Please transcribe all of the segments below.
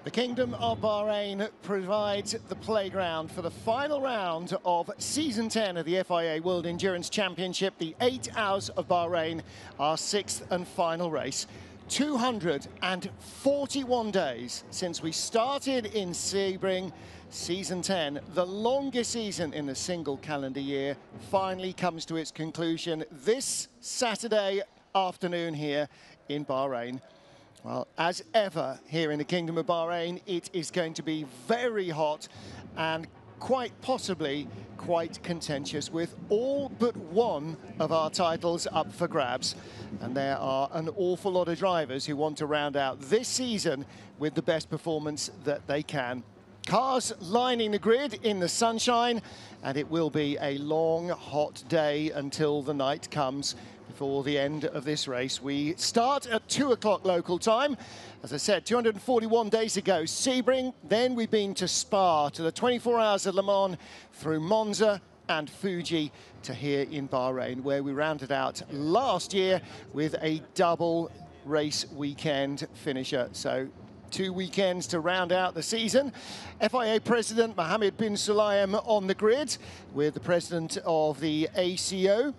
The Kingdom of Bahrain provides the playground for the final round of Season 10 of the FIA World Endurance Championship, the 8 Hours of Bahrain, our 6th and final race. 241 days since we started in Sebring. Season 10, the longest season in a single calendar year, finally comes to its conclusion this Saturday afternoon here in Bahrain. Well, as ever here in the Kingdom of Bahrain, it is going to be very hot and quite possibly quite contentious, with all but one of our titles up for grabs. And there are an awful lot of drivers who want to round out this season with the best performance that they can. Cars lining the grid in the sunshine, and it will be a long, hot day until the night comes before the end of this race. We start at 2 o'clock local time. As I said, 241 days ago, Sebring. Then we've been to Spa, to the 24 Hours of Le Mans, through Monza and Fuji to here in Bahrain, where we rounded out last year with a double race weekend finisher. So 2 weekends to round out the season. FIA President Mohammed bin Sulayem on the grid with the President of the ACO.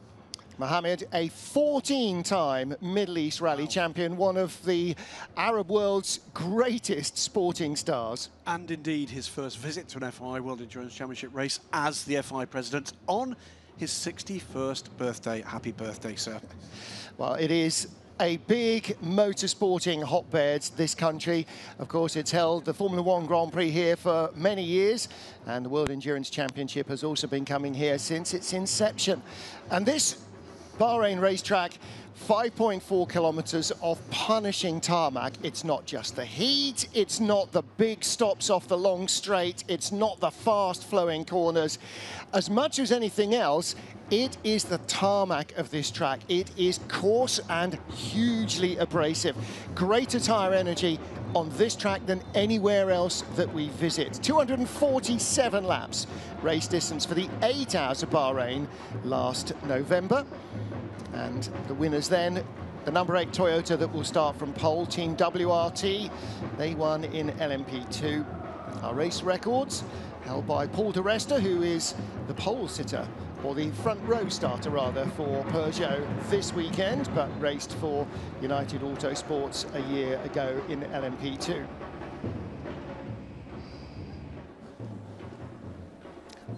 Mohammed, a 14-time Middle East Rally champion, one of the Arab world's greatest sporting stars. And indeed his first visit to an FIA World Endurance Championship race as the FIA President on his 61st birthday. Happy birthday, sir. Well, it is a big motorsporting hotbed, this country. Of course, it's held the Formula One Grand Prix here for many years, and the World Endurance Championship has also been coming here since its inception. And this Bahrain racetrack, 5.4 kilometers of punishing tarmac. It's not just the heat, it's not the big stops off the long straight, it's not the fast flowing corners. As much as anything else, it is the tarmac of this track. It is coarse and hugely abrasive. Greater tyre energy on this track than anywhere else that we visit. 247 laps race distance for the 8 Hours of Bahrain last November. And the winners then, the number 8 Toyota that will start from pole, Team WRT. They won in LMP2. Our race records held by Paul di Resta, who is the pole sitter, or the front row starter rather, for Peugeot this weekend, but raced for United Autosports a year ago in LMP2.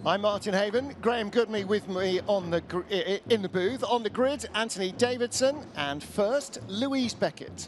I'm Martin Haven, Graham Goodmy with me on the in the booth. On the grid, Anthony Davidson, and first, Louise Beckett.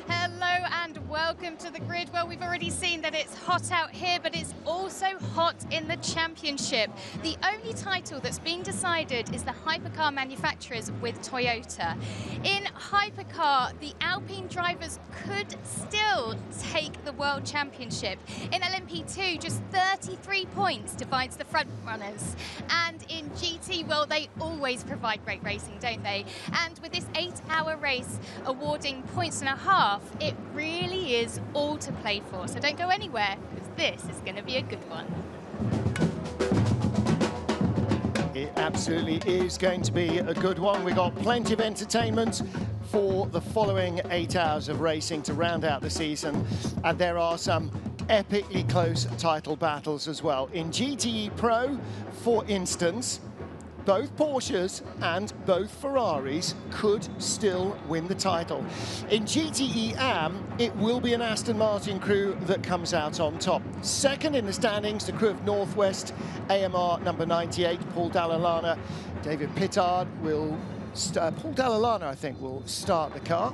Hello and welcome to the grid. Well, we've already seen that it's hot out here, but it's also hot in the championship. The only title that's been decided is the Hypercar manufacturers with Toyota. In Hypercar, the Alpine drivers could still take the World Championship. In LMP2, just 33 points divides the front runners. And in GT, well, they always provide great racing, don't they? And with this 8-hour race awarding points and a half, it really is all to play for. So don't go anywhere, because this is going to be a good one. It absolutely is going to be a good one. We've got plenty of entertainment for the following 8 hours of racing to round out the season. And there are some epically close title battles as well. In GTE Pro, for instance, both Porsches and both Ferraris could still win the title. In GTE AM, it will be an Aston Martin crew that comes out on top. Second in the standings, the crew of Northwest AMR number 98, Paul Dallalana. David Pittard will, Paul Dallalana, I think, will start the car.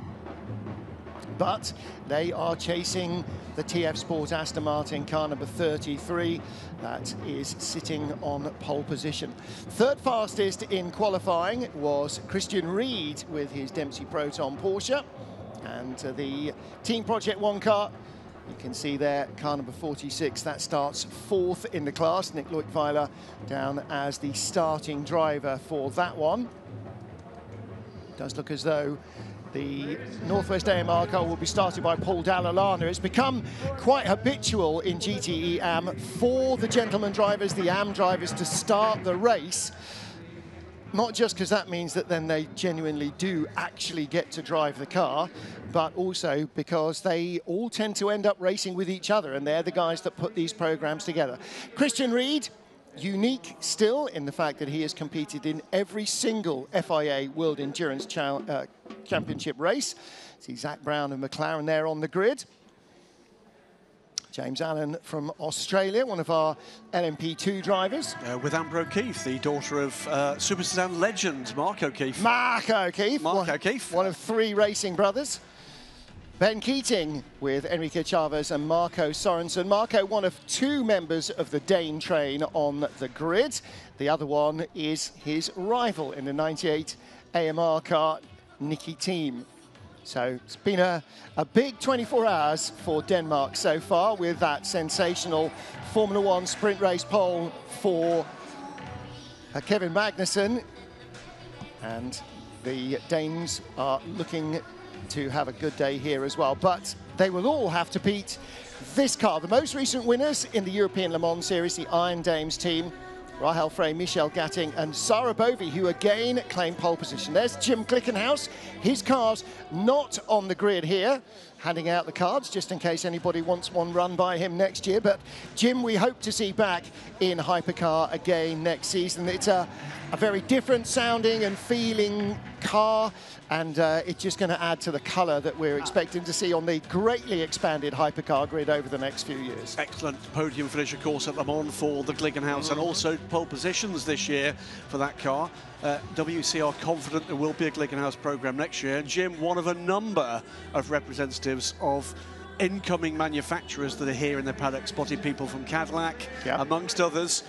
But they are chasing the TF Sport Aston Martin car number 33. That is sitting on pole position. Third fastest in qualifying was Christian Ried with his Dempsey Proton Porsche. And the Team Project One car, you can see there, car number 46, that starts 4th in the class. Nick Leutwiler down as the starting driver for that one. Does look as though the Northwest AMR car will be started by Paul Dallalana. It's become quite habitual in GTE AM for the gentleman drivers, the AM drivers, to start the race not just because that means that then they genuinely do actually get to drive the car, but also because they all tend to end up racing with each other, and they're the guys that put these programs together. Christian Reed, unique still in the fact that he has competed in every single FIA World Endurance Championship race. See Zach Brown of McLaren there on the grid. James Allen from Australia, one of our LMP2 drivers. With Amber O'Keefe, the daughter of Super Sedan legend Mark O'Keefe. Mark O'Keefe. One of 3 racing brothers. Ben Keating with Enrique Chavez and Marco Sorensen. Marco, one of 2 members of the Dane train on the grid. The other one is his rival in the 98 AMR car, Nicky Thiem. So it's been a big 24 hours for Denmark so far, with that sensational Formula 1 sprint race pole for Kevin Magnussen. And the Danes are looking to have a good day here as well. But they will all have to beat this car. The most recent winners in the European Le Mans Series, the Iron Dames team, Rahel Frey, Michelle Gatting and Sarah Bovey, who again claim pole position. There's Jim Glickenhaus. His car's not on the grid here, handing out the cards just in case anybody wants one run by him next year. But Jim, we hope to see back in Hypercar again next season. It's a very different sounding and feeling car, and it's just going to add to the colour that we're expecting to see on the greatly expanded Hypercar grid over the next few years. Excellent podium finish, of course, at Le Mans for the Glickenhaus, and also pole positions this year for that car. WC are confident there will be a Glickenhaus programme next year. And Jim, one of a number of representatives of incoming manufacturers that are here in the paddock, spotted people from Cadillac, amongst others.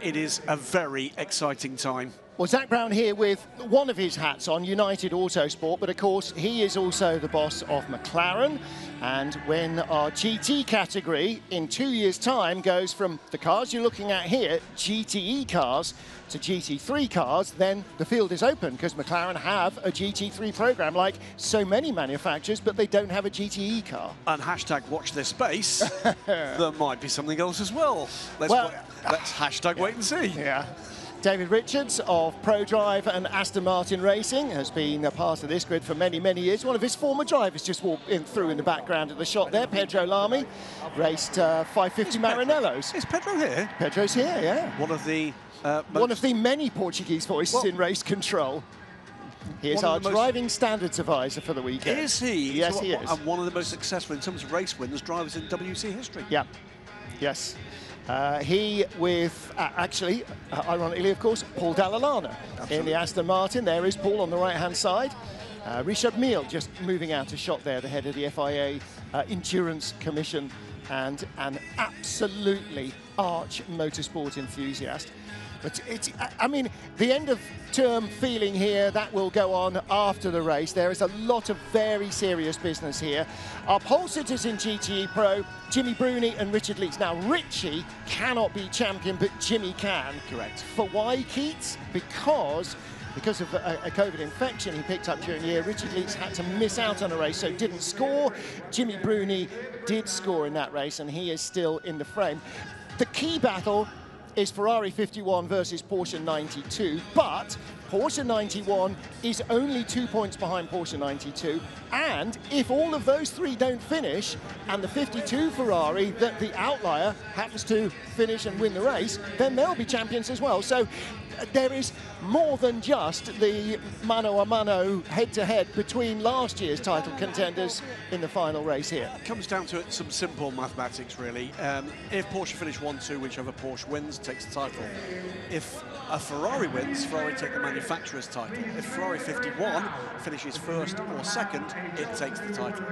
It is a very exciting time. Well, Zach Brown here with one of his hats on, United Autosport, but of course he is also the boss of McLaren. And when our GT category in 2 years' time goes from the cars you're looking at here, GTE cars, to GT3 cars, then the field is open, because McLaren have a GT3 program like so many manufacturers, but they don't have a GTE car. And hashtag watch this space, there might be something else as well. Let's hashtag wait and see. Yeah. David Richards of ProDrive and Aston Martin Racing has been a part of this grid for many, many years. One of his former drivers just walked through in the background of the shot there. Pedro Lamy raced 550 Maranellos. Is Pedro here? Pedro's here, yeah. One of the many Portuguese voices in race control. He is our driving standards advisor for the weekend. Is he? Yes, he is. And one of the most successful in terms of race wins drivers in WC history. Yeah. Yes. He with, ironically, of course, Paul Dalla in the Aston Martin. There is Paul on the right-hand side. Richard Mille just moving out of shot there, the head of the FIA Endurance Commission, and an absolutely arch motorsport enthusiast. But it's, I mean, the end of term feeling here, that will go on after the race. There is a lot of very serious business here. Our pole sitters in GTE Pro, Jimmy Bruni and Richard Leeds. Now, Richie cannot be champion, but Jimmy can. Correct. For why, Keats? Because of a COVID infection he picked up during the year, Richard Leeds had to miss out on a race, so didn't score. Jimmy Bruni did score in that race, and he is still in the frame. The key battle is Ferrari 51 versus Porsche 92, but Porsche 91 is only 2 points behind Porsche 92, and if all of those 3 don't finish, and the 52 Ferrari, the outlier, happens to finish and win the race, then they'll be champions as well. So there is more than just the mano a mano head-to-head between last year's title contenders in the final race here. It comes down to some simple mathematics, really. If Porsche finish 1-2, whichever Porsche wins takes the title. If a Ferrari wins, Ferrari take the manufacturer's title. If Ferrari 51 finishes first or second, it takes the title.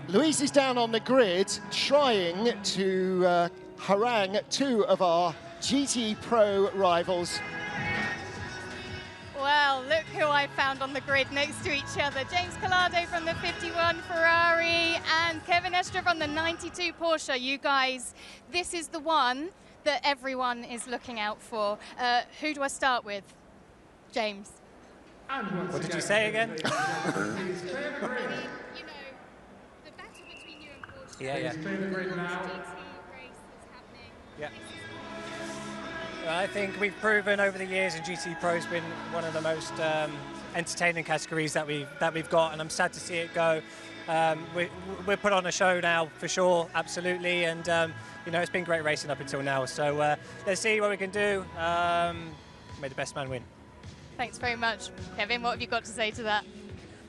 Luis is down on the grid trying to harangue 2 of our GT Pro rivals. Well, look who I found on the grid next to each other. James Collado from the 51 Ferrari and Kevin Estre from the 92 Porsche. You guys, this is the one that everyone is looking out for. Who do I start with? James. What did you say again? You know, the battle between you and Porsche. Yeah. The GT race that's happening. Yeah. I think we've proven over the years, and GT Pro's been one of the most entertaining categories that we've got, and I'm sad to see it go. We're put on a show now for sure, absolutely, and you know, it's been great racing up until now. So let's see what we can do. May the best man win. Thanks very much, Kevin. What have you got to say to that?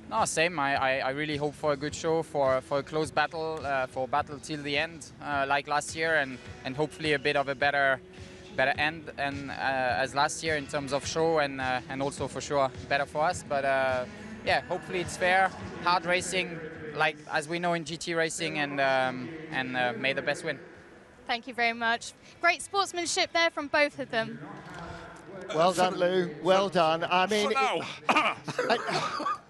No, same. I really hope for a good show, for a close battle, for battle till the end, like last year, and hopefully a bit of a better end and as last year in terms of show, and also for sure better for us. But yeah, hopefully it's fair, hard racing, like as we know in GT racing, and may the best win. Thank you very much. Great sportsmanship there from both of them. Well done, Lou. Well done. I mean,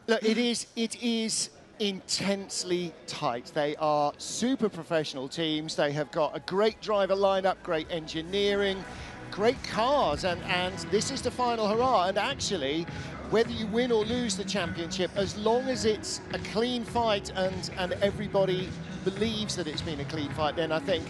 look, it is intensely tight. They are super professional teams. They have got a great driver lineup, great engineering, great cars, and this is the final hurrah. And actually, whether you win or lose the championship, as long as it's a clean fight and everybody believes that it's been a clean fight, then I think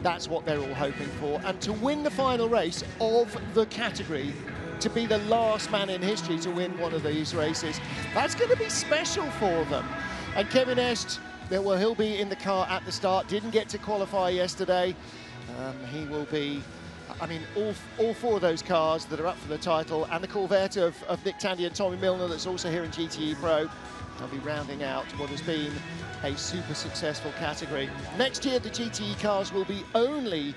that's what they're all hoping for. And to win the final race of the category, to be the last man in history to win one of these races, that's going to be special for them. And Kevin Estre, well, he'll be in the car at the start, didn't get to qualify yesterday. He will be, I mean, all four of those cars that are up for the title, and the Corvette of Nick Tandy and Tommy Milner that's also here in GTE Pro, they'll be rounding out what has been a super successful category. Next year, the GTE cars will be only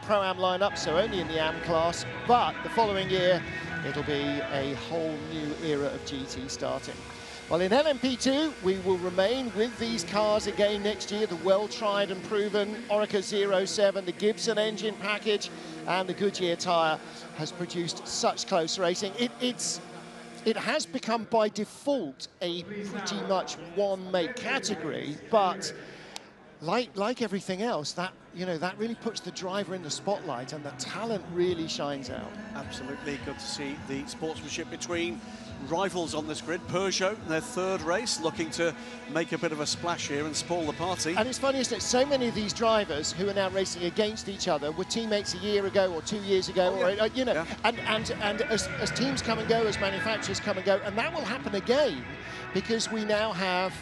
Pro-Am lineup, so only in the AM class, but the following year, it'll be a whole new era of GT starting. Well, in LMP2, we will remain with these cars again next year, the well-tried and proven Oreca 07, the Gibson engine package, and the Goodyear tyre has produced such close racing. It has become by default a pretty much one-make category, but like everything else, that really puts the driver in the spotlight, and the talent really shines out. Absolutely, good to see the sportsmanship between rivals on this grid. Peugeot, their third race, looking to make a bit of a splash here and spoil the party. And it's funny, isn't it? So many of these drivers who are now racing against each other were teammates a year ago or 2 years ago, and as teams come and go, as manufacturers come and go, and that will happen again because we now have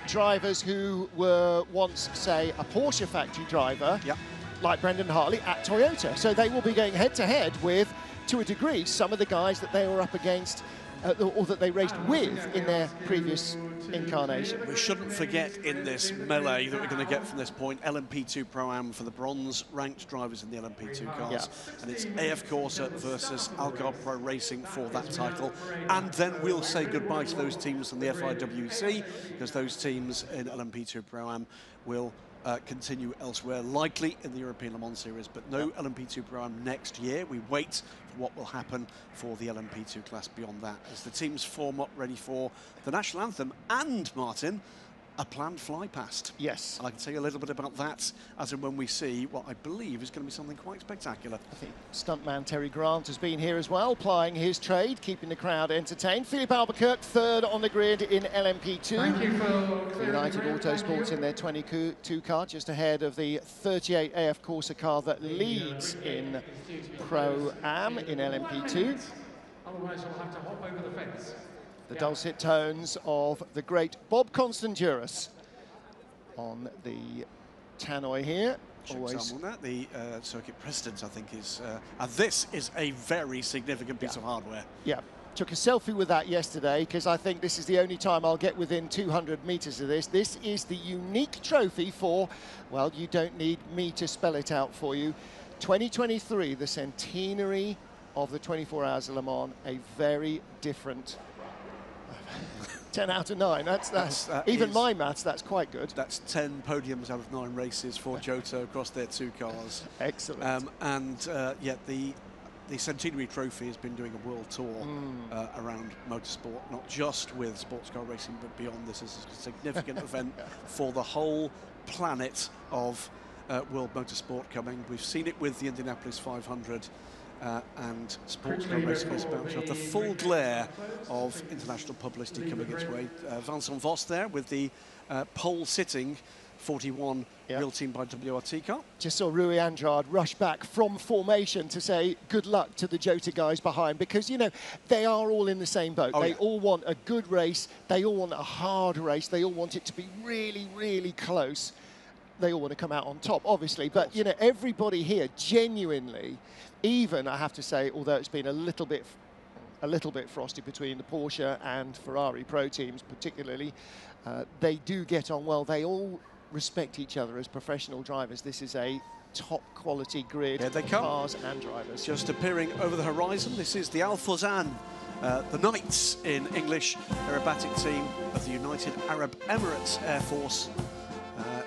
drivers who were once, say, a Porsche factory driver, like Brendan Hartley at Toyota. So they will be going head-to-head with, to a degree, some of the guys that they were up against or that they raced with in their previous incarnation. We shouldn't forget in this melee that we're going to get from this point, LMP2 Pro-Am for the bronze-ranked drivers in the LMP2 cars. And it's AF Corsa versus Algarve Pro Racing for that title. And then we'll say goodbye to those teams from the FIA WEC, because those teams in LMP2 Pro-Am will continue elsewhere, likely in the European Le Mans Series, but no LMP2 Pro-Am next year. We wait for what will happen for the LMP2 class beyond that, as the teams form up ready for the national anthem and, Martin, a planned fly past. Yes. And I can tell you a little bit about that as and when we see what I believe is going to be something quite spectacular. I think stuntman Terry Grant has been here as well, plying his trade, keeping the crowd entertained. Philippe Albuquerque, third on the grid in LMP2. United Autosports in their 22 car, just ahead of the 38 AF Corsa car that leads in Pro-Am in LMP2. Otherwise, you'll have to hop over the fence. The dulcet tones of the great Bob Constanduros on the tannoy here. Always. The circuit president, I think, is... and this is a very significant piece of hardware. Yeah, took a selfie with that yesterday, because I think this is the only time I'll get within 200 meters of this. This is the unique trophy for, well, you don't need me to spell it out for you. 2023, the centenary of the 24 Hours of Le Mans, a very different 10 out of 9. That's even my maths, that's quite good. That's 10 podiums out of 9 races for Giotto across their 2 cars. Excellent. Yet the the Centenary Trophy has been doing a world tour around motorsport, not just with sports car racing, but beyond. This is a significant event for the whole planet of world motorsport coming. We've seen it with the Indianapolis 500, and sports car racing is about to have the full glare of international publicity coming its way. Vincent Voss there with the pole sitting 41 real team by WRT car. Just saw Rui Andrade rush back from formation to say good luck to the Jota guys behind, because, you know, they are all in the same boat. They all want a good race. They all want a hard race. They all want it to be really, really close. They all want to come out on top, obviously. But, you know, everybody here genuinely, even, I have to say, although it's been a little bit frosty between the Porsche and Ferrari Pro teams particularly, they do get on well. They all respect each other as professional drivers. This is a top quality grid. Here they come. Cars and drivers. Just appearing over the horizon, this is the Al Fawzan, the Knights in English, aerobatic team of the United Arab Emirates Air Force.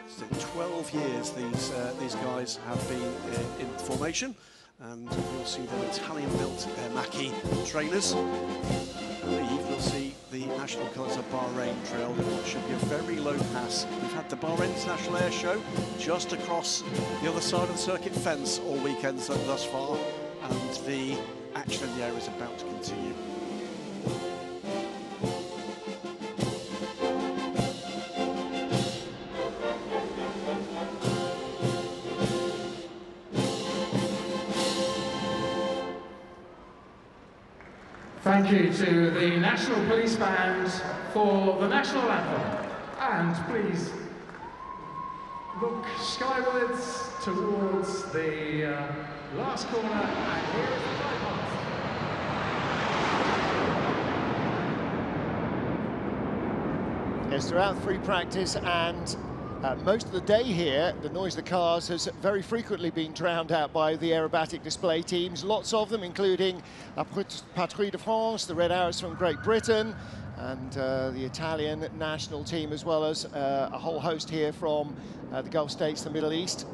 It's been 12 years these guys have been in formation, and you'll see the Italian-built Macchi trainers. I believe you'll see the national colours of Bahrain trailed in what should be a very low pass. We've had the Bahrain International Air Show just across the other side of the circuit fence all weekend thus far, and the action in the air is about to continue. Thank you to the National Police Band for the National Anthem. And please look skywards towards the last corner, and here is the flight path. Yes, throughout free practice and most of the day here, the noise of the cars has very frequently been drowned out by the aerobatic display teams. Lots of them, including La Patrouille de France, the Red Arrows from Great Britain, and the Italian national team, as well as a whole host here from the Gulf States, the Middle East.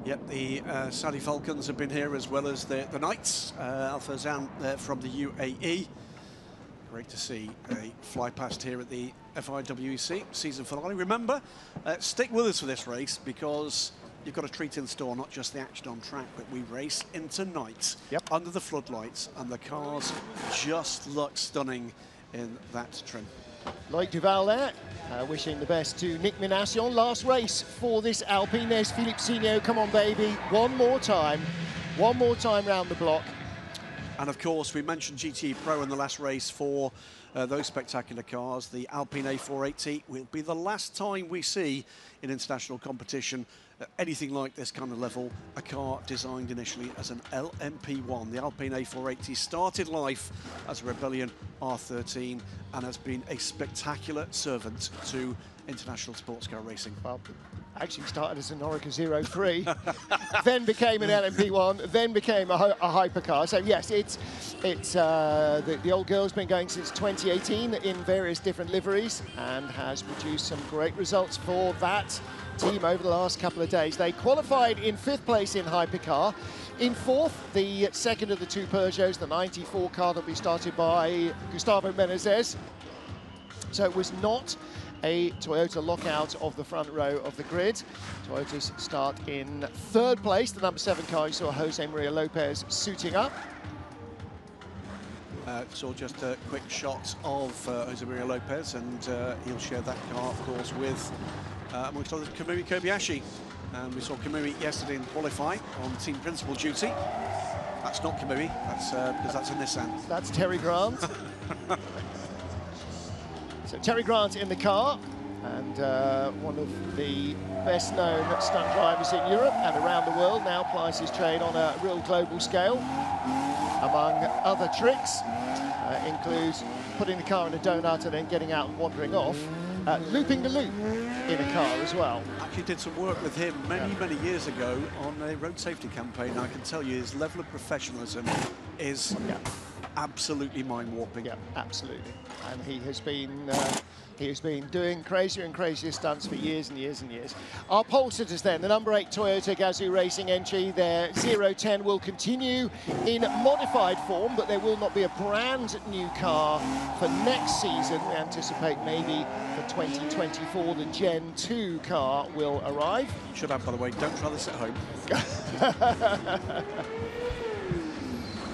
Yep, the Saudi Falcons have been here, as well as the Knights, Al Fawzan from the UAE. Great to see a fly past here at the FIA WEC season finale. Remember, stick with us for this race, because you've got a treat in store, not just the action on track, but we race into night under the floodlights, and the cars just look stunning in that trim. Loic Duval there, wishing the best to Nick Minassian. Last race for this Alpine. There's Philippe Signot. Come on, baby. One more time round the block. And of course, we mentioned GTE Pro in the last race for those spectacular cars. The Alpine A480 will be the last time we see in international competition anything like this kind of level, a car designed initially as an LMP1. The Alpine A480 started life as a Rebellion R13 and has been a spectacular servant to international sports car racing. Well, actually started as an Orica 03, then became an LMP1, then became a hypercar. So yes, it's the old girl's been going since 2018 in various different liveries and has produced some great results for that team over the last couple of days. They qualified in 5th place in hypercar. In 4th, the second of the two Peugeots, the 94 car that will be started by Gustavo Menezes. So it was not a Toyota lockout of the front row of the grid. Toyotas start in 3rd place. The number 7 car, you saw Jose Maria Lopez suiting up. Saw just a quick shot of Jose Maria Lopez, and he'll share that car, of course, with amongst others, Kamui Kobayashi. And we saw Kamui yesterday in qualifying on team principal duty. That's not Kamui, that's because that's a Nissan. That's Terry Grant. So Terry Grant in the car, and one of the best-known stunt drivers in Europe and around the world, now plies his trade on a real global scale. Among other tricks, includes putting the car in a donut and then getting out and wandering off, looping the loop in a car as well. Actually did some work with him many years ago on a road safety campaign. I can tell you his level of professionalism is absolutely mind-warping. Yeah, absolutely. And he has been doing crazier and crazier stunts for years and years and years. Our pole sitters then, the number 8 Toyota Gazoo Racing entry, their 010 will continue in modified form, but there will not be a brand new car for next season. We anticipate maybe for 2024 the Gen 2 car will arrive. Should have, by the way, don't try this at home.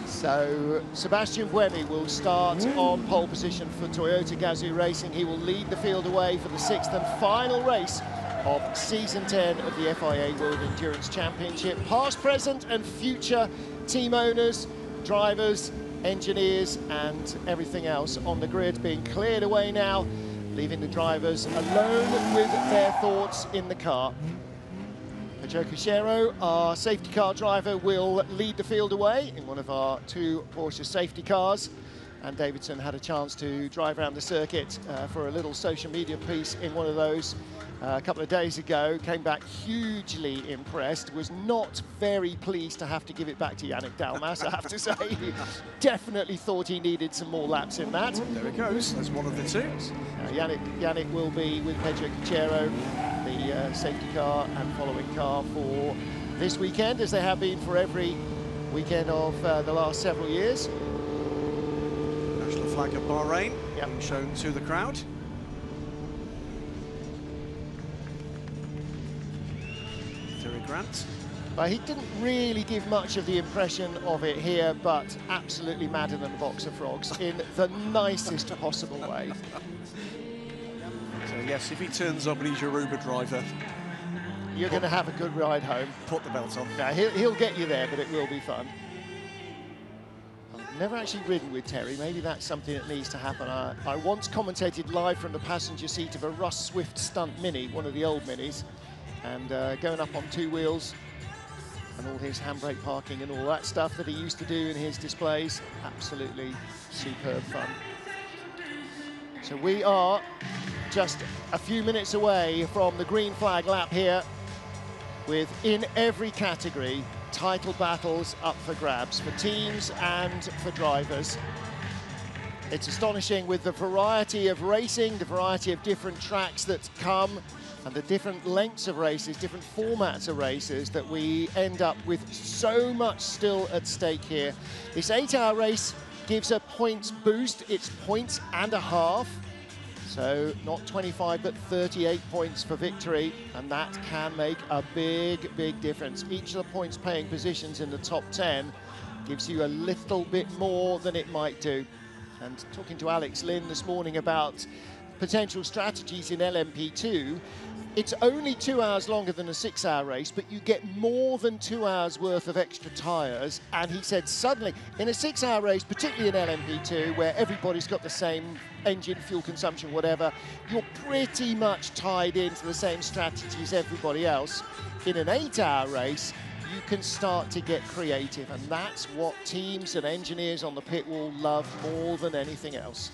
So Sebastian Buemi will start on pole position for Toyota Gazoo Racing. He will lead the field away for the 6th and final race of season 10 of the FIA World Endurance Championship. Past, present and future team owners, drivers, engineers and everything else on the grid being cleared away now, leaving the drivers alone with their thoughts in the car. Joe Cachero, our safety car driver, will lead the field away in one of our 2 Porsche safety cars. And Davidson had a chance to drive around the circuit for a little social media piece in one of those a couple of days ago. Came back hugely impressed. Was not very pleased to have to give it back to Yannick Dalmas, I have to say. He definitely thought he needed some more laps in that. There it goes. That's one of the 2. Yannick will be with Pedro Cachero, the safety car and following car for this weekend, as they have been for every weekend of the last several years. National flag of Bahrain, yep, shown to the crowd. Terry Grant. He didn't really give much of the impression of it here, but absolutely madder than a box of frogs in the nicest possible way. So yes, if he turns up and he's your Uber driver, you're going to have a good ride home. Put the belt on. Now, he'll get you there, but it will be fun. I've never actually ridden with Terry. Maybe that's something that needs to happen. I once commentated live from the passenger seat of a Russ Swift Stunt Mini, one of the old Minis, and going up on 2 wheels and all his handbrake parking and all that stuff that he used to do in his displays. Absolutely superb fun. So we are just a few minutes away from the green flag lap here, with in every category title battles up for grabs for teams and for drivers. It's astonishing with the variety of racing, the variety of different tracks that come, and the different lengths of races, different formats of races, that we end up with so much still at stake here. This 8-hour race gives a points boost. It's points and a half. So not 25, but 38 points for victory, and that can make a big, big difference. Each of the points paying positions in the top 10 gives you a little bit more than it might do. And talking to Alex Lynn this morning about potential strategies in LMP2, it's only 2 hours longer than a 6-hour race, but you get more than 2 hours worth of extra tyres. And he said suddenly, in a 6-hour race, particularly in LMP2, where everybody's got the same engine, fuel consumption, whatever, you're pretty much tied into the same strategy as everybody else. In an 8-hour race, you can start to get creative, and that's what teams and engineers on the pit wall love more than anything else.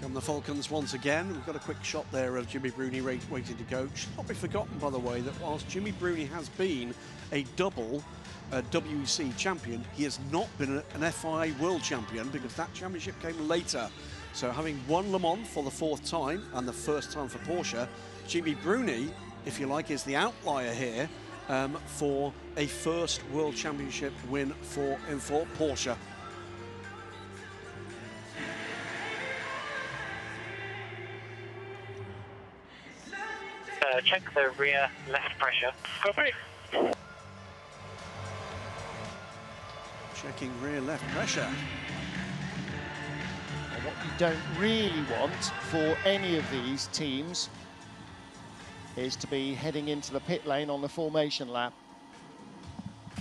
Come the Falcons once again. We've got a quick shot there of Jimmy Bruni waiting to go. Should not be forgotten, by the way, that whilst Jimmy Bruni has been a double WEC champion, he has not been an FIA World Champion, because that championship came later. So having won Le Mans for the 4th time and the 1st time for Porsche, Jimmy Bruni, if you like, is the outlier here for a first World Championship win for Porsche. Check the rear left pressure. Copy. Checking rear left pressure. And what you don't really want for any of these teams is to be heading into the pit lane on the formation lap.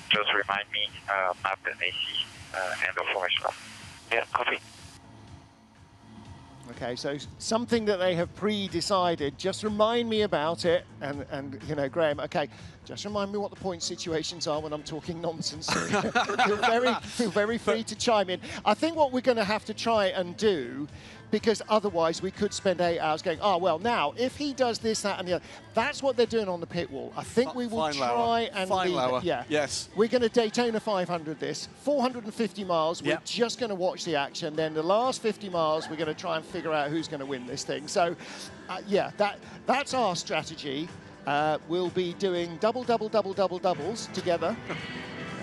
Just remind me, map and AC and the formation lap. Yeah, copy. Okay, so something that they have pre-decided, just remind me about it, and you know, Graham, okay, just remind me what the point situations are when I'm talking nonsense. feel very free to chime in. I think what we're going to have to try and do because otherwise we could spend 8 hours going, oh, well, now, if he does this, that, and the other. That's what they're doing on the pit wall. I think we will try and leave it. Yeah. Yes. We're going to Daytona 500 this, 450 miles. We're just going to watch the action. Then the last 50 miles, we're going to try and figure out who's going to win this thing. So, yeah, that's our strategy. We'll be doing doubles together.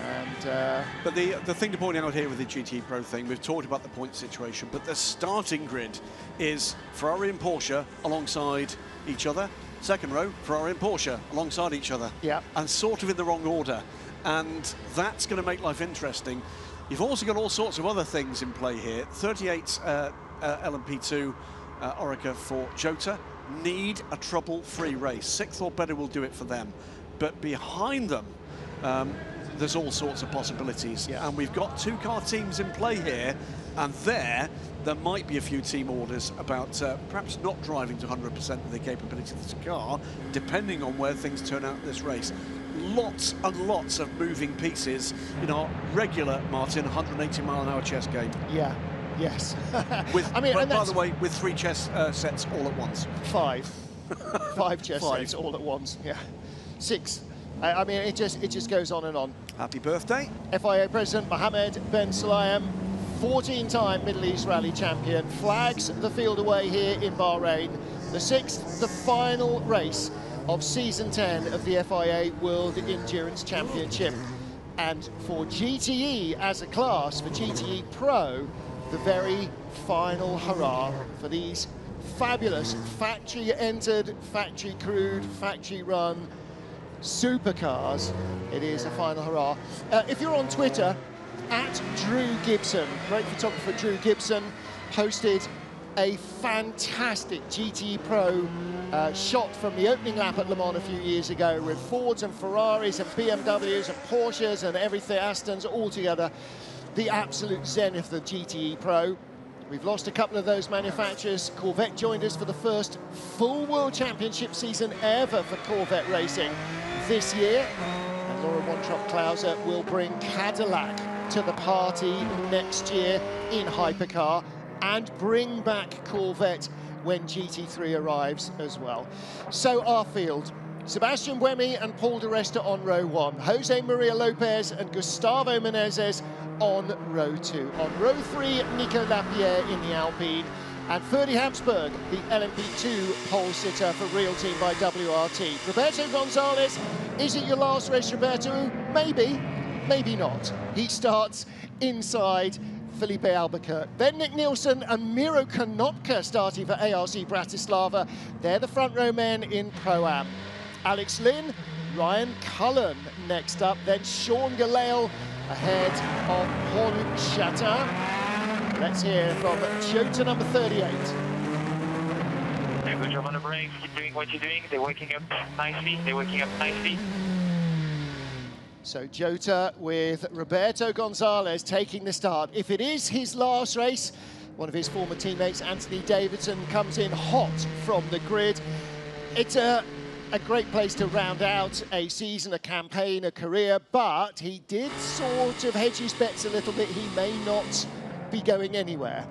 And, but the thing to point out here with the GTE Pro thing, we've talked about the point situation, but the starting grid is Ferrari and Porsche alongside each other. Second row, Ferrari and Porsche alongside each other. Yeah. And sort of in the wrong order. And that's going to make life interesting. You've also got all sorts of other things in play here. 38 LMP2 Orica for Jota. Need a trouble-free race. 6th or better will do it for them. But behind them, there's all sorts of possibilities. Yeah. And we've got 2-car teams in play here, and there might be a few team orders about perhaps not driving to 100% of the capability of the car, depending on where things turn out in this race. Lots and lots of moving pieces in our regular, Martin, 180-mile-an-hour chess game. Yeah. Yes. With, I mean, by the way, with 3 chess sets all at once. 5. 5 chess sets all at once. Yeah. 6. I mean, it just goes on and on. Happy birthday. FIA President Mohammed Ben Sulayem, 14-time Middle East Rally champion, flags the field away here in Bahrain. The 6th, the final race of Season 10 of the FIA World Endurance Championship. And for GTE as a class, for GTE Pro, the very final hurrah for these fabulous factory-entered, factory-crewed, factory-run supercars. It is a final hurrah. If you're on Twitter, @Drew Gibson, great photographer Drew Gibson, posted a fantastic GTE Pro shot from the opening lap at Le Mans a few years ago with Fords and Ferraris and BMWs and Porsches and everything, Astons all together. The absolute zenith of GTE Pro. We've lost a couple of those manufacturers. Corvette joined us for the first full World Championship season ever for Corvette racing this year. And Laura Wontrop-Klauser will bring Cadillac to the party next year in Hypercar and bring back Corvette when GT3 arrives as well. So our field, Sebastian Buemi and Paul di Resta on row 1, Jose Maria Lopez and Gustavo Menezes on row 2. On row 3, Nico Lapierre in the Alpine, and Ferdy Habsburg, the LMP2 pole sitter for Real Team by WRT. Roberto Gonzalez, is it your last race, Roberto? Maybe, maybe not. He starts inside Felipe Albuquerque. Then Nick Nielsen and Miro Konopka starting for ARC Bratislava. They're the front row men in Pro-Am. Alex Lynn, Ryan Cullen next up, then Sean Galale ahead of Paul Chatin. Let's hear from Jota number 38. Yeah, good job on the brakes, keep doing what you're doing, they're waking up nicely, So Jota with Roberto Gonzalez taking the start. If it is his last race, one of his former teammates, Anthony Davidson, comes in hot from the grid. It's a great place to round out a season, a campaign, a career, but he did sort of hedge his bets a little bit. He may not be going anywhere.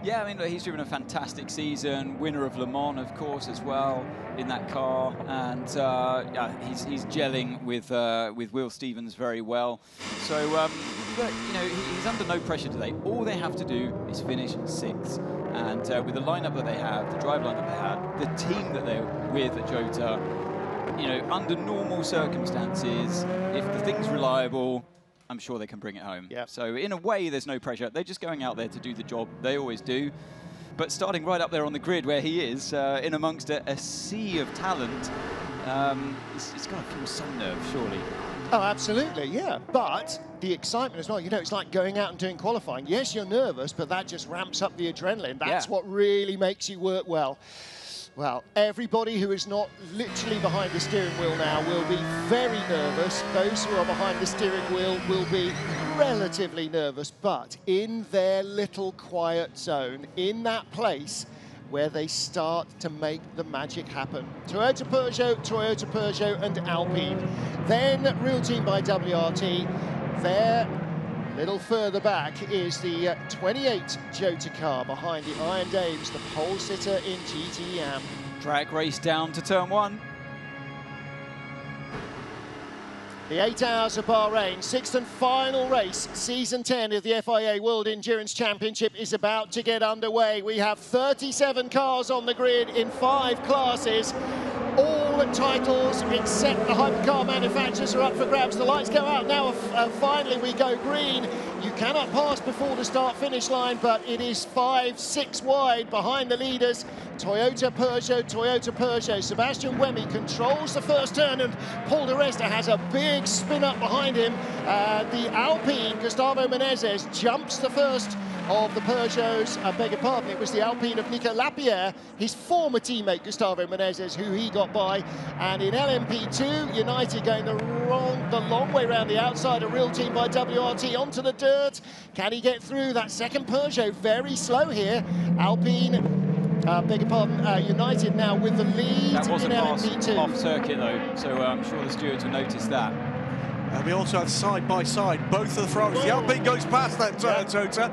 Yeah, I mean, look, he's driven a fantastic season, winner of Le Mans, of course, as well, in that car, and yeah, he's gelling with Will Stevens very well. So, but, you know, he's under no pressure today. All they have to do is finish 6th. And with the lineup that they have, the drive lineup they have, the team that they're with at Jota, you know, under normal circumstances, if the thing's reliable, I'm sure they can bring it home. Yep. So in a way, there's no pressure. They're just going out there to do the job they always do. But starting right up there on the grid where he is, in amongst a sea of talent, it's got to feel some nerve, surely. Oh, absolutely, yeah. But the excitement as well, you know, it's like going out and doing qualifying. Yes, you're nervous, but that just ramps up the adrenaline. That's what really makes you work well. Well, everybody who is not literally behind the steering wheel now will be very nervous. Those who are behind the steering wheel will be relatively nervous, but in their little quiet zone, in that place where they start to make the magic happen. Toyota Peugeot and Alpine. Then Real Team by WRT. Their little further back is the 28 Jota car behind the Iron Dames, the pole sitter in GTE. Drag race down to turn 1. The 8 Hours of Bahrain, 6th and final race, season 10 of the FIA World Endurance Championship is about to get underway. We have 37 cars on the grid in 5 classes. All titles except the hypercar manufacturers are up for grabs. The lights go out now. Finally, we go green. You cannot pass before the start-finish line, but it is 5-6 wide behind the leaders. Toyota, Peugeot. Sebastian Buemi controls the first turn, and Paul di Resta has a big spin up behind him. The Alpine, Gustavo Menezes, jumps the first of the Peugeots. I beg your pardon, it was the Alpine of Nico Lapierre, his former teammate Gustavo Menezes, who he got by. And in LMP2, United going the long way around the outside, a real team by WRT onto the dirt. Can he get through? That second Peugeot very slow here. Alpine, beg your pardon, United now with the lead. That was in a pass LMP2. off circuit though, so I'm sure the stewards will notice that. And we also had side by side both of the Ferraris. The Alpine goes past that Toyota,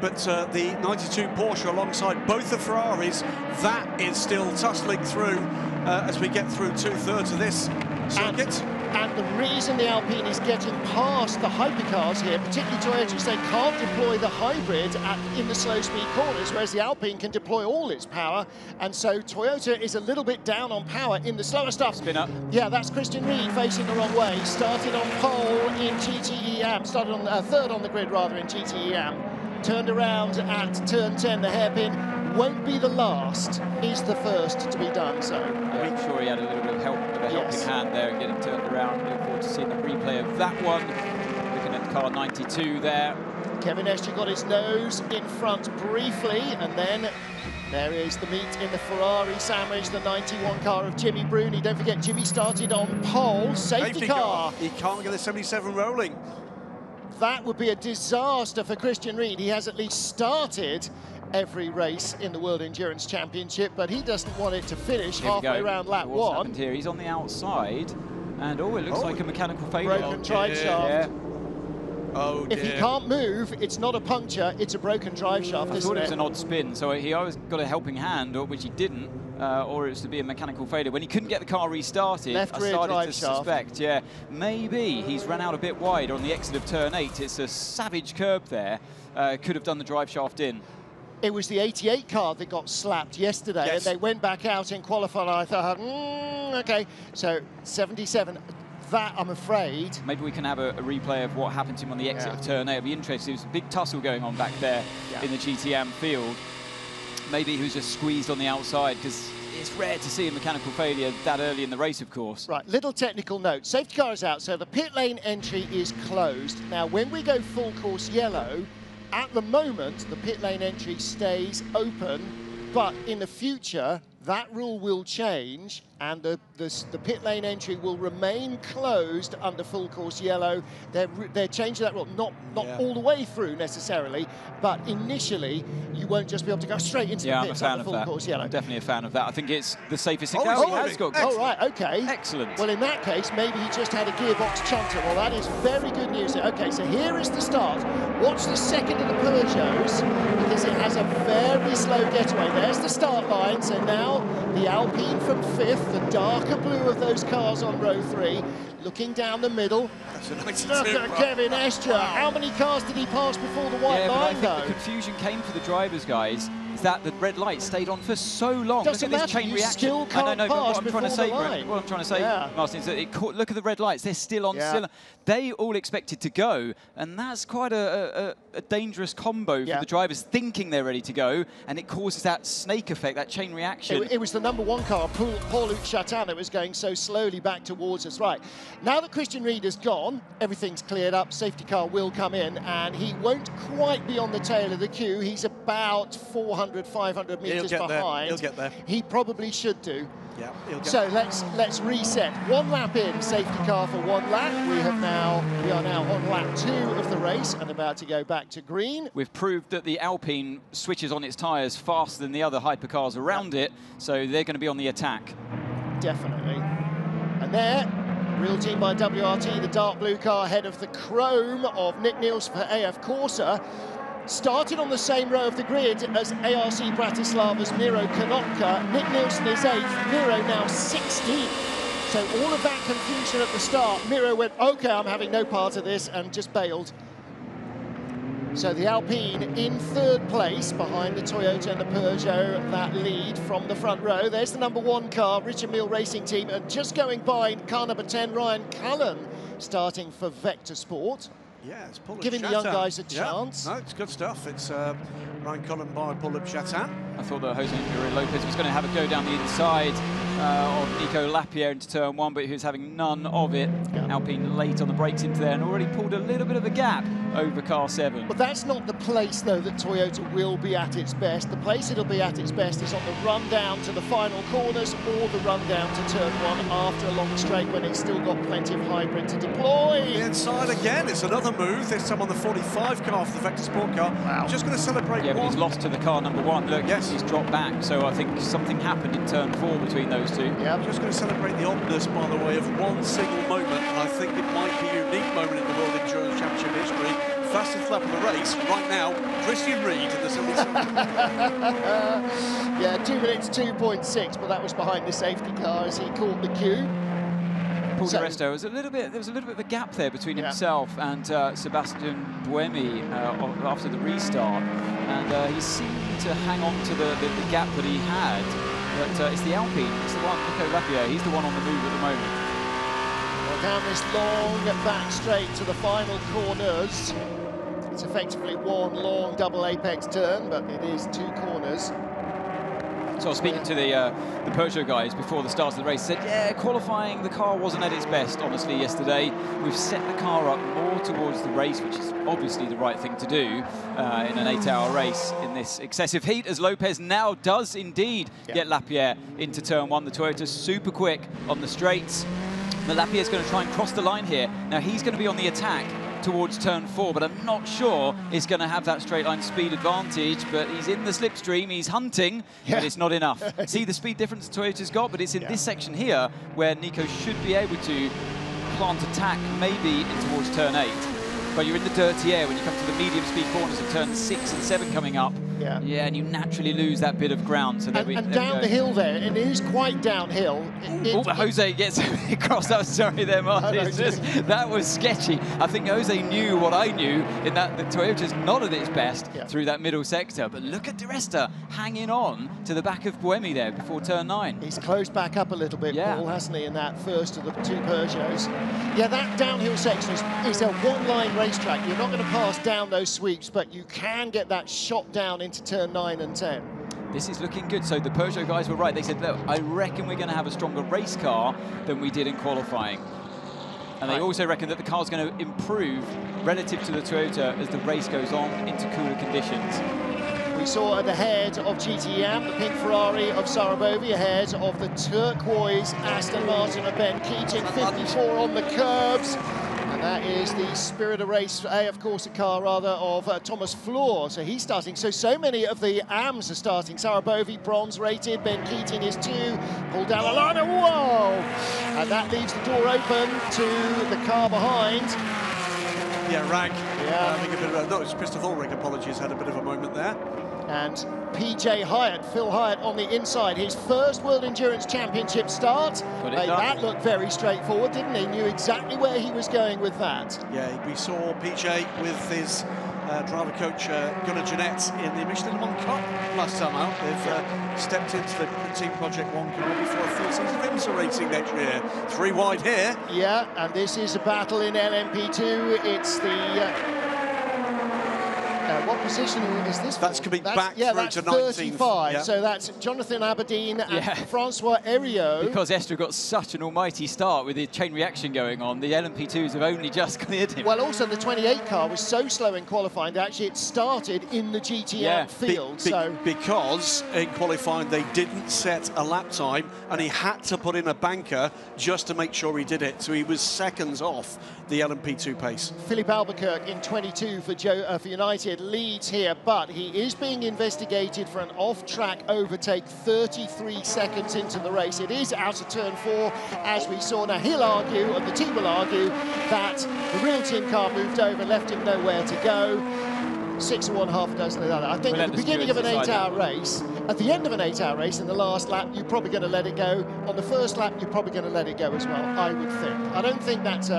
but the 92 Porsche alongside both the Ferraris, that is still tussling through as we get through 2/3 of this circuit. And the reason the Alpine is getting past the hypercars here, particularly Toyota, is they can't deploy the hybrid in the slow speed corners, whereas the Alpine can deploy all its power. And so Toyota is a little bit down on power in the slower stuff. Spin up. Yeah, that's Christian Reed facing the wrong way. Started on pole in GTE started on third on the grid rather in GTE Turned around at turn 10, the hairpin. Won't be the last, is the first to be done, so. I'm sure he had a little bit of help, with a helping hand there and getting turned around. Look forward to seeing the replay of that one. Looking at car 92 there. Kevin Escher got his nose in front briefly, and then there is the meet in the Ferrari sandwich, the 91 car of Jimmy Bruni. Don't forget, Jimmy started on pole, safety car. He can't get the 77 rolling. That would be a disaster for Christian Reed. He has at least started every race in the World Endurance Championship, but he doesn't want it to finish halfway around lap 1. Here, he's on the outside, and it looks like a mechanical failure. Broken drive shaft. Yeah. Oh dear. If he can't move, it's not a puncture, it's a broken drive shaft, I thought it was an odd spin, so he either got a helping hand, which he didn't, or it was to be a mechanical failure. When he couldn't get the car restarted, I started to suspect, maybe he's run out a bit wide on the exit of turn 8. It's a savage curb there. Could have done the drive shaft in. It was the 88 car that got slapped yesterday, and they went back out in qualifying. I thought, okay, so 77. That, I'm afraid. Maybe we can have a replay of what happened to him on the exit of turn 8. It'll be interesting. There's a big tussle going on back there in the GTM field. Maybe he was just squeezed on the outside, because it's rare to see a mechanical failure that early in the race, of course. Right, little technical note. Safety car is out, so the pit lane entry is closed. Now, when we go full course yellow, at the moment, the pit lane entry stays open, but in the future, that rule will change, and the pit lane entry will remain closed under full course yellow. They're changing that rule, not all the way through necessarily, but initially you won't just be able to go straight into the pits under full course yellow. I'm definitely a fan of that. I think it's the safest thing. He has got. Oh, right, okay. Excellent. Well, in that case, maybe he just had a gearbox chunter. Well, that is very good news. Okay, so here is the start. Watch the second of the Peugeots, because it has a very slow getaway. There's the start line, so now the Alpine from 5th, the darker blue of those cars on row 3, looking down the middle. Look at Kevin Escher. How many cars did he pass before the white line, though? I think the confusion came for the drivers, guys, is that the red light stayed on for so long. Doesn't look at matter, this chain you reaction. still can't pass what I'm before trying to say, the line. what I'm trying to say, Martin, is that look at the red lights. They're still on. They all expected to go, and that's quite a dangerous combo for the drivers thinking they're ready to go, and it causes that snake effect, that chain reaction. It was the #1 car, Paul-Luc Chatin, that was going so slowly back towards us. Right, now that Christian Reed is gone, everything's cleared up, safety car will come in, and he won't quite be on the tail of the queue. He's about 400, 500 metres behind. He'll get there. He probably should do. Yeah, he'll get so let's reset. 1 lap in, safety car for 1 lap. We are now on lap 2 of the race and about to go back to green. We've proved that the Alpine switches on its tyres faster than the other hypercars around it, so they're going to be on the attack. Definitely. And there, Real team by WRT, the dark blue car ahead of the chrome of Nick Nielsen for AF Corsa. Started on the same row of the grid as ARC Bratislava's Miro Konopka. Nick Nielsen is 8th, Miro now 16th. So all of that confusion at the start, Miro went, OK, I'm having no part of this, and just bailed. So the Alpine in 3rd place behind the Toyota and the Peugeot that lead from the front row. There's the #1 car, Richard Mille Racing Team, and just going by car number 10, Ryan Cullen, starting for Vector Sport. Yeah, it's Pullip giving the young guys a chance. No, it's good stuff. It's Ryan Cullen by Pullip Chatan. I thought that Jose Lopez was going to have a go down the inside of Nico Lapierre into turn 1, but he was having none of it. Yeah. Alpine late on the brakes into there and already pulled a little bit of a gap over car 7. But that's not the place, though, that Toyota will be at its best. The place it'll be at its best is on the run down to the final corners or the run down to turn 1 after a long straight when it's still got plenty of hybrid to deploy. The inside again, it's another move, this time on the 45 car for the Vector Sport car. Wow. Just going to celebrate Yeah, but he's lost to the car #1. Look, yes, he's dropped back, so I think something happened in turn 4 between those two. Yeah, just going to celebrate the oddness, by the way, of one single moment, and I think it might be a unique moment in the World Endurance Championship history. Fastest lap of the race right now, Christian Reed in the 77. Yeah, 2 minutes 2.6, but that was behind the safety car as he caught the cue. Paul Di Resto, there was a little bit of a gap there between himself and Sebastian Buemi after the restart, and he seemed to hang on to the gap that he had. But it's the Alpine, it's the one, Nico Lapierre, he's the one on the move at the moment. Well, down this long back straight to the final corners. It's effectively one long double apex turn, but it is 2 corners. So I was speaking to the Peugeot guys before the start of the race, said, yeah, qualifying, the car wasn't at its best, honestly, yesterday. We've set the car up more towards the race, which is obviously the right thing to do in an 8-hour race in this excessive heat, as Lopez now does indeed get Lapierre into turn 1. The Toyota's super quick on the straights. But Lapierre's going to try and cross the line here. Now, he's going to be on the attack towards turn 4, but I'm not sure he's going to have that straight line speed advantage, but he's in the slipstream, he's hunting, but it's not enough. See the speed difference Toyota's got, but it's in this section here where Nico should be able to plant attack maybe in towards turn 8. But you're in the dirty air when you come to the medium speed corners of turn 6 and 7 coming up. Yeah, and you naturally lose that bit of ground. So and down the hill there, and it is quite downhill. But Jose gets across. I'm sorry there, Martin. That was sketchy. I think Jose knew what I knew, in that the Toyota's not at its best through that middle sector. But look at Di Resta hanging on to the back of Buemi there before turn 9. He's closed back up a little bit, Paul, hasn't he, in that first of the 2 Peugeots. Yeah, that downhill section is a one-line racetrack. You're not going to pass down those sweeps, but you can get that shot down into turn 9 and 10. This is looking good. So the Peugeot guys were right. They said, look, I reckon we're going to have a stronger race car than we did in qualifying. And they also reckon that the car's going to improve relative to the Toyota as the race goes on into cooler conditions. We saw at the head of GTM, the pink Ferrari of Sarabovi, ahead of the turquoise Aston Martin of Ben Keating, 54 on the curbs. And that is the Spirit of Race, of course, a car rather, of Thomas Floor. So he's starting. So many of the AMs are starting. Sarabovi, bronze rated. Ben Keating is 2. Paul Dalla Lana, whoa! And that leaves the door open to the car behind. Yeah, Rag. Yeah. Having a bit of no, it's Christopher Ulrich, apologies, had a bit of a moment there. And PJ Hyatt, Phil Hyatt on the inside, his first World Endurance Championship start. That looked very straightforward, didn't he? Knew exactly where he was going with that. Yeah, we saw PJ with his driver coach Gunnar Jeanette in the Michelin Le Mans Cup last time out. They've stepped into the Team Project 1 car before a full season of IMSA racing next year. 3 wide here. Yeah, and this is a battle in LMP2. It's the... what position is this? That's coming back through that's to 19th. 35. Yeah. So that's Jonathan Aberdeen and Francois Heriot. Because Estre got such an almighty start with the chain reaction going on, the LMP2s have only just cleared him. Well, also the 28 car was so slow in qualifying that actually it started in the GTM field. Because in qualifying they didn't set a lap time, and he had to put in a banker just to make sure he did it. So he was seconds off the LMP2 pace. Philippe Albuquerque in 22 for United. leads here, but he is being investigated for an off-track overtake 33 seconds into the race. It is out of turn 4, as we saw. Now, he'll argue, and the team will argue, that the real team car moved over, left him nowhere to go. 6 of one, half a dozen of the other. I think at the beginning of an 8-hour race, at the end of an 8-hour race, in the last lap, you're probably going to let it go. On the first lap, you're probably going to let it go as well, I would think. I don't think that's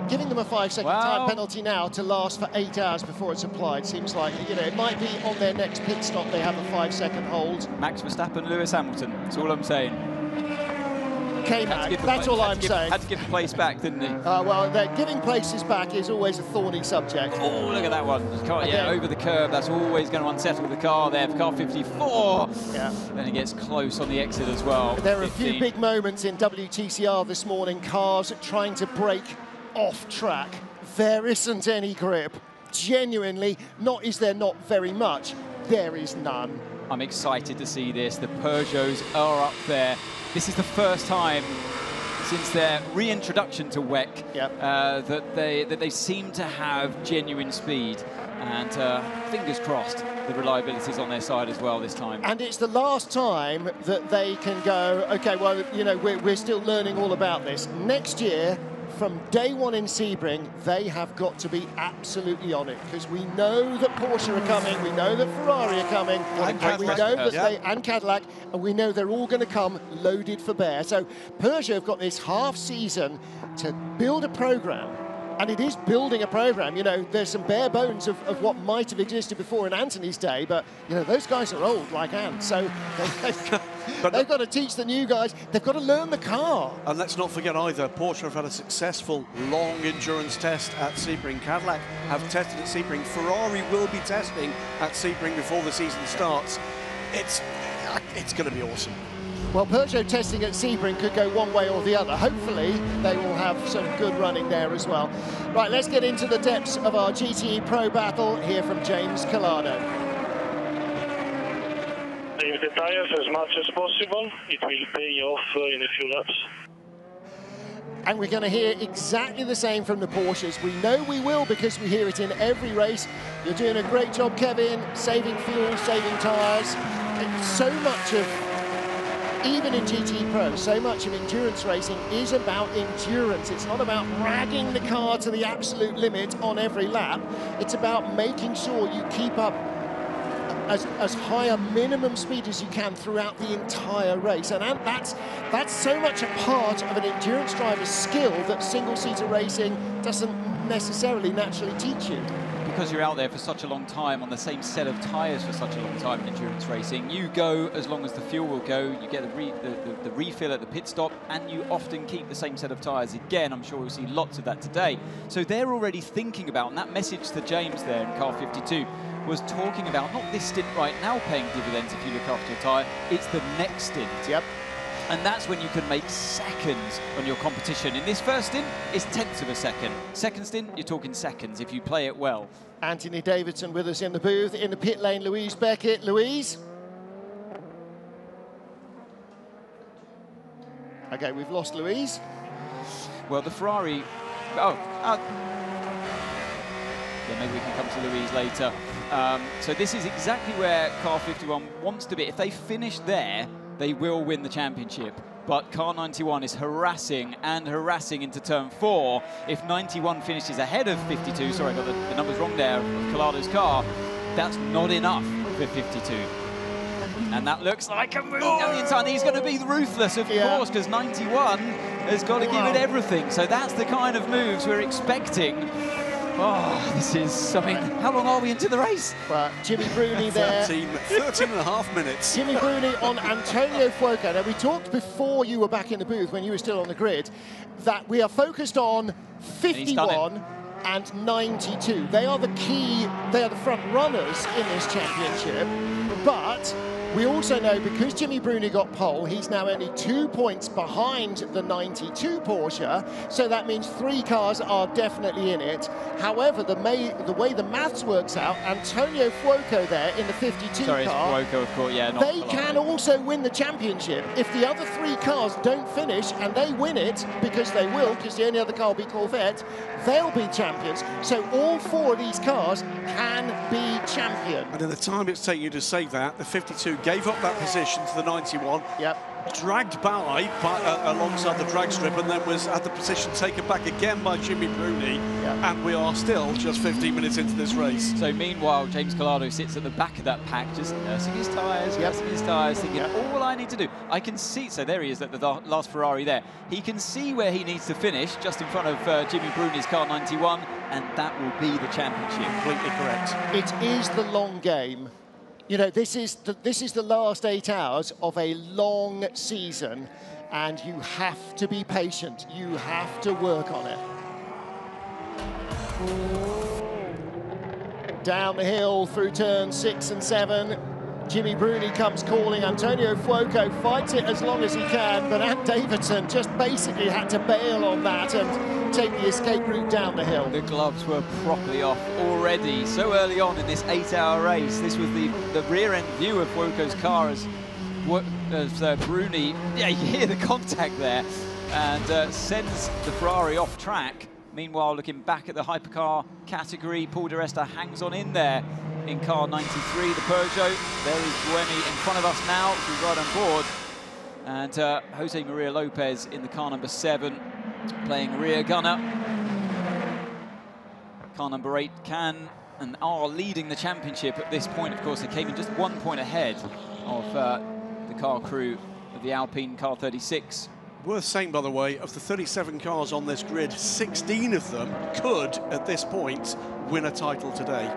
giving them a 5-second time penalty now to last for 8 hours before it's applied. Seems like, you know, it might be on their next pit stop they have a 5-second hold. Max Verstappen, Lewis Hamilton, that's all I'm saying. K-Mac, that's all I'm saying. Had to give the place back, didn't he? Well, giving places back is always a thorny subject. Oh, look at that one. Yeah, over the curb. That's always going to unsettle the car there for car 54. Yeah. Then he gets close on the exit as well. There are 15. A few big moments in WTCR this morning. Cars trying to break off track. There isn't any grip. Genuinely, is there not very much? There is none. I'm excited to see this. The Peugeots are up there. This is the first time since their reintroduction to WEC that they seem to have genuine speed. And fingers crossed, the reliability is on their side as well this time. And it's the last time that they can go, okay, well, you know, we're still learning all about this. Next year, from day one in Sebring, they have got to be absolutely on it, because we know that Porsche are coming, we know that Ferrari are coming, and we know that and Cadillac, and we know they're all going to come loaded for bear. So Peugeot have got this half season to build a program. And it is building a program. You know, there's some bare bones of what might have existed before in Anthony's day, but, you know, those guys are old, like Ant, so they've got to teach the new guys. They've got to learn the car. And let's not forget either, Porsche have had a successful long endurance test at Sebring. Cadillac have tested at Sebring. Ferrari will be testing at Sebring before the season starts. It's going to be awesome. Well, Peugeot testing at Sebring could go one way or the other. Hopefully, they will have some good running there as well. Right, let's get into the depths of our GTE Pro battle. Hear from James Collado. Save the tyres as much as possible. It will pay off in a few laps. And we're going to hear exactly the same from the Porsches. We know we will, because we hear it in every race. You're doing a great job, Kevin, saving fuel, saving tyres. So much of, even in GT Pro, so much of endurance racing is about endurance. It's not about ragging the car to the absolute limit on every lap. It's about making sure you keep up as high a minimum speed as you can throughout the entire race. And that's so much a part of an endurance driver's skill that single-seater racing doesn't necessarily naturally teach you. Because you're out there for such a long time on the same set of tyres for such a long time in endurance racing, you go as long as the fuel will go, you get the refill at the pit stop, and you often keep the same set of tyres. Again, I'm sure we'll see lots of that today. So they're already thinking about, and that message to James there in car 52 was talking about not this stint right now paying dividends if you look after your tyre, it's the next stint. Yep. And that's when you can make seconds on your competition. In this first stint, it's tenths of a second. Second stint, you're talking seconds if you play it well. Anthony Davidson with us in the booth. In the pit lane, Louise Beckett. Louise? Okay, we've lost Louise. Well, the Ferrari... yeah, maybe we can come to Louise later. So this is exactly where car 51 wants to be. If they finish there, they will win the championship. But car 91 is harassing and harassing into turn 4. If 91 finishes ahead of 52, sorry, I got the numbers wrong there, of Collado's car, that's not enough for 52. And that looks like a move down the inside. And he's going to be ruthless, of course, because 91 has got to give it everything. So that's the kind of moves we're expecting. Oh, this is, I mean, how long are we into the race? Well, Jimmy Bruni there. 13 and a half minutes. Jimmy Bruni on Antonio Fuoco. Now, we talked before you were back in the booth, when you were still on the grid, that we are focused on 51 and 92. They are the key, they are the front runners in this championship, but We also know because Jimmy Bruni got pole, he's now only 2 points behind the 92 Porsche, so that means 3 cars are definitely in it. However, the way the maths works out, Antonio Fuoco there in the 52 Sorry, car, it's Fuoco, of course, yeah. They can also win the championship. If the other 3 cars don't finish and they win it, because they will, because the only other car will be Corvette, they'll be champions. So all 4 of these cars can be champion. And in the time it's taken you to say that, the 52 gave up that position to the 91. Yep. Dragged by alongside the drag strip, and then had the position taken back again by Jimmy Bruni. Yep. And we are still just 15 minutes into this race. So meanwhile, James Collado sits at the back of that pack, just nursing his tyres, thinking, all I need to do. I can see, so there he is at the last Ferrari there. He can see where he needs to finish, just in front of Jimmy Bruni's car 91, and that will be the championship. Completely correct. It is the long game. You know, this is the last 8 hours of a long season, and you have to be patient. You have to work on it. Down the hill through turns 6 and 7. Jimmy Bruni comes calling. Antonio Fuoco fights it as long as he can, but Ant Davidson just basically had to bail on that and take the escape route down the hill. The gloves were properly off already so early on in this 8-hour race. This was the rear end view of Fuoco's car as Bruni, yeah, you hear the contact there, and sends the Ferrari off track. Meanwhile, looking back at the hypercar category, Paul di Resta hangs on in there in car 93, the Peugeot. There is Buemi in front of us now, who's right on board. And Jose Maria Lopez in the car number 7, playing rear gunner. Car number 8 can and are leading the championship at this point. Of course, they came in just 1 point ahead of the car crew of the Alpine car 36. Worth saying, by the way, of the 37 cars on this grid, 16 of them could, at this point, win a title today.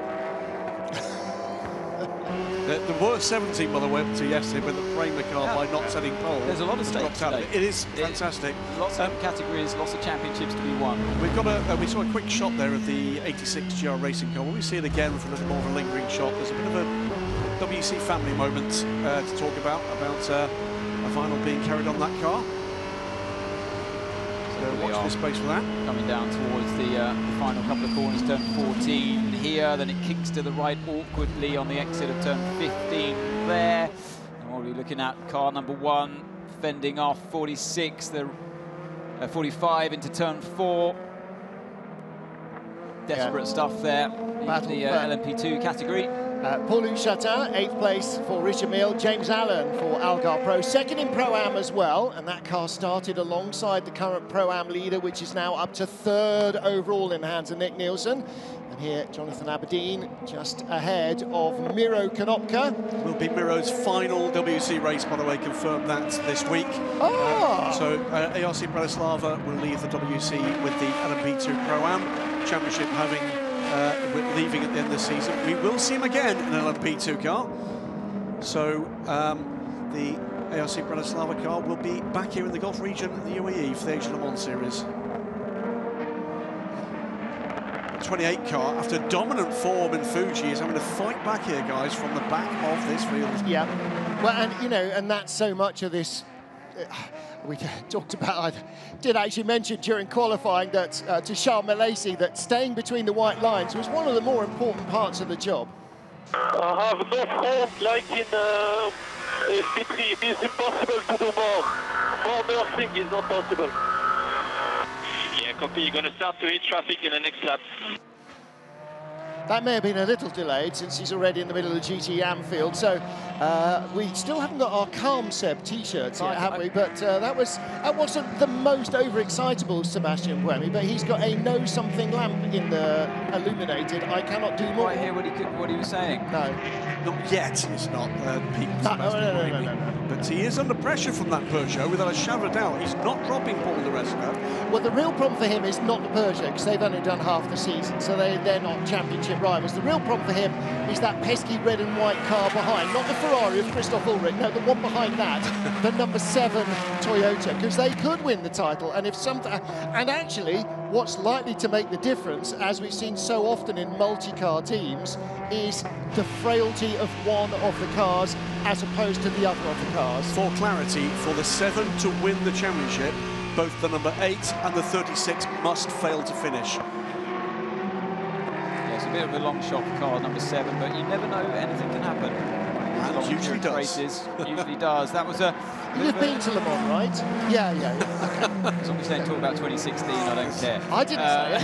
The worst 17, by the way, up to yesterday with the Kramer car by not setting pole. There's a lot of stakes today. It is fantastic. Lots of categories, lots of championships to be won. We've got we saw a quick shot there of the 86 GR racing car. When we see it again for a little more of a lingering shot, there's a bit of a WC family moment to talk about a final being carried on that car. So watch this space for that. Coming down towards the final couple of corners, turn 14 here, then it kicks to the right awkwardly on the exit of turn 15 there. And what are we looking at? Car number 1 fending off 46, the 45 into turn 4. Desperate stuff there in the LMP2 category. Paul Chatin, 8th place for Richard Mille. James Allen for Algar Pro, 2nd in Pro-Am as well, and that car started alongside the current Pro-Am leader, which is now up to 3rd overall in the hands of Nick Nielsen. And here, Jonathan Aberdeen just ahead of Miro Konopka. Will be Miro's final WC race, by the way, confirmed that this week. So ARC Bratislava will leave the WC with the LMP2 Pro-Am Championship having leaving at the end of the season. We will see him again in an LMP2 car. So the ARC Bratislava car will be back here in the Gulf region in the UAE for the Asian Le Mans Series. 28 car, after dominant form in Fuji, is having to fight back here, guys, from the back of this field. Yeah, well, and you know, and that's so much of this. We talked about, I did actually mention during qualifying that to Charles Malaysi that staying between the white lines was one of the more important parts of the job. I have no front like in SP3. It is impossible to do more. More nursing is not possible. Yeah, copy. You're going to start to hit traffic in the next lap. That may have been a little delayed since he's already in the middle of the GT Anfield. So we still haven't got our Calm Seb T-shirts yet, have we? But that wasn't the most overexcitable Sebastian Buemi, but he's got a know something lamp in the illuminated. I cannot do more. I hear what he was saying. No. Not yet, it's not peak No. But he is under pressure from that Peugeot, without a shadow of a doubt. He's not dropping Paul di Resta. Well, the real problem for him is not the Peugeot, because they've only done half the season, so they're not championship rivals. The real problem for him is that pesky red and white car behind, not the Ferrari of Christoph Ulrich, no, the one behind that, the number 7 Toyota, because they could win the title. And if and actually, what's likely to make the difference, as we've seen so often in multi-car teams, is the frailty of one of the cars as opposed to the other of the cars? For clarity, for the 7 to win the championship, both the number 8 and the 36 must fail to finish. Yeah, it's a bit of a long shot for car number 7, but you never know, anything can happen. And usually does. Races, usually does. That was a... You've been to Le Mans, right? Yeah. Okay. As long as they don't talk about 2016, I don't care. I didn't say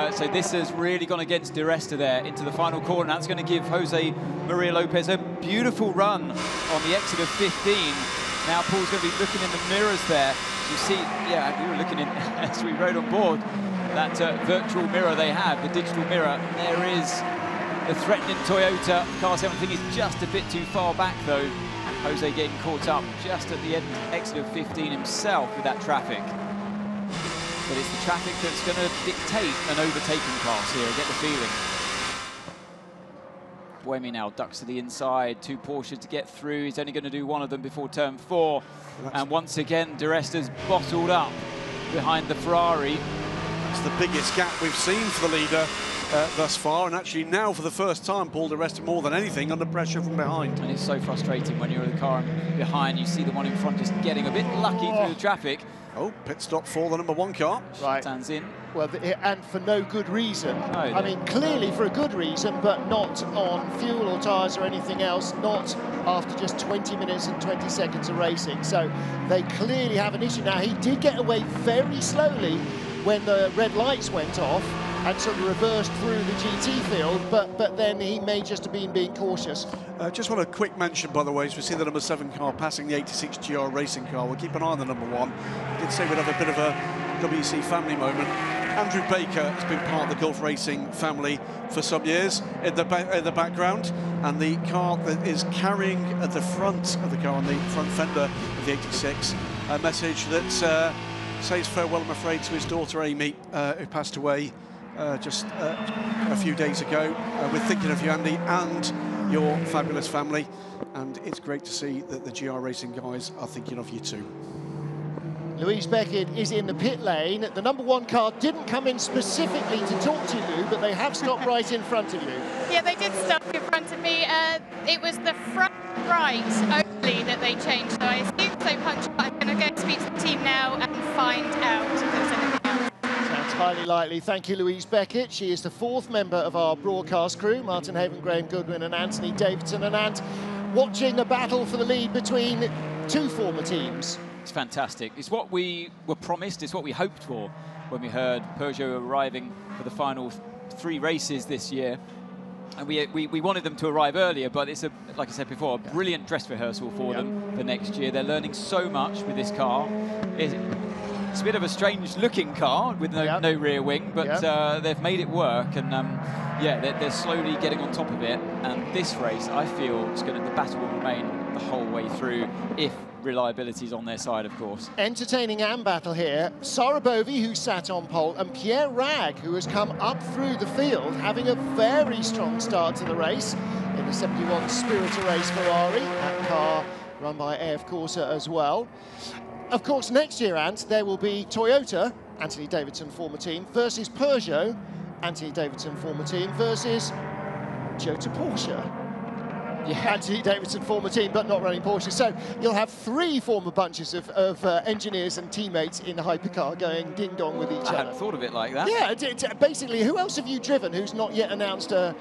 it. So this has really gone against Di Resta there into the final corner. That's going to give Jose Maria Lopez a beautiful run on the exit of 15. Now Paul's going to be looking in the mirrors there. You see, yeah, we were looking in as we rode on board, that virtual mirror they have, the digital mirror. There is the threatening Toyota car 7. I think is just a bit too far back though. Jose getting caught up just at the end, exit of 15 himself with that traffic. But it's the traffic that's going to dictate an overtaking pass here, I get the feeling. Buemi now ducks to the inside, 2 Porsches to get through. He's only going to do one of them before turn 4. And once again, Di Resta's bottled up behind the Ferrari. That's the biggest gap we've seen for the leader thus far, and actually now for the first time, Paul Di Resta more than anything under pressure from behind. And it's so frustrating when you're in the car behind, you see the one in front just getting a bit lucky through the traffic. Oh, pit stop for the number 1 car. Right. Stands in. Well, and for no good reason. No, I mean, clearly for a good reason, but not on fuel or tyres or anything else, not after just 20 minutes and 20 seconds of racing. So they clearly have an issue. Now, he did get away very slowly when the red lights went off and sort of reversed through the GT field, but then he may just have been being cautious. Just want a quick mention, by the way, as we see the number 7 car passing the 86 GR racing car. We'll keep an eye on the number 1. I did say we'd have a bit of a WC family moment. Andrew Baker has been part of the Gulf Racing family for some years in the background, and the car that is carrying at the front of the car, on the front fender of the 86, a message that says farewell, I'm afraid, to his daughter Amy, who passed away just a few days ago. We're thinking of you, Andy, and your fabulous family, and it's great to see that the GR Racing guys are thinking of you too. Louise Beckett is in the pit lane. The number 1 car didn't come in specifically to talk to you, but they have stopped right in front of you. Yeah, they did stop in front of me. It was the front right only that they changed, so I assume so punctual. I'm going to go speak to the team now and find out if there's anything else. Sounds highly likely. Thank you, Louise Beckett. She is the 4th member of our broadcast crew, Martin Haven, Graham Goodwin and Anthony Davidson. And watching a battle for the lead between 2 former teams. It's fantastic. It's what we were promised. It's what we hoped for when we heard Peugeot arriving for the final 3 races this year. And we wanted them to arrive earlier, but it's, like I said before, a brilliant dress rehearsal for them for next year. They're learning so much with this car. It's a bit of a strange-looking car with no rear wing, but they've made it work, and yeah, they're slowly getting on top of it. And this race, I feel, the battle will remain the whole way through if reliability is on their side, of course. Entertaining AM battle here. Sarah Bovey, who sat on pole, and Pierre Ragg, who has come up through the field, having a very strong start to the race in the 71 Spirit Race Ferrari. That car run by AF Corsa as well. Of course, next year, Ant, there will be Toyota, Anthony Davidson, former team, versus Peugeot, Anthony Davidson, former team, versus Jota Porsche. Yeah. Anthony Davidson, former team, but not running Porsche. So you'll have 3 former bunches of engineers and teammates in the Hypercar going ding-dong with each other. I hadn't thought of it like that. Yeah, basically, who else have you driven who's not yet announced a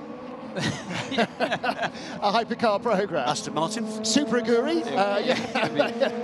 Hypercar program? Aston Martin. Super Aguri.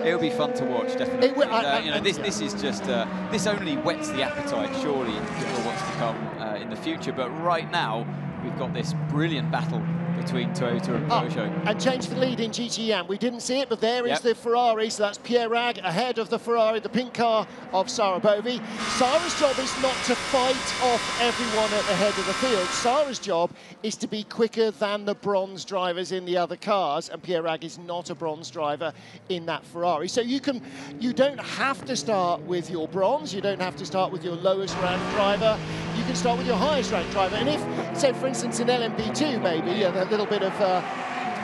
It'll be fun to watch, definitely. This is just this only whets the appetite, surely, for what's to come in the future. But right now, we've got this brilliant battle between Toyota and Peugeot. And change for the lead in GTM. We didn't see it, but there is the Ferrari, so that's Pierre Ragg ahead of the Ferrari, the pink car of Sarah Bovey. Sarah's job is not to fight off everyone at the head of the field. Sarah's job is to be quicker than the bronze drivers in the other cars, and Pierre Ragg is not a bronze driver in that Ferrari. So you don't have to start with your bronze, you don't have to start with your lowest ranked driver, you can start with your highest ranked driver. And if, say for instance in LMP2 maybe, a little bit of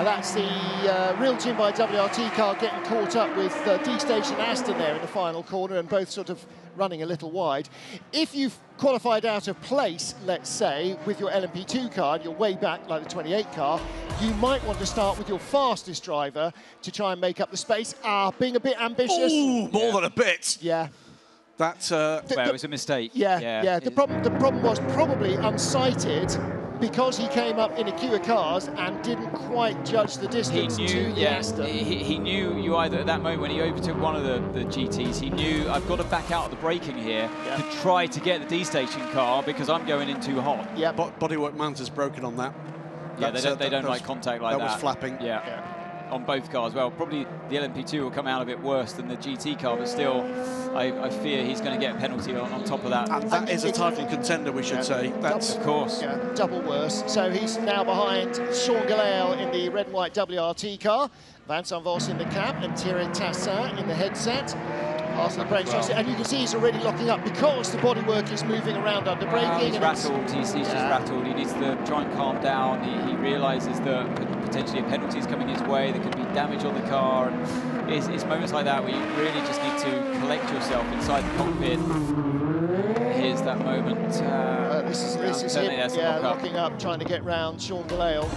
And that's the reeled in by WRT car getting caught up with D-Station Aston there in the final corner, and both sort of running a little wide. If you've qualified out of place, let's say, with your LMP2 car, and you're way back like the 28 car, you might want to start with your fastest driver to try and make up the space. Being a bit ambitious. Ooh, more than a bit. Yeah. That's well, it was a mistake. Yeah. The problem was probably unsighted, because he came up in a queue of cars and didn't quite judge the distance to the Aston. He knew you either at that moment when he overtook one of the GTs, he knew I've got to back out of the braking here to try to get the D-Station car because I'm going in too hot. Yeah, bodywork mounter's broken on that. Yeah, they don't like contact like that. That was flapping. Yeah. On both cars. Well, probably the LMP2 will come out a bit worse than the GT car, but still, I fear he's going to get a penalty on top of that. And that is a title contender, we should say. That's of course. Yeah, double worse. So he's now behind Sean Gallale in the red and white WRT car, Vincent Vos in the cap, and Thierry Tassin in the headset. And you can see he's already locking up because the bodywork is moving around under braking. He's rattled. He's just rattled. He needs to try and calm down. He realises that potentially a penalty is coming his way. There could be damage on the car. And it's moments like that where you really just need to collect yourself inside the cockpit. Here's that moment. This is him, locking up, trying to get round Sean Gallale.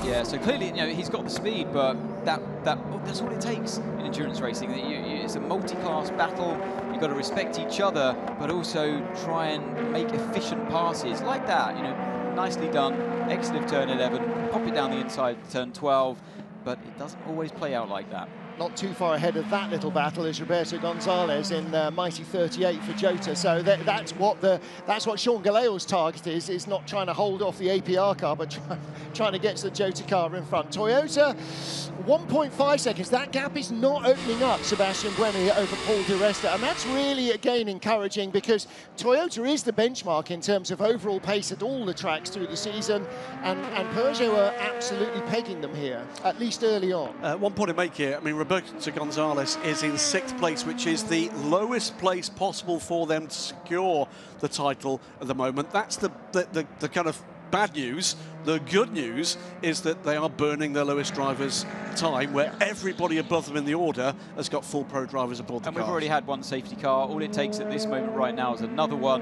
Yeah, so clearly, you know, he's got the speed, but that's all it takes in endurance racing. It's a multi-class battle. You've got to respect each other, but also try and make efficient passes like that. You know, nicely done. Exit of turn 11, pop it down the inside, turn 12, but it doesn't always play out like that. Not too far ahead of that little battle is Roberto Gonzalez in mighty 38 for Jota. So that's what Sean Gallale's target is not trying to hold off the APR car, but trying to get to the Jota car in front. Toyota, 1.5 seconds. That gap is not opening up, Sebastian Buemi over Paul Di Resta, and that's really again encouraging because Toyota is the benchmark in terms of overall pace at all the tracks through the season, and Peugeot are absolutely pegging them here, at least early on. One point to make here, I mean, Roberto Gonzalez is in 6th place, which is the lowest place possible for them to secure the title at the moment. That's the kind of bad news. The good news is that they are burning their lowest driver's time, where everybody above them in the order has got full pro drivers aboard the car. And we've already had one safety car. All it takes at this moment right now is another one,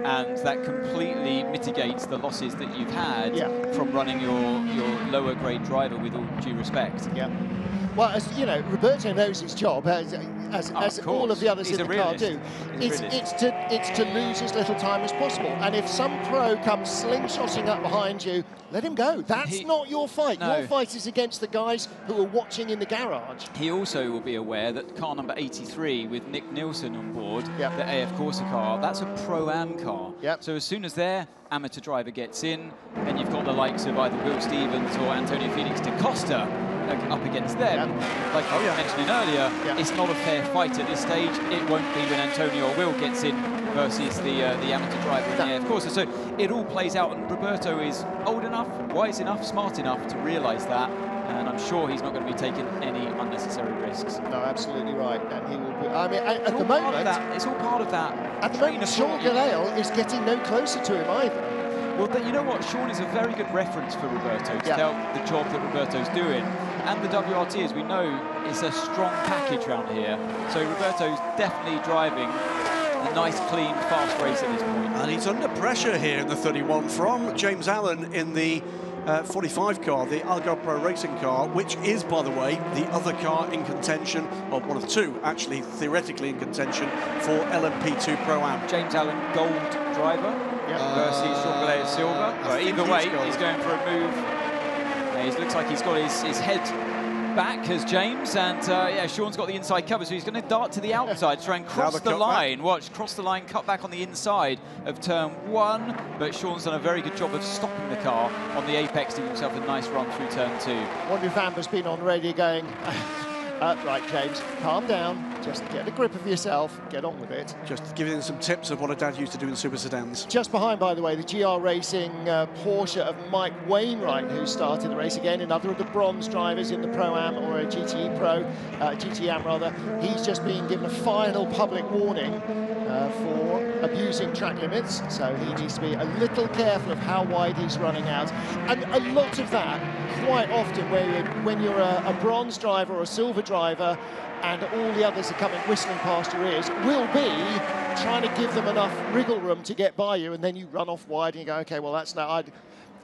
and that completely mitigates the losses that you've had from running your lower grade driver, with all due respect. Yeah. Well, as you know, Roberto knows his job, as all of the others in the car do. It's to lose as little time as possible. And if some pro comes slingshotting up behind you, let him go. That's not your fight. No. Your fight is against the guys who are watching in the garage. He also will be aware that car number 83 with Nick Nielsen on board, the AF Corsa car, that's a Pro-Am car. So as soon as their amateur driver gets in, and you've got the likes of either Will Stevens or Antonio Felix da Costa up against them, like I was mentioning earlier, it's not a fair fight at this stage. It won't be when Antonio or Will gets in versus the amateur driver in the AF Corsa. So it all plays out, and Roberto is old enough, wise enough, smart enough to realise that, and I'm sure he's not going to be taking any unnecessary risks. No, absolutely right, and he will be. I mean, at the moment, it's all part of that. At the moment, Sean Gallale is getting no closer to him either. Well, you know what? Sean is a very good reference for Roberto to tell the job that Roberto's doing. And the WRT, as we know, is a strong package around here. So Roberto's definitely driving a nice, clean, fast race at this point. And he's under pressure here in the 31 from James Allen in the 45 car, the Algarve Pro Racing car, which is, by the way, the other car in contention, or one of the two, actually, theoretically in contention for LMP2 Pro-Am. James Allen, gold driver versus Sean Gallale silver. But either way, he's going for a move. It looks like he's got his head back as James, and Sean's got the inside cover, so he's going to dart to the outside to try and cross the line. Watch, cross the line, cut back on the inside of turn 1, but Sean's done a very good job of stopping the car on the apex, doing himself a nice run through turn 2. Wonder if Amber's been on radio going, right, James, calm down, just get a grip of yourself, get on with it. Just giving some tips of what a dad used to do in super sedans. Just behind, by the way, the GR Racing Porsche of Mike Wainwright, who started the race again, another of the bronze drivers in the Pro-Am, or a GTE Pro, GT-Am rather. He's just been given a final public warning for abusing track limits, so he needs to be a little careful of how wide he's running out. And a lot of that quite often when you're a bronze driver or a silver driver and all the others are coming whistling past your ears, will be trying to give them enough wriggle room to get by you, and then you run off wide and you go, okay, well, that's not...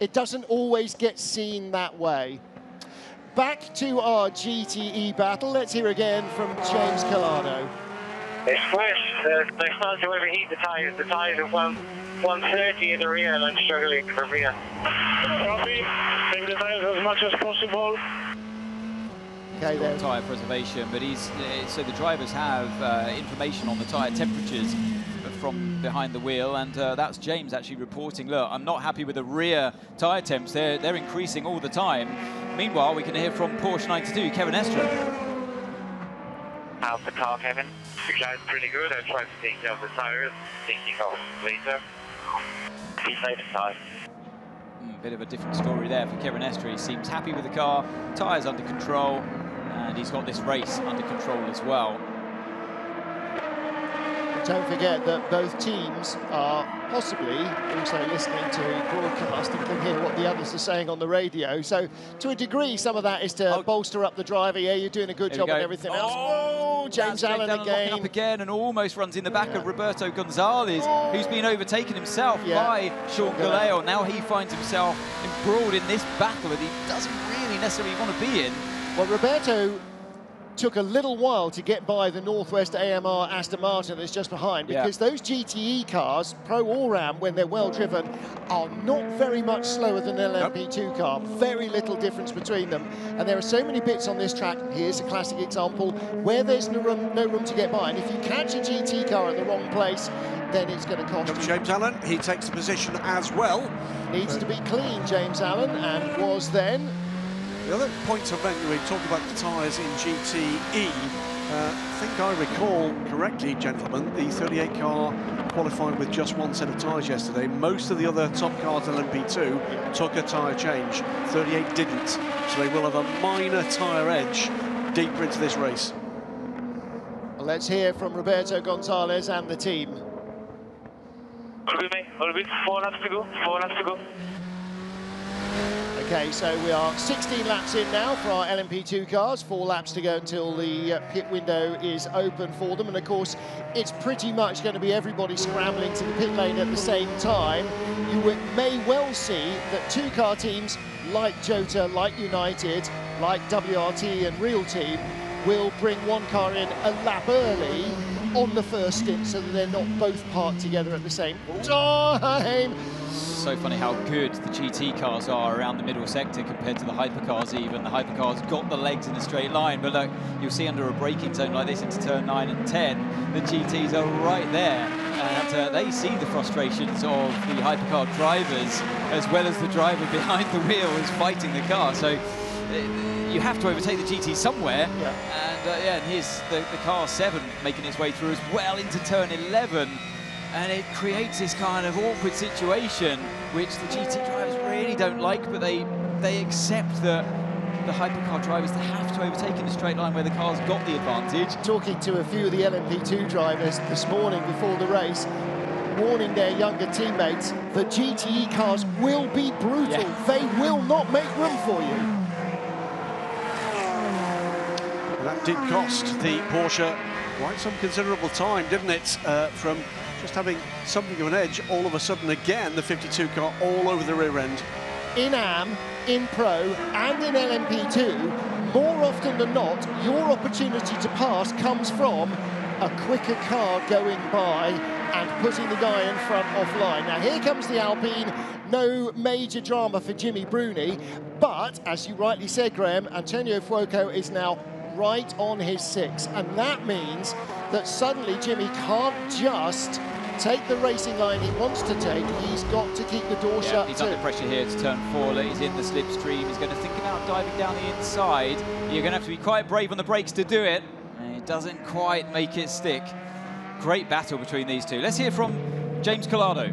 It doesn't always get seen that way. Back to our GTE battle. Let's hear again from James Collado. It's fresh. They start to overheat the tyres. The tyres are 130 in the rear, and I'm struggling for rear. Copy. Take the tyres as much as possible. Okay, then. Tyre preservation, but so the drivers have information on the tyre temperatures from behind the wheel, and that's James actually reporting, look, I'm not happy with the rear tyre temps. They're increasing all the time. Meanwhile, we can hear from Porsche 92, Kevin Estre. How's the car, Kevin? The car's pretty good. I tried to take down the tires, thinking of later. Be safe inside. Bit of a different story there for Kevin Estre. He seems happy with the car, tyres under control, and he's got this race under control as well. Don't forget that both teams are possibly also listening to broadcast and can hear what the others are saying on the radio. So, to a degree, some of that is to bolster up the driver. Yeah, you're doing a good job and everything else. Oh, James Allen again. Up again and almost runs in the back of Roberto Gonzalez, who's been overtaken himself by Sean Galeo. Now he finds himself embroiled in this battle that he doesn't really necessarily want to be in. Well, Roberto took a little while to get by the Northwest AMR Aston Martin that's just behind, because those GTE cars, Pro or Ram, when they're well driven, are not very much slower than an LMP2 car. Very little difference between them. And there are so many bits on this track. Here's a classic example where there's no room to get by. And if you catch a GT car at the wrong place, then it's going to cost you. James Allen, he takes the position as well. Needs to be clean, James Allen, and was then. The other point to mention, we talk about the tyres in GTE. I think I recall correctly, gentlemen, the 38 car qualified with just one set of tyres yesterday. Most of the other top cars in LMP2 took a tyre change. 38 didn't, so they will have a minor tyre edge deeper into this race. Well, let's hear from Roberto Gonzalez and the team. All good, mate. 4 laps to go. 4 laps to go. Okay, so we are 16 laps in now for our LMP2 cars, 4 laps to go until the pit window is open for them. And of course, it's pretty much going to be everybody scrambling to the pit lane at the same time. You may well see that 2 car teams like Jota, like United, like WRT and Real Team will bring 1 car in a lap early on the first stint so that they're not both parked together at the same time. So funny how good the GT cars are around the middle sector compared to the hypercars even. The hypercars got the legs in a straight line, but look, you'll see under a braking zone like this into turn 9 and 10, the GTs are right there. And they see the frustrations of the hypercar drivers as well as the driver behind the wheel is fighting the car. So you have to overtake the GT somewhere. And here's the car 7 making its way through as well into turn 11. And it creates this kind of awkward situation, which the GT drivers really don't like, but they accept that the hypercar drivers have to overtake in a straight line where the car's got the advantage. Talking to a few of the LMP2 drivers this morning before the race, warning their younger teammates, the GTE cars will be brutal. They will not make room for you. That did cost the Porsche quite some considerable time, didn't it? From just having something of an edge, all of a sudden again, the 52 car all over the rear end. In AM, in Pro, and in LMP2, more often than not, your opportunity to pass comes from a quicker car going by and putting the guy in front offline. Now here comes the Alpine, no major drama for Jimmy Bruni, but as you rightly said, Graham, Antonio Fuoco is now right on his 6, and that means that suddenly Jimmy can't just take the racing line he wants to take. He's got to keep the door shut. He's under pressure here to turn 4. He's in the slipstream. He's going to think about diving down the inside. You're going to have to be quite brave on the brakes to do it. And it doesn't quite make it stick. Great battle between these two. Let's hear from James Collado.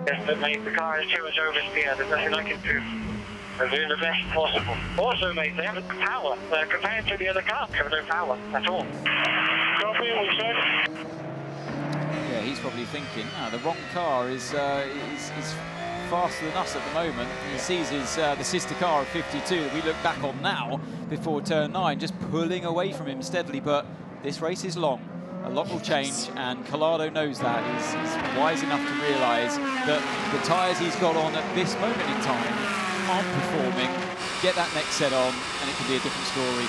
Yes, mate, the car is too much oversteer. There's nothing I can do. I'm doing the best possible. Also, mate, they have power. Compared to the other cars, they have no power at all. Copy, we check. Yeah, he's probably thinking, the wrong car is faster than us at the moment. He sees his the sister car of 52 that we look back on now before turn 9, just pulling away from him steadily. But this race is long. A lot will change, and Collado knows that. He's wise enough to realise that the tyres he's got on at this moment in time aren't performing. Get that next set on, and it can be a different story.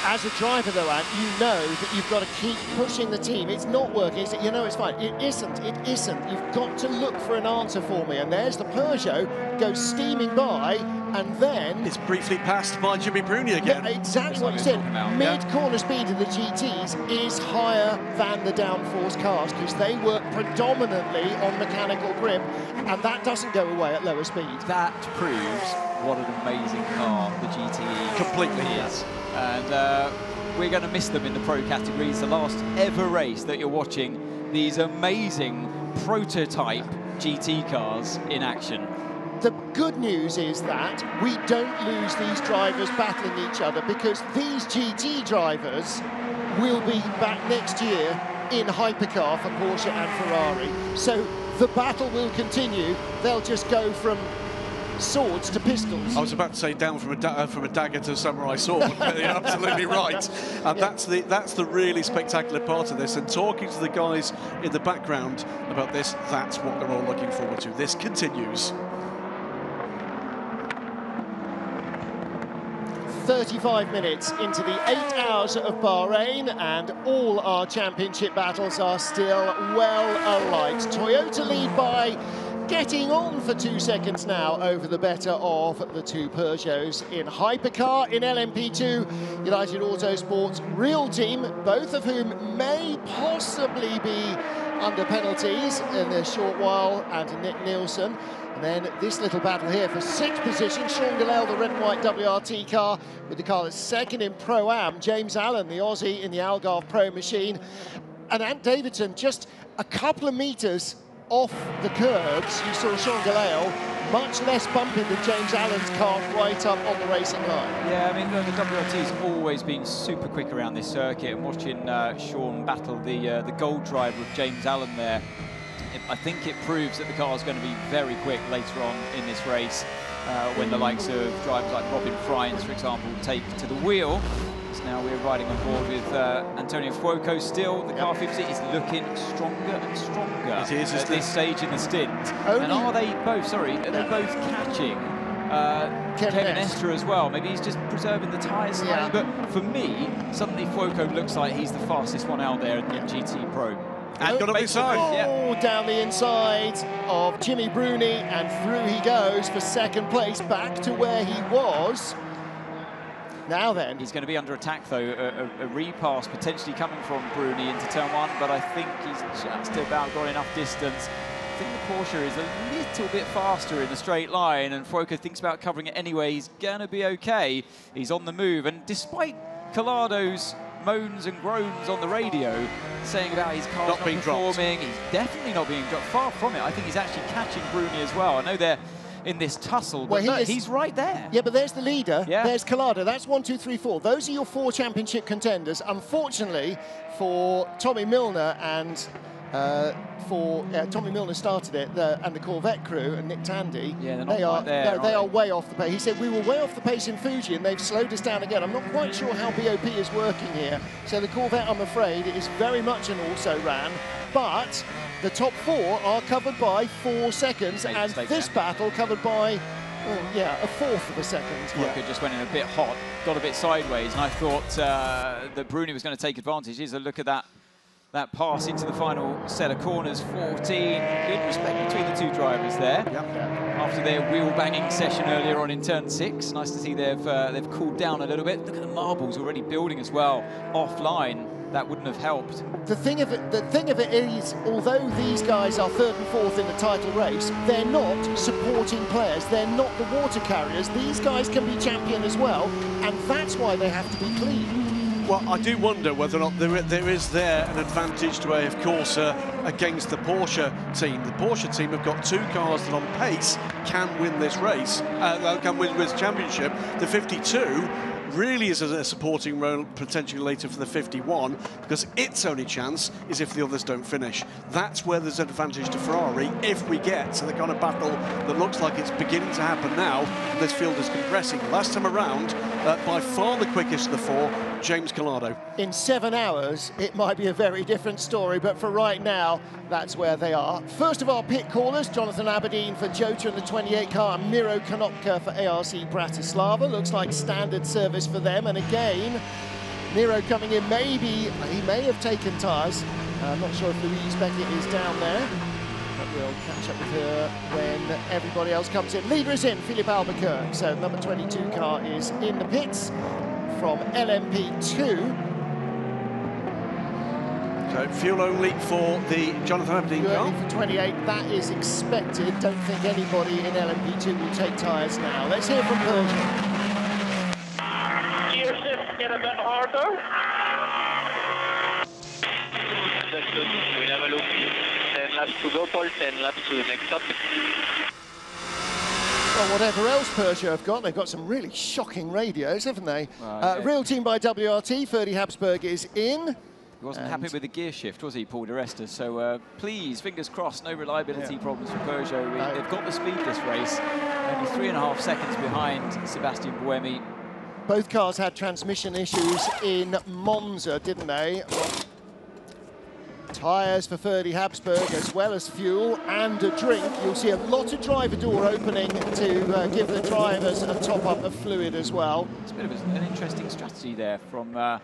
As a driver, though, Ant, you know that you've got to keep pushing the team. It's not working. You know it's fine. It isn't. It isn't. You've got to look for an answer for me. And there's the Peugeot, goes steaming by, and then... It's briefly passed by Jimmy Bruni again. Yeah, exactly what you said. Mid-corner speed of the GTs is higher than the downforce cars because they work predominantly on mechanical grip, and that doesn't go away at lower speed. That proves what an amazing car the GTE completely is. And we're going to miss them in the pro categories. The last ever race that you're watching, these amazing prototype GT cars in action. The good news is that we don't lose these drivers battling each other, because these GT drivers will be back next year in Hypercar for Porsche and Ferrari. So the battle will continue. They'll just go from swords to pistols. I was about to say down from a dagger to a samurai sword. You're absolutely right, and that's the really spectacular part of this. And talking to the guys in the background about this, that's what they're all looking forward to. This continues. 35 minutes into the 8 hours of Bahrain, and all our championship battles are still well alight. Toyota lead by getting on for 2 seconds now over the better of the two Peugeots in Hypercar. In LMP2, United Autosport's real team, both of whom may possibly be under penalties in a short while, and Nick Nielsen. And then this little battle here for 6th position, Sean Gillel, the red and white WRT car, with the car that's second in Pro-Am. James Allen, the Aussie, in the Algarve Pro machine. And Ant Davidson, just a couple of metres off the curbs, you saw Sean Gillel, much less bumping than James Allen's car right up on the racing line. Yeah, I mean, look, the WRT's always been super quick around this circuit, and watching Sean battle the gold driver of James Allen there, I think it proves that the car is going to be very quick later on in this race when the likes of drivers like Robin Friends, for example, take to the wheel. So now we're riding on board with Antonio Fuoco still. The car 50 is looking stronger and stronger at this stage in the stint. And are they both catching Kevin Estre as well? Maybe he's just preserving the tyres slightly. But for me, suddenly Fuoco looks like he's the fastest one out there in the GT Pro. And got up inside. Down the inside of Jimmy Bruni, and through he goes for second place, back to where he was. Now then. He's going to be under attack, though. A repass potentially coming from Bruni into turn 1, but I think he's just about got enough distance. I think the Porsche is a little bit faster in the straight line, and Fuoco thinks about covering it anyway. He's going to be okay. He's on the move, and despite Collado's moans and groans on the radio saying about his car not performing, he's definitely not being dropped. Far from it. I think he's actually catching Bruni as well. I know they're in this tussle, but look, he's right there. Yeah, but there's the leader. Yeah. There's Collado. That's 1, 2, 3, 4. Those are your 4 championship contenders. Unfortunately for Tommy Milner and Tommy Milner started it, and the Corvette crew and Nick Tandy. Yeah, they're not they are way off the pace. He said we were way off the pace in Fuji, and they've slowed us down again. I'm not quite sure how BOP is working here. So the Corvette, I'm afraid, is very much an also-ran, but the top 4 are covered by 4 seconds, and this battle covered by a fourth of a second. Walker just went in a bit hot, got a bit sideways, and I thought that Bruni was going to take advantage. Here's a look at that pass into the final set of corners. 14, good respect between the two drivers there. Yep. After their wheel banging session earlier on in turn 6, nice to see they've cooled down a little bit. Look at the marbles already building as well offline. That wouldn't have helped. The thing of it is, although these guys are 3rd and 4th in the title race, they're not supporting players. They're not the water carriers. These guys can be champion as well, and that's why they have to be clean. Well, I do wonder whether or not there is an advantage to AF Corsa against the Porsche team. The Porsche team have got 2 cars that on pace can win this race, can win this championship. The 52 really is a supporting role potentially later for the 51, because its only chance is if the others don't finish. That's where there's an advantage to Ferrari if we get to the kind of battle that looks like it's beginning to happen now. This field is compressing. Last time around, by far the quickest of the four, James Collado. In 7 hours, it might be a very different story, but for right now, that's where they are. First of our pit callers, Jonathan Aberdeen for Jota in the 28 car, and Miro Konopka for ARC Bratislava. Looks like standard service for them, and again, Miro coming in, maybe, he may have taken tyres. I'm not sure if Louise Beckett is down there, but we'll catch up with her when everybody else comes in. Leader is in, Philippe Albuquerque, so number 22 car is in the pits from LMP2. So fuel only for the Jonathan Aberdeen car. Only for 28, that is expected. Don't think anybody in LMP2 will take tyres now. Let's hear from Peugeot. Gear shift, get a bit harder. That's good. We'll have a look. 10 laps to go, Paul. 10 laps to the next stop. Well, whatever else Peugeot have got, they've got some really shocking radios, haven't they? Yeah. Real team by WRT, Ferdy Habsburg is in. He wasn't happy with the gear shift, was he, Paul de Resta? So please, fingers crossed, no reliability problems for Peugeot. No. They've got the speed this race, only 3.5 seconds behind Sebastian Buemi. Both cars had transmission issues in Monza, didn't they? Tyres for Ferdy Habsburg, as well as fuel and a drink. You'll see a lot of driver door opening to give the drivers a top-up of fluid as well. It's a bit of an interesting strategy there from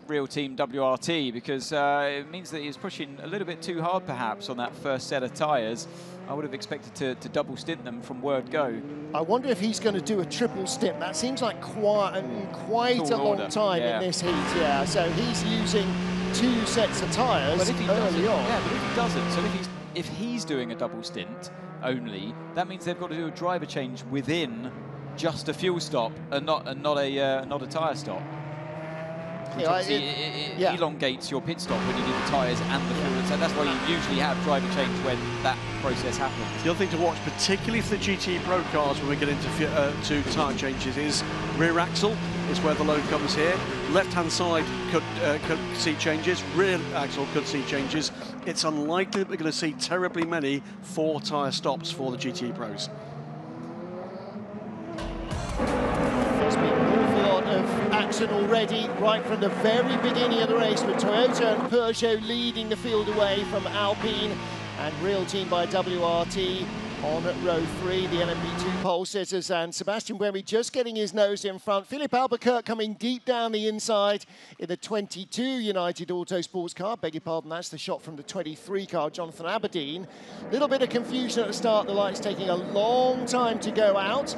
Real Team WRT, because it means that he's pushing a little bit too hard perhaps on that first set of tyres. I would have expected to double stint them from word go. I wonder if he's going to do a triple stint. That seems like quite a long time in this heat, yeah. So he's using 2 sets of tyres early on. Yeah, but if he doesn't, so if he's doing a double stint only, that means they've got to do a driver change within just a fuel stop and not a tyre stop. It elongates your pit stop when you do the tyres and the fuel. So that's why you usually have driver change when that process happens. The other thing to watch, particularly for the GTE Pro cars when we get into to tyre changes, is rear axle is where the load comes here. Left-hand side could see changes, rear axle could see changes. It's unlikely that we're going to see terribly many 4 tyre stops for the GTE Pros. There's been an awful lot of action already, right from the very beginning of the race, with Toyota and Peugeot leading the field away from Alpine and Real Team by WRT on row 3, the LMP2 pole sitters, and Sebastian Buemi just getting his nose in front. Philippe Albuquerque coming deep down the inside in the 22 United Autosports car. Beg your pardon, that's the shot from the 23 car, Jonathan Aberdeen. Little bit of confusion at the start, the lights taking a long time to go out.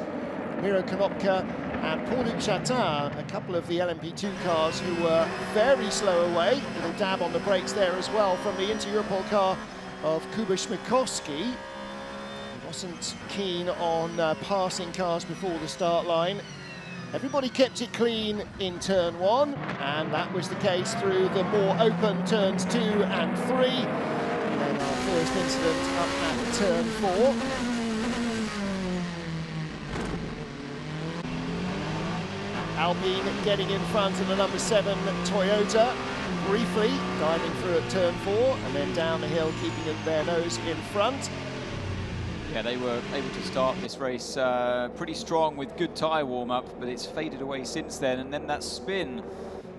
Miro Konopka and Paul-Luc Chatin, a couple of the LMP2 cars who were very slow away. Little dab on the brakes there as well from the Inter-Europol car of Kuba Śmigowski. He wasn't keen on passing cars before the start line. Everybody kept it clean in turn 1, and that was the case through the more open turns 2 and 3. And then our first incident up at turn 4. Alpine getting in front of the number 7 Toyota, briefly diving through at turn 4 and then down the hill, keeping their nose in front. Yeah, they were able to start this race pretty strong with good tyre warm-up, but it's faded away since then. And then that spin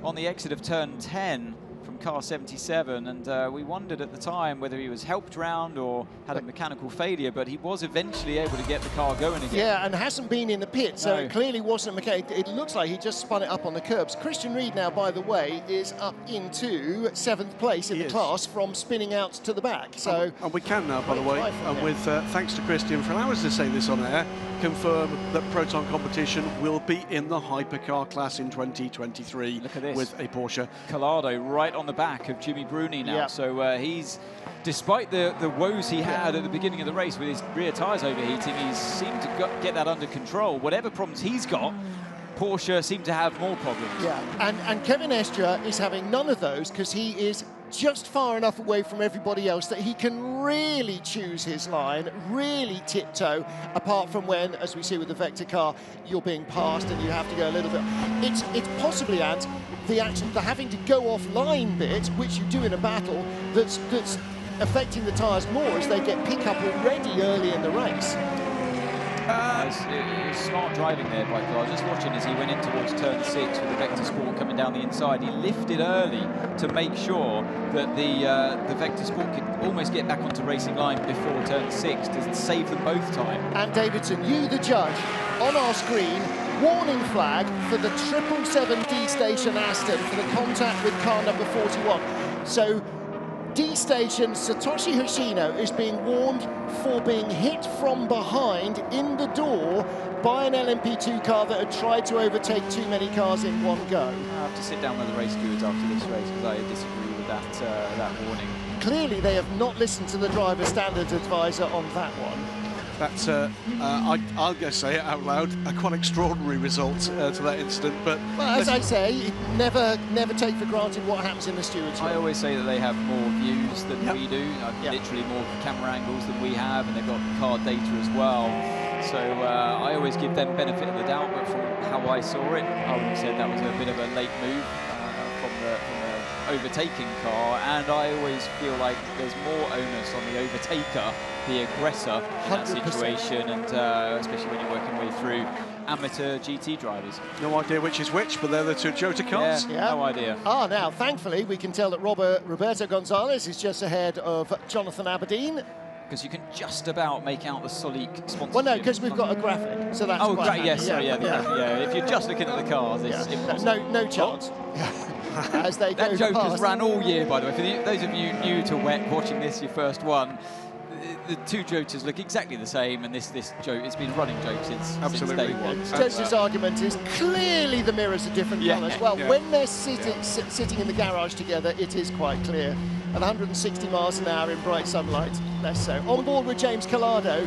on the exit of turn 10 from car 77, and we wondered at the time whether he was helped round or had a mechanical failure, but he was eventually able to get the car going again. Yeah, and hasn't been in the pit, so it clearly wasn't a mechanic. It looks like he just spun it up on the curbs. Christian Reed now, by the way, is up into 7th place in the class from spinning out to the back. So and we can now, by the way, and with thanks to Christian for allowing us to say this on air, confirm that Proton competition will be in the hypercar class in 2023. Look at this. With a Porsche. Collado right on the back of Jimmy Bruni now. So he's, despite the woes he had at the beginning of the race with his rear tyres overheating, he seemed to get that under control. Whatever problems he's got, Porsche seem to have more problems. Yeah, and Kevin Estre is having none of those because he is just far enough away from everybody else that he can really choose his line, really tiptoe, apart from when, as we see with the Vector car, you're being passed and you have to go a little bit. It's possibly, Ant, the having to go offline bit, which you do in a battle, that's affecting the tyres more as they get pick up already early in the race. It was smart driving there by Clark. Just watching as he went in towards turn 6 with the Vector Sport coming down the inside. He lifted early to make sure that the Vector Sport could almost get back onto racing line before turn 6 to save them both time. And Davidson, you the judge, on our screen, warning flag for the 777D station Aston for the contact with car number 41. So D station Satoshi Hoshino is being warned for being hit from behind in the door by an LMP2 car that had tried to overtake too many cars in one go. I have to sit down with the race stewards after this race because I disagree with that warning. Clearly they have not listened to the driver standards advisor on that one. That's, I'll go say it out loud, a quite extraordinary result to that incident. But well, as I say, never take for granted what happens in the stewards' room. I always say that they have more views than we do, literally more camera angles than we have, and they've got car data as well. So I always give them benefit of the doubt, but from how I saw it, I would have said that was a bit of a late move from the overtaking car, and I always feel like there's more onus on the overtaker, the aggressor in that 100%. situation, and especially when you're working way through amateur GT drivers. No idea which is which, but they're the two Jota cars. Yeah, no idea. Now, thankfully, we can tell that Roberto Gonzalez is just ahead of Jonathan Aberdeen. Because you can just about make out the Soleik sponsorship. Well, no, because we've got a graphic, so that's quite handy. Yes, sorry, yeah. If you're just looking at the cars, it's impossible. No chance. As they that go joke past. has ran all year, by the way. For those of you new to WEC, watching this, your first one, the two Jotas look exactly the same, and this joke, it's been a running joke since day one. Jota's argument is clearly the mirrors are different colours. Well, when they're sitting in the garage together, it is quite clear. At 160 miles an hour in bright sunlight, less so. On board with James Collado.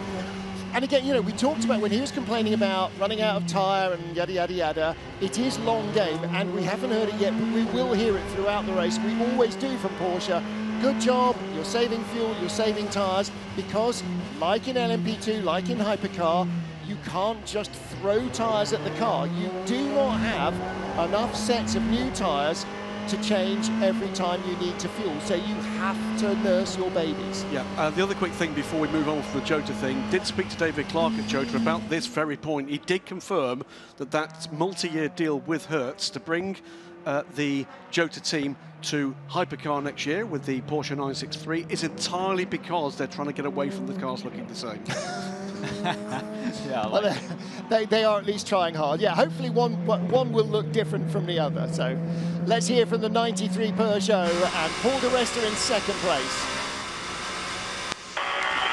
And again, you know, we talked about when he was complaining about running out of tyre and yada, yada, yada. It is long game, and we haven't heard it yet, but we will hear it throughout the race. We always do from Porsche. Good job, you're saving fuel, you're saving tyres, because like in LMP2, like in Hypercar, you can't just throw tyres at the car. You do not have enough sets of new tyres to change every time you need to fuel, so you have to nurse your babies. Yeah, the other quick thing before we move on from the Jota thing, did speak to David Clark at Jota about this very point. He did confirm that multi-year deal with Hertz to bring the Jota team to Hypercar next year with the Porsche 963 is entirely because they're trying to get away from the cars looking the same. They are at least trying hard. Yeah, hopefully one will look different from the other. So let's hear from the 93 Peugeot and Paul de Resta in second place.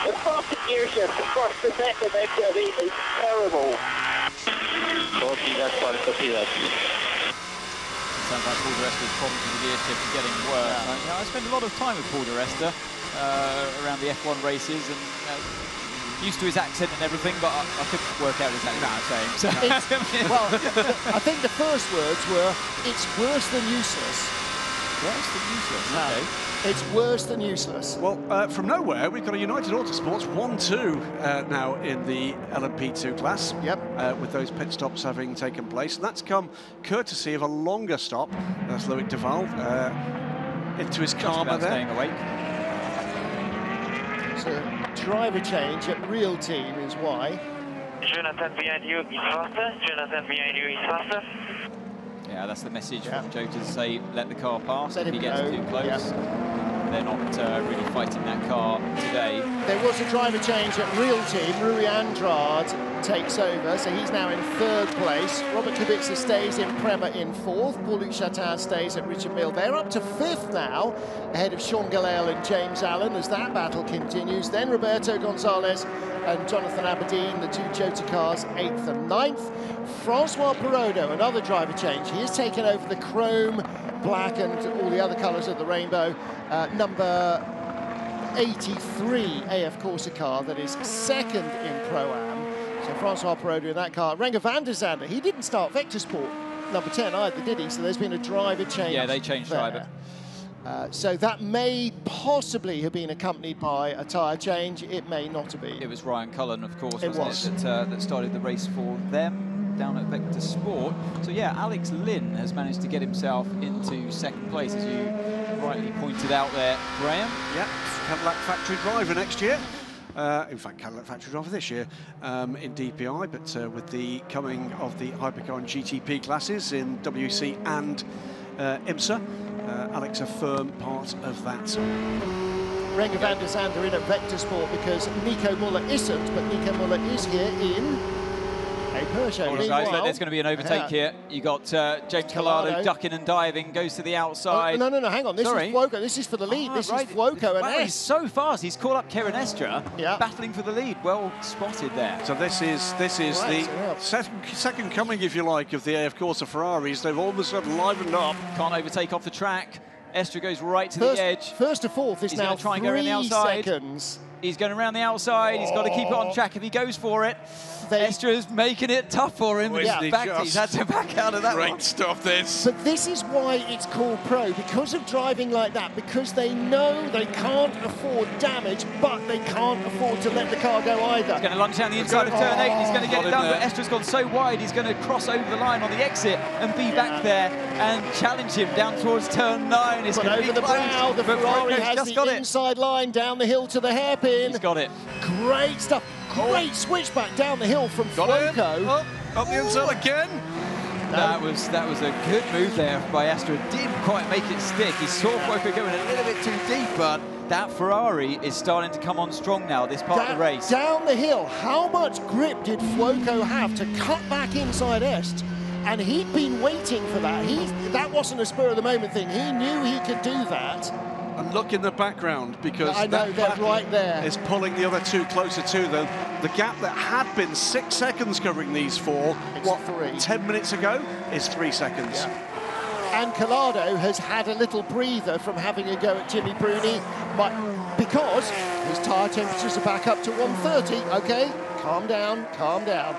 The fastest gear shift, the first to second actually is terrible. Copy that. Sounds like Paul de Resta's problems with the gear shift are getting worse. I spend a lot of time with Paul de Resta around the F1 races, and used to his accent and everything, but I couldn't work out exactly what I'm saying. So. Well, I think the first words were, it's worse than useless. Worse than useless, okay. It's worse than useless. Well, from nowhere, we've got a United Autosports 1-2 now in the LMP2 class. Yep. With those pit stops having taken place. And that's come courtesy of a longer stop. That's Loic Duval into his Karma there. Staying awake. So driver change at real team is why. Jonathan behind you is faster. Jonathan behind you is faster. Yeah, that's the message from Jota to say, let the car pass if he gets too close. Yeah. They're not really fighting that car today. There was a driver change at real team. Rui Andrade takes over, so he's now in third place. Robert Kubica stays in Prema in fourth. Paul-Luc Chatin stays at Richard Mille. They're up to fifth now, ahead of Sean Gallel and James Allen as that battle continues. Then Roberto Gonzalez and Jonathan Aberdeen, the two Jota cars, 8th and 9th. Francois Perrodo, another driver change. He has taken over the chrome, black and all the other colours of the rainbow. Number 83 AF Corsa car that is second in Pro-Am. So Francois Perrodo in that car. Renger van der Zande, he didn't start Vector Sport number 10 either, did he? So there's been a driver change. Yeah, they changed driver. So that may possibly have been accompanied by a tyre change. It may not have been. It was Ryan Cullen, of course, It wasn't it, that started the race for them down at Vector Sport. So yeah, Alex Lynn has managed to get himself into second place, as you rightly pointed out there, Graham. Yeah, Cadillac factory driver next year. In fact, Cadillac factory driver this year in DPI, but with the coming of the Hypercar and GTP classes in WC and IMSA, Alex a firm part of that. Renger van der Zande in at Vector Sport because Nico Muller isn't, but Nico Muller is here in a Peugeot. Guys, there's going to be an overtake here. You got James Collado ducking and diving, goes to the outside. Oh, no, hang on. This is Fuoco. This is for the lead. This is Fuoco and he's so fast. He's caught up Kieran Estra, battling for the lead. Well spotted there. So this is the second coming, if you like, of the AF Corsa Ferraris. They've all of a sudden livened up. Can't overtake off the track. Estra goes right to the edge. First to fourth is now 3 seconds. He's going around the outside. He's got to keep it on track if he goes for it. Estra's making it tough for him. He's had to back out of that one. Great stuff, this. But this is why it's called pro, because of driving like that, because they know they can't afford damage, but they can't afford to let the car go either. He's going to lunge down the inside of turn 8. He's going to get it done, but Estra's gone so wide, he's going to cross over the line on the exit and be back there and challenge him down towards turn 9. It's going to be the brow, the Ferrari has the inside line down the hill to the hairpin. He's got it. Great stuff. Great switchback down the hill from Fuoco. Up the inside again. That was a good move there by Astra. Didn't quite make it stick. He saw Fuoco going a little bit too deep, but that Ferrari is starting to come on strong now, this part of the race. Down the hill, how much grip did Fuoco have to cut back inside Est? And he'd been waiting for that. That wasn't a spur of the moment thing. He knew he could do that. And look in the background, because I know, they're right there. Is pulling the other two closer to them. The gap that had been 6 seconds covering these four, 10 minutes ago, is 3 seconds. Yeah. And Collado has had a little breather from having a go at Jimmy Bruni, but because his tyre temperatures are back up to 130. Okay, calm down, calm down.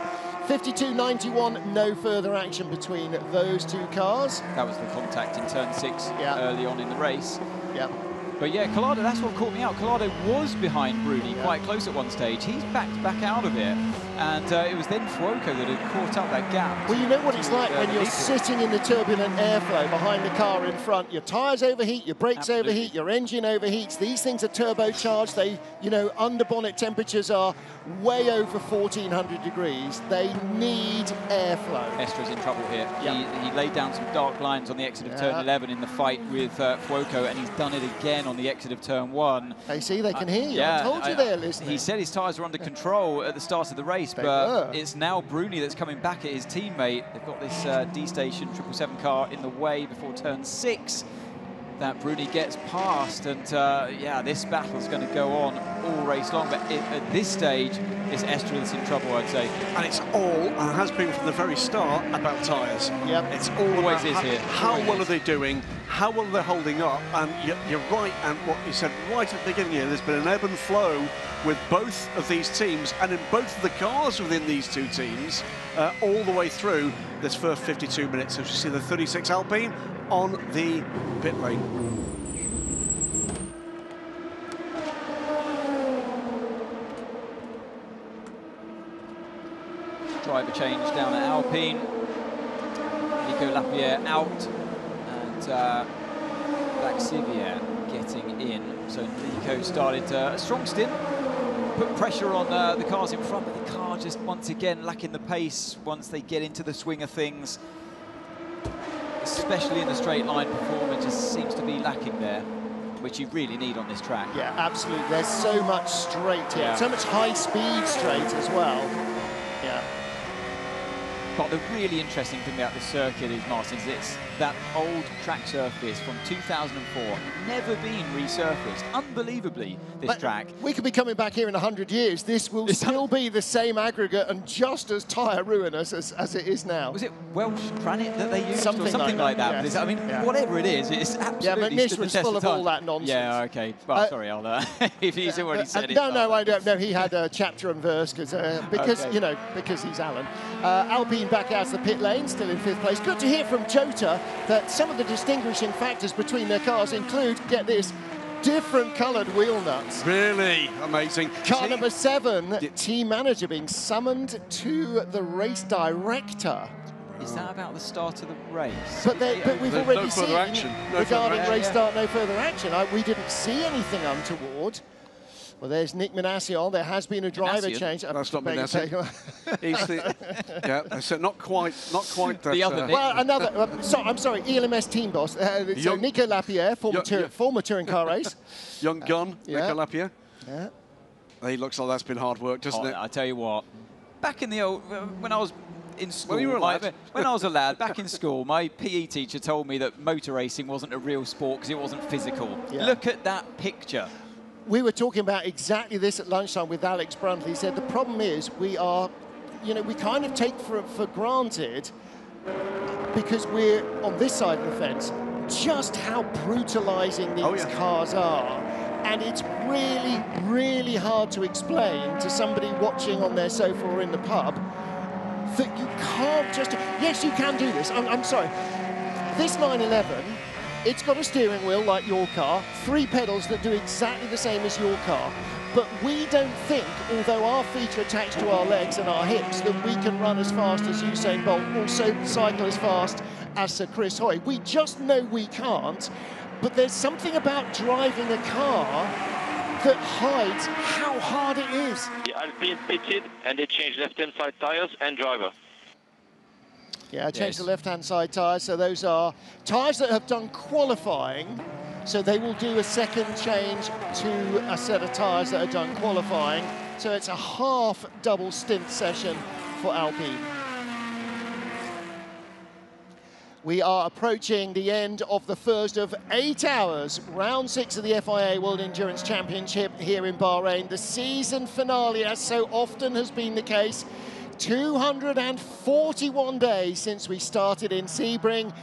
52.91, no further action between those two cars. That was the contact in turn 6 early on in the race. Yeah. But yeah, Collado, that's what caught me out. Collado was behind Bruni quite close at one stage. He's backed back out of it. And it was then Fuoco that had caught up that gap. Well, you know what it's like when you're sitting in the turbulent airflow behind the car in front. Your tyres overheat, your brakes overheat, your engine overheats. These things are turbocharged. They, under bonnet temperatures are way over 1400 degrees. They need airflow. Estra's in trouble here. Yeah. He laid down some dark lines on the exit of turn 11 in the fight with Fuoco, and he's done it again on the exit of turn 1. They see, they can hear you. I told you they're listening. He said his tyres were under control at the start of the race, but it's now Bruni that's coming back at his teammate. They've got this D-Station 777 car in the way before turn 6 that Bruni gets past, and this battle's going to go on all race long, but at this stage it's Estra that's in trouble, I'd say. And it's all, and has been from the very start, about tyres. Yep. It's always here. How well are they doing? How well are they holding up? And you're right, and what you said right at the beginning here, there's been an ebb and flow with both of these teams, and in both of the cars within these two teams, all the way through this first 52 minutes. As you see the 36 Alpine on the pit lane. Driver change down at Alpine. Nico Lapierre out, and Vaxivier getting in. So Nico started a strong stint, put pressure on the cars in front, but the car just once again lacking the pace once they get into the swing of things. Especially in the straight line performance, just seems to be lacking there, which you really need on this track. Yeah, absolutely. There's so much straight here, so much high speed straight as well. Yeah. But the really interesting thing about this circuit is, Martin, is it's that old track surface from 2004, never been resurfaced. Unbelievably, this track. We could be coming back here in 100 years. This will still be the same aggregate and just as tyre ruinous as it is now. Was it Welsh granite that they used? Something like that. Yes. I mean, whatever it is, it's absolutely but Nish was full of all that nonsense. Yeah, okay. Well, sorry, I'll if he's already said it. No, I don't know. He had a chapter and verse because he's Alan. Alpine Alpine back out of the pit lane, still in 5th place. Good to hear from Jota that some of the distinguishing factors between their cars include, get this, different coloured wheel nuts. Really amazing. Car number 7, team manager being summoned to the race director. Is that about the start of the race? But we've already seen, regarding race start, no further action. We didn't see anything untoward. Well, there's Nick Minassian. There has been a driver change. That's not Minassian. He's the, yeah, so not quite that. The other Nick. Well, another. I'm sorry, ELMS team boss. So Nico Lapierre, former touring car race. Young gun, Nico Lapierre. Yeah. He looks like that's been hard work, doesn't it? I tell you what, back in the old, when I was in school, when I was a lad, back in school, my PE teacher told me that motor racing wasn't a real sport because it wasn't physical. Yeah. Look at that picture. We were talking about exactly this at lunchtime with Alex Bruntley. He said the problem is we are, we kind of take for granted, because we're on this side of the fence, just how brutalizing these cars are. And it's really, really hard to explain to somebody watching on their sofa or in the pub that you can't just... Yes, you can do this. I'm sorry. This 911, it's got a steering wheel like your car, 3 pedals that do exactly the same as your car. But we don't think, although our feet are attached to our legs and our hips, that we can run as fast as Usain Bolt, also cycle as fast as Sir Chris Hoy. We just know we can't. But there's something about driving a car that hides how hard it is. The Alpine pitted and they changed left-hand side tyres and driver. Yeah, change the left-hand side tyres. So those are tyres that have done qualifying. So they will do a second change to a set of tyres that are done qualifying. So it's a half double stint session for Alpine. We are approaching the end of the first of 8 hours, round 6 of the FIA World Endurance Championship here in Bahrain. The season finale, as so often has been the case, 241 days since we started in Sebring.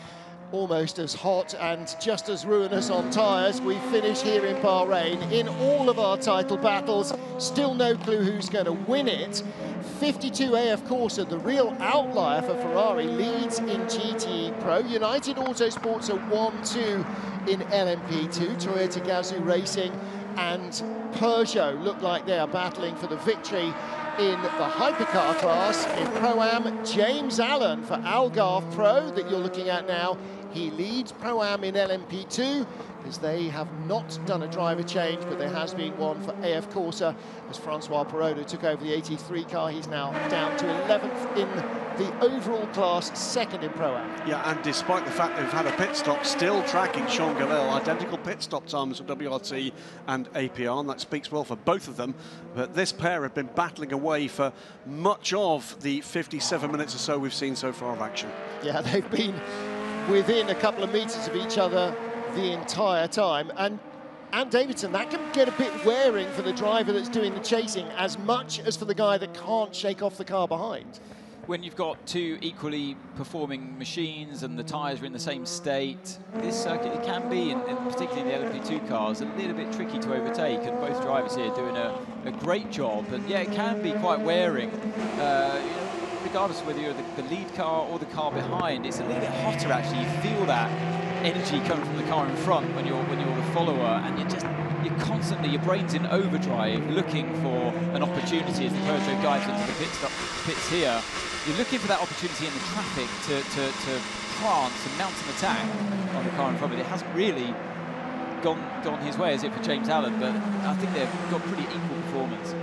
Almost as hot and just as ruinous on tyres. We finish here in Bahrain in all of our title battles. Still no clue who's going to win it. 52 AF Corsa, the real outlier for Ferrari, leads in GTE Pro. United Autosports are 1-2 in LMP2. Toyota Gazoo Racing and Peugeot look like they are battling for the victory in the Hypercar class. In Pro-Am, James Allen for Algarve Pro that you're looking at now. He leads Pro-Am in LMP2 because they have not done a driver change, but there has been one for AF Corsa as Francois Perraudot took over the 83 car. He's now down to 11th in the overall class, 2nd in Pro-Am. Yeah, and despite the fact they've had a pit stop, still tracking Sean Galil, identical pit stop times for WRT and APR, and that speaks well for both of them. But this pair have been battling away for much of the 57 minutes or so we've seen so far of action. Yeah, they've been within a couple of metres of each other the entire time. And Davidson, that can get a bit wearing for the driver that's doing the chasing as much as for the guy that can't shake off the car behind. When you've got 2 equally performing machines and the tyres are in the same state, this circuit, it can be, particularly in the LMP2 cars, a little bit tricky to overtake, and both drivers here doing a great job. And yeah, it can be quite wearing. Regardless of whether you're the lead car or the car behind, it's a little bit hotter actually. You feel that energy coming from the car in front when you're the follower, and you're constantly, your brain's in overdrive looking for an opportunity as the Peugeot guides into the pits here. You're looking for that opportunity in the traffic to prance and mount an attack on the car in front of it. It hasn't really gone his way, as it for James Allen, but I think they've got pretty equal performance.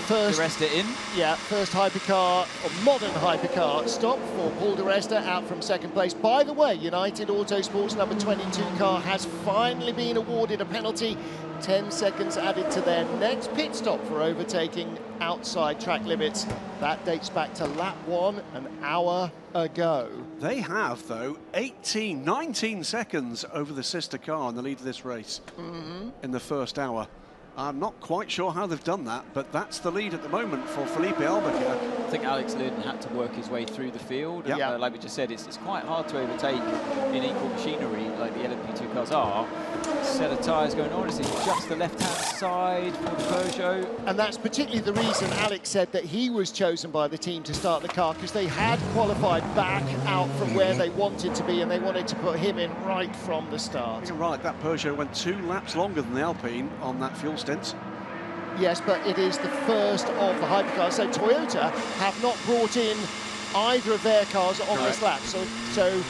First, De Resta in. Yeah, first hypercar, or modern hypercar stop for Paul De Resta, out from 2nd place. By the way, United Autosports number 22 car has finally been awarded a penalty. 10 seconds added to their next pit stop for overtaking outside track limits. That dates back to lap 1 an hour ago. They have, though, 19 seconds over the sister car in the lead of this race in the first hour. I'm not quite sure how they've done that, but that's the lead at the moment for Felipe Albuquerque. I think Alex Lydon had to work his way through the field. Yeah. Like we just said, it's quite hard to overtake in equal machinery like the LMP2 hypercars are. Set of tyres going on. Is it just the left-hand side for the Peugeot? And that's particularly the reason Alex said that he was chosen by the team to start the car, because they had qualified back out from where they wanted to be, and they wanted to put him in right from the start. You're right, that Peugeot went 2 laps longer than the Alpine on that fuel stint. Yes, but it is the first of the hypercars. So Toyota have not brought in either of their cars on this lap. So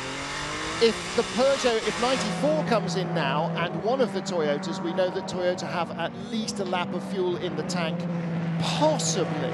if the Peugeot, if 94 comes in now and one of the Toyotas, we know that Toyota have at least a lap of fuel in the tank. Possibly,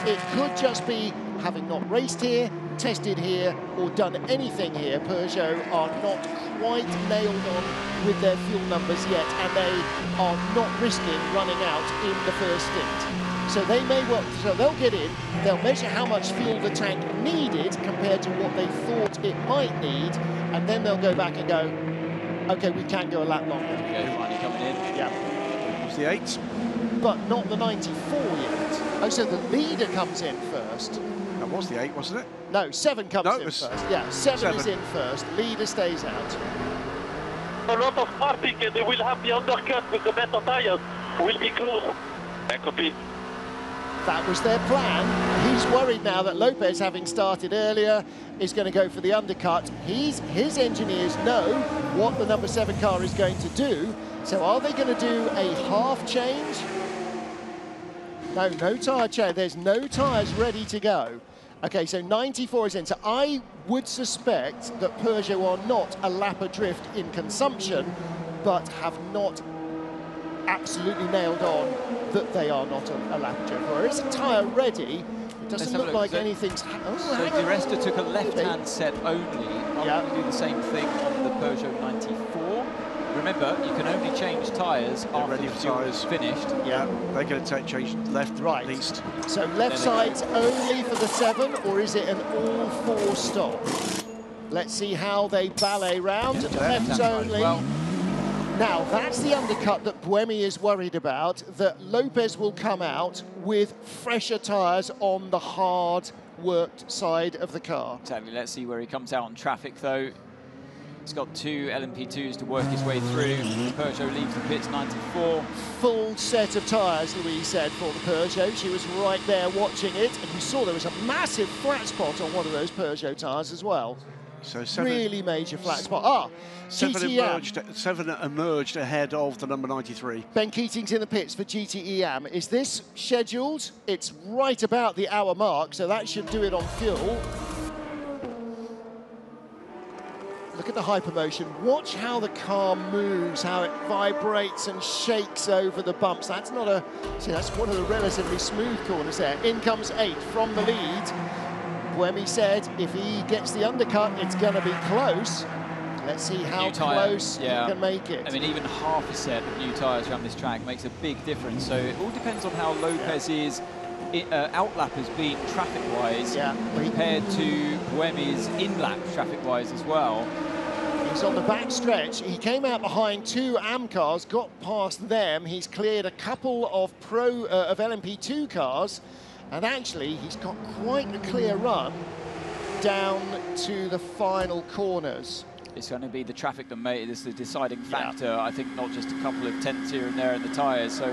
it could just be having not raced here, tested here, or done anything here. Peugeot are not quite nailed on with their fuel numbers yet, and they are not risking running out in the first stint. So they may well, so they'll get in, they'll measure how much fuel the tank needed compared to what they thought it might need, and then they'll go back and go, okay, we can go a lap longer. Okay, finally coming in. Yeah. It was the 8. But not the 94 yet. Oh, so the leader comes in first. That was the 8, wasn't it? No, 7 comes in first. Yeah, 7 is in first. Leader stays out. A lot of parting, and they will have the undercut with the better tires. Will be close. I copy. That was their plan. He's worried now that Lopez, having started earlier, is going to go for the undercut. His engineers know what the number 7 car is going to do. So are they going to do a half change? No, no tyre change. There's no tyres ready to go. Okay, so 94 is in. So I would suspect that Peugeot are not a lap adrift in consumption, but have not absolutely nailed on that they are not a lap adrift. There is a tyre ready. It doesn't look like anything's... So Di Resta took a left-hand set only. I'm going to do the same thing on the Peugeot 94. Remember, you can only change tyres after the fuel is finished. Yeah, they're going to change left at least. So left side's only for the 7, or is it an all-4 stop? Let's see how they ballet round. Left only. Now, that's the undercut that Buemi is worried about, that Lopez will come out with fresher tyres on the hard-worked side of the car. Exactly. Let's see where he comes out on traffic, though. He's got 2 LMP2s to work his way through. Peugeot leaves the pits 94. Full set of tyres, Louise said, for the Peugeot. She was right there watching it, and you saw there was a massive flat spot on one of those Peugeot tyres as well. So 7, really major flat spot. 7 emerged ahead of the number 93. Ben Keating's in the pits for GTE AM. Is this scheduled? It's right about the hour mark, so that should do it on fuel. Look at the hypermotion. Watch how the car moves, how it vibrates and shakes over the bumps. That's not a... See, that's one of the relatively smooth corners there. In comes 8 from the lead. Buemi said if he gets the undercut, it's going to be close. Let's see how close he can make it. I mean, even half a set of new tyres around this track makes a big difference. So it all depends on how Lopez's outlap has been traffic-wise compared to Buemi's in-lap traffic-wise as well. He's on the back stretch. He came out behind 2 AM cars, got past them. He's cleared a couple of of LMP2 cars. And actually, he's got quite a clear run down to the final corners. It's going to be the traffic that made this the deciding factor. I think not just a couple of tenths here and there in the tyres. So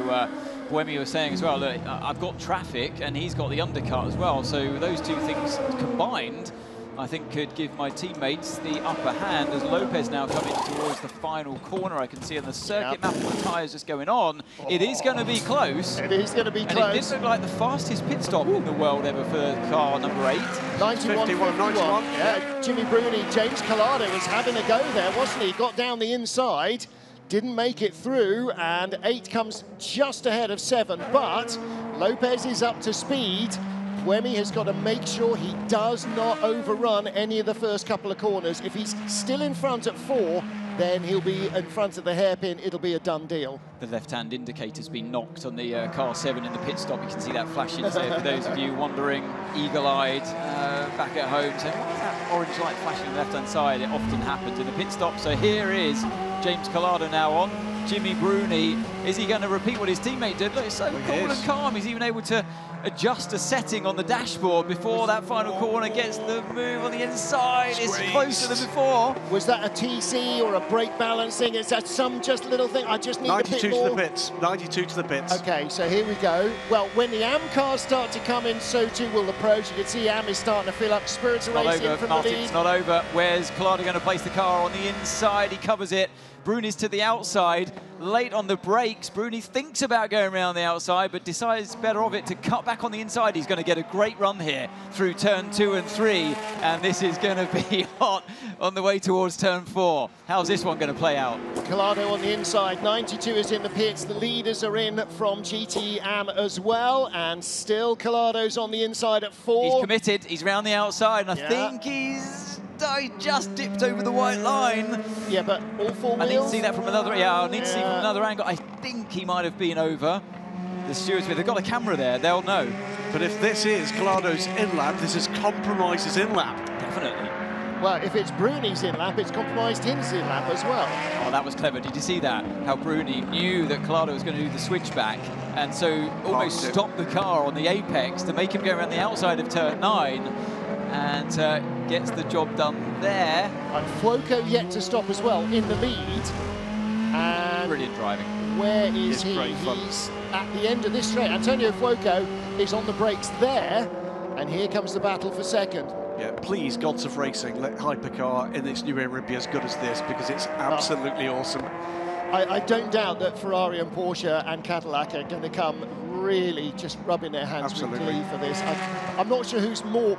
Buemi was saying as well, look, I've got traffic and he's got the undercut as well. So those two things combined, I think could give my teammates the upper hand as Lopez now coming towards the final corner. I can see on the circuit map of the tyres just going on. It is going to be close. It is going to be close. And it did look like the fastest pit stop in the world ever for car number 8. 91.51. Yeah, Jimmy Bruni, James Collado was having a go there, wasn't he? Got down the inside, didn't make it through, and 8 comes just ahead of 7. But Lopez is up to speed. Buemi has got to make sure he does not overrun any of the first couple of corners. If he's still in front at 4, then he'll be in front of the hairpin. It'll be a done deal. The left-hand indicator's been knocked on the car 7 in the pit stop. You can see that flashing there for those of you wondering, eagle-eyed, back at home, saying, what is that orange light flashing on the left-hand side? It often happens in the pit stop. So here is James Collado now on. Jimmy Bruni Is he going to repeat what his teammate did? Look, it's so cool and calm. He's even able to adjust a setting on the dashboard before that final corner gets the move on the inside. It's closer than before. Was that a TC or a brake balancing? Is that some just little thing? I just need a bit more. 92 to the pits. 92 to the pits. Okay, so here we go. Well, when the AM cars start to come in, so too will the pros. You can see AM is starting to fill up. Spirits are racing from the lead. It's not over. Where's Collado going to place the car on the inside? He covers it. Bruni's to the outside, late on the brakes. Bruni thinks about going around the outside, but decides better of it to cut back on the inside. He's going to get a great run here through turn 2 and 3, and this is going to be hot on the way towards turn 4. How's this one going to play out? Collado on the inside, 92 is in the pits. The leaders are in from GTE AM as well, and still Collado's on the inside at 4. He's committed, he's round the outside, and I think he just dipped over the white line. Yeah, but all 4 wheels? I need to see that from another, I need to see from another angle. I think he might have been over. The stewards, they've got a camera there, they'll know. But if this is Collado's in-lap, this has compromised his in-lap. Definitely. Well, if it's Bruni's in-lap, it's compromised his in-lap as well. Oh, that was clever. Did you see that? How Bruni knew that Collado was going to do the switchback, and so almost stopped the car on the apex to make him go around the outside of turn 9, and gets the job done there. And Fuoco yet to stop as well, in the lead. And brilliant driving. Where is he? He's at the end of this straight. Antonio Fuoco is on the brakes there, and here comes the battle for second. Yeah, please, gods of racing, let Hypercar in its new era be as good as this, because it's absolutely awesome. I don't doubt that Ferrari and Porsche and Cadillac are going to come really just rubbing their hands with glee for this. I'm not sure who's more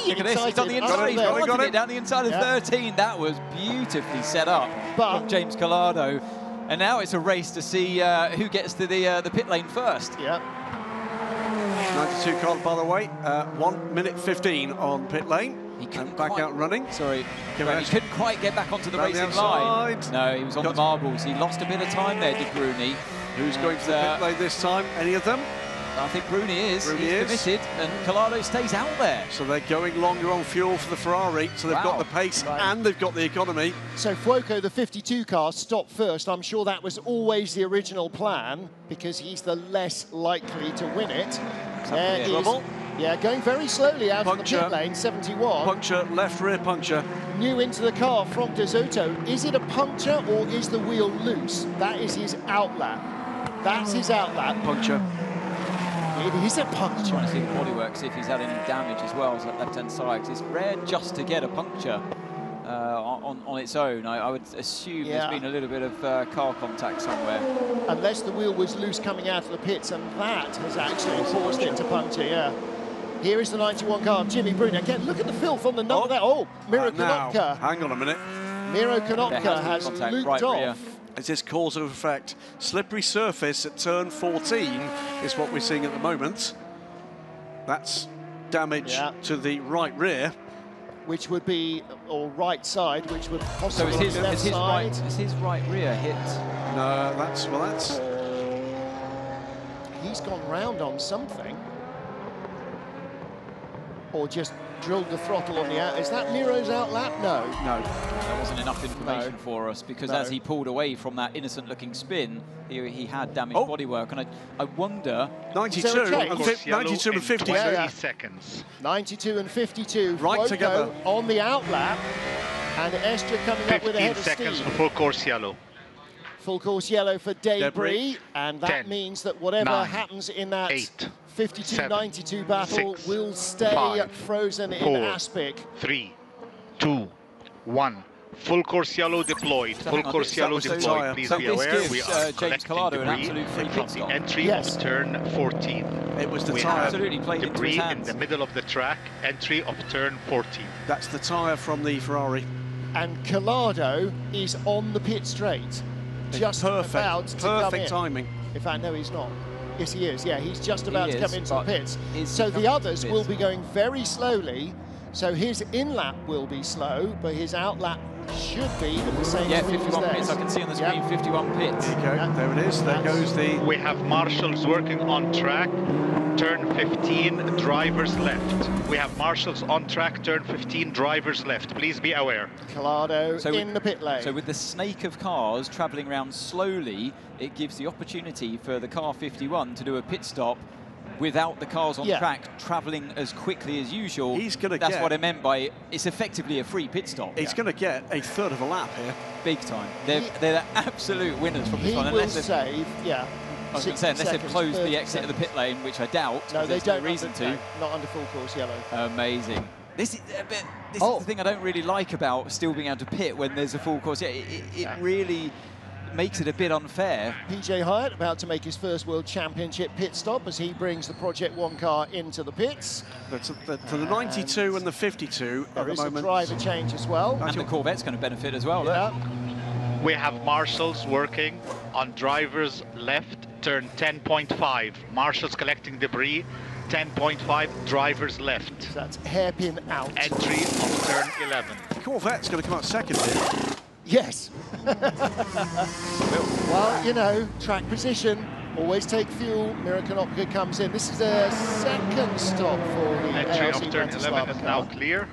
Look at this, he's on the inside, he's got it down the inside of 13. That was beautifully set up from James Collado. And now it's a race to see who gets to the pit lane first. Yeah. 92 car, by the way, 1 minute 15 on pit lane. He couldn't back out running. Sorry, he couldn't quite get back onto the racing line. No, he was on the marbles. He lost a bit of time there, did Bruni. Who's going to the pit lane this time? Any of them? I think Bruni is. He's committed, and Collado stays out there. So they're going longer on fuel for the Ferrari, so they've got the pace and they've got the economy. So Fuoco, the 52 car, stopped first. I'm sure that was always the original plan, because he's the less likely to win it. Yeah, going very slowly out of the pit lane, 71. Puncture, left rear puncture. New into the car from De Soto. Is it a puncture or is the wheel loose? That is his outlap. That's his outlap. Puncture. It is a puncture. Trying to see the bodywork, see if he's had any damage as well as that left-hand side. It's rare just to get a puncture on its own. I would assume there's been a little bit of car contact somewhere. Unless the wheel was loose coming out of the pits, and that has actually forced it to puncture, Here is the 91 car, Jimmy Bruni. Again, look at the filth on the number there. Oh, Miro Konopka. Hang on a minute. Miro Konopka has looped off. Is this cause and effect? Slippery surface at turn 14 is what we're seeing at the moment. That's damage to the right rear. Which would be, or right side, which would possibly be left side. Is his right rear hit? No, that's... He's gone round on something. Or just drilled the throttle on the out. Is that Miro's outlap? No. No. That wasn't enough information for us, because as he pulled away from that innocent-looking spin, he had damaged bodywork, and I wonder... 92 and 50 seconds. 92 and 52. Right Fuoco together. On the outlap, and Estra coming up with a head of steam. 15 seconds, full course yellow. Full course yellow for Debris, and that means that whatever happens in that 52-92 battle will stay frozen in Aspic. 3, 2, 1. Full course yellow deployed. Full course yellow deployed. Please be aware we are collecting debris from the entry of turn 14. It was the tyre. Absolutely played debris in the middle of the track. Entry of turn 14. That's the tyre from the Ferrari. And Collado is on the pit straight. Just about to come in. Perfect timing. In fact, no, he's not. Yes, he is. Yeah, he's just about to come into the pits. So the others will be going very slowly. So his in-lap will be slow, but his outlap should be the same. Yeah, 51 pits. I can see on the screen 51 pits. There you go. There it is. There goes the... We have marshals working on track. Turn 15, drivers left. We have marshals on track, turn 15, drivers left. Please be aware. Collado in the pit lane. So with the snake of cars travelling around slowly, it gives the opportunity for the car 51 to do a pit stop without the cars on track travelling as quickly as usual. That's what I meant by it's effectively a free pit stop. He's going to get a third of a lap here. Big time. They're the absolute winners from this one. He will save, I was going to say, unless they've closed the exit of the pit lane, which I doubt. No, they don't. No reason to. Not under full course yellow. Amazing. This is the thing I don't really like about still being able to pit when there's a full course. It really makes it a bit unfair. PJ Hyatt about to make his first World Championship pit stop as he brings the Project 1 car into the pits. For the 92 and the 52 there is a driver change as well. And the Corvette's going to benefit as well. We have marshals working on drivers left, turn 10.5. Marshals collecting debris, 10.5, drivers left. So that's hairpin out. Entry of turn 11. Corvette's going to come out second here. Yes. Well, you know, track position, always take fuel. Mirakanopka comes in. This is a second stop for the entry ALC of turn 11 is now clear.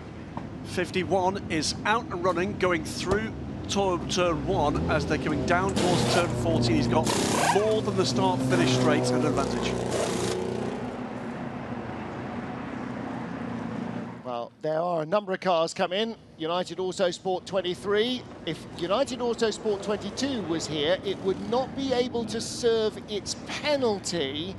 51 is out and running, going through turn 1 as they're coming down towards turn 14. He's got more than the start-finish straight at advantage. Well, there are a number of cars come in. United Autosport 23. If United Autosport 22 was here, it would not be able to serve its penalty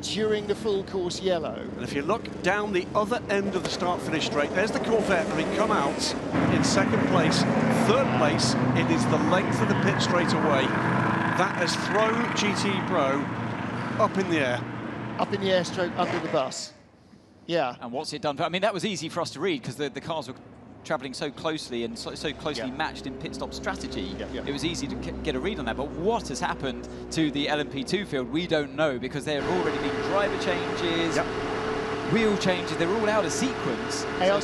during the full course yellow. And if you look down the other end of the start-finish straight, there's the Corvette having come out in second place. Third place, it is the length of the pit straight away. That has thrown GTE Pro up in the air. Up in the air, stroke under the bus. Yeah. And what's it done? I mean, that was easy for us to read because the cars were travelling so closely and so closely matched in pit stop strategy. It was easy to get a read on that. But what has happened to the LMP2 field, we don't know, because there have already been driver changes, wheel changes. They're all out of sequence. ALC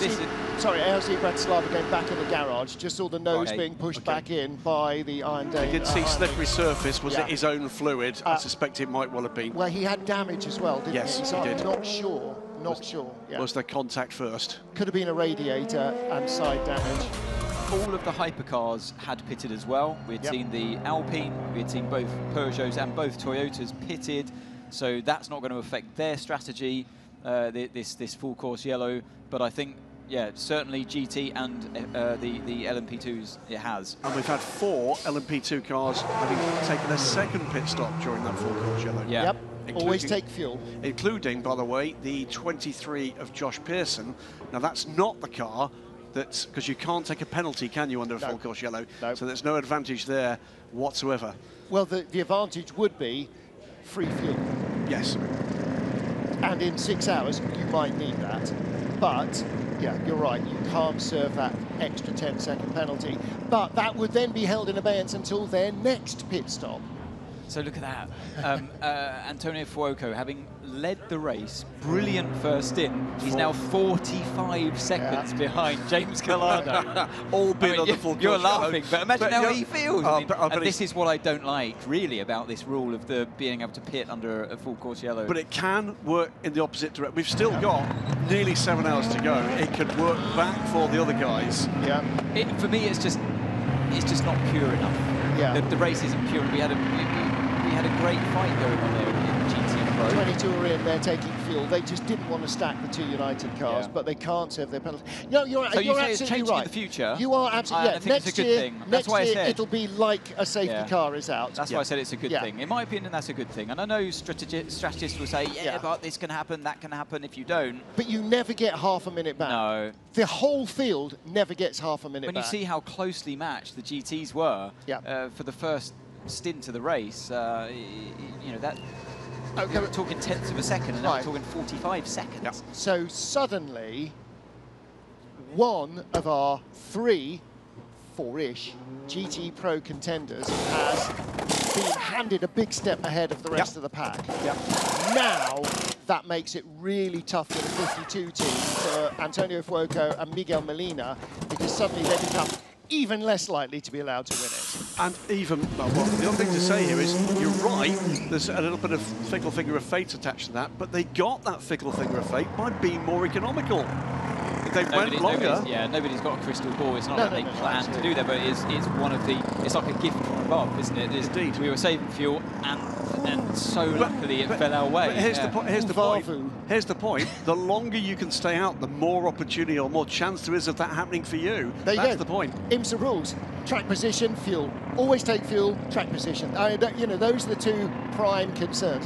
Bratislava going back in the garage. Just saw the nose being pushed back in by the Iron Day. I did see slippery surface. Was it his own fluid? I suspect it might well have been. Well, he had damage as well, didn't he? So he did. I'm not sure. Not sure. Was there contact first? Could have been a radiator and side damage. All of the hypercars had pitted as well. We'd seen the Alpine, we'd seen both Peugeots and both Toyotas pitted, so that's not going to affect their strategy, this full course yellow. But I think, certainly GT and the LMP2s, it has. And we've had 4 LMP2 cars having taken a second pit stop during that full course yellow. Yep. Always take fuel. Including, by the way, the 23 of Josh Pearson. Now, that's not the car that's, because you can't take a penalty, can you, under a full course yellow? No. So there's no advantage there whatsoever. Well, the advantage would be free fuel. Yes. And in 6 hours, you might need that. But, yeah, you're right, you can't serve that extra 10-second penalty. But that would then be held in abeyance until their next pit stop. So look at that. Antonio Fuoco, having led the race, brilliant first stint. He's now 45 seconds behind James Collado. All been on the full course. You're laughing, but imagine how he feels. And this is what I don't like, really, about this rule of the being able to pit under a full course yellow. But it can work in the opposite direction. We've still got nearly 7 hours to go. It could work back for the other guys. Yeah. For me, it's just not pure enough. Yeah. The race isn't pure. We had a great fight going on there in GT Pro. 22 are in, they're taking fuel. They just didn't want to stack the 2 United cars, but they can't serve their penalty. No, you're absolutely right. In the future. You are absolutely I think it's a good thing. That's why I said it'll be like a safety car is out. That's why I said it's a good thing. In my opinion, that's a good thing. And I know strategists will say, but this can happen, that can happen if you don't. But you never get half a minute back. No. The whole field never gets half a minute back. When you see how closely matched the GTs were for the first stint of the race, you know, that we're talking tenths of a second, and now we're talking 45 seconds. So suddenly, one of our 4-ish GT Pro contenders has been handed a big step ahead of the rest of the pack. Now, that makes it really tough for the 52 team, for Antonio Fuoco and Miguel Molina, because suddenly they become even less likely to be allowed to win it. And even, well, the other thing to say here is, you're right, there's a little bit of fickle figure of fate attached to that, but they got that fickle figure of fate by being more economical. They went longer. Nobody's got a crystal ball. It's not that they plan to do that, but it's one of the. It's like a gift from above, isn't it? Indeed. We were saving fuel, and so luckily it fell our way. But here's the point. Here's the point. The longer you can stay out, the more opportunity or more chance there is of that happening for you. That's the point. IMSA rules: track position, fuel. Always take fuel, track position. You know, those are the two prime concerns.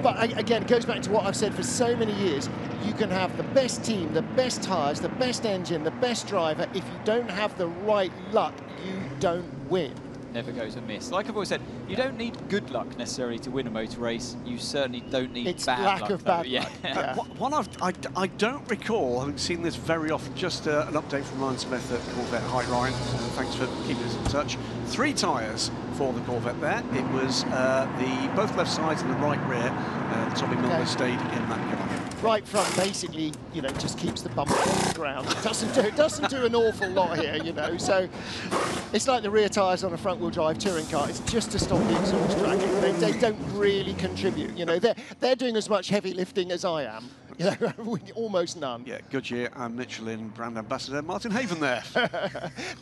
But again, it goes back to what I've said for so many years. You can have the best team, the best tyres, the best engine, the best driver. If you don't have the right luck, you don't win. Never goes amiss. Like I've always said, you don't need good luck necessarily to win a motor race. You certainly don't need bad luck. It's lack of bad luck. Yeah. One I don't recall having seen this very often. Just an update from Ryan Smith at Corvette. Hi Ryan, thanks for keeping us in touch. 3 tyres for the Corvette there. It was both left sides and the right rear. Tommy Milner stayed in that car. Right front basically, you know, just keeps the bumper on the ground. It doesn't do an awful lot here, you know. So it's like the rear tyres on a front-wheel drive touring car. It's just to stop the exhaust cracking. They don't really contribute. You know, they're doing as much heavy lifting as I am. You know, almost none. Yeah, Goodyear and Michelin brand ambassador Martin Haven there.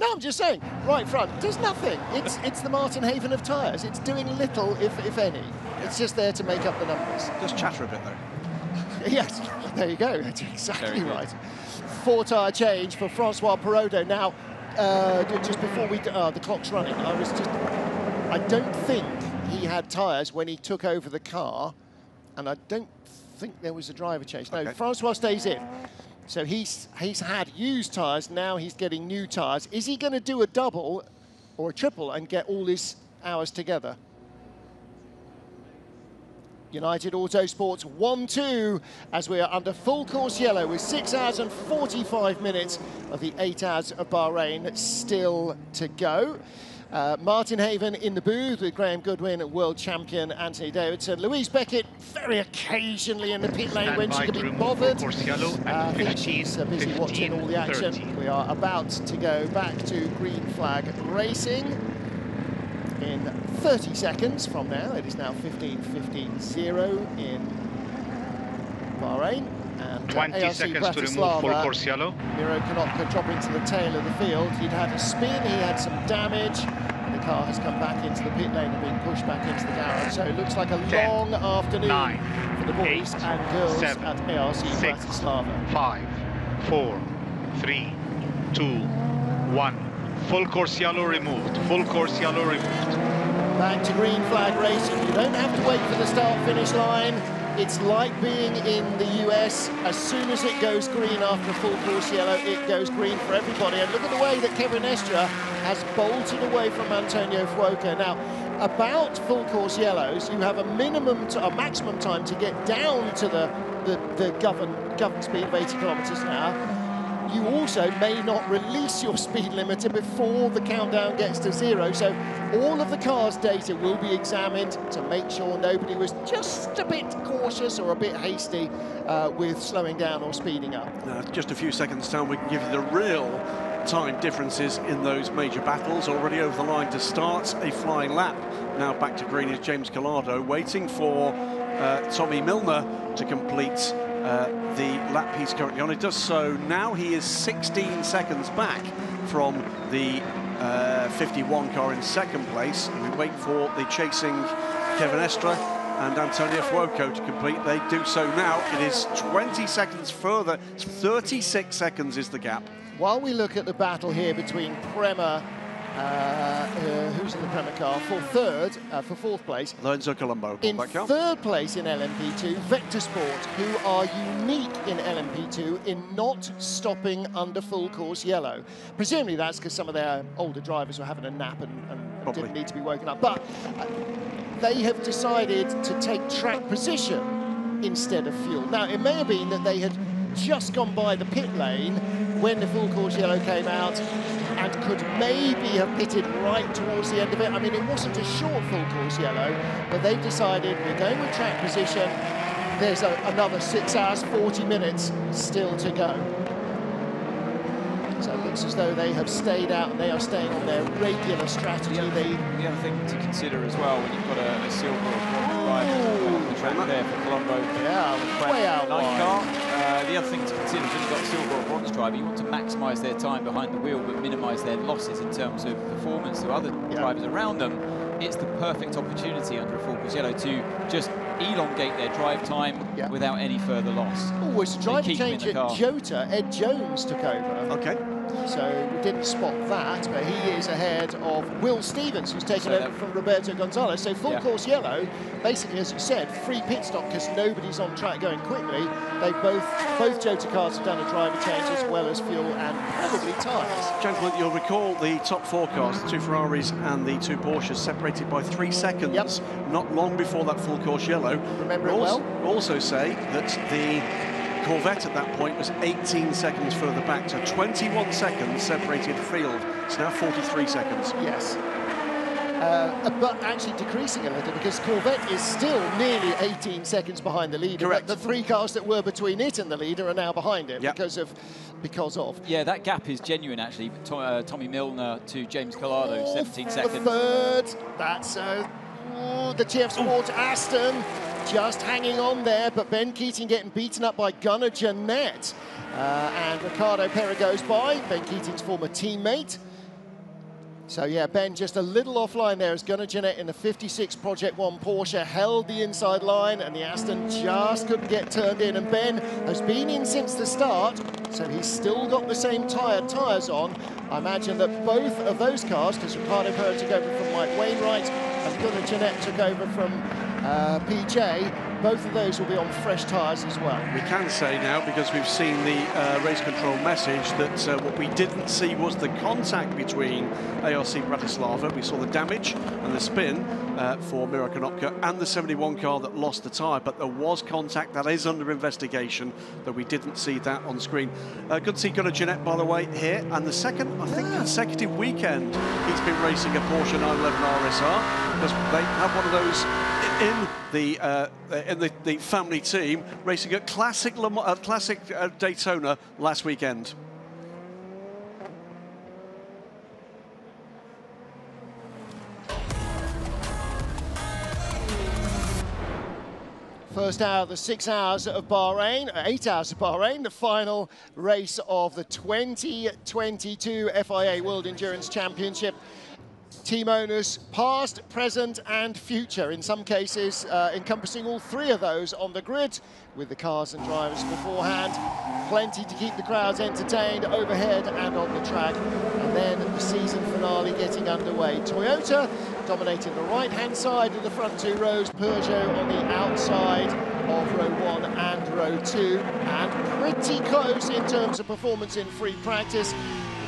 No, I'm just saying, right front does nothing. It's the Martin Haven of tyres. It's doing little, if any. It's just there to make up the numbers. Just chatter a bit though. Yes, there you go. That's exactly right. 4-tyre change for Francois Perraudot. Now, just before the clock's running, I don't think he had tyres when he took over the car, and I don't think there was a driver change. No, Francois stays in. So he's had used tyres, now he's getting new tyres. Is he going to do a double or a triple and get all his hours together? United Autosports 1-2 as we are under full course yellow with 6 hours and 45 minutes of the 8 Hours of Bahrain still to go. Martin Haven in the booth with Graham Goodwin, world champion Anthony Davidson. Louise Beckett very occasionally in the pit lane when she can be bothered. I think she's busy watching all the action. 30. We are about to go back to green flag racing in 30 seconds from now. It is now 15:15.0 in Bahrain. And 20 ARC seconds to remove full course yellow. Miro Konotka dropping to the tail of the field. He'd had a spin, he had some damage, and the car has come back into the pit lane and been pushed back into the garage. So it looks like a long afternoon for the boys and girls at ARC Bratislava. 5, 4, 3, 2, 1. Full course yellow removed. Full course yellow removed. Back to green flag racing. You don't have to wait for the start-finish line. It's like being in the US. As soon as it goes green after full course yellow, it goes green for everybody. And look at the way that Kevin Estra has bolted away from Antonio Fuoco. Now, about full course yellows, you have a maximum time to get down to the governed speed of 80 kilometers an hour. You also may not release your speed limiter before the countdown gets to 0. So all of the car's data will be examined to make sure nobody was just a bit cautious or a bit hasty with slowing down or speeding up. Now, just a few seconds time, we can give you the real time differences in those major battles. Already over the line to start a flying lap. Now back to green is James Collado, waiting for Tommy Milner to complete the lap he's currently on. It does so now. He is 16 seconds back from the 51 car in second place. And we wait for the chasing Kevin Estra and Antonio Fuoco to complete. They do so now. It is 20 seconds further. 36 seconds is the gap. While we look at the battle here between Prema, who's in the Prema car, for fourth place. Lorenzo Colombo. In third place in LMP2, Vector Sport, who are unique in LMP2 in not stopping under full course yellow. Presumably that's because some of their older drivers were having a nap and didn't need to be woken up. But they have decided to take track position instead of fuel. Now, it may have been that they had just gone by the pit lane when the full course yellow came out and could maybe have pitted right towards the end of it. I mean, it wasn't a short full course yellow, but they've decided we're going with track position. There's another 6 hours, 40 minutes still to go. So looks as though they have stayed out and they are staying on their regular strategy. The other thing to consider as well, when you've got a silver on the track there for Colombo. Yeah, way out wide. Car. The other thing to consider is when you've got a silver or bronze driver, you want to maximise their time behind the wheel but minimise their losses in terms of performance to other drivers around them. It's the perfect opportunity under a full course yellow to just elongate their drive time without any further loss. Oh, it's a driver change at Jota. Ed Jones took over. Okay. So we didn't spot that, but he is ahead of Will Stevens, who's taken over from Roberto Gonzalez. So full course yellow, basically, as you said, free pit stop because nobody's on track going quickly. They both Jota cars have done a driver change as well as fuel and probably tyres. Gentlemen, you'll recall the top 4 cars, the 2 Ferraris and the 2 Porsches, separated by 3 seconds, not long before that full course yellow. Remember it well? Also say that the Corvette at that point was 18 seconds further back, so 21 seconds separated the field. It's now 43 seconds. Yes. But actually decreasing a little because Corvette is still nearly 18 seconds behind the leader. Correct. But the 3 cars that were between it and the leader are now behind it because of. Yeah, that gap is genuine actually. Tommy Milner to James Collado, 17 seconds. The third. That's the TF Sport Aston. Just hanging on there, but Ben Keating getting beaten up by Gunnar Jeanette. And Ricardo Pera goes by, Ben Keating's former teammate. So yeah, Ben just a little offline there as Gunnar Jeanette in the 56 Project 1 Porsche held the inside line and the Aston just couldn't get turned in. And Ben has been in since the start, so he's still got the same tyres on. I imagine that both of those cars, because Ricardo Pera took over from Mike Wainwright and Gunnar Jeanette took over from PJ, both of those will be on fresh tyres as well. We can say now, because we've seen the race control message, that what we didn't see was the contact between ARC Bratislava. We saw the damage and the spin for Miro Konopka and the 71 car that lost the tyre, but there was contact. That is under investigation, though we didn't see that on screen. Good to see Gunnar Jeanette, by the way, here, and the second, I think, consecutive weekend he's been racing a Porsche 911 RSR, because they have one of those in the family team, racing at Classic Daytona last weekend. First hour of the 6 hours of Bahrain, 8 hours of Bahrain, the final race of the 2022 FIA World Endurance Championship. Team owners, past, present and future, in some cases encompassing all 3 of those on the grid, with the cars and drivers beforehand. Plenty to keep the crowds entertained overhead and on the track. And then the season finale getting underway. Toyota dominating the right-hand side of the front 2 rows, Peugeot on the outside of row 1 and row 2, and pretty close in terms of performance in free practice.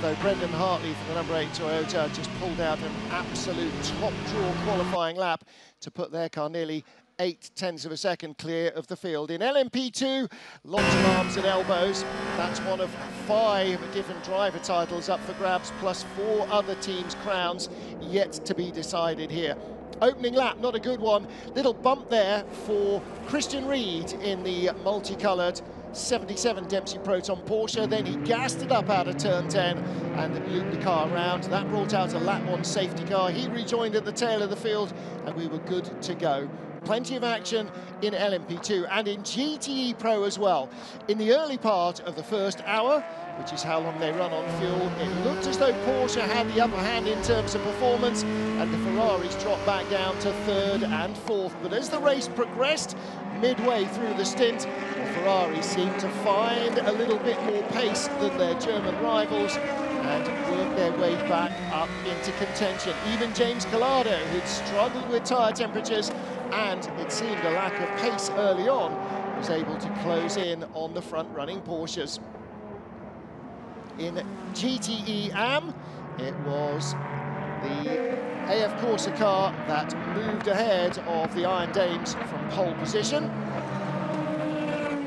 Though Brendan Hartley for the number 8 Toyota just pulled out an absolute top draw qualifying lap to put their car nearly 0.8 of a second clear of the field. In LMP2, lots of arms and elbows. That's one of 5 different driver titles up for grabs, plus 4 other teams' crowns yet to be decided here. Opening lap, not a good one. Little bump there for Christian Reed in the multicoloured 77 Dempsey Proton Porsche. Then he gassed it up out of turn 10 and looped the car around. That brought out a lap 1 safety car. He rejoined at the tail of the field and we were good to go. Plenty of action in LMP2 and in GTE Pro as well. In the early part of the first hour, which is how long they run on fuel, it looked as though Porsche had the upper hand in terms of performance and the Ferraris dropped back down to 3rd and 4th. But as the race progressed, midway through the stint, the Ferraris seemed to find a little bit more pace than their German rivals and work their way back up into contention. Even James Collado, who'd struggled with tyre temperatures and it seemed a lack of pace early on, was able to close in on the front-running Porsches. In GTE AM, it was the AF Corsa car that moved ahead of the Iron Dames from pole position.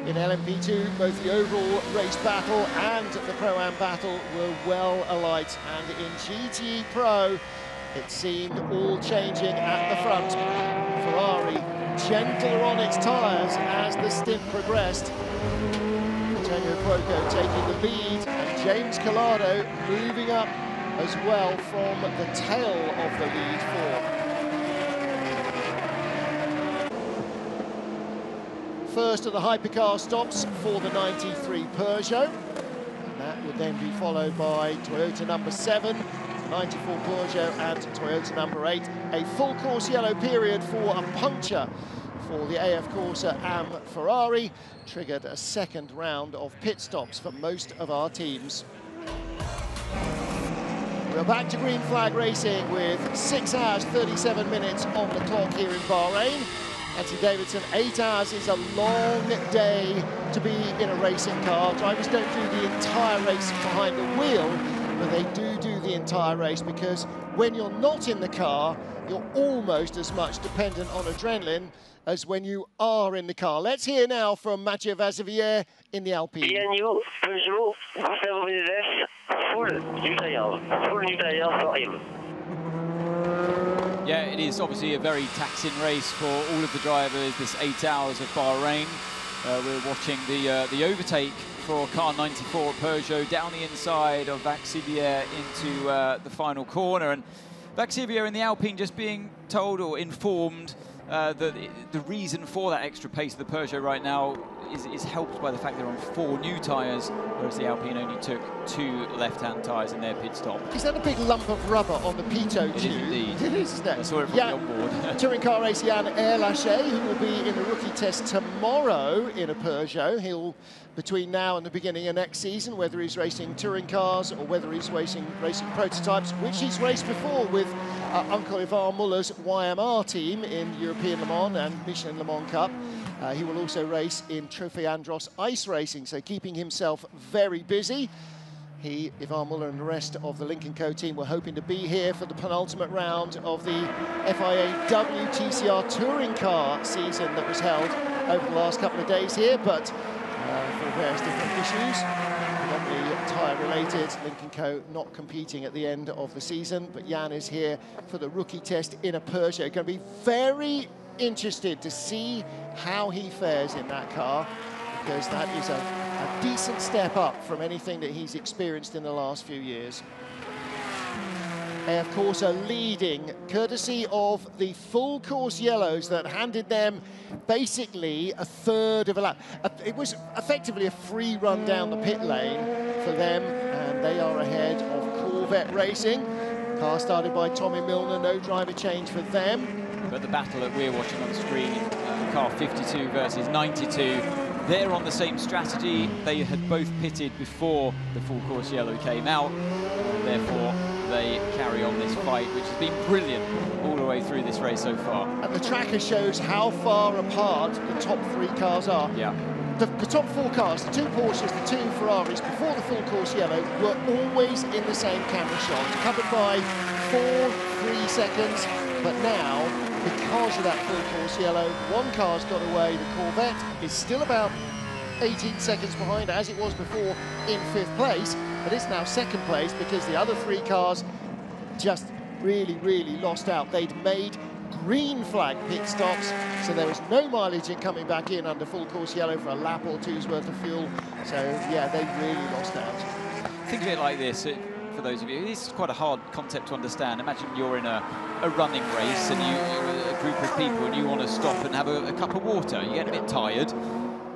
In LMP2, both the overall race battle and the Pro-Am battle were well alight, and in GTE Pro, it seemed all changing at the front. Ferrari gentler on its tyres as the stint progressed. Antonio Cuoco taking the lead, and James Collado moving up as well from the tail of the lead four. First of the Hypercar stops for the 93 Peugeot. And that would then be followed by Toyota number 7, 94 Peugeot and Toyota number 8. A full course yellow period for a puncture for the AF Corse Am Ferrari triggered a second round of pit stops for most of our teams. We're back to green flag racing with 6 hours 37 minutes on the clock here in Bahrain. Anthony Davidson, 8 hours is a long day to be in a racing car. Drivers don't do the entire race behind the wheel, but they do the entire race, because when you're not in the car, you're almost as much dependent on adrenaline as when you are in the car. Let's hear now from Mathieu Vazevier in the Alpine. Bienvenue, Peugeot, full new tires for him. Yeah, it is obviously a very taxing race for all of the drivers, this 8 hours of Bahrain. We're watching the overtake for car 94 Peugeot down the inside of Vazevier into the final corner. And Vazevier in the Alpine just being told or informed that the reason for that extra pace of the Peugeot right now is helped by the fact they're on 4 new tyres, whereas the Alpine only took 2 left-hand tyres in their pit stop. Is that a big lump of rubber on the pitot tube? It is indeed. It is, isn't it? I saw it from the onboard. Touring car racer Yann Erlacher, who will be in the rookie test tomorrow in a Peugeot. He'll, between now and the beginning of next season, whether he's racing touring cars or whether he's racing prototypes, which he's raced before with Uncle Ivan Muller's YMR team in European Le Mans and Michelin Le Mans Cup. He will also race in Trophy Andros ice racing, so keeping himself very busy. He, Ivan Muller and the rest of the Lynk & Co team were hoping to be here for the penultimate round of the FIA WTCR touring car season that was held over the last couple of days here, but for various different issues, predominantly tyre-related, Lynk & Co not competing at the end of the season, but Jan is here for the rookie test in a Peugeot. Going to be very interested to see how he fares in that car, because that is a decent step up from anything that he's experienced in the last few years. AF Corse leading, courtesy of the full course yellows that handed them basically a third of a lap. It was effectively a free run down the pit lane for them, and they are ahead of Corvette Racing. Car started by Tommy Milner, no driver change for them. But the battle that we're watching on the screen, car 52 versus 92, they're on the same strategy. They had both pitted before the full course yellow came out, and therefore they carry on this fight, which has been brilliant all the way through this race so far. And the tracker shows how far apart the top 3 cars are. Yeah. The top 4 cars, the 2 Porsches, the 2 Ferraris, before the full course yellow, were always in the same camera shot, covered by 4-3 seconds. But now, because of that full course yellow, 1 car's got away. The Corvette is still about 18 seconds behind, as it was before, in 5th place, but it's now 2nd place because the other 3 cars just really lost out. They'd made green flag pit stops, so there was no mileage in coming back in under full course yellow for a lap or 2's worth of fuel. So yeah, they really lost out. Think of it like this, for those of you, this is quite a hard concept to understand. Imagine you're in a running race and you're a group of people and you want to stop and have a cup of water. You get a bit tired,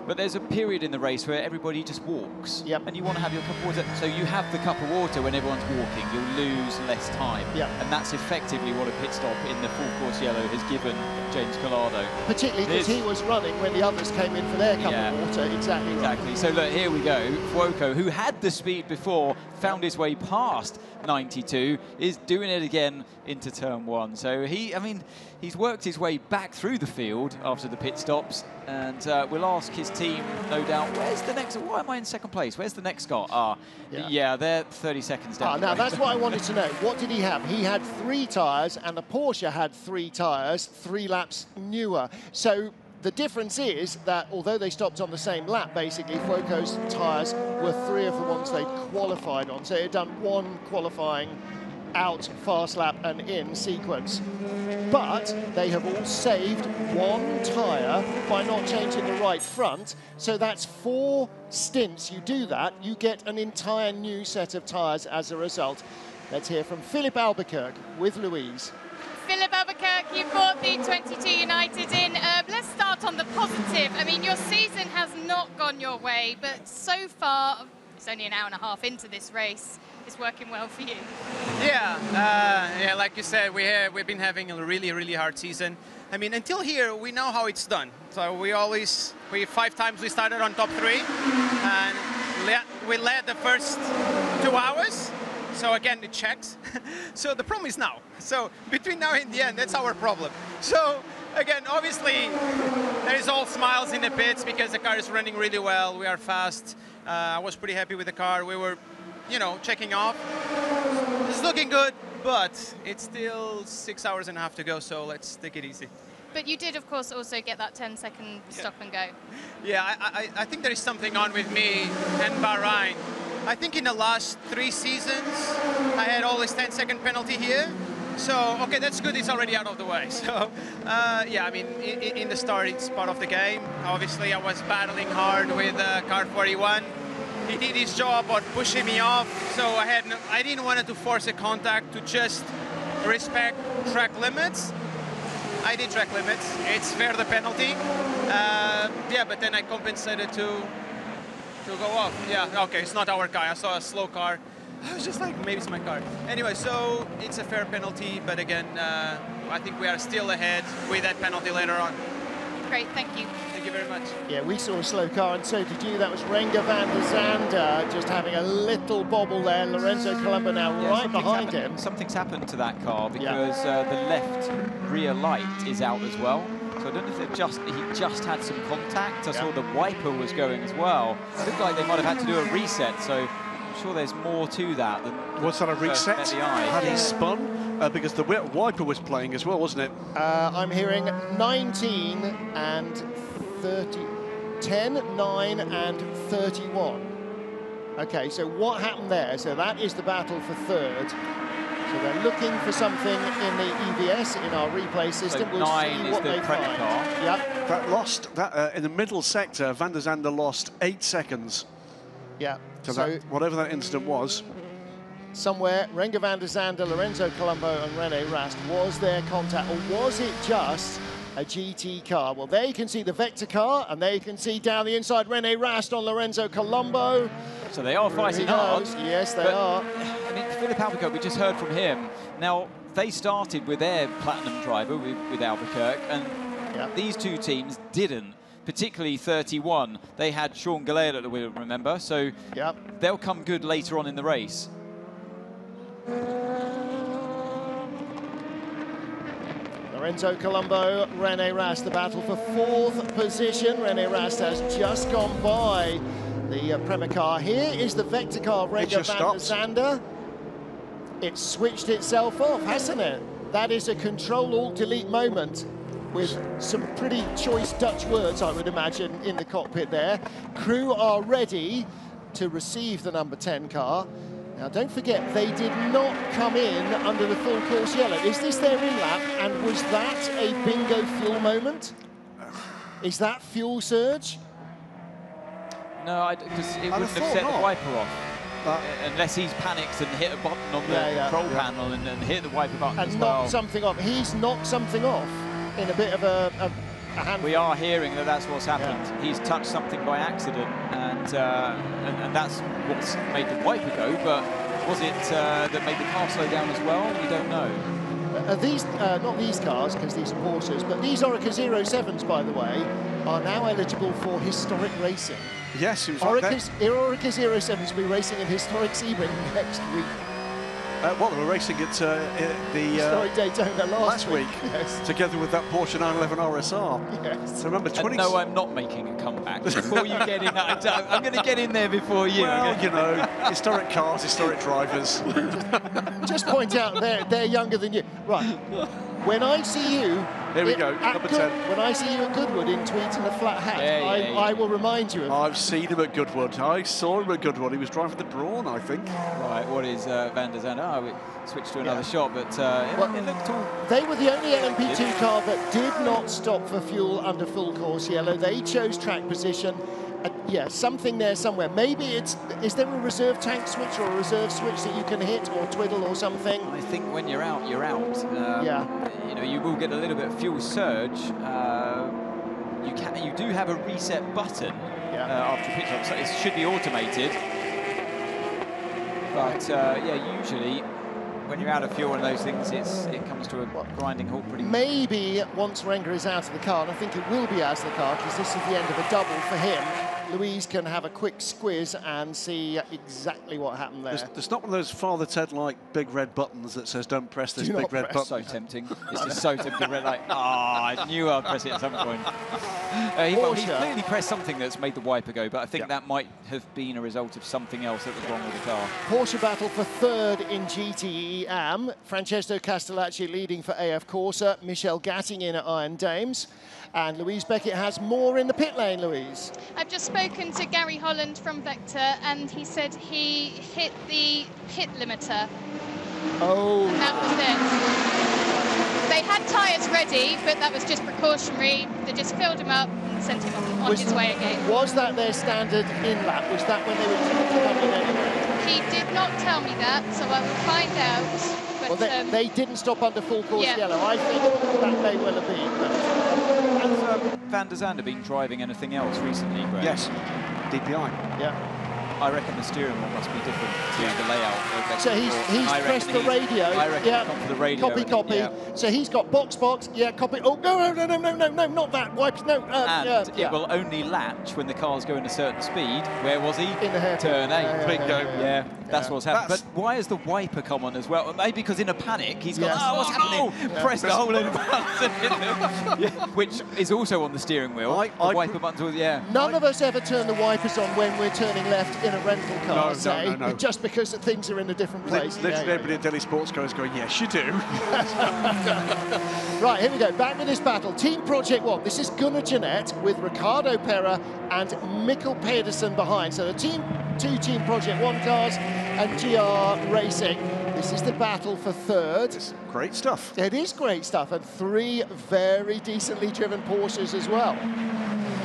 but there's a period in the race where everybody just walks. Yep. And you want to have your cup of water. So you have the cup of water when everyone's walking. You'll lose less time. Yep. And that's effectively what a pit stop in the full course yellow has given James Collado. Particularly because he was running when the others came in for their cup of water. Exactly. Right. So look, here we go. Fuoco, who had the speed before, found his way past 92, is doing it again into turn 1. So he's worked his way back through the field after the pit stops, and we'll ask his team, no doubt, where's the next, why am I in 2nd place? Where's the next car? Yeah, they're 30 seconds down. Now that's what I wanted to know. What did he have? He had 3 tyres, and the Porsche had 3 tyres, 3 laps newer. So the difference is that although they stopped on the same lap, basically, Fuoco's tyres were 3 of the ones they qualified on. So they'd done 1 qualifying out, fast lap and in sequence. But they have all saved one tyre by not changing the right front. So that's 4 stints. You do that, you get an entire new set of tyres as a result. Let's hear from Philip Albuquerque with Louise. Philip Albuquerque, you brought the 22 United in. Let's start on the positive. I mean, your season has not gone your way, but so far, it's only an hour and a half into this race. It's working well for you. Yeah, like you said, we've been having a really hard season. I mean, until here, we know how it's done. So 5 times we started on top 3, and we led the first 2 hours. So again, it checks. So the problem is now. So between now and the end, that's our problem. So again, obviously, there is all smiles in the pits because the car is running really well. We are fast. I was pretty happy with the car. We were, you know, checking off. It's looking good, but it's still 6 hours and a half to go. So let's take it easy. But you did, of course, also get that 10-second stop and go. Yeah, I think there is something on with me and Bahrain. I think in the last 3 seasons, I had always 10-second penalty here. So, okay, that's good, it's already out of the way. So, yeah, I mean, in the start, it's part of the game. Obviously, I was battling hard with car 41. He did his job of pushing me off, so I didn't want to force a contact, to just respect track limits. I did track limits, it's fair, the penalty. Yeah, but then I compensated to go off. Yeah, okay, it's not our car. I saw a slow car. I was just like, maybe it's my car. Anyway, so it's a fair penalty, but again, I think we are still ahead with that penalty later on. Great, thank you. Thank you very much. Yeah, we saw a slow car, and so did you. That was Renger van der Zande just having a little bobble there. Lorenzo Colombo now right behind him. Something's happened to that car because the left rear light is out as well. So I don't know if he just had some contact. I saw the wiper was going as well. It looked like they might have had to do a reset, so I'm sure there's more to that than was that a reset? Had he spun? Because the wiper was playing as well, wasn't it? I'm hearing 19 and 30, 10, 9 and 31. Okay, so what happened there? So that is the battle for third. So they're looking for something in the EVS, in our replay system. So we'll 9 see is what the they find. Hypercar. Yep. That lost, in the middle sector, van der Zande lost 8 seconds. Yeah. So that, whatever that incident was. Somewhere, Renger van der Zande, Lorenzo Colombo and René Rast, was there contact, or was it just a GT car? Well, there you can see the Vector car, and there you can see down the inside René Rast on Lorenzo Colombo. So they are fighting hard. Yes, they are. I mean, Philip Albuquerque, we just heard from him. Now, they started with their platinum driver, with Albuquerque, and these 2 teams didn't, particularly 31. They had Sean Gallagher at the wheel, remember? So they'll come good later on in the race. Lorenzo Colombo, René Rast, the battle for 4th position. René Rast has just gone by the Prema car. Here is the Vector car, Renger van der Zande. It's switched itself off, hasn't it? That is a Control-Alt-Delete moment with some pretty choice Dutch words, I would imagine, in the cockpit there. Crew are ready to receive the number 10 car. Now, don't forget, they did not come in under the full course yellow. Is this their in-lap, and was that a bingo fuel moment? Is that fuel surge? No, because it wouldn't have set the wiper off. Unless he's panicked and hit a button on the control panel and hit the wiper button as well. Knocked something off. He's knocked something off in a bit of a hand. We are hearing that that's what's happened. He's touched something by accident, and that's what's made the wiper go, but was it that made the car slow down as well? We don't know. These, not these cars, because these are Porsches, but these Orica 07s, by the way, are now eligible for historic racing. Yes, it was Orica 07s will be racing in historic Sebring next week. Well, they were racing at the historic Daytona last week. Yes. Together with that Porsche 911 RSR. Yes. So remember, no, I'm not making a comeback. Before you get in, I'm going to get in there before you. Well, you know, historic cars, historic drivers. Just point out they're younger than you. Right. When I see you Here we go, number 10. When I see you at Goodwood in tweed and a flat hat, I will remind you of I've seen him at Goodwood. I saw him at Goodwood. He was driving the Brawn, I think. Right, what is Van der Zandt? Oh, we switched to another shot, but it looked all... They were the only LMP2 car that did not stop for fuel under full course yellow. They chose track position. Yeah, something there somewhere. Maybe is there a reserve tank switch or a reserve switch that you can hit or twiddle or something? I think when you're out, you're out. Yeah. You know, you will get a little bit of fuel surge. You do have a reset button after pit stop, so it should be automated. But yeah, usually when you're out of fuel and those things, it comes to a grinding halt pretty much. Maybe once Renger is out of the car, and I think it will be out of the car because this is the end of a double for him, Louise can have a quick squiz and see exactly what happened there. There's not one of those Father Ted-like big red buttons that says don't press this big red button. So tempting. It's just so tempting. Like, I knew I'd press it at some point. He clearly pressed something that's made the wiper go, but I think that might have been a result of something else that was wrong with the car. Porsche battle for third in GTE AM. Francesco Castellacci leading for AF Corsa. Michel Gatting in at Iron Dames. And Louise Beckett has more in the pit lane, Louise. I've just spoken to Gary Holland from Vector, and he said he hit the pit limiter. Oh. And that was it. They had tyres ready, but that was just precautionary. They just filled him up and sent him on his way again. Was that their standard in-lap? Was that when they were coming in anyway? He did not tell me that, so I will find out. But, well, they didn't stop under full course yellow. I think that may well have been. Has Van der Zandt been driving anything else recently, Greg? Yes, DPI. Yeah. I reckon the steering wheel must be different to the layout of Vector. So he's pressed the radio. I reckon he's gone for the radio. Copy. Yeah. So he's got box, copy. Oh, no, not that. Wipes, no. And it will only latch when the cars go in a certain speed. Where was he? In the hairpin. Turn 8. Bingo. Yeah, that's what's happened. But why has the wiper come on as well? Maybe because in a panic, he's gone, what's happening? Yeah. Press the whole load of buttons. Which is also on the steering wheel. The wiper buttons, None of us ever turn the wipers on when we're turning left in a rental car. No. Just because things are in a different place. Everybody at Delhi Sports Car is going, yes, you do. Right, here we go. Back with this battle. Team Project 1. This is Gunnar Jeanette with Ricardo Pera and Mikkel Pedersen behind. So the two Team Project 1 cars and GR Racing. This is the battle for third. It's great stuff. It is great stuff. And 3 very decently driven Porsches as well.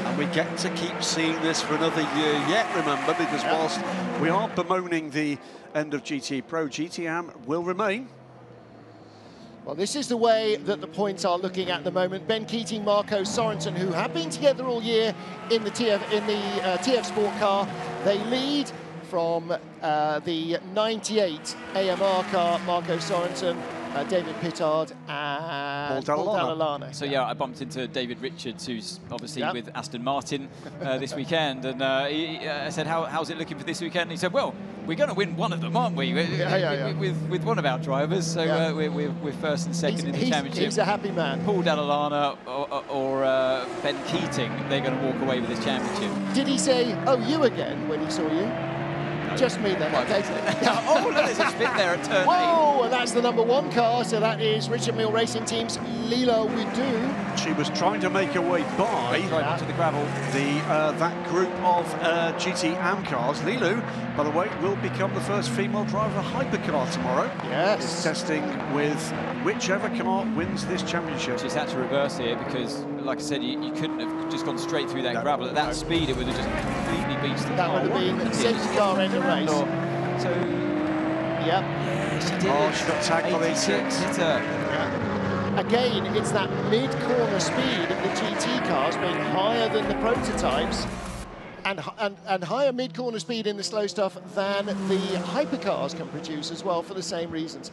And we get to keep seeing this for another year yet, remember, because whilst we are bemoaning the end of GT Pro, GTAM will remain. Well, this is the way that the points are looking at the moment. Ben Keating, Marco Sorensen, who have been together all year in the TF Sport car, they lead from the 98 AMR car, Marco Sorensen, David Pittard and Paul Dall'Anna. So yeah, I bumped into David Richards, who's obviously with Aston Martin this weekend, and I said, how's it looking for this weekend? And he said, well, we're going to win one of them, aren't we? With one of our drivers, so we're first and second in the championship. He's a happy man. Paul Dall'Anna or Ben Keating, they're going to walk away with this championship. Did he say, oh, you again, when he saw you? Just me then. Okay. Oh, look, there's a spin there at turn 8. Whoa, and that's the number 1 car, so that is Richard Mille Racing Team's Lila Widu. She was trying to make her way by to the gravel. That group of GT AM cars. Lilu, by the way, will become the first female driver of a hypercar tomorrow. Yes. It's testing with whichever car wins this championship. She's had to reverse here because, like I said, you couldn't have just gone straight through that gravel. At that speed, it would have just completely beached the car. That would have been safety car end of race. So, yeah, she did. Oh, she got tagged on 86. Again, it's that mid-corner speed of the GT cars being higher than the prototypes and higher mid-corner speed in the slow stuff than the hypercars can produce as well for the same reasons.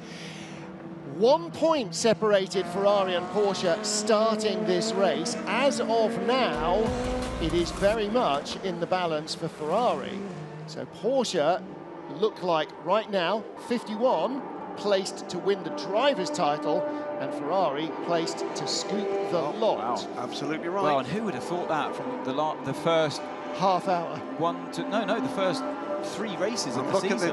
1 point separated Ferrari and Porsche starting this race. As of now, it is very much in the balance for Ferrari. So Porsche look like right now 51 placed to win the driver's title and Ferrari placed to scoop the lot. Wow, absolutely right. Well, and who would have thought that from the first half hour? The first 3 races in the season.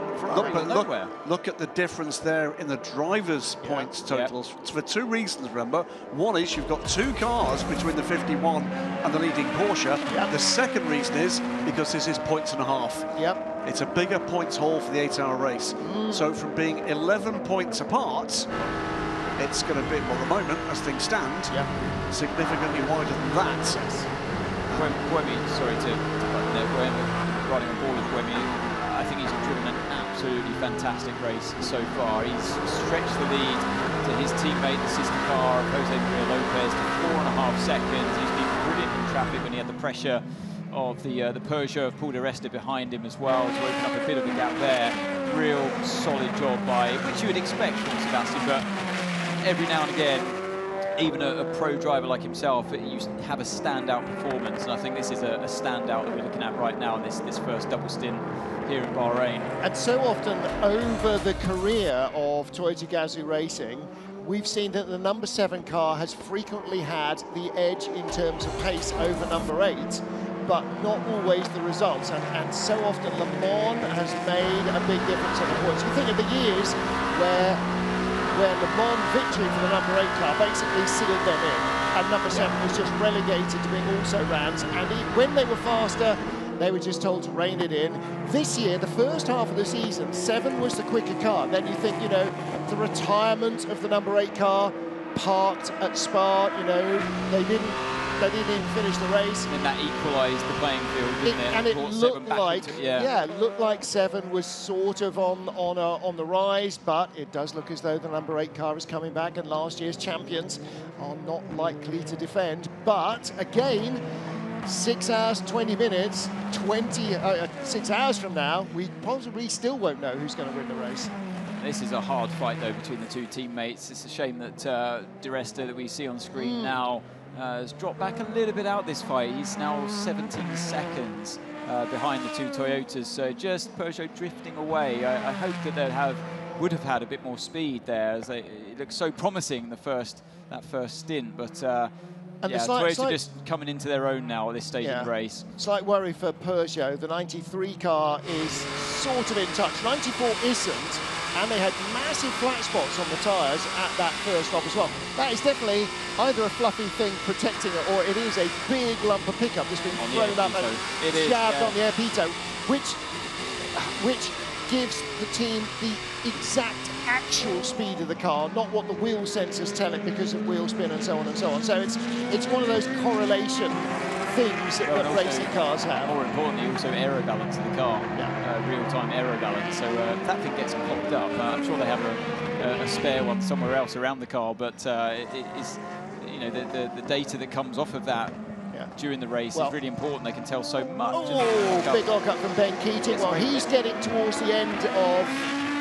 Look at the difference there in the drivers' points totals. It's for 2 reasons, remember. One is you've got 2 cars between the 51 and the leading Porsche. The second reason is because this is points and a half. It's a bigger points haul for the 8-hour race. So from being 11 points apart, it's going to be, well, at the moment, as things stand, significantly wider than that. Sorry to riding on board with Buemi, I think he's driven an absolutely fantastic race so far. He's stretched the lead to his teammate, the sister car, Jose Maria Lopez, to 4.5 seconds. He's been brilliant in traffic when he had the pressure of the Peugeot of Paul di Resta behind him as well, to open up a bit of a gap there. Real solid job by, which you would expect from Sebastian, but every now and again, even a pro driver like himself, you have a standout performance, and I think this is a standout that we're looking at right now in this first double stint here in Bahrain. And so often over the career of Toyota Gazoo Racing, we've seen that the number 7 car has frequently had the edge in terms of pace over number 8, but not always the results. And so often Le Mans has made a big difference on the points. We think of the years where Le Mans victory for the number 8 car basically sealed them in, and number 7 was just relegated to being also-rans, and when they were faster, they were just told to rein it in. This year, the first half of the season, 7 was the quicker car. Then you think, you know, the retirement of the number 8 car, parked at Spa, you know, they didn't even finish the race. And that equalised the playing field, didn't it? And it looked like, it looked like 7 was sort of on the rise, but it does look as though the number 8 car is coming back, and last year's champions are not likely to defend. But again, 6 hours, 20 minutes, 6 hours from now, we probably still won't know who's going to win the race. This is a hard fight, though, between the 2 teammates. It's a shame that Di Resta, that we see on screen now, has dropped back a little bit out this fight. He's now 17 seconds behind the 2 Toyotas, so just Peugeot drifting away. I hope that they would have had a bit more speed there, as it looks so promising that first stint, but Toyota just coming into their own now at this stage of the race. Slight worry for Peugeot. The 93 car is sort of in touch. 94 isn't, and they had massive flat spots on the tyres at that first stop as well. That is definitely either a fluffy thing protecting it, or it is a big lump of pickup that's been thrown up and jabbed on the air pito, which gives the team the exact actual speed of the car, not what the wheel sensors tell it because of wheel spin and so on and so on. So it's one of those correlation things that racing cars have. More importantly, also aero balance of the car, real-time aero balance. So if that thing gets popped up, I'm sure they have a spare one somewhere else around the car, but it is, you know, the data that comes off of that during the race is really important. They can tell so much. Oh, big lock up from Ben Keating. Well, he's getting towards the end of,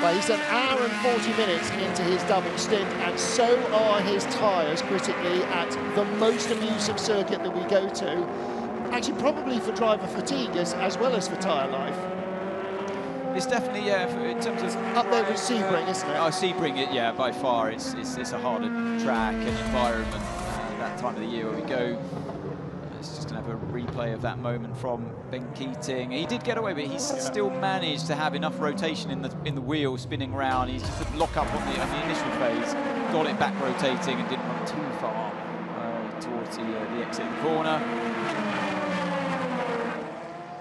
well, he's an hour and 40 minutes into his double stint, and so are his tyres, critically, at the most abusive circuit that we go to. Actually, probably for driver fatigue as well as for tyre life. It's definitely, in terms of... Up there with Sebring, isn't it? Oh, Sebring, by far. It's a harder track and environment that time of the year where we go. It's just going to have a replay of that moment from Ben Keating. He did get away, but he's still managed to have enough rotation in the wheel spinning around. He's just a lock up on the initial phase, got it back rotating and didn't run too far towards the exit of the corner.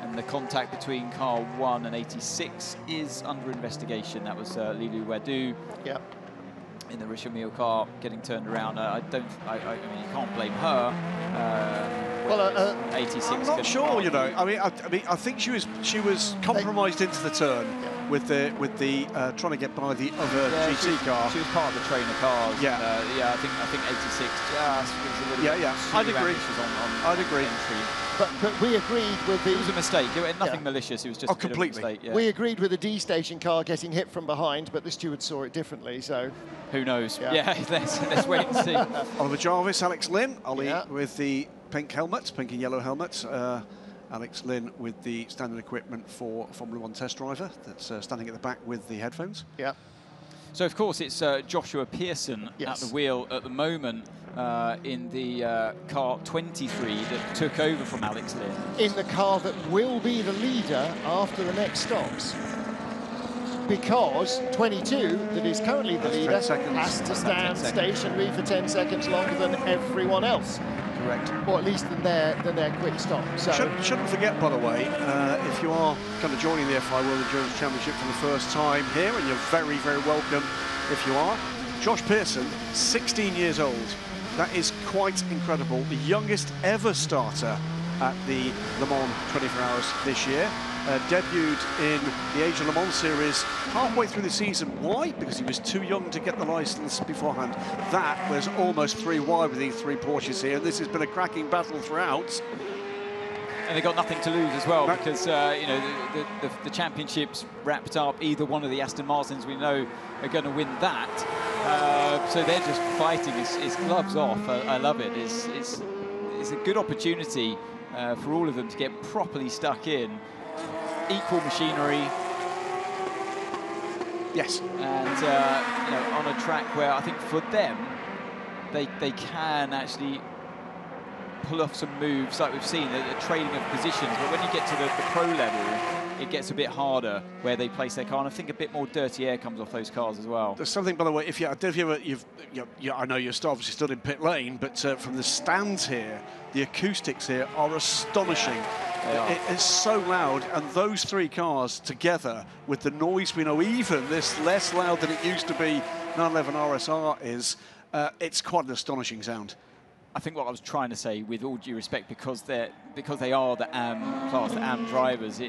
And the contact between car 1 and 86 is under investigation. That was Lili Wedou. In the Richemille car getting turned around. I mean, you can't blame her. 86. I'm not sure, you know. I mean, I think she was compromised into the turn with the trying to get by the other GT car. She was part of the trainer cars. I think 86 just was a little bit. I'd agree. I'd agree. But we agreed with the... It was a mistake. It was nothing malicious. It was just a mistake. We agreed with the D station car getting hit from behind, but the steward saw it differently, so... Who knows? Let's wait and see. Oliver Jarvis, Alex Lynn, Ollie with the pink and yellow helmet. Alex Lynn with the standard equipment for Formula 1 test driver that's standing at the back with the headphones. So, of course, it's Joshua Pearson at the wheel at the moment. in the car 23 that took over from Alex Lynn. In the car that will be the leader after the next stops. Because 22, that is currently the leader, has to stand stationary for 10 seconds longer than everyone else. Correct. Or at least than their quick stop. So shouldn't forget, by the way, if you are kind of joining the FIA World Endurance Championship for the first time here, and you're very, very welcome if you are, Josh Pearson, 16 years old. That is quite incredible. The youngest ever starter at the Le Mans 24 Hours this year. Debuted in the Age of Le Mans series halfway through the season. Why? Because he was too young to get the licence beforehand. That was almost 3 wide with these 3 Porsches here. This has been a cracking battle throughout. And they got nothing to lose as well, because you know, the championship's wrapped up. Either one of the Aston Martins we know are going to win that. So they're just fighting. It's gloves off. I love it. It's a good opportunity for all of them to get properly stuck in. Equal machinery. Yes. And you know, on a track where I think for them, they can actually pull off some moves like we've seen, the trading of positions. But when you get to the pro level, it gets a bit harder where they place their car, and I think a bit more dirty air comes off those cars as well. There's something, by the way, I know you're obviously stood in pit lane, but from the stands here, the acoustics here are astonishing. It's so loud, and those 3 cars together with the noise we know, even this less loud than it used to be 911 RSR is, it's quite an astonishing sound. I think what I was trying to say, with all due respect, because they are the AM class, the AM drivers,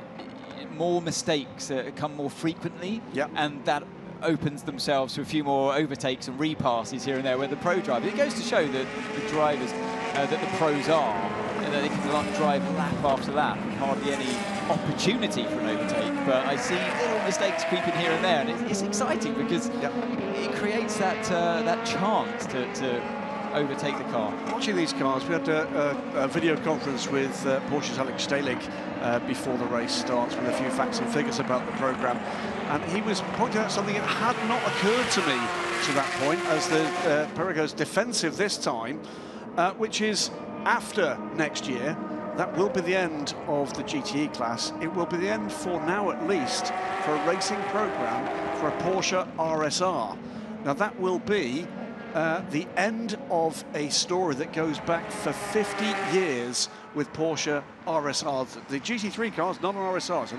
more mistakes come more frequently, and that opens themselves to a few more overtakes and repasses here and there. Where the pro drivers, it goes to show that the drivers that the pros are, that they can drive lap after lap, and hardly any opportunity for an overtake. But I see little mistakes creeping here and there, and it's exciting because it creates that chance to overtake the car. Watching these cars, we had a video conference with Porsche's Alex Stehlig before the race starts, with a few facts and figures about the programme, and he was pointing out something that had not occurred to me to that point, as the Perez goes defensive this time, which is after next year. That will be the end of the GTE class. It will be the end, for now at least, for a racing programme for a Porsche RSR. Now that will be the end of a story that goes back for 50 years with Porsche RSR. The GT3 cars, not an RSR, it's a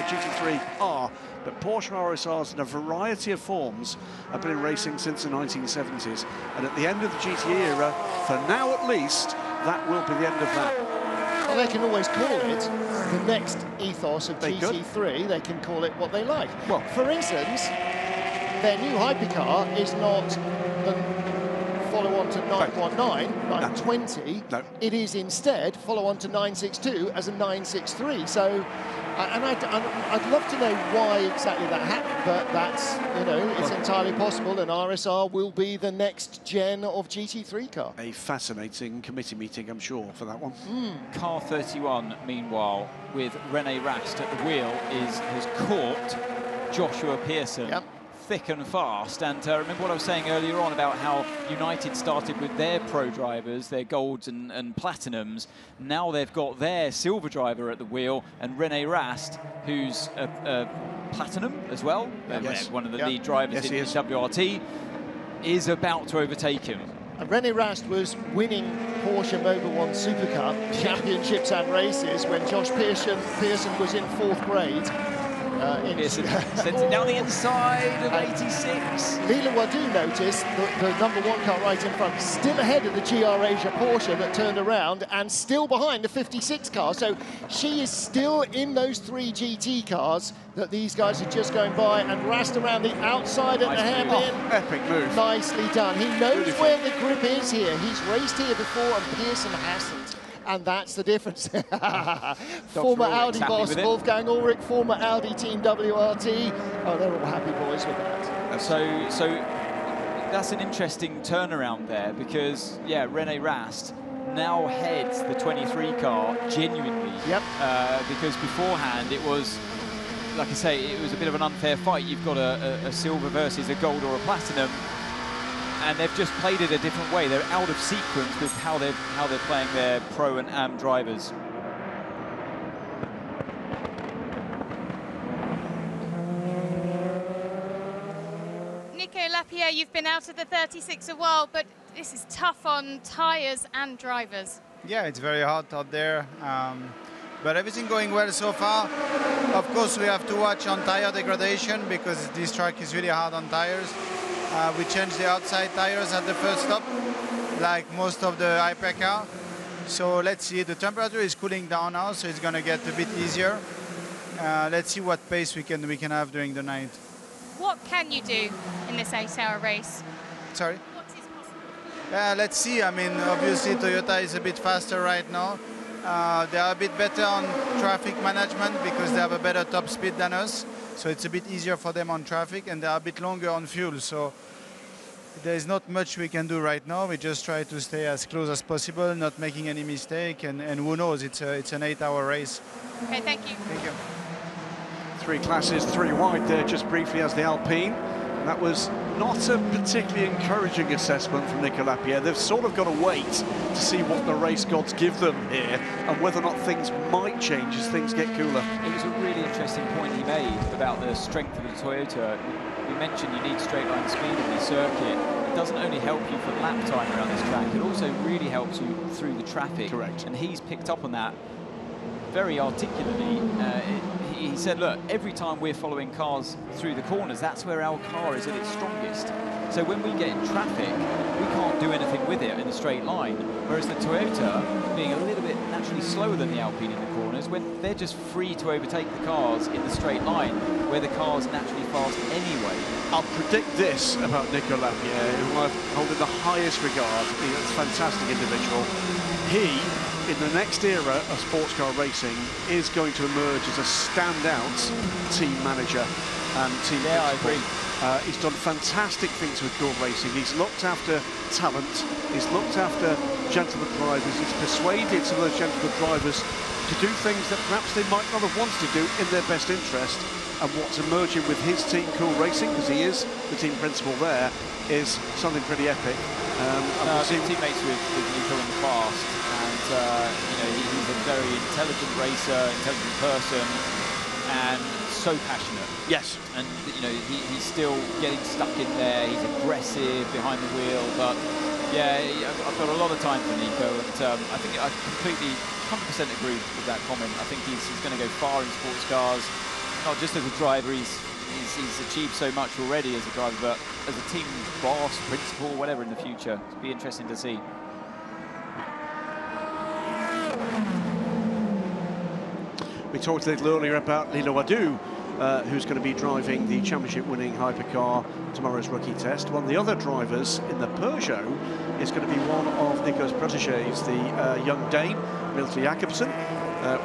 GT3R, but Porsche RSRs in a variety of forms have been in racing since the 1970s. And at the end of the GT era, for now at least, that will be the end of that. Well, they can always call it the next ethos of GT3. They can call it what they like. Well, for instance, their new Hypercar is not the follow-on to 919, 920. No. It is instead follow-on to 962 as a 963. So, and I'd love to know why exactly that happened, but that's, you know, it's entirely possible, and RSR will be the next gen of GT3 car. A fascinating committee meeting, I'm sure, for that one. Car 31, meanwhile, with René Rast at the wheel, has caught Joshua Pearson. Yep. Thick and fast. And remember what I was saying earlier on about how United started with their pro drivers, their golds and platinums. Now they've got their silver driver at the wheel, and René Rast, who's a platinum as well, one of the lead drivers in WRT, is about to overtake him. And René Rast was winning Porsche Mobil 1 Super Cup championships and races when Josh Pearson was in 4th grade. Pearson sends it down the inside of 86. Leila Wadou noticed the #1 car right in front, still ahead of the GR Asia Porsche that turned around, and still behind the 56 car. So she is still in those 3 GT cars that these guys are just going by, and Rast around the outside at the hairpin. Epic move. Nicely done. He knows where the grip is here. He's raced here before, and Pearson hasn't. And that's the difference. Former Audi boss Wolfgang Ulrich, former Audi team WRT. Oh, they're all happy boys with that. So that's an interesting turnaround there, because, yeah, René Rast now heads the 23 car genuinely. Yep. Because beforehand it was, like I say, it was a bit of an unfair fight. You've got a silver versus a gold or a platinum. and they've just played it a different way. They're out of sequence with how they're playing their Pro and Am drivers. Nico Lapierre, you've been out of the 36 a while, but this is tough on tyres and drivers. Yeah, it's very hot out there, but everything going well so far. Of course, we have to watch on tire degradation because this track is really hard on tires. We changed the outside tires at the first stop, like most of the Hypercar. So let's see, the temperature is cooling down now, so it's going to get a bit easier. Let's see what pace we can have during the night. What can you do in this 8-hour race? Sorry? What is possible? Let's see. I mean, obviously Toyota is a bit faster right now. They are a bit better on traffic management because they have a better top speed than us. So it's a bit easier for them on traffic, and they are a bit longer on fuel. So there is not much we can do right now. We just try to stay as close as possible, not making any mistake, and who knows, it's an 8-hour race. Okay, thank you. Thank you. 3 classes, 3 wide there just briefly as the Alpine. And that was not a particularly encouraging assessment from Nico Lapierre. They've sort of got to wait to see what the race gods give them here and whether or not things might change as things get cooler. It was a really interesting point he made about the strength of the Toyota. We mentioned you need straight line speed in the circuit. It doesn't only help you for lap time around this track, it also really helps you through the traffic. Correct. And he's picked up on that very articulately. He said, look, every time we're following cars through the corners, that's where our car is at its strongest. So when we get in traffic, we can't do anything with it in a straight line. Whereas the Toyota, being a little bit naturally slower than the Alpine in the corners, when they're just free to overtake the cars in the straight line, where the car's naturally fast anyway. I'll predict this about Nico Lapierre, who I hold in the highest regard. He's a fantastic individual. He, in the next era of sports car racing, is going to emerge as a standout team manager and team principal. I agree. He's done fantastic things with Gulf Racing. He's looked after talent. He's looked after gentleman drivers. He's persuaded some of those gentleman drivers to do things that perhaps they might not have wanted to do in their best interest. And what's emerging with his team, Cool Racing, because he is the team principal there, is something pretty epic. I've been teammates with Nico in the past, and you know, he's a very intelligent racer, intelligent person, and so passionate. Yes. And you know, he's still getting stuck in there. He's aggressive behind the wheel, but yeah, I've got a lot of time for Nico, and I think I completely 100% agree with that comment. I think he's going to go far in sports cars, not just as a driver. He's achieved so much already as a driver, but as a team boss, principal, whatever in the future. It'll be interesting to see. We talked a little earlier about Lilo Adu, who's going to be driving the championship-winning Hypercar tomorrow's rookie test. One of the other drivers in the Peugeot is going to be one of Nico's protégés, the young Dane, Milton Jacobsen.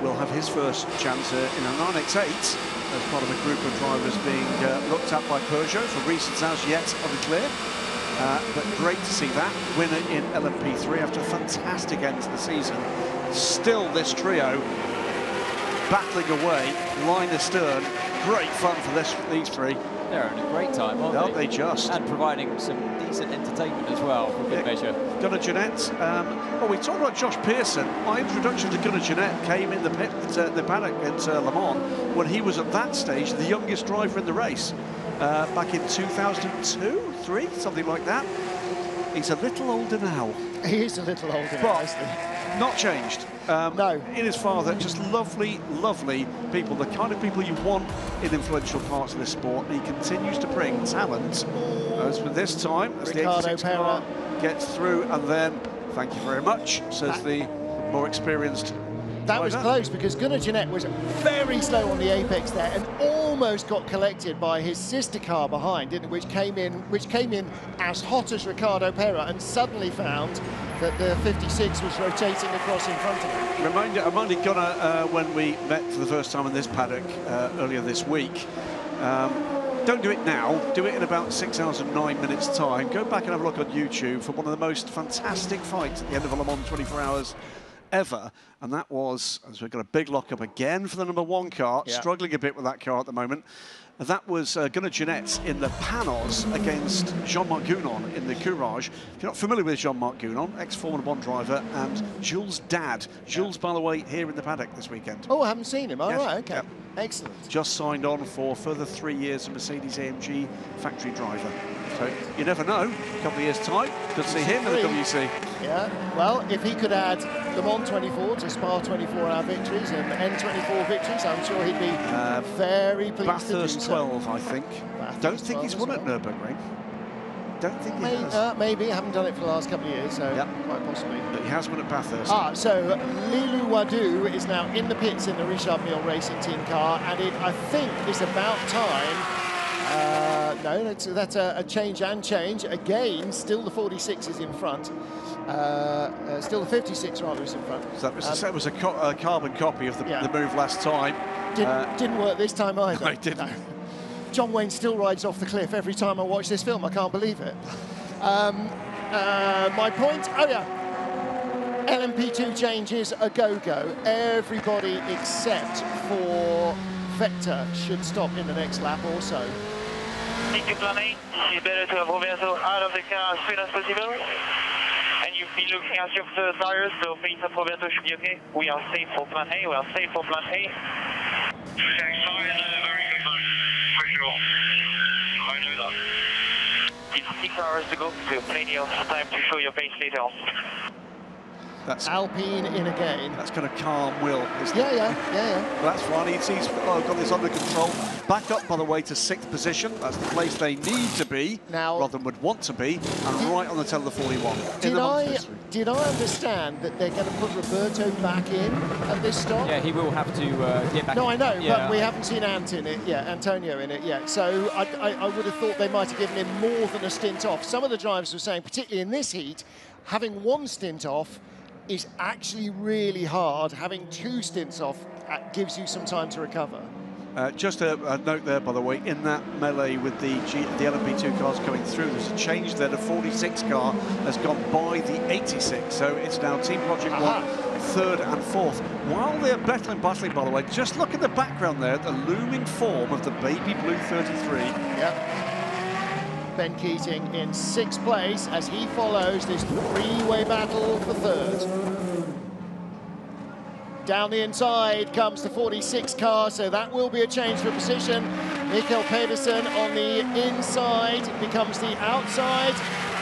Will have his first chance in a 9X8 as part of a group of drivers being looked at by Peugeot for reasons as yet unclear. But great to see that winner in LMP3 after a fantastic end to the season. Still this trio battling away, line astern. Great fun for these three. They're having a great time, aren't they? They just. And providing some decent entertainment as well, for good measure. Gunnar Jeanette. Well, we talked about Josh Pearson. My introduction to Gunnar Jeanette came in the paddock at Le Mans when he was at that stage the youngest driver in the race. Back in 2002, 3, something like that. He's a little older now. He is a little older now, isn't he? Not changed. No. In his father, just lovely, lovely people, the kind of people you want in influential parts of this sport. And he continues to bring talent. As for this time, as the 86 car gets through, and then, thank you very much, says the more experienced That was close because Gunnar Jeanette was very slow on the apex there and almost got collected by his sister car behind, didn't it? Which came in as hot as Ricardo Pera and suddenly found that the 56 was rotating across in front of him. Reminded Gunnar when we met for the first time in this paddock earlier this week. Don't do it now, do it in about 6 hours and 9 minutes time. Go back and have a look on YouTube for one of the most fantastic fights at the end of a Le Mans 24 hours ever, and that was, as we've got a big lock-up again for the #1 car, struggling a bit with that car at the moment. That was Gunnar Jeanette in the Panos against Jean-Marc Gounon in the Courage. If you're not familiar with Jean-Marc Gounon, ex-Formula 1 driver, and Jules' dad. Jules, by the way, here in the paddock this weekend. Oh, I haven't seen him. All yes. right, okay. Yep. Excellent. Just signed on for further 3 years a Mercedes-AMG factory driver. So you never know, a couple of years' time, could see him in the WC. Yeah, well, if he could add Le Mans 24 to Spa 24-hour victories and N24 victories, I'm sure he'd be very pleased Bathurst to do 12, so. I think. Bathurst Don't think he's won well. at Nürburgring. Don't think he has. Maybe, I haven't done it for the last couple of years, so quite possibly. But he has won at Bathurst. So Lilou Wadou is now in the pits in the Richard Mille Racing Team car, and it, I think, is about time. No, that's a change and change. Again, still the 46 is in front. Still the 56 rather is in front. So that was a carbon copy of the move last time. Didn't work this time either. No, it didn't. No. John Wayne still rides off the cliff every time I watch this film. I can't believe it. My point, LMP2 changes a go-go. Everybody except for Vector should stop in the next lap also. Thank you, Plan A. It's better to have Roberto out of the car as soon as possible. And you've been looking at your tires, so things that Roberto should be okay. We are safe for Plan A. We are safe for Plan A. Very good, for sure. I know that. It's 6 hours to go, so plenty of time to show your pace later on. That's Alpine in again. That's kind of calm will, isn't it? Yeah. That's fine. He's got this under control. Back up, by the way, to 6th position. That's the place they need to be, now, rather than would want to be, and right on the tail of the 41. Did I understand that they're going to put Roberto back in at this stop? Yeah, he will have to get back. No, I know, yeah. but we haven't seen Antonio in it yet. So I would have thought they might have given him more than a stint off. Some of the drivers were saying, particularly in this heat, having one stint off is actually really hard. Having 2 stints off gives you some time to recover. Just a note there, by the way, in that melee with the LMP2 cars coming through, there's a change there. The 46 car has gone by the 86, so it's now Team Project 1, 3rd and 4th. While they're battling, by the way, just look at the background there, the looming form of the baby blue 33. Yep. Ben Keating in 6th place as he follows this 3-way battle for 3rd. Down the inside comes the 46 car, so that will be a change for position. Mikkel Pedersen on the inside becomes the outside.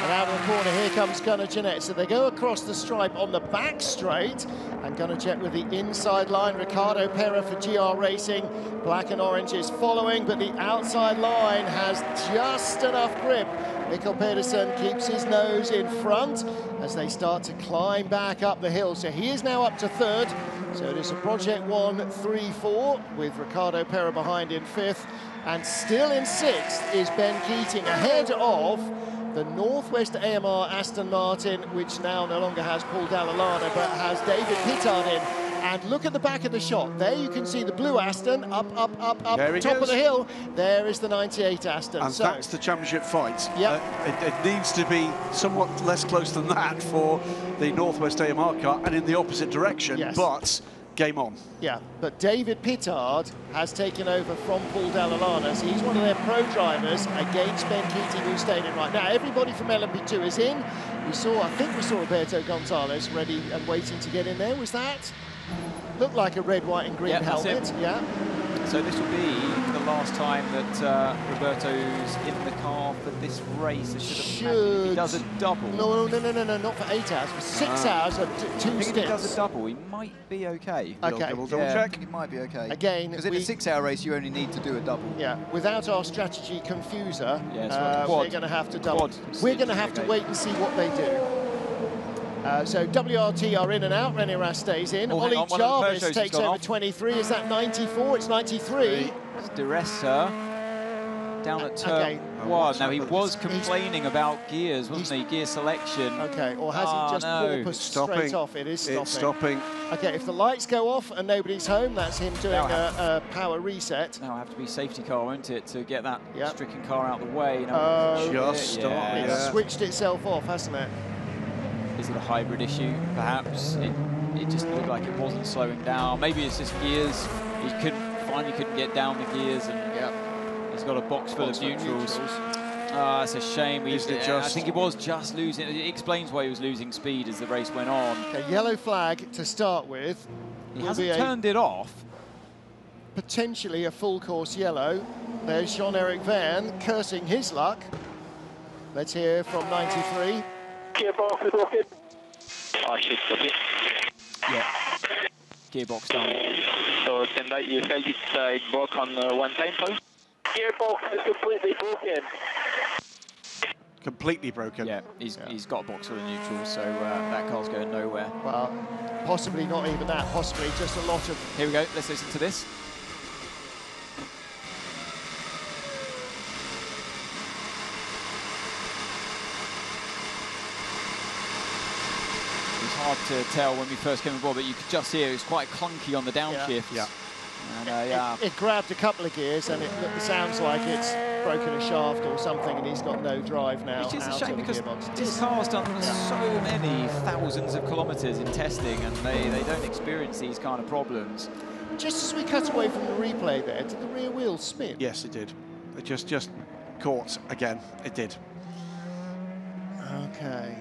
And out of the corner, here comes Gunnar Jeanette. So they go across the stripe on the back straight. And Gunnar Jeanette with the inside line. Ricardo Pera for GR Racing. Black and orange is following, but the outside line has just enough grip. Mikkel Pedersen keeps his nose in front as they start to climb back up the hill. So he is now up to 3rd. So it is a Project 1 3-4 with Ricardo Pera behind in 5th. And still in 6th is Ben Keating ahead of the Northwest AMR Aston Martin, which now no longer has Paul Dalla but has David Pittard in. And look at the back of the shot. There you can see the blue Aston up, top of the hill. There is the 98 Aston. And so that's the championship fight. Yep. It needs to be somewhat less close than that for the Northwest AMR car and in the opposite direction, but game on. Yeah, but David Pittard has taken over from Paul Dalla. So he's one of their pro drivers against Ben Keating, who's staying in right now. Everybody from LMP2 is in. I think we saw Roberto Gonzalez ready and waiting to get in there. Was that? Looked like a red, white and green helmet. Yeah. So this will be the last time that Roberto's in the car for this race. If he does a double. No, not for 8 hours, for 6 hours of 2 stints. If he does a double, he might be okay. Okay. Double check. He might be okay. Again, because in a 6-hour race, you only need to do a double. Yeah, without our strategy confuser, we're going to have to double. We're going to have to wait and see what they do. So WRT are in and out. René Rast stays in. Ollie Jarvis takes over 23. Is that 94? It's 93. It's Diressa down at turn 1. Now, he was complaining about gears, wasn't he? Gear selection. Okay, or has he just porpoised straight off? It is stopping. It's stopping. Okay, if the lights go off and nobody's home, that's him doing a power reset. Now, have to be safety car, won't it, to get that stricken car out of the way. Just It's switched itself off, hasn't it? Is it a hybrid issue? Perhaps it just looked like it wasn't slowing down. Maybe it's just gears. He finally couldn't get down the gears, and he's got a box full of neutrals. It's a shame. I think he was just losing. It explains why he was losing speed as the race went on. Okay, yellow flag to start with. He hasn't turned it off. Potentially a full course yellow. There's Jean-Eric Verne cursing his luck. Let's hear from 93. Gearbox is okay. I should stop it. Yeah. Gearbox down. So Sendai, you felt it broke on one time, please? Gearbox is completely broken. Completely broken. Yeah, he's got a box full of neutrals, so that car's going nowhere. Well, possibly not even that. Possibly just a lot of. Here we go. Let's listen to this. Hard to tell when we first came aboard, but you could just hear it was quite clunky on the downshift. Yeah. And, it grabbed a couple of gears, and it sounds like it's broken a shaft or something, and he's got no drive now. Which is a shame because this car's done so many thousands of kilometres in testing, and they don't experience these kind of problems. Just as we cut away from the replay there, did the rear wheel spin? Yes, it did. It just caught again. It did. Okay.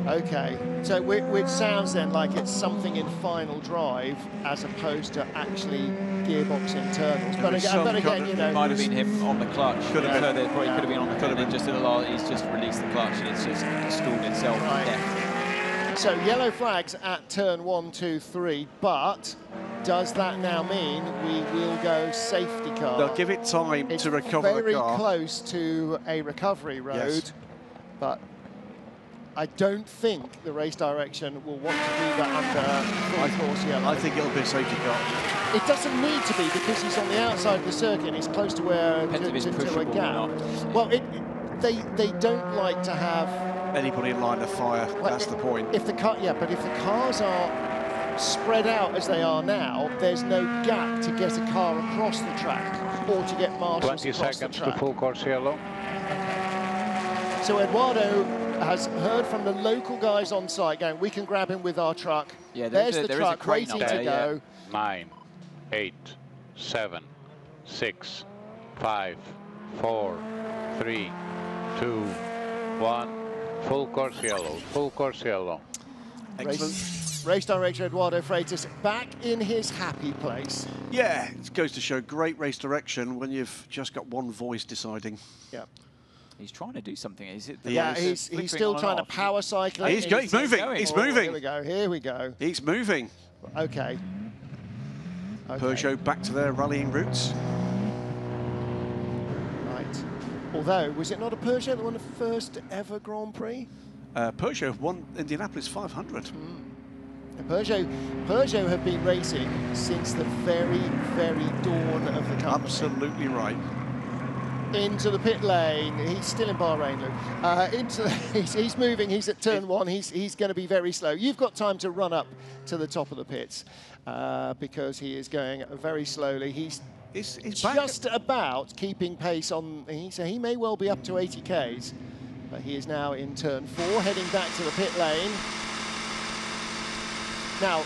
Okay, so which sounds then like it's something in final drive as opposed to actually gearbox internals. But again, you know, might have been him on the clutch. Could have been. Probably could have been on the clutch. Just in a lot, he's just released the clutch and it's just stalled itself. Right. So yellow flags at turn 1, 2, 3. But does that now mean we will go safety car? They'll give it time to recover the car. Very close to a recovery road, but I don't think the race direction will want to do that under full course yellow. I think it'll be a safety car. It doesn't need to be because he's on the outside of the circuit and he's close to where to a gap. Well, they don't like to have anybody in line of fire. That's the point. If the car, but if the cars are spread out as they are now, there's no gap to get a car across the track or to get marshals 20 across seconds the track. to full course yellow. So Eduardo has heard from the local guys on site going, we can grab him with our truck. Yeah, there's the truck waiting to go. 9, 8, 7, 6, 5, 4, 3, 2, 1. Full course yellow, full course yellow. Excellent. Race director Eduardo Freitas back in his happy place. Yeah, it goes to show great race direction when you've just got one voice deciding. Yeah. He's trying to do something. Is it? Yeah, he's still trying to power cycle. He's moving. He's moving. Here we go. Here we go. He's moving. Okay. Peugeot back to their rallying roots. Right. Although, was it not a Peugeot that won the first ever Grand Prix? Peugeot won Indianapolis 500. Peugeot have been racing since the very, very dawn of the company. Absolutely right. Into the pit lane. He's still in Bahrain, Luke. He's moving. He's at turn 1. He's going to be very slow. You've got time to run up to the top of the pits because he is going very slowly. He's just about keeping pace on. So he may well be up to 80 Ks, but he is now in turn 4, heading back to the pit lane. Now,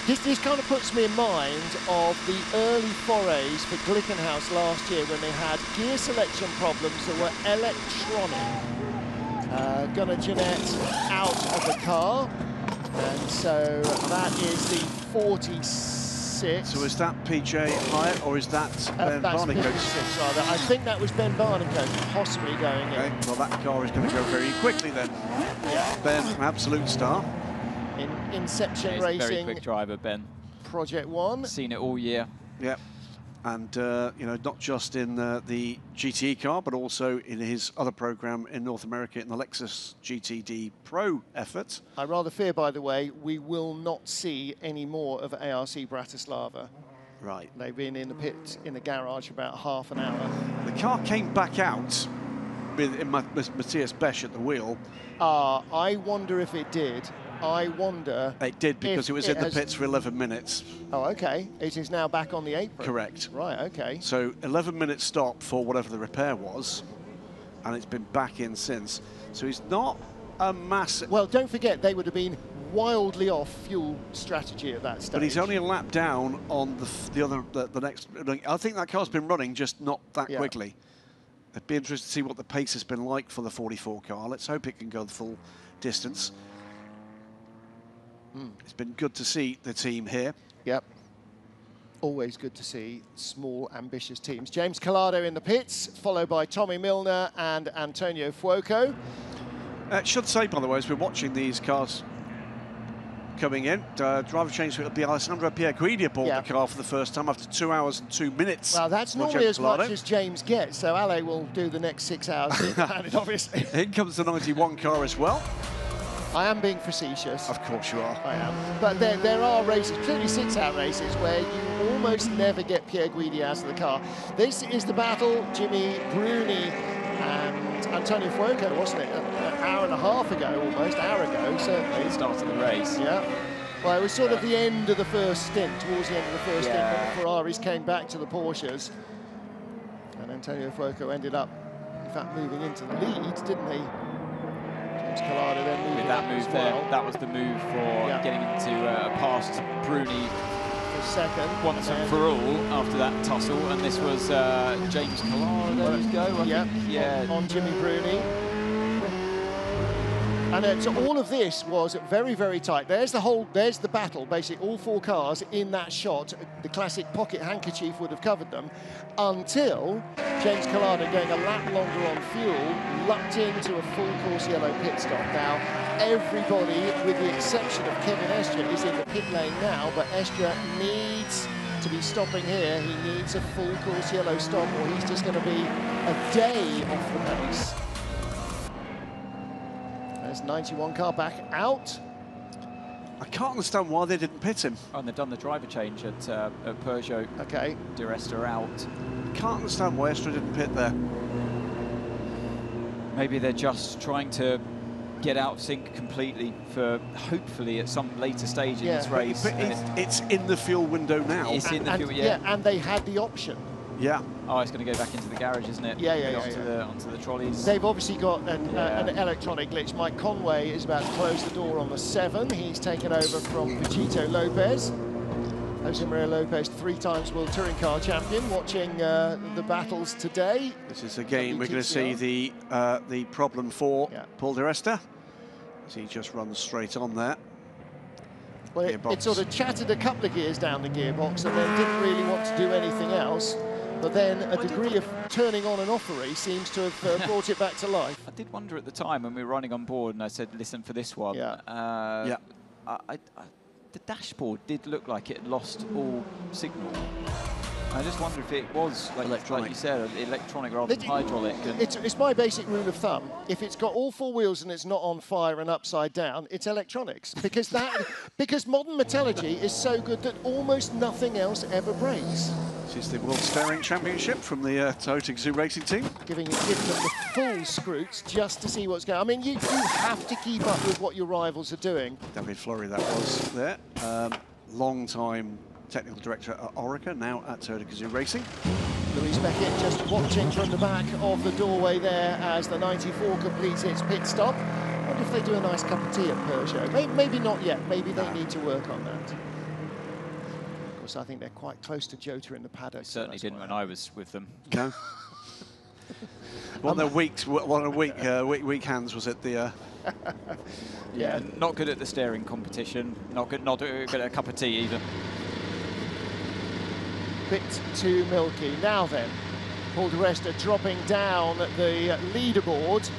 this kind of puts me in mind of the early forays for Glickenhaus last year when they had gear selection problems that were electronic. Gunnar Jeanette out of the car, and so that is the 46. So is that PJ Hyatt or is that Ben Barnicot? Rather. I think that was Ben Barnicot possibly going in. Well, that car is going to go very quickly then. Yeah. Ben, an absolute star. In Inception Racing. Very quick driver, Ben. Project 1. Seen it all year. Yep. And, you know, not just in the GTE car, but also in his other program in North America in the Lexus GTD Pro effort. I rather fear, by the way, we will not see any more of ARC Bratislava. Right. They've been in the pit, in the garage, about half an hour. The car came back out with Matthias Besch at the wheel. I wonder if it did. I wonder... It did, because it was in the pits for 11 minutes. Oh, OK. It is now back on the apron. Correct. Right, OK. So 11-minute stop for whatever the repair was, and it's been back in since. So he's not a massive... Well, don't forget, they would have been wildly off fuel strategy at that stage. But he's only a lap down on the next... I think that car's been running, just not that quickly. It'd be interesting to see what the pace has been like for the 44 car. Let's hope it can go the full distance. It's been good to see the team here. Yep. Always good to see small, ambitious teams. James Collado in the pits, followed by Tommy Milner and Antonio Fuoco. Should say, by the way, as we're watching these cars coming in, driver change, it'll be Alessandro Pierguidi aboard the car for the first time after 2 hours and 2 minutes. Well, that's normally as much as James gets, so Ale will do the next 6 hours, obviously. In comes the 91 car as well. I am being facetious. Of course you are. I am. But there are races, clearly 6-hour races, where you almost never get Pierguidi out of the car. This is the battle, Jimmy Bruni and Antonio Fuoco, wasn't it? An hour and a half ago, almost, hour ago, certainly. It started the race. Yeah. Well, it was sort of the end of the first stint, towards the end of the first stint, when the Ferraris came back to the Porsches. And Antonio Fuoco ended up, in fact, moving into the lead, didn't he? Collado then moving with that move as there, well. that was the move for getting into past Bruni for second. Once and for all after that tussle, and this was James Collado go. On Jimmy Bruni. And so all of this was very, very tight. There's the battle, basically all 4 cars in that shot. The classic pocket handkerchief would have covered them until James Collado, going a lap longer on fuel, lucked into a full course yellow pit stop. Now, everybody, with the exception of Kevin Estre, is in the pit lane now, but Estre needs to be stopping here. He needs a full course yellow stop, or he's just going to be a day off the pace. There's 91 car back out. I can't understand why they didn't pit him. Oh, and they've done the driver change at Peugeot. Okay. De Resta out. Can't understand why Estre didn't pit there. Maybe they're just trying to get out of sync completely for hopefully at some later stage in this race. But it's in the fuel window now. It's in the fuel, yeah. And they had the option. Yeah. Oh, it's going to go back into the garage, isn't it? Onto the trolleys. They've obviously got an electronic glitch. Mike Conway is about to close the door on the 7. He's taken over from Pachito Lopez. Jose Maria Lopez, 3-time World Touring Car Champion, watching the battles today. This is again, we're going to see the problem for Paul Di Resta, as he just runs straight on there. Well, it sort of chatted a couple of gears down the gearbox and then didn't really want to do anything else. But then a degree of turning on and offery seems to have brought it back to life. I did wonder at the time when we were running on board, and I said, listen, for this one, the dashboard did look like it had lost all signal. I just wonder if it was, like you said, electronic rather than hydraulic. It's my basic rule of thumb. If it's got all 4 wheels and it's not on fire and upside down, it's electronics. Because modern metallurgy is so good that almost nothing else ever breaks. This is the World Steering Championship from the Toyota Gazoo Racing Team. Giving them the full scroots just to see what's going on. I mean, you have to keep up with what your rivals are doing. David Fleury, that was there. Long-time technical director at Orica, now at Toyota Gazoo Racing. Luis Beckett just watching from the back of the doorway there as the 94 completes its pit stop. I wonder if they do a nice cup of tea at Peugeot. Maybe not yet. Maybe they need to work on that. Of course, I think they're quite close to Jota in the paddock. Certainly didn't when I was with them. No. One of the weak hands was at the... Yeah, not good at the steering competition. Not good at a cup of tea either. Bit too milky. Now then, Paul Di Resta dropping down the leaderboard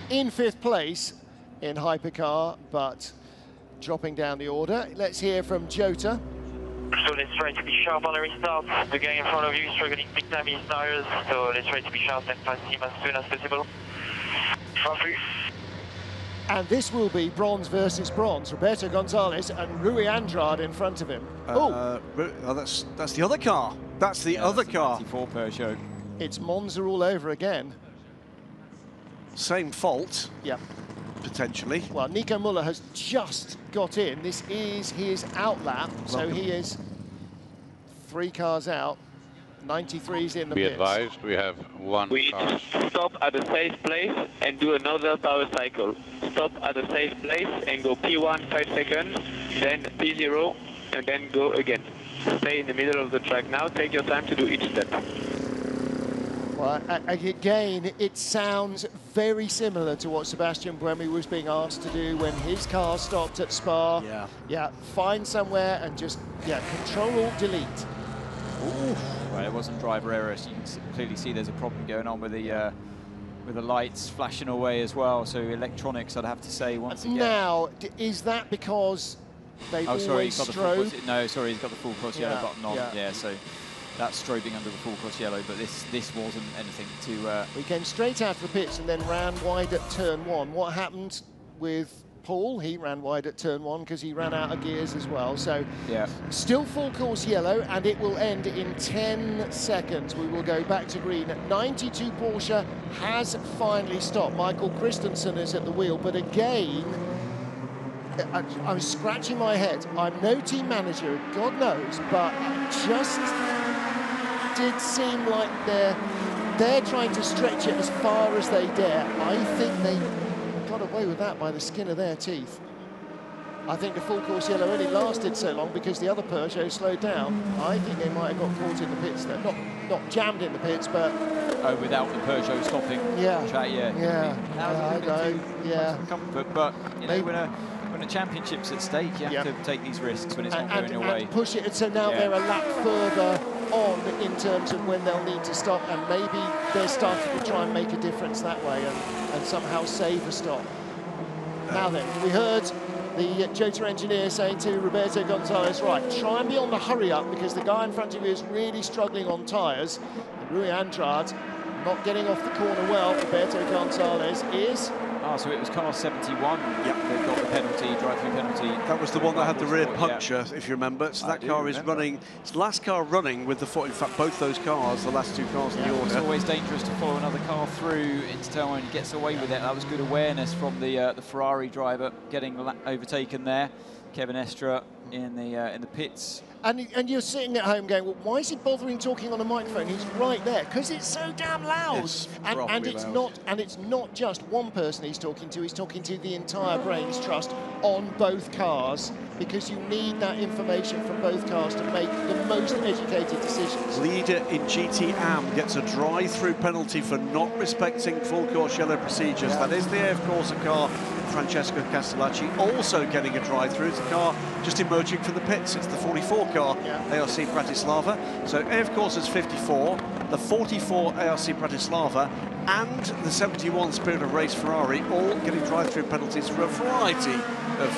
in 5th place in Hypercar, but dropping down the order. Let's hear from Jota. So let's try to be sharp on the restart. The guy in front of you is struggling big time in his tires, so let's try to be sharp and pass him as soon as possible. And this will be bronze versus bronze. Roberto Gonzalez and Rui Andrade in front of him. That's the other car. That's the other car. 94 Peugeot. It's Monza all over again. Same fault. Yep. Potentially. Well, Nico Muller has just got in. This is his outlap, so he is 3 cars out. 93's in the Be pits. advised, we have one car. Stop at a safe place and do another power cycle. Stop at a safe place and go P1 5 seconds, then P0, and then go again. Stay in the middle of the track now. Take your time to do each step. Well, again, it sounds very similar to what Sebastian Buemi was being asked to do when his car stopped at Spa. Yeah, find somewhere and just, Control-Alt-Delete. Well, it wasn't driver error, so you can clearly see there's a problem going on with the lights flashing away as well. So electronics, I'd have to say, once again. Now, is that because they always strobe? No, sorry, he's got the full cross yellow button on. Yeah, so that's strobing under the full cross yellow, but this wasn't anything to... We came straight out of the pits and then ran wide at turn 1. What happened with Paul? He ran wide at turn 1 because he ran out of gears as well. So still full course yellow, and it will end in 10 seconds. We will go back to green. 92 Porsche has finally stopped. Michael Christensen is at the wheel, but again, I was scratching my head. I'm no team manager, God knows, but just did seem like they're trying to stretch it as far as they dare. I think they got away with that by the skin of their teeth. I think the full course yellow only lasted so long because the other Peugeot slowed down. I think they might have got caught in the pits there. Not jammed in the pits, but... Oh, without the Peugeot stopping. Comfort, but, you know, when a championship's at stake, you have to take these risks when it's not going your way. And push it, so now they're a lap further on in terms of when they'll need to stop, and maybe they're starting to try and make a difference that way and somehow save a stop. Now then, we heard the Jota engineer saying to Roberto Gonzalez, right, try and be on the hurry up because the guy in front of you is really struggling on tyres. And Rui Andrade not getting off the corner well. Roberto Gonzalez is... so it was car 71 that got the penalty, drive-through penalty. That was the one that had the rear puncture, if you remember. So that car is running, it's the last car running with the foot. In fact, both those cars, the last two cars in the order. It's always dangerous to follow another car through into turn one and gets away with it. That was good awareness from the Ferrari driver getting overtaken there. Kevin Estre in the pits. And you're sitting at home going, well, why is he bothering talking on a microphone? He's right there because it's so damn loud. Yes, and it's not just one person he's talking to. He's talking to the entire Brains Trust on both cars because you need that information from both cars to make the most educated decisions. Leader in GT Am gets a drive-through penalty for not respecting full course yellow procedures. That is the AF Corsa car, Francesco Castellacci, also getting a drive-through. It's the car just emerging from the pits. It's the 44 car, ARC Bratislava. So AF Corsa's 54, the 44 ARC Bratislava, and the 71 Spirit of Race Ferrari, all getting drive-through penalties for a variety of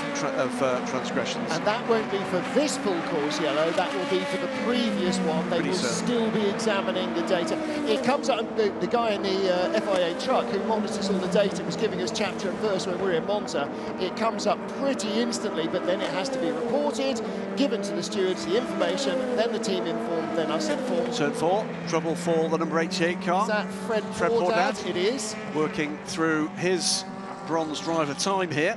transgressions. And that won't be for this full course yellow, that will be for the previous one. They will still be examining the data. It comes up, the guy in the FIA truck who monitors all the data was giving us chapter and verse when we were in Monza. It comes up pretty instantly, but then it has to be reported, given to the stewards the information, then the team informed, then us informed. Turn 4, trouble for the number 88 car. Is that Fred Bourdais? It is. Working through his bronze driver time here.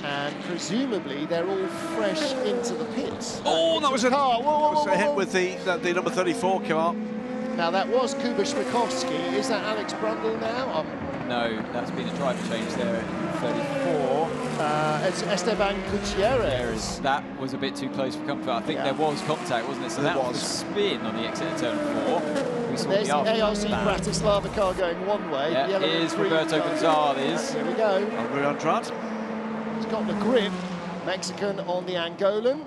And presumably they're all fresh into the pits. Oh, that was a car. Whoa. A hit with the number 34 car. Now that was Kuba Schwikowski. Is that Alex Brundle now? No, that's been a driver change there at 34. It's Esteban Gutierrez. That was a bit too close for comfort. I think there was contact, wasn't it? So that was spin on the exit of turn 4. We saw There's the ARC Bratislava car going one way. Yeah, here's Roberto Gonzalez. Here we go. Rui Andrade. He's got the grip. Mexican on the Angolan.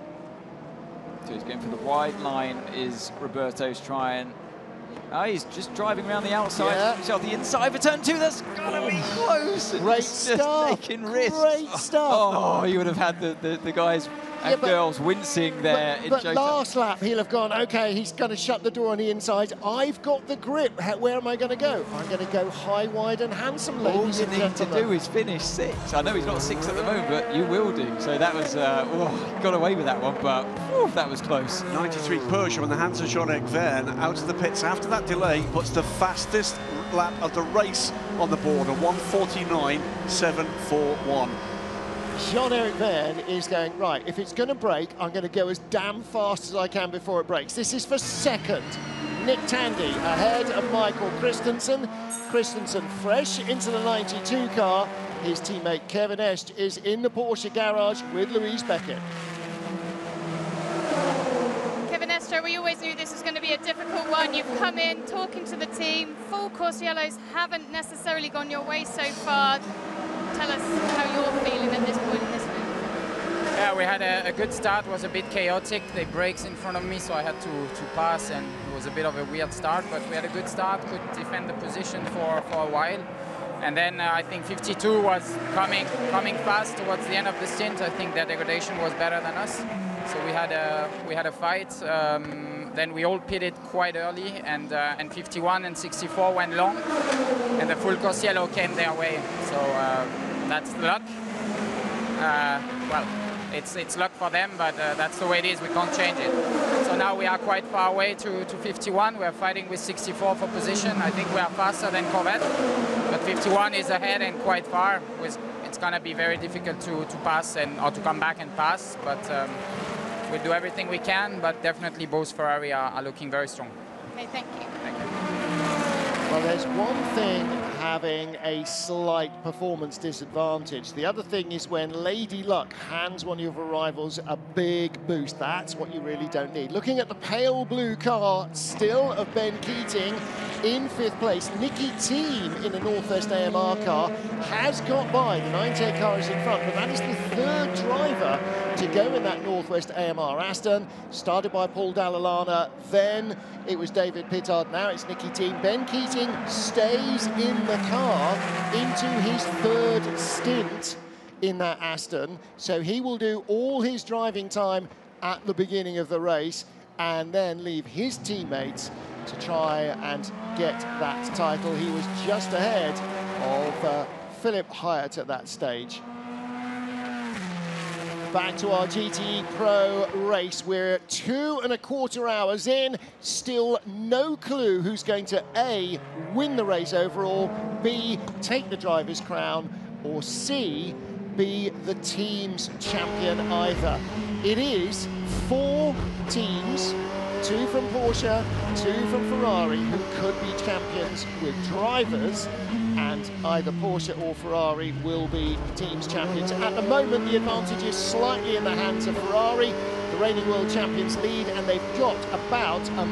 So he's going for the wide line. Is Roberto's trying? He's just driving around the outside. He's on the inside for turn 2. That's gotta be close. Great start. Just taking risks. Great start. Oh, you would have had the guys and girls wincing there. But last lap, he'll have gone, OK, he's going to shut the door on the inside. I've got the grip. Where am I going to go? I'm going to go high, wide and handsome, ladies and gentlemen. All you need to do is finish 6th. I know he's not 6th at the moment, but you will do. So that was, got away with that one, but that was close. 93 Peugeot on the hands of Jean-Eric Verne out of the pits after that delay puts the fastest lap of the race on the board, a 1:49.741. Jean-Eric Verne is going, right, if it's going to break, I'm going to go as damn fast as I can before it breaks. This is for second. Nick Tandy ahead of Michael Christensen. Christensen fresh into the 92 car. His teammate Kevin Est is in the Porsche garage with Louise Beckett. Kevin Estre, we always knew this was going to be a difficult one. You've come in talking to the team. Full course yellows haven't necessarily gone your way so far. Tell us how you're feeling at this point in this move. Yeah, we had a good start. It was a bit chaotic. They brakes in front of me, so I had to pass, and it was a bit of a weird start. But we had a good start, could defend the position for a while. And then I think 52 was coming fast towards the end of the stint. I think their degradation was better than us, so we had a fight. Then we all pitted quite early, and 51 and 64 went long, and the full course yellow came their way. So that's luck. Well, it's luck for them, but that's the way it is. We can't change it. So now we are quite far away to 51. We are fighting with 64 for position. I think we are faster than Corvette, but 51 is ahead and quite far. It's going to be very difficult to pass or to come back and pass, but we'll do everything we can. But definitely both Ferrari are looking very strong. Okay, thank you. Thank you. Well, there's one thing having a slight performance disadvantage. The other thing is when Lady Luck hands one of your rivals a big boost. That's what you really don't need. Looking at the pale blue car still of Ben Keating in 5th place. Nicky Team in the Northwest AMR car has got by. The 98 car is in front, but that is the 3rd driver to go in that Northwest AMR Aston. Started by Paul Dall'Anna, then it was David Pittard, now it's Nicky Team. Ben Keating stays in the car into his 3rd stint in that Aston, so he will do all his driving time at the beginning of the race and then leave his teammates to try and get that title. He was just ahead of Philip Hyatt at that stage. Back to our GTE Pro race. We're 2¼ hours in. Still no clue who's going to A, win the race overall, B, take the driver's crown, or C, be the team's champion either. It is 4 teams, 2 from Porsche, 2 from Ferrari, who could be champions with drivers, and either Porsche or Ferrari will be team's champions. At the moment, the advantage is slightly in the hands of Ferrari. The reigning world champions lead, and they've got about a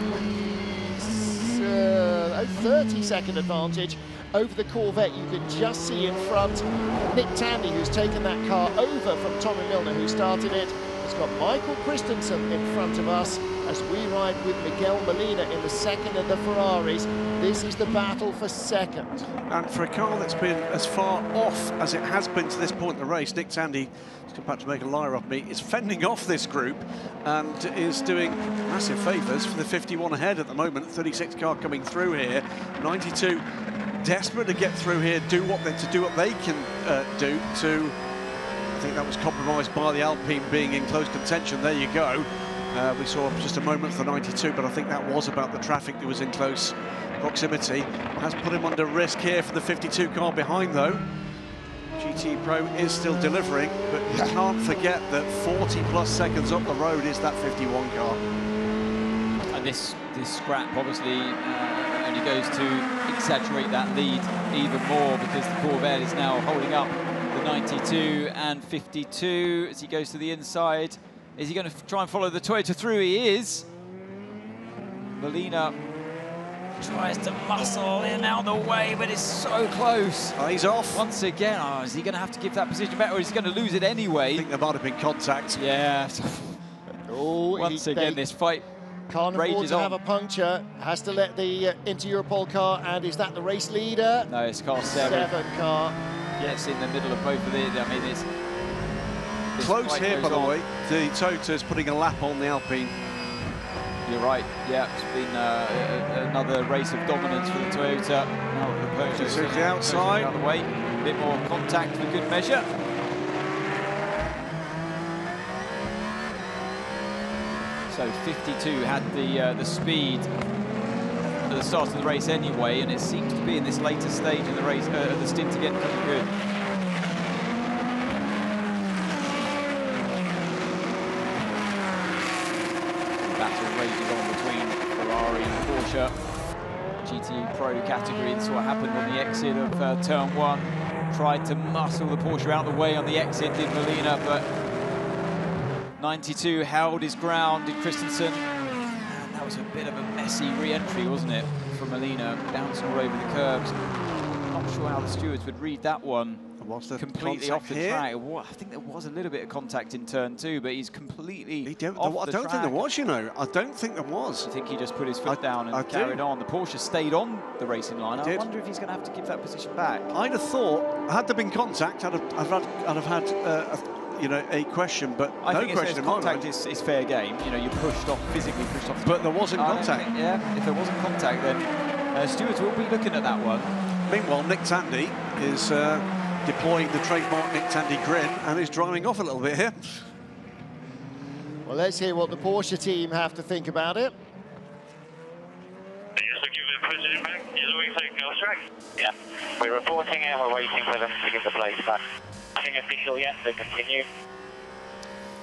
30-second advantage over the Corvette. You can just see in front Nick Tandy, who's taken that car over from Tommy Milner, who started it. It's got Michael Christensen in front of us as we ride with Miguel Molina in the second of the Ferraris. This is the battle for second. And for a car that's been as far off as it has been to this point in the race, Nick Tandy, he's about to make a liar of me, is fending off this group and is doing massive favours for the 51 ahead at the moment. 36 car coming through here. 92 desperate to get through here, do what they can do to. I think that was compromised by the Alpine being in close contention. There you go. We saw just a moment for 92, but I think that was about the traffic that was in close proximity. Has put him under risk here for the 52 car behind, though. GT Pro is still delivering, but you can't forget that 40+ seconds up the road is that 51 car. And this scrap obviously only goes to exaggerate that lead even more, because the Corvette is now holding up the 92 and 52 as he goes to the inside. Is he going to try and follow the Toyota through? He is. Molina tries to muscle in out the way, but it's so close. Oh, he's off. Once again, is he going to have to give that position back, or is he going to lose it anyway? I think there might have been contact. Yeah. Once again, this fight can't afford to on. have a puncture. Has to let the Inter-Europol car, and is that the race leader? No, it's car 7. 7 car. Gets in the middle of both of these. I mean, it's close here, by the way. The Toyota's putting a lap on the Alpine. You're right. Yeah, it's been another race of dominance for the Toyota. Now the Peugeot to the outside. Out of the way. A bit more contact for good measure. So 52 had the speed at the start of the race anyway, and it seems to be in this later stage of the race, the stint, to get pretty good. battle rages on between Ferrari and Porsche. GT Pro category, and saw what happened on the exit of turn 1. Tried to muscle the Porsche out the way on the exit, did Molina, but 92 held his ground, did Christensen. And that was a bit of a messy re-entry, wasn't it, from Molina, bouncing all over the curbs. Not sure how the stewards would read that one. Completely off the track. I think there was a little bit of contact in turn 2, but he's completely off the track. I don't think there was, you know. I don't think there was. I think he just put his foot down and carried on. The Porsche stayed on the racing line. I wonder if he's going to have to give that position back. I'd have thought, had there been contact, I'd have had you know, a question, but I no think question in my mind. contact is fair game. You know, you're pushed off, physically pushed off. But there wasn't contact. Yeah, if there wasn't contact, then stewards will be looking at that one. Meanwhile, Nick Tandy is deploying the trademark Nick Tandy grin and is driving off a little bit here. Well, let's hear what the Porsche team have to think about it. Just looking for the position back. You're looking for the track? Yeah. We're reporting and we're waiting for them to give the place back. Nothing official yet, so continue.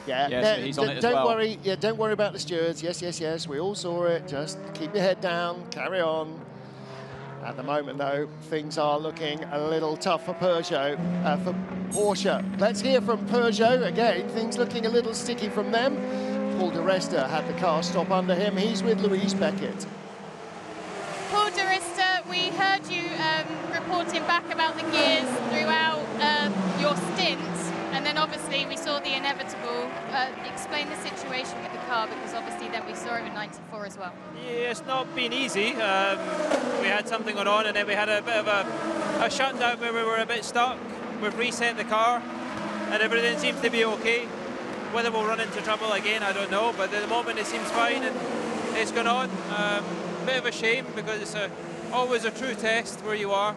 Yeah, so he's on it as don't well. worry. Yeah, don't worry about the stewards. Yes. We all saw it. Just keep your head down. Carry on. At the moment, though, things are looking a little tough for Porsche. Let's hear from Peugeot again. Things looking a little sticky from them. Paul di Resta had the car stop under him. He's with Louise Beckett. Paul di Resta, we heard you reporting back about the gears throughout your stint, and then obviously we saw the inevitable. Explain the situation with the car, because obviously then we saw it in 94 as well. Yeah, it's not been easy. We had something going on, and then we had a bit of a shutdown where we were a bit stuck. We've reset the car, and everything seems to be okay. Whether we'll run into trouble again, I don't know, but at the moment it seems fine, and it's gone on. Bit of a shame, because it's always a true test where you are,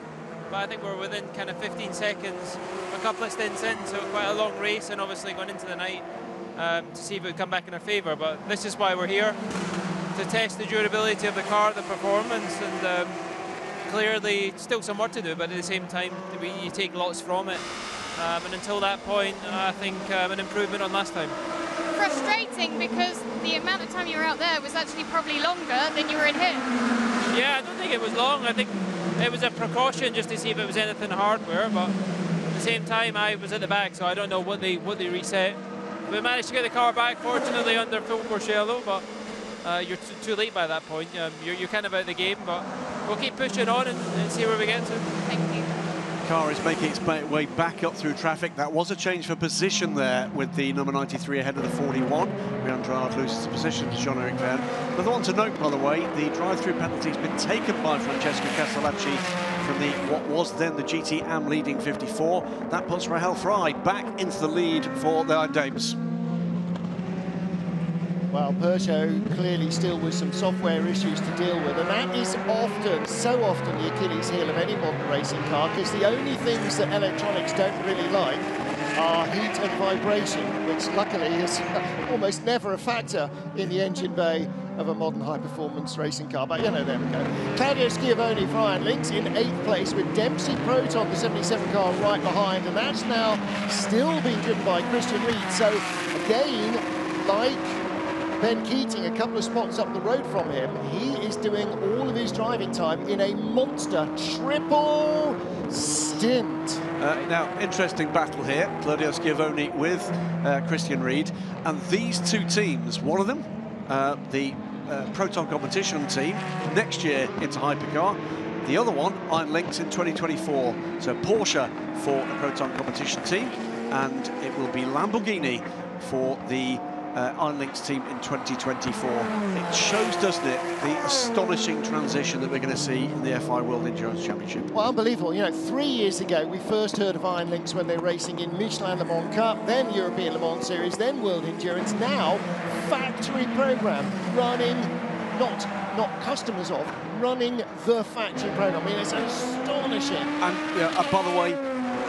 but I think we're within kind of 15 seconds, a couple of stints in, so quite a long race, and obviously going into the night to see if it would come back in our favour. But this is why we're here, to test the durability of the car, the performance, and clearly still some work to do, but at the same time you take lots from it, and until that point I think an improvement on last time. Frustrating, because the amount of time you were out there was actually probably longer than you were in here. Yeah, I don't think it was long. I think it was a precaution just to see if it was anything hardware, but at the same time I was at the back, so I don't know what they reset. We managed to get the car back, fortunately under full Porcello, but you're too late by that point. You're kind of out of the game, but we'll keep pushing on and see where we get to. Thank you. The car is making its way back up through traffic. That was a change for position there, with the number 93 ahead of the 41. Riandrad loses the position to Jean-Eric Verne. Another one to note, by the way, the drive-through penalty has been taken by Francesco Castellacci from what was then the GT Am leading 54. That puts Rahel Fry back into the lead for the Dames. Well, Peugeot clearly still with some software issues to deal with, and that is often, so often, the Achilles heel of any modern racing car, because the only things that electronics don't really like are heat and vibration, which luckily is almost never a factor in the engine bay of a modern high-performance racing car. But, you know, there we go. Claudio Schiavone for Iron Lynx in 8th place, with Dempsey Proton, the 77 car, right behind, and that's now still being driven by Christian Reed. So, again, like Ben Keating, a couple of spots up the road from him, he is doing all of his driving time in a monster triple stint. Now, interesting battle here. Claudio Schiavone with Christian Reed. And these two teams, one of them, the Proton competition team, next year into Hypercar. The other one, Iron Lynx in 2024. So Porsche for the Proton competition team, and it will be Lamborghini for the Iron Lynx team in 2024. It shows, doesn't it, the astonishing transition that we're going to see in the FIA World Endurance Championship. Well, unbelievable. You know, 3 years ago, we first heard of Iron Lynx when they were racing in Michelin Le Mans Cup, then European Le Mans Series, then World Endurance. Now, factory program, running, not customers of, running the factory program. I mean, it's astonishing. And by the way,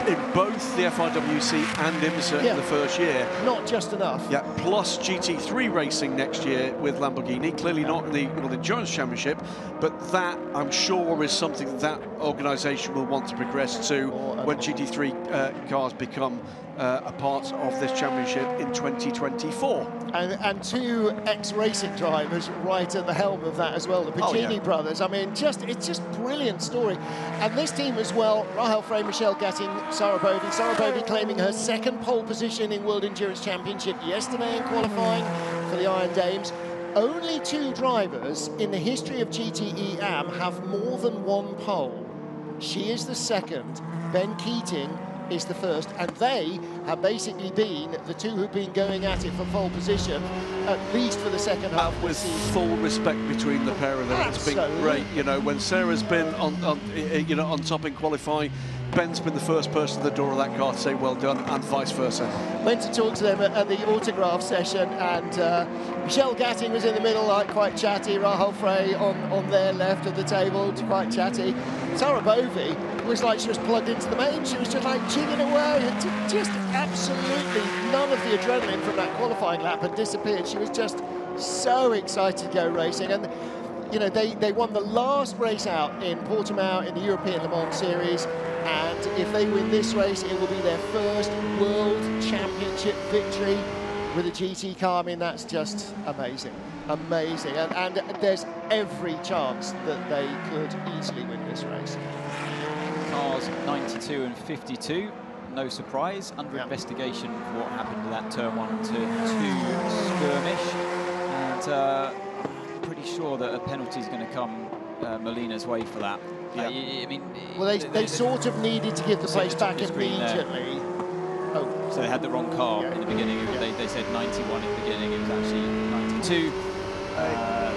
in both the FIWC and IMSA in the first year. Not just enough. Yeah, plus GT3 racing next year with Lamborghini. Clearly not in the World Endurance Championship, but that, I'm sure, is something that organisation will want to progress to when GT3 cars become a part of this championship in 2024. And two ex-racing drivers right at the helm of that as well, the Piccini brothers. I mean, it's just brilliant story. And this team as well, Rahel Frey, Michelle Gatting, Sarah Bovy. Sarah Bovy claiming her second pole position in World Endurance Championship yesterday in qualifying for the Iron Dames. Only two drivers in the history of GTE AM have more than one pole. She is the second. Ben Keating is the first, and they have basically been the two who've been going at it for pole position, at least for the second half. With full respect between the pair of them, it's been great. You know, when Sarah's been on top in qualifying, Ben's been the first person at the door of that car to say well done, and vice versa. Went to talk to them at the autograph session, and Michelle Gatting was in the middle, like quite chatty. Rahel Frey on their left of the table, quite chatty. Sarah Bovy was like she was plugged into the main. She was just like jigging away, and just absolutely none of the adrenaline from that qualifying lap had disappeared. She was just so excited to go racing. And you know, they won the last race out in Portimao in the European Le Mans Series, and if they win this race, it will be their first World Championship victory with a GT car. I mean, that's just amazing, amazing. And there's every chance that they could easily win this race. Cars 92 and 52, no surprise, under investigation for what happened to that turn 1 and turn 2 skirmish, and pretty sure that a penalty is going to come Molina's way for that. Yeah. I mean, well, they sort of needed to give the place back immediately. Oh, so they had the wrong car in the beginning. They said 91 in the beginning. It was actually 92.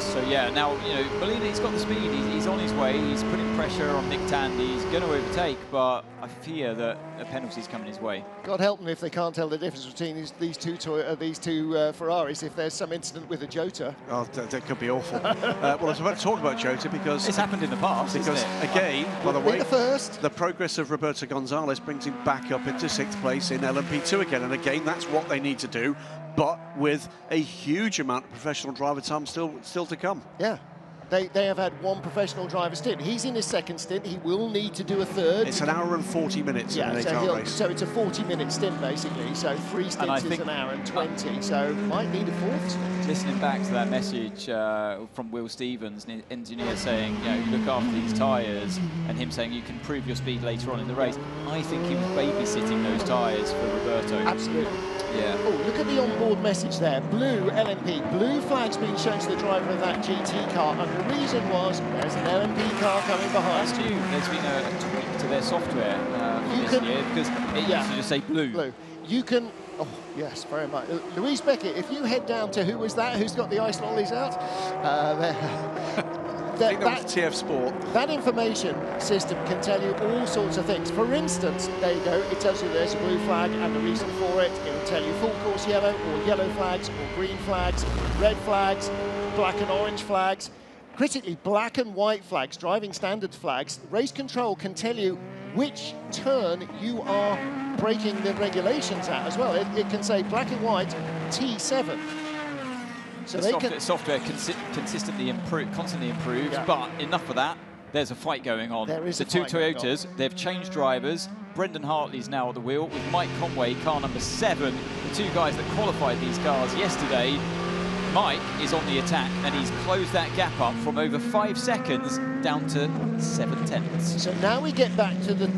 So yeah, now you know Molina, he's got the speed. He's on his way. He's putting pressure on Nick Tandy. He's going to overtake, but I fear that a penalty's coming his way. God help them if they can't tell the difference between these two Ferraris. If there's some incident with a Jota, oh, that could be awful. Well, I was about to talk about Jota because it's happened in the past. Because again, by the way, the progress of Roberto Gonzalez brings him back up into 6th place in LMP2 again, and again, that's what they need to do. But with a huge amount of professional driver time still to come. Yeah, they have had one professional driver stint. He's in his second stint. He will need to do a third. It's an hour and 40 minutes in an 8-hour race. So it's a 40-minute stint basically. So 3 stints is an hour and 20. So might need a fourth stint. Listening back to that message from Will Stevens, an engineer, saying, you know, look after these tyres, and him saying you can improve your speed later on in the race. I think he was babysitting those tyres for Roberto. Absolutely. Yeah. Oh, look at the onboard message there. Blue LMP. Blue flag's been shown to the driver of that GT car, and the reason was there's an LMP car coming behind. That's new. There's been a tweak to their software this year because it used to just say blue. Blue. You can. Oh yes, very much. Louise Beckett, if you head down to who's got the ice lollies out? I think that was TF Sport. That information system can tell you all sorts of things. For instance, there you go, it tells you there's a blue flag and the reason for it. It will tell you full course yellow, or yellow flags, or green flags, red flags, black and orange flags. Critically, black and white flags, driving standards flags. Race control can tell you which turn you are breaking the regulations at as well. It can say black and white, T7. So the software consistently constantly improves, but enough of that. There's a fight going on. There is the two Toyotas, they've changed drivers. Brendan Hartley's now at the wheel with Mike Conway, car number 7. The two guys that qualified these cars yesterday. Mike is on the attack, and he's closed that gap up from over 5 seconds down to 7/10. So now we get back to the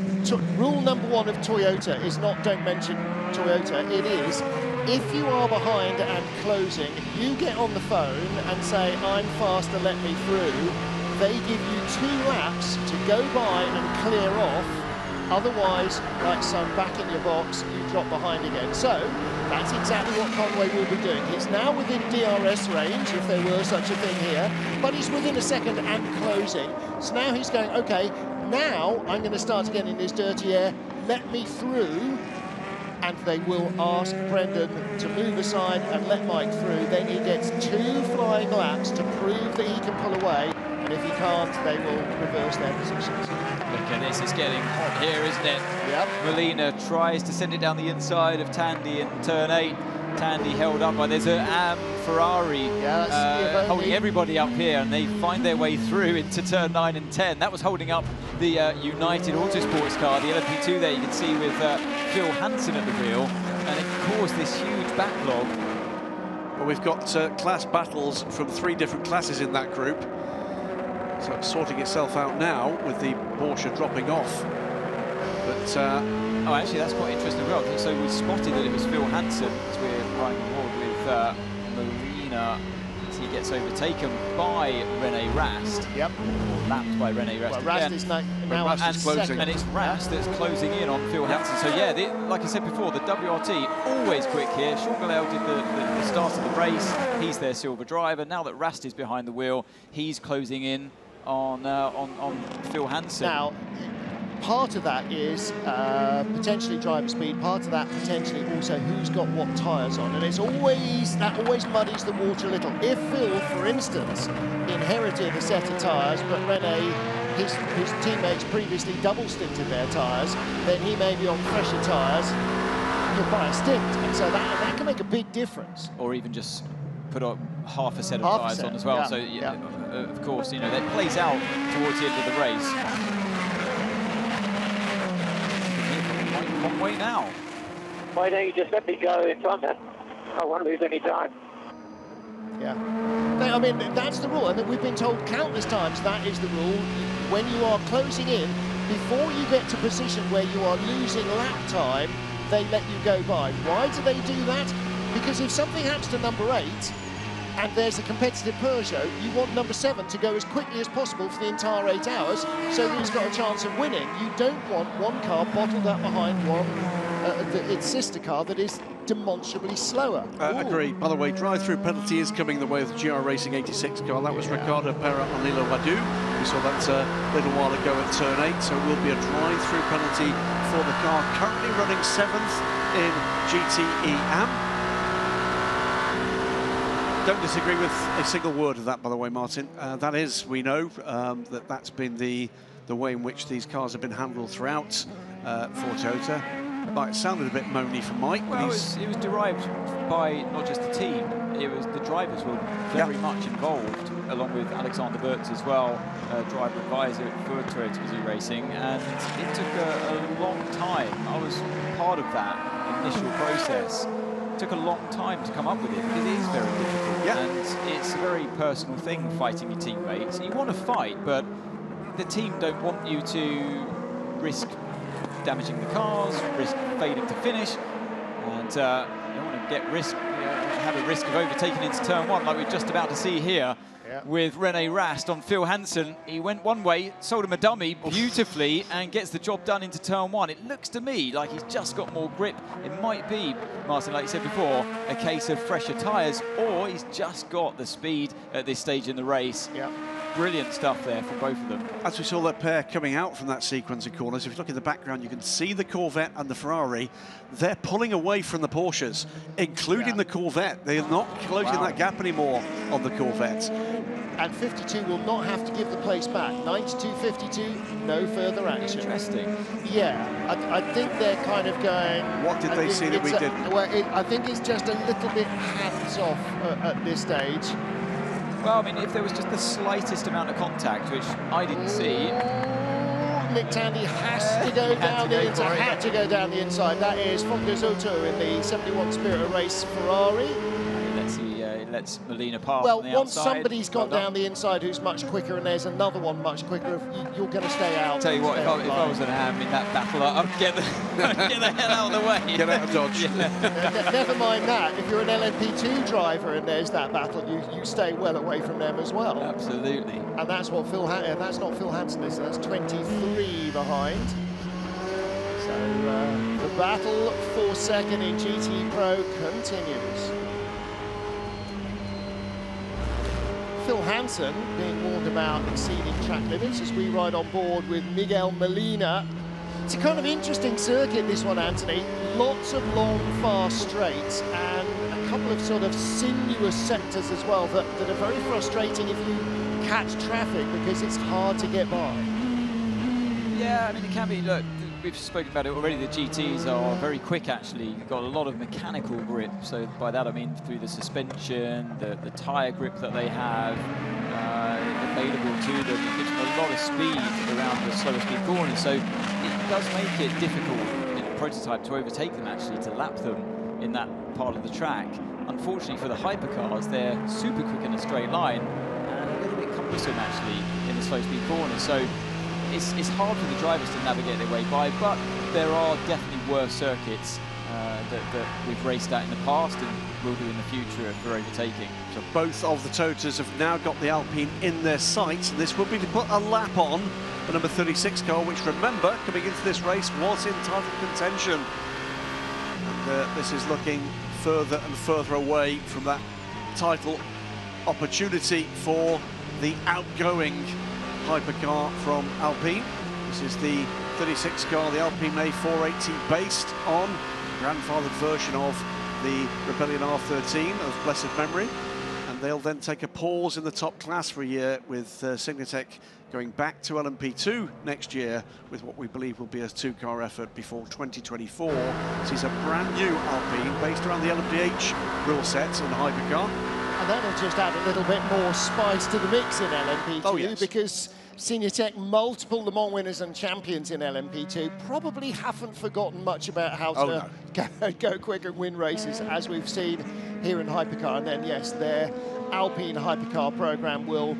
rule number 1 of Toyota is not don't mention Toyota. It is, if you are behind and closing, you get on the phone and say, I'm faster, let me through. They give you 2 laps to go by and clear off. Otherwise, like some back in your box, you drop behind again. So that's exactly what Conway will be doing. He's now within DRS range, if there were such a thing here, but he's within a second and closing. So now he's going, okay, now I'm going to start to get in this dirty air, let me through. And they will ask Brendan to move aside and let Mike through. Then he gets 2 flying laps to prove that he can pull away. And if he can't, they will reverse their positions. Look at this, it's getting hot here, isn't it? Yep. Molina tries to send it down the inside of Tandy in turn 8. Tandy held up by, there's a Ferrari holding everybody up here, and they find their way through into turn 9 and 10. That was holding up the United Autosports car, the LMP2 there, you can see with Phil Hansen at the wheel, and it caused this huge backlog. Well, we've got class battles from 3 different classes in that group. So it's sorting itself out now with the Porsche dropping off. But oh, actually, that's quite interesting as well. So we spotted that it was Phil Hansen as we're riding on board with Molina. He gets overtaken by Rene Rast. Yep. Or lapped by Rene Rast. Well, Rast is now closing. And it's Rast that's closing in on Phil Hansen. So yeah, like I said before, the WRT always quick here. Sean Galel did the start of the race. He's their silver driver. Now that Rast is behind the wheel, he's closing in on Phil Hansen. Now, part of that is potentially driver speed, part of that potentially also who's got what tyres on, and that always muddies the water a little. If Phil, for instance, inherited a set of tyres, but Rene, his teammates previously double-stinted their tyres, then he may be on fresher tyres, he'll buy a stint, and so that can make a big difference. Or even just put up half a set of tyres on as well. Yeah. So, of course, you know, that plays out towards the end of the race. Conway now. Why don't you just let me go in front then? I won't lose any time. Yeah. I mean, that's the rule. I mean, we've been told countless times that is the rule. When you are closing in, before you get to position where you are losing lap time, they let you go by. Why do they do that? Because if something happens to number 8, and there's a competitive Peugeot, you want number 7 to go as quickly as possible for the entire 8 hours so that he's got a chance of winning. You don't want one car bottled up behind its sister car that is demonstrably slower. Agreed. By the way, drive-through penalty is coming the way of the GR Racing 86 car. That was Ricardo Pera and Lilo Badu. We saw that a little while ago at turn 8, so it will be a drive-through penalty for the car currently running 7th in GTE AM. Don't disagree with a single word of that, by the way, Martin. That is, we know that's been the way in which these cars have been handled throughout for Toyota. It sounded a bit moany from Mike. Well, it was derived by not just the team, it was the drivers were very much involved, along with Alexander Burtz as well, driver advisor for Toyota Gazoo Racing, and it took a long time. I was part of that initial process. Took a long time to come up with it because it is very difficult, and it's a very personal thing, fighting your teammates. You want to fight, but the team don't want you to risk damaging the cars, risk failing to finish, and you don't want to have a risk of overtaking into turn 1 like we're just about to see here. With Rene Rast on Phil Hansen. He went one way, sold him a dummy beautifully, and gets the job done into turn 1. It looks to me like he's just got more grip. It might be, Martin, like you said before, a case of fresher tyres, or he's just got the speed at this stage in the race. Brilliant stuff there from both of them. As we saw that pair coming out from that sequence of corners, if you look in the background, you can see the Corvette and the Ferrari. They're pulling away from the Porsches, including the Corvette. They're not closing that gap anymore on the Corvette. And 52 will not have to give the place back. 92-52, no further action. Interesting. Yeah, I think they're kind of going... What did they see that we didn't? Well, I think it's just a little bit hands-off at this stage. Well, I mean, if there was just the slightest amount of contact, which I didn't see... Nick Tandy has to go down the inside. Had to go down the inside. That is from Gazotto in the 71 Spirit of Race Ferrari. Let's see, lets Molina pass. Well, on the once outside. somebody's gone down the inside who's much quicker, and there's another one much quicker, you're going to stay out. Tell you what, if I was an Ham in that battle, I'd get the hell out of the way. Get out of Dodge. Never mind that. If you're an LMP2 driver and there's that battle, you stay well away from them as well. Absolutely. And that's what that's not Phil Hansen is. That's 23 behind. So the battle for second in GT Pro continues. Phil Hansen being warned about exceeding track limits as we ride on board with Miguel Molina. It's a kind of interesting circuit, this one, Anthony. Lots of long, fast straights and a couple of sort of sinuous sectors as well that are very frustrating if you catch traffic because it's hard to get by. Yeah, I mean, it can be. Look, we've spoken about it already. The GTs are very quick, actually. You've got a lot of mechanical grip. So by that I mean through the suspension, the tyre grip that they have available to them. It gives them a lot of speed around the slower speed corners. So it does make it difficult in a prototype to overtake them, actually, to lap them in that part of the track. Unfortunately for the hypercars, they're super quick in a straight line and a little bit cumbersome, actually, in the slow speed corners. So it's hard for the drivers to navigate their way by, but there are definitely worse circuits that we've raced at in the past and will do in the future for overtaking. So both of the Toyotas have now got the Alpine in their sights, and this will be to put a lap on the number 36 car, which, remember, coming into this race was in title contention. And this is looking further and further away from that title opportunity for the outgoing hypercar from Alpine. This is the 36 car, the Alpine A480, based on grandfathered version of the Rebellion R13 of blessed memory, and they'll then take a pause in the top class for a year, with Signatech going back to LMP2 next year with what we believe will be a two-car effort before 2024. This is a brand new Alpine based around the LMDH rule set in hypercar. And that'll just add a little bit more spice to the mix in LMP2, because Signatech, multiple Le Mans winners and champions in LMP2, probably haven't forgotten much about how to go quick and win races, as we've seen here in hypercar. And then, yes, their Alpine hypercar program will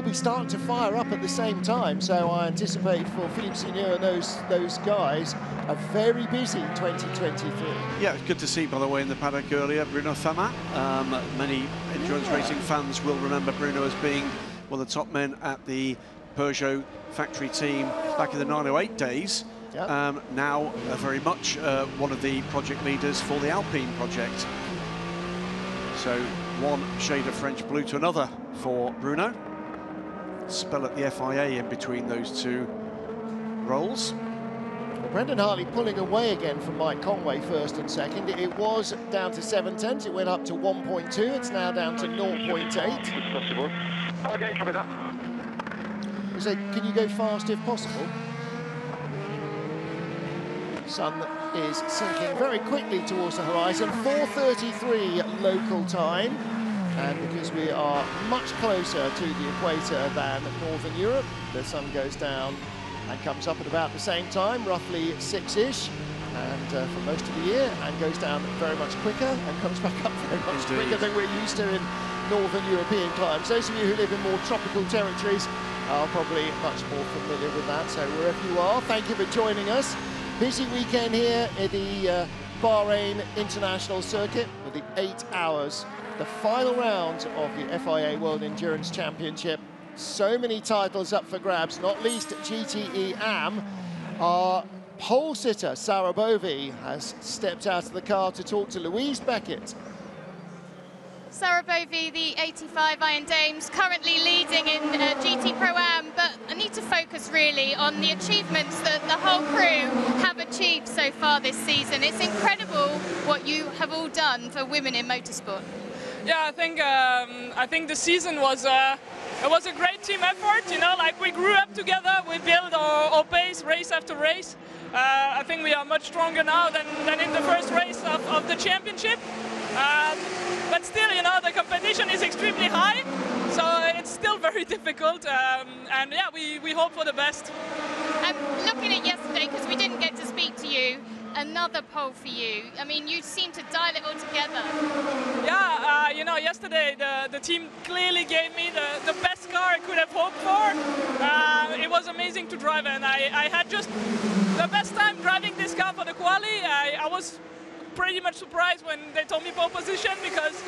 be starting to fire up at the same time. So I anticipate for Philippe Seigneur and those guys a very busy 2023. Yeah, it's good to see, by the way, in the paddock earlier, Bruno Famat. Many endurance racing fans will remember Bruno as being one of the top men at the Peugeot factory team back in the 908 days. Yep. Now very much one of the project leaders for the Alpine project. So one shade of French blue to another for Bruno. Spell at the FIA in between those two roles. Well, Brendan Hartley pulling away again from Mike Conway first and second. It was down to 7/10. It went up to 1.2. It's now down to 0.8. Okay, copy that. So can you go fast if possible? Sun is sinking very quickly towards the horizon. 4:33 local time. And because we are much closer to the equator than Northern Europe, the sun goes down and comes up at about the same time, roughly 6-ish, and for most of the year, and goes down very much quicker and comes back up very much quicker than we're used to in Northern European climes. Those of you who live in more tropical territories are probably much more familiar with that. So wherever you are, thank you for joining us. Busy weekend here at the Bahrain International Circuit with the 8 hours. The final round of the FIA World Endurance Championship. So many titles up for grabs, not least GTE AM. Our pole sitter, Sarah Bovey, has stepped out of the car to talk to Louise Beckett. Sarah Bovey, the 85 Iron Dames, currently leading in GT Pro-Am, but I need to focus really on the achievements that the whole crew have achieved so far this season. It's incredible what you have all done for women in motorsport. Yeah, I think the season was it was a great team effort. You know, like we grew up together, we built our pace race after race. I think we are much stronger now than in the first race of the championship. But still, you know, the competition is extremely high, so it's still very difficult. And yeah, we hope for the best. Looking at yesterday, because we didn't get to speak to you, another pole for you. I mean, you seem to dial it all together. Yeah, you know, yesterday the team clearly gave me the best car I could have hoped for. It was amazing to drive, and I had just the best time driving this car for the quali. I was pretty much surprised when they told me pole position, because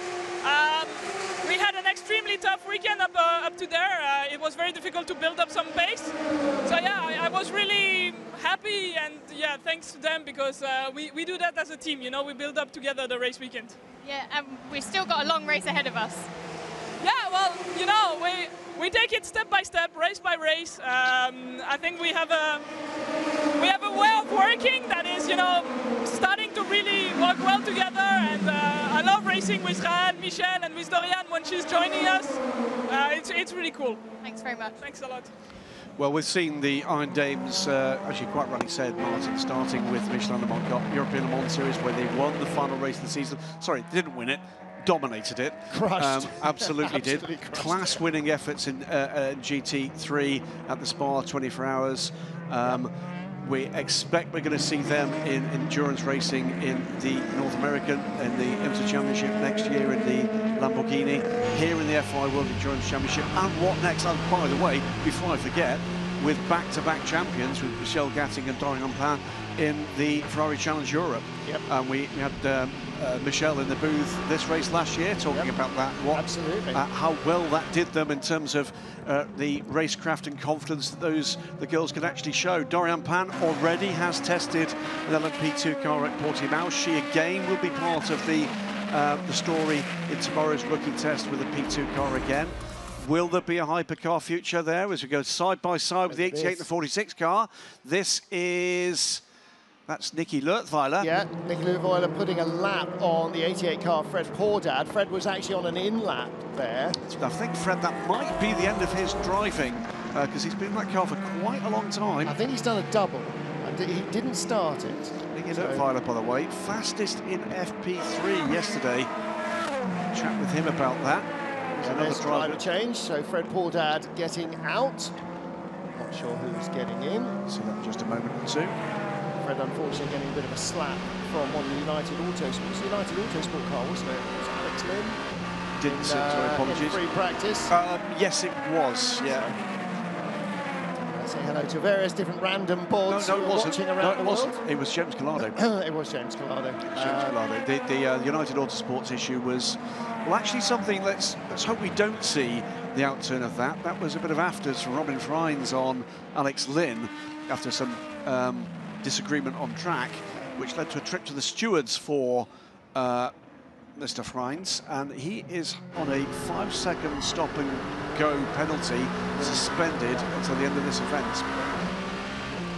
we had an extremely tough weekend up to there. It was very difficult to build up some pace. So yeah, I was really happy, and yeah, thanks to them, because we do that as a team, you know, we build up together the race weekend. Yeah, and we've still got a long race ahead of us. Yeah, well, you know, we take it step by step, race by race. I think we have a way of working that is, you know, starting to really work well together, and I love racing with Rahan, Michelle, and with Dorian when she's joining us. It's really cool. Thanks very much. Thanks a lot. Well, we've seen the Iron Dames, actually quite rightly said, Martin, starting with Michelin Le Mans Cup, European Le Mans Series, where they won the final race of the season. Sorry, they didn't win it, dominated it. Crushed. Absolutely did. Crushed. Class-winning efforts in GT3 at the Spa 24 Hours. We expect we're going to see them in endurance racing in the North American, in the IMSA Championship next year, in the Lamborghini, here in the FIA World Endurance Championship. And what next? And by the way, before I forget, with back-to-back champions, with Michel Gatting and Dorian Pan in the Ferrari Challenge Europe. Yep. And we had Michel in the booth this race last year talking about that. Absolutely. How well that did them in terms of the racecraft and confidence that the girls could actually show. Dorian Pan already has tested an LMP2 car at Portimao. She again will be part of the story in tomorrow's rookie test with a P2 car again. Will there be a hypercar future there as we go side by side with the 88 and the 46 car? That's Nicky Leutwiler. Yeah, Nicky Leutwiler putting a lap on the 88 car, Fred Pordad. Fred was actually on an in-lap there. I think, Fred, that might be the end of his driving, because he's been in that car for quite a long time. I think he's done a double. He didn't start it. Nicky Leutwiler, by the way, fastest in FP3 yesterday. Chat with him about that. There's driver change, so Fred Pordad getting out. Not sure who's getting in. See that in just a moment or two. Fred, unfortunately, getting a bit of a slap from one of the United Autosport. It was the United Autosport car, wasn't it? It was Alex Lynn. Didn't see it, sorry, apologies. In free practice. Yes, it was, yeah. Let's say hello to various different random boards no, it wasn't. watching around the world. It was James Collado. It was James Collado. The United Autosports issue was, well, actually something, let's hope we don't see the outturn of that. That was a bit of afters from Robin Freins on Alex Lynn after some disagreement on track, which led to a trip to the stewards for Mr. Freins, and he is on a 5-second stop and go penalty, suspended until the end of this event.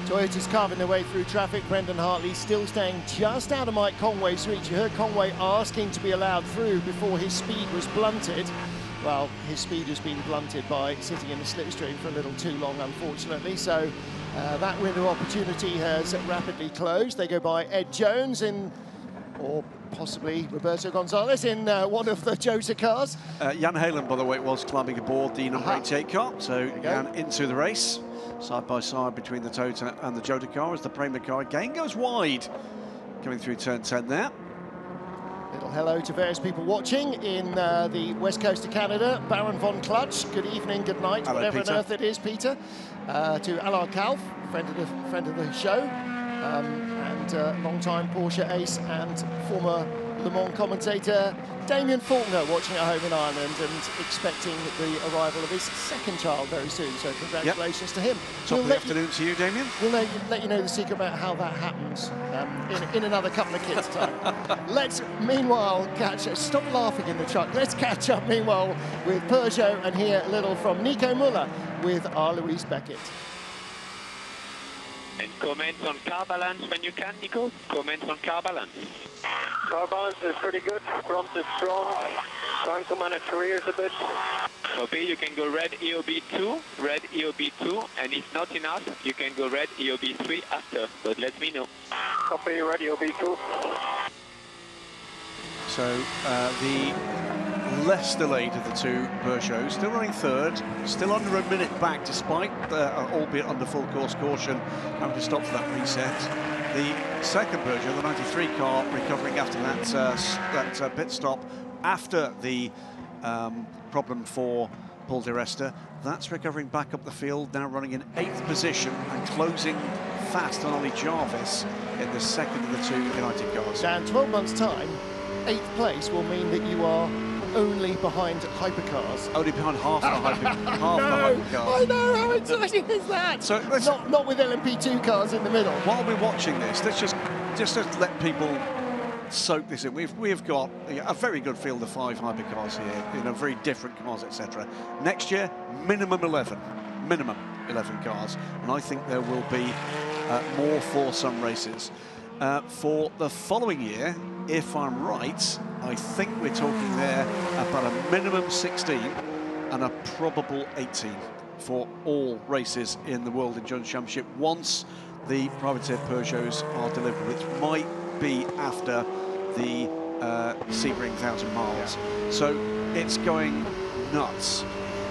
Toyota's carving their way through traffic. Brendan Hartley still staying just out of Mike Conway's reach. You heard Conway asking to be allowed through before his speed was blunted. Well, his speed has been blunted by sitting in the slipstream for a little too long, unfortunately. So that window of opportunity has rapidly closed. They go by Ed Jones or possibly Roberto Gonzalez in one of the Jota cars. Jan Halen, by the way, was climbing aboard the number 88 car. So Jan into the race, side by side between the Toyota and the Jota car as the Prema car again goes wide, coming through turn 10 there. Little hello to various people watching in the west coast of Canada. Baron von Klutsch, good evening, good night, hello, whatever Peter. on earth it is, Peter. To Allard Kalf, friend of the show, and long-time Porsche ace and former Le Mans commentator Damien Faulkner watching at home in Ireland and expecting the arrival of his second child very soon. So congratulations to him. Top of the afternoon to you, Damien. We'll let you know the secret about how that happens in another couple of kids' time. Let's meanwhile stop laughing in the truck. Let's catch up meanwhile with Peugeot and hear a little from Nico Muller with our Louise Beckett. And comments on car balance when you can, Nico? Comments on car balance. Car balance is pretty good. Front is strong. Trying to manage rears a bit. Okay, you can go red EOB2, and if not enough, you can go red EOB3 after, but let me know. Copy, red EOB2. So the less delayed of the two Peugeots, still running third, still under a minute back despite, albeit under full course caution, having to stop for that reset. The second Peugeot, the 93 car, recovering after that pit stop after the problem for Paul Di Resta. That's recovering back up the field, now running in 8th position and closing fast on Ollie Jarvis in the second of the two United cars. Now, in 12 months' time, 8th place will mean that you are only behind hypercars. Only behind half the hypercars. I know, how exciting is that? So not with LMP2 cars in the middle. While we're watching this, let's just let people soak this in. We've got a very good field of 5 hypercars here, very different cars, etc. Next year, minimum 11 cars, and I think there will be more for some races. For the following year, if I'm right, I think we're talking there about a minimum 16 and a probable 18. for all races in the World Endurance Championship once the privateer Peugeots are delivered, which might be after the Sebring 1,000 miles. So it's going nuts.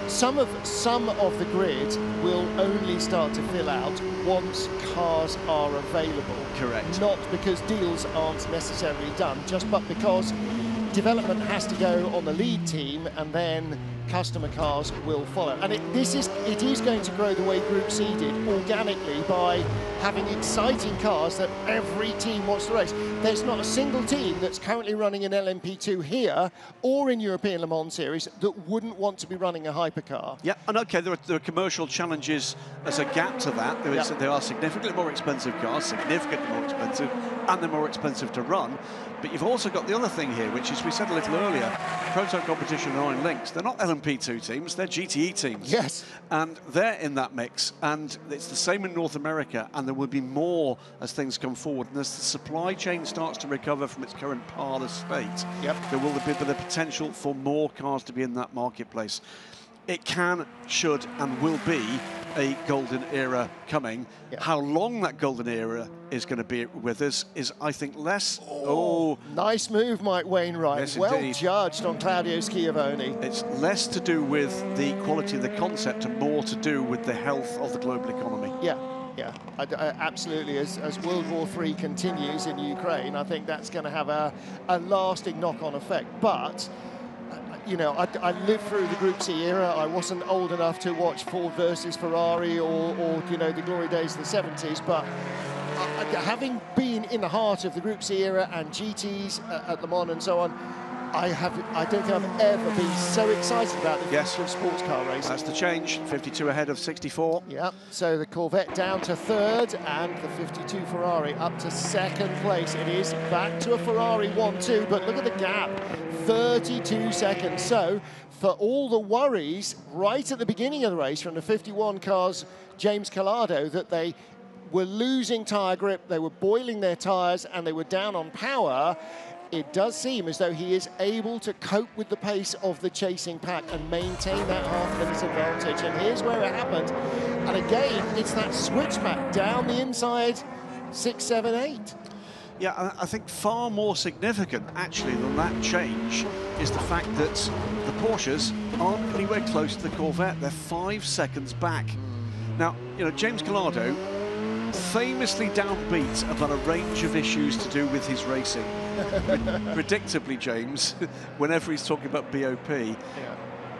Some of the grid will only start to fill out once cars are available. Correct. Not because deals aren't necessarily done, but because development has to go on the lead team, and then customer cars will follow. And it is going to grow the way Group C did, organically, by having exciting cars that every team wants to race. There's not a single team that's currently running an LMP2 here or in European Le Mans Series that wouldn't want to be running a hypercar. Yeah, and okay, there are commercial challenges as a gap to that. There are significantly more expensive cars, significantly more expensive, and they're more expensive to run. But you've also got the other thing here, which is, we said a little earlier, Proto Competition and Iron Lynx, they're not LMP2 teams, they're GTE teams. Yes. And they're in that mix, and it's the same in North America, and there will be more as things come forward. And as the supply chain starts to recover from its current parlous state, there will be the potential for more cars to be in that marketplace. It can, should, and will be a golden era coming. How long that golden era is going to be with us is, I think, less. Nice move, Mike Wainwright. Yes, well indeed. judged on Claudio Schiavone. It's less to do with the quality of the concept and more to do with the health of the global economy. Yeah, absolutely. As World War III continues in Ukraine, I think that's going to have a lasting knock-on effect. But you know, I lived through the Group C era. I wasn't old enough to watch Ford versus Ferrari or you know, the glory days of the 70s, but having been in the heart of the Group C era and GTs at Le Mans and so on, I don't think I've ever been so excited about the future of sports car racing. That's the change. 52 ahead of 64. Yeah, so the Corvette down to third and the 52 Ferrari up to second place. It is back to a Ferrari 1-2, but look at the gap, 32 seconds. So for all the worries right at the beginning of the race from the 51 cars, James Collado, that they were losing tyre grip, they were boiling their tyres, and they were down on power, it does seem as though he is able to cope with the pace of the chasing pack and maintain that half-minute advantage. And here's where it happened. And again, it's that switchback down the inside, 6, 7, 8. Yeah, I think far more significant, actually, than that change is the fact that the Porsches aren't anywhere close to the Corvette. They're 5 seconds back. Now, you know, James Collado, famously downbeat about a range of issues to do with his racing. Predictably, James, whenever he's talking about BOP,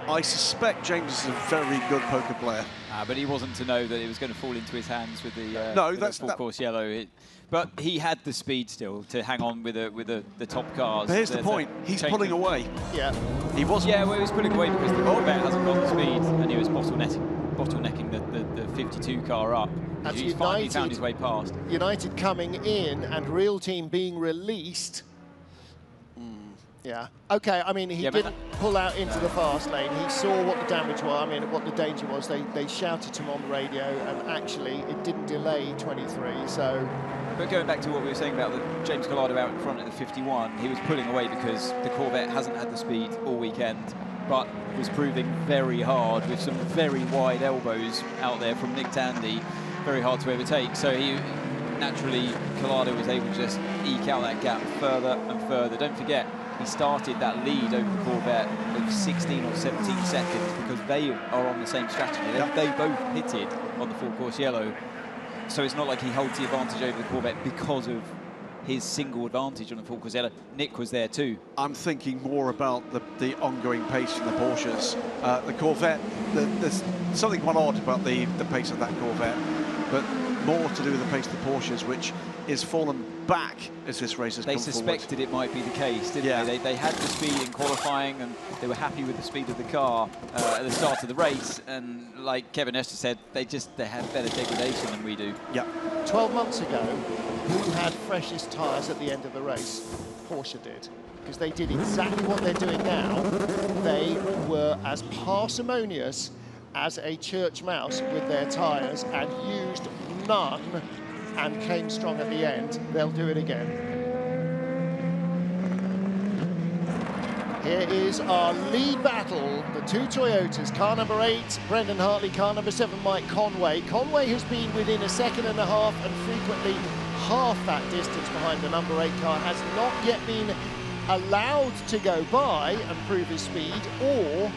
I suspect James is a very good poker player. But he wasn't to know that it was going to fall into his hands with the full course yellow. But he had the speed still to hang on with the top cars. But here's the point: he's pulling away. Yeah, he wasn't. Yeah, well, he was pulling away because the Corvette hasn't got the speed, and he was bottlenecking the 52 car up. He's finally found his way past. United coming in and Real Team being released. Yeah. Okay, I mean, he didn't pull out into the fast lane. He saw what the damage was, I mean, what the danger was. They shouted to him on the radio, and actually it didn't delay 23, so... But going back to what we were saying about James Collado out in front at the 51, he was pulling away because the Corvette hasn't had the speed all weekend, but was proving very hard with some very wide elbows out there from Nick Tandy, very hard to overtake. So he naturally, Collado was able to just eke out that gap further and further. Don't forget, he started that lead over the Corvette of 16 or 17 seconds because they are on the same strategy. They both pitted on the full course yellow. So it's not like he holds the advantage over the Corvette because of his single advantage on the full course yellow. Nick was there too. I'm thinking more about the ongoing pace from the Porsches. The Corvette, there's something quite odd about the pace of that Corvette, but more to do with the pace of the Porsches, which is fallen back as this race has come forward. They suspected it might be the case, didn't they? They had the speed in qualifying, and they were happy with the speed of the car at the start of the race. And like Kevin Esther said, they had better degradation than we do. Yeah. 12 months ago, who had freshest tyres at the end of the race? Porsche did. Because they did exactly what they're doing now. They were as parsimonious as a church mouse with their tyres and used none and came strong at the end. They'll do it again. Here is our lead battle, the two Toyotas, car number 8, Brendan Hartley, car number 7, Mike Conway. Conway has been within a second and a half and frequently half that distance behind the number 8 car, has not yet been allowed to go by and prove his speed, or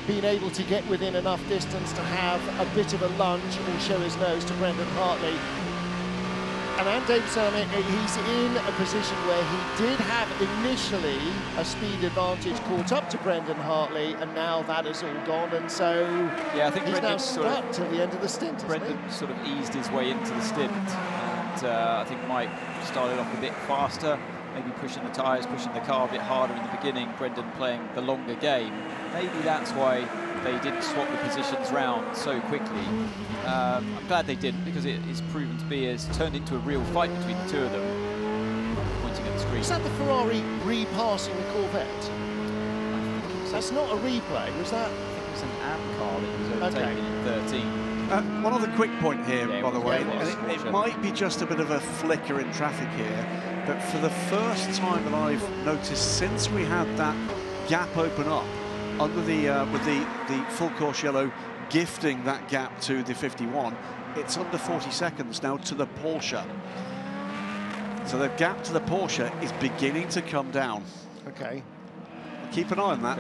been able to get within enough distance to have a bit of a lunge or show his nose to Brendan Hartley. And Ant Davidson, he's in a position where he did have initially a speed advantage caught up to Brendan Hartley, and now that has all gone, and so yeah, I think he's Brendan now stuck till the end of the stint. Brendan sort of eased his way into the stint, and I think Mike started off a bit faster, maybe pushing the tyres, pushing the car a bit harder in the beginning, Brendan playing the longer game. Maybe that's why they didn't swap the positions round so quickly. I'm glad they didn't, because it is proven to be, it's turned into a real fight between the two of them. Pointing at the screen. Was that the Ferrari repassing the Corvette? That's not a replay, was that? I think it was an AM car that was overtaken in 13. One other quick point here, yeah, by the way, and it might be just a bit of a flicker in traffic here, but for the first time that I've noticed since we had that gap open up, under the with the full course yellow gifting that gap to the 51, it's under 40 seconds now to the Porsche. So the gap to the Porsche is beginning to come down. Okay. Keep an eye on that.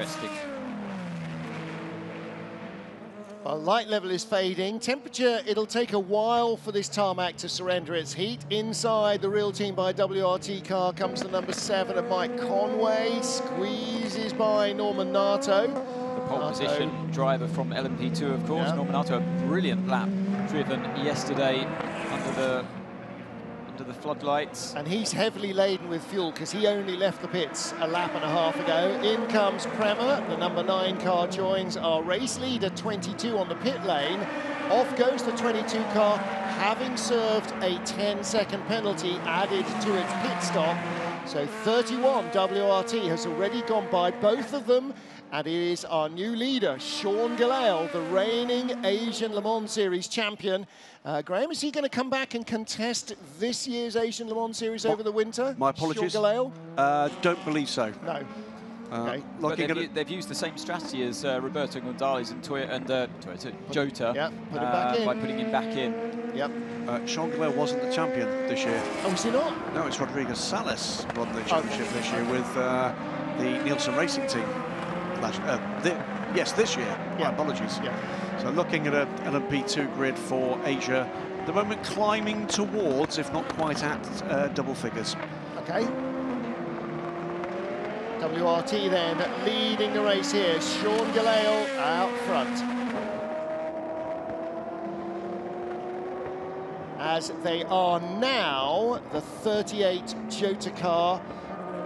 Well, light level is fading. Temperature, it'll take a while for this tarmac to surrender its heat. Inside the real team by WRT car comes the number 7 of Mike Conway. Squeezes by Norman Nato. The pole position driver from LMP2, of course. Yeah. Norman Nato, a brilliant lap driven yesterday under the floodlights. And he's heavily laden with fuel because he only left the pits a lap and a half ago. In comes Prema, the number 9 car joins our race leader, 22 on the pit lane. Off goes the 22 car, having served a 10-second penalty added to its pit stop. So 31 WRT has already gone by both of them, and it is our new leader, Sean Gelael, the reigning Asian Le Mans Series champion. Graham, is he going to come back and contest this year's Asian Le Mans Series over the winter? My apologies. Sean Gelael? Don't believe so. No. Okay. But they've used the same strategy as Roberto Gonzalez and Jota by putting him back in. Yep. Sean Gelael wasn't the champion this year. Oh, was he not? No, it's Rodriguez Salas won the championship this year with the Nielsen Racing team. Yes, this year. Yeah. My apologies. Yeah. So looking at an LMP2 grid for Asia, at the moment climbing towards, if not quite at, double figures. Okay. WRT then leading the race here. Sean Gelael out front. As they are now the 38 Jota car,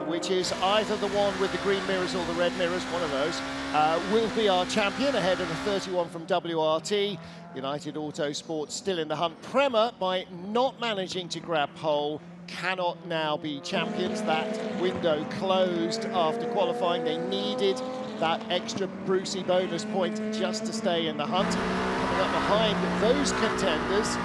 which is either the one with the green mirrors or the red mirrors, one of those, will be our champion ahead of the 31 from WRT. United Autosport still in the hunt. Prema, by not managing to grab pole, cannot now be champions. That window closed after qualifying. They needed that extra Brucey bonus point just to stay in the hunt. Coming up behind those contenders,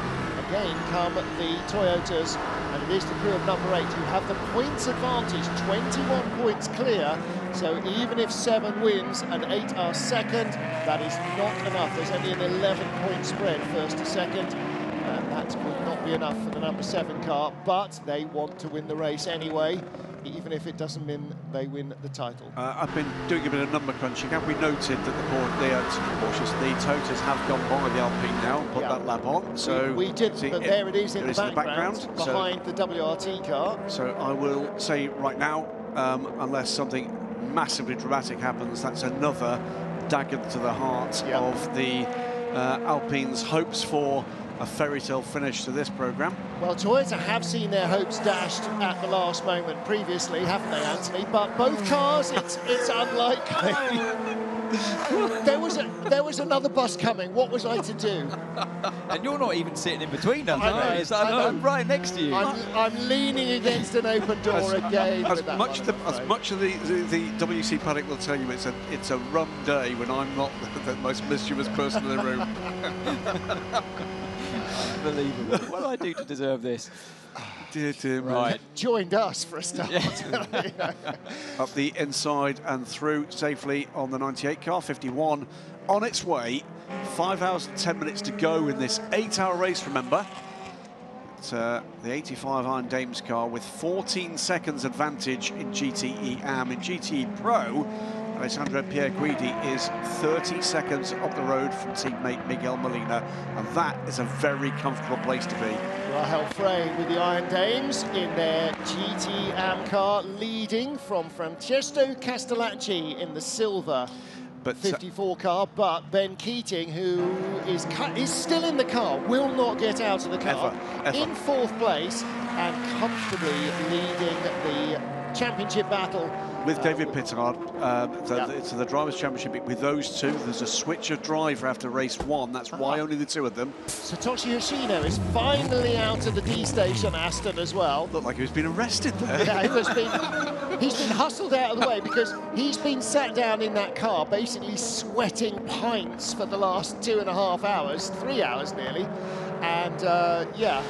again come the Toyotas, and it is the crew of number 8 who have the points advantage, 21 points clear. So even if 7 wins and 8 are second, that is not enough. There's only an 11-point spread first to second, and that will not be enough for the number 7 car, but they want to win the race anyway, even if it doesn't mean they win the title. I've been doing a bit of number crunching, and we noted that the Toyotas have gone by the Alpine now, put that lap on. So we did, but there it is in the background behind the WRT car. So I will say right now, unless something massively dramatic happens, that's another dagger to the heart of the Alpine's hopes for a fairy tale finish to this programme. Well, Toyota have seen their hopes dashed at the last moment previously, haven't they, Anthony? But both cars, it's unlikely. There was another bus coming. What was I to do? And you're not even sitting in between us. I'm right next to you. I'm leaning against an open door again. As much of the WC paddock will tell you, it's a rum day when I'm not the most mischievous person in the room. Unbelievable. What do I do to deserve this? Right. Joined us for a start. Up the inside and through safely on the 98 car, 51 on its way. 5 hours and 10 minutes to go in this 8-hour race, remember. It's the 85 Iron Dames car with 14 seconds advantage in GTE AM. In GTE Pro, Alessandro Pierguidi is 30 seconds up the road from teammate Miguel Molina, and that is a very comfortable place to be. Rahel Frey with the Iron Dames in their GT AM car, leading from Francesco Castellacci in the silver 54 car, but Ben Keating, who is still in the car, will not get out of the car, ever. in 4th place and comfortably leading the championship battle. With David Pittard, it's the Drivers' Championship. With those two, there's a switch of driver after race 1. That's why only the 2 of them. Satoshi Hoshino is finally out of the D station Aston as well. Looked like he was being arrested there. Yeah, he's been hustled out of the way because he's been sat down in that car, basically sweating pints for the last 2.5 hours, 3 hours nearly. And yeah,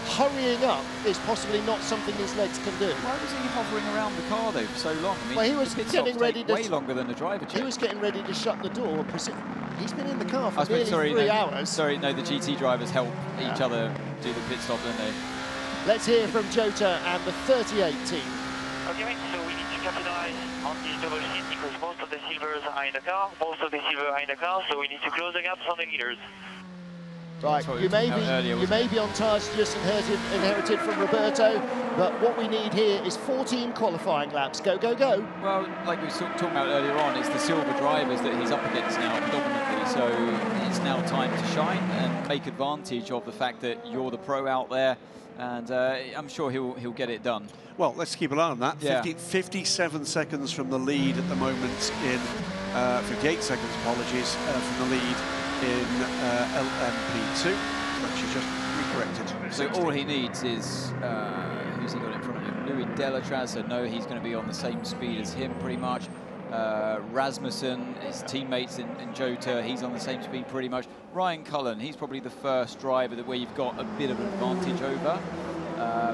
hurrying up is possibly not something his legs can do. Why was he hovering around the car though for so long? I mean, well, he was getting ready to way longer than the driver check. He was getting ready to shut the door. He's been in the car for nearly 3 hours. Sorry, no, the GT drivers help each other do the pit stop, don't they? Let's hear from Jota and the 38 team. Okay, mate, so we need to capitalize on this double seat because most of the silvers are in the car, so we need to close the gaps on the leaders. Right, you may be on tyres just inherited from Roberto, but what we need here is 14 qualifying laps. Go, go, go. Well, like we were talking about earlier on, it's the silver drivers that he's up against now predominantly, so it's now time to shine and make advantage of the fact that you're the pro out there, and I'm sure he'll get it done. Well, let's keep an eye on that. Yeah. 57 seconds from the lead at the moment in, 58 seconds, apologies, from the lead in LMP2. Actually just recorrected. So all he needs is, who's he got in front of him? Louis Delatraz, so no, he's going to be on the same speed as him pretty much. Rasmussen, his teammates in Jota, he's on the same speed pretty much. Ryan Cullen, he's probably the first driver where you've got a bit of an advantage over.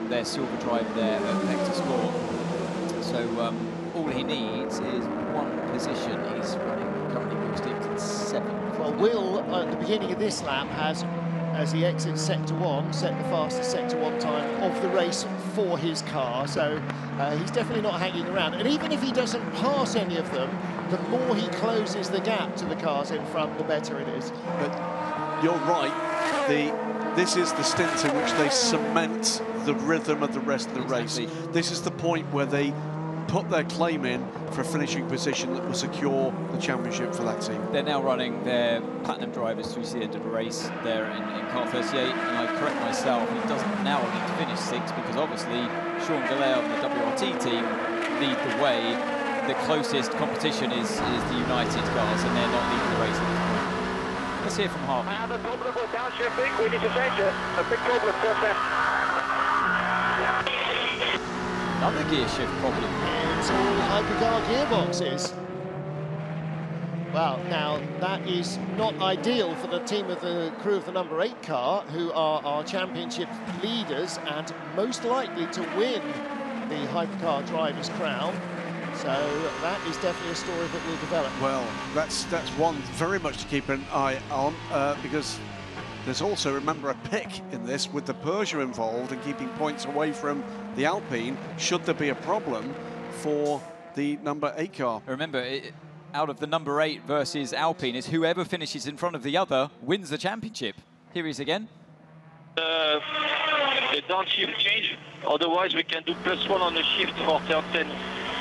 Their silver driver there at Vector Sport. So all he needs is one position. He's running currently booked in 7th. Well, Will, at the beginning of this lap, has, as he exits Sector 1, set the fastest Sector 1 time of the race for his car. So he's definitely not hanging around. And even if he doesn't pass any of them, the more he closes the gap to the cars in front, the better it is. But you're right. This is the stint in which they cement the rhythm of the rest of the race. This is the point where they put their claim in for a finishing position that will secure the championship for that team. They're now running their platinum drivers through to the end of the race there in car 38, and I correct myself, he doesn't now need to finish 6th because obviously Sean Gallagher and the WRT team lead the way. The closest competition is the United cars, and they're not leading the race at this point. Let's hear from Harvey. I have a problem with downshifting. We need to change it. A big problem, sir. Another gear shift problem. It's all Hypercar gearboxes. Well, now that is not ideal for the team of the crew of the number 8 car, who are our championship leaders and most likely to win the Hypercar Drivers' Crown. So that is definitely a story that will develop. Well, that's one very much to keep an eye on because there's also, remember, a pick in this with the Peugeot involved and keeping points away from the Alpine should there be a problem for the number 8 car. Remember, out of the number 8 versus Alpine is whoever finishes in front of the other wins the championship. Here he is again. The downshift change, otherwise we can do +1 on the shift for turn 10.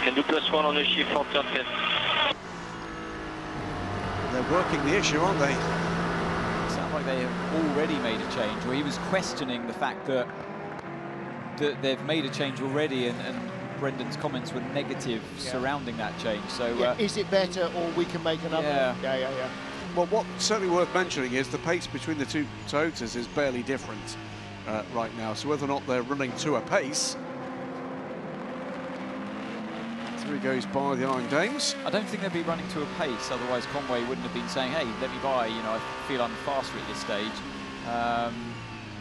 Can do +1 on the shift for turn 10. They're working the issue, aren't they? Sounds like they have already made a change, or he was questioning the fact that they've made a change already, and Brendan's comments were negative surrounding that change. So is it better, or we can make another? Yeah. Well, what's certainly worth mentioning is the pace between the two Toyotas is barely different right now. So whether or not they're running to a pace. Through goes by the Iron Dames. I don't think they'd be running to a pace, otherwise Conway wouldn't have been saying, hey, let me by, you know, I feel I'm faster at this stage.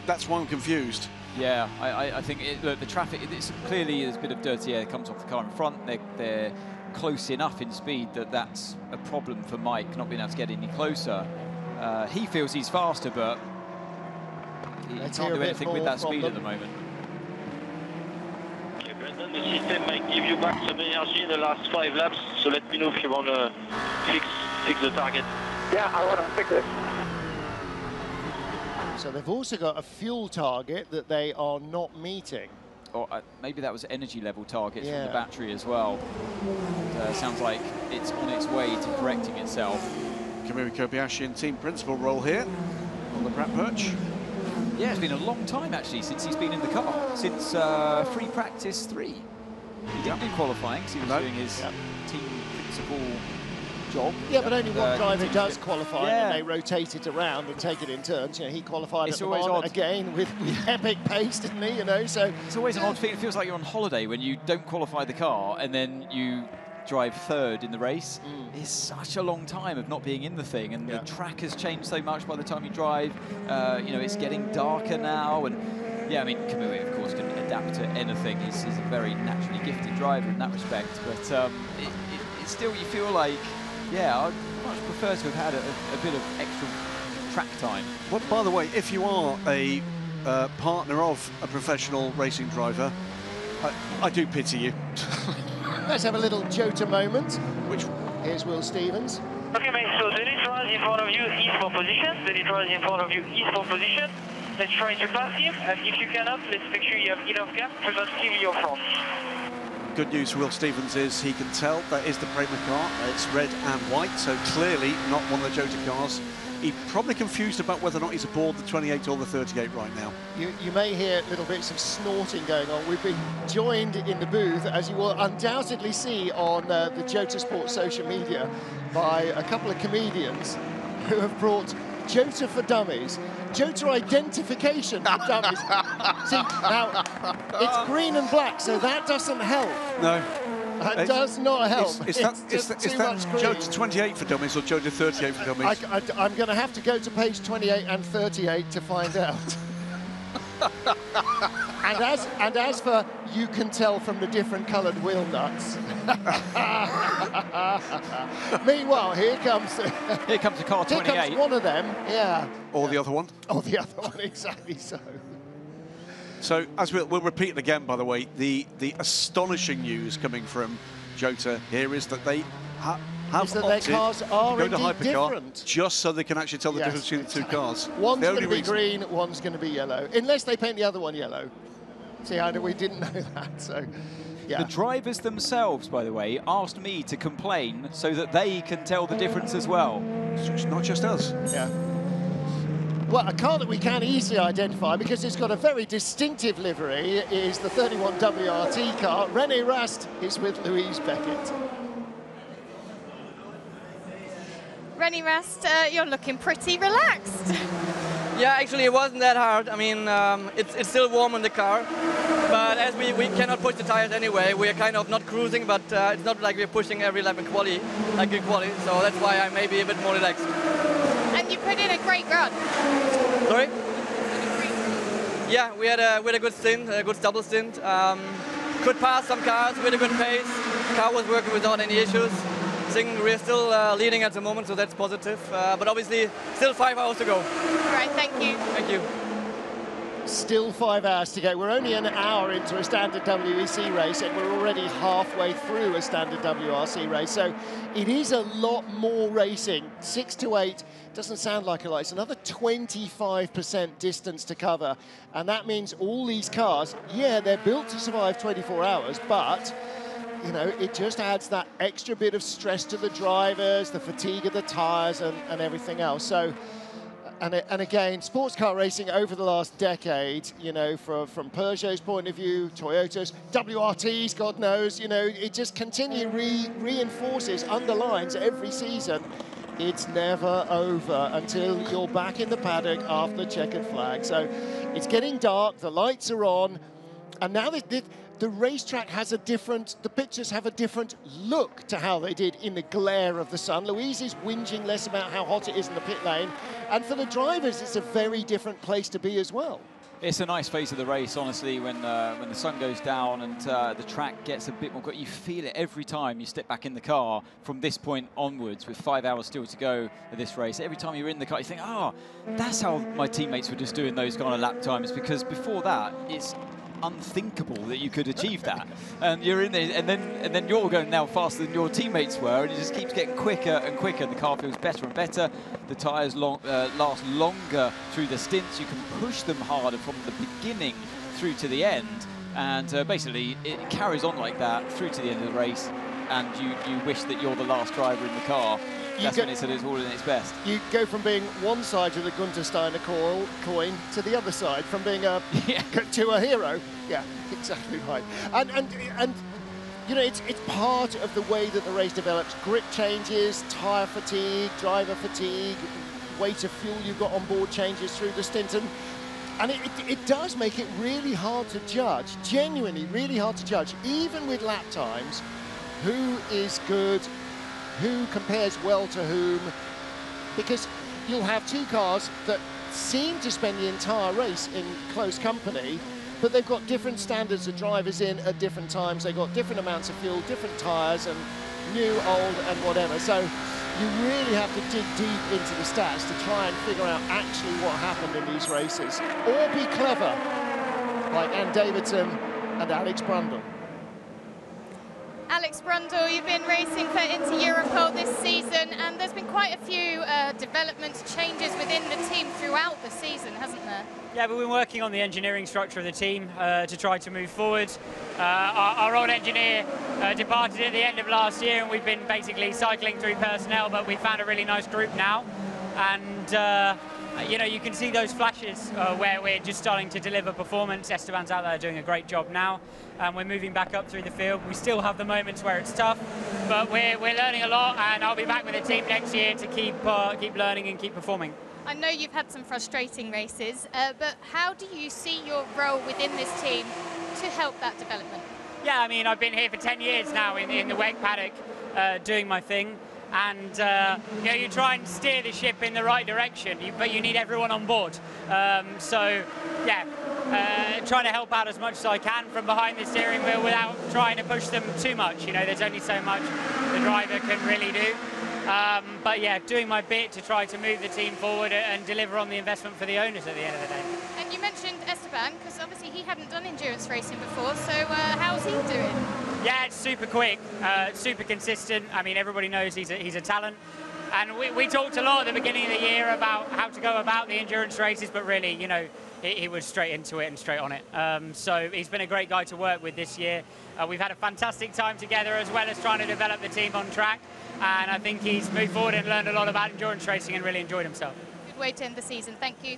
That's why I'm confused. Yeah, I think look, the traffic, it's clearly there's a bit of dirty air that comes off the car in front. They're close enough in speed that that's a problem for Mike, not being able to get any closer. He feels he's faster, but he can't do anything with that speed at the moment. Okay, Brendan, the system might give you back some energy in the last 5 laps, so let me know if you want to fix the target. Yeah, I want to fix it. So they've also got a fuel target that they are not meeting. Or maybe that was energy level targets from the battery as well. Sounds like it's on its way to correcting itself. Kamui Kobayashi in team principal role here on the prep perch. Yeah, it's been a long time actually since he's been in the car, since free practice 3. He didn't do qualifying because he was doing his team principal job. Yeah, but only one driver does qualify, and they rotate it around and take it in turns. You know, he qualified at Le Mans again with epic pace, didn't he? You know, so it's always an odd feeling. It feels like you're on holiday when you don't qualify the car and then you drive 3rd in the race. It's such a long time of not being in the thing, and the track has changed so much by the time you drive. You know, it's getting darker now, and yeah, I mean, Kamui, of course, can adapt to anything. He's a very naturally gifted driver in that respect, but it's still, you feel like, yeah, I'd much prefer to have had a bit of extra track time. Well, by the way, if you are a partner of a professional racing driver, I do pity you. Let's have a little Jota moment. Here's Will Stevens. Okay, mate, so the Nitro in front of you is for position. The Nitro in front of you is for position. Let's try to pass him, and if you cannot, let's make sure you have enough gap to not kill your front. Good news for Will Stevens is he can tell that is the Prema car. It's red and white, so clearly not one of the Jota cars. He's probably confused about whether or not he's aboard the 28 or the 38 right now. You may hear little bits of snorting going on. We've been joined in the booth, as you will undoubtedly see on the Jota Sport social media, by a couple of comedians who have brought Jota for Dummies. Jota identification for dummies. See, now, it's green and black, so that doesn't help. No. That does not help. Is that Jota 28 for dummies or Jota 38 for dummies? I'm going to have to go to page 28 and 38 to find out. and as for, you can tell from the different coloured wheel nuts. Meanwhile, here comes the car 28. Here comes one of them, yeah. Or the other one. Or the other one, exactly so. So, as we'll repeat it again, by the way, the astonishing news coming from Jota here is that they have opted their cars are to go to Hypercar different. Just so they can actually tell the difference between the two cars. One's going to be green, one's going to be yellow, unless they paint the other one yellow. See how we didn't know that, so yeah. The drivers themselves, by the way, asked me to complain so that they can tell the difference as well. It's not just us. Yeah. Well, a car that we can easily identify because it's got a very distinctive livery is the 31 WRT car. René Rast is with Louise Beckett. René Rast, you're looking pretty relaxed. Yeah, actually it wasn't that hard. I mean, it's still warm in the car, but as we cannot push the tires anyway, we're kind of not cruising, but it's not like we're pushing every lap in quali, like in quali, so that's why I may be a bit more relaxed. And you put in a great run. Sorry? Yeah, we had a good stint, a good double stint. Could pass some cars with a good pace. Car was working without any issues. I think we're still leading at the moment, so that's positive. But obviously, still 5 hours to go. All right, thank you. Thank you. Still 5 hours to go. We're only an hour into a standard WEC race, and we're already halfway through a standard WRC race. So it is a lot more racing. 6 to 8 doesn't sound like a lot. It's another 25% distance to cover. And that means all these cars, yeah, they're built to survive 24 hours, but you know, it just adds that extra bit of stress to the drivers, the fatigue of the tires and everything else. So, and again, sports car racing over the last decade, you know, from Peugeot's point of view, Toyota's, WRT's, God knows, you know, it just continually reinforces, underlines every season. It's never over until you're back in the paddock after the checkered flag. So it's getting dark, the lights are on, and now the racetrack has a different, the pictures have a different look to how they did in the glare of the sun. Louise is whinging less about how hot it is in the pit lane. And for the drivers, it's a very different place to be as well. It's a nice phase of the race, honestly, when the sun goes down and the track gets a bit more. You feel it every time you step back in the car from this point onwards, with 5 hours still to go of this race. Every time you're in the car, you think, oh, that's how my teammates were just doing those kind of lap times, because before that, it's unthinkable that you could achieve that. And you're in there, and then you're going now faster than your teammates were, and it just keeps getting quicker and quicker. The car feels better and better. The tyres last longer through the stints. You can push them harder from the beginning through to the end, and basically it carries on like that through to the end of the race, and you wish that you're the last driver in the car. That's when it's all in its best. You go from being one side of the Gunther Steiner coin to the other side, from being to a hero. Yeah, exactly right. And you know, it's part of the way that the race develops. Grip changes, tyre fatigue, driver fatigue, weight of fuel you've got on board changes through the stint, and it does make it really hard to judge, genuinely really hard to judge, even with lap times, who is good, who compares well to whom, because you'll have two cars that seem to spend the entire race in close company, but they've got different standards of drivers in at different times. They've got different amounts of fuel, different tyres, and new, old, and whatever. So you really have to dig deep into the stats to try and figure out actually what happened in these races, or be clever, like Ann Davidson and Alex Brundle. Alex Brundle, you've been racing for Inter Europol this season, and there's been quite a few developments, changes within the team throughout the season, hasn't there? Yeah, we've been working on the engineering structure of the team to try to move forward. Our old engineer departed at the end of last year, and we've been basically cycling through personnel, but we found a really nice group now. And you know, you can see those flashes where we're just starting to deliver performance. Esteban's out there doing a great job now, and we're moving back up through the field. We still have the moments where it's tough, but we're learning a lot, and I'll be back with the team next year to keep learning and keep performing. I know you've had some frustrating races, but how do you see your role within this team to help that development? Yeah, I mean, I've been here for 10 years now in the WEC paddock doing my thing. And you know, you try and steer the ship in the right direction, but you need everyone on board. So yeah, trying to help out as much as I can from behind the steering wheel without trying to push them too much. You know, there's only so much the driver can really do. But yeah, doing my bit to try to move the team forward and deliver on the investment for the owners at the end of the day. And you mentioned Esteban, because obviously he hadn't done endurance racing before, so how's he doing? Yeah, it's super quick, super consistent. I mean, everybody knows he's a talent. And we talked a lot at the beginning of the year about how to go about the endurance races, but really, you know, he was straight into it and straight on it. So he's been a great guy to work with this year. We've had a fantastic time together, as well as trying to develop the team on track. And I think he's moved forward and learned a lot about endurance racing and really enjoyed himself. Good way to end the season. Thank you.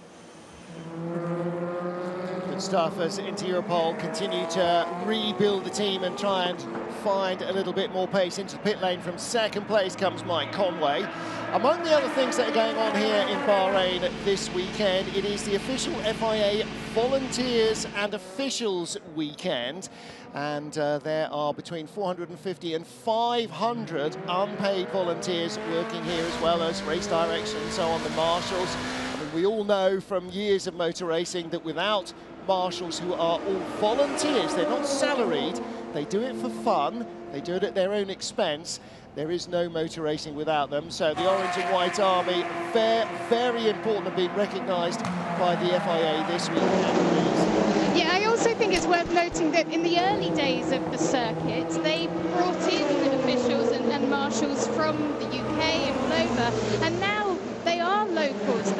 Good stuff as Inter Europol continue to rebuild the team and try and find a little bit more pace. Into the pit lane from second place comes Mike Conway. Among the other things that are going on here in Bahrain this weekend, it is the official FIA Volunteers and Officials weekend. And there are between 450 and 500 unpaid volunteers working here, as well as race direction and so on, the marshals. I mean, we all know from years of motor racing that without marshals, who are all volunteers, they're not salaried, they do it for fun, they do it at their own expense. There is no motor racing without them. So the Orange and White Army, very important and being recognised by the FIA this weekend. Yeah, I also think it's worth noting that in the early days of the circuit, they brought in officials and marshals from the UK and all over, and now they are locals.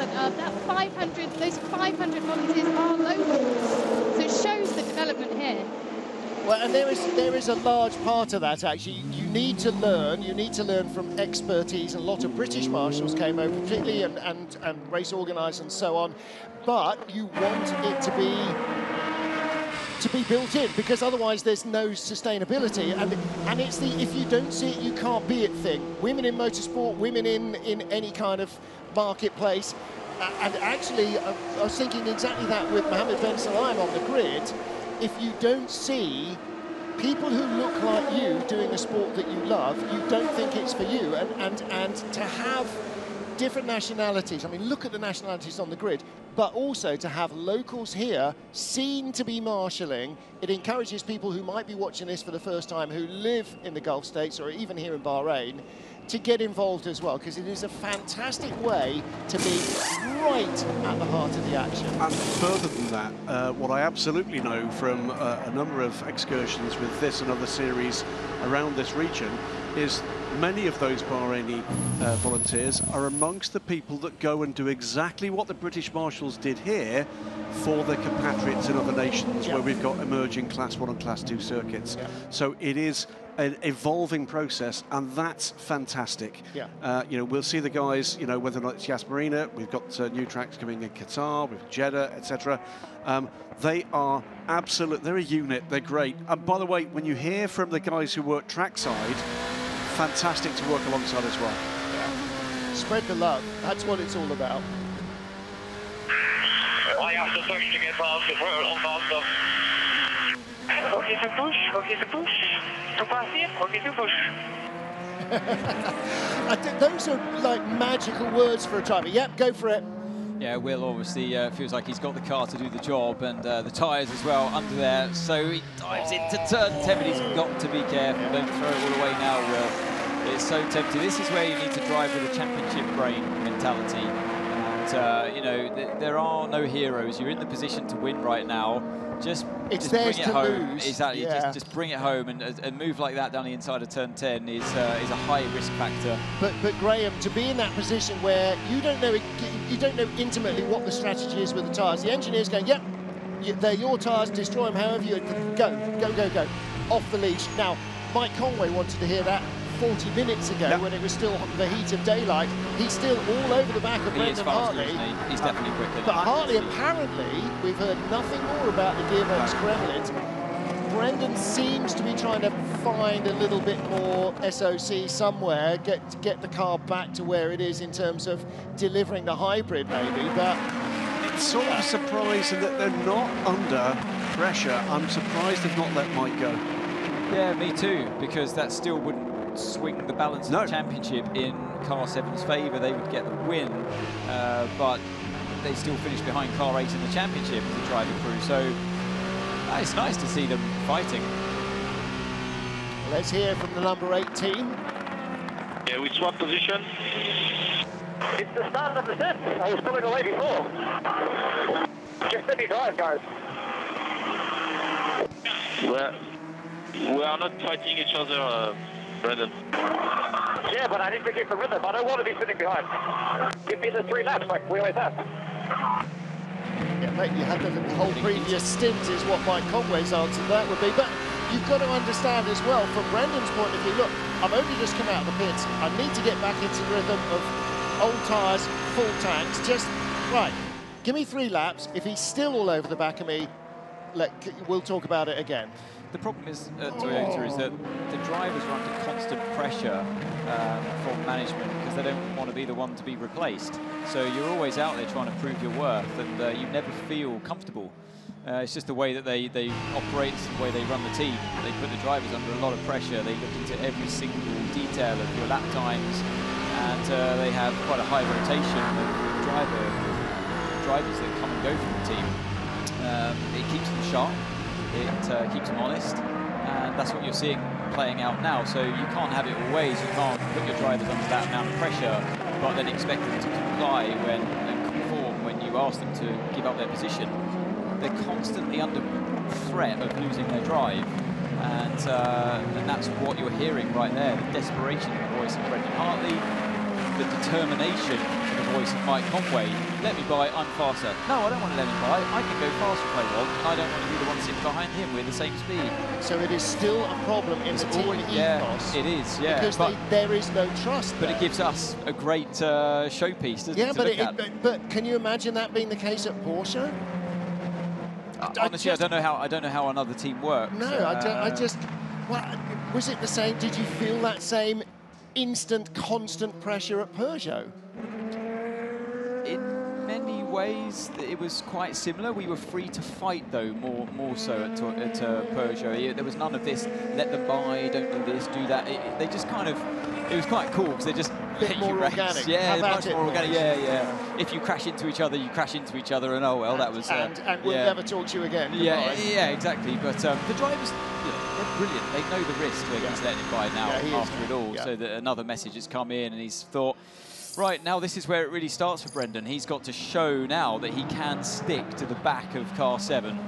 Those 500 volunteers are locals. So it shows the development here. Well, and there is a large part of that, actually. You need to learn from expertise. A lot of British marshals came over, particularly, and race organisers and so on. But you want it to be built in, because otherwise there's no sustainability. And it's the if you don't see it, you can't be it thing. Women in motorsport, women in any kind of marketplace. And actually, I was thinking exactly that with Mohammed Ben Sulayem on the grid. If you don't see people who look like you doing a sport that you love, you don't think it's for you. And to have different nationalities. I mean, look at the nationalities on the grid, but also to have locals here seen to be marshalling. It encourages people who might be watching this for the first time, who live in the Gulf states or even here in Bahrain, to get involved as well, because it is a fantastic way to be right at the heart of the action. And further than that, what I absolutely know from a number of excursions with this and other series around this region is many of those Bahraini volunteers are amongst the people that go and do exactly what the British Marshals did here for their compatriots in other nations, where we've got emerging Class 1 and Class 2 circuits. So it is an evolving process, and that's fantastic. You know, we'll see the guys, you know, whether or not it's Yas Marina, we've got new tracks coming in Qatar, with Jeddah, etc. They are absolute, they're a unit, they're great. And by the way, when you hear from the guys who work trackside, fantastic to work alongside as well. Spread the love, that's what it's all about. I have to push to get past the world on past of. Okay to push, okay to push. To pass here, okay to push. I think those are like magical words for a driver. Yep, go for it. Yeah, Will obviously feels like he's got the car to do the job, and the tyres as well under there. So he dives into turn 10, but he's got to be careful. Don't throw it all away now, Will. It's so tempting. This is where you need to drive with a championship brain mentality. And, you know, there are no heroes. You're in the position to win right now. Just bring it home. Lose. Exactly. Just bring it home, and move like that down the inside of turn 10 is a high risk factor. But Graham, to be in that position where you don't know intimately what the strategy is with the tyres. The engineer's going, yep, they're your tyres. Destroy them however you go. Off the leash. Now, Mike Conway wanted to hear that 40 minutes ago when it was still the heat of daylight. He's still all over the back of Brendan Hartley. He's definitely quicker. But Hartley, apparently, we've heard nothing more about the gearbox gremlins. Brendan seems to be trying to find a little bit more SOC somewhere, get the car back to where it is in terms of delivering the hybrid, maybe. But it's sort of surprising that they're not under pressure. I'm surprised they've not let Mike go. Yeah, me too, because that still wouldn't swing the balance of the championship in Car 7's favour. They would get the win, but they still finish behind Car 8 in the championship as a driver crew. So it's nice to see them fighting. Let's hear from the number 8 team. Yeah, we swap position. It's the start of the set. I was pulling away before. Just let me drive, guys. We are not fighting each other, Brendan. Yeah, but I need to keep the rhythm. I don't want to be sitting behind. Give me the 3 laps like we always have. Yeah, mate, you had the whole previous stint is what Mike Conway's answer to that would be. But you've got to understand as well, from Brendan's point of view, look, I've only just come out of the pits. I need to get back into the rhythm of old tyres, full tanks. Just, right, give me 3 laps. If he's still all over the back of me, we'll talk about it again. The problem is at Toyota is that the drivers are under constant pressure from management because they don't want to be the one to be replaced. So you're always out there trying to prove your worth, and you never feel comfortable. It's just the way that they operate, it's the way they run the team. They put the drivers under a lot of pressure. They look into every single detail of your lap times, and they have quite a high rotation of drivers that come and go from the team. It keeps them sharp. It keeps them honest, and that's what you're seeing playing out now. So you can't have it all ways. You can't put your drivers under that amount of pressure, but then expect them to comply and conform when you ask them to give up their position. They're constantly under threat of losing their drive, and that's what you're hearing right there. The desperation in the voice of Brendan Hartley, the determination in the voice of Mike Conway. Let me by, I'm faster. No, I don't want to let him by. I can go faster if I want, and I don't want to be the one sitting behind him with the same speed. So it is still a problem in the team ethos. Yeah, it is, yeah. Because there is no trust But there. it gives us a great showpiece, doesn't it? But can you imagine that being the case at Porsche? Honestly, I don't know how another team works. No, I just. Well, was it the same? Did you feel that same instant, constant pressure at Peugeot? In many ways, it was quite similar. We were free to fight, though, more so at Peugeot. There was none of this, let them by, don't do this, do that. They just kind of it was quite cool because they just let you race. Organic. Yeah, much more organic. Yeah. If you crash into each other, you crash into each other, and oh well, that was. And we'll never talk to you again. Yeah, exactly. But the drivers, they're brilliant. They know the risk that he's letting it by now after it all. So that another message has come in, and he's thought, right, now this is where it really starts for Brendan. He's got to show now that he can stick to the back of car 7.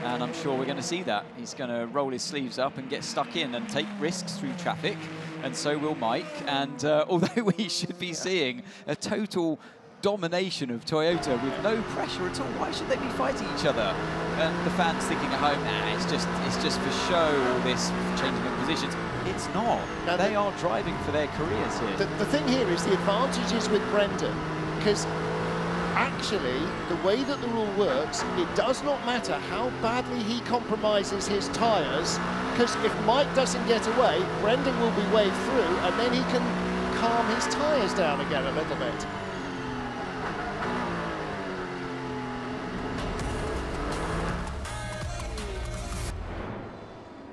And I'm sure we're going to see that. He's going to roll his sleeves up and get stuck in and take risks through traffic. And so will Mike. And although we should be seeing a total domination of Toyota with no pressure at all, why should they be fighting each other? And the fans thinking at home, nah, it's just for show, all this changing of positions. It's not. Now they are driving for their careers here. The thing here is the advantage is with Brendan, because actually, the way that the rule works, it does not matter how badly he compromises his tyres, because if Mike doesn't get away, Brendan will be waved through, and then he can calm his tyres down again a little bit.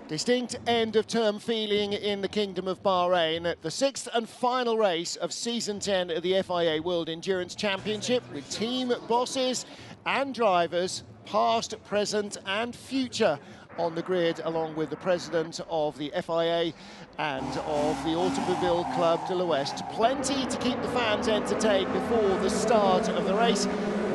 Distinct end-of-term feeling in the Kingdom of Bahrain. The 6th and final race of Season 10 of the FIA World Endurance Championship, with team bosses and drivers, past, present and future, on the grid, along with the president of the FIA and of the Automobile Club de l'Ouest. Plenty to keep the fans entertained before the start of the race.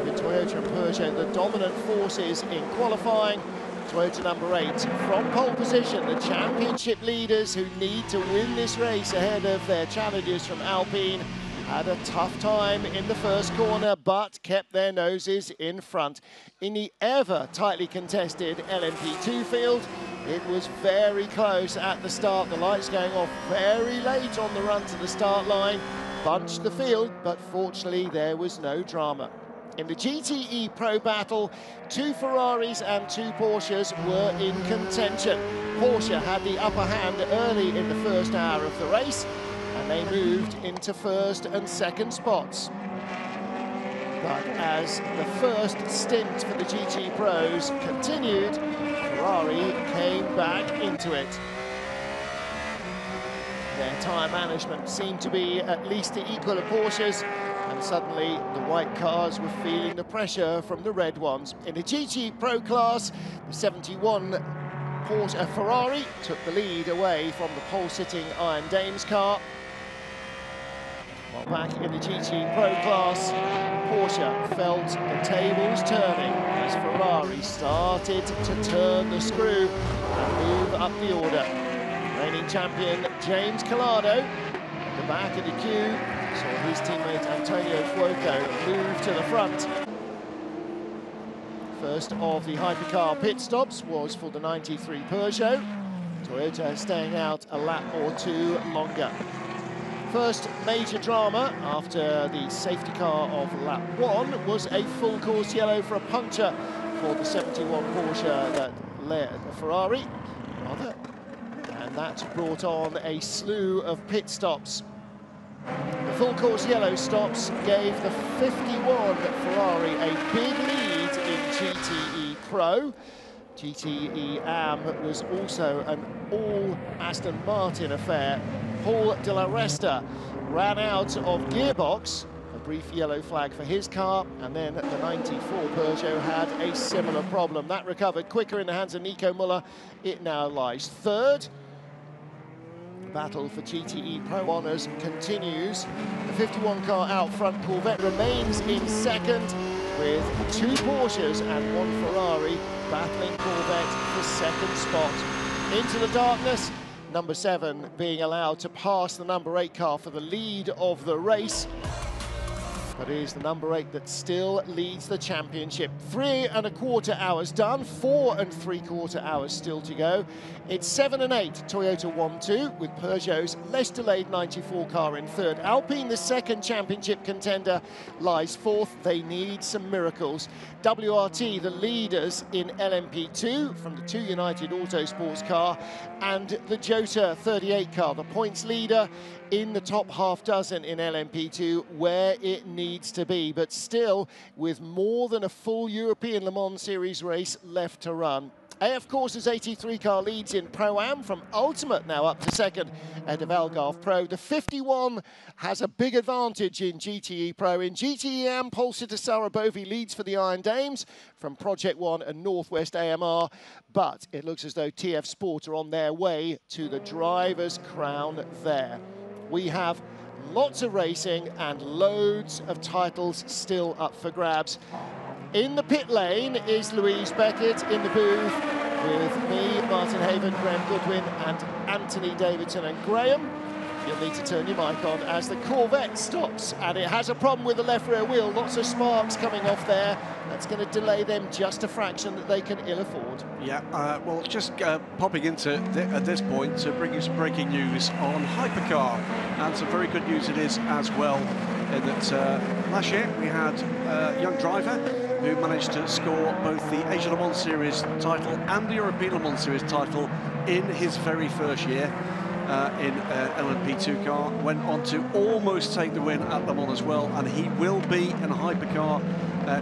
With Toyota and Peugeot, the dominant forces in qualifying. Toyota number 8 from pole position, the championship leaders who need to win this race ahead of their challengers from Alpine. Had a tough time in the first corner, but kept their noses in front. In the ever tightly contested LMP2 field, it was very close at the start. The lights going off very late on the run to the start line. Bunched the field, but fortunately there was no drama. In the GTE Pro battle, 2 Ferraris and 2 Porsches were in contention. Porsche had the upper hand early in the first hour of the race, and they moved into first and second spots. But as the first stint for the GT Pros continued, Ferrari came back into it. Their tyre management seemed to be at least equal of Porsche's, and suddenly the white cars were feeling the pressure from the red ones. In the GT Pro class, the 71 Ferrari took the lead away from the pole-sitting Iron Dames car. While back in the GT Pro class, Porsche felt the tables turning as Ferrari started to turn the screw and move up the order. Reigning champion James Calado at the back of the queue saw his teammate Antonio Fuoco move to the front. First of the Hypercar pit stops was for the 93 Peugeot. Toyota staying out a lap or 2 longer. First major drama after the safety car of lap 1 was a full course yellow for a puncture for the 71 Porsche that led the Ferrari, and that brought on a slew of pit stops. The full course yellow stops gave the 51 Ferrari a big lead in GTE Pro. GTE AM was also an all Aston Martin affair. Paul de la Resta ran out of gearbox, a brief yellow flag for his car, and then the 94 Peugeot had a similar problem. That recovered quicker in the hands of Nico Muller. It now lies third. The battle for GTE Pro honours continues. The 51 car out front Corvette remains in second, with 2 Porsches and 1 Ferrari battling Corvette for second spot. Into the darkness, number 7 being allowed to pass the number 8 car for the lead of the race. But it is the number 8 that still leads the championship. 3¼ hours done, 4¾ hours still to go. It's 7 and 8, Toyota 1-2, with Peugeot's less delayed 94 car in third. Alpine, the second championship contender, lies fourth. They need some miracles. WRT, the leaders in LMP2 from the 2 United Autosports car, and the Jota 38 car, the points leader in the top half dozen in LMP2, where it needs to be, but still with more than a full European Le Mans Series race left to run. AF Corsa's 83 car leads in Pro-Am from Ultimate now up to second ahead of Algarve Pro. The 51 has a big advantage in GTE Pro. In GTE Am, Polestar Sarabovi leads for the Iron Dames from Project One and Northwest AMR, but it looks as though TF Sport are on their way to the driver's crown there. We have lots of racing and loads of titles still up for grabs. In the pit lane is Louise Beckett in the booth with me, Martin Haven, Graham Goodwin and Anthony Davidson. And Graham, you'll need to turn your mic on as the Corvette stops, and it has a problem with the left rear wheel. Lots of sparks coming off there. That's going to delay them just a fraction that they can ill afford. Yeah, well, just popping into at this point to bring you some breaking news on Hypercar, and some very good news it is as well, in that last year we had a young driver who managed to score both the Asia Le Mans Series title and the European Le Mans Series title in his very first year in LMP2 car. Went on to almost take the win at Le Mans as well, and he will be in a Hypercar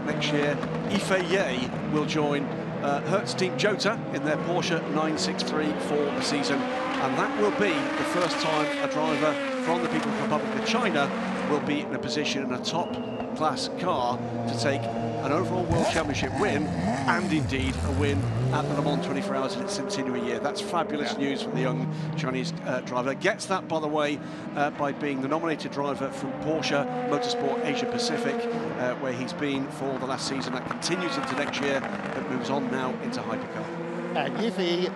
next year. FIA will join Hertz Team Jota in their Porsche 963 for the season, and that will be the first time a driver from the People's Republic of China will be in a position in a top class car to take an overall World Championship win, and indeed a win at the Le Mans 24 Hours in its centenary year. That's fabulous news for the young Chinese driver. Gets that, by the way, by being the nominated driver from Porsche Motorsport Asia Pacific, where he's been for the last season. That continues into next year, but moves on now into Hypercar. And Yiffy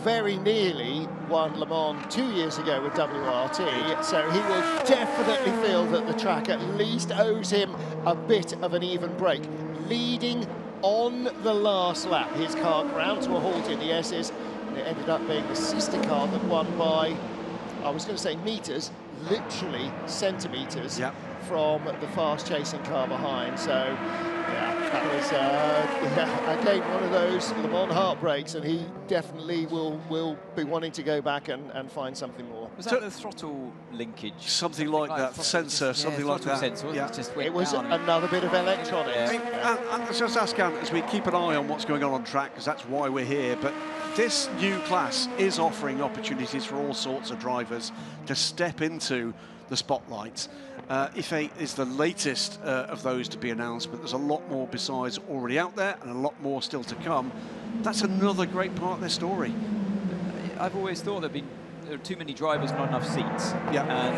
very nearly won Le Mans 2 years ago with WRT, so he will definitely feel that the track at least owes him a bit of an even break. Leading on the last lap, his car ground to a halt in the S's, and it ended up being the sister car that won by, I was going to say meters, literally centimetres from the fast chasing car behind. So yeah, that was again one of those Le Mans heartbreaks, and he definitely will be wanting to go back and find something more. Was that the throttle linkage? Something like that, sensor, something like that. Sensor, it was another bit of electronics. And just ask Ant, as we keep an eye on what's going on track, because that's why we're here, but this new class is offering opportunities for all sorts of drivers to step into the spotlight. IFE is the latest of those to be announced, but there's a lot more besides already out there, and a lot more still to come. That's another great part of their story. I've always thought there are too many drivers, not enough seats. And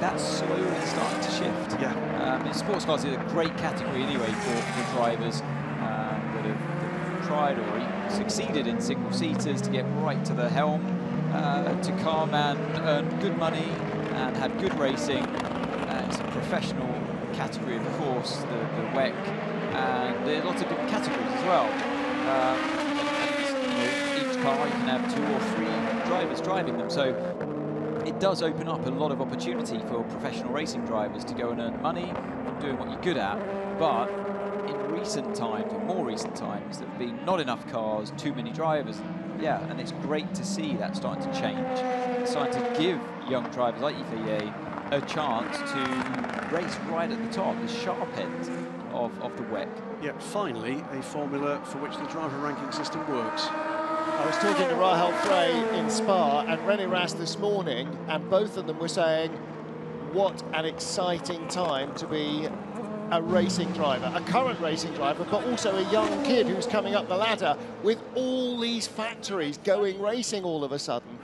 that's slowly starting to shift. Sports cars is a great category anyway for drivers that have tried or even succeeded in single-seaters to get right to the helm, to carman, earn good money and have good racing. It's a professional category, of course, the WEC, and there are lots of different categories as well. Each car you can have 2 or 3 drivers driving them, so it does open up a lot of opportunity for professional racing drivers to go and earn money from doing what you're good at. But in recent times, or more recent times, there have been not enough cars, too many drivers. And it's great to see that starting to change. It's starting to give young drivers like FIA a chance to race right at the top, the sharp end of the WEC. Yeah, finally, a formula for which the driver ranking system works. I was talking to Rahel Frey in Spa and René Rast this morning, and both of them were saying, what an exciting time to be a racing driver, a current racing driver, but also a young kid who's coming up the ladder with all these factories going racing all of a sudden.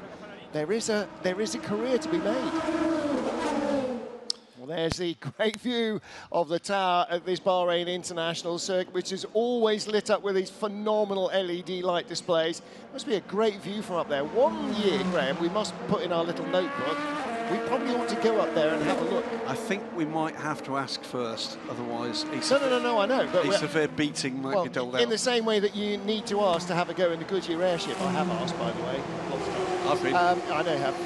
There is a career to be made. Well, there's the great view of the tower at this Bahrain International Circuit, which is always lit up with these phenomenal LED light displays. Must be a great view from up there. One year, Graham, we must put in our little notebook, we probably ought to go up there and have a look. I think we might have to ask first, otherwise No, I know. But a severe beating might be doled out. In the same way that you need to ask to have a go in the Goodyear airship. I have asked, by the way. I've been. I know you have.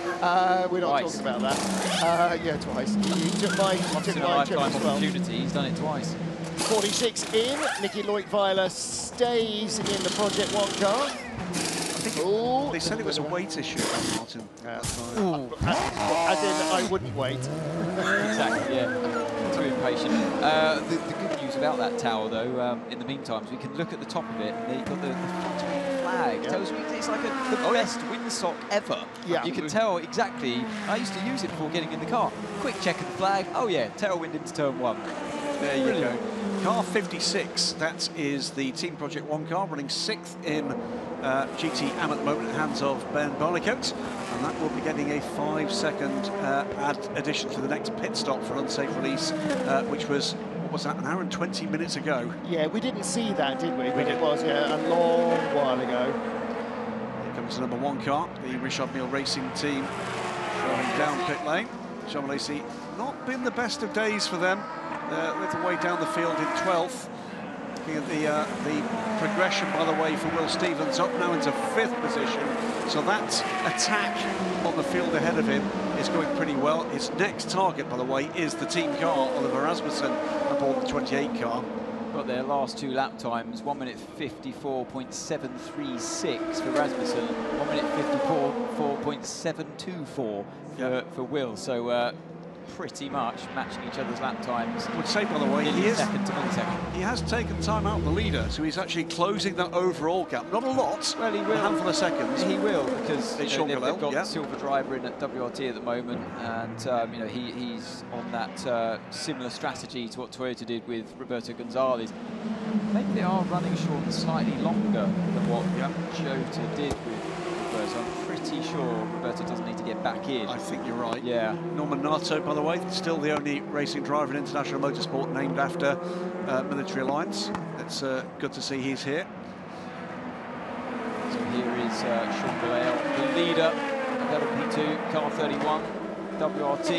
We're not talking about that. Yeah, twice. He took my trip as well. Opportunity. He's done it twice. 46 in. Nicky Leutwiler stays in the Project One car. They said it was a weight issue, Martin. As in, I wouldn't wait. Exactly, yeah. Too impatient. The good news about that tower, though, in the meantime, is we can look at the top of it. They've got the flag. Tells me it's like the best windsock ever. Yeah. You can tell exactly. I used to use it before getting in the car. Quick check of the flag. Oh yeah, tailwind into turn 1. There you go. Car 56, that is the Team Project 1 car, running 6th in GT AM at the moment at the hands of Ben Barnicoat, and that will be getting a 5-second addition to the next pit stop for an unsafe release, which was, what was that, an hour and 20 minutes ago? Yeah, we didn't see that, did we? But it was, yeah, a long while ago. Here comes the number 1 car, the Richard Mille Racing team, going down pit lane. Jean Lacey, not been the best of days for them. A little way down the field in 12th. Looking at the progression, by the way, for Will Stevens, up now into 5th position. So that attack on the field ahead of him is going pretty well. His next target, by the way, is the team car, Oliver Rasmussen, aboard the 28 car. Got their last 2 lap times, 1 minute 54.736 for Rasmussen, 1 minute 54.724 for Will. So pretty much matching each other's lap times. I would say, by the way, millisecond to millisecond. He has taken time out of the leader, so he's actually closing that overall gap. Not a lot, well, he will. A handful of seconds. He will, because they've got the silver driver in at WRT at the moment, and he's on that similar strategy to what Toyota did with Roberto Gonzalez. Maybe they are running short slightly longer than what Jota did with Roberto. I'm pretty sure Roberto doesn't need to get back in. I think you're right. Yeah. Norman Nato, by the way, still the only racing driver in international motorsport named after Military Alliance. It's good to see he's here. So here is Sean Gallale, the leader of LMP2, car 31, WRT.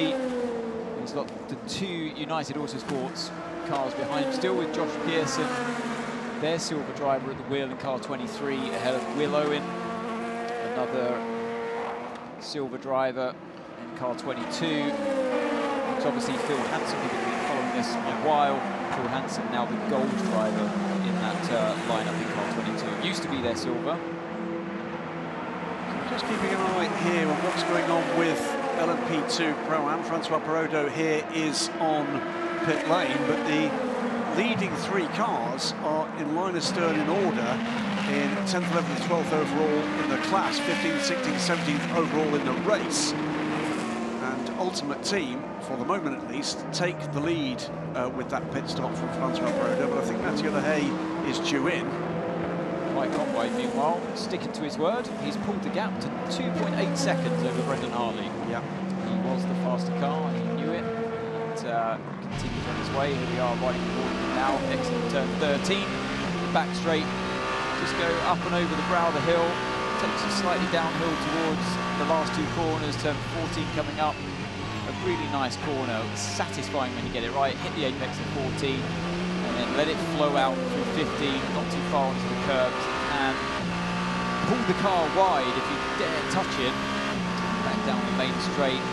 He's got the 2 United Autosports cars behind him, still with Josh Pearson, their silver driver at the wheel in car 23, ahead of Will Owen. Another silver driver in car 22. It's obviously Phil Hansen, who's been following this a while. Phil Hansen now the gold driver in that lineup in car 22. Used to be their silver. Just keeping an eye here on what's going on with LMP2 Pro-Am. Francois Perrodo here is on pit lane, but the leading 3 cars are in line astern in order, in 10th, 11th, 12th overall in the class, 15th, 16th, 17th overall in the race. And Ultimate Team, for the moment at least, take the lead with that pit stop from Francois Perrodo, but I think Mathieu Lehay is due in. Mike Conway, meanwhile, sticking to his word. He's pulled the gap to 2.8 seconds over Brendan Hartley. Yeah. He was the faster car, he knew it, and continues on his way. Here we are riding forward now, exiting turn 13. The back straight, just go up and over the brow of the hill, takes us slightly downhill towards the last 2 corners, turn 14 coming up. A really nice corner, satisfying when you get it right, hit the apex at 14, and then let it flow out through 15, not too far onto the curbs, and pull the car wide if you dare touch it. Back down the main straight,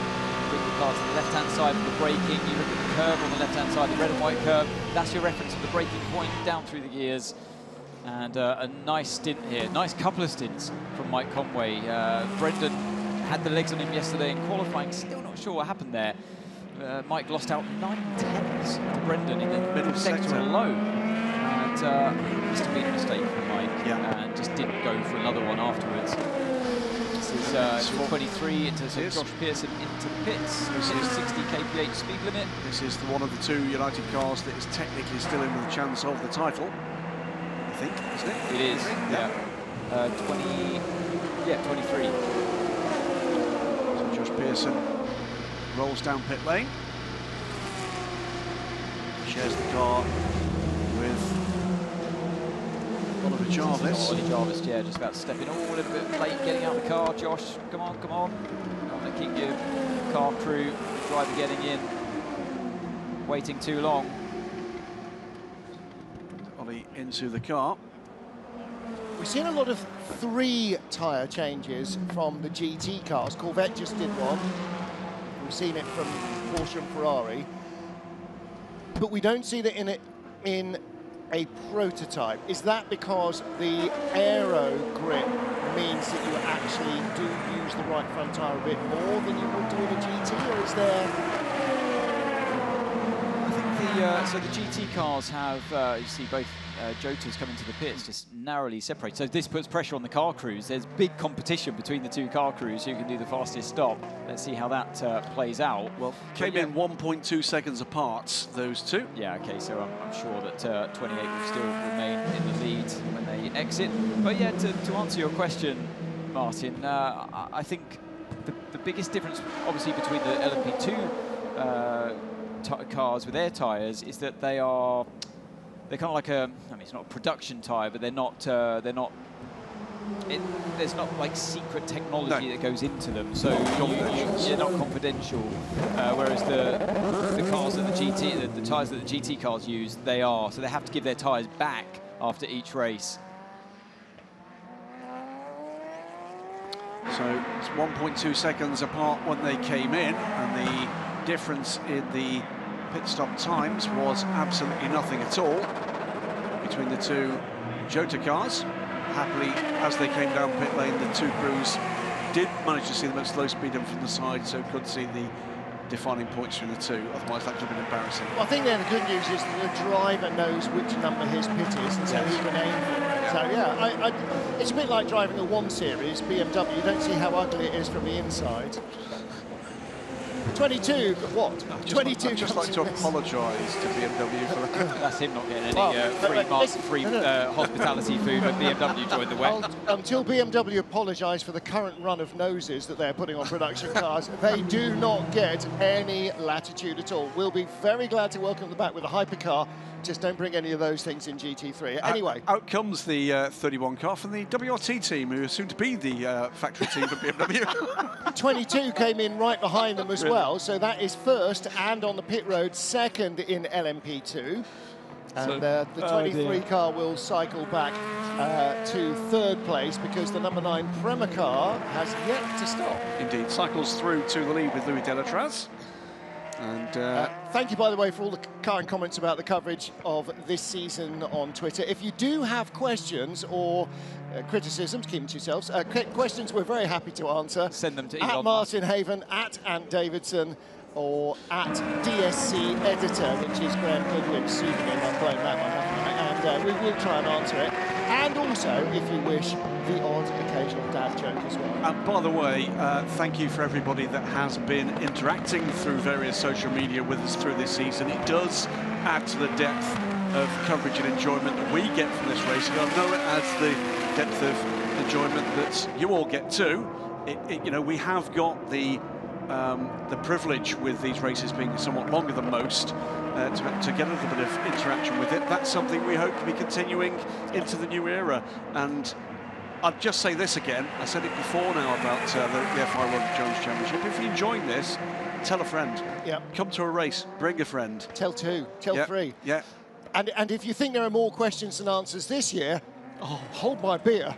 bring the car to the left-hand side for the braking. You look at the curve on the left-hand side, the red and white curve. That's your reference to the braking point, down through the gears. And a nice stint here, nice couple of stints from Mike Conway. Brendan had the legs on him yesterday in qualifying, still not sure what happened there. Mike lost out 9/10 to Brendan in the middle sector alone. And it must have been a mistake from Mike, and just didn't go for another one afterwards. This is 23 into Josh Pearson into the pits. This is 60 kph speed limit. This is one of the 2 United cars that is technically still in with a chance of the title. I think, isn't it? It is, yeah. 23. So Josh Pearson rolls down pit lane. Shares the car with Oliver Jarvis. Oliver Jarvis, yeah, just about to step in. Oh, a little bit late getting out of the car. Josh, come on, come on. Don't want to keep your car crew, the driver getting in, waiting too long. Ollie into the car. We've seen a lot of 3 tyre changes from the GT cars. Corvette just did one. We've seen it from Porsche and Ferrari. But we don't see that in a prototype. Is that because the aero grip means that you actually do use the right front tyre a bit more than you would do in a GT, or is there... I think so the GT cars have, you see both Jotas come into the pits, just narrowly separated. So this puts pressure on the car crews. There's big competition between the two car crews who can do the fastest stop. Let's see how that plays out. Well, came in 1.2 seconds apart, those two. Yeah, okay, so I'm sure that 28 will still remain in the lead when they exit. But yeah, to answer your question, Martin, I think the biggest difference, obviously, between the LMP2 cars with their tyres is that they're kind of like a, I mean, it's not a production tyre, but there's not like secret technology that goes into them, so you're not confidential. Whereas the cars that the tyres that the GT cars use, they are, so they have to give their tyres back after each race. So it's 1.2 seconds apart when they came in, and the difference in the pit stop times was absolutely nothing at all between the two Jota cars. Happily, as they came down pit lane, the two crews did manage to see them at slow speed and from the side, so could see the defining points between the two. Otherwise, that could have been embarrassing. Well, I think the good news is that the driver knows which number his pit is, and so he can aim for it. So yeah, it's a bit like driving a 1 Series BMW. You don't see how ugly it is from the inside. 22, what? I'd 22. just like to apologise to BMW for that. That's him not getting any free hospitality food when BMW joined the WEC. Until BMW apologise for the current run of noses that they're putting on production cars, they do not get any latitude at all. We'll be very glad to welcome them back with a hypercar. Just don't bring any of those things in GT3. Anyway. Out comes the 31 car from the WRT team, who are soon to be the factory team for BMW. 22 came in right behind them as well, so that is first and on the pit road second in LMP2. And the 23 car will cycle back to third place because the number 9 Prema car has yet to stop. Indeed, cycles through to the lead with Louis Delatraz. And thank you, by the way, for all the kind comments about the coverage of this season on Twitter. If you do have questions or criticisms, keep them to yourselves. Questions we're very happy to answer. Send them to at Martin Haven, at Ant Davidson, or at DSC Editor, which is Graham Goodwin's pseudonym. I've blown that one up, and we will try and answer it. And also, if you wish, the odd occasional dad joke as well. And by the way, thank you for everybody that has been interacting through various social media with us through this season. It does add to the depth of coverage and enjoyment that we get from this race. I know it adds the depth of enjoyment that you all get too. You know, we have got the privilege with these races being somewhat longer than most to get a little bit of interaction with it. That's something we hope to be continuing into the new era. And I'd just say this again, I said it before now about the FIA World Endurance Championship. If you're enjoying this, tell a friend. Yeah. Come to a race, bring a friend. Tell 2, tell 3. Yeah. And if you think there are more questions than answers this year, hold my beer.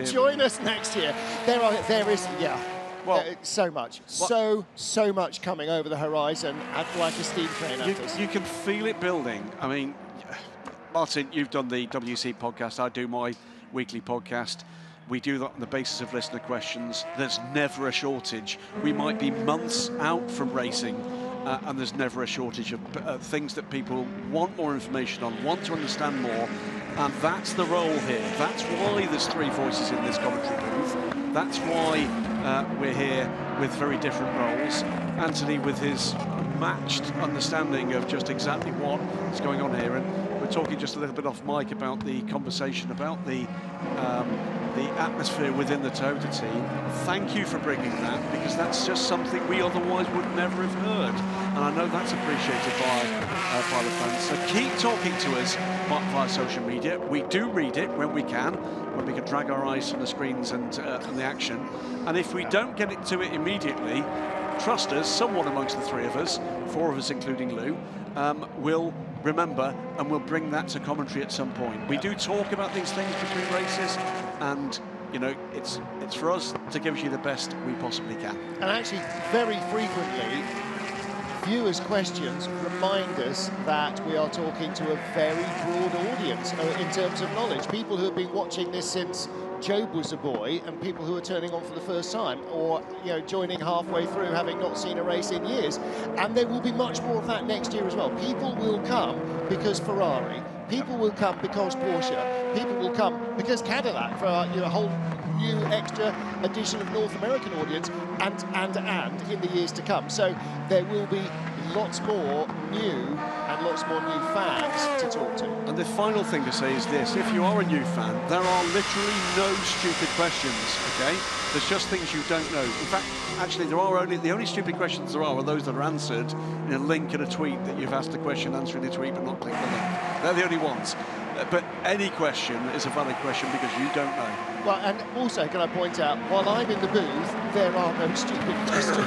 Join us next year. There is, well, so much, so much coming over the horizon, like a steam train at us. You can feel it building. I mean, Martin, you've done the WC podcast. I do my weekly podcast. We do that on the basis of listener questions. There's never a shortage. We might be months out from racing, and there's never a shortage of things that people want more information on, want to understand more, and that's the role here. That's why there's 3 voices in this commentary booth. That's why we're here with very different roles. Anthony with his matched understanding of just exactly what is going on here, and we're talking just a little bit off mic about the conversation about the atmosphere within the Toyota team. Thank you for bringing that, because that's just something we otherwise would never have heard, and I know that's appreciated by the fans. So keep talking to us via social media. We do read it when we can drag our eyes from the screens and the action. And if we don't get to it immediately, trust us, someone amongst the 3 of us, 4 of us including Lou, will remember and we'll bring that to commentary at some point. We do talk about these things between races, and you know, it's for us to give you the best we possibly can. And actually, very frequently, viewers' questions remind us that we are talking to a very broad audience in terms of knowledge. People who have been watching this since Job was a boy and people who are turning on for the first time, or joining halfway through having not seen a race in years. And there will be much more of that next year as well. People will come because Ferrari, people will come because Porsche, people will come because Cadillac for a whole new extra edition of North American audience, and in the years to come. So there will be lots more new and lots more new fans to talk to. And the final thing to say is this: if you are a new fan, there are literally no stupid questions, okay? There's just things you don't know. In fact, actually, the only stupid questions there are those that are answered in a link in a tweet that you've asked the question, answering the tweet, but not clicked the link. They're the only ones. But any question is a valid question because you don't know. Well, and also, can I point out, while I'm in the booth, there are no stupid questions.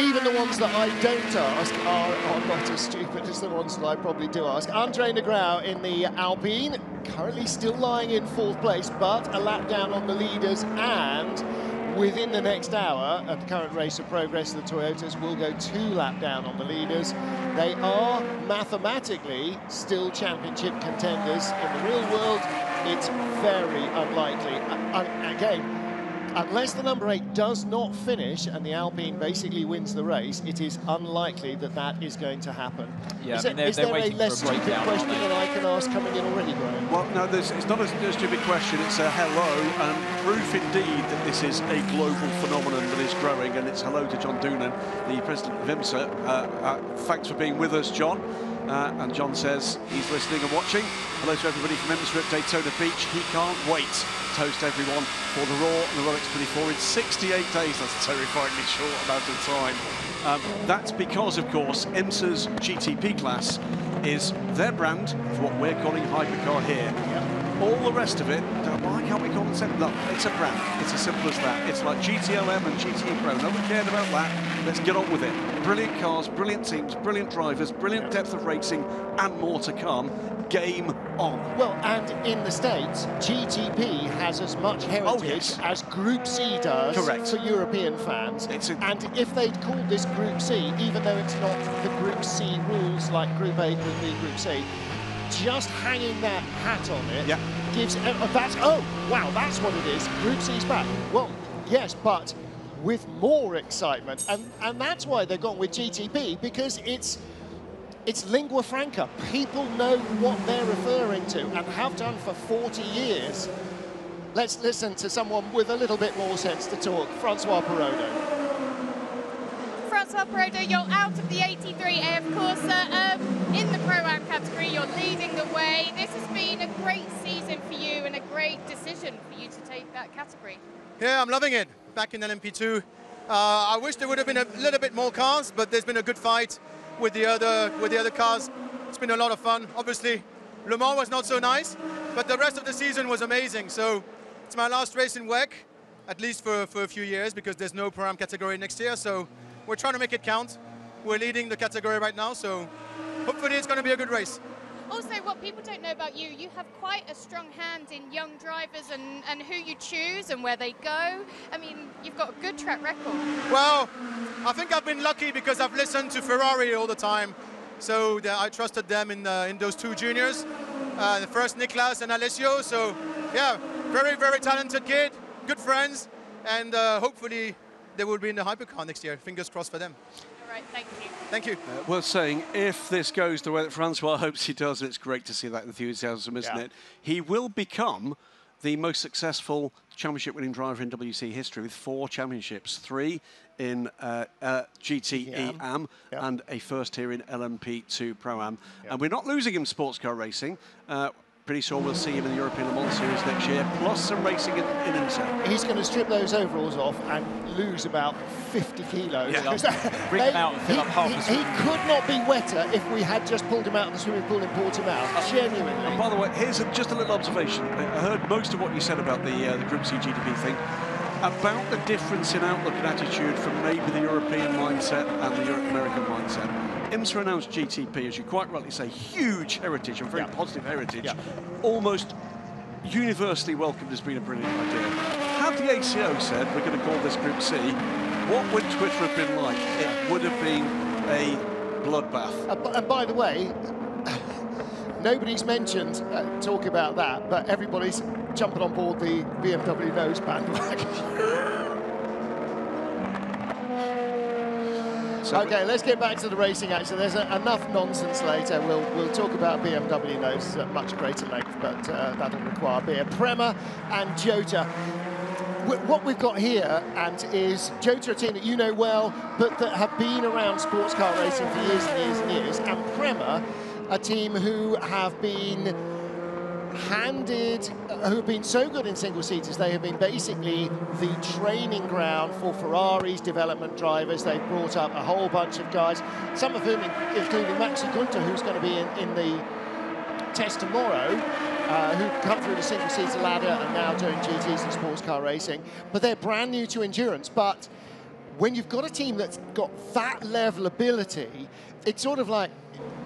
Even the ones that I don't ask are not as stupid as the ones that I probably do ask. Andre Negrão in the Alpine, currently still lying in 4th place, but a lap down on the leaders, and within the next hour, at the current race of progress, the Toyotas will go 2 lap down on the leaders. They are mathematically still championship contenders. In the real world, it's very unlikely. Again, unless the number 8 does not finish and the Alpine basically wins the race, it is unlikely that that is going to happen. Yeah, is there a less stupid question that I can ask coming in already, Graham? Well, no, it's not a stupid question. It's a hello, and proof indeed that this is a global phenomenon that is growing. And it's hello to John Doonan, the president of IMSA. Thanks for being with us, John. And John says he's listening and watching. Hello to everybody from IMSA at Daytona Beach. He can't wait to host everyone for the Raw and the Rolex 24 in 68 days. That's a terrifyingly short amount of time. That's because, of course, IMSA's GTP class is their brand for what we're calling Hypercar here. All the rest of it, why can't we call it something? Look, it's a brand. It's as simple as that. It's like GTLM and GTE Pro. Nobody cared about that. Let's get on with it. Brilliant cars, brilliant teams, brilliant drivers, brilliant depth of racing, and more to come. Game on. Well, and in the States, GTP has as much heritage as Group C does. Correct. For European fans. And if they'd called this Group C, even though it's not the Group C rules like Group A would be Group C, just hanging that hat on it gives... that's what it is. Group C's back. Well, yes, but with more excitement. And that's why they've gone with GTP, because it's lingua franca. People know what they're referring to and have done for 40 years. Let's listen to someone with a little bit more sense to talk. Francois Perrodo. Francois Perrodo, you're out of the 83 AF Corsa. In the Pro-Am category, you're leading the way. This has been a great season for you and a great decision for you to take that category. Yeah, I'm loving it. Back in LMP2. I wish there would have been a little bit more cars, but there's been a good fight with the other cars. It's been a lot of fun. Obviously, Le Mans was not so nice, but the rest of the season was amazing. So it's my last race in WEC, at least for a few years, because there's no Pro-Am category next year. So we're trying to make it count. We're leading the category right now, so hopefully it's going to be a good race. Also, what people don't know about you, you have quite a strong hand in young drivers and who you choose and where they go. I mean, you've got a good track record. Well, I think I've been lucky because I've listened to Ferrari all the time. So I trusted them in those 2 juniors, the first Niklas and Alessio. So yeah, very, very talented kid, good friends, and hopefully they will be in the Hypercar next year. Fingers crossed for them. All right, thank you. Thank you. Worth saying, if this goes the way that Francois hopes he does, it's great to see that enthusiasm, isn't it? He will become the most successful championship-winning driver in WC history with 4 championships, 3 in GTE Am and a first here in LMP2 Pro-Am. And we're not losing him sports car racing. Pretty sure we'll see him in the European Le Mans Series next year, plus some racing in IMSA. He's going to strip those overalls off and lose about 50 kilos. Bring him out and fill up half the He could not be wetter if we had just pulled him out of the swimming pool in Portimao, genuinely. And by the way, here's just a little observation. I heard most of what you said about the Group C GTP thing, about the difference in outlook and attitude from maybe the European mindset and the American mindset. IMSA announced GTP, as you quite rightly say, huge heritage, a very positive heritage, almost universally welcomed as being a brilliant idea. Had the ACO said, we're going to call this Group C, what would Twitter have been like? It would have been a bloodbath. And by the way, nobody's mentioned talk about that, but everybody's jumping on board the BMW nose bandwagon. Okay, let's get back to the racing action. There's enough nonsense later. We'll talk about BMW nose at much greater length, but that'll require beer. Prema and Jota. What we've got here, and is Jota, a team that you know well, but that have been around sports car racing for years and years and years, and Prema, a team who have been who have been so good in single-seaters. They have been basically the training ground for Ferrari's development drivers. They've brought up a whole bunch of guys, some of whom, including Maxi Gunter, who's going to be in the test tomorrow, who come through the single-seater ladder and now doing GTs and sports car racing. But they're brand new to endurance. But when you've got a team that's got that level of ability, it's sort of like,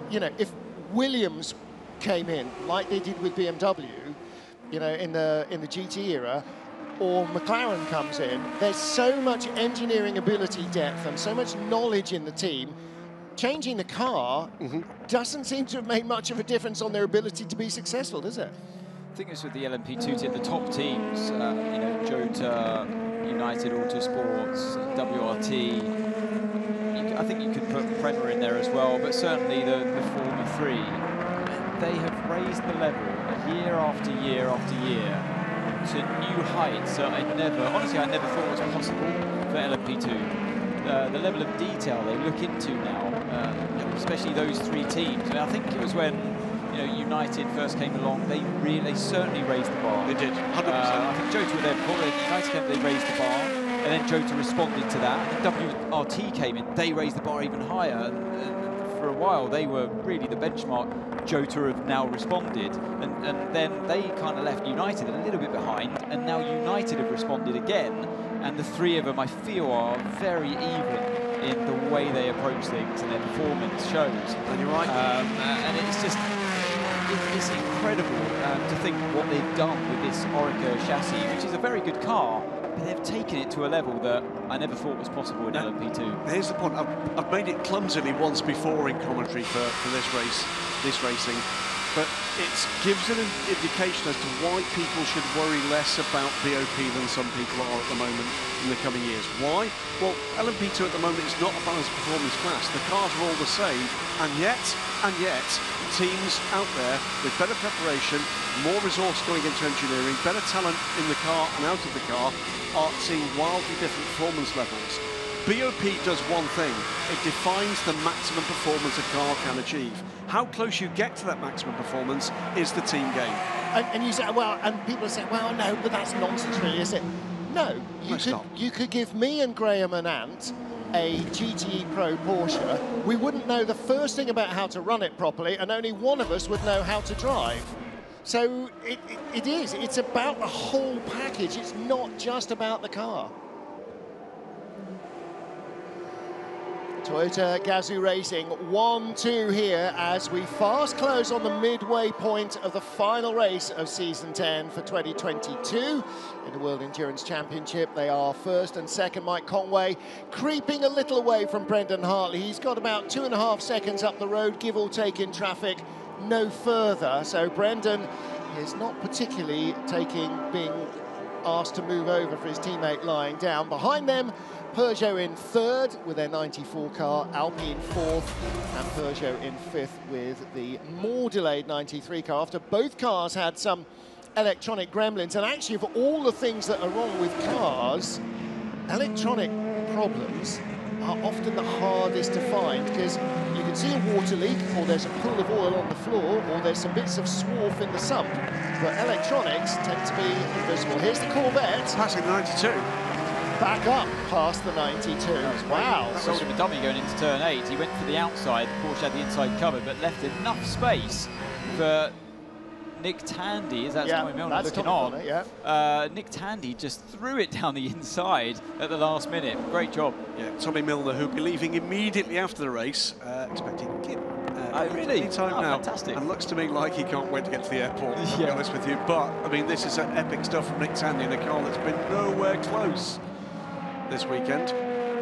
you know, if Williams came in like they did with BMW, you know, in the GT era, or McLaren comes in, there's so much engineering ability depth and so much knowledge in the team. Changing the car doesn't seem to have made much of a difference on their ability to be successful, does it? I think it's with the LMP2 team, the top teams, you know, Jota, United Autosports, WRT. I think you could put Prema in there as well, but certainly the Formula 3. They have raised the level year after year after year to new heights that I never thought was possible for LMP2. The level of detail they look into now, especially those three teams. I mean, I think it was when, you know, United first came along, they certainly raised the bar. They did, 100%. I think Jota were there before. United came, they raised the bar, and then Jota responded to that. And WRT came in, they raised the bar even higher. For a while, they were really the benchmark. Jota have now responded, and then they kind of left United a little bit behind, and now United have responded again, and the three of them, I feel, are very even in the way they approach things, and their performance shows. And you're right. And it's just, it's incredible to think what they've done with this Orica chassis, which is a very good car, but they've taken it to a level that I never thought was possible in LMP2. Here's the point. I've made it clumsily once before in commentary for this racing, but it gives an indication as to why people should worry less about BOP than some people are at the moment in the coming years. Why? Well, LMP2 at the moment is not a balanced performance class. The cars are all the same, and yet, teams out there with better preparation, more resource going into engineering, better talent in the car and out of the car, are seeing wildly different performance levels. BOP does one thing. It defines the maximum performance a car can achieve. How close you get to that maximum performance is the team game. And you say, well, and people say, well, no, but that's nonsense, really, is it? No, you could give me and Graham and Ant a GTE Pro Porsche. We wouldn't know the first thing about how to run it properly, and only one of us would know how to drive. So it's about the whole package. It's not just about the car. Toyota Gazoo Racing 1-2 here as we fast close on the midway point of the final race of season 10 for 2022 in the World Endurance Championship. They are first and second. Mike Conway creeping a little away from Brendan Hartley. He's got about 2.5 seconds up the road, give or take in traffic, no further. So Brendan is not particularly being asked to move over for his teammate lying down. Behind them, Peugeot in third with their 94 car, Alpine fourth, and Peugeot in fifth with the more delayed 93 car, after both cars had some electronic gremlins. And actually, of all the things that are wrong with cars, electronic problems are often the hardest to find, because you can see a water leak, or there's a pool of oil on the floor, or there's some bits of swarf in the sump, but electronics tend to be invisible. Here's the Corvette. Passing the 92. Back up past the 92. Wow. Sold him a dummy going into turn 8. He went for the outside. Porsche had the inside covered, but left enough space for Nick Tandy, as that's Tommy Milner looking on. Nick Tandy just threw it down the inside at the last minute. Great job. Yeah, Tommy Milner, who'll be leaving immediately after the race, expecting really? any time now. Fantastic. And looks to me like he can't wait to get to the airport, to be honest with you. But, I mean, this is epic stuff from Nick Tandy in a car that's been nowhere close this weekend.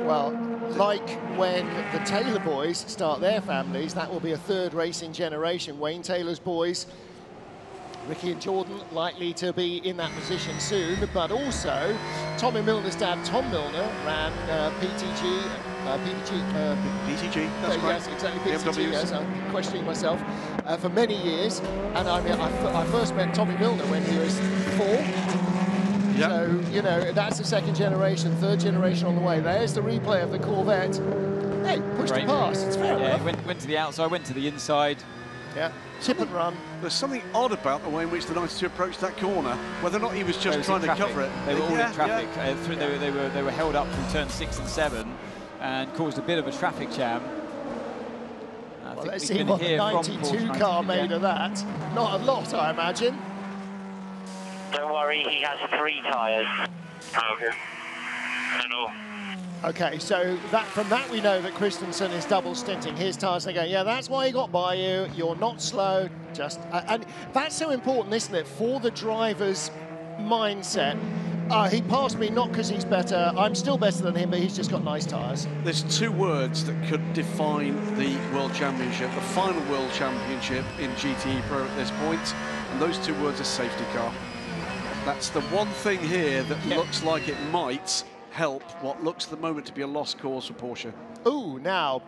Well, like when the Taylor boys start their families, that will be a third racing generation. Wayne Taylor's boys, Ricky and Jordan, likely to be in that position soon, but also Tommy Milner's dad, Tom Milner, ran PTG, that's right. Yes, exactly, PTG, yes, I'm questioning myself, for many years. And I mean, I first met Tommy Milner when he was 4. Yep. So, you know, that's the second generation, third generation on the way. There's the replay of the Corvette. Hey, pushed it past, it's fair enough. Went to the outside, went to the inside. Yeah, chip and run. There's something odd about the way in which the 92 approached that corner, whether or not he was just trying to cover it. They were all in traffic. They were held up from turn 6 and 7 and caused a bit of a traffic jam. Well, let's see what the 92 car made of that. Not a lot, I imagine. Don't worry, he has 3 tyres. Okay. Hello. Okay, so from that we know that Christensen is double stinting his tyres. And they go, yeah, that's why he got by you. You're not slow. Just and that's so important, isn't it, for the driver's mindset. He passed me not because he's better. I'm still better than him, but he's just got nice tyres. There's 2 words that could define the World Championship, the final World Championship in GTE Pro at this point, and those 2 words are safety car. That's the one thing here that looks like it might help what looks at the moment to be a lost cause for Porsche. Ooh, now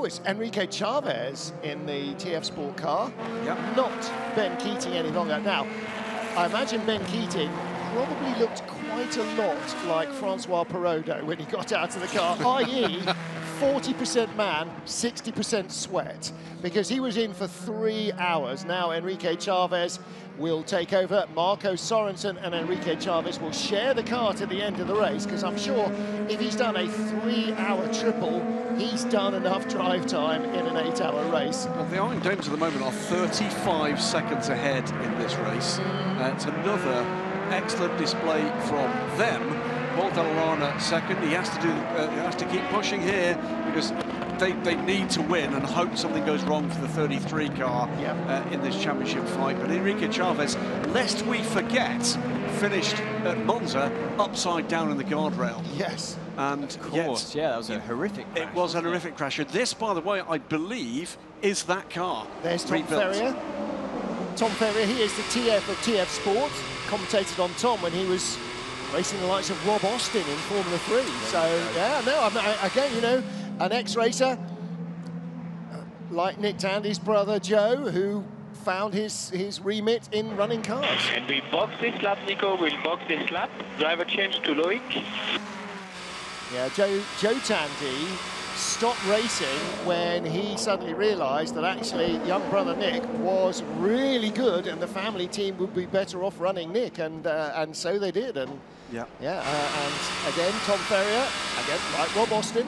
it's Enrique Chavez in the TF Sport car. Yep. Not Ben Keating any longer. Now, I imagine Ben Keating probably looked quite a lot like Francois Perraudot when he got out of the car, i.e. 40% man, 60% sweat, because he was in for 3 hours. Now Enrique Chavez will take over. Marco Sorensen and Enrique Chavez will share the car to the end of the race, because I'm sure if he's done a 3-hour triple, he's done enough drive time in an 8-hour race. Well, the Iron Dames at the moment are 35 seconds ahead in this race. It's another excellent display from them. Paul Dallarana second. He has to keep pushing here because they need to win and hope something goes wrong for the 33 car in this championship fight. But Enrique Chavez, lest we forget, finished at Monza upside down in the guardrail. Yes. And of course, that was a horrific crash. It was a horrific crash. And this, by the way, I believe, is that car. There's Tom Ferrier. Tom Ferrier, he is the TF of TF Sport. Commentated on Tom when he was racing the likes of Rob Austin in Formula 3. So, yeah, no, again, you know, an ex-racer like Nick Tandy's brother Joe, who found his remit in running cars. And we box this lap, Nico, we'll box this lap. Driver change to Loic. Yeah, Joe Tandy stopped racing when he suddenly realised that actually young brother Nick was really good and the family team would be better off running Nick, and so they did. And and again, Tom Ferrier, again, like Rob Austin.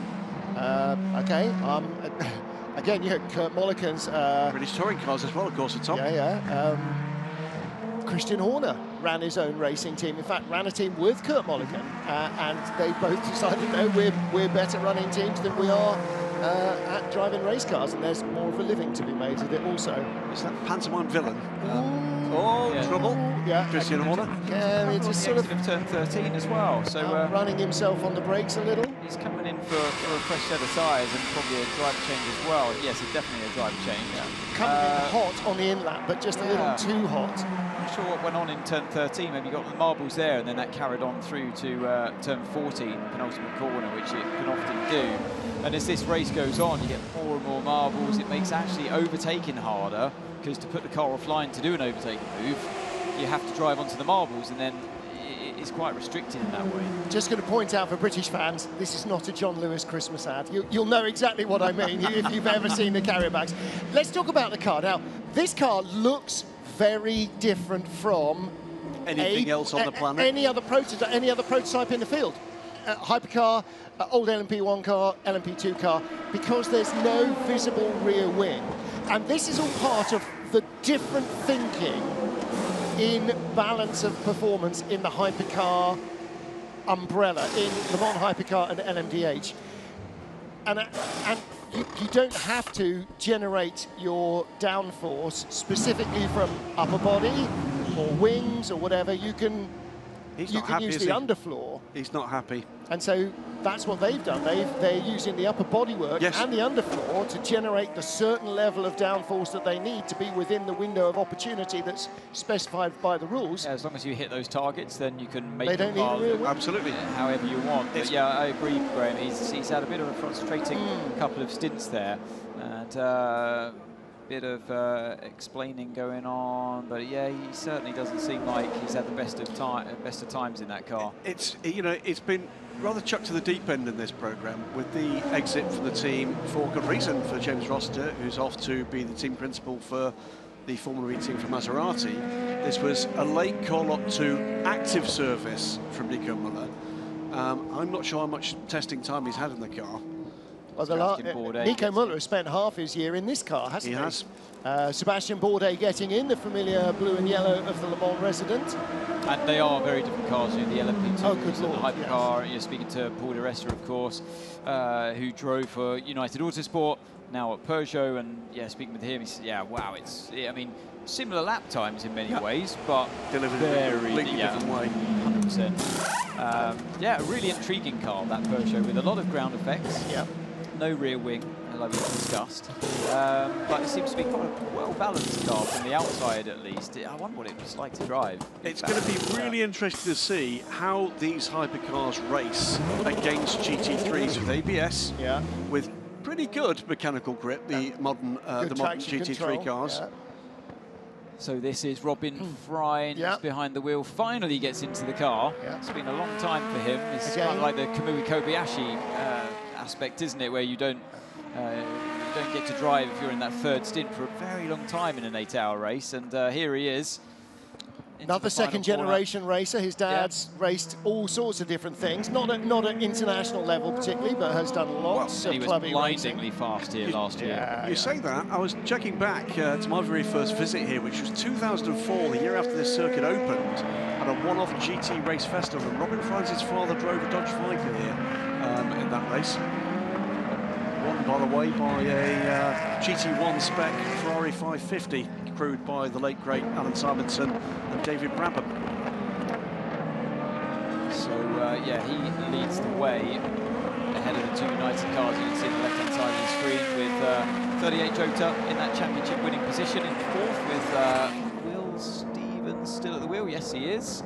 Again, you know, Kurt Mollican's British touring cars as well, of course, at Tom. Christian Horner ran his own racing team. In fact, ran a team with Kurt Mollican, and they both decided, no, we're better running teams than we are at driving race cars, and there's more of a living to be made with it also. Is that pantomime villain? Trouble. Yeah, Christian Horner. Yeah, it's just sort of turn 13 as well. So running himself on the brakes a little. He's coming in for a fresh set of tyres and probably a driver change as well. Yes, it's definitely a driver change. Coming in hot on the in-lap, but just a little too hot. I'm not sure what went on in turn 13. Maybe you got the marbles there, and then that carried on through to turn 14, penultimate corner, which it can often do. And as this race goes on, you get more and more marbles. It makes actually overtaking harder, because to put the car offline to do an overtaking move, you have to drive onto the marbles, and then it's quite restricted in that way. Just going to point out for British fans, this is not a John Lewis Christmas ad. You'll know exactly what I mean if you've ever seen the carrier bags. Let's talk about the car. Now, this car looks very different from anything else on the planet. Any other prototype in the field. Hypercar, old LMP1 car, LMP2 car, because there's no visible rear wing. And this is all part of the different thinking in balance of performance in the Hypercar umbrella, in Le Mans Hypercar and LMDH. And you don't have to generate your downforce specifically from upper body or wings or whatever. You can use the underfloor. He's not happy. And so that's what they've done. They're using the upper bodywork and the underfloor to generate the certain level of downforce that they need to be within the window of opportunity that's specified by the rules. Yeah, as long as you hit those targets, then you can make they don't need a real wing. Absolutely. However you want. But yeah, I agree, Graham. He's had a bit of a frustrating couple of stints there. And bit of explaining going on, but yeah, he certainly doesn't seem like he's had the best of times in that car. It's it's been rather chucked to the deep end in this programme with the exit for the team for good reason for James Rossiter, who's off to be the team principal for the Formula E team for Maserati. This was a late call up to active service from Nico Müller. I'm not sure how much testing time he's had in the car. Well, Nico Müller has spent half his year in this car, hasn't he? He has. Sebastian Bourdais getting in, the familiar blue and yellow of the Le Mans resident. And they are very different cars, the LMP2 oh, good and Lord, the Hypercar. Yes. You're speaking to Paul de Resta, of course, who drove for United Autosport, now at Peugeot, and yeah, speaking with him, he said, yeah, wow, I mean, similar lap times in many ways, but delivered in a completely different way. 100%. Yeah, a really intriguing car, that Peugeot, with a lot of ground effects. Yeah. No rear wing, like we discussed, but it seems to be quite a well-balanced car from the outside, at least. I wonder what it was like to drive. It's going to be really interesting to see how these hypercars race against GT3s with ABS, with pretty good mechanical grip, the modern GT3 control. Cars. Yeah. So this is Robin Freins behind the wheel, finally gets into the car. It's been a long time for him. It's kind of like the Kamui Kobayashi aspect, isn't it, where you don't get to drive if you're in that third stint for a very long time in an 8-hour race, and here he is. Another second-generation racer. His dad's raced all sorts of different things, not at international level particularly, but has done lots of clubby racing. He was blindingly fast here last year. You say that, I was checking back to my very first visit here, which was 2004, the year after this circuit opened, at a one-off GT race festival, and Robin Freins' father drove a Dodge Viper here in that race. Won, by the way, by a GT1 spec Ferrari 550, crewed by the late great Alan Simonson and David Brabham. So yeah, he leads the way ahead of the two United cars. You can see on the left-hand side of the screen with 38 Jota in that championship winning position, in fourth with Will Stevens still at the wheel. Yes, he is.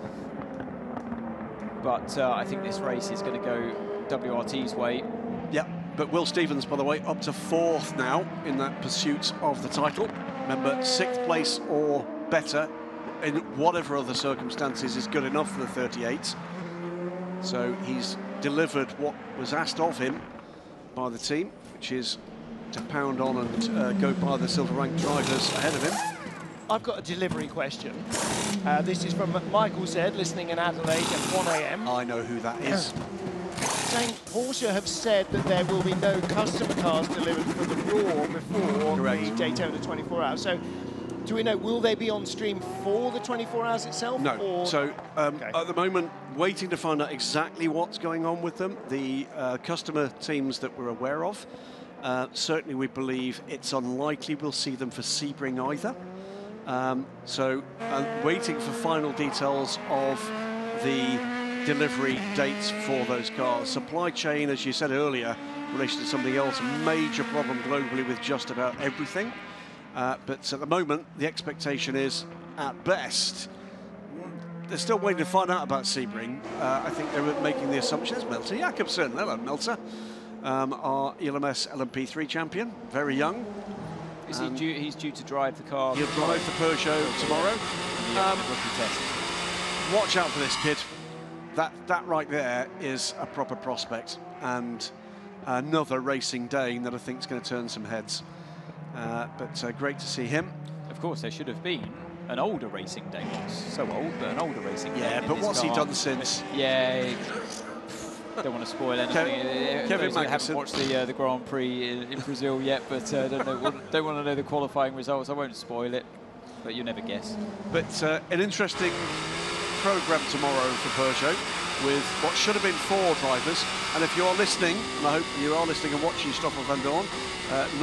But I think this race is going to go WRT's way. Yeah, but Will Stevens, by the way, up to fourth now in that pursuit of the title. Remember, sixth place or better in whatever other circumstances is good enough for the 38. So he's delivered what was asked of him by the team, which is to pound on and go by the silver ranked drivers ahead of him. I've got a delivery question. This is from Michael Z, listening in Adelaide at 1 AM. I know who that is. Saying Porsche have said that there will be no customer cars delivered for the Raw before the Daytona 24 Hours. So, do we know, will they be on stream for the 24 Hours itself? No. Or? So, at the moment, waiting to find out exactly what's going on with them. The customer teams that we're aware of, certainly we believe it's unlikely we'll see them for Sebring either. So, waiting for final details of the delivery dates for those cars. Supply chain, as you said earlier, in relation to something else, a major problem globally with just about everything. But at the moment, the expectation is, at best, they're still waiting to find out about Sebring. I think they were making the assumptions. Melter Jakobsen, hello Melter, our ELMS LMP3 champion, very young. Is he due? He's due to drive the car. He'll drive the Peugeot tomorrow. Rookie test. Watch out for this kid. That right there is a proper prospect, and another racing day that I think is going to turn some heads. But great to see him. Of course, there should have been an older racing day. So old, but an older racing day. Yeah, but what's he done since? Yeah, don't want to spoil anything. Kevin Magnussen. I haven't watched the Grand Prix in Brazil yet, but don't want to know the qualifying results. I won't spoil it, but you never guess. But an interesting programme tomorrow for Peugeot, with what should have been 4 drivers. And if you are listening, and I hope you are listening and watching Stoffel van Dorn,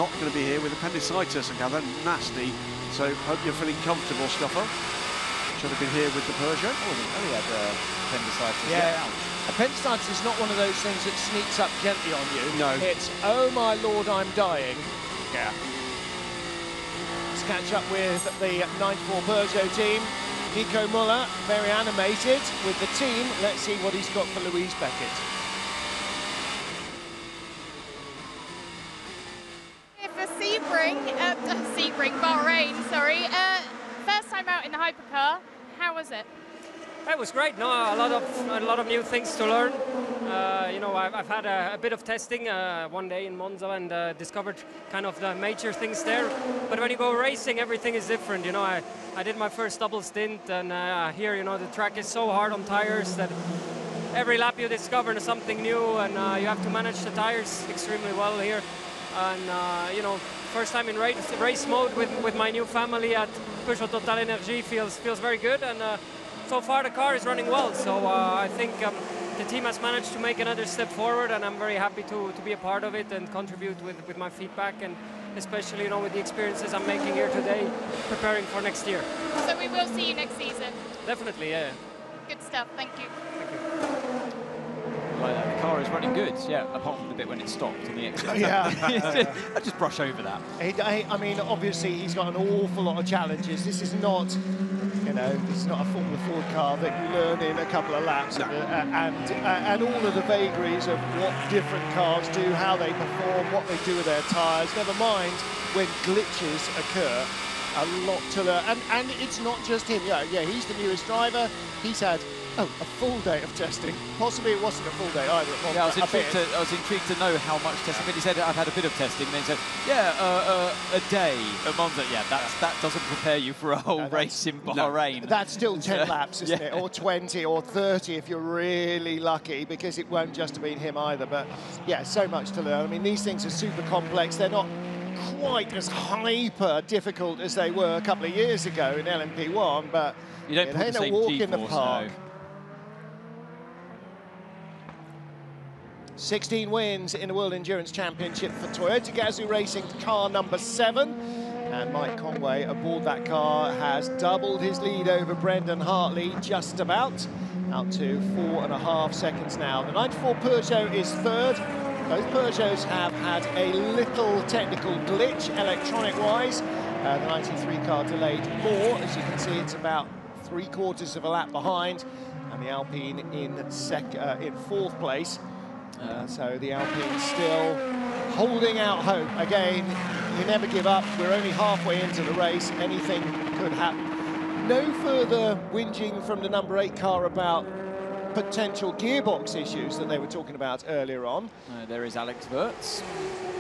not going to be here with appendicitis, I gather, nasty. So hope you're feeling comfortable, Stoffel. Should have been here with the Peugeot. Oh, he had appendicitis. Yeah. Appendicitis is not one of those things that sneaks up gently on you. No. It's, oh my lord, I'm dying. Yeah. Let's catch up with the 94 Peugeot team. Nico Müller, very animated with the team. Let's see what he's got for Louise Beckett. Sebring, Bahrain, sorry. First time out in the Hypercar. How was it? It was great. No, a lot of new things to learn. You know, I've had a bit of testing one day in Monza and discovered kind of the major things there. But when you go racing, everything is different. You know, I did my first double stint, and here, you know, the track is so hard on tires that every lap you discover something new, and you have to manage the tires extremely well here. And you know, first time in race mode with my new family at Peugeot Total Energy feels very good, and so far the car is running well. So I think the team has managed to make another step forward, and I'm very happy to be a part of it and contribute with my feedback, and especially, you know, with the experiences I'm making here today, preparing for next year. So we will see you next season. Definitely, yeah. Good stuff. Thank you. Thank you. Like that. The car is running good, yeah, apart from the bit when it stopped on the exit. Yeah. I just brush over that. I mean, obviously, he's got an awful lot of challenges. This is not, you know, this is not a Formula Ford car that you learn in a couple of laps. No. And all of the vagaries of what different cars do, how they perform, what they do with their tyres, never mind when glitches occur. A lot to learn. And it's not just him. Yeah, he's the newest driver. He's had a full day of testing. Possibly it wasn't a full day either at Monza. Yeah, I was intrigued to know how much testing. But he said, I've had a bit of testing. And then he said, yeah, a day at Monza. Yeah, that doesn't prepare you for a whole race in Bahrain. No. That's still 10 laps, isn't it? Or 20 or 30 if you're really lucky, because it won't just have been him either. But yeah, so much to learn. I mean, these things are super complex. They're not quite as hyper difficult as they were a couple of years ago in LMP1, but you don't put the same walk G-force, in the park. No. 16 wins in the World Endurance Championship for Toyota Gazoo Racing, car number 7. And Mike Conway aboard that car has doubled his lead over Brendan Hartley, just about, out to 4.5 seconds now. The 94 Peugeot is third. Both Peugeots have had a little technical glitch, electronic-wise. The 93 car delayed more. As you can see, it's about 3/4 of a lap behind. And the Alpine in 4th place. So the Alpine still holding out hope. Again, you never give up. We're only halfway into the race. Anything could happen. No further whinging from the number 8 car about potential gearbox issues that they were talking about earlier on. There is Alex Wirtz,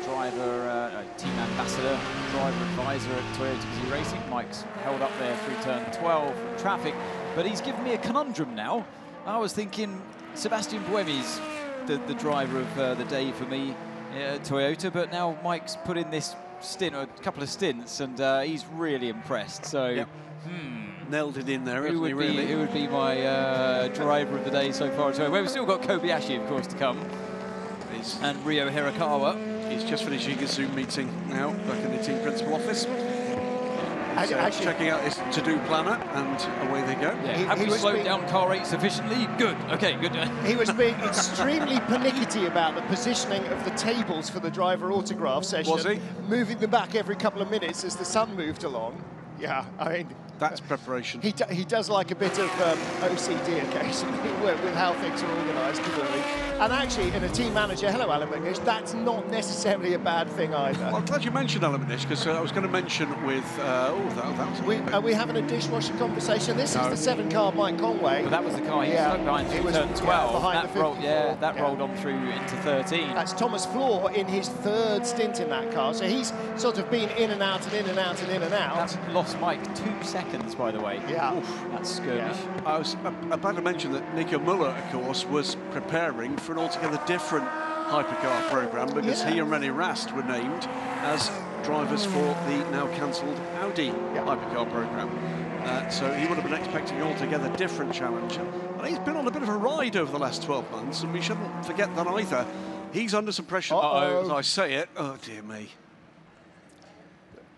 driver, team ambassador, driver advisor at Toyota Gazoo Racing. Mike's held up there through turn 12 from traffic, but he's given me a conundrum now. I was thinking Sebastian Buemi's the driver of the day for me at Toyota, but now Mike's put in this stint, or a couple of stints, and he's really impressed. So, nailed it in there, hasn't he, really? Who would be my driver of the day so far? So we've still got Kobayashi, of course, to come, and Rio Hirakawa. He's just finishing his Zoom meeting now, back in the team principal office. Actually, checking out his to-do planner, and away they go. Yeah. Have we slowed down car rate sufficiently? Good. Okay, good. He was being extremely pernickety about the positioning of the tables for the driver autograph session. Was he? Moving them back every couple of minutes as the sun moved along. Yeah, I mean... That's preparation. He does like a bit of OCD occasionally with how things are organised, clearly. And actually, in a team manager, hello, Alan McNish, that's not necessarily a bad thing either. Well, I'm glad you mentioned Alan McNish, because I was going to mention with... Are we having a dishwasher conversation? This is the 7 car Mike Conway. Well, that was the car he stuck behind through turn 12. Behind that rolled on through into 13. That's Thomas Floor in his 3rd stint in that car. So he's sort of been in and out and in and out and in and out. That's lost Mike 2 seconds, by the way. Yeah. Oof, that's skirmish. Yeah. I was about to mention that Nico Müller, of course, was preparing for an altogether different hypercar programme, because he and René Rast were named as drivers for the now cancelled Audi hypercar programme. So he would have been expecting an altogether different challenge. And he's been on a bit of a ride over the last 12 months, and we shouldn't forget that either. He's under some pressure. As I say it. Oh, dear me.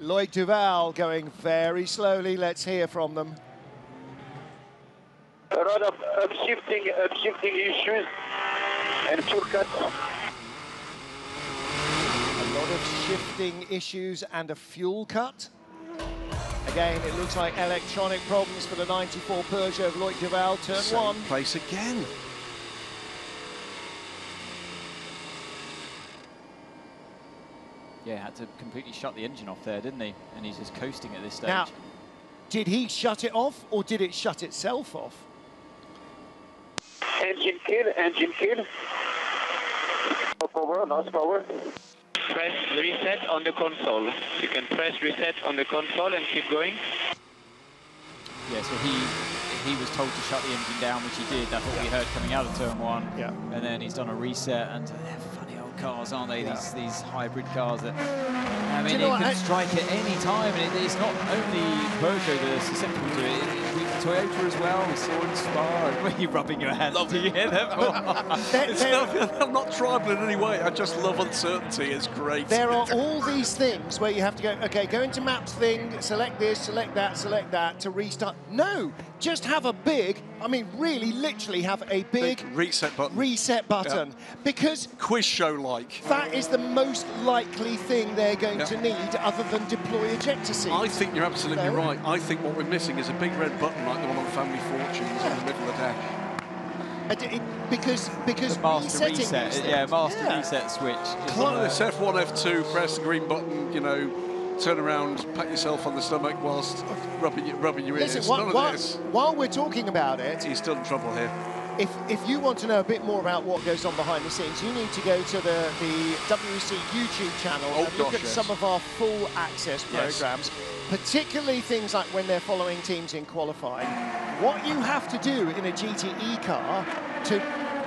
Loic Duval going very slowly. Let's hear from them. A lot of upshifting issues and fuel cuts. A lot of shifting issues and a fuel cut. Again, it looks like electronic problems for the 94 Peugeot of Loic Duval, turn Same one. place again. Yeah, had to completely shut the engine off there, didn't he? And he's just coasting at this stage. Now, did he shut it off or did it shut itself off? Engine kill, engine kill. No power, lost power. Press reset on the console. You can press reset on the console and keep going. Yeah, so he was told to shut the engine down, which he did. That's what we heard coming out of turn one. Yeah. And then he's done a reset, and they're funny old cars, aren't they? Yeah. These hybrid cars that, I mean, it can strike at any time. And it's not only Peugeot that are susceptible to it. Toyota as well. We saw in Spa. Were you rubbing your hands? Do you hear that? I'm not tribal in any way. I just love uncertainty. It's great. There are all these things where you have to go, okay, go into maps thing, select this, select that to restart. No, just have a big, I mean, really, literally have a big reset button. Yeah. Because quiz show-like. That is the most likely thing they're going to need, other than deploy ejector seats. I think you're absolutely right. I think what we're missing is a big red button like the one on Family Fortunes in the middle of the dash. Because the master reset, master reset switch. Close F1, F2, press the green button, you know, turn around, pat yourself on the stomach whilst rubbing your ears. Listen, None of this. While we're talking about it, he's still in trouble here. If you want to know a bit more about what goes on behind the scenes, you need to go to the WEC YouTube channel and look at some of our full access programs, particularly things like when they're following teams in qualifying. What you have to do in a GTE car to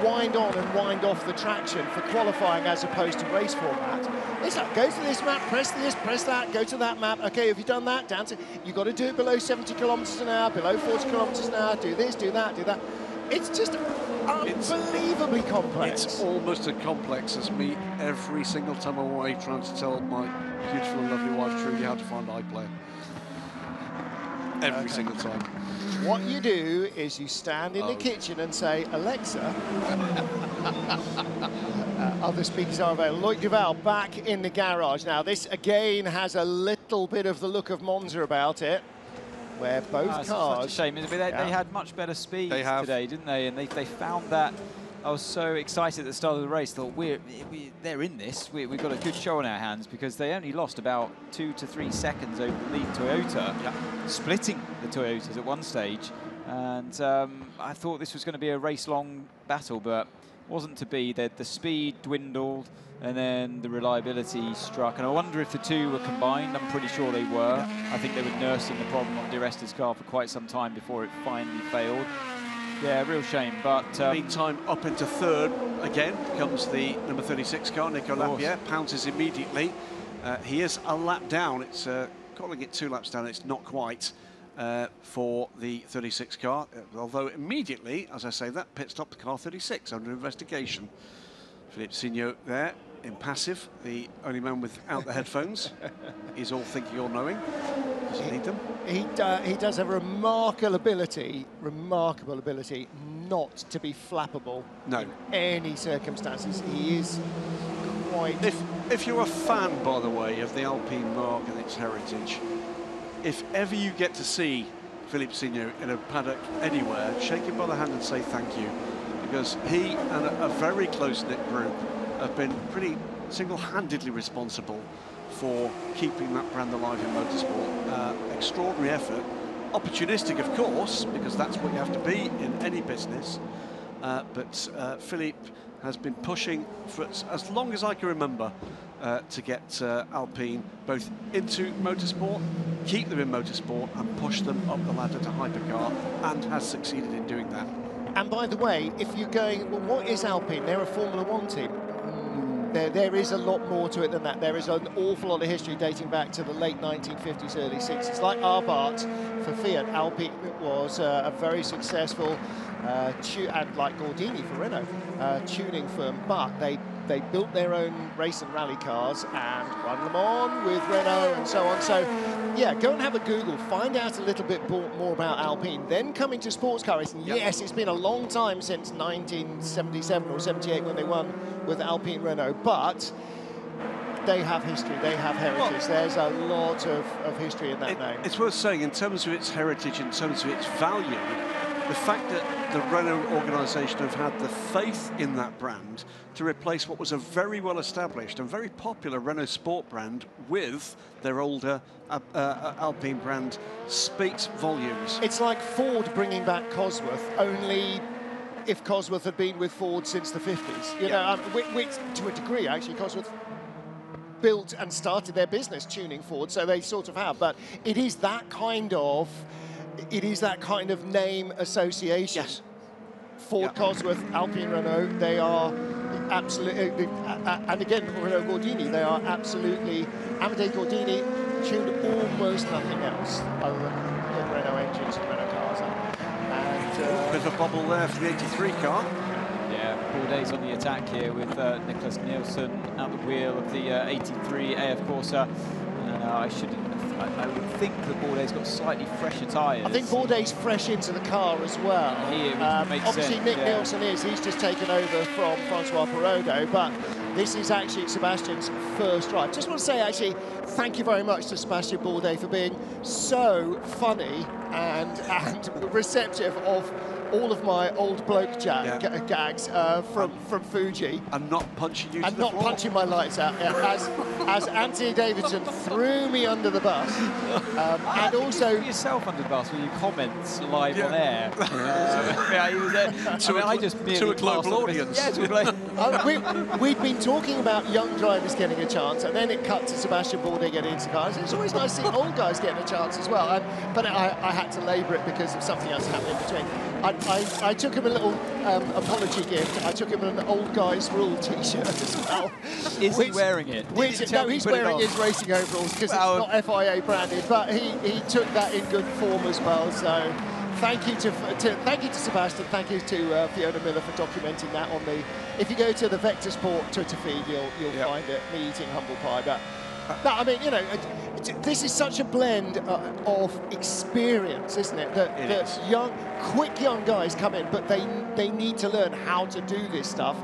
wind on and wind off the traction for qualifying as opposed to race format, it's like, go to this map, press this, press that, go to that map. Okay, have you done that? Down to, you've got to do it below 70 kilometers an hour, below 40 kilometers an hour, do this, do that, do that. It's just unbelievably complex. It's almost as complex as me every single time I'm away trying to tell my beautiful and lovely wife Trudy how to find iPlayer. Every single time. What you do is you stand in the kitchen and say, Alexa, other speakers are available. Loic Duval back in the garage. Now this again has a little bit of the look of Monza about it, where both cars... It's such a shame. They had much better speed today, didn't they? And they found that. I was so excited at the start of the race. Thought they're in this. We've got a good show on our hands, because they only lost about 2 to 3 seconds over the lead Toyota, splitting the Toyotas at one stage. And I thought this was going to be a race-long battle, but wasn't to be. The speed dwindled, and then the reliability struck. And I wonder if the two were combined. I'm pretty sure they were. I think they were nursing the problem on Di Resta's car for quite some time before it finally failed. Yeah, real shame, but... meantime, up into third, again, comes the number 36 car, Nico Lapierre, pounces immediately. He is a lap down. It's calling it 2 laps down. It's not quite for the 36 car, although immediately, as I say that, pit stop the car 36 under investigation. Philippe Signot there, impassive, the only man without the headphones. He's all thinking, all knowing. Doesn't need them. He does have a remarkable ability not to be flappable in any circumstances. He is quite... If you're a fan, by the way, of the Alpine mark and its heritage, if ever you get to see Philippe Signot in a paddock anywhere, shake him by the hand and say thank you, because he and a very close-knit group have been pretty single-handedly responsible for keeping that brand alive in motorsport. Extraordinary effort. Opportunistic, of course, because that's what you have to be in any business. But Philippe has been pushing for as long as I can remember to get Alpine both into motorsport, keep them in motorsport, and push them up the ladder to Hypercar, and has succeeded in doing that. And by the way, if you're going, well, what is Alpine? They're a Formula One team. There is a lot more to it than that. There is an awful lot of history dating back to the late 1950s, early 60s. Like Abarth for Fiat, Alpine was a very successful, and like Gordini for Renault, tuning firm, but they they built their own race and rally cars and won Le Mans with Renault and so on. So, yeah, go and have a Google, find out a little bit more about Alpine. Then coming to sports car racing, yes, it's been a long time since 1977 or 78 when they won with Alpine Renault, but they have history, they have heritage. Well, there's a lot of history in that name. It's worth saying, in terms of its heritage, in terms of its value, the fact that the Renault organisation have had the faith in that brand to replace what was a very well-established and very popular Renault Sport brand with their older Alpine brand speaks volumes. It's like Ford bringing back Cosworth, only if Cosworth had been with Ford since the 50s. You know, which, to a degree, actually, Cosworth built and started their business tuning Ford, so they sort of have. But it is that kind of name association. Yes. Ford, Cosworth, Alpine Renault, they are absolutely, and again, Renault Gordini, they are absolutely, Amedeo Gordini tuned almost nothing else other than Renault engines and Renault cars. And bit of a bubble there for the 83 car. Yeah, Bourdais on the attack here with Nicholas Nielsen at the wheel of the 83 AF Corsa. I would think that Bourdais got slightly fresher tyres. I think Bourdais fresh into the car as well. Obviously, Nick Nielsen he's just taken over from Francois Perraudot, but this is actually Sebastian's first drive. Just want to say, actually, thank you very much to Sebastian Bourdais for being so funny and receptive of all of my old bloke gags from Fuji. And not punching you to the floor. And not punching my lights out, as Anthony Davidson threw me under the bus. And also... yourself under the bus when you comment live on air. He was there. To a global audience. Yeah, to a we've been talking about young drivers getting a chance, and then it cut to Sebastian Bourdais getting into cars. It's always nice to see old guys getting a chance as well. But I had to labour it because of something else happening in between. I took him a little apology gift. I took him an Old Guys Rule T-shirt as well. Is he wearing it? No, he's wearing his racing overalls because it's not FIA branded. But he took that in good form as well. So thank you to Sebastian. Thank you to Fiona Miller for documenting that on the. If you go to the Vector Sport Twitter feed, you'll find it. Me eating humble pie, but. No, I mean, you know, this is such a blend of experience, isn't it? That quick young guys come in, but they need to learn how to do this stuff.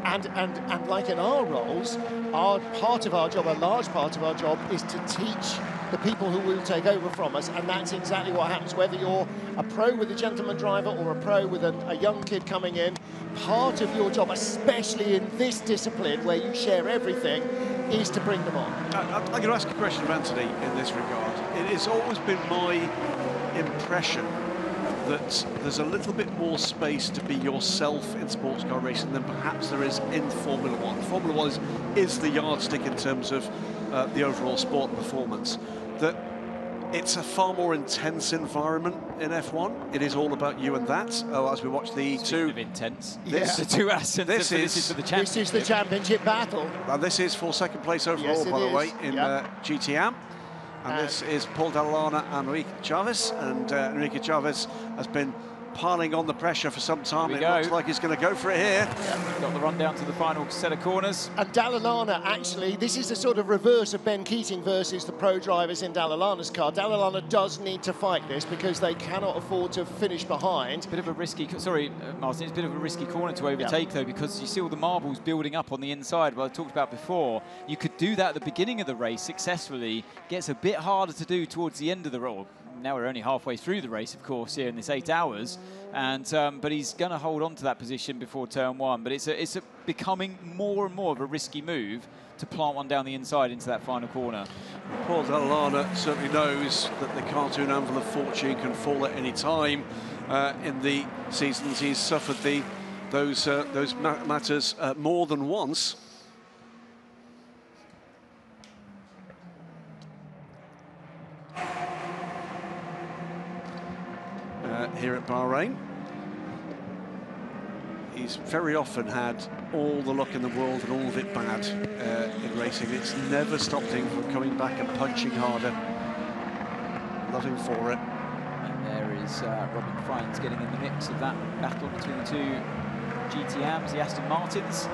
And like in our roles, a large part of our job is to teach the people who will take over from us, and that's exactly what happens. Whether you're a pro with a gentleman driver or a pro with a young kid coming in, part of your job, especially in this discipline where you share everything, is to bring them on. I'm going to ask a question of Anthony in this regard. It has always been my impression that there's a little bit more space to be yourself in sports car racing than perhaps there is in Formula One. Formula One is the yardstick in terms of the overall sport performance. That it's a far more intense environment in F1. It is all about you and that. As we watch the two of intense. This, the two Astons. This is for the championship. This is the championship battle. And this is for second place overall, by the way, in GTM. And this is Paul Dall'Anna and Enrique Chavez. And Enrique Chavez has been piling on the pressure for some time. It looks like he's going to go for it here. Yeah, got the run down to the final set of corners. And Dall'Anna, actually, this is the sort of reverse of Ben Keating versus the pro drivers in Dall'Anna's car. Dall'Anna does need to fight this because they cannot afford to finish behind. Bit of a risky, sorry, Martin, it's a bit of a risky corner to overtake, though, because you see all the marbles building up on the inside. Well, I talked about before, you could do that at the beginning of the race successfully. Gets a bit harder to do towards the end of the race. Now we're only halfway through the race, of course, here in this 8 hours, and but he's going to hold on to that position before turn one. But it's becoming more and more of a risky move to plant one down the inside into that final corner. Paul Dall'Anna certainly knows that the cartoon anvil of fortune can fall at any time. In the seasons he's suffered those matters more than once. Here at Bahrain. He's very often had all the luck in the world and all of it bad in racing. It's never stopped him from coming back and punching harder. Love him for it. And there is Robin Friends getting in the mix of that battle between the two GTMs, the Aston Martins.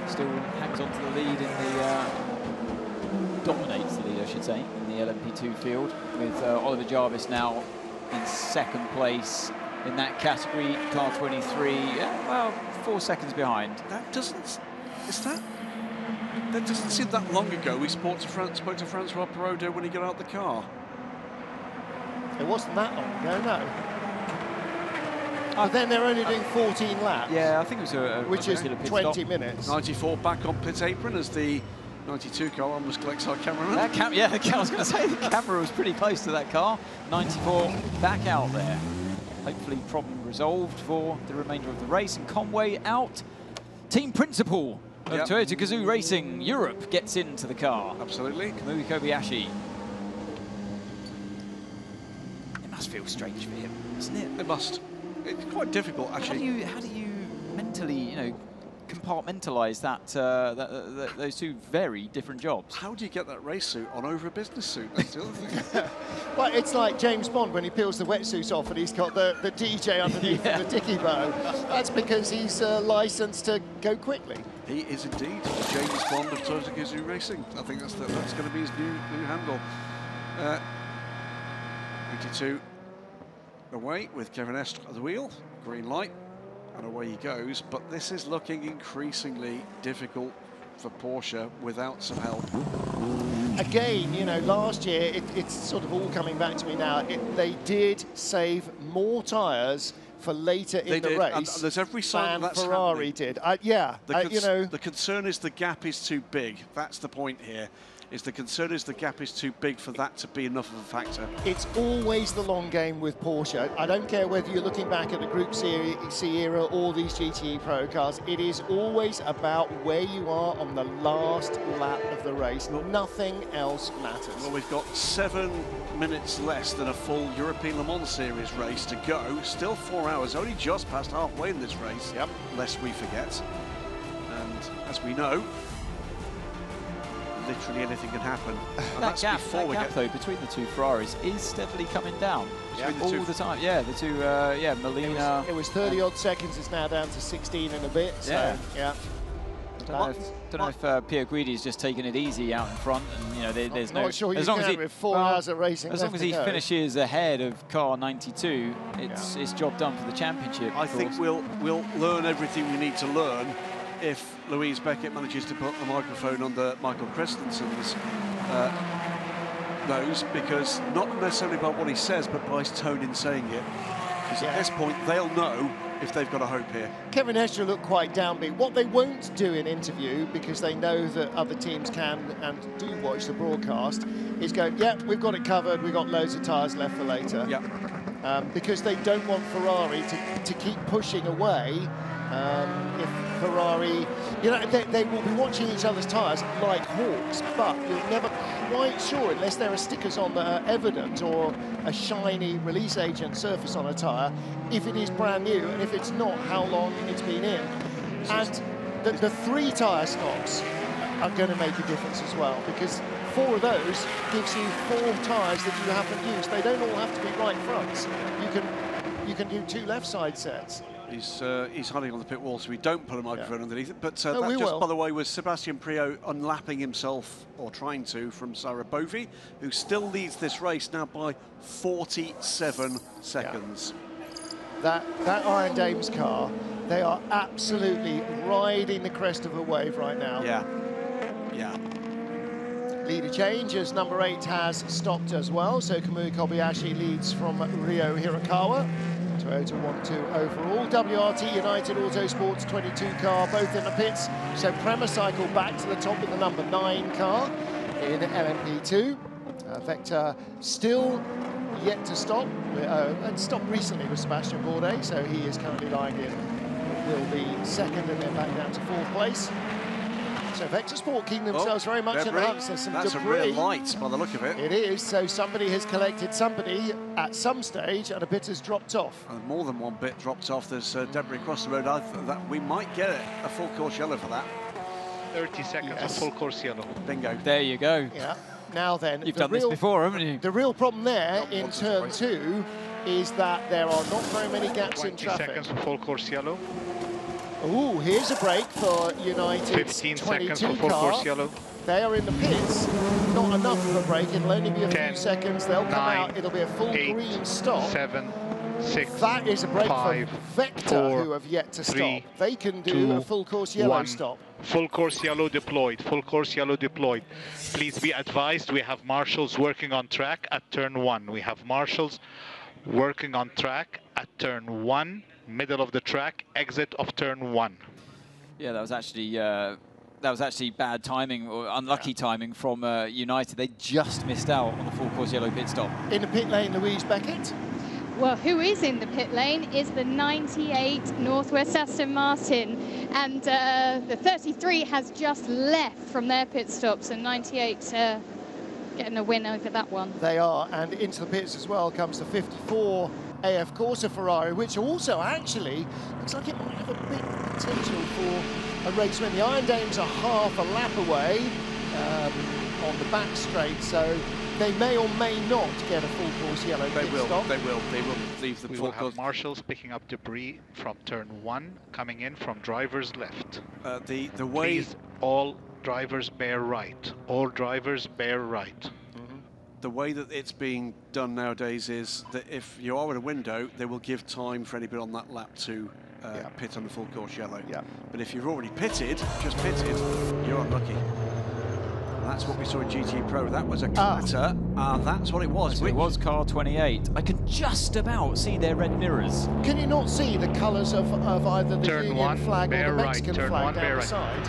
still hangs on to the lead in the, dominates the lead, I should say, in the LMP2 field, with Oliver Jarvis now in second place in that category, car 23, yeah, well, 4 seconds behind. That doesn't seem that long ago we spoke to Francois Perraudin when he got out the car. It wasn't that long ago, no. But then they're only doing 14 laps. Yeah, I think it was which is 20 minutes. 94 back on pit apron as the 92 car almost collects our cameraman. Yeah, I was going to say the camera was pretty close to that car. 94 back out there. Hopefully problem resolved for the remainder of the race. And Conway out. Team principal of Toyota Gazoo Racing Europe gets into the car. Absolutely. Kamui Kobayashi. It must feel strange for him, doesn't it? It must. It's quite difficult, actually. How do you mentally, you know, compartmentalise that, those two very different jobs? How do you get that race suit on over a business suit? That's the other thing. Well, it's like James Bond when he peels the wetsuit off and he's got the DJ underneath the dicky bow. That's because he's licensed to go quickly. He is indeed James Bond of Toyota Gazoo Racing. I think that's going to be his new handle. 82 away with Kevin Estre at the wheel. Green light. And away he goes, but this is looking increasingly difficult for Porsche without some help. Again, you know, last year, it's sort of all coming back to me now. They did save more tyres for later in the race. And there's every sign than that's Ferrari happening. did. You know, the concern is the gap is too big. That's the point here. The concern is the gap is too big for that to be enough of a factor. It's always the long game with Porsche. I don't care whether you're looking back at the Group C era or these GTE Pro cars. It is always about where you are on the last lap of the race. Nothing else matters. Well, we've got 7 minutes less than a full European Le Mans Series race to go. Still 4 hours, only just past halfway in this race, lest we forget. And as we know, literally anything can happen. And that gap though between the two Ferraris is steadily coming down all the time. Yeah, the two, Molina. It was 30 odd seconds. It's now down to 16 and a bit. So, yeah. Don't know if Pierre Guidi's just taking it easy out in front, and you know there's no. Not sure you can with 4 hours of racing. As long as he finishes ahead of car 92, it's job done for the championship. I think we'll learn everything we need to learn if Louise Beckett manages to put the microphone under Michael Christensen's nose, because not necessarily by what he says, but by his tone in saying it. Because at this point, they'll know if they've got a hope here. Kevin Estre looked quite downbeat. What they won't do in interview, because they know that other teams can and do watch the broadcast, is go, we've got it covered, we've got loads of tyres left for later. Because they don't want Ferrari to keep pushing away. If Ferrari, you know, they will be watching each other's tyres like hawks, but you're never quite sure, unless there are stickers on that are evident or a shiny release agent surface on a tyre, if it is brand new, and if it's not, how long it's been in. And the 3 tyre stops are going to make a difference as well, because 4 of those gives you 4 tyres that you haven't used. They don't all have to be right fronts. You can do 2 left side sets. He's hiding on the pit wall, so we don't put a microphone underneath it. But No, that just, by the way, was Sebastian Priaulx unlapping himself, or trying to, from Sarah Bovy, who still leads this race now by 47 seconds. That Iron Dames car, they are absolutely riding the crest of a wave right now. Leader change as number 8 has stopped as well, so Kamui Kobayashi leads from Ryo Hirakawa. Toyota 1-2 overall. WRT United Autosports 22 car, both in the pits. So Prema cycle back to the top with the number 9 car in LMP2. Vector still yet to stop. And stopped recently with Sebastian Bourdais, so he is currently lying in. Will be second and then back down to 4th place. So Vector Sport keeping themselves very much in the hunt. There's some That's debris. a real light by the look of it. It is, so somebody has collected somebody at some stage and a bit has dropped off. And more than one bit dropped off. There's debris across the road. I thought that we might get a full course yellow for that. 30 seconds of full course yellow. Bingo. There you go. Yeah. Now then, you've done this before, haven't you? The real problem there in turn 2 is that there are not very many gaps in 20 traffic. seconds of full course yellow. Ooh, here's a break for United's 15 seconds for 22 full car. course yellow. They are in the pits. Not enough of a break. It'll only be a 10, few seconds. They'll come 9, out. It'll be a full 8, green stop. 7, 6, That is a break 5, for Vector, 4, who have yet to 3, stop. They can do 2, a full course yellow 1. stop. Full course yellow deployed. Full course yellow deployed. Please be advised, we have marshals working on track at turn 1. We have marshals working on track at turn 1, middle of the track, exit of turn 1. Yeah, that was actually bad timing or unlucky timing from United. They just missed out on the full course yellow pit stop. In the pit lane, Louise Beckett. Well, who is in the pit lane is the 98 Northwest Aston Martin, and the 33 has just left from their pit stops, and 98 getting a win over that one. They are, and into the pits as well comes the 54 AF Corsa Ferrari, which also actually looks like it might have a bit of potential for a race win. The Iron Dames are half a lap away on the back straight, so they may or may not get a full course yellow pit stop. They will leave the We full will course. have marshals picking up debris from turn 1, coming in from driver's left. The way... Please, all drivers bear right. All drivers bear right. The way that it's being done nowadays is that if you are in a window, they will give time for anybody on that lap to pit on the full course yellow. But if you've already pitted, just pitted, you're unlucky. And that's what we saw in GT Pro. That was a clatter. That's what it was. It was car 28. I can just about see their red mirrors. Can you not see the colours of either the Turn Union 1, flag or bear the right. Mexican Turn flag 1, down bear the right. side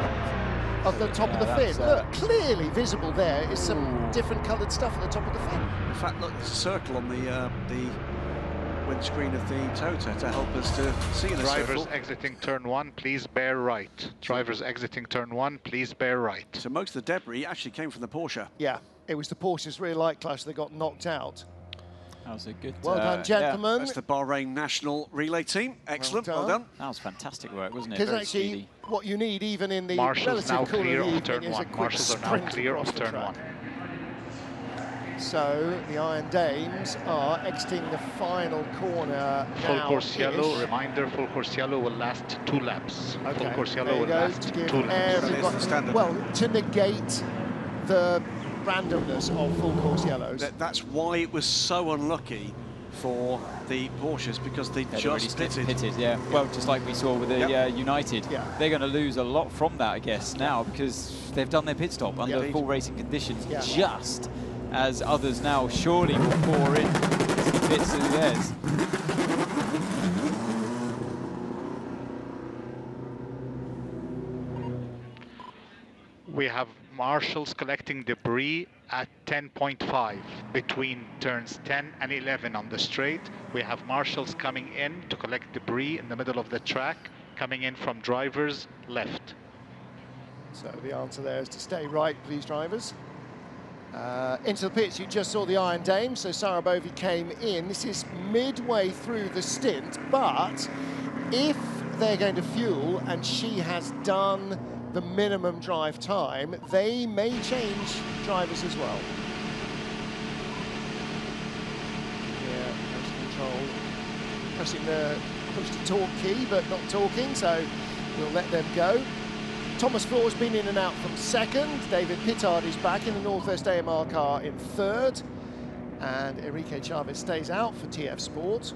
of the top of the fin? Look, clearly visible there is some different coloured stuff at the top of the fin. In fact, look, there's a circle on the windscreen of the Toyota to help us to see the Drivers circle. exiting turn 1, please bear right. Drivers exiting turn 1, please bear right. So most of the debris actually came from the Porsche. Yeah, it was the Porsche's rear light clash that got knocked out. That was a good... Well done, gentlemen. Yeah, that's the Bahrain national relay team. Excellent, well done. That was fantastic work, wasn't it? Because Very actually, speedy. what you need, even in the Marshals now relative cool clear of the of turn evening, is a 1. quick Marshals are now sprint clear across of the turn track. 1. So the Iron Dames are exiting the final corner Full now. course yellow, reminder, full course yellow will last 2 laps. Okay, Full course there yellow you will go, last to 2 give laps. everybody, well, to negate the randomness of full course yellows. That's why it was so unlucky for the Porsches, because they just pitted. Yeah. Well, just like we saw with the United. Yeah. They're going to lose a lot from that, I guess, now, because they've done their pit stop under full racing conditions, just as others now surely will pour in to the pits of theirs. We have marshals collecting debris at 10.5 between turns 10 and 11 on the straight. We have marshals coming in to collect debris in the middle of the track, coming in from drivers left. So the answer there is to stay right, please, drivers. Into the pits, you just saw the Iron Dame, so Sarah Bovey came in. This is midway through the stint, but if they're going to fuel and she has done the minimum drive time, they may change drivers as well. Yeah, that's control. Pressing the push to talk key, but not talking, so we'll let them go. Thomas Flaw's been in and out from second. David Pittard is back in the Northwest AMR car in third. And Enrique Chavez stays out for TF Sport.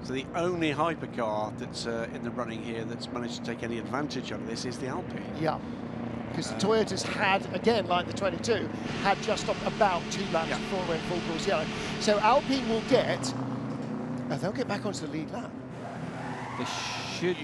So the only hypercar that's in the running here that's managed to take any advantage of this is the Alpine. Yeah, because the Toyotas had, again, like the 22, had just stopped about 2 laps before it went full course yellow. So Alpine will get, they'll get back onto the lead lap. They should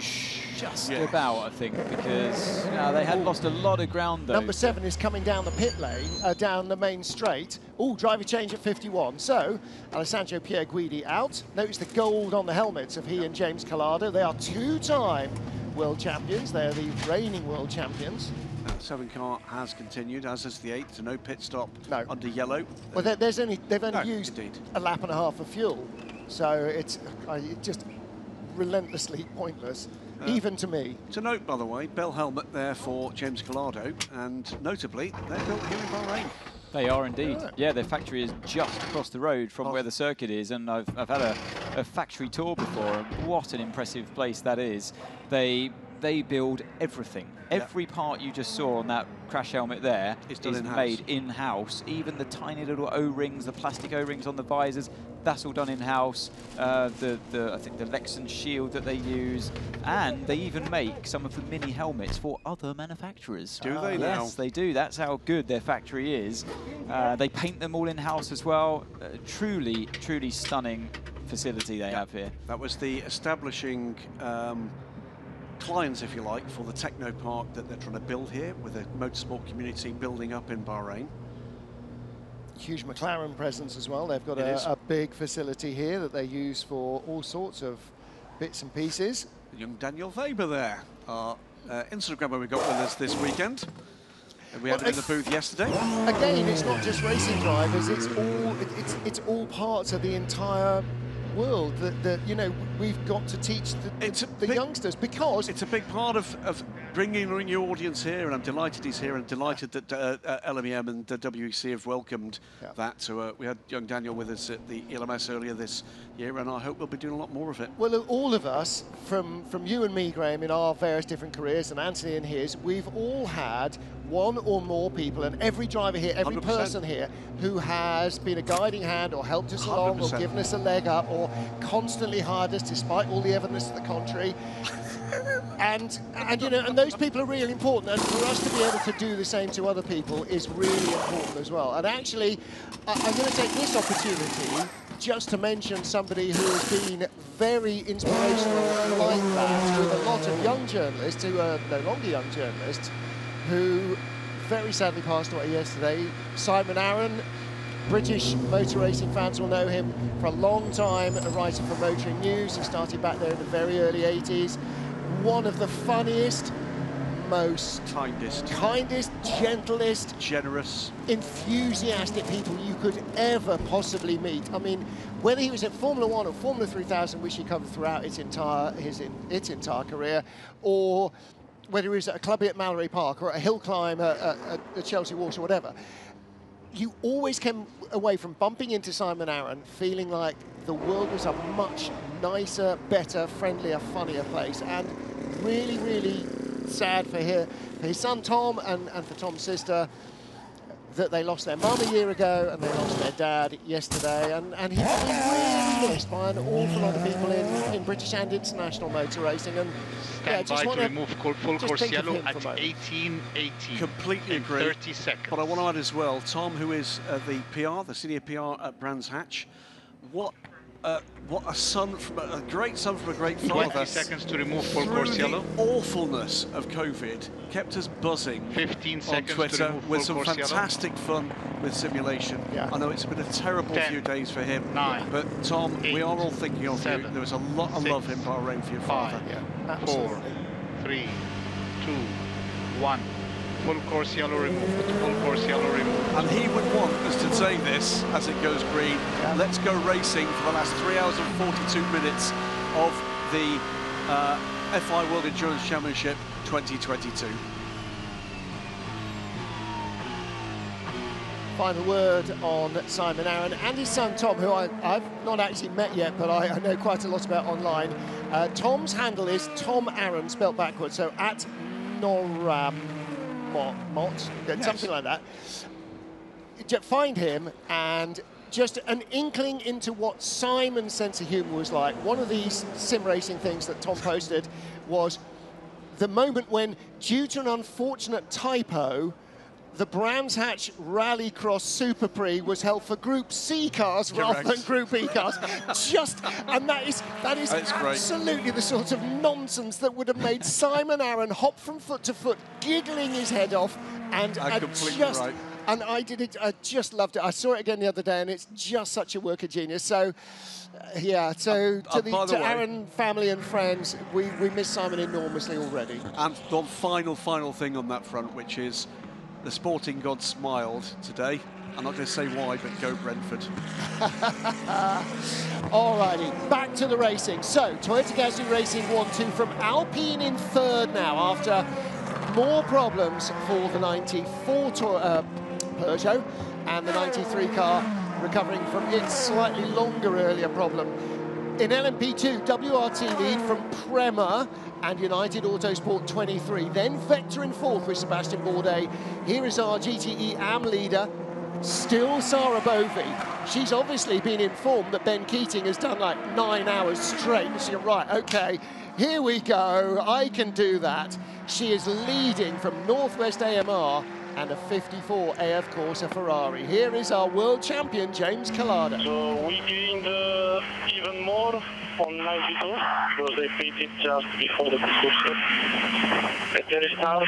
just about, I think, because they had lost a lot of ground, though. Number 7 is coming down the pit lane, down the main straight. Oh, driver change at 51. So, Alessandro Pierguidi out. Notice the gold on the helmets of he and James Collado. They are 2-time world champions. They're the reigning world champions. 7 car has continued, as has the 8, so no pit stop under yellow. Well, they've only used a lap and a half of fuel. So it's just relentlessly pointless. Even to me. To note, by the way, bell helmet there for James Collado, and notably, they're built here in Bahrain. They are indeed. Yeah, their factory is just across the road from where the circuit is, and I've had a factory tour before, and what an impressive place that is. They they build everything. Every part you just saw on that crash helmet there is made in-house. Even the tiny little O-rings, the plastic O-rings on the visors, that's all done in-house. I think the Lexan shield that they use, and they even make some of the mini helmets for other manufacturers. Do they now? Yes, they do. That's how good their factory is. They paint them all in-house as well. Truly, truly stunning facility they have here. That was the establishing clients, if you like, for the techno park that they're trying to build here, with the motorsport community building up in Bahrain. Huge McLaren presence as well. They've got a big facility here that they use for all sorts of bits and pieces. Young Daniel Weber there, our Instagrammer we got with us this weekend. And we had him in the booth yesterday. Again, it's not just racing drivers, it's all parts of the entire world that you know, we've got to teach the youngsters, because it's a big part of bringing a new audience here, and I'm delighted he's here, and delighted that LMEM and the WEC have welcomed that. So we had young Daniel with us at the ELMS earlier this year, and I hope we'll be doing a lot more of it. Well, all of us, from you and me, Graham, in our various different careers, and Anthony in his, we've all had one or more people, and every driver here, every 100%. person here who has been a guiding hand or helped us along 100%. or given us a leg up or constantly hired us despite all the evidence to the contrary. and you know, and those people are really important, and for us to be able to do the same to other people is really important as well. And actually, I'm going to take this opportunity just to mention somebody who has been very inspirational like that, with a lot of young journalists who are no longer young journalists, who very sadly passed away yesterday. Simon Arron. British motor racing fans will know him for a long time, a writer for Motoring News. He started back there in the very early 80s. One of the funniest, most kindest, gentlest, generous, enthusiastic people you could ever possibly meet. I mean, whether he was at Formula 1 or Formula 3000, which he covered throughout its entire career, or whether he was at a clubby at Mallory Park or a hill climb at Chelsea Walsh or whatever, you always came away from bumping into Simon Arron feeling like the world was a much nicer, better, friendlier, funnier place. And really, really sad for his son Tom and for Tom's sister that they lost their mum a year ago and they lost their dad yesterday. And he's been really missed by an awful lot of people in British and international motor racing. And Stand by to remove full course yellow at 18:18. Completely agree. 30 seconds. But I want to add as well, Tom, who is the PR, the senior PR at Brands Hatch, what a son from a great son from a great father. 20 seconds to remove full course yellow. The awfulness of COVID kept us buzzing 15 on seconds Twitter to remove with full some course fantastic fun with simulation. I know it's been a terrible 10, few days for him, 9, but Tom, 8, we are all thinking of 7, you. There was a lot of 6, love in Bahrain for your father. 5, 4, 3, 2, 1. Full course yellow removed. Full course yellow removed. And he would want us to say this as it goes green. Let's go racing for the last 3 hours and 42 minutes of the FIA World Endurance Championship 2022. Final word on Simon Arron and his son Tom, who I've not actually met yet, but I know quite a lot about online. Tom's handle is Tom Arron, spelt backwards, so at Noramot, something like that. Find him, and just an inkling into what Simon's sense of humour was like. One of these sim racing things that Tom posted was the moment when, due to an unfortunate typo, the Brands Hatch Rallycross Super Prix was held for Group C cars rather than Group E cars. And that is absolutely the sort of nonsense that would have made Simon Arron hop from foot to foot, giggling his head off, and and I did it. I just loved it. I saw it again the other day, and it's just such a work of genius. So. Yeah, so to the Arron family and friends, we miss Simon enormously already. And the final thing on that front, which is the sporting god smiled today. I'm not going to say why, but go Brentford. Alrighty, back to the racing. So, Toyota Gazoo Racing 1-2 from Alpine in third now after more problems for the 94 Peugeot and the 93 car recovering from its slightly longer earlier problem. In LMP2, WRT lead from Prema and United Autosport 23. Then Vector in fourth with Sebastian Bourdais. Here is our GTE AM leader, still Sarah Bovey. She's obviously been informed that Ben Keating has done like 9 hours straight. And she's right, okay, here we go, I can do that. She is leading from Northwest AMR and a 54 AF Corsa Ferrari. Here is our world champion, James Collado. So we gained even more on 92 because they pitted just before the course. At the restart,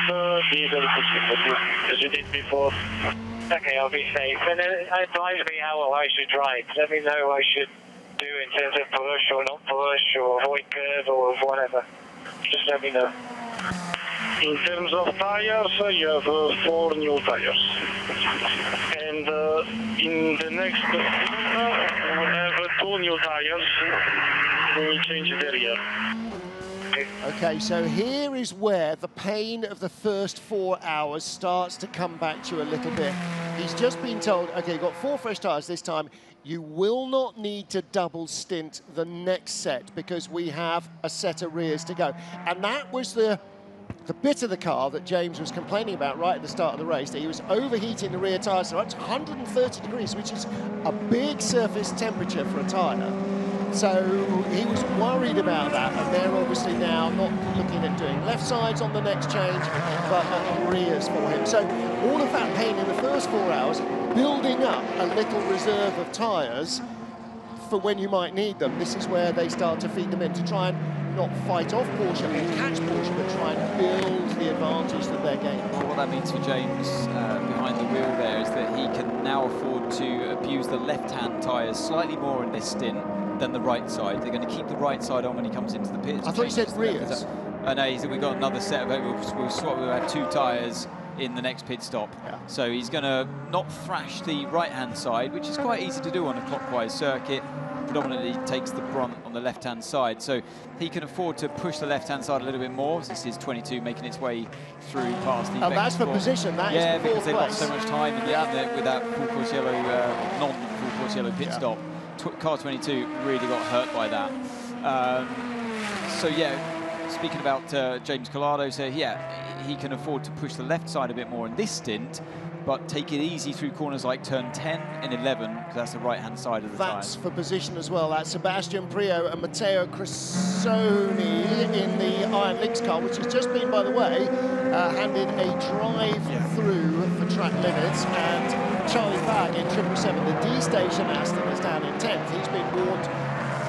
be very careful as you did before. Okay, I'll be safe. And advise me how I should drive. Let me know what I should do in terms of push or not push or avoid curve or whatever. Just let me know. In terms of tires, you have 4 new tires. And in the next corner, we have 2 new tires. We will change the rear. Okay, so here is where the pain of the first 4 hours starts to come back to you a little bit. He's just been told, okay, you've got 4 fresh tyres this time. You will not need to double stint the next set because we have a set of rears to go. And that was the bit of the car that James was complaining about right at the start of the race, that he was overheating the rear tyres to up to 130 degrees, which is a big surface temperature for a tyre. So he was worried about that, and they're obviously now not looking at doing left sides on the next change, but on rears for him. So all of that pain in the first 4 hours, building up a little reserve of tyres for when you might need them. This is where they start to feed them in to try and not fight off Porsche or catch Porsche, but try and build the advantage that they're gaining. Well, what that means for James behind the wheel there is that he can now afford to abuse the left-hand tyres slightly more in this stint than the right side. They're going to keep the right side on when he comes into the pits. I thought you said rears. No, he said we've got another set of it. We'll swap. We'll have 2 tyres in the next pit stop. Yeah. So he's going to not thrash the right-hand side, which is quite easy to do on a clockwise circuit. Predominantly takes the brunt on the left-hand side, so he can afford to push the left-hand side a little bit more. This is 22 making its way through past the. And that's for position. That is for because they lost so much time in with that full course yellow, non-full course yellow pit stop. Car 22 really got hurt by that. So yeah, speaking about James Collado, so yeah, he can afford to push the left side a bit more in this stint, but take it easy through corners like turn 10 and 11, because that's the right-hand side of the tyre. That's for position as well. That's Sebastian Priaulx and Matteo Cressoni in the Iron Lynx car, which has just been, by the way, handed a drive-through for track limits. And Charlie Bagg in 777, the D station Aston is down in 10th. He's been warned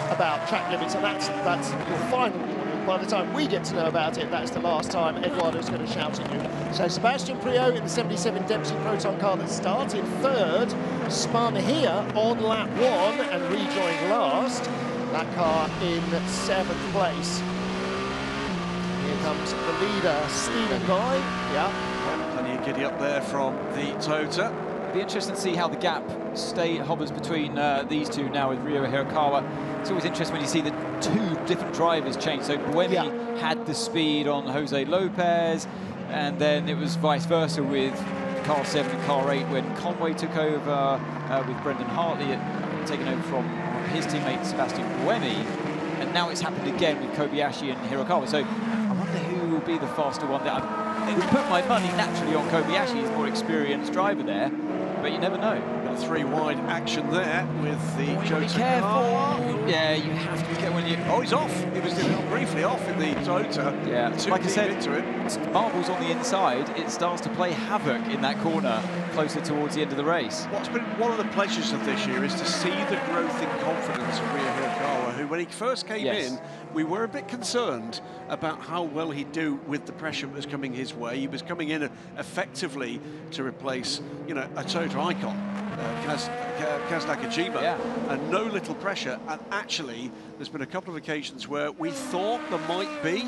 about track limits, and that's your final warning. By the time we get to know about it, that's the last time Eduardo's going to shout at you. So Sebastian Priaulx in the 77 Dempsey Proton car that started 3rd, spun here on lap 1 and rejoined last. That car in 7th place. Here comes the leader, Stephen Guy. Yeah. Plenty of giddy up there from the Toyota. Be interesting to see how the gap hovers between these two now with Ryo Hirakawa. It's always interesting when you see the 2 different drivers change. So Buemi had the speed on Jose Lopez, and then it was vice versa with car 7 and car 8 when Conway took over with Brendan Hartley taken over from his teammate Sebastian Buemi, and now it's happened again with Kobayashi and Hirakawa. So I wonder who will be the faster one. I would put my money naturally on Kobayashi. He's a more experienced driver there, but you never know. Got 3 wide action there with the Toyota. Be careful. Yeah, you have to be careful when you. Oh, he's off. He was briefly off in the Toyota. Yeah, like I said, into it. Marbles on the inside. It starts to play havoc in that corner closer towards the end of the race. What's been one of the pleasures of this year is to see the growth in confidence of Ryo Hirakawa, who, when he first came in, we were a bit concerned about how well he'd do with the pressure that was coming his way. He was coming in effectively to replace, a Toyota icon. Kaz Nakajima, and no little pressure. And actually, there's been a couple of occasions where we thought there might be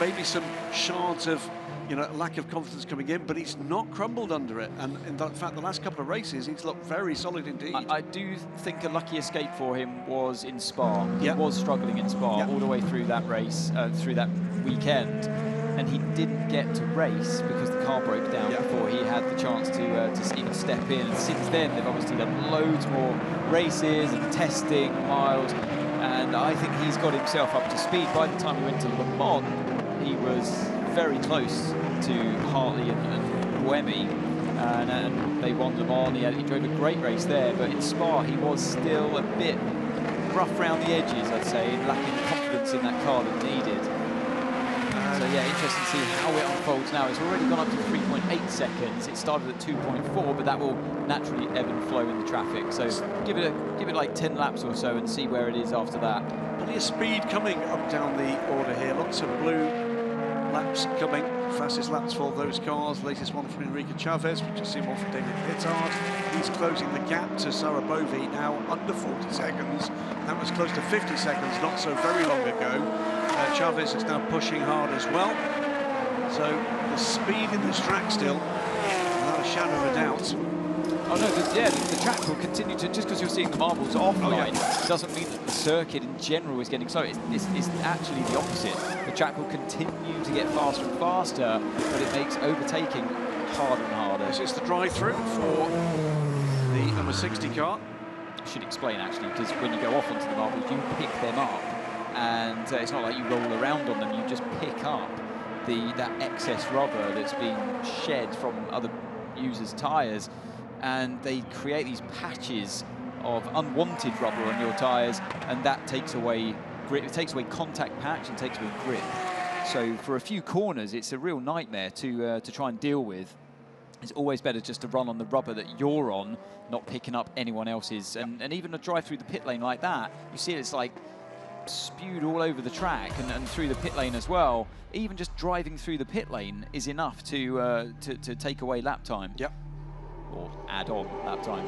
maybe some shards of, lack of confidence coming in, but he's not crumbled under it. And in fact, the last couple of races, he's looked very solid indeed. I do think a lucky escape for him was in Spa. He was struggling in Spa all the way through that race, through that weekend. And he didn't get to race because the car broke down before he had the chance to even step in. And since then, they've obviously done loads more races and testing, miles, And I think he's got himself up to speed. By the time he went to Le Mans, he was very close to Hartley and Buemi. And they won Le Mans. He drove a great race there, but in Spa he was still a bit rough around the edges, I'd say, and lacking confidence in that car that needed. So yeah, interesting to see how it unfolds now. It's already gone up to 3.8 seconds. It started at 2.4, but that will naturally ebb and flow in the traffic. So give it like 10 laps or so and see where it is after that. Plenty of speed coming up down the order here. Lots of blue laps coming. Fastest laps for those cars. Latest one from Enrique Chavez. We just see one from David Hittard. He's closing the gap to Sarah Bovey now under 40 seconds. That was close to 50 seconds not so very long ago. Chavez is now pushing hard as well. So the speed in this track still, without a shadow of a doubt. Oh no, the track will continue to, just because you're seeing the marbles offline, doesn't mean that the circuit in general is getting slower. It's actually the opposite. The track will continue to get faster and faster, but it makes overtaking harder and harder. This is the drive-through for the number 60 car. I should explain actually, because when you go off onto the marbles, you pick them up, and it's not like you roll around on them. You just pick up that excess rubber that's been shed from other users' tyres, and they create these patches of unwanted rubber on your tyres, and that takes away grip. It takes away contact patch and takes away grip. So for a few corners, it's a real nightmare to try and deal with. It's always better just to run on the rubber that you're on, not picking up anyone else's. And even a drive through the pit lane like that, you see it's like spewed all over the track and through the pit lane as well. Even just driving through the pit lane is enough to take away lap time. Yep. Or add on lap time.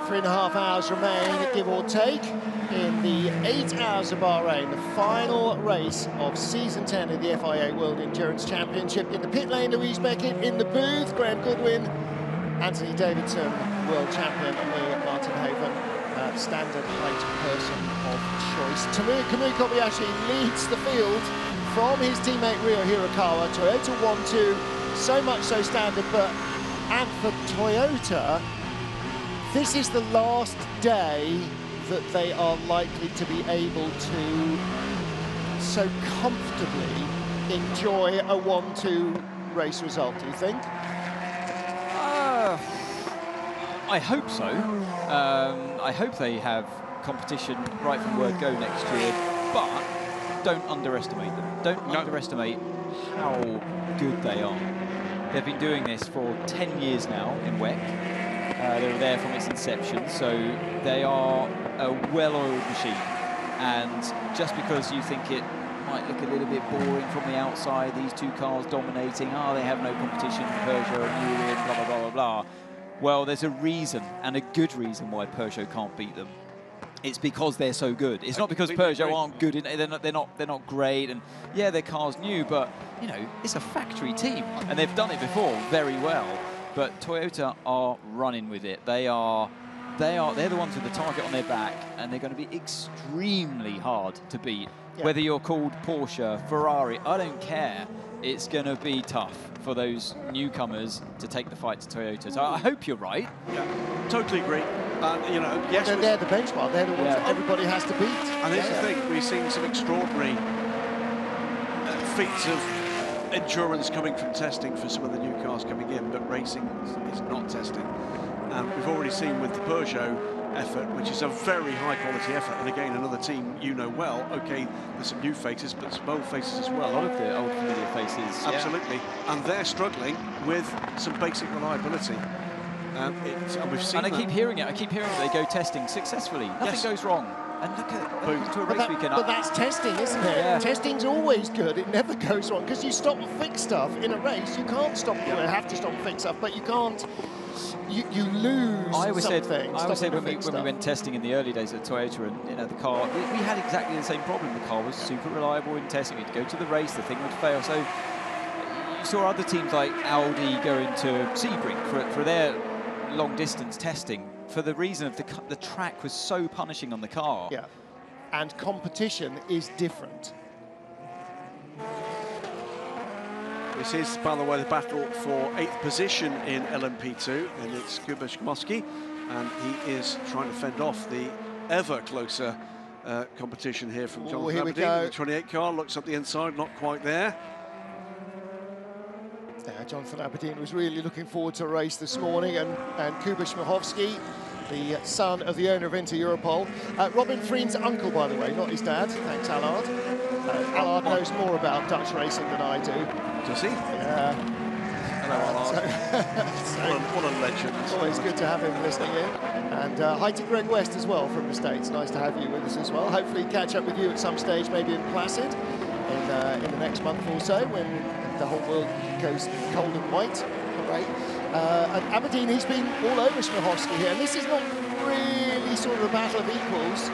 Three and a half hours remain, give or take, in the 8 Hours of Bahrain, the final race of Season 10 of the FIA World Endurance Championship. In the pit lane, Louise Beckett. In the booth, Graham Goodwin. Anthony Davidson, world champion, and me, Martin Haven, standard plate person of choice. Tamir Kobayashi leads the field from his teammate Ryo Hirakawa. Toyota 1-2, so much so standard, and for Toyota, this is the last day that they are likely to be able to so comfortably enjoy a 1-2 race result, do you think? I hope so. I hope they have competition right from word go next year, but don't underestimate them. Don't underestimate how good they are. They've been doing this for 10 years now in WEC. They were there from its inception, so they are a well-oiled machine. And just because you think it might look a little bit boring from the outside, these two cars dominating, they have no competition, Peugeot and Newey and blah, blah, blah, blah, blah. Well, there's a reason, and a good reason, why Peugeot can't beat them. It's because they're so good. It's not because Peugeot aren't good. They're not great, and yeah, their car's new, but you know, it's a factory team, and they've done it before very well. But Toyota are running with it. They're the ones with the target on their back, and they're going to be extremely hard to beat. Yeah. Whether you're called Porsche, Ferrari, I don't care. It's going to be tough for those newcomers to take the fight to Toyota. So I hope you're right. Yeah, totally agree. You know, yes, they're the benchmark. They're the ones that everybody has to beat. And here's the thing: we've seen some extraordinary feats of endurance coming from testing for some of the new cars coming in, but racing is not testing. We've already seen with the Peugeot effort, which is a very high quality effort, and again another team you know well. Okay, there's some new faces, but some old faces as well. A lot of the old familiar faces. Absolutely, and they're struggling with some basic reliability. And we've seen. And I keep hearing it. I keep hearing that they go testing successfully. Nothing goes wrong. And look at to a race weekend. But that's testing, isn't it? Yeah. Testing's always good. It never goes wrong because you stop and fix stuff in a race. You can't stop. You have to stop and fix stuff, but you can't you lose I always something. said when we went testing in the early days at Toyota, and you know, the car, we had exactly the same problem. The car was super reliable in testing. We'd go to the race, the thing would fail. So you saw other teams like Audi go into Sebring for their long distance testing for the reason of the track was so punishing on the car. Yeah, and competition is different. This is, by the way, the battle for 8th position in LMP2, and it's Kuba Shimoski, and he is trying to fend off the ever closer competition here from Jonathan Aberdeen. The 28 car looks up the inside, not quite there. Yeah, Jonathan Aberdeen was really looking forward to a race this morning, and Kuba Shimoski, the son of the owner of Inter Europol. Robin Freen's uncle, by the way, not his dad. Thanks, Allard. Allard knows more about Dutch racing than I do. Does he? Yeah. Hello, Allard. What a legend. It's always good to have him listening in. And hi to Greg West as well from the States. Nice to have you with us as well. Hopefully catch up with you at some stage, maybe in Placid, in the next month or so, when the whole world goes cold and white. Hooray. And Aberdeen, he's been all over Smiechowski here, and this is not really sort of a battle of equals.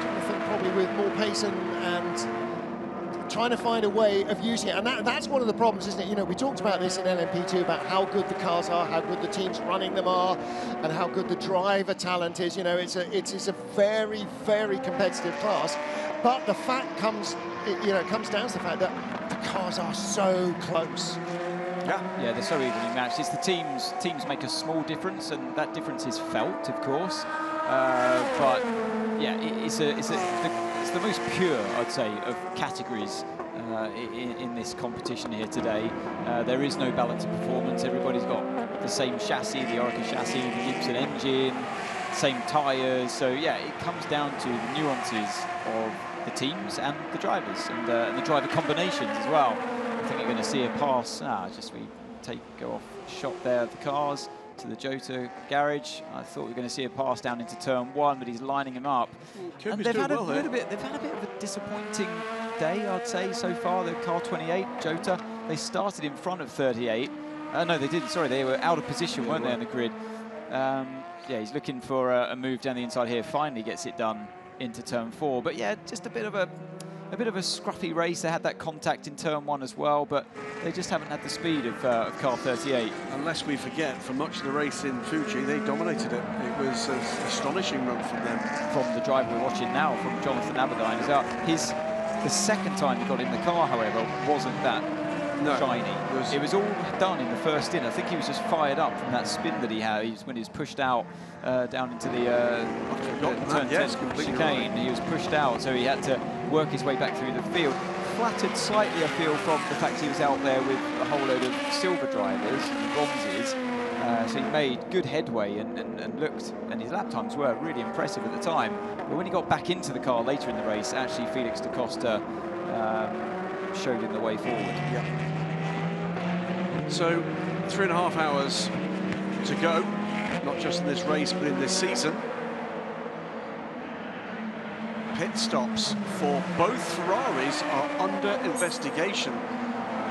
Jonathan probably with more pace and trying to find a way of using it, and that's one of the problems, isn't it? You know, we talked about this in LMP2 about how good the cars are, how good the teams running them are, and how good the driver talent is. You know, it's a very, very competitive class, but the fact comes down to the fact that the cars are so close. Yeah, they're so evenly matched. It's the teams make a small difference, and that difference is felt, of course. But yeah, it's the most pure, I'd say, of categories in this competition here today. There is no balance of performance. Everybody's got the same chassis, the Orica chassis, the Gibson engine, same tyres. So yeah, it comes down to the nuances of the teams and the drivers, and the driver combinations as well. I think you're going to see a pass. Go off shot there of the cars to the Jota garage. I thought we were going to see a pass down into turn 1, but he's lining him up. And they've had a bit of a disappointing day, I'd say, so far. The car 28, Jota, they started in front of 38. No, they didn't. Sorry, they were out of position, weren't they, on the grid? Yeah, he's looking for a move down the inside here. Finally gets it done into turn 4. But yeah, just a bit of a scruffy race. They had that contact in turn 1 as well, but they just haven't had the speed of car 38. Unless we forget, for much of the race in Fuji, they dominated it. It was an astonishing run from them. From the driver we're watching now, from Jonathan Aberdeen, the second time he got in the car, however, wasn't that shiny. It was all done in the first stint. I think he was just fired up from that spin that he had. When he was pushed out down into the turn 10 chicane, right. He was pushed out, so he had to work his way back through the field. Flattered slightly, I feel, from the fact he was out there with a whole load of silver drivers and bronzes. So he made good headway and his lap times were really impressive at the time. But when he got back into the car later in the race, actually Felix da Costa showed him the way forward. Yeah. So 3.5 hours to go, not just in this race, but in this season. Pit stops for both Ferraris are under investigation.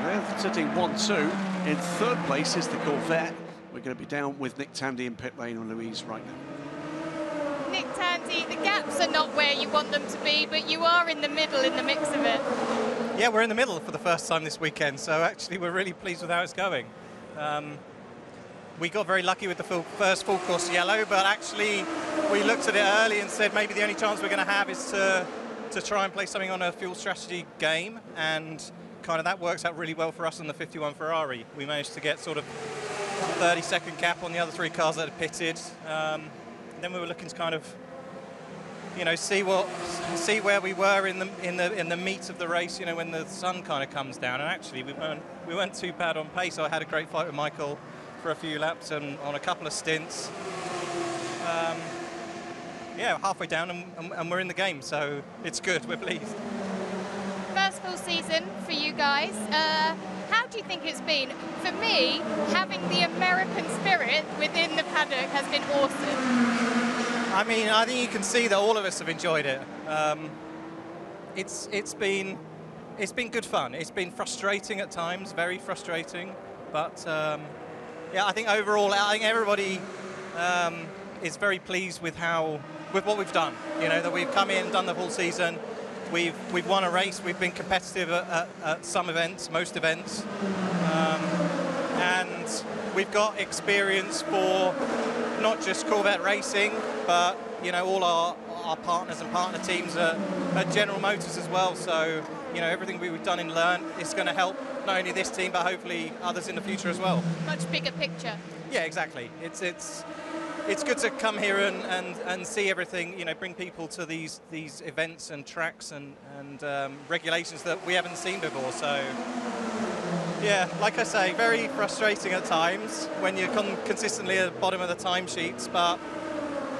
They're sitting 1-2. In third place is the Corvette. We're going to be down with Nick Tandy in pit lane and Louise right now. Nick Tandy, the gaps are not where you want them to be, but you are in the middle in the mix of it. Yeah, we're in the middle for the first time this weekend, so actually we're really pleased with how it's going. We got very lucky with the first full course yellow, but actually we looked at it early and said maybe the only chance we're going to have is to try and play something on a fuel strategy game, and kind of that works out really well for us on the 51 Ferrari. We managed to get sort of 30-second gap on the other 3 cars that had pitted. Then we were looking to kind of, you know, see where we were in the meat of the race, you know, when the sun kind of comes down. And actually we weren't too bad on pace. I had a great fight with Michael for a few laps and on a couple of stints. Yeah, halfway down and we're in the game, so it's good. We're pleased. First full season for you guys. How do you think it's been? For me, having the American spirit within the paddock has been awesome. I mean, I think you can see that all of us have enjoyed it. It's been good fun. It's been frustrating at times, very frustrating, but Yeah, I think overall, I think everybody is very pleased with what we've done. You know, that we've come in, done the full season. We've won a race. We've been competitive at some events, most events, and we've got experience for not just Corvette racing, but you know, all our partners and partner teams at General Motors as well. So you know, everything we've done and learned is going to help not only this team but hopefully others in the future as well. Much bigger picture. Yeah, exactly. It's good to come here and see everything, you know, bring people to these events and tracks and regulations that we haven't seen before. So, yeah, like I say, very frustrating at times when you're consistently at the bottom of the timesheets. But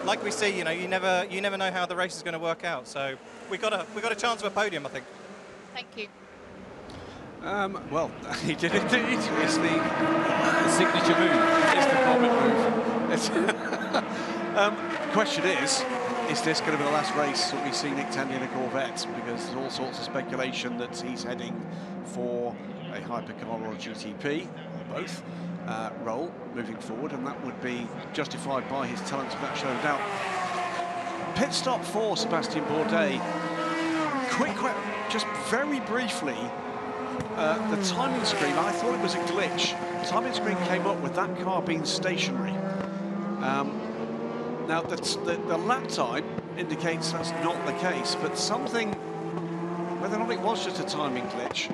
like we see, you know, you never know how the race is going to work out. So we got a chance of a podium, I think. Thank you. Well, he did indeed. It's the signature move. It's the Corbett move. Question is this going to be the last race that we see Nick Tandy in a Corvette? Because there's all sorts of speculation that he's heading for a Hypercar or a GTP, or both, role moving forward, and that would be justified by his talents of that show. Now, pit stop for Sebastian Bourdais. Just very briefly, the timing screen, I thought it was a glitch. The timing screen came up with that car being stationary. Now, the lap time indicates that's not the case, but something, whether or not it was just a timing glitch,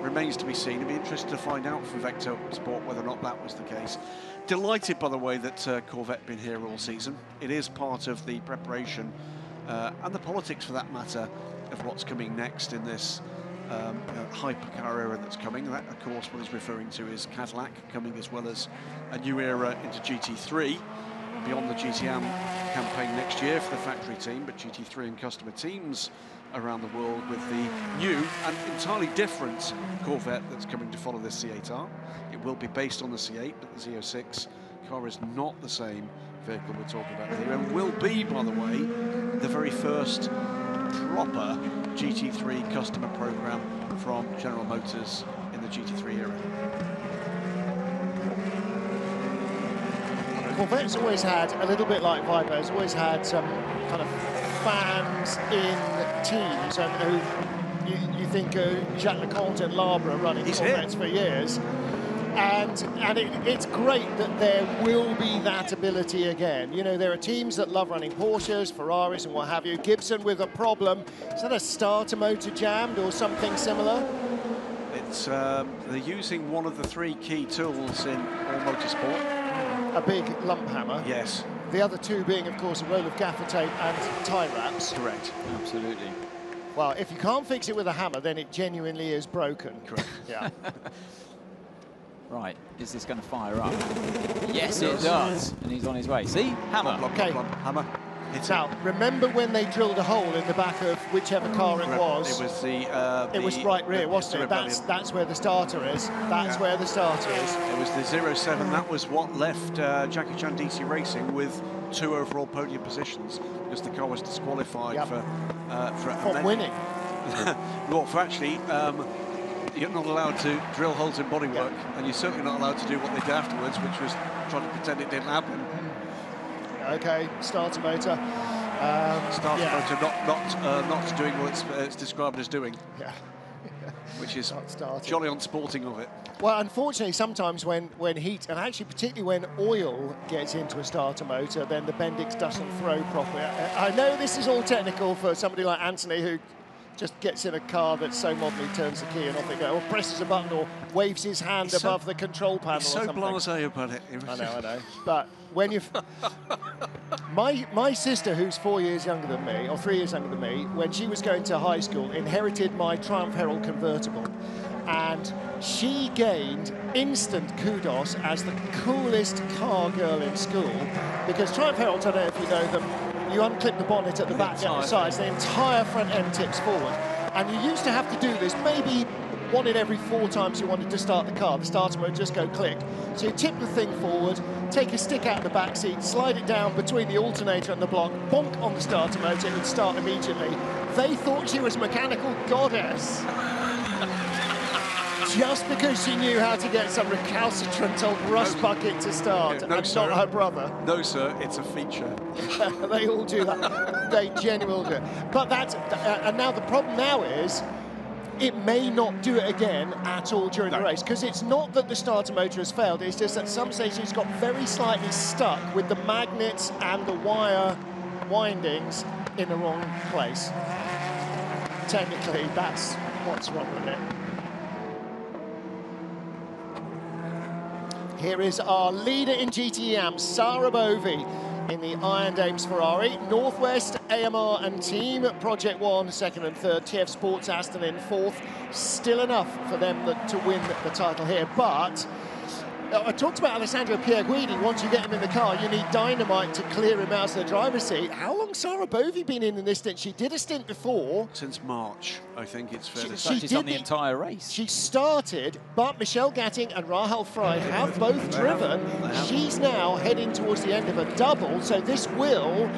remains to be seen. It'd be interesting to find out from Vector Sport whether or not that was the case. Delighted, by the way, that Corvette been here all season. It is part of the preparation and the politics, for that matter, of what's coming next in this hypercar era that's coming. That, of course, what he's referring to is Cadillac coming, as well as a new era into GT3, beyond the GTM campaign next year for the factory team, but GT3 and customer teams around the world with the new and entirely different Corvette that's coming to follow this C8R. It will be based on the C8, but the Z06 car is not the same vehicle we're talking about here, and will be, by the way, the very first proper GT3 customer program from General Motors in the GT3 era. Corvette's always had, a little bit like Viper, has always had some kind of fans in teams, and who you think Jacques Leconte and Labre are running Corvettes for years. And it's great that there will be that ability again. You know, there are teams that love running Porsches, Ferraris and what have you. Gibson with a problem. Is that a starter motor jammed or something similar? It's they're using one of the three key tools in all motorsport. A big lump hammer. Yes. The other two being, of course, a roll of gaffer tape and tie wraps. Correct. Absolutely. Well, if you can't fix it with a hammer, then it genuinely is broken. Correct. Yeah. Right, is this going to fire up? Yes, it does. And he's on his way. See? Hammer. Okay. Hammer. Now, remember when they drilled a hole in the back of whichever car it was? It was the... it was right rear, wasn't it? That's where the starter is. That's where the starter is. It was the 07. That was what left Jackie Chan DC Racing with 2 overall podium positions, because the car was disqualified from winning. Well, for actually... you're not allowed to drill holes in bodywork, and you're certainly not allowed to do what they did afterwards, which was try to pretend it didn't happen. Okay, starter motor. Motor not doing what it's described as doing. Yeah. Which is jolly unsporting of it. Well, unfortunately, sometimes when heat, and actually particularly when oil gets into a starter motor, then the Bendix doesn't throw properly. I know this is all technical for somebody like Anthony, who just gets in a car that so modern he turns the key and off it goes, or presses a button or waves his hand above the control panel. He's so blasé about it. I know. But when you... my sister, who's 4 years younger than me, or 3 years younger than me, when she was going to high school, inherited my Triumph Herald convertible. And she gained instant kudos as the coolest car girl in school, because Triumph Heralds, I don't know if you know them, you unclip the bonnet at the back and the sides, the entire front end tips forward. And you used to have to do this maybe 1 in every 4 times you wanted to start the car. The starter would just go click. So you tip the thing forward, take a stick out of the back seat, slide it down between the alternator and the block, bonk on the starter motor, it would start immediately. They thought she was a mechanical goddess. Just because she knew how to get some recalcitrant old rust bucket to start, no, and sir. not her brother. No, sir, it's a feature. They all do that. They genuinely do it. But that's, and now the problem now is, it may not do it again at all during the race, because it's not that the starter motor has failed, it's just at some stage it's got very slightly stuck with the magnets and the wire windings in the wrong place. Technically, that's what's wrong with it. Here is our leader in GTE AMP, Sarah Bovey, in the Iron Dames Ferrari. Northwest, AMR and Team Project One, second and third. TF Sports Aston in fourth. Still enough for them to win the title here, but I talked about Alessandro Pierguidi. Once you get him in the car, you need dynamite to clear him out of the driver's seat. How long Sarah Bovey been in this stint? She did a stint before. Since March, I think it's fair to say. She's done the entire race. She started, but Michelle Gatting and Rahel Frey have both driven. She's now heading towards the end of a double, so this will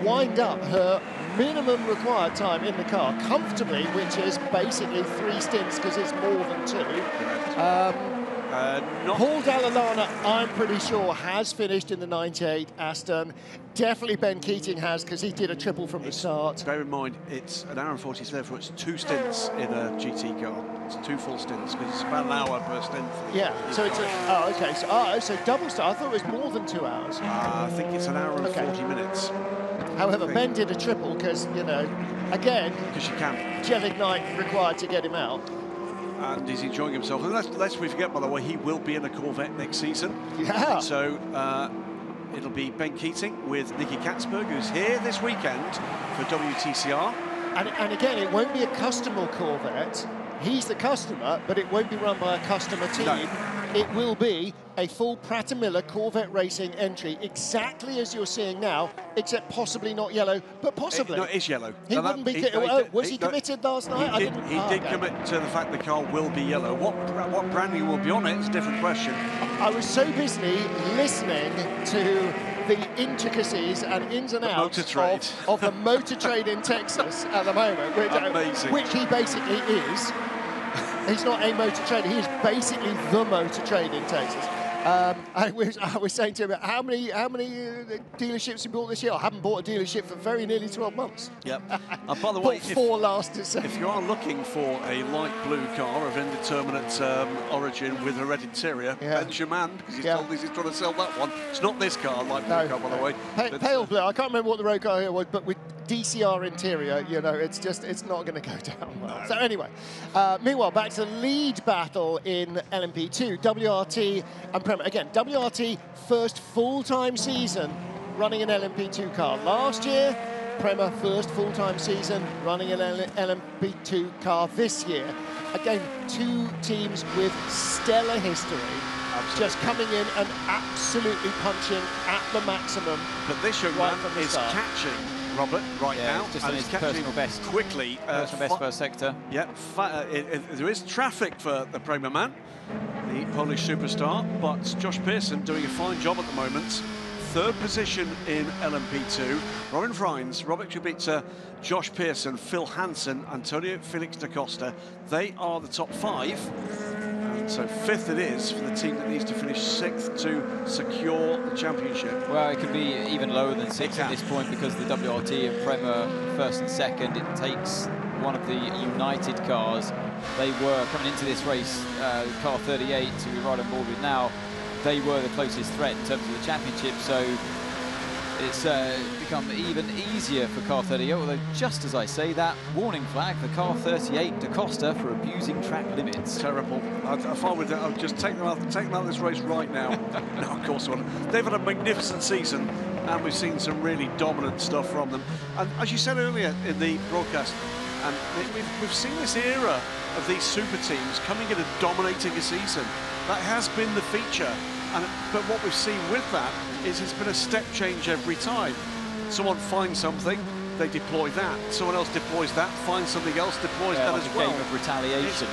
wind up her minimum required time in the car comfortably, which is basically 3 stints because it's more than 2. Paul Dall'Anna, I'm pretty sure, has finished in the 98 Aston. Definitely Ben Keating has, because he did a triple from the start. Bear in mind, it's an hour and 40, therefore it's 2 stints in a GT car. It's 2 full stints, because it's about an hour per stint. Yeah, so it's okay. So double start. I thought it was more than 2 hours. I think it's an hour and 40 minutes. However, Ben did a triple because, you know, again, because you can. Gel Ignite required to get him out. And he's enjoying himself. And lest we forget, by the way, he will be in a Corvette next season. Yeah. So it'll be Ben Keating with Nicky Katzberg, who's here this weekend for WTCR. And again, it won't be a customer Corvette. He's the customer, but it won't be run by a customer team. No. It will be a full Pratt & Miller Corvette Racing entry, exactly as you're seeing now, except possibly not yellow, but possibly. No, it is yellow. He wouldn't be. Was he committed last night? He did commit to the fact the car will be yellow. What branding will be on it is a different question. I was so busy listening to the intricacies and ins and outs of the motor trade in Texas at the moment, which he basically is. He's not a motor trader, he is basically the motor trade in Texas. I was saying to him, how many dealerships you bought this year? I haven't bought a dealership for very nearly 12 months. Yep. And by the way, 4 last December. If you are looking for a light blue car of indeterminate origin with a red interior, Ben's your man, because he's told us he's trying to sell that one. It's not this car, light blue car, by the way. Pale blue, I can't remember what the road car here was, but with DCR interior, you know, it's not going to go down well. So anyway, meanwhile, back to the lead battle in LMP2, WRT and Prema. Again, WRT first full-time season running an LMP2 car. Last year, Prema first full-time season running an LMP2 car this year. Again, 2 teams with stellar history. Just coming in and absolutely punching at the maximum. But this young man is catching Robert now, just and on he's his catching personal best. Quickly. Personal best first sector. Yeah, there is traffic for the Prema man, the Polish superstar, but Josh Pearson doing a fine job at the moment. 3rd position in LMP2. Robin Freins, Robert Kubica, Josh Pearson, Phil Hansen, Antonio Felix da Costa. They are the top 5. And so 5th it is for the team that needs to finish 6th to secure the championship. Well, it could be even lower than 6th at this point because the WRT and Prema 1st and 2nd. It takes one of the United cars. They were coming into this race, car 38, who we're right on board with now. They were the closest threat in terms of the championship, so it's become even easier for car 38, although just as I say that, warning flag for car 38, Da Costa for abusing track limits. Terrible. If I would, I would just take them out of this race right now. No, of course I wouldn't. They've had a magnificent season, and we've seen some really dominant stuff from them. And as you said earlier in the broadcast, and we've seen this era of these super teams coming in and dominating a season. That has been the feature. But what we've seen with that is it's been a step change every time. Someone finds something, they deploy that. Someone else deploys that, finds something else, deploys that like as a well. game of retaliation.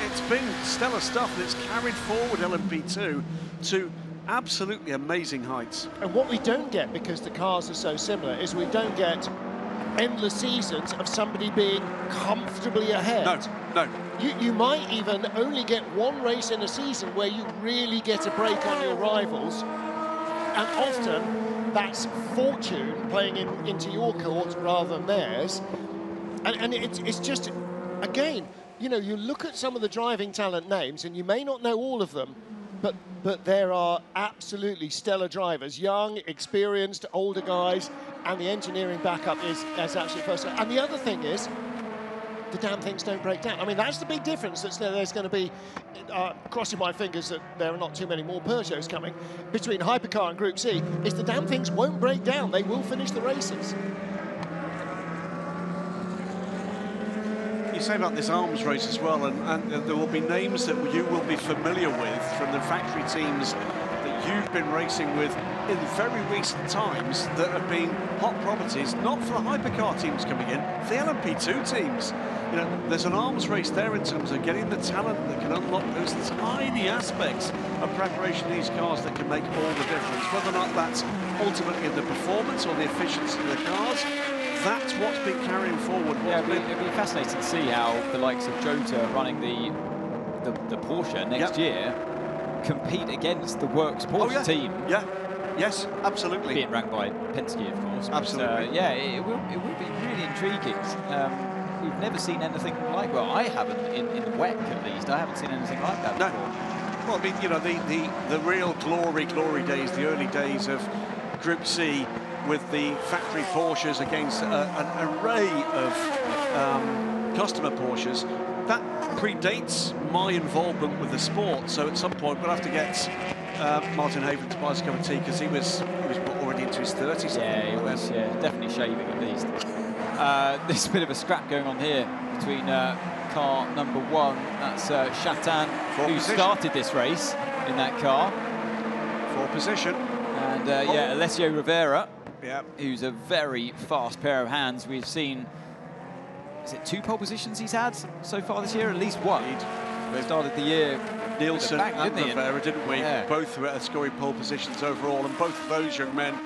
It's been stellar stuff, and it's carried forward LMP2 to absolutely amazing heights. And what we don't get, because the cars are so similar, is we don't get endless seasons of somebody being comfortably ahead. No. You might even only get one race in a season where you really get a break on your rivals, and often that's fortune playing into your court rather than theirs. And it's just, again, you know, you look at some of the driving talent names, and you may not know all of them, but there are absolutely stellar drivers, young, experienced, older guys, and the engineering backup is absolutely first. And the other thing is, the damn things don't break down. I mean, that's the big difference. There's going to be, crossing my fingers that there are not too many more Peugeots coming, between Hypercar and Group C, is the damn things won't break down. They will finish the races. You say about this arms race as well, and there will be names that you will be familiar with from the factory teams that you've been racing with in very recent times that have been hot properties, not for the Hypercar teams coming in, for the LMP2 teams. You know, there's an arms race there in terms of getting the talent that can unlock those tiny aspects of preparation of these cars that can make all the difference. Whether or not that's ultimately in the performance or the efficiency of the cars, that's what's been carrying forward. Yeah, it'll be fascinating to see how the likes of Jota running the Porsche next year compete against the Works Porsche team. Yeah, yes, absolutely. Being ranked by Penske, of course. Absolutely. But, yeah, it will be really intriguing. We've never seen anything like, well, I haven't, in the WEC at least, I haven't seen anything like that before. Well, I mean, you know, the real glory days, the early days of Group C with the factory Porsches against an array of customer Porsches, that predates my involvement with the sport. So at some point we'll have to get Martin Haven to buy us a cup of tea, because he was already into his 30s. Yeah, he was, definitely shaving at least. There's a bit of a scrap going on here between car number 1, that's Chatan, who started this race in that car. For position. And yeah, Alessio Rivera, who's a very fast pair of hands. We've seen, is it 2 pole positions he's had so far this year? At least 1. We started the year Nielsen back, and didn't he? Rivera, didn't we? Yeah. Both were scoring pole positions overall, and both of those young men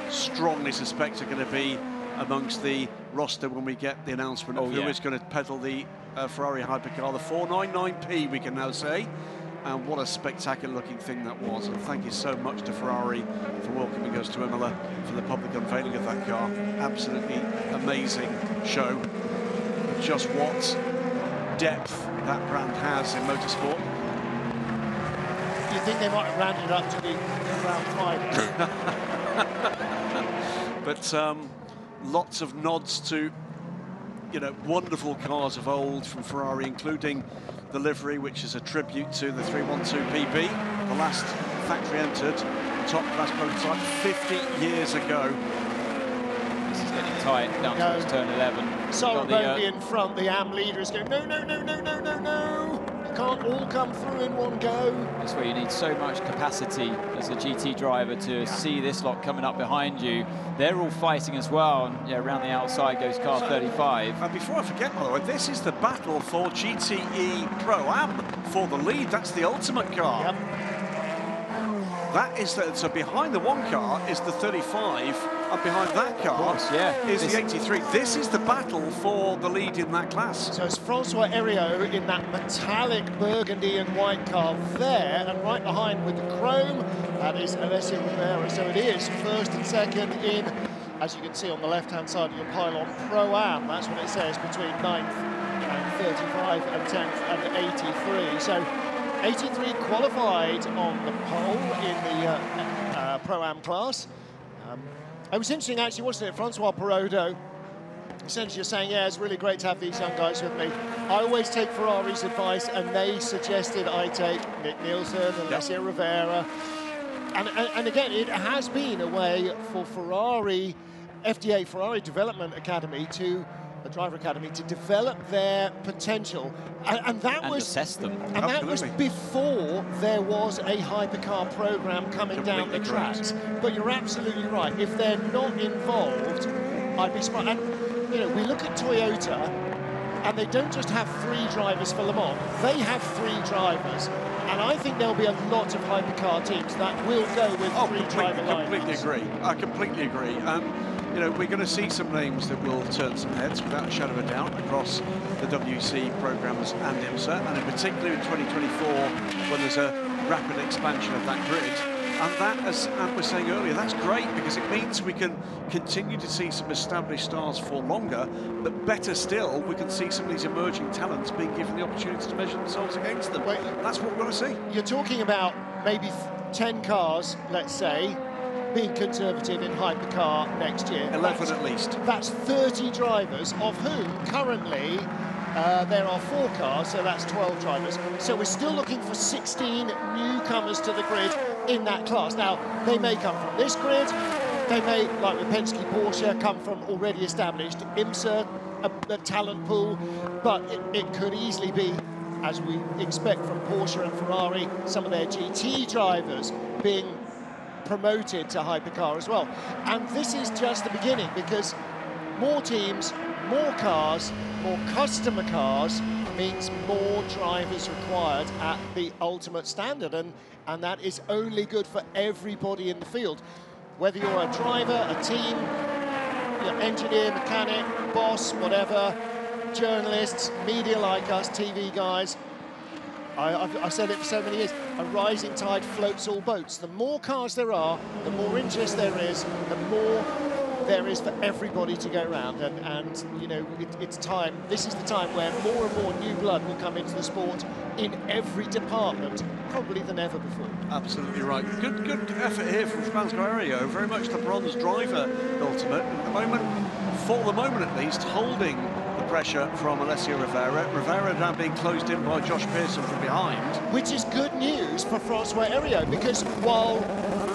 strongly suspect are going to be amongst the roster when we get the announcement of who is going to pedal the Ferrari Hypercar, the 499P, we can now say. And what a spectacular looking thing that was. And thank you so much to Ferrari for welcoming us to Imola for the public unveiling of that car. Absolutely amazing show. Just what depth that brand has in motorsport. You think they might have rounded up to the round 5? But lots of nods to, you know, wonderful cars of old from Ferrari, including the livery, which is a tribute to the 312 PB, the last factory entered top class prototype 50 years ago. This is getting tight down towards turn 11. Sorrowboat in front, the AM leader is going, no, no, no, no, no, no, no. You can't all come through in one go. That's where you need so much capacity as a GT driver to see this lot coming up behind you. They're all fighting as well, and yeah, around the outside goes car 35. And before I forget, by the way, this is the battle for GTE Pro-Am for the lead. That's the ultimate car. Yep. That is so behind the 1 car is the 35, and behind that car is the 83. This is the battle for the lead in that class. So it's Francois Heriot in that metallic burgundy and white car there, and right behind with the chrome, that is Alessio Rivera. So it is first and second in, as you can see on the left-hand side of your pylon, Pro-Am. That's what it says, between 9th and 35 and 10th and 83. So 83 qualified on the pole in the Pro-Am class. It was interesting, actually, wasn't it? Francois Perrodo essentially saying, yeah, it's really great to have these young guys with me. I always take Ferrari's advice, and they suggested I take Nick Nielsen and Alessio Rivera. And again, it has been a way for Ferrari, FDA Ferrari Development Academy, to the driver academy, to develop their potential, and that was assess them. And that was before there was a hypercar program coming down the tracks. But you're absolutely right. If they're not involved, I'd be surprised. And you know, we look at Toyota, and they don't just have 3 drivers for Le Mans. They have 3 drivers. And I think there'll be a lot of hypercar teams that will go with 3 driver lineups. I completely agree. you know, we're going to see some names that will turn some heads without a shadow of a doubt across the WC programmes and IMSA, and in particular in 2024 when there's a rapid expansion of that grid. And that, as Ant was saying earlier, that's great because it means we can continue to see some established stars for longer, but better still, we can see some of these emerging talents being given the opportunity to measure themselves against them. That's what we're going to see. You're talking about maybe 10 cars, let's say, being conservative in Hypercar next year. 11 at least. That's 30 drivers, of whom currently there are 4 cars, so that's 12 drivers. So we're still looking for 16 newcomers to the grid in that class. Now, they may come from this grid, they may, like with Penske Porsche, come from already established IMSA, a talent pool, but it could easily be, as we expect from Porsche and Ferrari, some of their GT drivers being promoted to Hypercar as well. And this is just the beginning, because more teams, more cars, more customer cars means more drivers required at the ultimate standard, and that is only good for everybody in the field. Whether you're a driver, a team, you're engineer, mechanic, boss, whatever, journalists, media like us, TV guys, I've said it for so many years, a rising tide floats all boats. The more cars there are, the more interest there is, the more there is for everybody to go around, and you know, it's time. This is the time where more and more new blood will come into the sport in every department, probably than ever before. Absolutely right. Good effort here from Franz Guerrero, very much the bronze driver ultimate at the moment, for the moment at least, holding the pressure from Alessio Rivera. Rivera now being closed in by Josh Pearson from behind. Which is good news for Francois Heriot, because while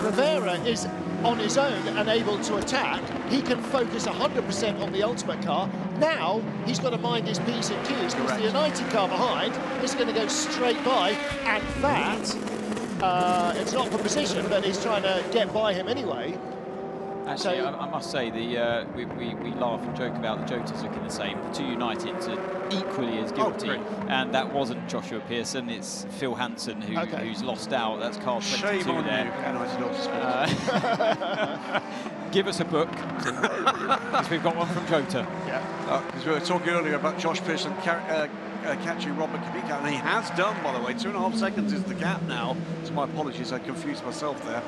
Rivera is on his own and able to attack, he can focus 100% on the ultimate car. Now he's got to mind his P's and Q's, because the United car behind is going to go straight by, and that it's not for position, but he's trying to get by him anyway. Actually, I must say, we laugh and joke about the Jotas looking the same. The two Uniteds are equally as guilty, and that wasn't Joshua Pearson, it's Phil Hansen who's lost out. That's car 22 Shame on there. You, United Give us a book, because we've got one from Jota. Yeah, because we were talking earlier about Josh Pearson catching Robert Kubica, and he has done, by the way. 2.5 seconds is the gap now. So my apologies, I confused myself there.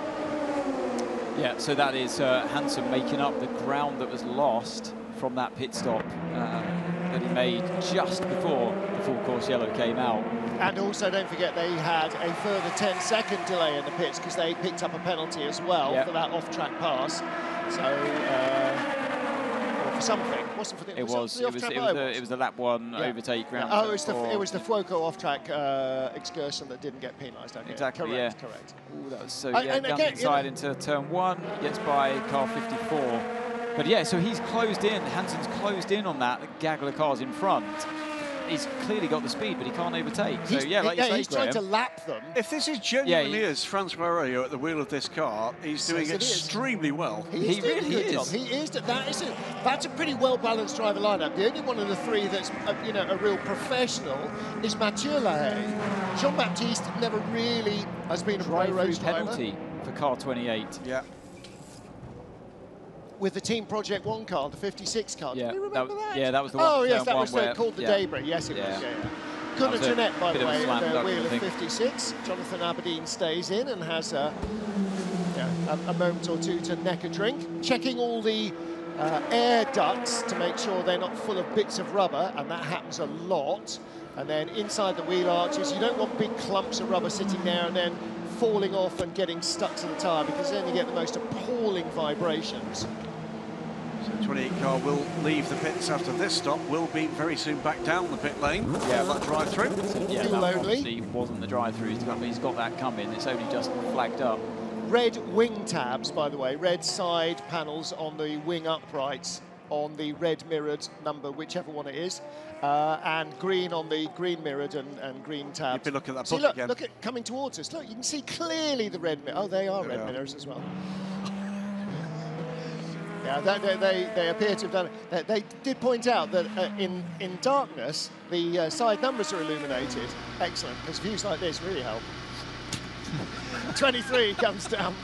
Yeah, so that is Hansen making up the ground that was lost from that pit stop that he made just before the full course yellow came out. And also, don't forget, they had a further 10-second delay in the pits because they picked up a penalty as well for that off-track pass. So, or for something. Wasn't for the, it was the lap 1 overtake ground. Oh, it was the Fuoco off-track excursion that didn't get penalised. Okay. Exactly. Correct. Correct. Ooh, that was so. Down inside into turn 1, gets by car 54. But yeah, so he's closed in. Hansen's closed in on that gaggle of cars in front. He's clearly got the speed, but he can't overtake. So yeah, like you say, he's trying to lap them. If this is genuinely is Franz Guerrero at the wheel of this car, he's doing extremely well. He really is. He is. That's a pretty well-balanced driver lineup. The only one of the three that's a real professional is Mathieu Lahaye. Jean-Baptiste never really has been a pro race driver. Penalty for car 28. Yeah. With the Team Project 1 car, the 56 car. Yeah, do you remember that? Yeah, that was the one. Oh, yes, that was where, called the Daybreak. Yes, it was. Gunnar Jeanette, by the way, at the wheel of 56. Jonathan Aberdeen stays in and has a moment or two to neck a drink. Checking all the air ducts to make sure they're not full of bits of rubber, and that happens a lot. And then inside the wheel arches, you don't want big clumps of rubber sitting there and then falling off and getting stuck to the tyre, because then you get the most appalling vibrations. So 28 car will leave the pits after this stop, will be very soon back down the pit lane. Yeah, that drive-through. Yeah, that obviously wasn't the drive-through. He's got that coming. It's only just flagged up. Red wing tabs, by the way, red side panels on the wing uprights on the red mirrored number, whichever one it is, and green on the green mirrored and green tabs. You've been looking at that book again. Look at coming towards us. Look, you can see clearly the red mirror. Oh, they are red mirrors as well. Yeah, they appear to have done it. They did point out that in darkness, the side numbers are illuminated. Excellent, because views like this really help. 23 comes down.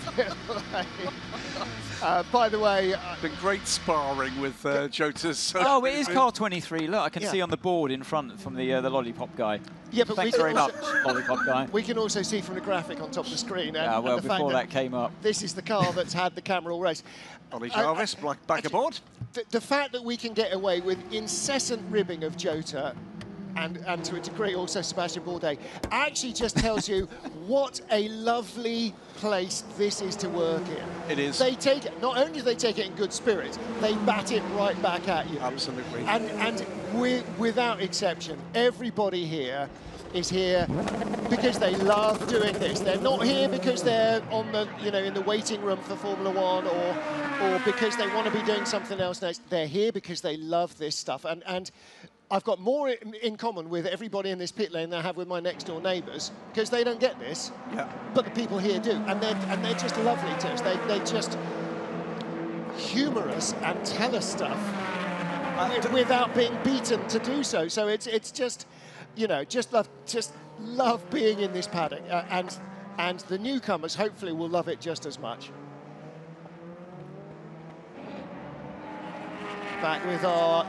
By the way, been great sparring with Jota's. Oh, it is car 23. Look, I can see on the board in front from the lollipop guy. Yeah, but thanks very much, lollipop guy. We can also see from the graphic on top of the screen. Yeah, well, and the before fact that came up. This is the car that's had the camera all race. Ollie Jarvis, back aboard. The fact that we can get away with incessant ribbing of Jota, and to a degree also Sebastian Bourdais, actually just tells you what a lovely place this is to work in. It is. They take it, not only do they take it in good spirit, they bat it right back at you. Absolutely. And without exception, everybody here is here because they love doing this. They're not here because they're on the, in the waiting room for Formula One or because they want to be doing something else next. They're here because they love this stuff. And I've got more in common with everybody in this pit lane than I have with my next door neighbours because they don't get this. Yeah. But the people here do, and they're just lovely to us. They just humour us and tell us stuff without being beaten to do so. So it's just, just love being in this paddock, and the newcomers hopefully will love it just as much. Back with our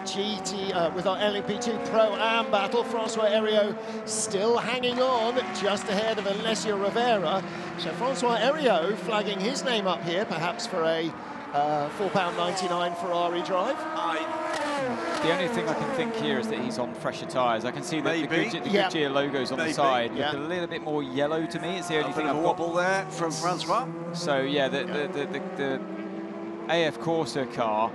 with our LMP2 Pro-Am battle, Francois Heriot still hanging on just ahead of Alessio Rivera. So Francois Heriot flagging his name up here, perhaps for a £4.99 Ferrari drive. The only thing I can think here is that he's on fresher tyres. I can see that the Goodyear logos on the side look a little bit more yellow to me. It's the only thing I've got. Wobble there from Francois. So yeah, the AF Corsa car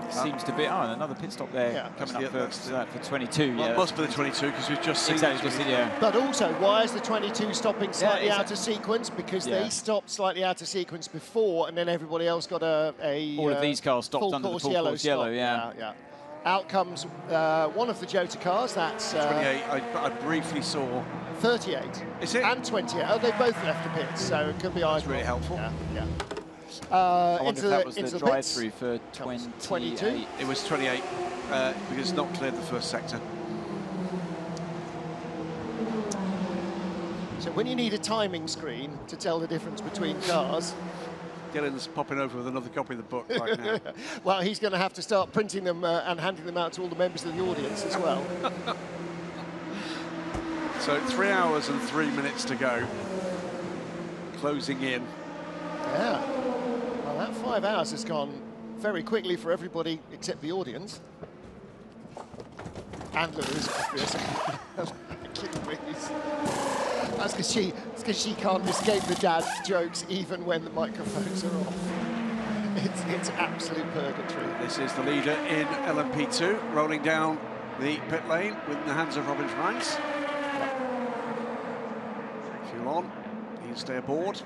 seems to be. Oh, and another pit stop there coming up for 22. Well, it must be the 22 because we've just seen it. But also, why is the 22 stopping slightly out of sequence? Because they stopped slightly out of sequence before, and then everybody else got all of these cars stopped under the full course yellow. Yeah. Out comes one of the Jota cars. That's 28. I briefly saw 38. Is it? And 28. Oh, they both left the pits, so it could be either. That's really helpful. Yeah. I wonder if that was the drive-through for 22. It was 28 because it's not cleared the first sector. So when you need a timing screen to tell the difference between cars, Dylan's popping over with another copy of the book right now. Well, he's going to have to start printing them and handing them out to all the members of the audience as well. So 3 hours and 3 minutes to go. Closing in. Yeah. Well, that 5 hours has gone very quickly for everybody except the audience. And Louise, obviously. That's because she can't escape the dad jokes even when the microphones are off. It's absolute purgatory. This is the leader in LMP2, rolling down the pit lane with the hands of Robin Franks. Fuel on, he'll stay aboard.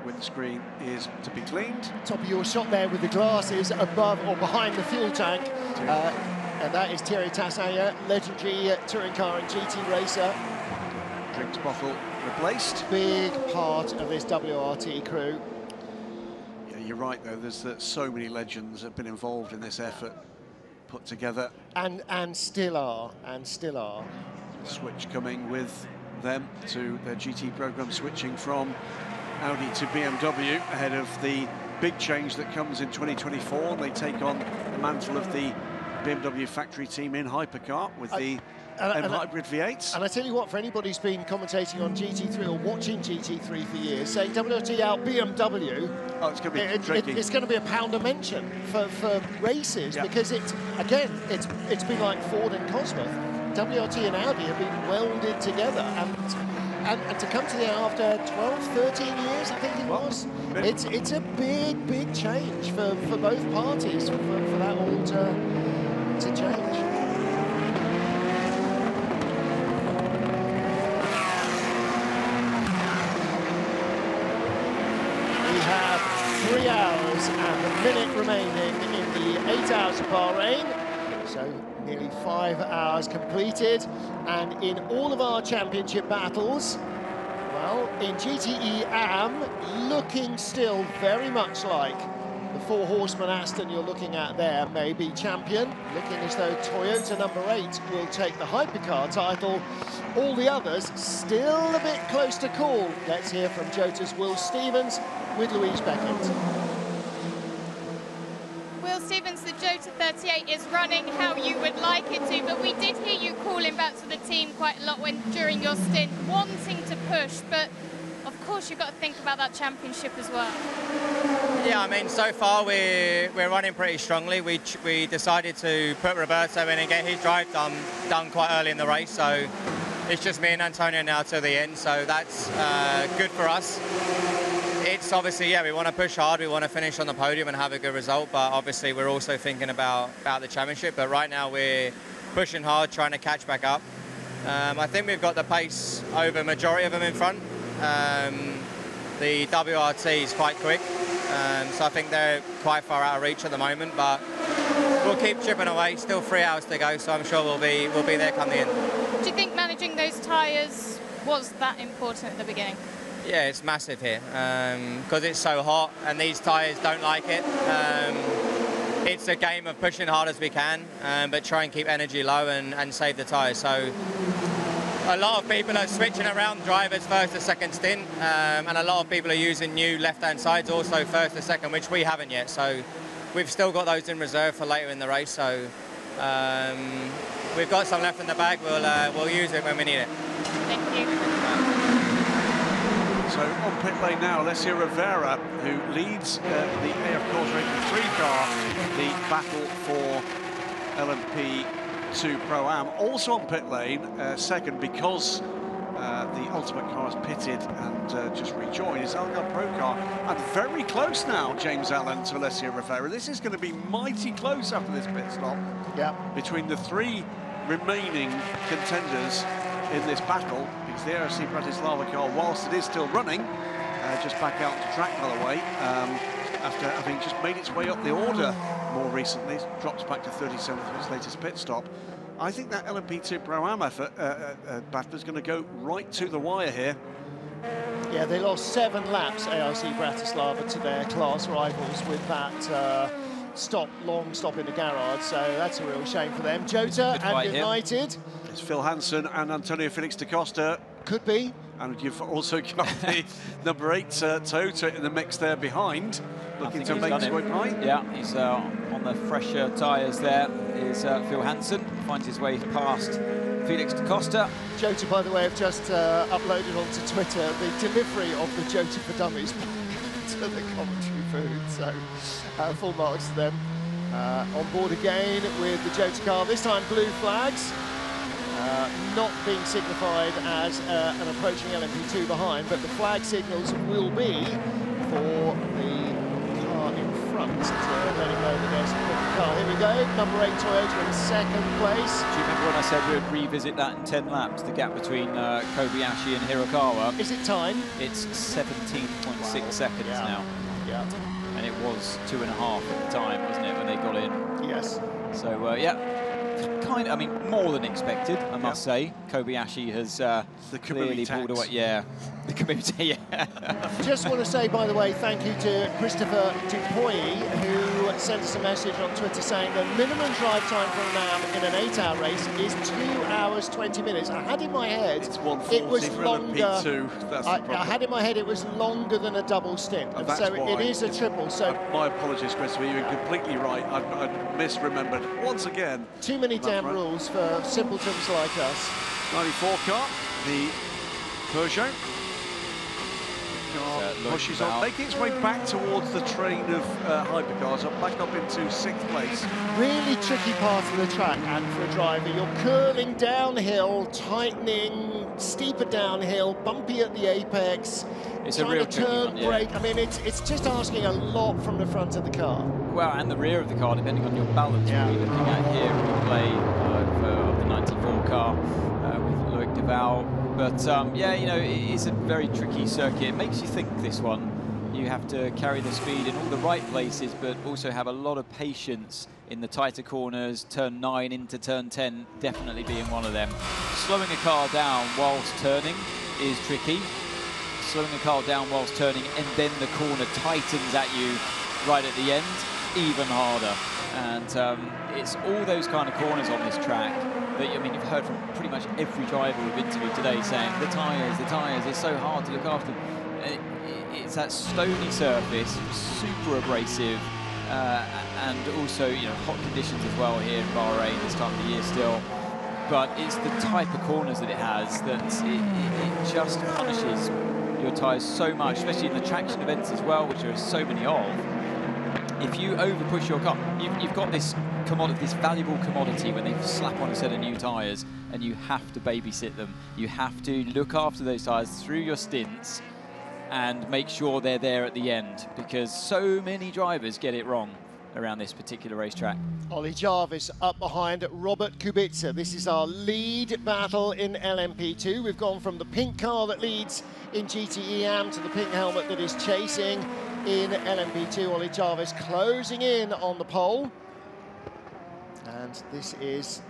Windscreen is to be cleaned. Top of your shot there with the glasses above or behind the fuel tank. And that is Thierry Tassayer, legendary touring car and GT racer. Drinks bottle replaced. Big part of this WRT crew. Yeah, you're right though, there's so many legends that have been involved in this effort, put together. And still are. Switch coming with them to their GT program, switching from Audi to BMW ahead of the big change that comes in 2024. They take on the mantle of the BMW factory team in Hypercar with the M-Hybrid V8s. And I tell you what, for anybody who's been commentating on GT3 or watching GT3 for years, saying WRT out BMW, it's going to be tricky. It's going to be a pound a mention for races because it's been like Ford and Cosworth. WRT and Audi have been welded together, and to come to the end after 12, 13 years, I think it was, it's a big change for both parties for that all to change. We have 3 hours and a minute remaining in the 8 hours of Bahrain. So nearly 5 hours completed. And in all of our championship battles, well, in GTE AM, looking still very much like the four horseman Aston you're looking at there may be champion, looking as though Toyota number 8 will take the Hypercar title. All the others still a bit close to call. Let's hear from Jota's Will Stevens with Louise Beckett. Will Stevens, the Jota 38 is running how you would like it to, but we did hear you calling back to the team quite a lot during your stint, wanting to push, but of course you've got to think about that championship as well. Yeah, I mean, so far we're running pretty strongly. We decided to put Roberto in and get his drive done quite early in the race, so it's just me and Antonio now till the end, so that's good for us. It's obviously, yeah, we want to push hard, we want to finish on the podium and have a good result, but obviously we're also thinking about the championship. But right now we're pushing hard, trying to catch back up. I think we've got the pace over majority of them in front. The WRT is quite quick, so I think they're quite far out of reach at the moment, but we'll keep chipping away. Still 3 hours to go, so I'm sure we'll be there come the end. Do you think managing those tyres was that important at the beginning? Yeah, it's massive here because it's so hot and these tyres don't like it. It's a game of pushing hard as we can, but try and keep energy low and save the tyres. So a lot of people are switching around drivers first to second stint, and a lot of people are using new left-hand sides also first to second, which we haven't yet. So we've still got those in reserve for later in the race. So we've got some left in the bag. We'll use it when we need it. Thank you. So on pit lane now, Alessia Rivera, who leads the AF Course Rating 3 car, the battle for LMP2 Pro-Am. Also on pit lane, second, because the Ultimate car has pitted and just rejoined, is Algar Pro car. And very close now, James Allen, to Alessia Rivera. This is going to be mighty close after this pit stop. Yeah. Between the 3 remaining contenders in this battle, because the ARC Bratislava car, whilst it is still running, just back out to track, by the way, after having just made its way up the order more recently, drops back to 37th for its latest pit stop. I think that LMP2 Pro-Am battle is going to go right to the wire here. Yeah, they lost 7 laps, ARC Bratislava, to their class rivals with that long stop in the garage, so that's a real shame for them. Jota and United. It's Phil Hansen and Antonio Felix da Costa. Could be. And you've also got the number 8 Toyota in the mix there behind, looking to make his way by. Yeah, he's on the fresher tyres there, is Phil Hansen. Finds his way past Felix da Costa. Jota, by the way, have just uploaded onto Twitter the delivery of the Jota for Dummies to the commentary booth, so full marks to them. On board again with the Jota car, this time blue flags. Not being signified as an approaching LMP2 behind, but the flag signals will be for the car in front letting know that there's a car. Here we go, number 8 Toyota in second place. Do you remember when I said we'd revisit that in 10 laps, the gap between Kobayashi and Hirokawa? Is it time? It's 17.6 seconds now. Yeah. And it was 2.5 at the time, wasn't it, when they got in? Yes. So, yeah. I mean, more than expected, I must say. Kobayashi has clearly pulled away. Yeah, the community, yeah. Just want to say, by the way, thank you to Christopher Dupuy, who sent us a message on Twitter saying the minimum drive time for an in an 8-hour race is 2 hours, 20 minutes. I had in my head it was longer. I had in my head it was longer than a double stint, and so it is a triple. So my apologies, Christopher, you're completely right. I misremembered once again. Too many damn rules for simpletons like us. 94 car, the Peugeot. Pushes on, making its way back towards the train of hypercars, back up into 6th place. Really tricky part of the track, and for a driver, you're curling downhill, tightening, steeper downhill, bumpy at the apex. It's trying a real to turn, one, brake. I mean, it's just asking a lot from the front of the car. Well, and the rear of the car, depending on your balance. Yeah. We're looking at here replay of the 94 car with Loic Duval. But yeah, you know, it is a very tricky circuit. It makes you think, this one. You have to carry the speed in all the right places, but also have a lot of patience in the tighter corners. Turn 9 into turn 10 definitely being one of them. Slowing a car down whilst turning is tricky. Slowing a car down whilst turning, and then the corner tightens at you right at the end, even harder. And it's all those kind of corners on this track that, I mean, you've heard from pretty much every driver we've interviewed today saying the tyres, it's so hard to look after. It's that stony surface, super abrasive, and also, you know, hot conditions as well here in Bahrain this time of the year still. But it's the type of corners that it has that it just punishes your tyres so much, especially in the traction events as well, which there are so many of. If you over-push your car, you've got this commodity, this valuable commodity when they slap on a set of new tyres, and you have to babysit them. You have to look after those tyres through your stints and make sure they're there at the end, because so many drivers get it wrong around this particular racetrack. Ollie Jarvis up behind Robert Kubica. This is our lead battle in LMP2. We've gone from the pink car that leads in GTE AM to the pink helmet that is chasing in LMP2. Ollie Jarvis closing in on the pole. And this is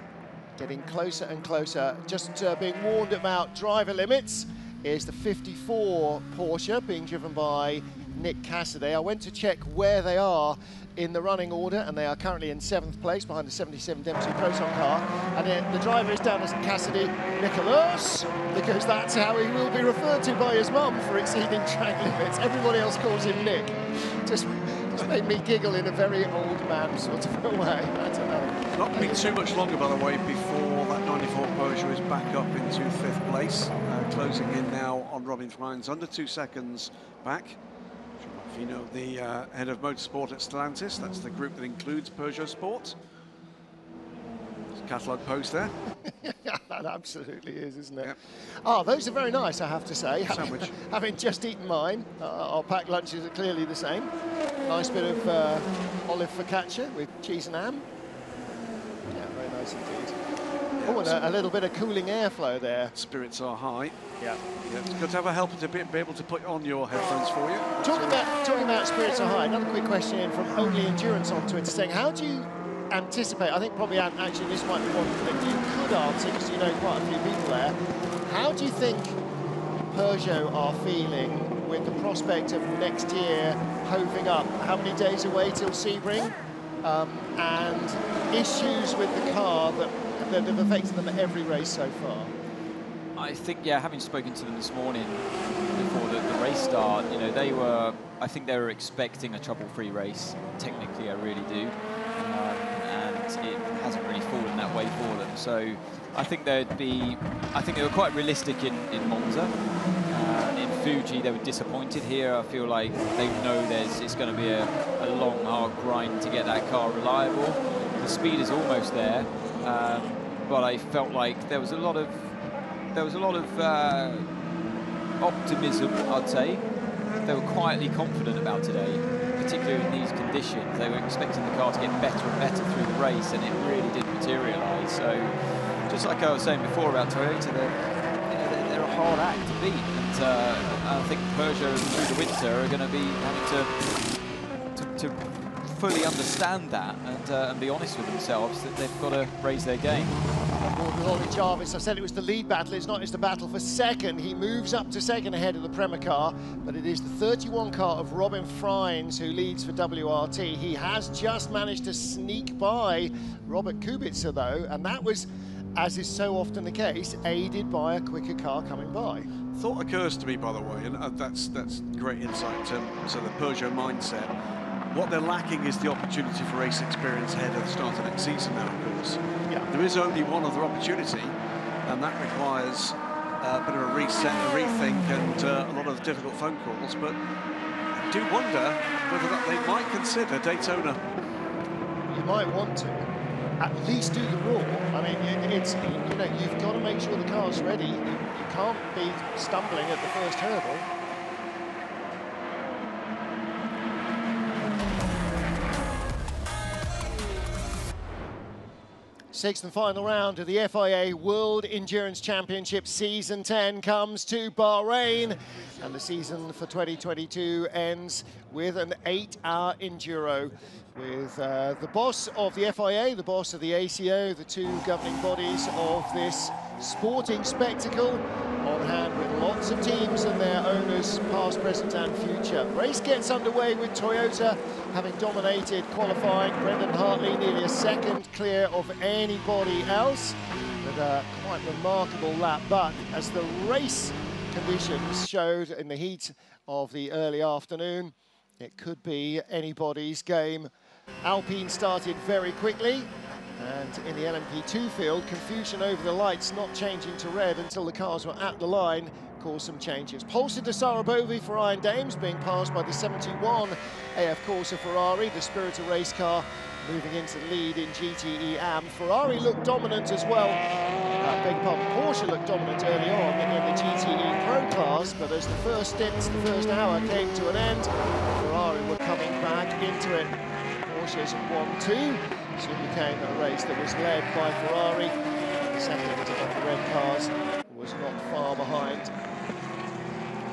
getting closer and closer. Just being warned about driver limits. Here's the 54 Porsche being driven by Nick Cassidy. I went to check where they are in the running order, and they are currently in 7th place behind the 77 Dempsey Proton car. And then the driver is down as Cassidy Nicholas, because that's how he will be referred to by his mum for exceeding track limits. Everybody else calls him Nick. Just made me giggle in a very old man sort of a way. I don't know. Not been too much longer, by the way, before that 94 Peugeot is back up into 5th place. Closing in now on Robin Freins, under 2 seconds back. If you know the head of motorsport at Stellantis, that's the group that includes Peugeot Sport. There's a catalogue post there. That absolutely is, isn't it? Yep. Oh, those are very nice, I have to say. Sandwich. Having just eaten mine, our packed lunches are clearly the same. Nice bit of olive focaccia with cheese and ham. Yeah, very nice indeed. Yeah, oh, and a little bit of cooling airflow there. Spirits are high. Yeah. Yeah, it's good to have a helper to be able to put on your headphones for you. Talking about spirits are high, another quick question in from Only Endurance on Twitter saying, how do you anticipate, I think probably actually this might be one that you could answer because you know quite a few people there, how do you think Peugeot are feeling with the prospect of next year hoving up? How many days away till Sebring? And issues with the car that have affected them at every race so far? I think, yeah, having spoken to them this morning before the race start, you know, I think they were expecting a trouble-free race. Technically, I really do. And it hasn't really fallen that way for them. So I think they were quite realistic in Monza. In Fuji, they were disappointed here. I feel like they know it's going to be a long, hard grind to get that car reliable. The speed is almost there, but I felt like there was a lot of optimism, I'd say. They were quietly confident about today, particularly in these conditions. They were expecting the car to get better and better through the race, and it really didn't materialise. So, just like I was saying before about Toyota, they're a hard act to beat, and I think Peugeot through the winter are going to be having to fully understand that and be honest with themselves that they've got to raise their game. With Ollie Jarvis, I said it was the lead battle. It's not, it's the battle for second. He moves up to second ahead of the Prema car, but it is the 31 car of Robin Freins who leads for WRT. He has just managed to sneak by Robert Kubica, though, and that was, as is so often the case, aided by a quicker car coming by. Thought occurs to me, by the way, and that's great insight to the Peugeot mindset. What they're lacking is the opportunity for race experience ahead of the start of next season now, of course. Yeah. There is only one other opportunity, and that requires a bit of a reset, a rethink, and a lot of difficult phone calls. But I do wonder whether they might consider Daytona. You might want to. At least do the Raw. I mean, it's, you know, you've got to make sure the car's ready. You can't be stumbling at the first hurdle. Sixth and final round of the FIA World Endurance Championship Season 10 comes to Bahrain, and the season for 2022 ends with an 8-hour enduro with the boss of the FIA, the boss of the ACO, the two governing bodies of this sporting spectacle on hand with lots lots of teams and their owners, past, present and future. Race gets underway with Toyota having dominated qualifying. Brendan Hartley nearly a second clear of anybody else, with a quite remarkable lap. But as the race conditions showed in the heat of the early afternoon, it could be anybody's game. Alpine started very quickly, and in the LMP2 field, confusion over the lights not changing to red until the cars were at the line caused some changes. Polsa de Sarabovi for Iron Dames being passed by the 71 AF Corsa Ferrari, the Spiritor race car moving into the lead in GTE AM. Ferrari looked dominant as well. Beg your pardon, Porsche looked dominant early on in the GTE Pro class, but as the first stint, the first hour came to an end, Ferrari were coming back into it. Porsche's 1-2 soon became a race that was led by Ferrari. The second of the red cars was not far behind.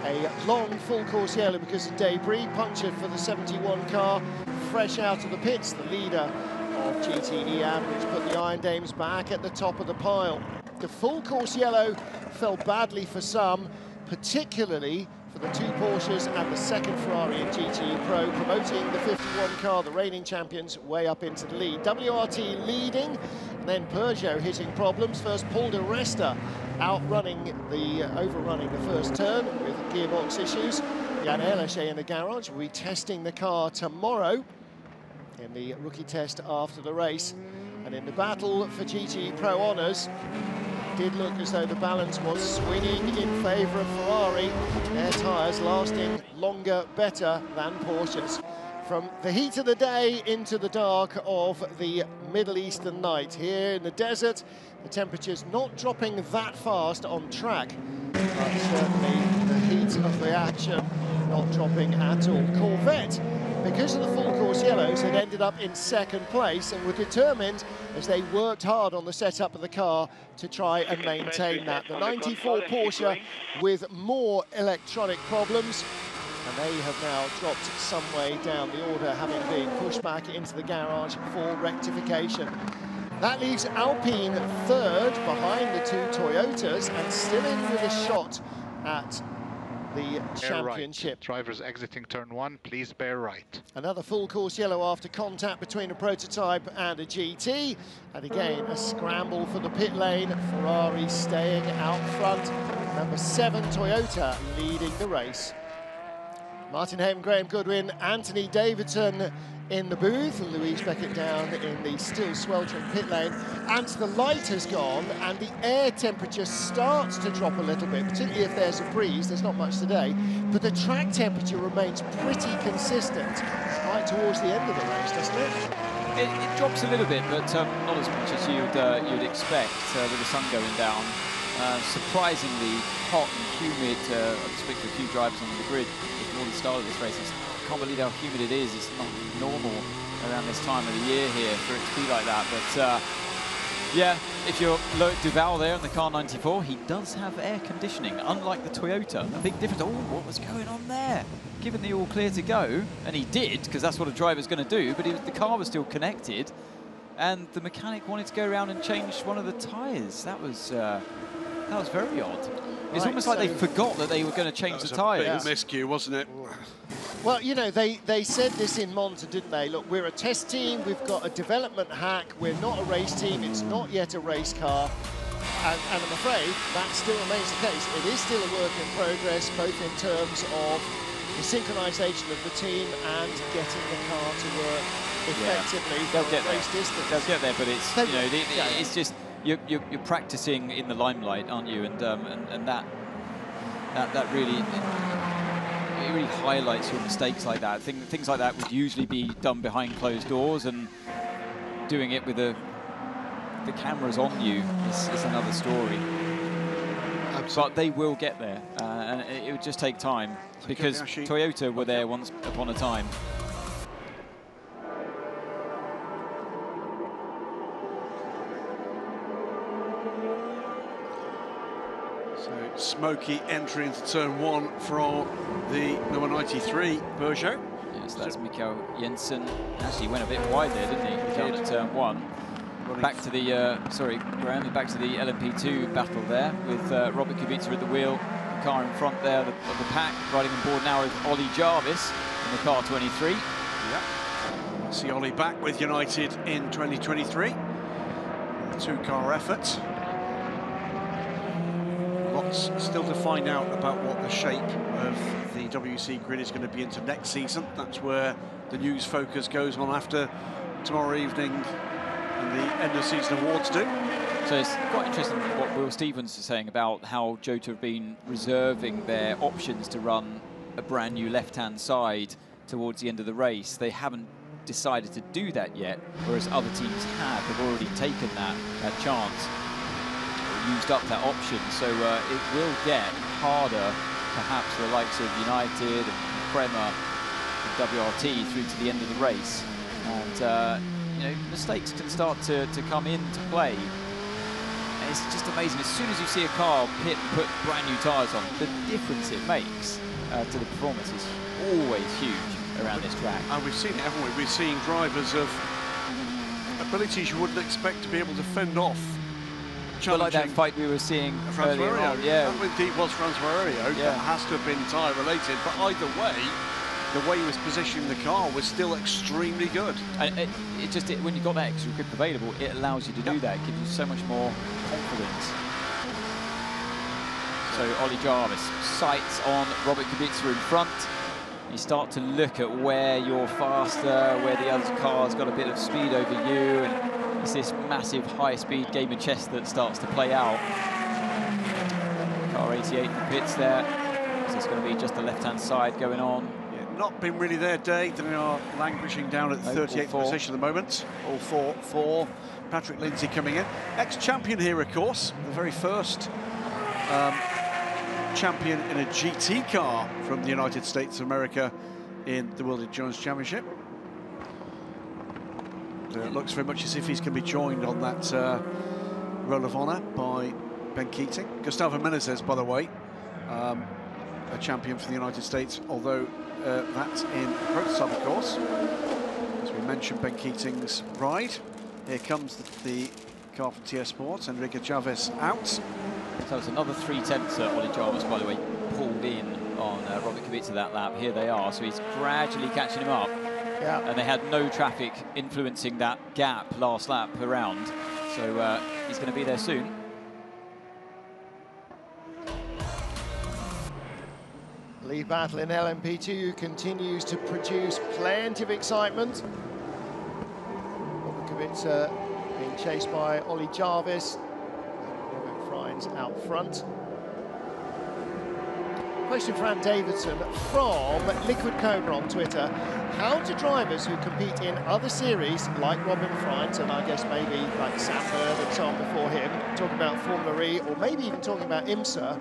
A long full course yellow because of debris, punctured for the 71 car, fresh out of the pits, the leader of GTE AM, which put the Iron Dames back at the top of the pile. The full course yellow fell badly for some, particularly for the two Porsches and the second Ferrari in GTE Pro, promoting the 51 car, the reigning champions, way up into the lead. WRT leading, and then Peugeot hitting problems. First, Paul de Resta overrunning the first turn with gearbox issues. Jan Ehrlich in the garage will be testing the car tomorrow in the rookie test after the race. And in the battle for GTE Pro honours, did look as though the balance was swinging in favour of Ferrari, their tyres lasting longer, better than Porsche's. From the heat of the day into the dark of the Middle Eastern night. Here in the desert, the temperature's not dropping that fast on track, but certainly the heat of the action not dropping at all. Corvette, because of the full course yellows, had ended up in second place and were determined, as they worked hard on the setup of the car, to try and maintain that. The 94 Porsche with more electronic problems, and they have now dropped some way down the order, having been pushed back into the garage for rectification. That leaves Alpine third behind the two Toyotas and still in with a shot at the championship. Right. Drivers exiting turn one, please bear right. Another full course yellow after contact between a prototype and a GT. And again, a scramble for the pit lane. Ferrari staying out front. Number 7 Toyota leading the race. Martin Haim, Graham Goodwin, Anthony Davidson in the booth, Louise Beckett down in the still sweltering pit lane, and the light has gone and the air temperature starts to drop a little bit, particularly if there's a breeze. There's not much today, but the track temperature remains pretty consistent right towards the end of the race, doesn't it? It drops a little bit, but not as much as you'd expect with the sun going down. Surprisingly hot and humid. I spoke to a few drivers on the grid before the start of this race. I can't believe how humid it is. It's not normal around this time of the year here for it to be like that. But yeah, if you're Loic Duval there in the car 94, he does have air conditioning, unlike the Toyota. A big difference. Oh, what was going on there? Given the all clear to go, and he did, because that's what a driver's going to do, but the car was still connected, and the mechanic wanted to go around and change one of the tyres. That was very odd. It's almost like they forgot that they were going to change the tyres. That was a big miscue, wasn't it? Well, you know, they said this in Monza, didn't they? Look, we're a test team, we've got a development hack, we're not a race team, it's not yet a race car. And I'm afraid that still remains the case. It is still a work in progress, both in terms of the synchronisation of the team and getting the car to work effectively for race distance. They'll get there, but it's, it's just... You're practicing in the limelight, aren't you? And that really highlights your mistakes like that. Things like that would usually be done behind closed doors, and doing it with the cameras on you is another story. But they will get there, and it would just take time, because Toyota were there once upon a time. Smoky entry into turn one from the number 93 Peugeot. Yes, that's Mikael Jensen. Actually went a bit wide there, didn't he? Down at turn one. Back to the, sorry, Graham, back to the LMP2 battle there with Robert Kubica at the wheel. car in front there of the pack. Riding on board now is Ollie Jarvis in the car 23. Yep. See Ollie back with United in 2023. A two-car effort. Lots still to find out about what the shape of the WC grid is going to be into next season. That's where the news focus goes on after tomorrow evening and the end of season awards do. So it's quite interesting what Will Stevens is saying about how Jota have been reserving their options to run a brand new left-hand side towards the end of the race. They haven't decided to do that yet, whereas other teams have already taken that chance, used up that option. So it will get harder, perhaps for the likes of United and Prema and WRT through to the end of the race. And you know, mistakes can start to come into play. And it's just amazing. As soon as you see a car pit and put brand new tyres on, the difference it makes to the performance is always huge around this track. And we've seen it, haven't we? We've seen drivers of abilities you wouldn't expect to be able to fend off. But like that fight we were seeing earlier on, yeah. That indeed was Francois Heriot. That has to have been tyre related, but either way, the way he was positioning the car was still extremely good. And when you've got that extra grip available, it allows you to do that. It gives you so much more confidence. So Ollie Jarvis, sights on Robert Kubica in front. You start to look at where you're faster, where the other car's got a bit of speed over you, and it's this massive high-speed game of chess that starts to play out. Car 88 in the pits there. So it's going to be just the left-hand side going on. Yeah, not been really their day. They are languishing down at the 38th position at the moment. All four for Patrick Lindsay coming in. Ex-champion here, of course. The very first champion in a GT car from the United States of America in the World Endurance Championship. It looks very much as if he's going to be joined on that Roll of Honour by Ben Keating. Gustavo Menezes, by the way, a champion for the United States, although that's in prototype, of course. As we mentioned, Ben Keating's ride. Here comes the car from TS Sports, Enrique Chavez out. So it's another 3/10 Ollie Jarvis, by the way, pulled in on Robert Kubica that lap. Here they are, so he's gradually catching him up. Yeah. And they had no traffic influencing that gap last lap around, so he's going to be there soon. Lead battle in LMP2 continues to produce plenty of excitement. Robert Kubica being chased by Ollie Jarvis. Out front. Question for Ann Davidson from Liquid Cobra on Twitter. How do drivers who compete in other series like Robin Frijns and I guess maybe like Sanford and so on before him, talking about Formula E or maybe even talking about IMSA,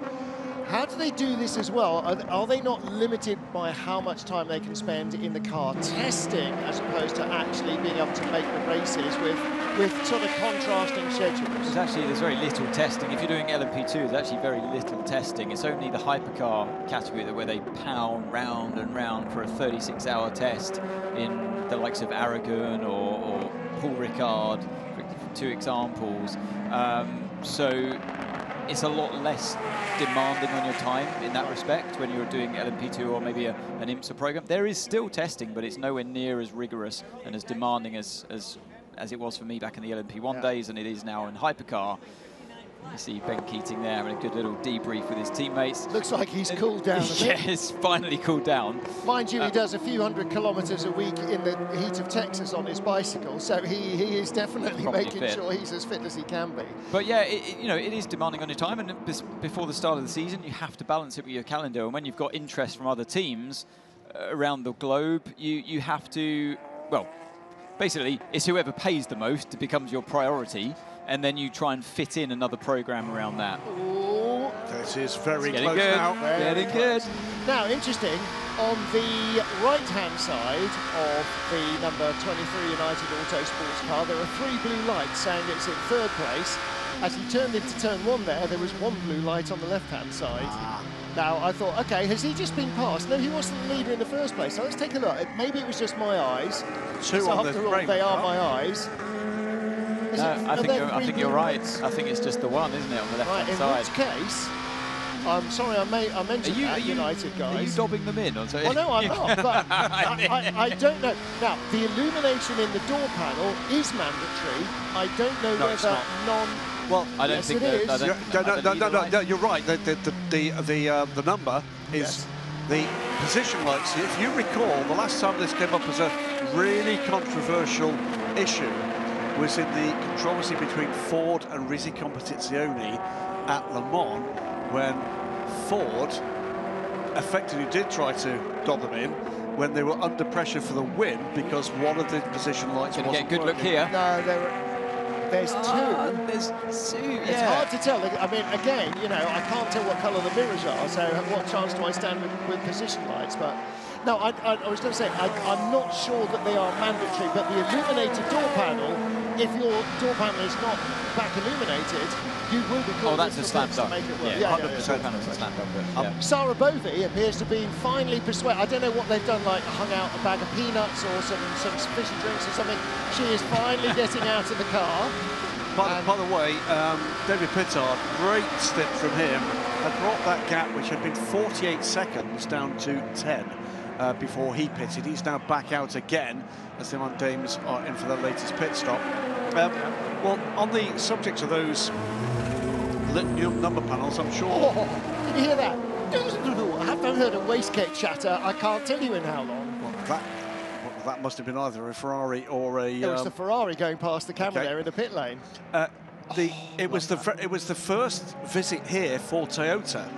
how do they do this as well? Are they not limited by how much time they can spend in the car testing as opposed to actually being able to make the races with sort of contrasting schedules? There's very little testing. If you're doing LMP2, there's actually very little testing. It's only the Hypercar category where they pound round and round for a 36-hour test in the likes of Aragon or Paul Ricard, for two examples. So it's a lot less demanding on your time in that respect when you're doing LMP2 or maybe an IMSA program. There is still testing, but it's nowhere near as rigorous and as demanding as it was for me back in the LMP1 days, and it is now in Hypercar. You see Ben Keating there having a good little debrief with his teammates. Looks like he's cooled down a bit. Yeah, he's finally cooled down. Mind you, he does a few hundred kilometres a week in the heat of Texas on his bicycle, so he is definitely making sure he's as fit as he can be. But yeah, it is demanding on your time, and before the start of the season, you have to balance it with your calendar. And when you've got interest from other teams around the globe, you have to, well, basically, it's whoever pays the most that becomes your priority, and then you try and fit in another program around that. Ooh. This is very close good. now. Getting good. Now, interesting, on the right-hand side of the number 23 United Auto Sports car, there are 3 blue lights saying it's in 3rd place. As he turned into turn 1 there was 1 blue light on the left-hand side. Now, I thought, OK, has he just been passed? No, he wasn't the leader in the first place. So let's take a look. Maybe it was just my eyes. Two on after all, they are my eyes. I think you're right. I think it's just the one, isn't it, on the left-hand side. In which case, I'm sorry, I mentioned that, United guys. Are you dobbing them in? Or so? Well, no, I'm not, but I don't know. Now, the illumination in the door panel is mandatory. I don't know whether Well, I don't think that. No, you're right. The number is the position lights. If you recall, the last time this came up as a really controversial issue was in the controversy between Ford and Risi Competizione at Le Mans, when Ford effectively did try to dob them in when they were under pressure for the win because one of the position lights wasn't get a good working. look here. No, there's two. There's two, It's hard to tell. I mean, again, I can't tell what colour the mirrors are, so what chance do I stand with position lights? But no, I was going to say, I'm not sure that they are mandatory, but the illuminated door panel, if your door panel is not back illuminated, you will be called. Oh, that's a slam dunk. Yeah, 100% panel's a slam dunk. Sarah Bovey appears to be finally persuaded. I don't know what they've done, like hung out a bag of peanuts or some fishy drinks or something. She is finally getting out of the car. By the way, David Pittard, great stint from him, had brought that gap, which had been 48 seconds, down to 10 before he pitted. He's now back out again as the Dames are in for their latest pit stop. Well, on the subject of those number panels, I'm sure... Oh, did you hear that? I haven't heard a wastegate chatter, I can't tell you in how long. Well, that must have been either a Ferrari or a... It was the Ferrari going past the camera there in the pit lane. It was the first visit here for Toyota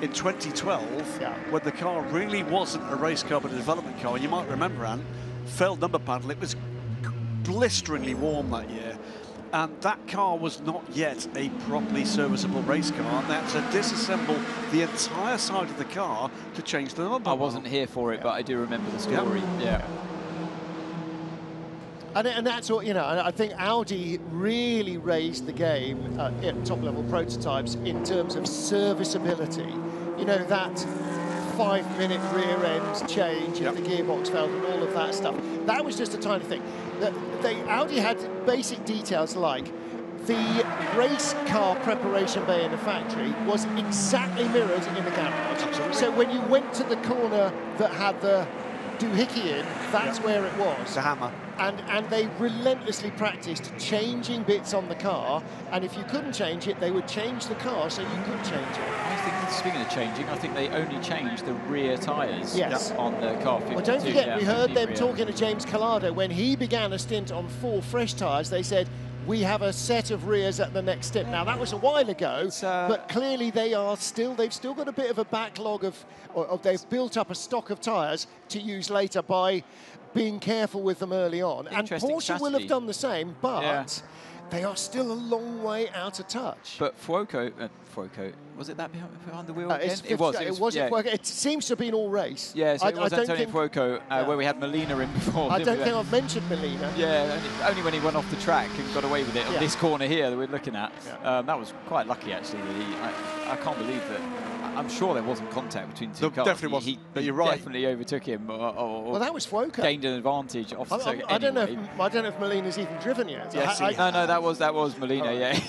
in 2012, when the car really wasn't a race car but a development car. And you might remember, Anne, failed number panel. It was blisteringly warm that year, and that car was not yet a properly serviceable race car, and they had to disassemble the entire side of the car to change the number. I wasn't here for it, but I do remember the story. Yeah. And that's what, and I think Audi really raised the game at top-level prototypes in terms of serviceability. That 5-minute rear end change if the gearbox failed and all of that stuff. That was just a tiny thing. Audi had basic details like the race car preparation bay in the factory was exactly mirrored in the garage. Absolutely. So when you went to the corner that had the doohickey in, that's where it was. The hammer. And they relentlessly practiced changing bits on the car, and if you couldn't change it, they would change the car so you could change it. I think, speaking of changing, I think they only changed the rear tyres on the car 52. Well, don't forget, we heard them talking to James Collado when he began a stint on 4 fresh tyres. They said, we have a set of rears at the next stint. Now, that was a while ago, but clearly they've still got a bit of a backlog or they've built up a stock of tyres to use later by being careful with them early on. And Porsche will have done the same, but they are still a long way out of touch. But Fuoco, was it that behind the wheel again? It was Fuoco. It seems to have been all race. Yeah, so it was Antonio Fuoco, where we had Molina in before. I don't think I've mentioned Molina. Yeah, only when he went off the track and got away with it on this corner here that we're looking at. That was quite lucky, actually. I can't believe that. I'm sure there wasn't contact between the two cars. Definitely wasn't, but you're right. Definitely overtook him. Well, that was Fuoco. Gained an advantage off the circuit. I don't know if Molina's even driven yet. Yes, no, that was Molina, yeah.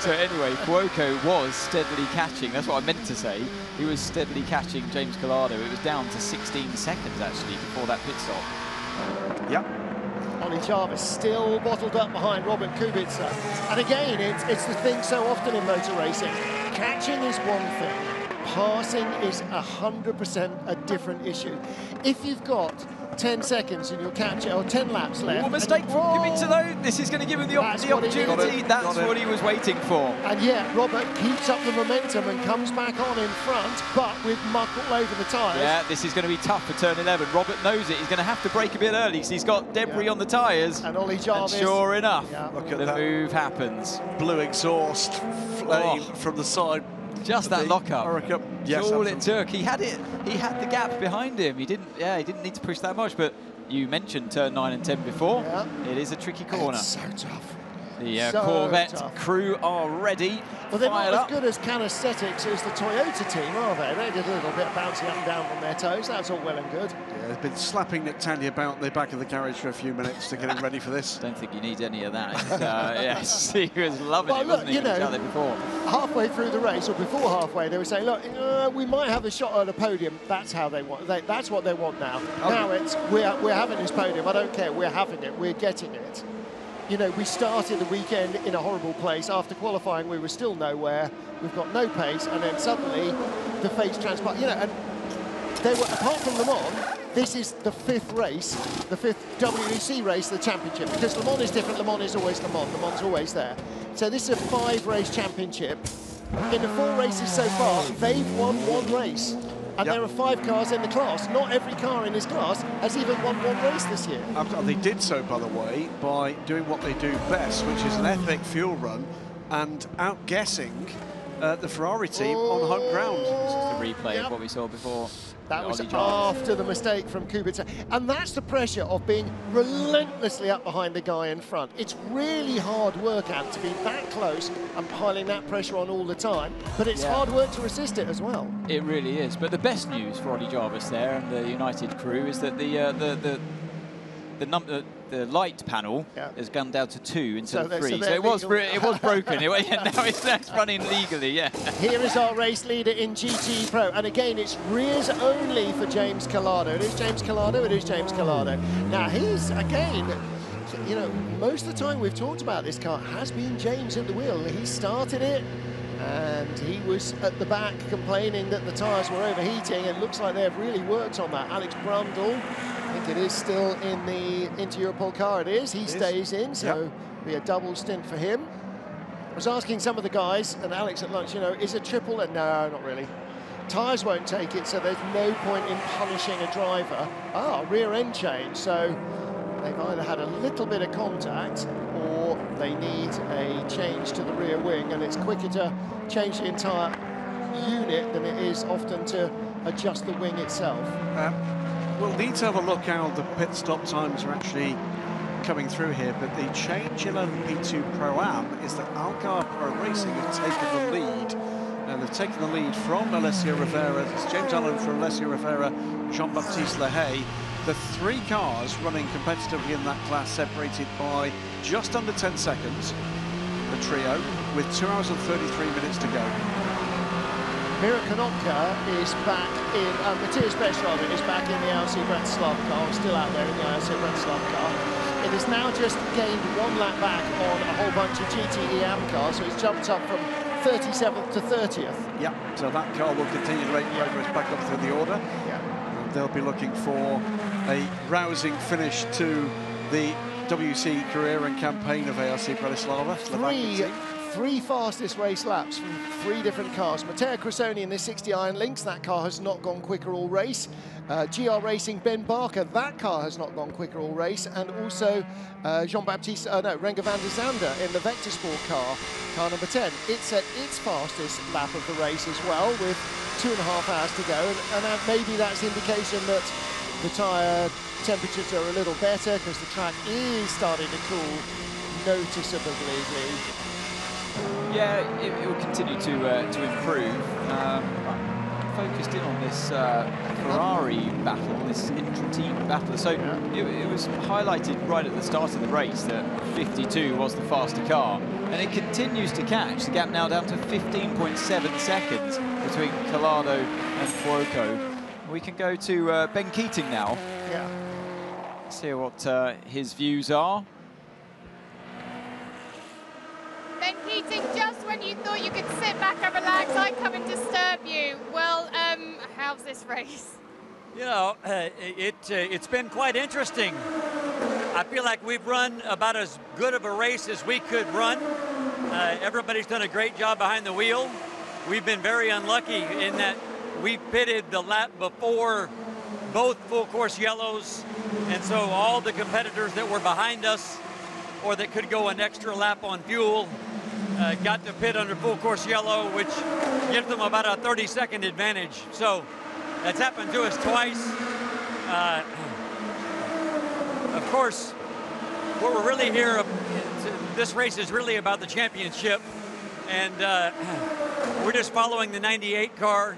So anyway, Fuoco was steadily catching. That's what I meant to say. He was steadily catching James Collado. It was down to 16 seconds, actually, before that pit stop. Yep. Ollie Jarvis still bottled up behind Robert Kubica. And again, it's the thing so often in motor racing. Catching is one thing, passing is 100% a different issue. If you've got 10 seconds in your catch, or 10 laps left. What mistake from Kubica though? This is going to give him the opportunity. That's what he was waiting for. And yet, Robert keeps up the momentum and comes back on in front, but with muck all over the tyres. Yeah, this is going to be tough for turn 11. Robert knows it. He's going to have to brake a bit early because he's got debris on the tyres. And Ollie Jarvis. And sure enough, look at the move happens. Blue exhaust flame from the side. Just that lockup. Yes, all it took. He had it. He had the gap behind him. He didn't need to push that much. But you mentioned turn 9 and 10 before. Yeah. It is a tricky corner. It's so tough. The So Corvette tough. crew are ready. Well, they're not fired as up. good as Canesthetics as the Toyota team, are they? They did a little bit bouncing up and down from their toes. That's all well and good. Yeah, they've been slapping Nick Tandy about the back of the garage for a few minutes to get him ready for this. Don't think he needs any of that. Yes, he was loving it, wasn't he? You When he was know, out there before. halfway through the race, or before halfway, they were saying, look, we might have a shot at a podium. That's how they want. That's what they want now. Now it's, we're having this podium. I don't care. We're having it. We're getting it. You know, we started the weekend in a horrible place. After qualifying, we were still nowhere. We've got no pace, and then suddenly the fates transpired. You know, and they were, apart from Le Mans, this is the 5th race, the 5th WEC race, the championship. Because Le Mans is different. Le Mans is always Le Mans. Le Mans is always there. So this is a 5-race championship. In the 4 races so far, they've won 1 race. And there are 5 cars in the class. Not every car in this class has even won 1 race this year. They did so, by the way, by doing what they do best, which is an epic fuel run and outguessing the Ferrari team on home ground. This is the replay of what we saw before. That was after the mistake from Kubica. And that's the pressure of being relentlessly up behind the guy in front. It's really hard work, Ant, to be that close and piling that pressure on all the time. But it's hard work to resist it as well. It really is. But the best news for Ollie Jarvis there and the United crew is that the light panel has gone down to 2 instead of 3. So it was broken. Now it's running legally. Yeah. Here is our race leader in GT Pro, and again it's rears only for James Collado. It is James Collado. It is James Collado. Now he's again. You know, most of the time we've talked about this car has been James at the wheel. He started it, and he was at the back complaining that the tyres were overheating. It looks like they've really worked on that. Alex Brundle, I think it is still in the Inter-Europol car. It is. He stays in, so be a double stint for him. I was asking some of the guys, and Alex at lunch, you know, is a triple? And no, not really. Tyres won't take it, so there's no point in punishing a driver. Rear end change. So they've either had a little bit of contact or they need a change to the rear wing, and it's quicker to change the entire unit than it is often to adjust the wing itself. We'll need to have a look how the pit stop times are actually coming through here, but the change in LMP2 Pro-Am is that Algar Pro Racing have taken the lead, and they've taken the lead from Alessio Rivera. It's James Allen from Alessio Rivera, Jean-Baptiste Lehay. The 3 cars running competitively in that class separated by just under 10 seconds, the trio, with 2 hours and 33 minutes to go. Mira Konopka is back in, Matthias Beschrader is back in the ALC Bratislava car, still out there in the ALC Bratislava car. It has now just gained 1 lap back on a whole bunch of GTE AM cars, so it's jumped up from 37th to 30th. Yeah, so that car will continue to make progress back up through the order. And they'll be looking for a rousing finish to the WC career and campaign of ALC Bratislava. Three fastest race laps from 3 different cars. Matteo Cressoni in the 60 Iron Lynx, that car has not gone quicker all race. GR Racing Ben Barker, that car has not gone quicker all race. And also Jean-Baptiste, Renger van der Zande in the Vector Sport car number 10. It's at its fastest lap of the race as well, with 2.5 hours to go. And maybe that's indication that the tyre temperatures are a little better because the track is starting to cool noticeably. Yeah, it will continue to improve. Focused in on this Ferrari battle, this intra-team battle. So it was highlighted right at the start of the race that 52 was the faster car, and it continues to catch. The gap now down to 15.7 seconds between Collado and Fuoco. We can go to Ben Keating now. Let's hear what his views are. Ben Keating, just when you thought you could sit back and relax, I come and disturb you. Well, how's this race? You know, it's been quite interesting. I feel like we've run about as good of a race as we could run. Everybody's done a great job behind the wheel. We've been very unlucky in that we pitted the lap before both full course yellows, and so all the competitors that were behind us or that could go an extra lap on fuel got to pit under full course yellow, which gives them about a 30-second advantage. So that's happened to us twice. Of course, what we're really here this race is really about the championship, and we're just following the 98 car.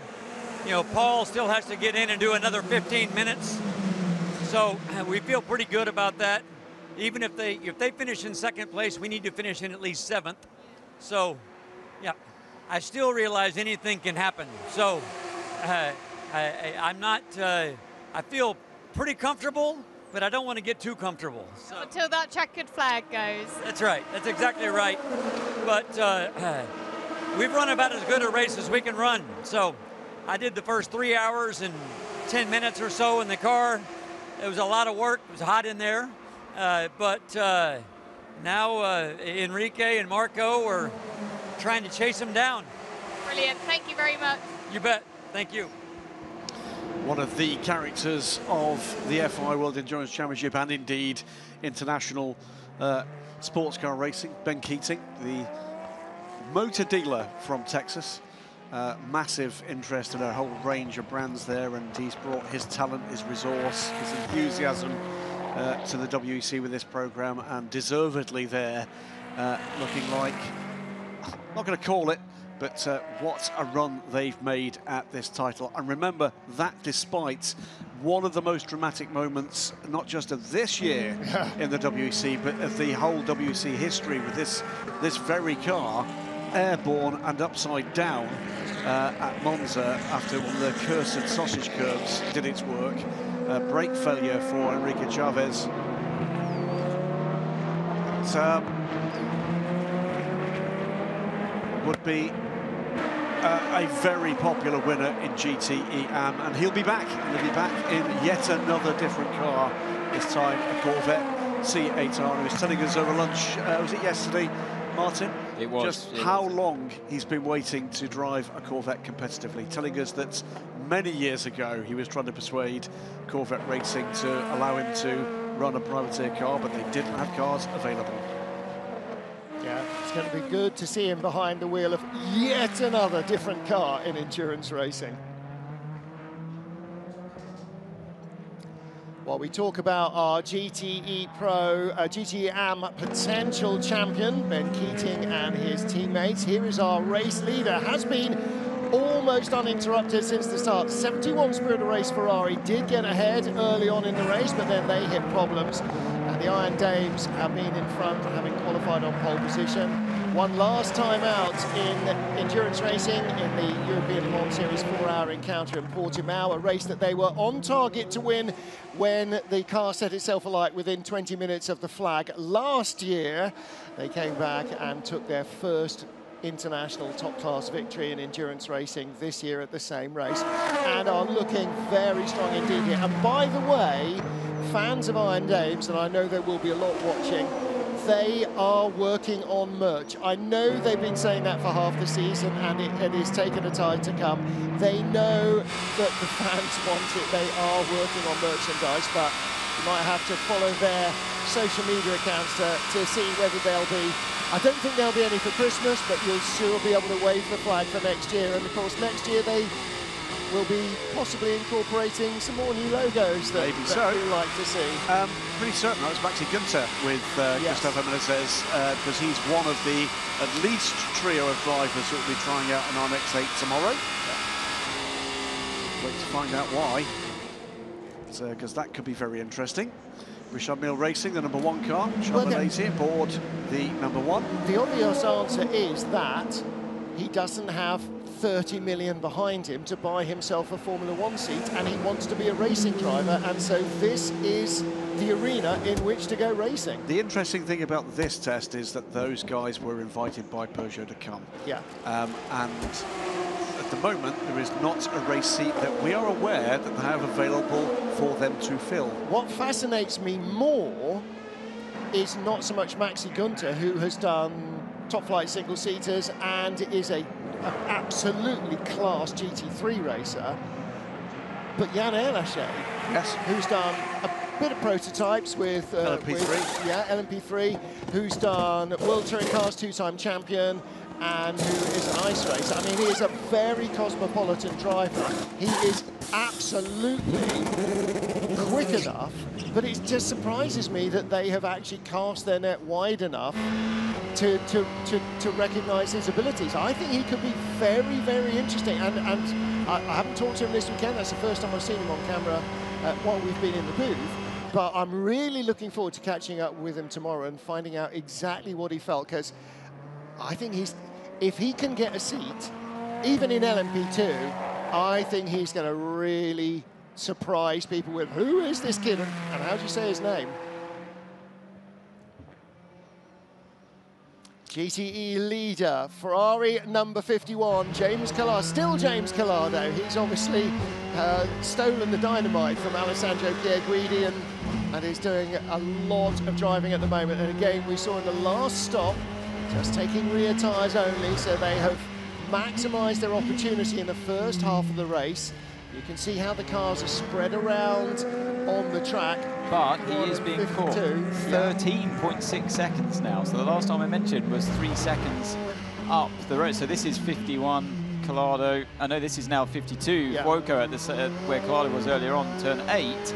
You know, Paul still has to get in and do another 15 minutes, so we feel pretty good about that. Even if they finish in second place, we need to finish in at least 7th. So, yeah, I still realize anything can happen. So, I'm not. I feel pretty comfortable, but I don't want to get too comfortable. So. Until that checkered flag goes. That's right. That's exactly right. But we've run about as good a race as we can run. So I did the first 3 hours and 10 minutes or so in the car. It was a lot of work. It was hot in there. But now Enrique and Marco are trying to chase them down. Brilliant. Thank you very much. You bet. Thank you. One of the characters of the FIA World Endurance Championship and indeed international sports car racing, Ben Keating, the motor dealer from Texas. Massive interest in a whole range of brands there, and he's brought his talent, his resource, his enthusiasm to the WEC with this program, and deservedly there, looking like, not going to call it, but what a run they've made at this title. And remember that despite one of the most dramatic moments, not just of this year in the WEC, but of the whole WEC history, with this very car airborne and upside down at Monza after one of the cursed sausage curbs did its work. Brake failure for Enrique Chavez. Would be a very popular winner in GTE AM, and he'll be back. He'll be back in yet another different car, this time a Corvette C8R. He was telling us over lunch, was it yesterday, Martin? It was. Just how long he's been waiting to drive a Corvette competitively, telling us that many years ago he was trying to persuade Corvette Racing to allow him to run a privateer car, but they didn't have cars available. Yeah, it's going to be good to see him behind the wheel of yet another different car in endurance racing. While we talk about our GTE Pro, GTE AM potential champion, Ben Keating and his teammates, here is our race leader. Has been almost uninterrupted since the start. 71 Spirit of Race Ferrari did get ahead early on in the race, but then they hit problems. And the Iron Dames have been in front, having qualified on pole position. One last time out in endurance racing in the European Le Mans Series 4-hour encounter in Portimao, a race that they were on target to win when the car set itself alight within 20 minutes of the flag. Last year, they came back and took their first international top-class victory in endurance racing this year at the same race, and are looking very strong indeed here. And by the way, fans of Iron Dames, and I know there will be a lot watching, they are working on merch. I know they've been saying that for half the season, and it is taking a time to come. They know that the fans want it. They are working on merchandise, but you might have to follow their social media accounts to see whether they'll be. I don't think there'll be any for Christmas, but you'll sure be able to wave the flag for next year. And of course, next year they will be possibly incorporating some more new logos that we like to see. Pretty certain that was Maxi Gunter with Gustavo Menezes, because he's one of the at least trio of drivers that will be trying out an RX-8 tomorrow. Wait to find out why, because that could be very interesting. Richard Mille Racing, the #1 car. Charles Malaysia aboard the #1. The obvious answer is that he doesn't have 30 million behind him to buy himself a Formula 1 seat, and he wants to be a racing driver, and so this is the arena in which to go racing. The interesting thing about this test is that those guys were invited by Peugeot to come. Yeah. And at the moment, there is not a race seat that we are aware that they have available for them to fill. What fascinates me more is not so much Maxi Gunter, who has done top flight single-seaters and is an absolutely class GT3 racer, but Jan Erlacher, who's done a bit of prototypes with LMP3, LMP3, who's done World Touring Cars 2-time champion, and who is an ice racer. I mean, he is a very cosmopolitan driver. He is absolutely quicker enough, but it just surprises me that they have actually cast their net wide enough to recognise his abilities. I think he could be very, very interesting, and I haven't talked to him this weekend. That's the first time I've seen him on camera while we've been in the booth, but I'm really looking forward to catching up with him tomorrow and finding out exactly what he felt, because I think if he can get a seat, even in LMP2, I think he's going to really surprise people with, who is this kid and how do you say his name? GTE leader, Ferrari number 51, James Collado, still James Collado. He's obviously stolen the dynamite from Alessandro Pierguidi and is doing a lot of driving at the moment. And again, we saw in the last stop, just taking rear tyres only, so they have maximised their opportunity in the first half of the race. You can see how the cars are spread around on the track. But he is being caught 13.6 seconds now. So the last time I mentioned was 3 seconds up the road. So this is 51, Collado. I know this is now 52. Woco at the where Collado was earlier on, turn 8.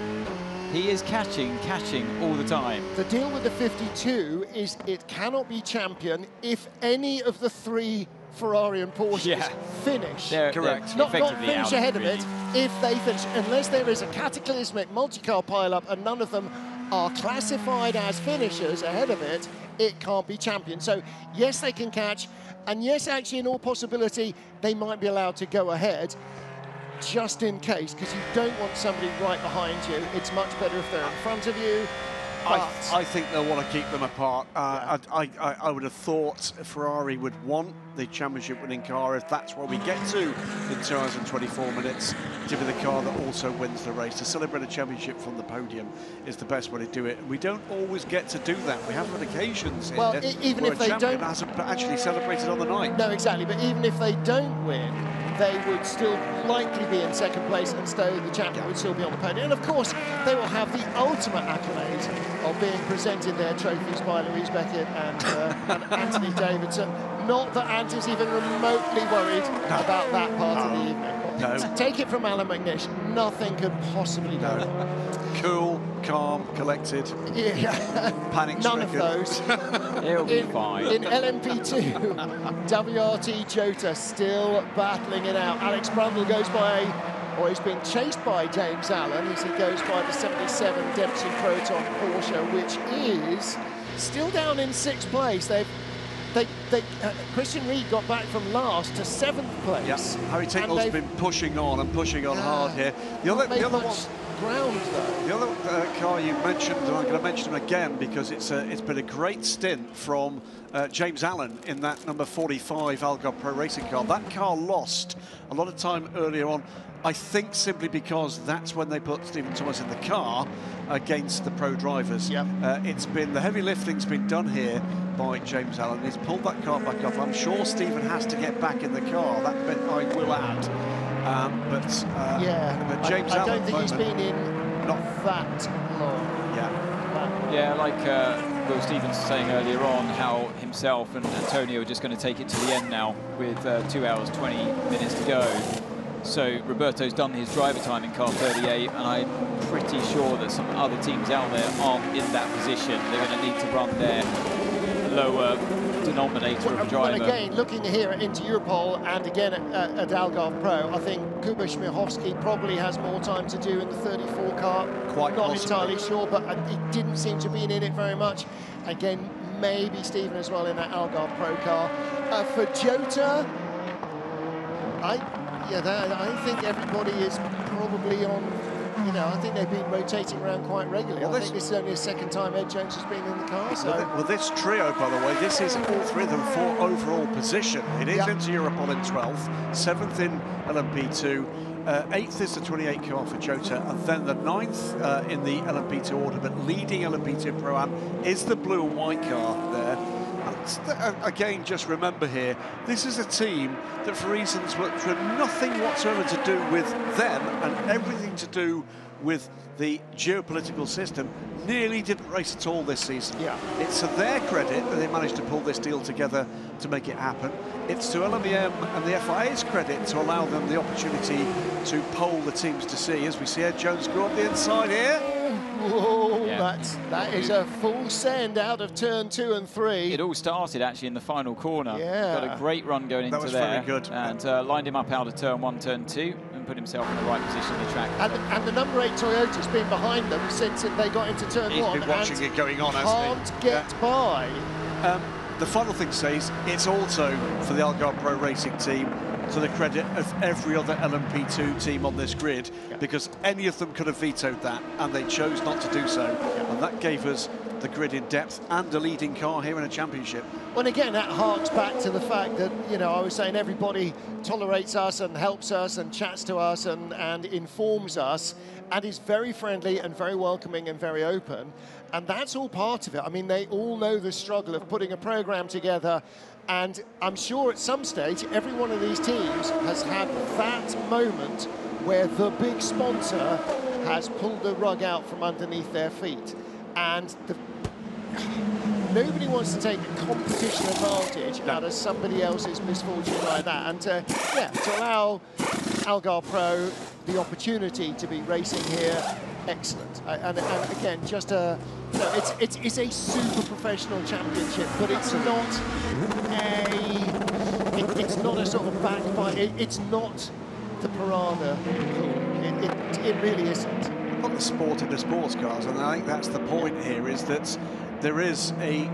He is catching all the time. The deal with the 52 is it cannot be champion if any of the 3 Ferrari and Porsches finish. Correct. Not finish ahead of it. If they finish, unless there is a cataclysmic multi-car pile-up and none of them are classified as finishers ahead of it, it can't be champion. So yes, they can catch, and yes, actually in all possibility, they might be allowed to go ahead, just in case, because you don't want somebody right behind you. It's much better if they're in front of you. I think they'll want to keep them apart. I would have thought Ferrari would want the championship winning car if that's where we get to in 2 hours and 24 minutes, to be the car that also wins the race. To celebrate a championship from the podium is the best way to do it. And we don't always get to do that. We have had occasions well, here even where if a they champion don't hasn't actually celebrated on the night. No, exactly. But even if they don't win, they would still likely be in second place, and Stowe, the champion, would still be on the podium. And of course, they will have the ultimate accolade of being presented their trophies by Louise Beckett and Anthony Davidson. Not that Ant is even remotely worried about that part of the evening. No. Take it from Alan McNish, nothing could possibly go wrong. Cool, calm, collected. Yeah. Panic None of those. He'll be fine. In LMP2, WRT Jota still battling it out. Alex Brundle goes by, or he's being chased by James Allen as he goes by the 77 Dempsey Proton Porsche, which is still down in 6th place. Christian Reed got back from last to 7th place. Yes, Harry Tinkel's been pushing on hard here. The other one. Ground, though. The other car you mentioned, and I'm going to mention him again because it's been a great stint from James Allen in that number 45 Algarve Pro Racing car. That car lost a lot of time earlier on, I think simply because that's when they put Stephen Thomas in the car against the pro drivers. It's been, the heavy lifting's been done here by James Allen. He's pulled that car back up. I'm sure Stephen has to get back in the car. That bit I will add. But James Allen, I don't think he's been in not that long. Yeah, like Will Stevens was saying earlier on, how himself and Antonio are just going to take it to the end now with 2 hours 20 minutes to go. So Roberto's done his driver time in car 38, and I'm pretty sure that some other teams out there aren't in that position. They're going to need to run their lower denominator of driver. Well, again, looking here into Europol and again at Algarve Pro, I think Kuba Śmiechowski probably has more time to do in the 34 car. Quite Not possibly. entirely sure, but he didn't seem to be in it very much. Again, maybe Stephen as well in that Algarve Pro car. For Jota, I think everybody is probably on. You know, I think they've been rotating around quite regularly. I think this is only the second time Ed Jones has been in the car. So. Well, this trio, by the way, this is all 3 of them for overall position. It is into Europol in 12th, 7th in LMP2, 8th is the 28 car for Jota, and then the 9th in the LMP2 order, but leading LMP2 Pro-Am is the blue and white car there. Again, just remember here, this is a team that for reasons which were nothing whatsoever to do with them and everything to do with the geopolitical system, nearly didn't race at all this season. Yeah. It's to their credit that they managed to pull this deal together to make it happen. It's to LMEM and the FIA's credit to allow them the opportunity to poll the teams to see. As we see Ed Jones go up the inside here. Whoa, that is a full send out of turn 2 and 3. It all started actually in the final corner. Yeah. Got a great run going into there. That was very good. And lined him up out of turn 1, turn 2, and put himself in the right position on the track. And the number 8 Toyota's been behind them since they got into turn 1. He's been watching it going on, hasn't he? Can't get by. The final thing to say is it's also for the Algarve Pro Racing team to the credit of every other LMP2 team on this grid, because any of them could have vetoed that and they chose not to do so, and that gave us the grid in depth and a leading car here in a championship. Well, again, that harks back to the fact that, you know, I was saying everybody tolerates us and helps us and chats to us and informs us and is very friendly and very welcoming and very open. And that's all part of it. I mean, they all know the struggle of putting a program together, and I'm sure at some stage every one of these teams has had that moment where the big sponsor has pulled the rug out from underneath their feet. And nobody wants to take a competition advantage out of somebody else's misfortune like that. And to allow Algarve Pro the opportunity to be racing here, excellent. And again, just a, you know, it's a super professional championship, but it's not it's not a sort of backbite. It's not the Piranha. It really isn't. Not the sport in the sports cars, and I think that's the point here, is that there is a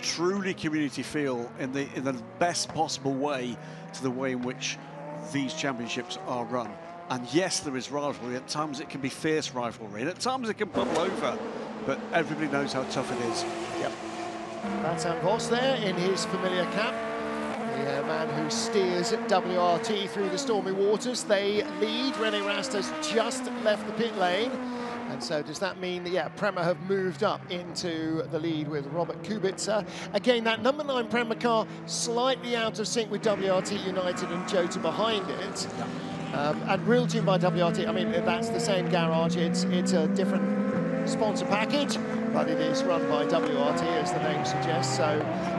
truly community feel in the best possible way to the way in which these championships are run. And yes, there is rivalry. At times it can be fierce rivalry, and at times it can bubble over, but everybody knows how tough it is. Yep. Vincent Vos there in his familiar cap. The man who steers WRT through the stormy waters. They lead. René Rast has just left the pit lane. And so does that mean that, yeah, Prema have moved up into the lead with Robert Kubica. Again, that number 9 Prema car slightly out of sync with WRT United and Jota behind it. And real tune by WRT, I mean, that's the same garage. It's a different sponsor package, but it is run by WRT, as the name suggests. So,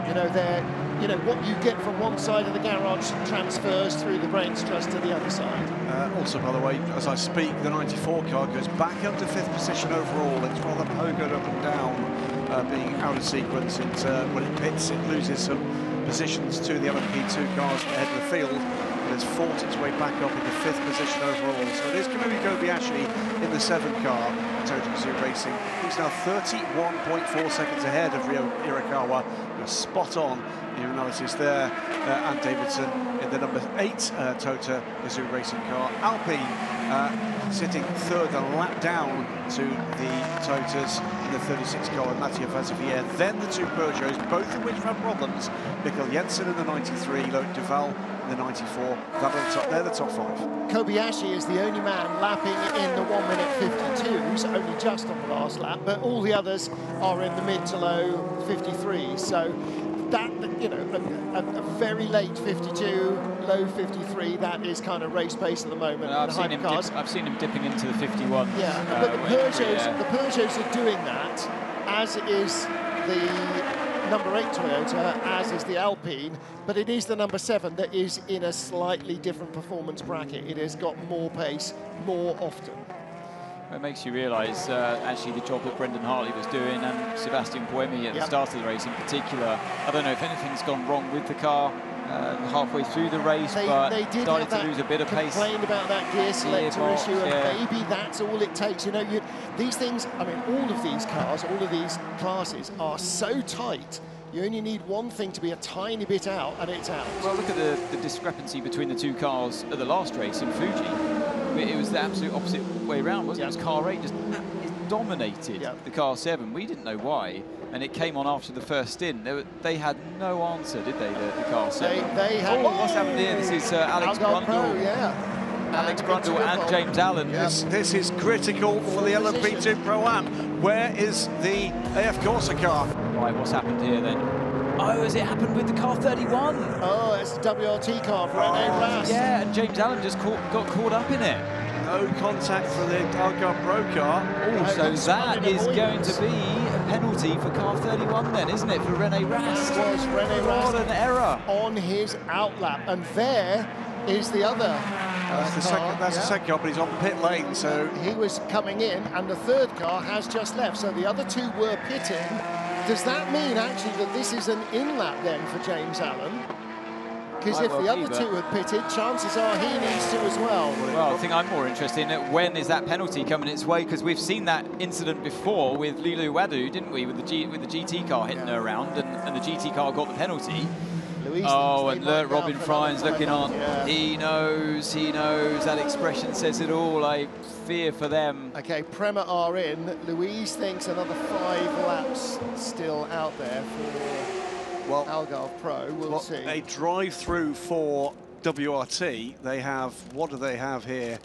you know, what you get from one side of the garage transfers through the brains trust to the other side. Also, by the way, as I speak, the 94 car goes back up to 5th position overall. It's rather pogoed up and down, being out of sequence. When it pits, it loses some positions to the LMP2 cars ahead of the field. It has fought its way back up into 5th position overall. So it is Kamui Kobayashi in the 7 car, Toyota Gazoo Racing. He's now 31.4 seconds ahead of Ryo Irakawa. You're spot on in your analysis there. And Davidson in the number 8 Toyota Gazoo Racing car. Alpine sitting 3rd, a lap down to the Toyotas in the 36 car with Mathieu Vazevier. Then the 2 Peugeots, both of which have had problems. Mikkel Jensen in the 93, Loic Duval in the 94. They're the top 5. Kobayashi is the only man lapping in the 1:52s, only just on the last lap, but all the others are in the mid to low 53s. So that, you know, a very late 52, low 53, that is kind of race pace at the moment. I've seen him dipping into the 51. Yeah, but the Peugeots are doing that, as is the number 8 Toyota, as is the Alpine, but it is the number 7 that is in a slightly different performance bracket. It has got more pace more often. It makes you realise actually the job that Brendan Hartley was doing, and Sebastian Buemi at the start of the race in particular. I don't know if anything's gone wrong with the car halfway through the race, but they did started to lose a bit of pace. Complained about that gear selector issue, and maybe that's all it takes. You know, these things, I mean, all of these cars, all of these classes are so tight. You only need one thing to be a tiny bit out, and it's out. Well, look at the discrepancy between the 2 cars at the last race in Fuji. It was the absolute opposite way around, wasn't it? It was car 8 just dominated the car 7. We didn't know why, and it came on after the first stint. They had no answer, did they, the car 7? They had. What's happened here? This is Alex Brundle. Alex Brundle and James Allen. This is critical for the LMP2 Pro-Am. Where is the AF Corsa car? Right, what's happened here then? Oh, has it happened with the car 31? Oh, it's a WRT car for René Rast. Yeah, and James Allen just got caught up in it. No contact for the Algarve Pro car. Oh, so that is going to be a penalty for car 31 then, isn't it, for René Rast? That was René Rast. What an error. On his outlap. And there is the other That's the second car, but he's on pit lane, so... He was coming in, and the third car has just left, so the other two were pitting. Does that mean, actually, that this is an in-lap then for James Allen? Because if the other two had pitted, chances are he needs to as well. Well, I think I'm more interested in it. When is that penalty coming its way? Because we've seen that incident before with Lulu Wadu, didn't we? With the GT car hitting her around, and the GT car got the penalty. Oh, and look, Robin Fry's looking on. Yeah. He knows. That expression says it all. I fear for them. Okay, Prema are in. Louise thinks another 5 laps still out there for Algarve Pro. We'll see. A drive-through for WRT. They have, what do they have here?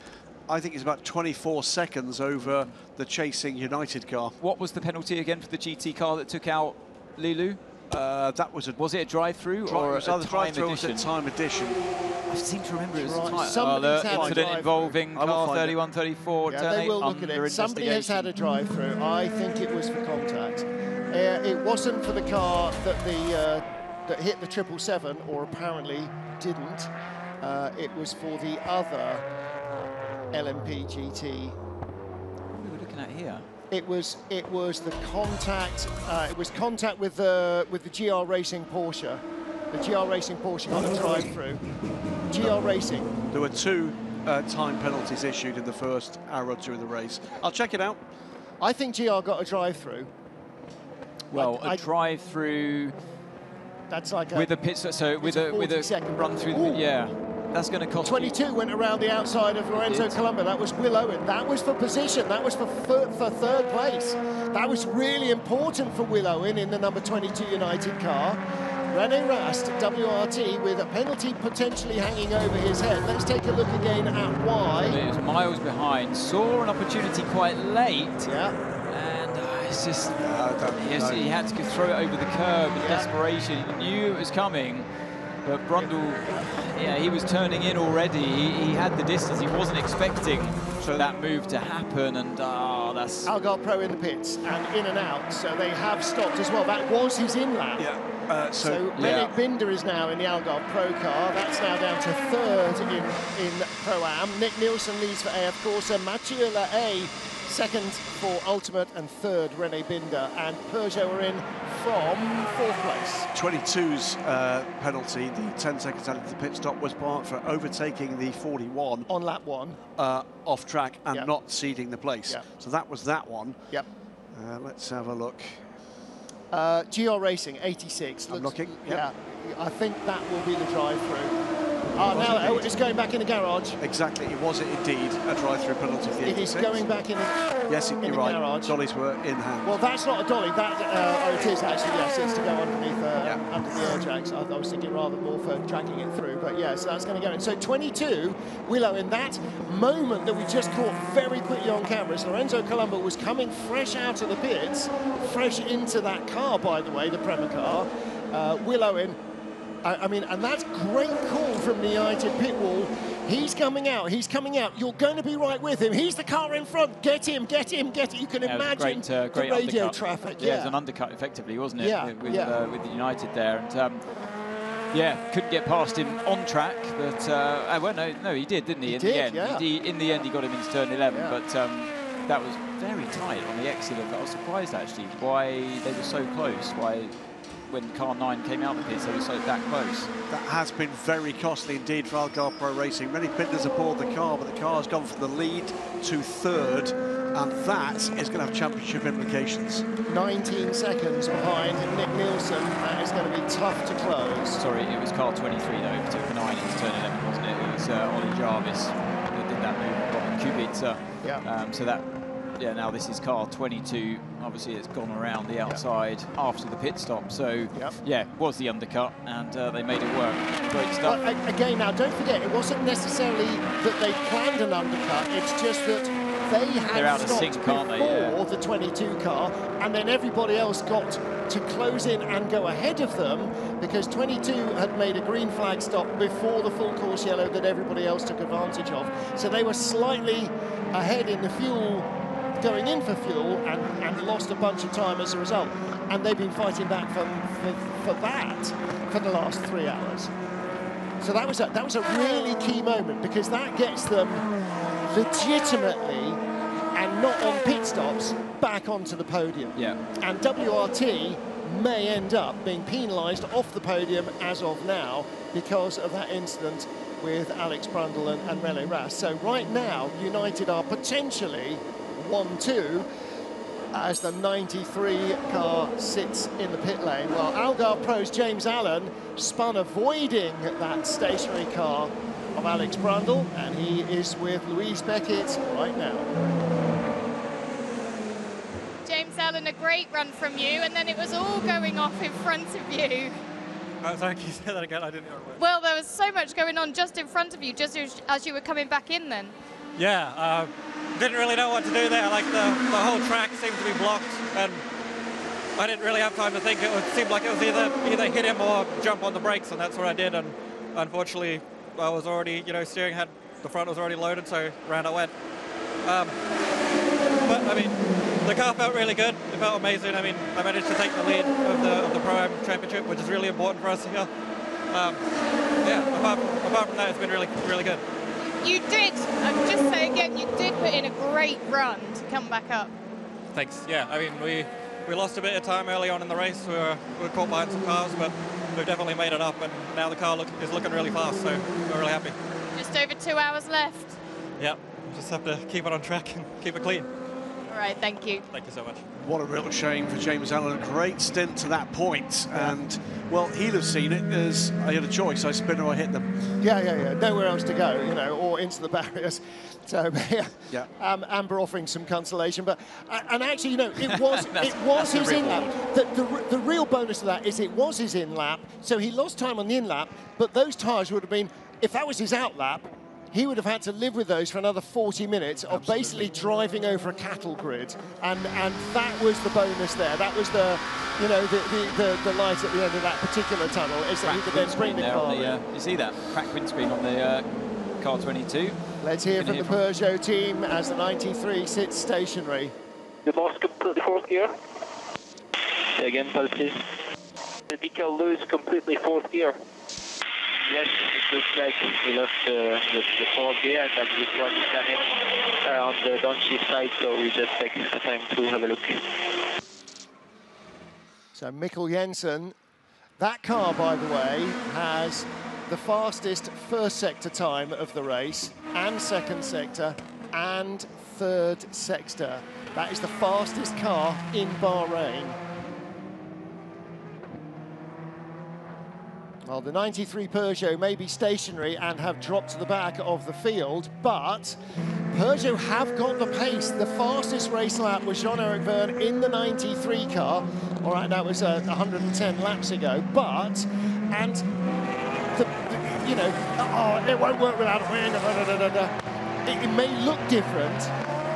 I think it's about 24 seconds over the chasing United car. What was the penalty again for the GT car that took out Lilu? That was it a drive-through or a time addition? Time addition. I seem to remember it was a time. Incident involving car 31-34. Yeah, they will look at it. Somebody has had a drive-through. I think it was for contact. It wasn't for the car that that hit the 777, or apparently didn't. It was for the other LMP GT. What are we looking at here? It was the contact. It was contact with the GR Racing Porsche. The GR Racing Porsche got a drive-through. GR Racing. There were 2 time penalties issued in the first hour or 2 of the race. I'll check it out. I think GR got a drive-through. Well, a drive-through. That's like with a pit. So with a run through. That's going to cost 22 you. Went around the outside of Lorenzo Colombo. That was Will Owen. That was for position. That was for third place. That was really important for Will Owen in the number 22 United car. René Rast, WRT, with a penalty potentially hanging over his head. Let's take a look again at why. He was miles behind. Saw an opportunity quite late. Yeah. And it's just... he had to throw it over the curb in desperation. He knew it was coming. But Brundle, he was turning in already. He had the distance. He wasn't expecting that move to happen, and that's... Algarve Pro in the pits and in and out, so they have stopped as well. That was his in-lap. Yeah. So René Binder is now in the Algarve Pro car. That's now down to 3rd in Pro-Am. Nick Nielsen leads for AF Corsa. Mathieu Lahaye second for Ultimate, and 3rd René Binder. And Peugeot are in from 4th place. 22's penalty, the 10 seconds out of the pit stop, was part for overtaking the 41 on lap 1 off track and not ceding the place. So that was that one. Yep. Let's have a look. GR Racing 86. I'm looking. Yeah, I think that will be the drive-through. Now it's going back in the garage. Exactly, it was indeed a drive-through penalty for the 86. It is going back in you're right. Garage. Dollies were in hand. Well, that's not a dolly. That it is actually, yes, it's to go underneath under the air jags. I was thinking rather more for dragging it through, but yeah, so that's going to go in. So 22, Willow, in that moment that we just caught very quickly on camera, as Lorenzo Colombo was coming fresh out of the pits, fresh into that car, by the way, the Prema car. Willow in. I mean, and that's great call from the United pit wall. He's coming out. You're going to be right with him. He's the car in front. Get him. You can imagine the radio undercut. traffic. Yeah, it was an undercut, effectively, wasn't it? With the United there. And couldn't get past him on track, but no, he did, didn't he? In the end, he got him into turn 11, but that was very tight on the exit. I was surprised actually why they were so close. When car 9 came out of the pits, they were that close. That has been very costly indeed for Algarve Pro Racing. René Binder's aboard the car, but the car's gone from the lead to 3rd, and that is going to have championship implications. 19 seconds behind Nick Nielsen. That is going to be tough to close. Sorry, it was car 23 though, who took the 9 into turn 11, wasn't it? It was Ollie Jarvis that did that move, Robin Kubica. So that... now this is car 22. Obviously, it's gone around the outside after the pit stop. So, was the undercut, and they made it work. Great stuff. But again, now, don't forget, it wasn't necessarily that they planned an undercut. It's just that they had stopped before the 22 car, and then everybody else got to close in and go ahead of them because 22 had made a green flag stop before the full course yellow that everybody else took advantage of. So they were slightly ahead in the fuel, going in for fuel, and lost a bunch of time as a result. And they've been fighting back for that for the last 3 hours. So that was a really key moment, because that gets them legitimately, and not on pit stops, back onto the podium. Yeah. And WRT may end up being penalised off the podium as of now because of that incident with Alex Brundle and Rene Rast. So right now, United are potentially 1-2 as the 93 car sits in the pit lane. While Algarve Pro's James Allen spun avoiding that stationary car of Alex Brundle, and he is with Louise Beckett right now. James Allen, a great run from you, and then it was all going off in front of you. Oh, thank you. Say that again. I didn't hear it. Well, there was so much going on just in front of you, just as you were coming back in then. Yeah, didn't really know what to do there. Like the whole track seemed to be blocked, and I didn't really have time to think. It seemed like it was either hit him or jump on the brakes, and that's what I did. And unfortunately, I was already, steering had the front was already loaded, so round I went. But I mean, the car felt really good. It felt amazing. I mean, I managed to take the lead of the Pro-Am Championship, which is really important for us here. Yeah, apart from that, it's been really, really good. You did, just say again, you did put in a great run to come back up. Thanks. Yeah, I mean, we lost a bit of time early on in the race. We were caught behind some cars, but we've definitely made it up, and now the car is looking really fast, so we're really happy. Just over 2 hours left. Yep, just have to keep it on track and keep it clean. All right, thank you. Thank you so much. What a real shame for James Allen. A great stint to that point. Yeah. And, well, he'd have seen it as I had a choice. I spin or I hit them. Yeah. Nowhere else to go, or into the barriers. So, yeah. Amber offering some consolation. But, and actually, it was his in-lap. The real bonus of that is it was his in-lap. So he lost time on the in-lap, but those tyres would have been, if that was his out-lap, he would have had to live with those for another 40 minutes of basically driving over a cattle grid, and that was the bonus there. That was the light at the end of that particular tunnel, is that he could then bring the car. You see that cracked windscreen on the car 22. Let's hear from the Peugeot team as the 93 sits stationary. You lost completely fourth gear. Say again, please. Did Mikael lose completely fourth gear? Yes, it looks like we lost the fourth gear, and that this one is coming on the downshift side, so we just take the time to have a look. So Mikkel Jensen, that car, by the way, has the fastest first sector time of the race, and second sector, and third sector. That is the fastest car in Bahrain. Well, the 93 Peugeot may be stationary and have dropped to the back of the field, but Peugeot have got the pace. The fastest race lap was Jean-Eric Vergne in the 93 car. All right, that was 110 laps ago, but, and, it won't work without a win. It may look different,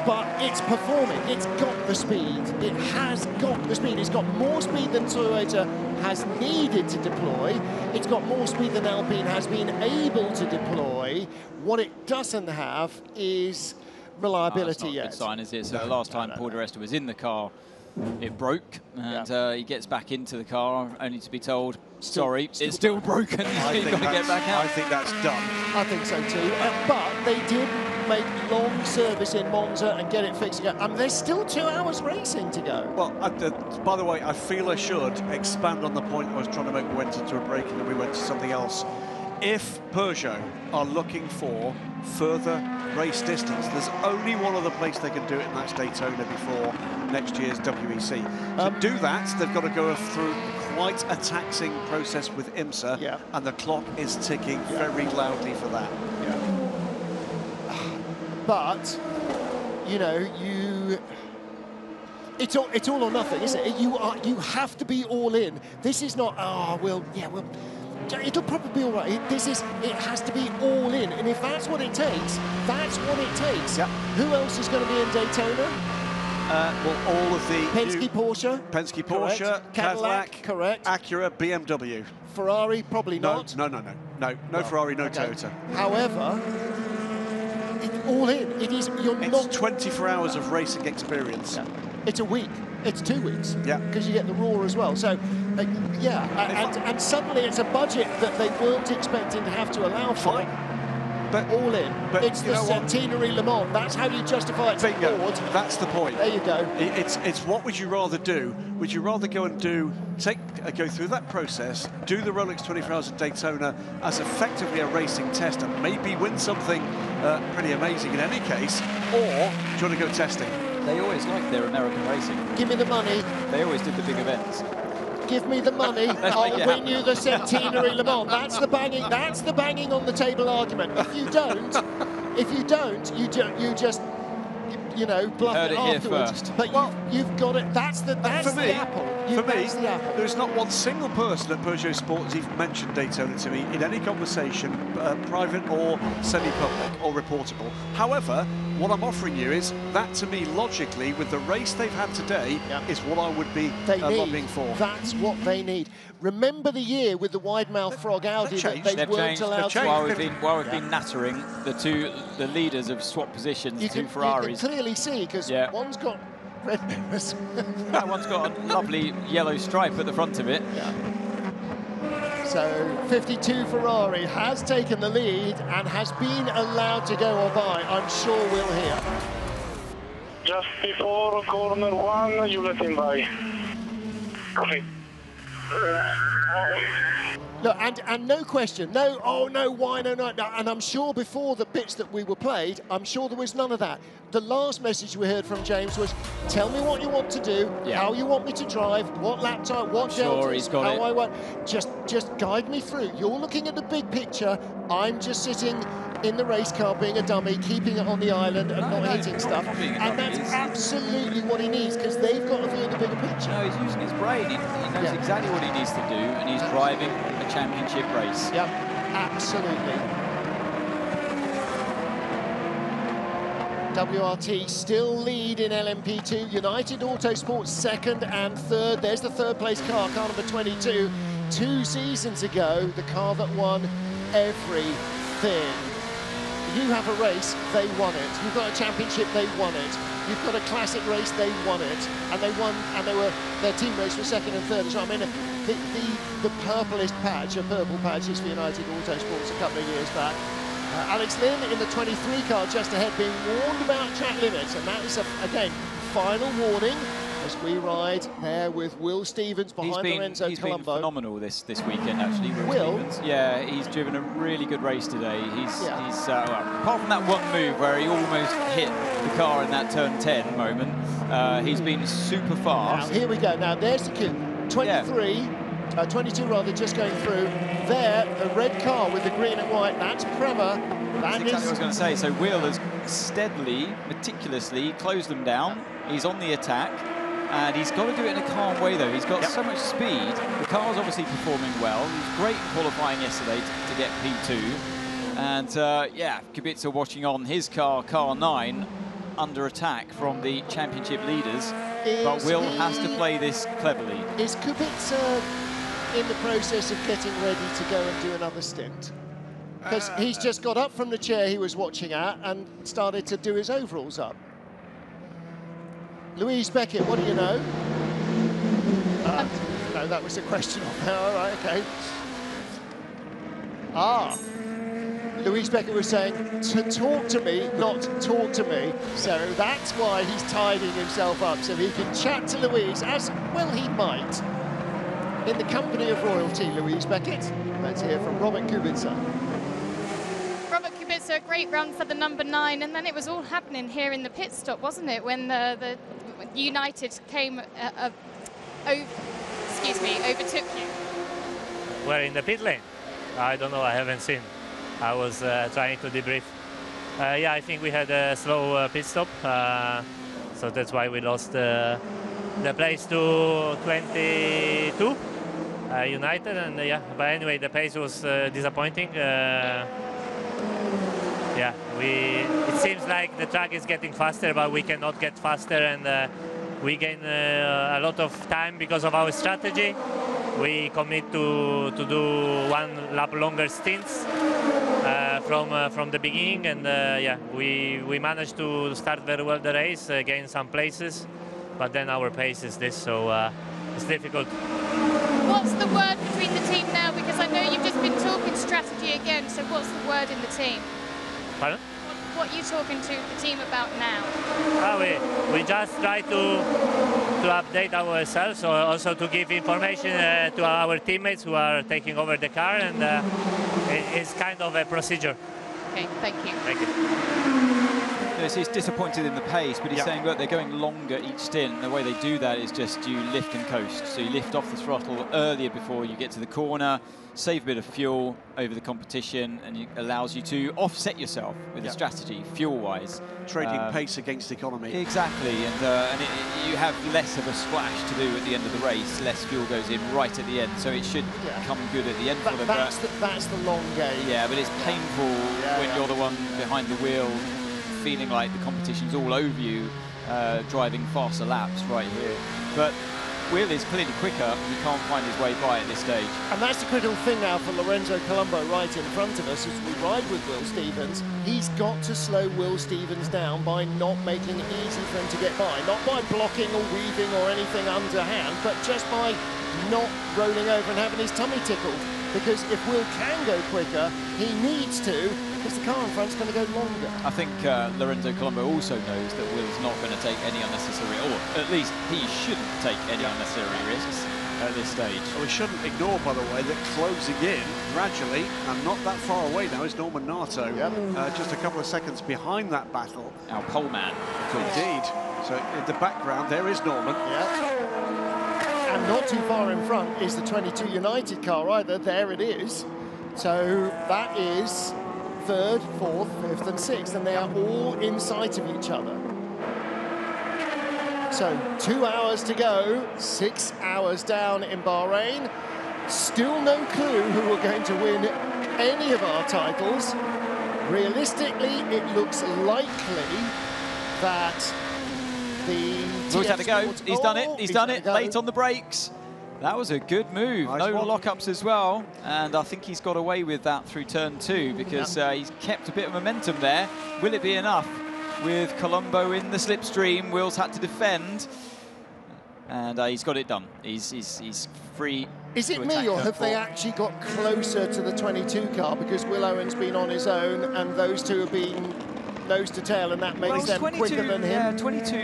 but it's performing. It's got the speed. It has got the speed. It's got more speed than Toyota has needed to deploy. It's got more speed than Alpine has been able to deploy. What it doesn't have is reliability yet. That's not a good sign, is it? So the last time Paul di Resta was in the car, it broke, and he gets back into the car, only to be told, sorry, it's still broken. You've got to get back out. I think that's done. I think so too. But they did make long service in Monza and get it fixed again. There's still 2 hours racing to go. Well, by the way, I feel I should expand on the point I was trying to make. We went into a break and then we went to something else. If Peugeot are looking for further race distance, there's only one other place they can do it, and that's Daytona before next year's WEC. To do that, they've got to go through quite a taxing process with IMSA, and the clock is ticking very loudly for that. But, it's all or nothing, isn't it? You have to be all in. This is not, it'll probably be all right. It has to be all in, and if that's what it takes, that's what it takes. Who else is going to be in Daytona? Well, all of the Penske, Porsche. Penske, Porsche, Correct. Cadillac, correct. Acura, BMW. Ferrari, probably not. No, Ferrari, no okay. Toyota. However, all in, it's 24 hours of racing experience. Yeah. It's a week. It's 2 weeks. Yeah. Because you get the Raw as well. So, and suddenly it's a budget that they weren't expecting to have to allow for. Fine. But all in. It's the Centenary Le Mans. That's how you justify it to the board. That's the point. There you go. It's what would you rather do? Would you rather go and go through that process, do the Rolex 24 Hours at Daytona as effectively a racing test and maybe win something pretty amazing in any case, or do you want to go testing? They always liked their American racing. Give me the money. They always did the big events. Give me the money, I'll win you the Centenary Le Mans. That's the banging on the table argument. If you don't, you just bluff it afterwards. But you've got it. That's the apple. For me, there's not one single person at Peugeot Sports even mentioned Daytona to me in any conversation, private or semi-public or reportable. However, what I'm offering you is that, to me, logically, with the race they've had today, is what I would be lobbying for. That's what they need. Remember the year with the wide-mouth frog Audi that they weren't allowed to. While we've been nattering the leaders have swapped positions, two Ferraris. You can clearly see, because one's got red mirrors. That one's got a lovely yellow stripe at the front of it. So 52 Ferrari has taken the lead and has been allowed to go by. I'm sure we'll hear. Just before corner 1, you let him by. Okay. Look, and no question, why, no, and I'm sure before the bits that we were played, I'm sure there was none of that. The last message we heard from James was, tell me what you want to do, how you want me to drive, what lap time, what deltas, how I want, just guide me through. You're looking at the big picture, I'm just sitting in the race car being a dummy, keeping it on the island and not hitting stuff. And that's absolutely what he needs, because they've got to view the bigger picture. No, he's using his brain. He knows exactly what he needs to do, and he's driving a championship race. Yep, absolutely. WRT still lead in LMP2. United Autosports second and third. There's the third place car number 22. 2 seasons ago, the car that won everything. You have a race, they won it. You've got a championship, they won it. You've got a classic race, they won it. And they won, and their team race was second and third as well. I mean, the purplest patch, a purple patch, is for United Autosports a couple of years back. Alex Lynn in the 23 car just ahead, being warned about track limits, and that is, again, final warning as we ride there with Will Stevens behind Lorenzo Colombo. He's been phenomenal this weekend, actually. Will? Stevens. Yeah, he's driven a really good race today. He's apart from that one move where he almost hit the car in that turn 10 moment, he's been super fast. Now, here we go. Now, there's the cue. 23. 22 rather, just going through. There, the red car with the green and white, that's Prema. That's exactly what I was going to say. So Will has steadily, meticulously closed them down. He's on the attack, and he's got to do it in a calm way, though. He's got so much speed. The car's obviously performing well. He was great in qualifying yesterday to get P2. And, Kubica watching on his car 9, under attack from the championship leaders. But Will has to play this cleverly. Is Kubica in the process of getting ready to go and do another stint? Because he's just got up from the chair he was watching at and started to do his overalls up. Louise Beckett, what do you know? No, that was a question. All right, okay. Louise Beckett was saying, to talk to me, not talk to me. So that's why he's tidying himself up, so he can chat to Louise, as well he might. In the company of royalty, Louise Beckett. Let's hear from Robert Kubica. Robert Kubica, a great run for the number 9, and then it was all happening here in the pit stop, wasn't it, when the United came, overtook you? We're in the pit lane. I don't know, I haven't seen. I was trying to debrief. I think we had a slow pit stop, so that's why we lost the place to 22 United, and but anyway, the pace was disappointing. yeah, it seems like the track is getting faster, but we cannot get faster, and we gain a lot of time because of our strategy. We commit to do 1 lap longer stints from the beginning, and yeah, we managed to start very well the race, gain some places, but then our pace is this, so it's difficult. What's the word between the team now? Because I know you've just been talking strategy again, so what's the word in the team? Pardon? What are you talking to the team about now? We just try to update ourselves, or also to give information to our teammates who are taking over the car, and it's kind of a procedure. Okay, thank you. Thank you. Yes, he's disappointed in the pace, but he's saying, look, they're going longer each stint. The way they do that is just you lift and coast. So you lift off the throttle earlier before you get to the corner, save a bit of fuel over the competition, and it allows you to offset yourself with a strategy, fuel-wise. Trading pace against economy. Exactly, and you have less of a splash to do at the end of the race. Less fuel goes in right at the end, so it should come good at the end for them. That's the long game. Yeah, but it's painful when you're the one behind the wheel, feeling like the competition's all over you, driving faster laps right here. But Will is clearly quicker. He can't find his way by at this stage. And that's the critical thing now for Lorenzo Colombo right in front of us as we ride with Will Stevens. He's got to slow Will Stevens down by not making it easy for him to get by. Not by blocking or weaving or anything underhand, but just by not rolling over and having his tummy tickled. Because if Will can go quicker, he needs to, because the car in front's going to go longer. I think Lorenzo Colombo also knows that Will's not going to take any unnecessary, or at least he shouldn't take any unnecessary risks at this stage. Well, we shouldn't ignore, by the way, that closing in gradually, and not that far away now, is Norman Nato. Just a couple of seconds behind that battle. Our pole man. Indeed. So in the background, there is Norman. And not too far in front is the 22 United car either. There it is. So that is 3rd, 4th, 5th and 6th, and they are all in sight of each other. So 2 hours to go, 6 hours down in Bahrain. Still no clue who are going to win any of our titles. Realistically, it looks likely that Will's had to go. He's done it. He's done it. Late on the brakes. That was a good move. No lockups as well. And I think he's got away with that through turn 2 because he's kept a bit of momentum there. Will it be enough with Colombo in the slipstream? Will's had to defend. And he's got it done. He's free. Is it me, or have they actually got closer to the 22 car because Will Owen's been on his own and those two have been nose to tail, and that makes them quicker than him? Yeah, 22.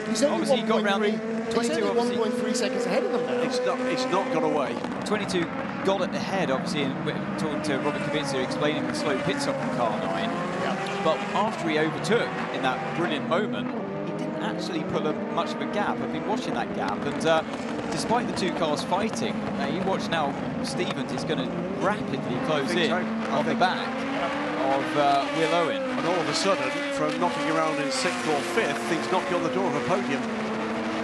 He's only obviously got round. 1.3 seconds ahead of them now. It's not got away. 22 got it ahead, obviously, and talking to Robert Kubica, explaining the slow pit stop from car 9. But after he overtook in that brilliant moment, he didn't actually put much of a gap. I've been watching that gap, and despite the two cars fighting, you watch now, Stevens is going to rapidly close in on the back of Will Owen. And all of a sudden, from knocking around in 6th or 5th, he's knocking on the door of a podium.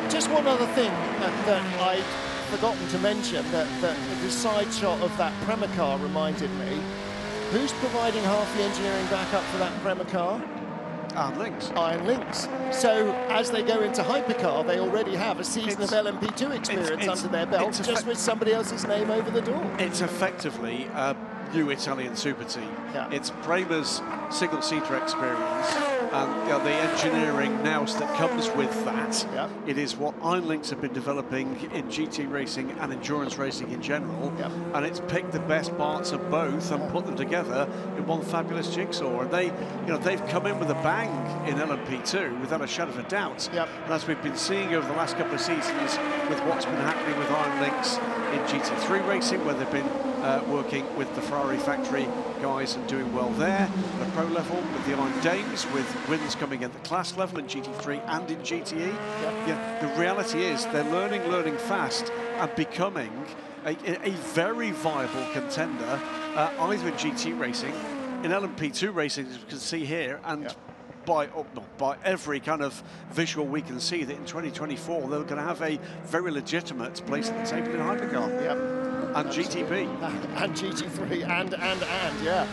Just one other thing that I'd forgotten to mention, that the side shot of that Prema car reminded me. Who's providing half the engineering backup for that Prema car? Iron Lynx. Iron Lynx. So as they go into Hypercar, they already have a season of LMP2 experience under their belt, just with somebody else's name over the door. It's effectively a new Italian super team. It's Prema's single-seater experience and the engineering nous that comes with that. It is what Iron Lynx have been developing in GT racing and endurance racing in general, and it's picked the best parts of both and put them together in one fabulous jigsaw. And they've come in with a bang in LMP2 without a shadow of a doubt. And as we've been seeing over the last couple of seasons with what's been happening with Iron Lynx in GT3 racing, where they've been working with the Ferrari factory guys and doing well there at the pro level, with the Iron Dames, with wins coming at the class level in GT3 and in GTE. The reality is they're learning fast and becoming a very viable contender, either in GT racing, in LMP2 racing, as we can see here, and by every kind of visual we can see that in 2024 they're going to have a very legitimate place at the table in Hypercar. And GTP. And GT3, and yeah.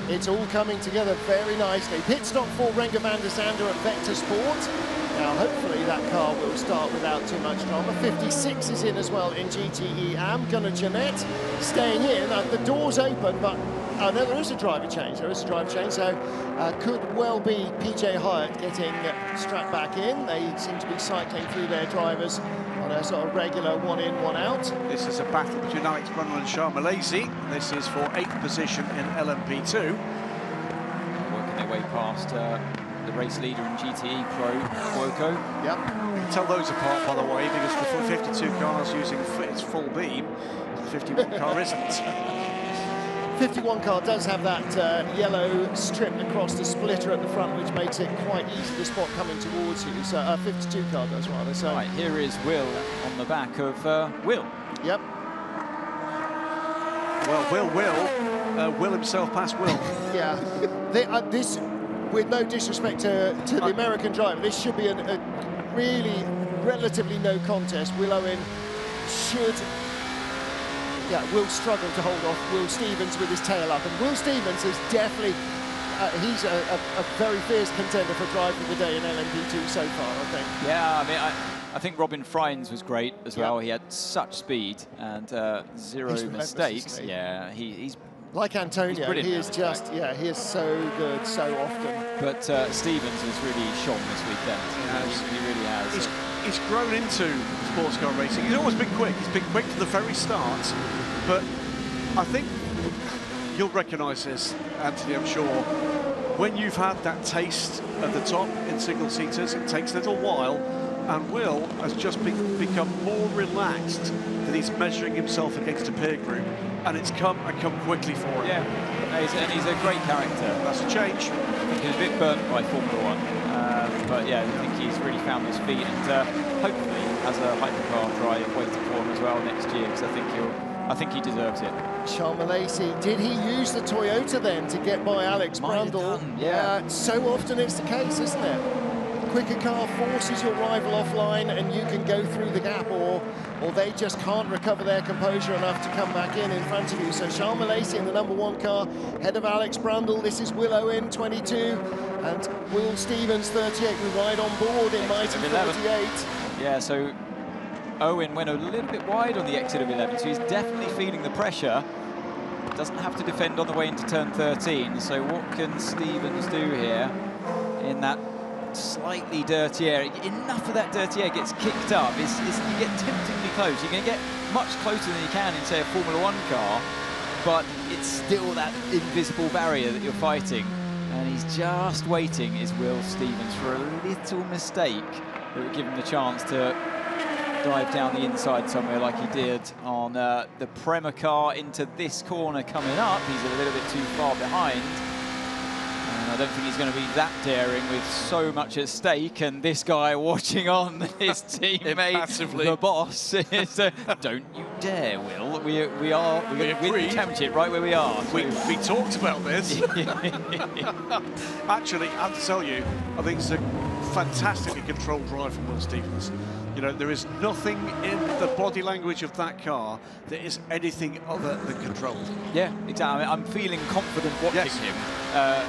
It's all coming together very nicely. Pit stop for Renger van der Zande at Vector Sport. Now, hopefully that car will start without too much drama. 56 is in as well in GTE AM. Gunnar Jeanette staying in. The door's open, but no, there is a driver change. There is a driver change, so could well be PJ Hyatt getting strapped back in. They seem to be cycling through their drivers on a sort of regular one in, one out. This is a battle between Alex Brundle and Charles Malaysia. This is for 8th position in LMP2. Working their way past the race leader in GTE Pro, BAPCO. Yep. You can tell those apart, by the way, because the 52 car's using its full beam, the 51 car isn't. 51 car does have that yellow strip across the splitter at the front, which makes it quite easy to spot coming towards you. So 52 car does, rather. So right, here is Will on the back of Will. Yep. Well, Will himself passed Will. Yeah. This, with no disrespect to the American driver, this should be a really relatively no contest. Will Owen should... will struggle to hold off Will Stevens with his tail up, and Will Stevens is definitely he's a very fierce contender for driver of the day in LMP2 so far, I think. Yeah, I mean, I think Robin Freins was great as well. He had such speed and zero mistakes. Yeah, he's like Antonio. He is just he is so good so often. But Stevens has really shone this weekend. He really has. He's grown into sports car racing. He's always been quick. He's been quick from the very start. But I think you'll recognise this, Anthony, I'm sure. When you've had that taste at the top in single-seaters, it takes a little while. And Will has just become more relaxed that he's measuring himself against a peer group. And it's come quickly for him. Yeah, and he's a great character. That's a change. I think he's a bit burnt by Formula One. But yeah, I think he's really found his feet, and hopefully has a hypercar drive waiting for him as well next year, because I think he deserves it. Charles Malaysia, did he use the Toyota then to get by Alex Brundle? Yeah, so often it's the case, isn't it? Quicker car forces your rival offline and you can go through the gap, or they just can't recover their composure enough to come back in front of you. So Charles Malaysia in the #1 car, head of Alex Brundle. This is Will Owen, 22, and Will Stevens, 38, who ride on board in Mighty 48. Yeah, so Owen went a little bit wide on the exit of 11, so he's definitely feeling the pressure. Doesn't have to defend on the way into turn 13, so what can Stevens do here in that slightly dirty air? Enough of that dirty air gets kicked up. You get temptingly close. You're going to get much closer than you can in, say, a Formula One car, but it's still that invisible barrier that you're fighting. And he's just waiting, is Will Stevens, for a little mistake that would give him the chance to dive down the inside somewhere like he did on the Prema car into this corner coming up. He's a little bit too far behind. And I don't think he's going to be that daring with so much at stake, and this guy watching on his teammate, the boss, says, don't you dare, Will. We're going to win the championship right where we are. We talked about this. Actually, I have to tell you, I think it's a fantastically controlled drive from Will Stevens. You know, there is nothing in the body language of that car that is anything other than controlled. Yeah, exactly. I'm feeling confident watching him.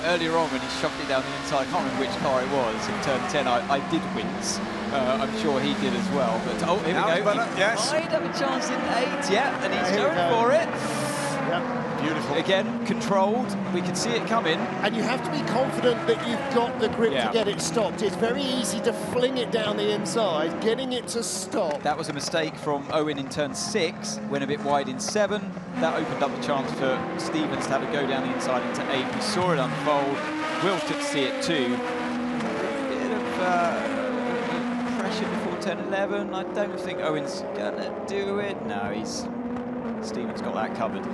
Earlier on when he shoved it down the inside, I can't remember which car it was, in turn 10, I did wince. I'm sure he did as well. But oh, here we go. Yes. Might have a chance in 8, yeah, and he's going for it. Yep. Beautiful. Again, controlled. We can see it coming. And you have to be confident that you've got the grip to get it stopped. It's very easy to fling it down the inside, getting it to stop. That was a mistake from Owen in turn 6, went a bit wide in 7. That opened up the chance for Stevens to have a go down the inside into 8. We saw it unfold. Will could see it too. A bit of pressure before turn 11. I don't think Owen's gonna do it. No, Stevens got that covered.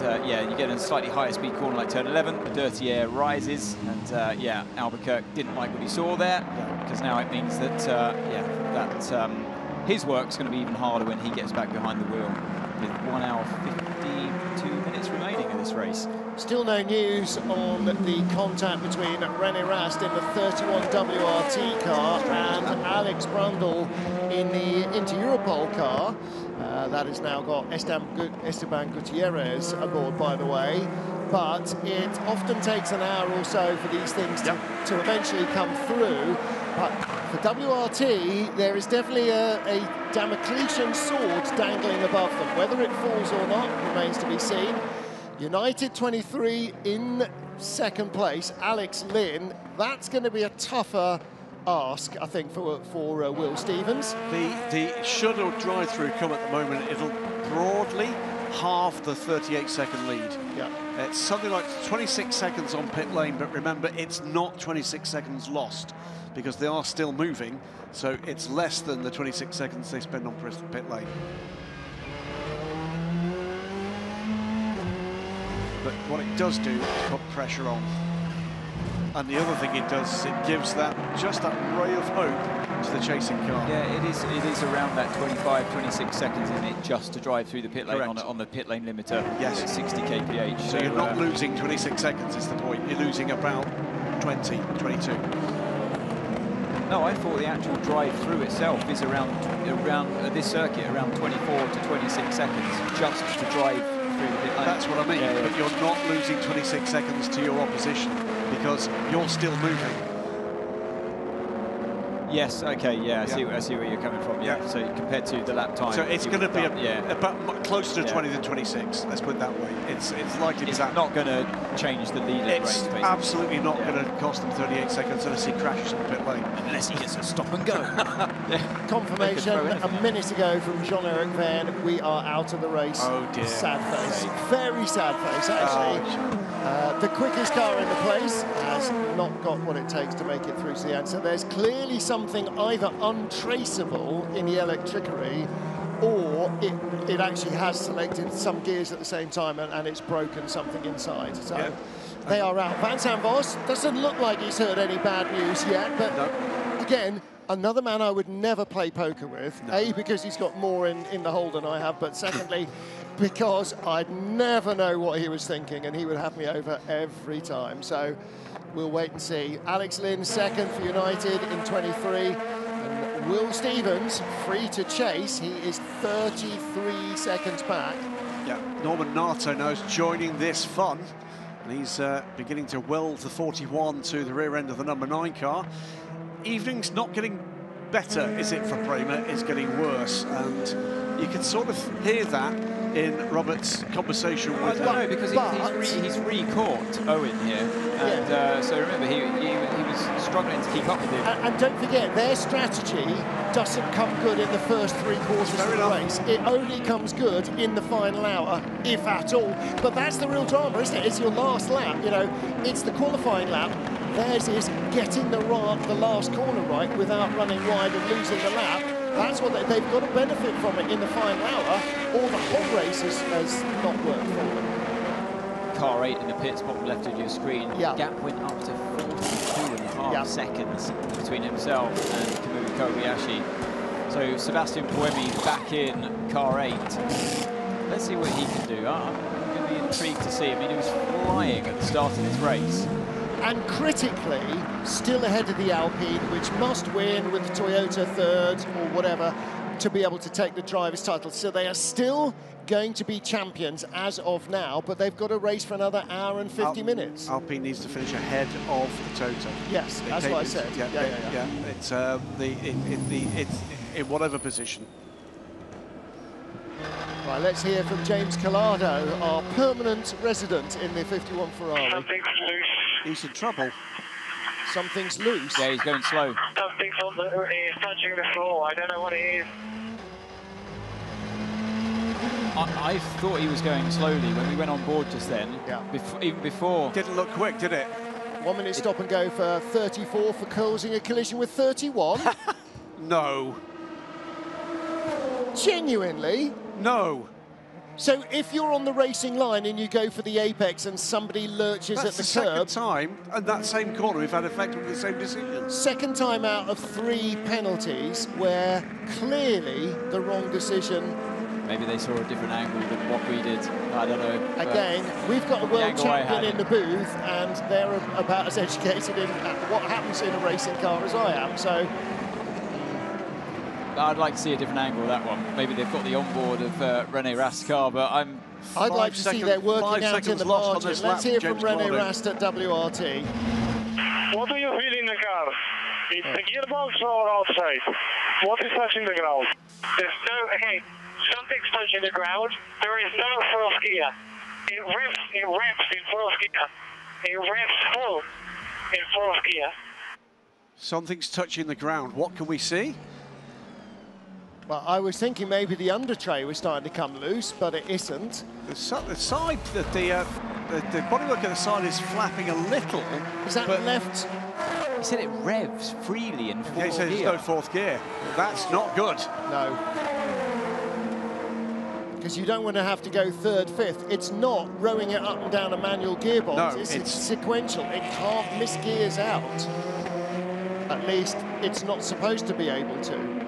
And yeah, you get a slightly higher speed corner like turn 11, the dirty air rises, and yeah, Albuquerque didn't like what he saw there, because now it means that his work's going to be even harder when he gets back behind the wheel, with 1 hour 52 minutes remaining in this race. Still no news on the contact between René Rast in the 31 WRT car and Alex Brundle in the Inter Europol car. That has now got Esteban Gutierrez aboard, by the way. but it often takes an hour or so for these things to eventually come through. But for WRT, there is definitely a Damocletian sword dangling above them. Whether it falls or not remains to be seen. United 23 in second place, Alex Lynn. That's going to be a tougher ask, I think, for Will Stevens. The should or drive-through come at the moment. It'll broadly half the 38-second lead. Yeah. It's something like 26 seconds on pit lane, but remember, it's not 26 seconds lost because they are still moving, so it's less than the 26 seconds they spend on pit lane. But what it does do is put pressure on. And the other thing it does is it gives just that ray of hope to the chasing car. Yeah, it is around that 25, 26 seconds, isn't it, just to drive through the pit lane on the pit lane limiter at 60 kph. So you're not losing 26 seconds is the point. You're losing about 20, 22. No, I thought the actual drive through itself is around this circuit, around 24 to 26 seconds, just to drive through the pit lane. That's what I mean, yeah. But you're not losing 26 seconds to your opposition because you're still moving. Yes, okay, yeah, I see where you're coming from. Yeah, so compared to the lap time. So it's going to be about closer to 20 than 26, let's put it that way. It's likely it's to be not going to change the lead It's race, basically. absolutely not going to cost them 38 seconds unless he crashes in the pit lane. Unless he gets a stop and go. Confirmation a minute ago from Jean-Eric Verne, we are out of the race. Oh dear. Sad face. Very sad face, actually. The quickest car in the place has not got what it takes to make it through to the end. So there's clearly something either untraceable in the electricity or it actually has selected some gears at the same time and it's broken something inside. So they are out. Van San Vos doesn't look like he's heard any bad news yet, but again, another man I would never play poker with. A, because he's got more in the hole than I have, but secondly, because I'd never know what he was thinking and he would have me over every time. So we'll wait and see. Alex Lynn second for United in 23. And Will Stevens free to chase. He is 33 seconds back. Yeah, Norman Nato now is joining this fun. And he's beginning to weld the 41 to the rear end of the number 9 car. Evening's not getting better, is it, for Bremer? It's getting worse. And you can sort of hear that in Robert's conversation with him. No, because he's re-caught Owen here. And so remember, he was struggling to keep up with him. And don't forget, their strategy doesn't come good in the first 3 quarters of the race. It only comes good in the final hour, if at all. But that's the real drama, isn't it? It's your last lap, you know. It's the qualifying lap. Theirs is getting the last corner right without running wide and losing the lap. That's what they've got to benefit from it in the final hour, or the whole race has not worked for them. Car 8 in the pits, bottom left of your screen. The gap went up to 42.5 seconds between himself and Kamui Kobayashi. So Sebastian Buemi back in car 8. Let's see what he can do. I'm going to be intrigued to see. I mean, he was flying at the start of this race. And critically, still ahead of the Alpine, which must win with the Toyota third or whatever to be able to take the driver's title. So they are still going to be champions as of now, but they've got to race for another hour and 50 minutes. Alpine needs to finish ahead of the Toyota. Yes, that's what I said. Yeah. It's in whatever position. Right, let's hear from James Collado, our permanent resident in the 51 Ferrari. Something's loose. He's in trouble. Something's loose. Yeah, he's going slow. Something's on the, it's touching the floor. I don't know what it is. I thought he was going slowly when we went on board just then. Yeah. Even before. Didn't look quick, did it? 1 minute stop and go for 34 for causing a collision with 31. No. Genuinely? No. So if you're on the racing line and you go for the apex and somebody lurches at the curb... Second time, and that same corner, we've had effectively the same decision. Second time out of 3 penalties where clearly the wrong decision... Maybe they saw a different angle than what we did. I don't know. Again, we've got a world champion in the booth and they're about as educated in what happens in a racing car as I am, so... I'd like to see a different angle of that one. Maybe they've got the onboard of René Rast's car, but I'd like to see they're working out in the margin. Let's hear from René Rast at WRT. What do you feel in the car? It's the gearbox or outside? What is touching the ground? There's no, something's touching the ground. There is no fourth gear. It revs in fourth gear. It revs full in fourth gear. Something's touching the ground. What can we see? Well, I was thinking maybe the under tray was starting to come loose, but it isn't. The side, the bodywork at the side is flapping a little. Is that left? He said it revs freely in fourth gear. Yeah, he said there's no fourth gear. That's not good. No. Because you don't want to have to go third, fifth. It's not rowing it up and down a manual gearbox. No, it's sequential. It can't miss gears out. At least it's not supposed to be able to.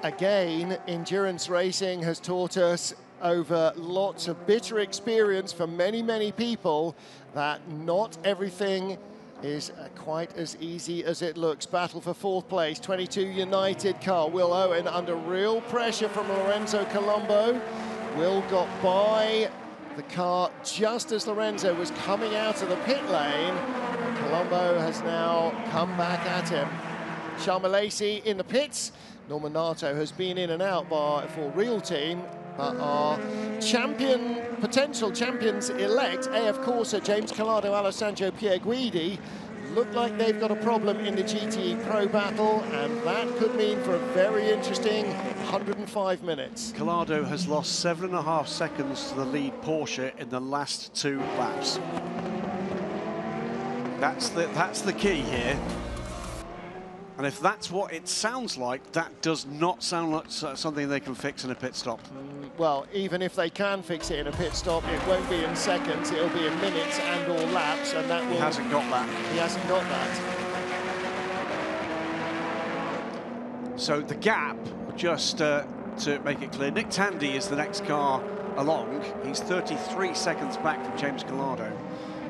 Again, endurance racing has taught us over lots of bitter experience for many, many people that not everything is quite as easy as it looks. Battle for fourth place, 22 United car. Will Owen under real pressure from Lorenzo Colombo. Will got by the car just as Lorenzo was coming out of the pit lane. And Colombo has now come back at him. Sharma Lacey in the pits. Norman Nato has been in and out for Real Team, but our potential champions-elect, AF Corsa, James Collado, Alessandro Pierguidi, look like they've got a problem in the GTE Pro battle, and that could mean for a very interesting 105 minutes. Collado has lost 7.5 seconds to the lead Porsche in the last 2 laps. That's the key here. And if that's what it sounds like, that does not sound like something they can fix in a pit stop. Well, even if they can fix it in a pit stop, it won't be in seconds, it'll be in minutes and or laps, and that will... He hasn't got that. He hasn't got that. So the gap, just to make it clear, Nick Tandy is the next car along. He's 33 seconds back from James Collado.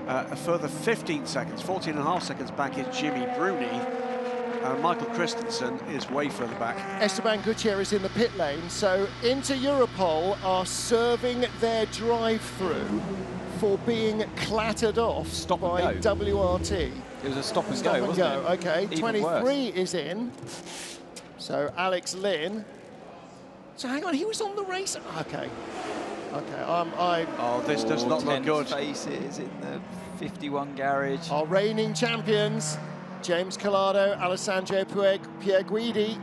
A further 15 seconds, 14.5 seconds back is Jimmy Bruni. Michael Christensen is way further back. Esteban Gutierrez in the pit lane, so Inter Europol are serving their drive-through for being clattered off by WRT. It was a stop and go, wasn't it? Okay, Even 23 worse. is in. So Alex Lynn. So hang on, he was on the race. Okay. Oh, this does not look good. Faces in the 51 garage. Our reigning champions, James Collado, Alessandro Pierguidi.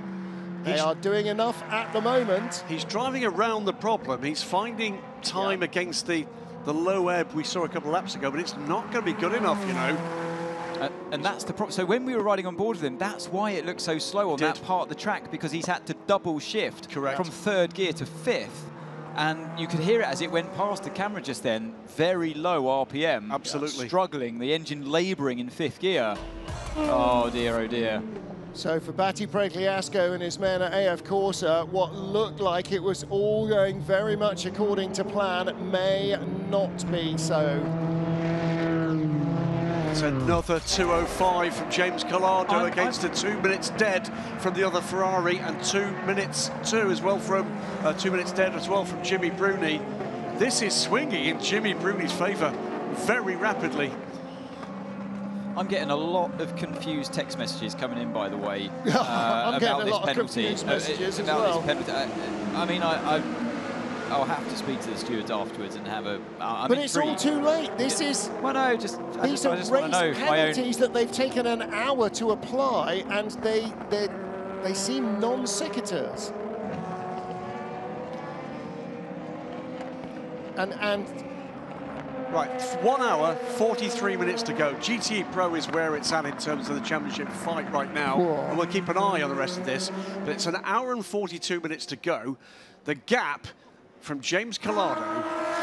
They are doing enough at the moment. He's driving around the problem. He's finding time against the low ebb we saw a couple of laps ago, but it's not going to be good enough, you know. And that's the problem. So when we were riding on board with him, that's why it looked so slow on that part of the track, because he's had to double shift from third gear to fifth. And you could hear it as it went past the camera just then. Very low RPM. Absolutely. Struggling, the engine labouring in fifth gear. Oh dear, oh dear. So for Batti Pregliasco and his men at AF Corsa, what looked like it was all going very much according to plan may not be so. It's another 2:05 from James Collado against a 2 minutes dead from the other Ferrari, and 2 minutes as well from 2 minutes dead as well from Jimmy Bruni. This is swinging in Jimmy Bruni's favour very rapidly. I'm getting a lot of confused text messages coming in, by the way, I'm about getting a this lot penalty. of confused messages as about well. this penalty. I mean, I'll have to speak to the stewards afterwards and have a... But it's all too late. This is... Well, no, these are race penalties that they've taken an hour to apply, and they seem non sequiturs. And right, 1 hour, 43 minutes to go. GTE Pro is where it's at in terms of the championship fight right now. Whoa. And we'll keep an eye on the rest of this. But it's an hour and 42 minutes to go. The gap from James Collado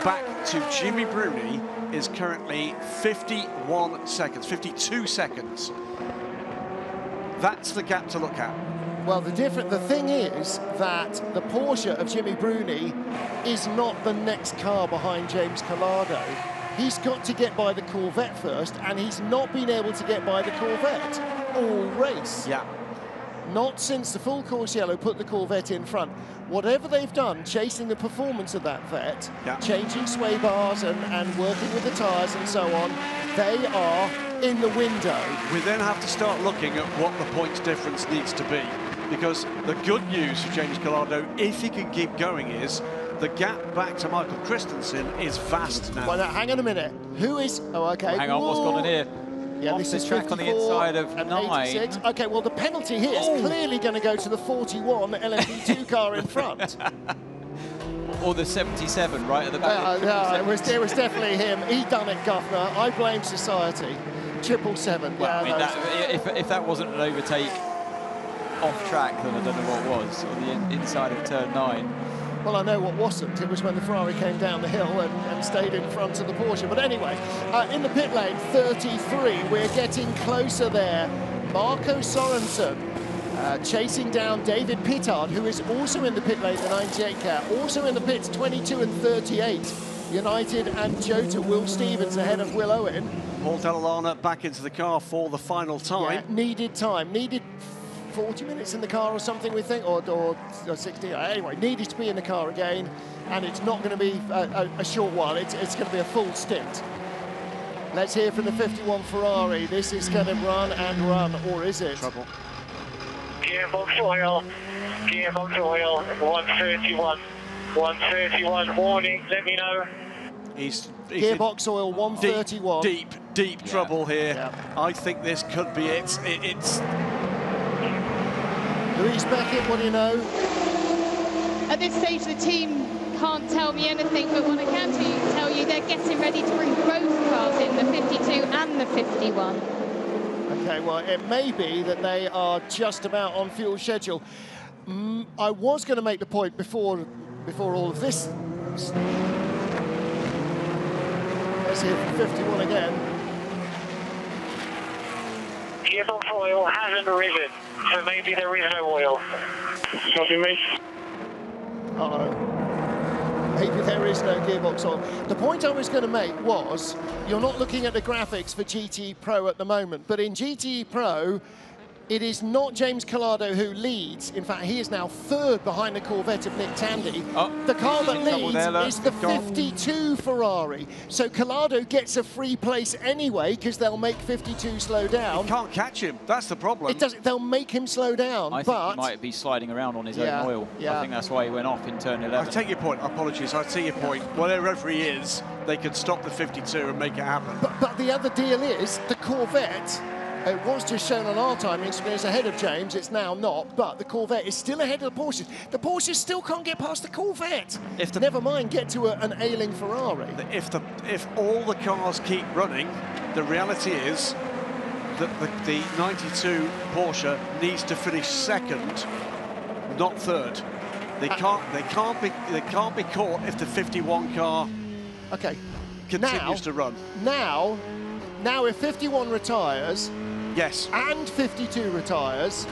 back to Jimmy Bruni is currently 51 seconds, 52 seconds. That's the gap to look at. well, the thing is that the Porsche of Jimmy Bruni is not the next car behind James Collado. he's got to get by the Corvette first, and he's not been able to get by the Corvette all race. Yeah. Not since the full course yellow put the Corvette in front. Whatever they've done, chasing the performance of that Vette, changing sway bars and working with the tyres and so on, they are in the window. We then have to start looking at what the points difference needs to be, because the good news for James Calado, if he can keep going, is the gap back to Michael Christensen is vast now. Well, now, hang on a minute. Who is... Oh, OK. Hang on, what's gone on here? Yeah, off this the is track on the 54 inside of and 9. 86. OK, well, the penalty here is clearly going to go to the 41 LMP2 car in front. Or the 77 right at the back. No, it was definitely him. He done it, Governor. I blame society. 777. Well, yeah, I mean, if that wasn't an overtake off track, then I don't know what was on the inside of turn 9. Well, I know what wasn't. It was when the Ferrari came down the hill and stayed in front of the Porsche. But anyway, in the pit lane, 33, we're getting closer there. Marco Sorensen chasing down David Pittard, who is also in the pit lane, the 98 car. Also in the pits, 22 and 38. United and Jota. Will Stevens ahead of Will Owen. Paul Dell'Olana back into the car for the final time. Yeah, needed time. Needed 40 minutes in the car or something, we think, or 60. Anyway, needed to be in the car again, and it's not going to be a short while. It's going to be a full stint. Let's hear from the 51 Ferrari. This is going to run and run, or is it? Trouble. Gearbox oil, 131, 131, warning, let me know. He's Gearbox oil, 131. Deep trouble here. Yeah. I think this could be it. It's... Louise Beckett, what do you know? At this stage, the team can't tell me anything, but what I can tell you, they're getting ready to bring both cars in, the 52 and the 51. Okay, well, it may be that they are just about on fuel schedule. I was going to make the point before all of this. Let's hear from 51 again. Gearbox oil hasn't risen, so maybe there is no oil. Copy me. Uh-oh. Maybe there is no gearbox oil. The point I was going to make was, you're not looking at the graphics for GTE Pro at the moment, but in GTE Pro, it is not James Calado who leads. In fact, he is now third behind the Corvette of Nick Tandy. The car that leads is the 52 Ferrari. So Calado gets a free place anyway, because they'll make 52 slow down. You can't catch him. That's the problem. It doesn't. They'll make him slow down. I think he might be sliding around on his own oil. I think that's why he went off in turn 11. I take your point. Apologies. I see your point. Wherever he is, they can stop the 52 and make it happen. But the other deal is the Corvette. It was just shown on our timing screen as ahead of James. It's now not, but the Corvette is still ahead of the Porsches. The Porsches still can't get past the Corvette. Never mind get to an ailing Ferrari. If all the cars keep running, the reality is that the 92 Porsche needs to finish second, not third. They can't be caught if the 51 car continues to run. Now if 51 retires. Yes. And 52 retires.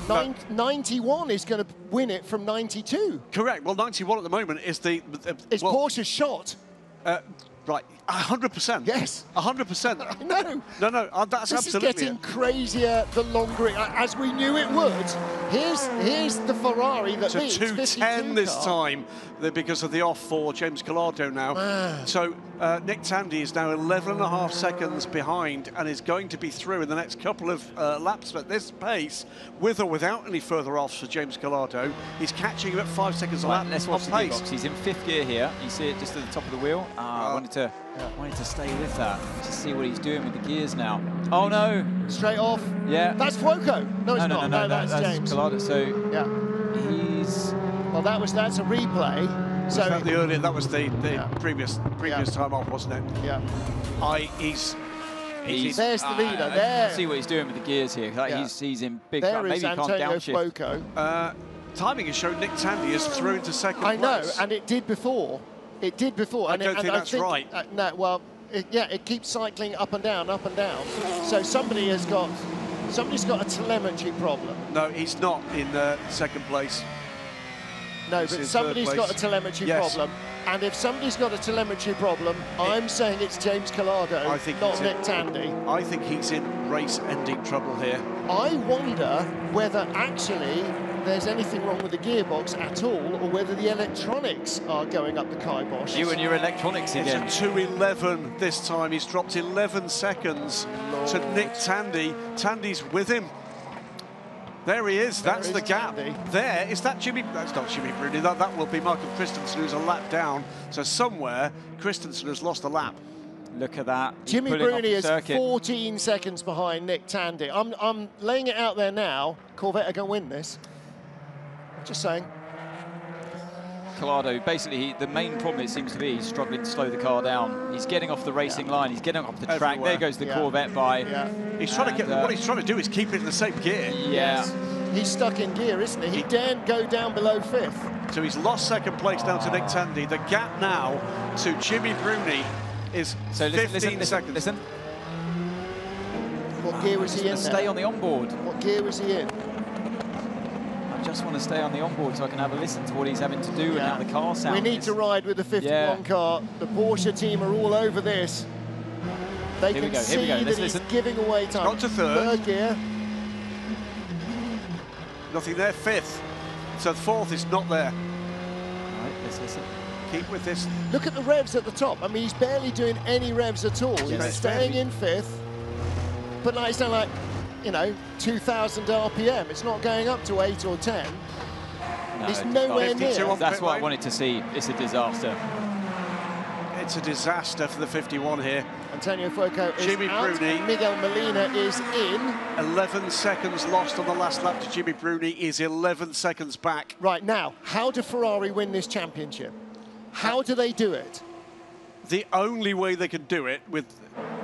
91 is going to win it from 92. Correct. Well, 91 at the moment is it's Porsche's shot. Right, 100%. Yes. 100%. I know. No, that's absolutely This is getting crazier the longer as we knew it would. Here's the Ferrari that leads. 210 this time because of the off for James Calado now. So Nick Tandy is now 11.5 seconds behind and is going to be through in the next couple of laps at this pace, with or without any further offs for James Calado. He's catching him at 5 seconds a lap. Let's watch the gearbox. He's in 5th gear here. You see it just at the top of the wheel. Wanted to stay with that, to see what he's doing with the gears now. Oh no! Straight off. Yeah. That's Fuoco. No, it's not. No, that's James. Calado. So yeah, he's. Well, that's a replay. So that was the previous time off, wasn't it? Yeah. He's there's the leader. There. See what he's doing with the gears here. He's in big trouble. Maybe he can't Antonio downshift. Fuoco. Timing has shown Nick Tandy is through into second place. I know, and it did before. It did before. I don't think that's right. No, well, it keeps cycling up and down, up and down. So somebody's got a telemetry problem. No, he's not in second place. No, but somebody's got a telemetry problem. And if somebody's got a telemetry problem, I'm saying it's James Collado, not Nick Tandy. I think he's in race-ending trouble here. I wonder whether actually there's anything wrong with the gearbox at all, or whether the electronics are going up the kibosh. You and your electronics again. It's a 2:11 this time. He's dropped 11 seconds to Nick Tandy. Tandy's with him. There he is. That's the gap. There is that Jimmy. That's not Jimmy Bruni. That will be Michael Christensen, who's a lap down. So somewhere Christensen has lost a lap. Look at that. Jimmy Bruni is 14 seconds behind Nick Tandy. I'm laying it out there now. Corvette are going to win this. Just saying. Collado, basically, the main problem it seems to be he's struggling to slow the car down. He's getting off the racing line. He's getting off the track. Everywhere. There goes the Corvette by. He's trying to get. What he's trying to do is keep it in the same gear. Yeah. He's stuck in gear, isn't he? He daren't go down below 5th. So he's lost second place down to Nick Tandy. The gap now to Jimmy Bruni is 15 seconds. Listen. What gear was he in? Stay on the onboard. What gear was he in? I just want to stay on the onboard so I can have a listen to what he's having to do and how the car sounds. We need to ride with the 51 car. The Porsche team are all over this. They can see that he's giving away time. Got to third gear. Nothing there. 5th. So 4th is not there. Right, let's listen. Keep with this. Look at the revs at the top. I mean, he's barely doing any revs at all. He's staying in 5th. But now it's down like, you know, 2,000 RPM. It's not going up to 8 or 10. No, it's nowhere near. That's what I wanted to see. It's a disaster. It's a disaster for the 51 here. Antonio Fuoco is Jimmy out. Bruni. Miguel Molina is in. 11 seconds lost on the last lap to Jimmy Bruni. Is 11 seconds back. Right, now, how do Ferrari win this championship? How do they do it? The only way they can do it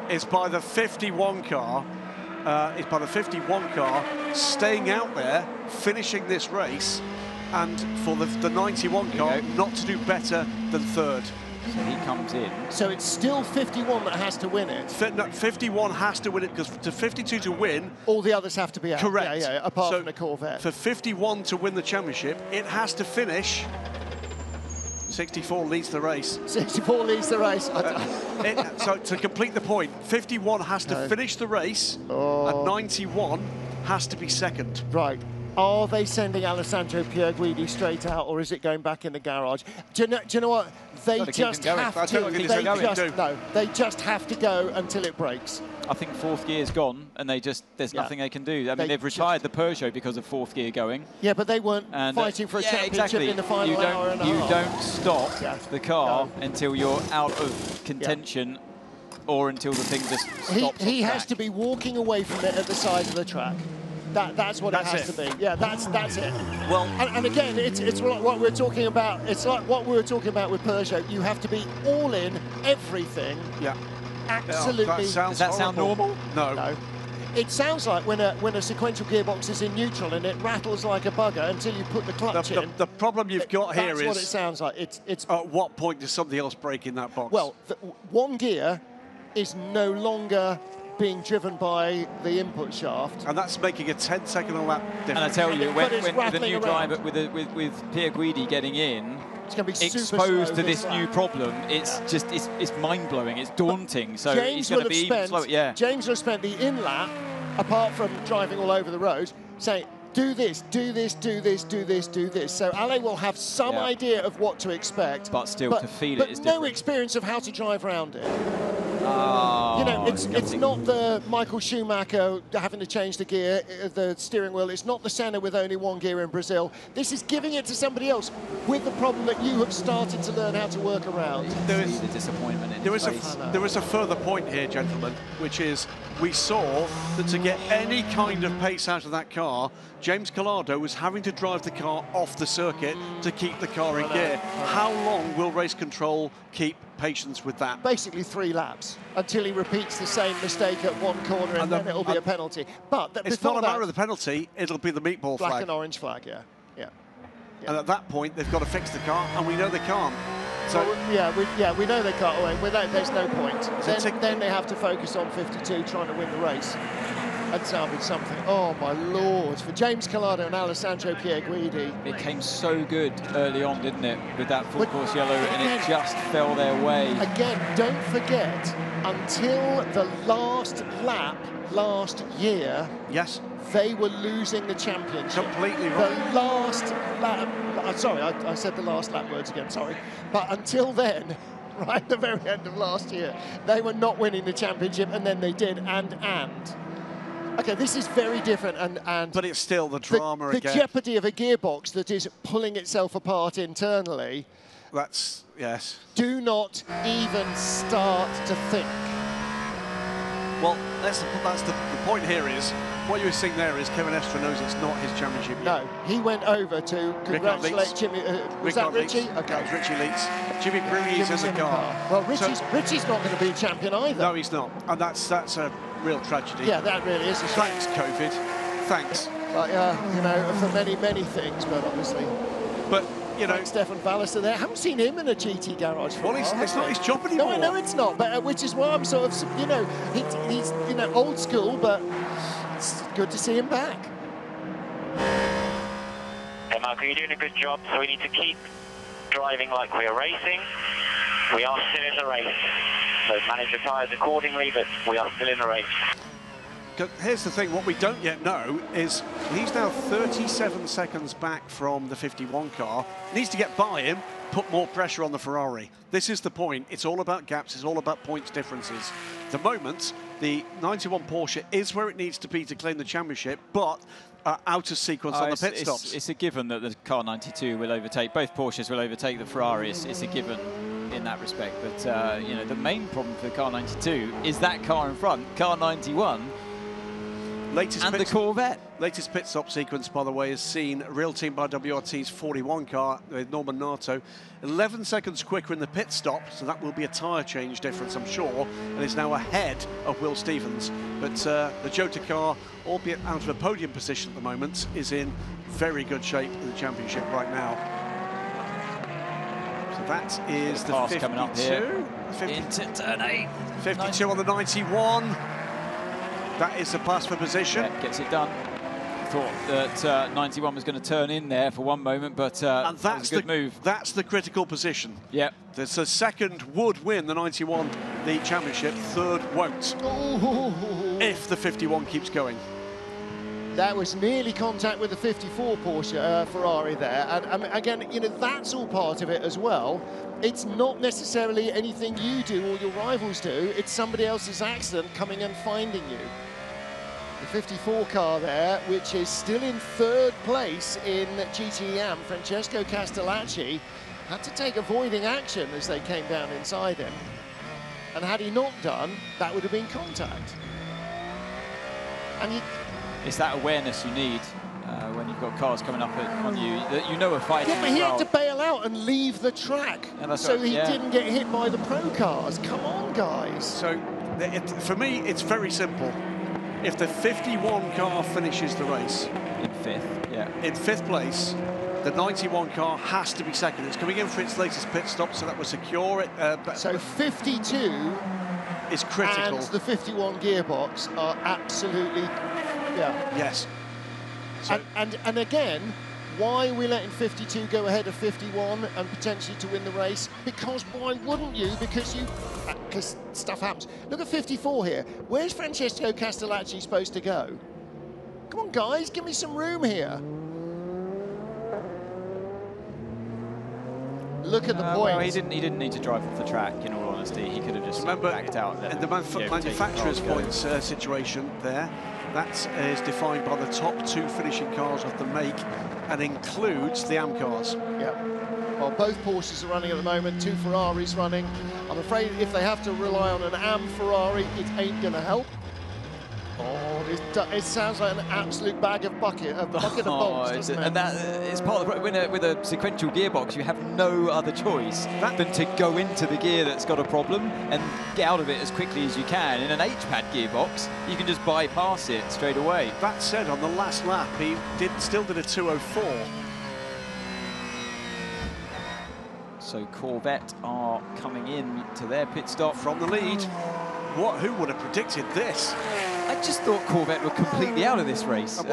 is by the 51 car. Staying out there, finishing this race, and for the 91 car not to do better than 3rd. So he comes in. So it's still 51 that has to win it. 51 has to win it, because to 52 to win, all the others have to be out. Correct. Yeah, apart from the Corvette. For 51 to win the championship, it has to finish. 64 leads the race. 64 leads the race. So to complete the point, 51 has to finish the race, and 91 has to be second. Right. Are they sending Alessandro Pierguidi straight out, or is it going back in the garage? Do you know what? They just have to. They just have to go until it breaks. I think 4th gear's gone, and there's nothing they can do. I mean, they've retired the Peugeot because of 4th gear going. Yeah, but they weren't fighting for a championship in the final hour and a half. You don't stop the car until you're out of contention, or until the thing just stops. He has to be walking away from it at the side of the track. That's what it has to be. Yeah, that's it. Well, and again, it's like what we're talking about. It's like what we were talking about with Peugeot. You have to be all in, everything. Yeah. Absolutely. Does that sound normal? No. It sounds like when a sequential gearbox is in neutral and it rattles like a bugger until you put the clutch in. The problem you've got here is... That's what it sounds like. It's at what point does something else break in that box? Well, one gear is no longer being driven by the input shaft. And that's making a 10-second lap difference. And I tell you, when with the new driver, with Pierguidi getting in, it's going to be exposed to this new problem, it's just it's mind-blowing, it's daunting. So he's going to be even slower. Yeah. James will have spent the in-lap, apart from driving all over the road, saying, do this, do this, do this, do this, do this. So Ale will have some idea of what to expect. But still, to feel it is no different. experience of how to drive around it. Oh, you know, it's not the Michael Schumacher having to change the gear, the steering wheel. It's not the Senna with only one gear in Brazil. This is giving it to somebody else with the problem that you have started to learn how to work around. There is a disappointment in there is a further point here, gentlemen, which is we saw that to get any kind of pace out of that car, James Collado was having to drive the car off the circuit to keep the car in gear. How long will race control keep patience with that? Basically 3 laps until he repeats the same mistake at one corner, and then it'll be a penalty. But it's not a matter of the penalty, it'll be the meatball flag. Black and orange flag, yeah. And at that point, they've got to fix the car, and we know they can't. So we know they can't win. There's no point. Then they have to focus on 52, trying to win the race. That sounded something. Oh, my Lord. For James Collado and Alessandro Pierguidi. It came so good early on, didn't it, with that full course yellow, and it just fell their way. Again, don't forget, until the last lap last year, yes, they were losing the championship. Completely right. The last lap, sorry, I said the last lap words again, sorry. But until then, right at the very end of last year, they were not winning the championship, and then they did, and. Okay, this is very different, and but it's still the drama the again. jeopardy of a gearbox that is pulling itself apart internally. That's, yes. Do not even start to think. Well, that's the point here is, what you were seeing there is Kevin Estre knows it's not his championship yet. No, he went over to congratulate Jimmy. Was that Richie? Okay. That was Richie Leeds. Jimmy Bruni's in the car. Well, Richie's not going to be champion either. No, he's not. And that's a real tragedy. Yeah, that really is a shame. Thanks, COVID. Thanks. But, you know, for many, many things, but obviously. But, you know, Stefan Ballister there. I haven't seen him in a GT garage for a while. It's not his job anymore. No, I know it's not, but which is why I'm sort of, you know, he's you know, old school, but it's good to see him back. Hey, Marco, you're doing a good job, so we need to keep driving like we're racing. We are still in the race. So manage your tyres accordingly, but we are still in the race. Here's the thing, what we don't yet know is he's now 37 seconds back from the 51 car. Needs to get by him, put more pressure on the Ferrari. This is the point. It's all about gaps, it's all about points differences. At the moment, the 91 Porsche is where it needs to be to claim the championship, but out of sequence on the pit stops. It's a given that the car 92 will overtake, both Porsches will overtake the Ferrari. It's a given in that respect. But, you know, the main problem for the car 92 is that car in front, car 91, and the Corvette. Latest pit stop sequence, by the way, has seen Real Team by WRT's 41 car with Norman Nato 11 seconds quicker in the pit stop, so that will be a tyre change difference, I'm sure, and is now ahead of Will Stevens. But the Jota car, albeit out of a podium position at the moment, is in very good shape in the championship right now. So that is the 52. Coming up here. Into turn 8. 52 on the 91. That is the pass for position. Yeah, gets it done. Thought that 91 was going to turn in there for one moment, but and that was a good move. That's the critical position. Yep. The second would win the 91, the championship. Third won't. Ooh. If the 51 keeps going. That was nearly contact with the 54 Porsche Ferrari there, and again, you know, that's all part of it as well. It's not necessarily anything you do or your rivals do, it's somebody else's accident coming and finding you. The 54 car there, which is still in third place in GTEM, Francesco Castellacci, had to take avoiding action as they came down inside him. And had he not done, that would have been contact. And it's that awareness you need when you've got cars coming up on you that you know are fighting. Yeah, but he had to bail out and leave the track so he didn't get hit by the pro cars. Come on, guys. So, for me, it's very simple. If the 51 car finishes the race in fifth place, the 91 car has to be second. It's coming in for its latest pit stop, so that will secure it. So 52 is critical. And the 51 gearbox are absolutely, Yes. So, and again, why are we letting 52 go ahead of 51 and potentially to win the race? Because why wouldn't you? Because stuff happens. Look at 54 here. Where's Francesco Castellacci supposed to go? Come on, guys, give me some room here. Look at the point. Well, he didn't need to drive off the track, in all honesty. He could have just backed out. In the manufacturer's points situation there, that is defined by the top 2 finishing cars of the make and includes the AM cars. Yep. Well, both Porsches are running at the moment, 2 Ferraris running. I'm afraid if they have to rely on an AM Ferrari, it ain't going to help. Oh, it sounds like an absolute bucket of bombs, doesn't it? And that is part of the problem. With a sequential gearbox, you have no other choice than to go into the gear that's got a problem and get out of it as quickly as you can. In an H-pad gearbox, you can just bypass it straight away. That said, on the last lap, he still did a 2:04. So Corvette are coming in to their pit stop from the lead. Who would have predicted this? I just thought Corvette were completely out of this race. They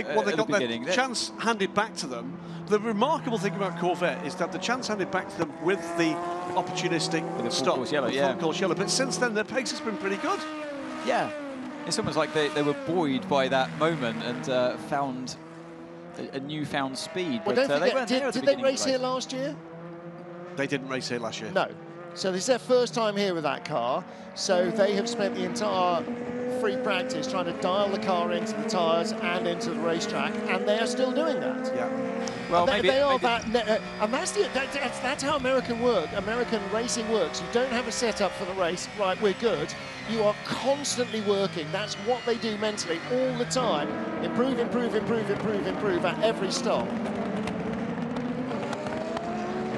got beginning. their chance handed back to them. The remarkable thing about Corvette is that the chance handed back to them with the opportunistic stop, course yellow, yeah. full course yellow. But since then, their pace has been pretty good. Yeah, it's almost like they were buoyed by that moment and found a newfound speed. Well, but don't forget, did they race the here last year? They didn't race here last year. No. So this is their first time here with that car. So they have spent the entire free practice trying to dial the car into the tyres and into the racetrack, and they are still doing that. Yeah. Well, and and that's how American racing works. You don't have a setup for the race. Right, we're good. You are constantly working. That's what they do mentally all the time. Improve, improve, improve, improve, improve at every stop.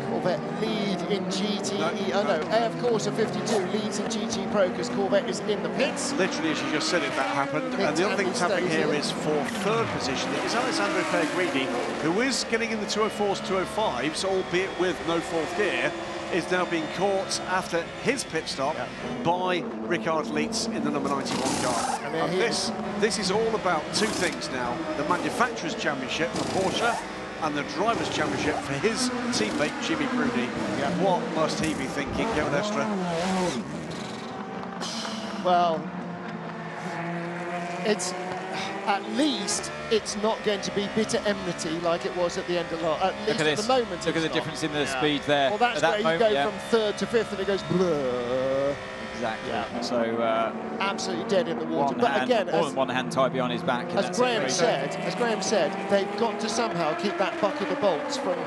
Corvette lead in GTE. Oh no, of course, a 52 leads in GT Pro because Corvette is in the pits. Literally, as you just said it, that happened. And the other thing that's happening here is for third position. It is Alessandro Pellegrini, who is getting in the 204s, 205s, albeit with no fourth gear, is now being caught after his pit stop by Ricard Leitz in the number 91 car. And this is all about two things now: the Manufacturers' Championship for Porsche and the Drivers' Championship for his teammate Jimmy Bruni. What must he be thinking, Kevin Estra? Well, at least it's not going to be bitter enmity like it was at the end of last. At least at the moment. Look at the difference in the speed there. Well, that's where you go from third to fifth, and it goes blur. Exactly. Yeah. So absolutely dead in the water. But again, more than one hand tied behind his back. As Graham said, they've got to somehow keep that bucket of bolts from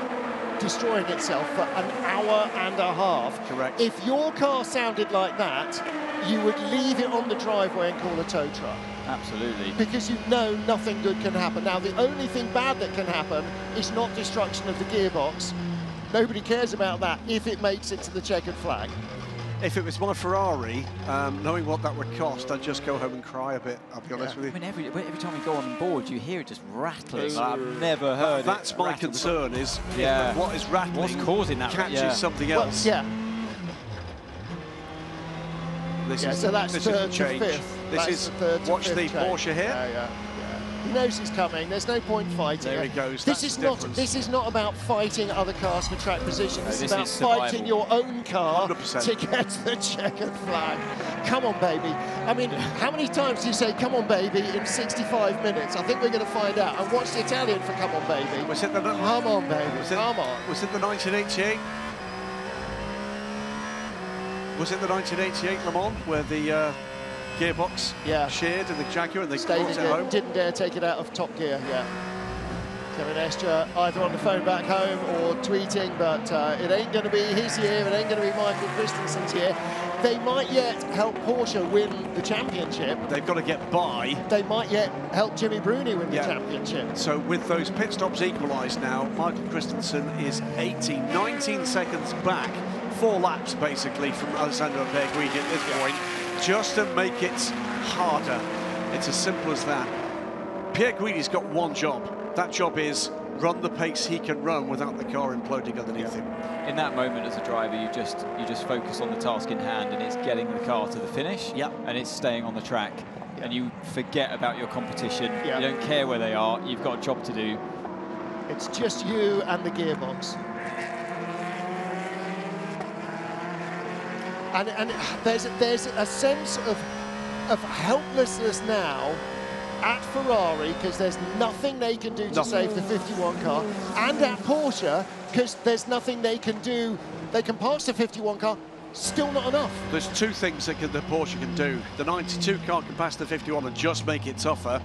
destroying itself for an hour and a half. Correct. If your car sounded like that, you would leave it on the driveway and call a tow truck. Absolutely. Because you know nothing good can happen. Now, the only thing bad that can happen is not destruction of the gearbox. Nobody cares about that if it makes it to the checkered flag. If it was my Ferrari, knowing what that would cost, I'd just go home and cry a bit, I'll be honest with you. I mean, every time we go on board, you hear it just rattling. I've never heard That's my concern, is what is rattling, what's causing that, catches something else. Well, So that's third to fifth. This is, watch the Porsche here. He knows he's coming. There's no point fighting. There he goes. This is not about fighting other cars for track position. This is about fighting your own car 100%. to get to the checkered flag. Come on, baby. I mean, how many times do you say "come on, baby" in 65 minutes? I think we're going to find out. And what's the Italian for "come on, baby"? Was it the come on, baby? Come on. Was it the 1988? Was it the 1988 Le Mans where the gearbox sheared in the Jaguar and they brought it home? Didn't dare take it out of top gear, Kevin Estra either on the phone back home or tweeting, but it ain't going to be his year, it ain't going to be Michael Christensen's year. They might yet help Porsche win the championship. They've got to get by. They might yet help Jimmy Bruni win the championship. So with those pit stops equalised now, Michael Christensen is 19 seconds back. 4 laps basically from Alessandro Pellegrini at this point, just to make it harder. It's as simple as that. Pellegrini's got one job. That job is run the pace he can run without the car imploding underneath him. In that moment as a driver, you just focus on the task in hand, and it's getting the car to the finish, and it's staying on the track, and you forget about your competition. You don't care where they are. You've got a job to do. It's just you and the gearbox. And there's a sense of helplessness now at Ferrari, because there's nothing they can do to save the 51 car, and at Porsche, because there's nothing they can do. They can pass the 51 car, still not enough. There's two things that the Porsche can do. The 92 car can pass the 51 and just make it tougher,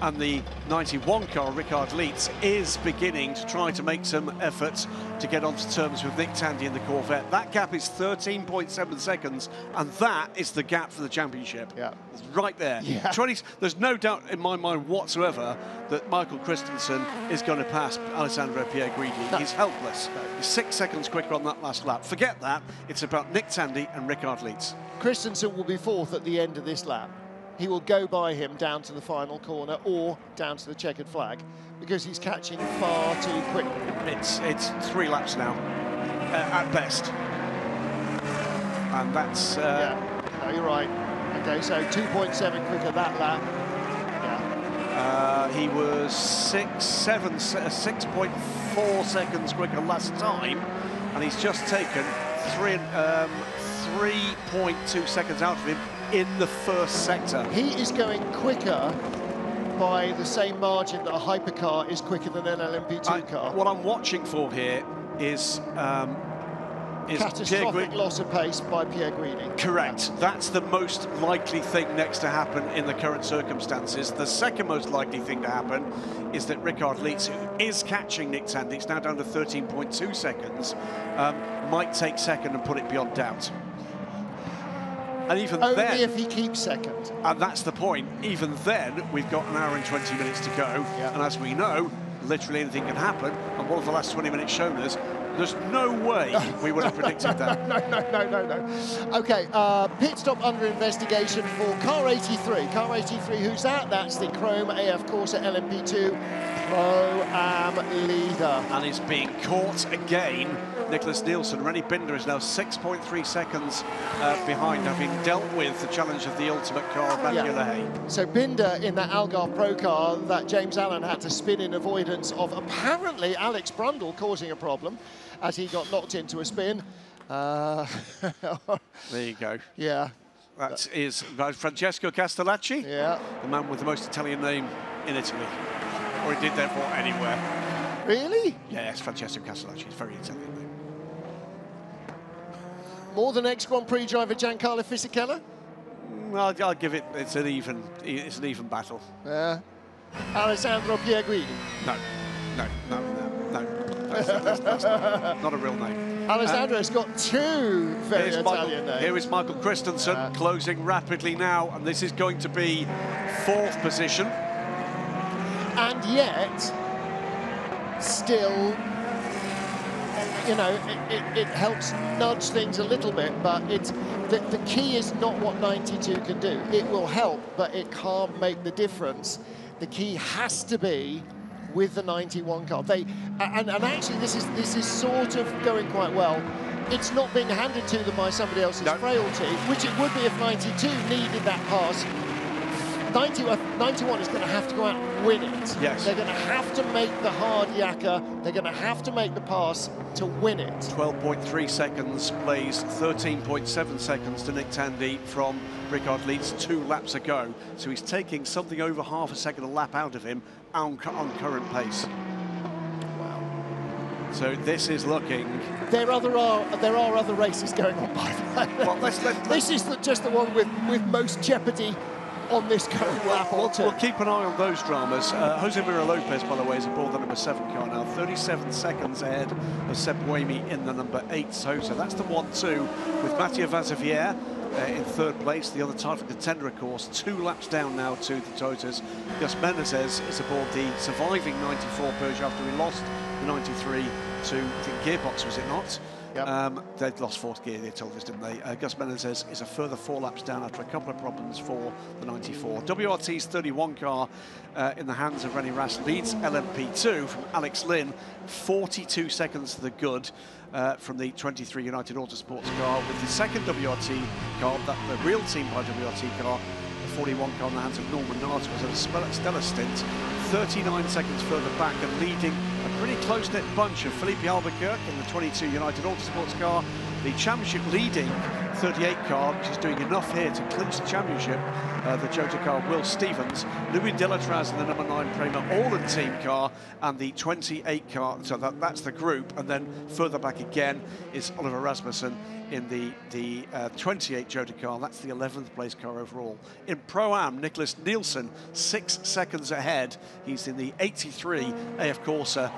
and the 91 car, Ricard Leitz, is beginning to try to make some efforts to get onto terms with Nick Tandy in the Corvette. That gap is 13.7 seconds, and that is the gap for the championship. It's right there. There's no doubt in my mind whatsoever that Michael Christensen is going to pass Alessandro Pellegrini. He's helpless. He's 6 seconds quicker on that last lap. Forget that. It's about Nick Tandy and Ricard Leitz. Christensen will be fourth at the end of this lap. He will go by him down to the final corner or down to the checkered flag, because he's catching far too quickly. It's 3 laps now, at best. And that's... no, you're right. Okay, so 2.7 quicker that lap. He was 6.4 seconds quicker last time, and he's just taken 3.2 seconds out of him in the first sector. He is going quicker by the same margin that a Hypercar is quicker than an LMP2 car. What I'm watching for here is catastrophic loss of pace by Pierre Guidi. Correct. That's the most likely thing next to happen in the current circumstances. The second most likely thing to happen is that Richard Leitz, who is catching Nick Tandy, it's now down to 13.2 seconds, might take second and put it beyond doubt. And even Only then, if he keeps second. And that's the point. Even then, we've got an hour and 20 minutes to go. And as we know, literally anything can happen. And what have the last 20 minutes shown us? There's no way we would have predicted that. No. Okay, pit stop under investigation for car 83. Car 83, who's that? That's the Chrome AF Corsa LMP2 Pro-Am leader. And is being caught again. Nicholas Nielsen. Rennie Binder is now 6.3 seconds behind, having dealt with the challenge of the ultimate car of Mathieu Lehay. So Binder in that Algarve Pro car that James Allen had to spin in avoidance of apparently Alex Brundle causing a problem as he got knocked into a spin. There you go. Yeah. That is Francesco Castellacci. Yeah. The man with the most Italian name in Italy. Or he did therefore anywhere. Really? Yes, Francesco Castellacci. It's very Italian name. More than ex-Grand Prix driver Giancarlo Fisichella? I'll give it. It's an even battle. Yeah. Alessandro Pierre Guidi? No. That's not a real name. Alessandro's got two very Italian names. Here is Michael Christensen closing rapidly now, and this is going to be 4th position. And yet, still, you know, it helps nudge things a little bit, but it's the key is not what 92 can do. It will help, but it can't make the difference. The key has to be with the 91 car. And actually this is sort of going quite well. It's not being handed to them by somebody else's frailty, which it would be if 92 needed that pass. 91 is going to have to go out and win it. Yes. They're going to have to make the hard yakka. They're going to have to make the pass to win it. 12.3 seconds plays 13.7 seconds to Nick Tandy from Richard Leitz 2 laps ago. So he's taking something over half a second a lap out of him on current pace. Wow. So this is looking... There are other races going on, by the way. Well, this is just the one with most jeopardy on this current lap or two. We'll keep an eye on those dramas. Jose Mira Lopez, by the way, is aboard the number 7 car now, 37 seconds ahead of Seb Buemi in the number 8 Toyota. That's the 1-2 with Mathieu Vazevière in 3rd place, the other title contender, of course, 2 laps down now to the Toyotas. Gus Menezes is aboard the surviving 94 Peugeot after he lost the 93 to, I think, Gearbox, was it not? Yep. They'd lost 4th gear, they told us, didn't they? Gus Menezes is a further 4 laps down after a couple of problems for the 94. WRT's 31 car in the hands of Rennie Rast leads LMP2 from Alex Lynn, 42 seconds to the good from the 23 United Autosports car, with the second WRT car, the real team by WRT car, the 41 car in the hands of Norman Nards, was at a stellar stint, 39 seconds further back and leading a pretty close-knit bunch of Felipe Albuquerque in the 22 United Autosports car, the championship leading 38 car, which is doing enough here to clinch the championship, the Jota car, Will Stevens, Louis Delatraz in the number 9 Prema Orland team car, and the 28 car, so that's the group, and then further back again is Oliver Rasmussen in the 28 Jota car. That's the 11th place car overall. In Pro-Am, Nicholas Nielsen 6 seconds ahead. He's in the 83 AF Corsa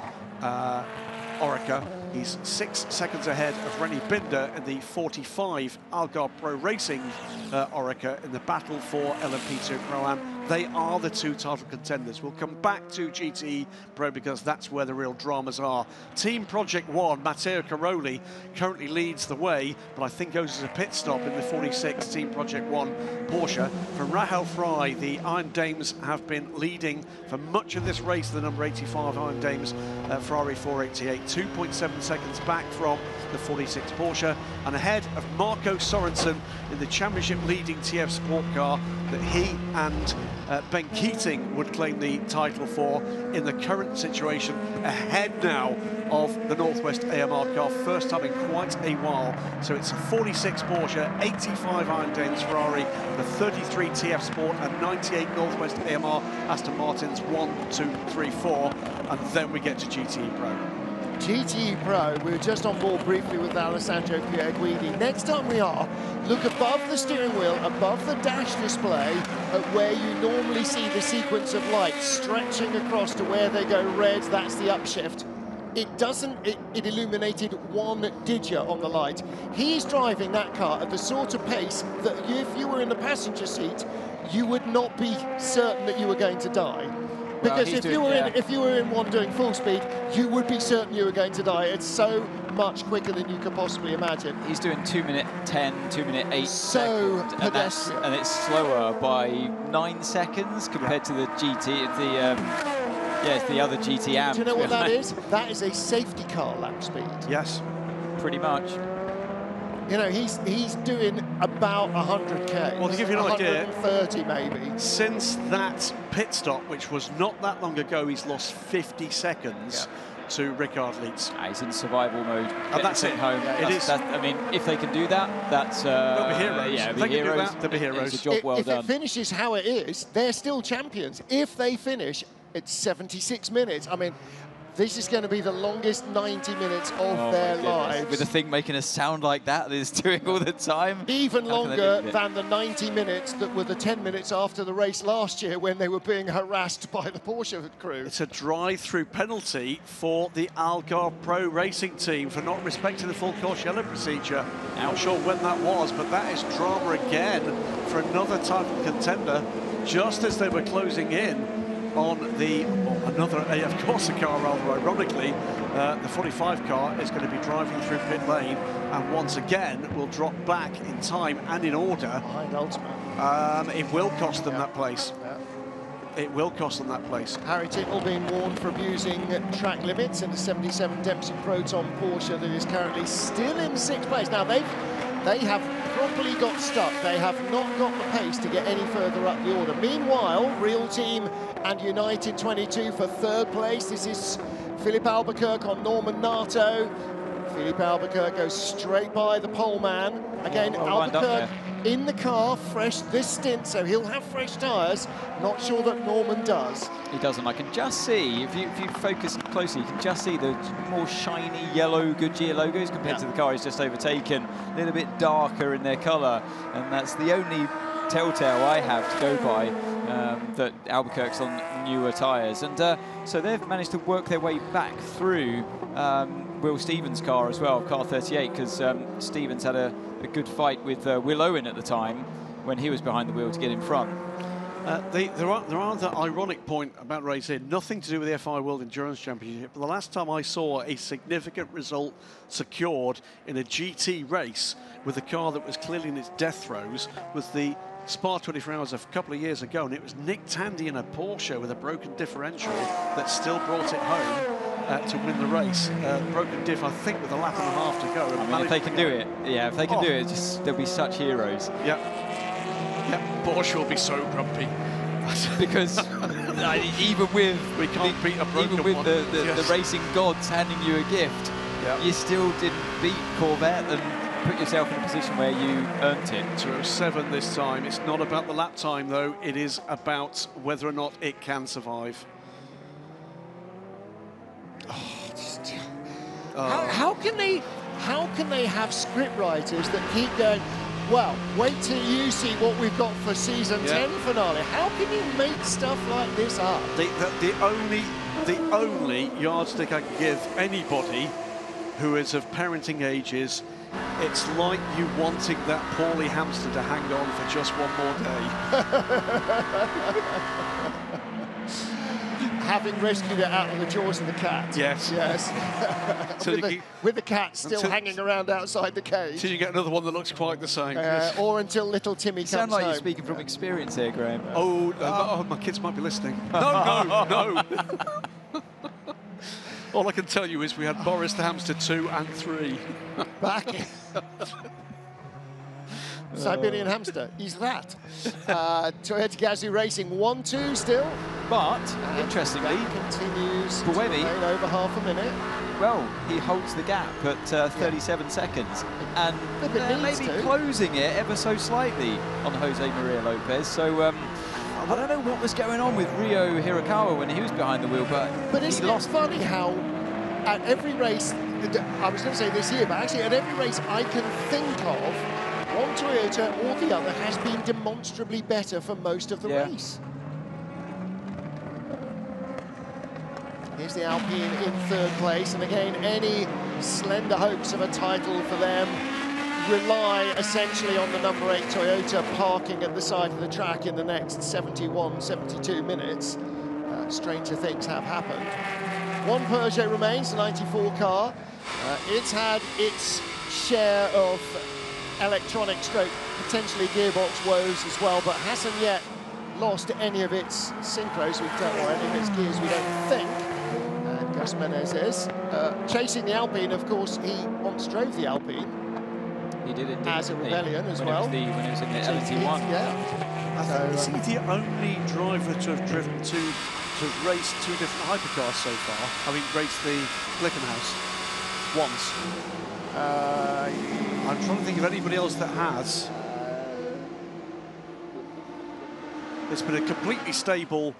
Oreca. He's 6 seconds ahead of Rennie Binder in the 45 Algarve Pro Racing Oreca in the battle for LMP2 Pro-Am. They are the two title contenders. We'll come back to GTE Pro because that's where the real dramas are. Team Project One, Matteo Caroli currently leads the way, but I think goes as a pit stop in the 46 Team Project One Porsche. From Rahel Fry, the Iron Dames have been leading for much of this race, the number 85 Iron Dames Ferrari 488, 2.7 seconds back from the 46 Porsche, and ahead of Marco Sorensen in the championship leading TF Sport car that he and Ben Keating would claim the title for in the current situation, ahead now of the Northwest AMR car, first time in quite a while. So it's a 46 Porsche, 85 Iron Dames Ferrari, the 33 TF Sport and 98 Northwest AMR Aston Martins, 1, 2, 3, 4, and then we get to GTE Pro. GTE Pro, we were just on board briefly with Alessandro Pierguidi. Next time we are, look above the steering wheel, above the dash display, at where you normally see the sequence of lights stretching across to where they go red, that's the upshift. It doesn't, it illuminated one digit on the light. He's driving that car at the sort of pace that if you were in the passenger seat, you would not be certain that you were going to die. Because if you were in one doing full speed, you would be certain you were going to die. It's so much quicker than you could possibly imagine. He's doing 2:10, 2:08 so seconds, and it's slower by 9 seconds compared to the GT, it's the other GT Am. Do you know what that is? That is a safety car lap speed. Yes, pretty much. You know, he's doing about 100k. Well, to give you an idea, 130 maybe. Since that pit stop, which was not that long ago, he's lost 50 seconds to Ricard Leeds. He's in survival mode. And that's it. Home. Yeah, it is. I mean, if they can do that, that's they'll be heroes. Yeah, if they can do that, they'll be heroes. It's a job well if done. it finishes how it is, they're still champions. If they finish, it's 76 minutes. I mean, this is going to be the longest 90 minutes of their lives. With a thing making a sound like that it's doing all the time. Even longer than the 90 minutes that were the 10 minutes after the race last year when they were being harassed by the Porsche crew. It's a drive-through penalty for the Algarve Pro Racing team for not respecting the full course yellow procedure. Not sure when that was, but that is drama again for another title contender, just as they were closing in on another AF Corsa car, rather ironically. The 45 car is going to be driving through pit lane and once again will drop back in time and in order. Behind Ultimate. It will cost them that place. It will cost them that place. Harry Tittle being warned for abusing track limits in the 77 Dempsey Proton Porsche that is currently still in 6th place. Now they have properly got stuck. They have not got the pace to get any further up the order. Meanwhile, Real Team and United 22 for 3rd place. This is Philippe Albuquerque on Norman Nato. Philippe Albuquerque goes straight by the pole man. Again, Albuquerque in the car, fresh this stint, so he'll have fresh tyres. Not sure that Norman does. He doesn't. I can just see, if you focus closely, you can just see the more shiny yellow Goodyear logos compared to the car he's just overtaken. A little bit darker in their colour, and that's the only telltale I have to go by, that Albuquerque's on newer tyres. And so they've managed to work their way back through Will Stevens' car as well, car 38, because Stevens had a good fight with Will Owen at the time when he was behind the wheel to get in front. There are the ironic point about race here, nothing to do with the FIA World Endurance Championship, but the last time I saw a significant result secured in a GT race with a car that was clearly in its death throes was the Spa 24 Hours a couple of years ago, and it was Nick Tandy in a Porsche with a broken differential that still brought it home to win the race. Broken diff, I think, with a lap and a half to go. I mean, if they can do it, if they can do it, they'll be such heroes. Yeah, Porsche will be so grumpy. Because even with we can't beat a broken even with one. the racing gods handing you a gift, you still didn't beat Corvette and put yourself in a position where you earned it. 2:07 this time. It's not about the lap time though, it is about whether or not it can survive. How can they have script writers that keep going, well, wait till you see what we've got for season 10 finale. How can you make stuff like this up? The only yardstick I can give anybody who is of parenting age is It's like you wanting that poorly hamster to hang on for just one more day. Having rescued it out of the jaws of the cat. Yes. Yes. with the cat still hanging around outside the cage. Until you get another one that looks quite the same. Or until little Timmy comes home. Sound like you're speaking from experience here, Graham. Oh, my kids might be listening. No. All I can tell you is we had Boris the Hamster 2 and 3. Back. Siberian hamster, he's that. Toyota Gazoo Racing 1-2 still. But, interestingly, continues Buemi, over half a minute. Well, he holds the gap at 37 seconds. And maybe closing it ever so slightly on Jose Maria Lopez. So, I don't know what was going on with Ryo Hirakawa when he was behind the wheel, but isn't it funny how at every race, I was going to say this year, but actually at every race I can think of, one Toyota or the other has been demonstrably better for most of the race. Here's the Alpine in third place, and again, any slender hopes of a title for them rely essentially on the number 8 Toyota parking at the side of the track in the next 71, 72 minutes. Stranger things have happened. One Peugeot remains, the 94 car. It's had its share of electronic stroke, potentially gearbox woes as well, but hasn't yet lost any of its synchros, or any of its gears, we don't think. And Gus Menezes chasing the Alpine, of course, he once drove the Alpine. He did it as a rebellion as well. When it was in the LMGTE. Yeah. Is he the only driver to have driven to race 2 different hypercars so far? I mean, raced the Glickenhaus once. I'm trying to think of anybody else that has. It's been a completely stable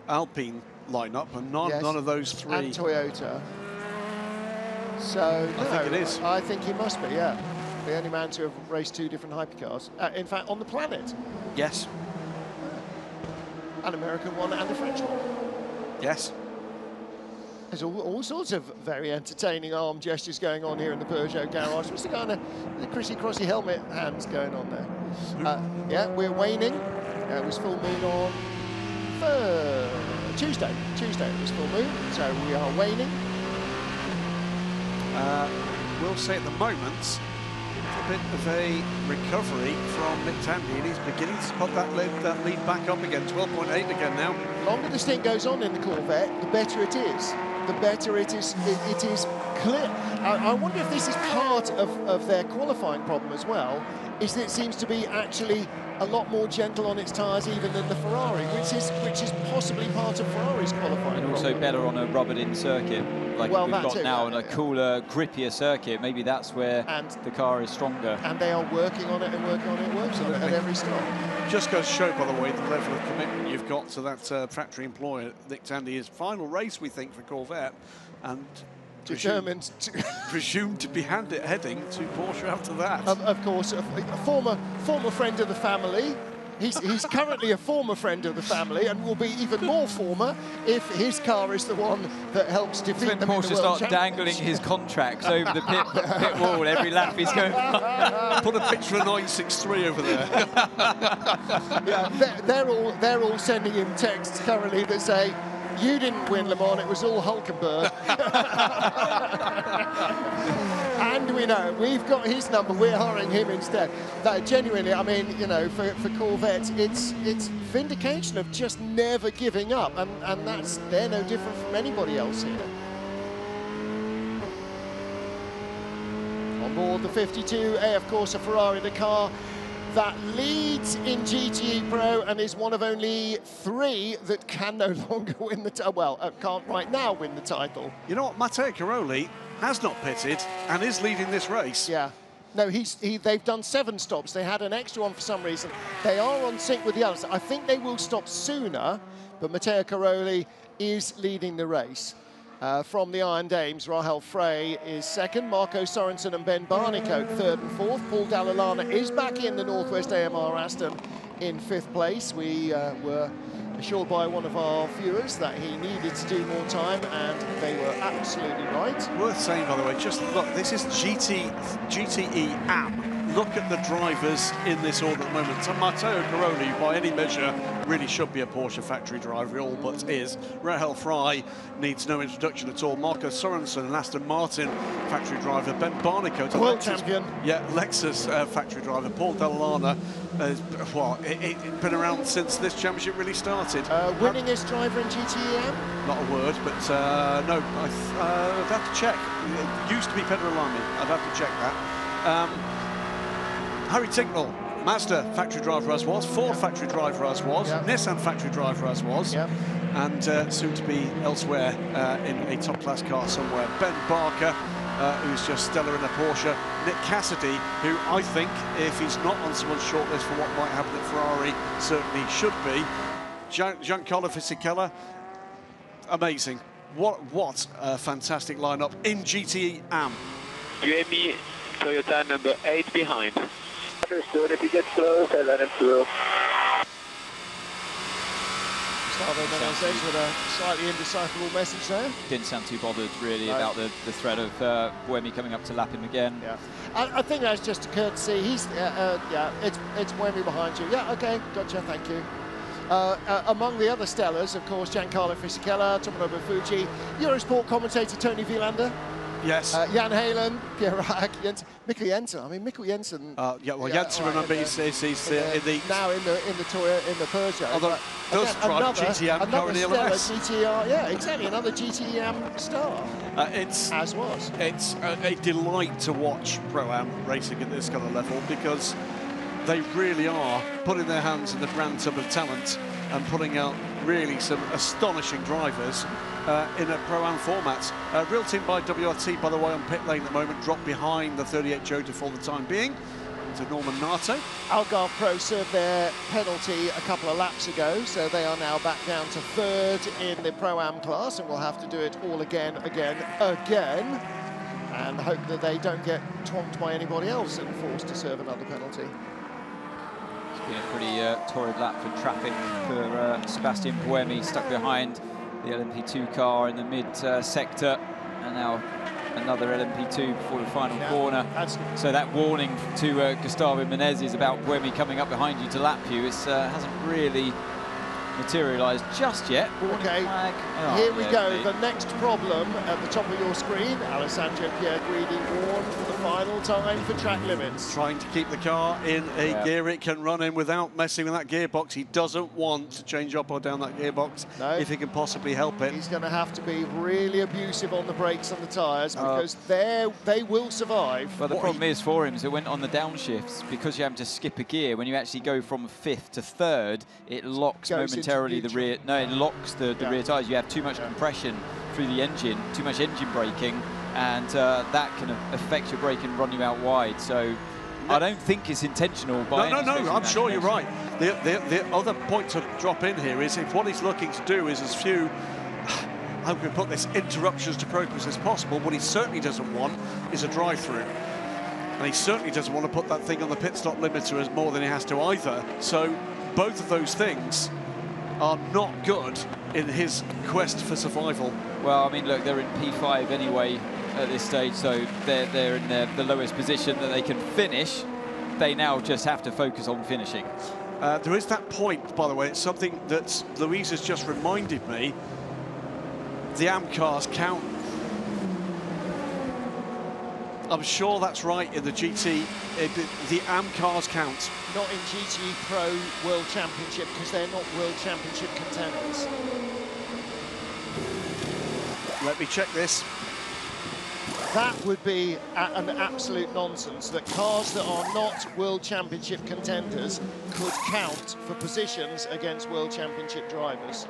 Alpine lineup, and none of those 3. And Toyota. So, I think it is. I think he must be, yeah. The only man to have raced 2 different hypercars. In fact, on the planet. Yes. An American one and a French one. Yes. There's all sorts of very entertaining arm gestures going on here in the Peugeot garage. What's the kind of the Chrissy-crossy helmet hands going on there? Yeah, we're waning. It was full moon on Tuesday. Tuesday it was full moon, so we are waning. We'll say at the moment, a bit of a recovery from Nick Tandy, and he's beginning to spot that lead back up again, 12.8 again now. The longer the stint goes on in the Corvette, the better it is. The better it is clear. I wonder if this is part of their qualifying problem as well, is that it seems to be actually a lot more gentle on its tyres even than the Ferrari, which is possibly part of Ferrari's qualifying and also problem. better on a rubbered-in circuit, like we've got now, on a cooler, grippier circuit. Maybe that's where the car is stronger. And they are working on it and working on it, at every stop. Just goes to show, by the way, the level of commitment you've got to that factory employer, Nick Tandy. His final race, we think, for Corvette, and determined presumed to be heading to Porsche after that. Of course, a former friend of the family. He's currently a former friend of the family, and will be even more former if his car is the one that helps defeat them in the World start Championships. dangling his contracts over the pit wall every lap he's going. Put a picture of 963 over there. Yeah, they're all sending him texts currently that say, "You didn't win Le Mans, it was all Hulkenberg." And we know, we've got his number, we're hiring him instead. That genuinely, I mean, you know, for Corvette, it's vindication of just never giving up, and they're no different from anybody else here. On board the 52A, of course, a Ferrari, the car that leads in GTE Pro and is one of only 3 that can no longer win the title. Well, can't right now win the title. You know what, Matteo Caroli has not pitted and is leading this race. Yeah. No, they've done 7 stops. They had an extra one for some reason. They are on sync with the others. I think they will stop sooner, but Matteo Caroli is leading the race. From the Iron Dames, Rahel Frey is second, Marco Sorensen and Ben Barnicoat third and fourth. Paul Dalla Lana is back in the Northwest AMR Aston in 5th place. We were assured by one of our viewers that he needed to do more time, and they were absolutely right. Worth saying, by the way, just look, this is GTE AM. Look at the drivers in this order at the moment. So Matteo Caroni, by any measure, really should be a Porsche factory driver, all but is. Rahel Fry needs no introduction at all. Marco Sorensen, an Aston Martin factory driver. Ben Barnicoat, a world Lexus, champion. Yeah, Lexus factory driver. Paul Dell'Ana, well, it's been around since this championship really started. Winningest driver in GTE AM? Not a word, but no, I'd have to check. It used to be Pedro Lamy. I'd have to check that. Harry Tinknell, Mazda factory driver as was, Ford factory driver as was, Nissan factory driver as was, and soon to be elsewhere in a top-class car somewhere. Ben Barker, who's just stellar in a Porsche. Nick Cassidy, who I think, if he's not on someone's shortlist for what might happen at Ferrari, certainly should be. Giancarlo Fisichella, amazing. What a fantastic lineup in GTE AM. UAE Toyota number 8 behind. Understood. If he gets close, I let him through. Gustavo Menezes with a slightly indecipherable message there. Didn't sound too bothered, really, about the threat of Buemi coming up to lap him again. Yeah, I think that's just a courtesy. He's, yeah, it's Buemi behind you. Yeah, okay, gotcha, thank you. Among the other stellars, of course, Giancarlo Fisichella, Tomonobu Fuji, Eurosport commentator Tony Vilander. Yes. Jan Halen, Pierre Rack, Mikkel Jensen. I mean, Mikkel Jensen. Yeah, well, Jensen, remember, he's in the now in the Peugeot. Although does drive GTM currently LMS. GTR, yeah, exactly. Another GTM star. It's a delight to watch Pro-Am racing at this kind of level, because they really are putting their hands in the brand tub of talent and putting out really some astonishing drivers in a Pro-Am format. Real team by WRT, by the way, on pit lane at the moment, dropped behind the 38 Jota for the time being to Norman Nato. Algarve Pro served their penalty a couple of laps ago, so they are now back down to third in the Pro-Am class, and will have to do it all again, and hope that they don't get twonked by anybody else and forced to serve another penalty. It's been a pretty torrid lap for traffic for Sebastian Buemi, stuck behind the LMP2 car in the mid-sector, and now another LMP2 before the final corner. So that warning to Gustavo Menezes about Buemi coming up behind you to lap you, it hasn't really materialised just yet. Okay, here we go. The next problem at the top of your screen, Alessandro Pierguidi warned for the final time for track limits. Trying to keep the car in a gear it can run in without messing with that gearbox. He doesn't want to change up or down that gearbox if he can possibly help it. He's going to have to be really abusive on the brakes and the tyres, because they will survive. But the problem is for him is it went on the downshifts, because you have to skip a gear. When you actually go from 5th to 3rd, it locks momentarily the rear. No, it locks the rear tyres. You have too much compression through the engine, too much engine braking, and that can affect your brake and run you out wide. So I don't think it's intentional. By no, I'm sure you're right. The other point to drop in here is if what he's looking to do is as few, how can we put this, interruptions to progress as possible, what he certainly doesn't want is a drive-through. And he certainly doesn't want to put that thing on the pit stop limiter as more than he has to either. So both of those things are not good in his quest for survival. Well, I mean, look, they're in P5 anyway at this stage, so they're in the lowest position that they can finish. They now just have to focus on finishing. There is that point, by the way, it's something that Louise has just reminded me. The AM cars count. I'm sure that's right in the GT. The AM cars count. Not in GT Pro World Championship, because they're not World Championship contenders. Let me check this. That would be an absolute nonsense, that cars that are not World Championship contenders could count for positions against World Championship drivers.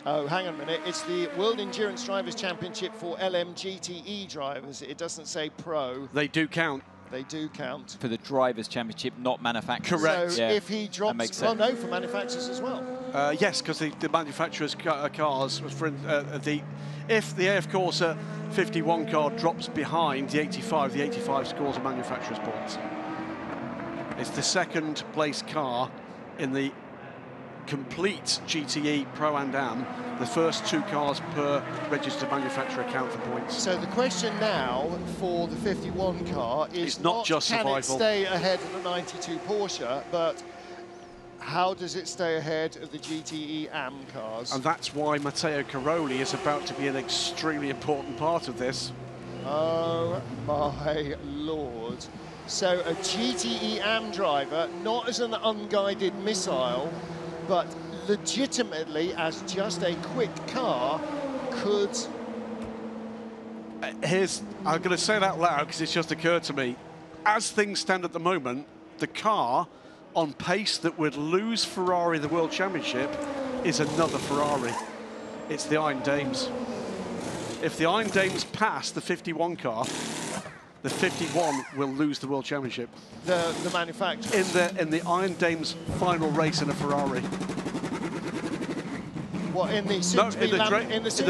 Oh, hang on a minute. It's the World Endurance Drivers Championship for LMGTE drivers. It doesn't say pro. They do count. They do count. For the Drivers' Championship, not manufacturers. Correct. So if he drops... Well, no, for manufacturers as well. Yes, because the manufacturers' cars, if the AF Corsa 51 car drops behind the 85 scores a manufacturer's points. It's the second place car in the complete GTE Pro and Am, the first 2 cars per registered manufacturer count for points. So the question now for the 51 car is not just can survival. it stay ahead of the 92 Porsche, but how does it stay ahead of the GTE Am cars? And that's why Matteo Caroli is about to be an extremely important part of this. Oh my Lord. So a GTE Am driver, not as an unguided missile, but legitimately as just a quick car, could... I'm going to say that loud because it's just occurred to me. As things stand at the moment, the car on pace that would lose Ferrari the World Championship is another Ferrari. It's the Iron Dames. If the Iron Dames pass the 51 car, the 51 will lose the World Championship. The manufacturer? In the Iron Dames final race in a Ferrari. What, in the drivers'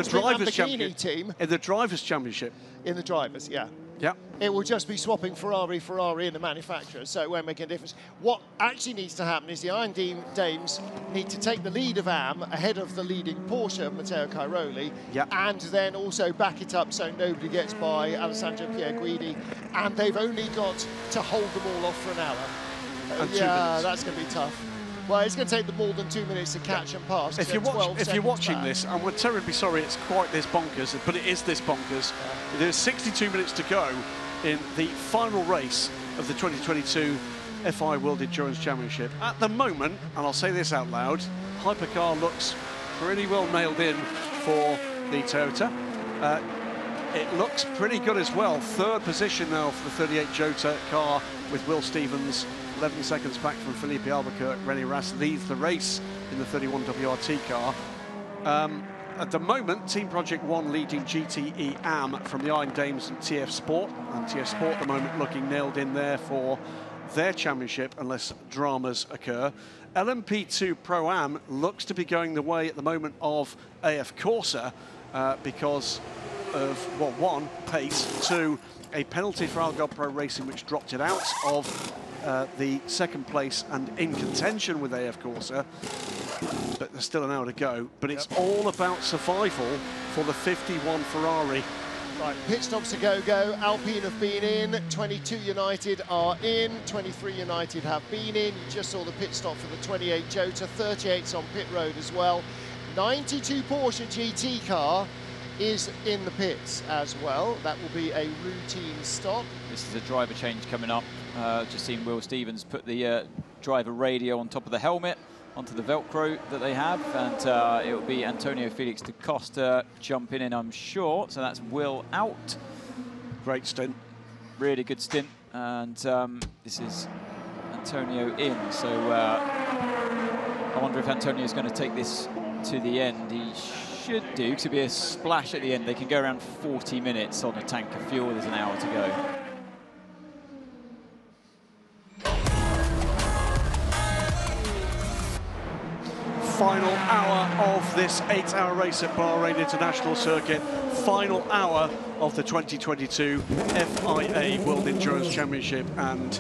Lamborghini team? In the drivers' championship. In the drivers, yeah. Yeah. It will just be swapping Ferrari in the manufacturer, so it won't make a difference. What actually needs to happen is the Iron Dames need to take the lead of Am ahead of the leading Porsche, Matteo Caroli, and then also back it up so nobody gets by Alessandro Pierguidi, and they've only got to hold them all off for an hour. And 2 minutes. That's going to be tough. Well, it's going to take them more than 2 minutes to catch and pass. If you're watching this, and we're terribly sorry it's quite this bonkers, but it is this bonkers. There's 62 minutes to go in the final race of the 2022 FIA World Endurance Championship. At the moment, and I'll say this out loud, Hypercar looks pretty well nailed in for the Toyota. It looks pretty good as well. 3rd position now for the 38 Jota car with Will Stevens. 11 seconds back from Felipe Albuquerque. René Rast leads the race in the 31 WRT car. At the moment, Team Project 1 leading GTE Am from the Iron Dames and TF Sport. And TF Sport at the moment looking nailed in there for their championship unless dramas occur. LMP2 Pro Am looks to be going the way at the moment of AF Corsa because of, well, 1, pace, 2, a penalty for Algarve Pro Racing which dropped it out of the 2nd place and in contention with AF Corsa, but there's still an hour to go. But it's all about survival for the 51 Ferrari. Right, pit stops a go-go. Alpine have been in, 22 United are in, 23 United have been in. You just saw the pit stop for the 28 Jota, 38's on pit road as well. 92 Porsche GT car is in the pits as well. That will be a routine stop. This is a driver change coming up. Just seen Will Stevens put the driver radio on top of the helmet onto the Velcro that they have, and it will be Antonio Felix da Costa jumping in, I'm sure. So that's Will out. Great stint. Really good stint. And this is Antonio in. So I wonder if Antonio's going to take this to the end. He should do, because it'll be a splash at the end. They can go around 40 minutes on a tank of fuel. There's an hour to go. Final hour of this 8-hour race at Bahrain International Circuit. Final hour of the 2022 FIA World Endurance Championship, and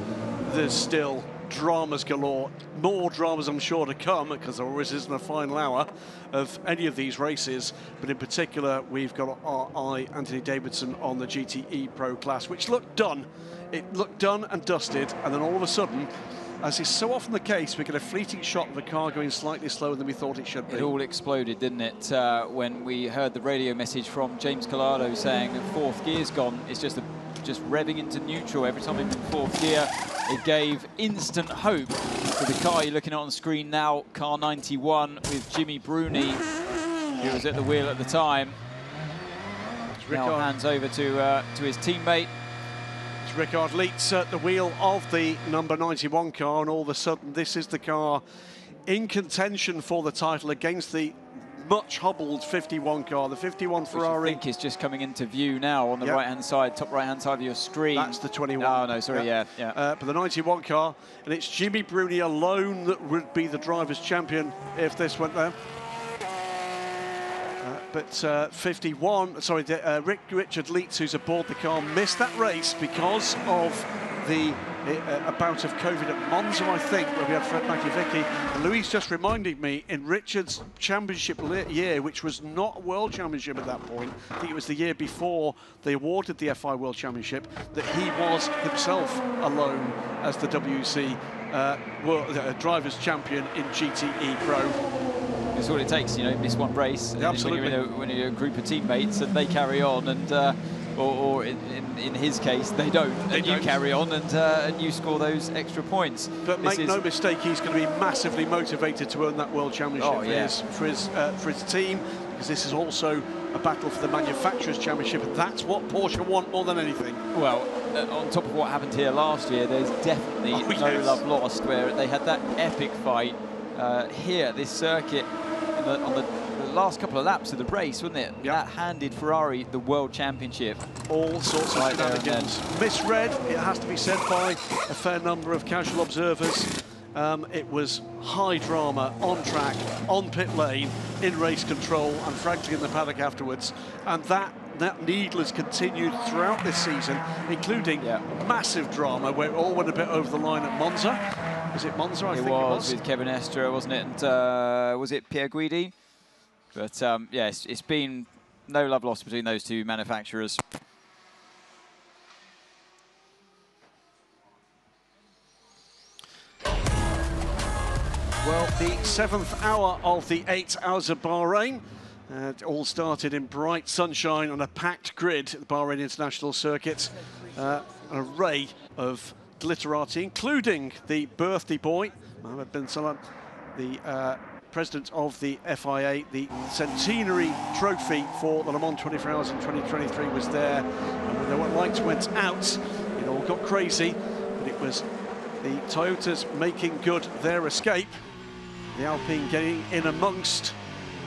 there's still dramas galore. More dramas, I'm sure, to come, because there always isn't a final hour of any of these races. But in particular, we've got our eye, Anthony Davidson, on the GTE Pro class, which looked done. It looked done and dusted, and then all of a sudden, as is so often the case, we get a fleeting shot of a car going slightly slower than we thought it should be. It all exploded, didn't it, when we heard the radio message from James Collado saying that 4th gear's gone. It's just revving into neutral every time it's in 4th gear. It gave instant hope for the car you're looking at on the screen now, car 91, with Jimmy Bruni, who was at the wheel at the time. Now hands over to his teammate. Ricard Leitz at the wheel of the number 91 car, and all of a sudden this is the car in contention for the title against the much hobbled 51 car, the 51 Ferrari. Which I think is just coming into view now on the right-hand side, top right-hand side of your screen. That's the 21. Oh, no, sorry, yeah. But the 91 car, and it's Jimmy Bruni alone that would be the driver's champion if this went there. But 51, sorry, Richard Leitz, who's aboard the car, missed that race because of the a bout of COVID at Monza, I think, where we had Fred Makiewicz. And Louise just reminded me, in Richard's championship year, which was not a World Championship at that point, I think it was the year before they awarded the FIA World Championship, that he was himself alone as the WC Drivers' Champion in GTE Pro. It's all it takes, you know, miss one race. Absolutely. When you're a group of teammates and they carry on, and or in his case, they don't. You carry on and you score those extra points. But make no mistake, he's going to be massively motivated to earn that World Championship for his team, because this is also a battle for the Manufacturers' Championship, and that's what Porsche want more than anything. Well, on top of what happened here last year, there's definitely no love lost, where they had that epic fight here at this circuit on the last couple of laps of the race, wasn't it? Yep. That handed Ferrari the World Championship. All sorts of shenanigans. Misread, it has to be said, by a fair number of casual observers. It was high drama on track, on pit lane, in race control, and frankly in the paddock afterwards. And that needle has continued throughout this season, including massive drama where it all went a bit over the line at Monza. Was it Monza? I think it was. With Kevin Estre, wasn't it? And was it Pierre Guidi? But yeah, it's been no love lost between those two manufacturers. Well, the 7th hour of the 8 Hours of Bahrain. It all started in bright sunshine on a packed grid at the Bahrain International Circuit. An array of glitterati, including the birthday boy, Mohammed bin Salman, the president of the FIA. The centenary trophy for the Le Mans 24 Hours in 2023 was there, and when the lights went out, it all got crazy, but it was the Toyotas making good their escape. The Alpine getting in amongst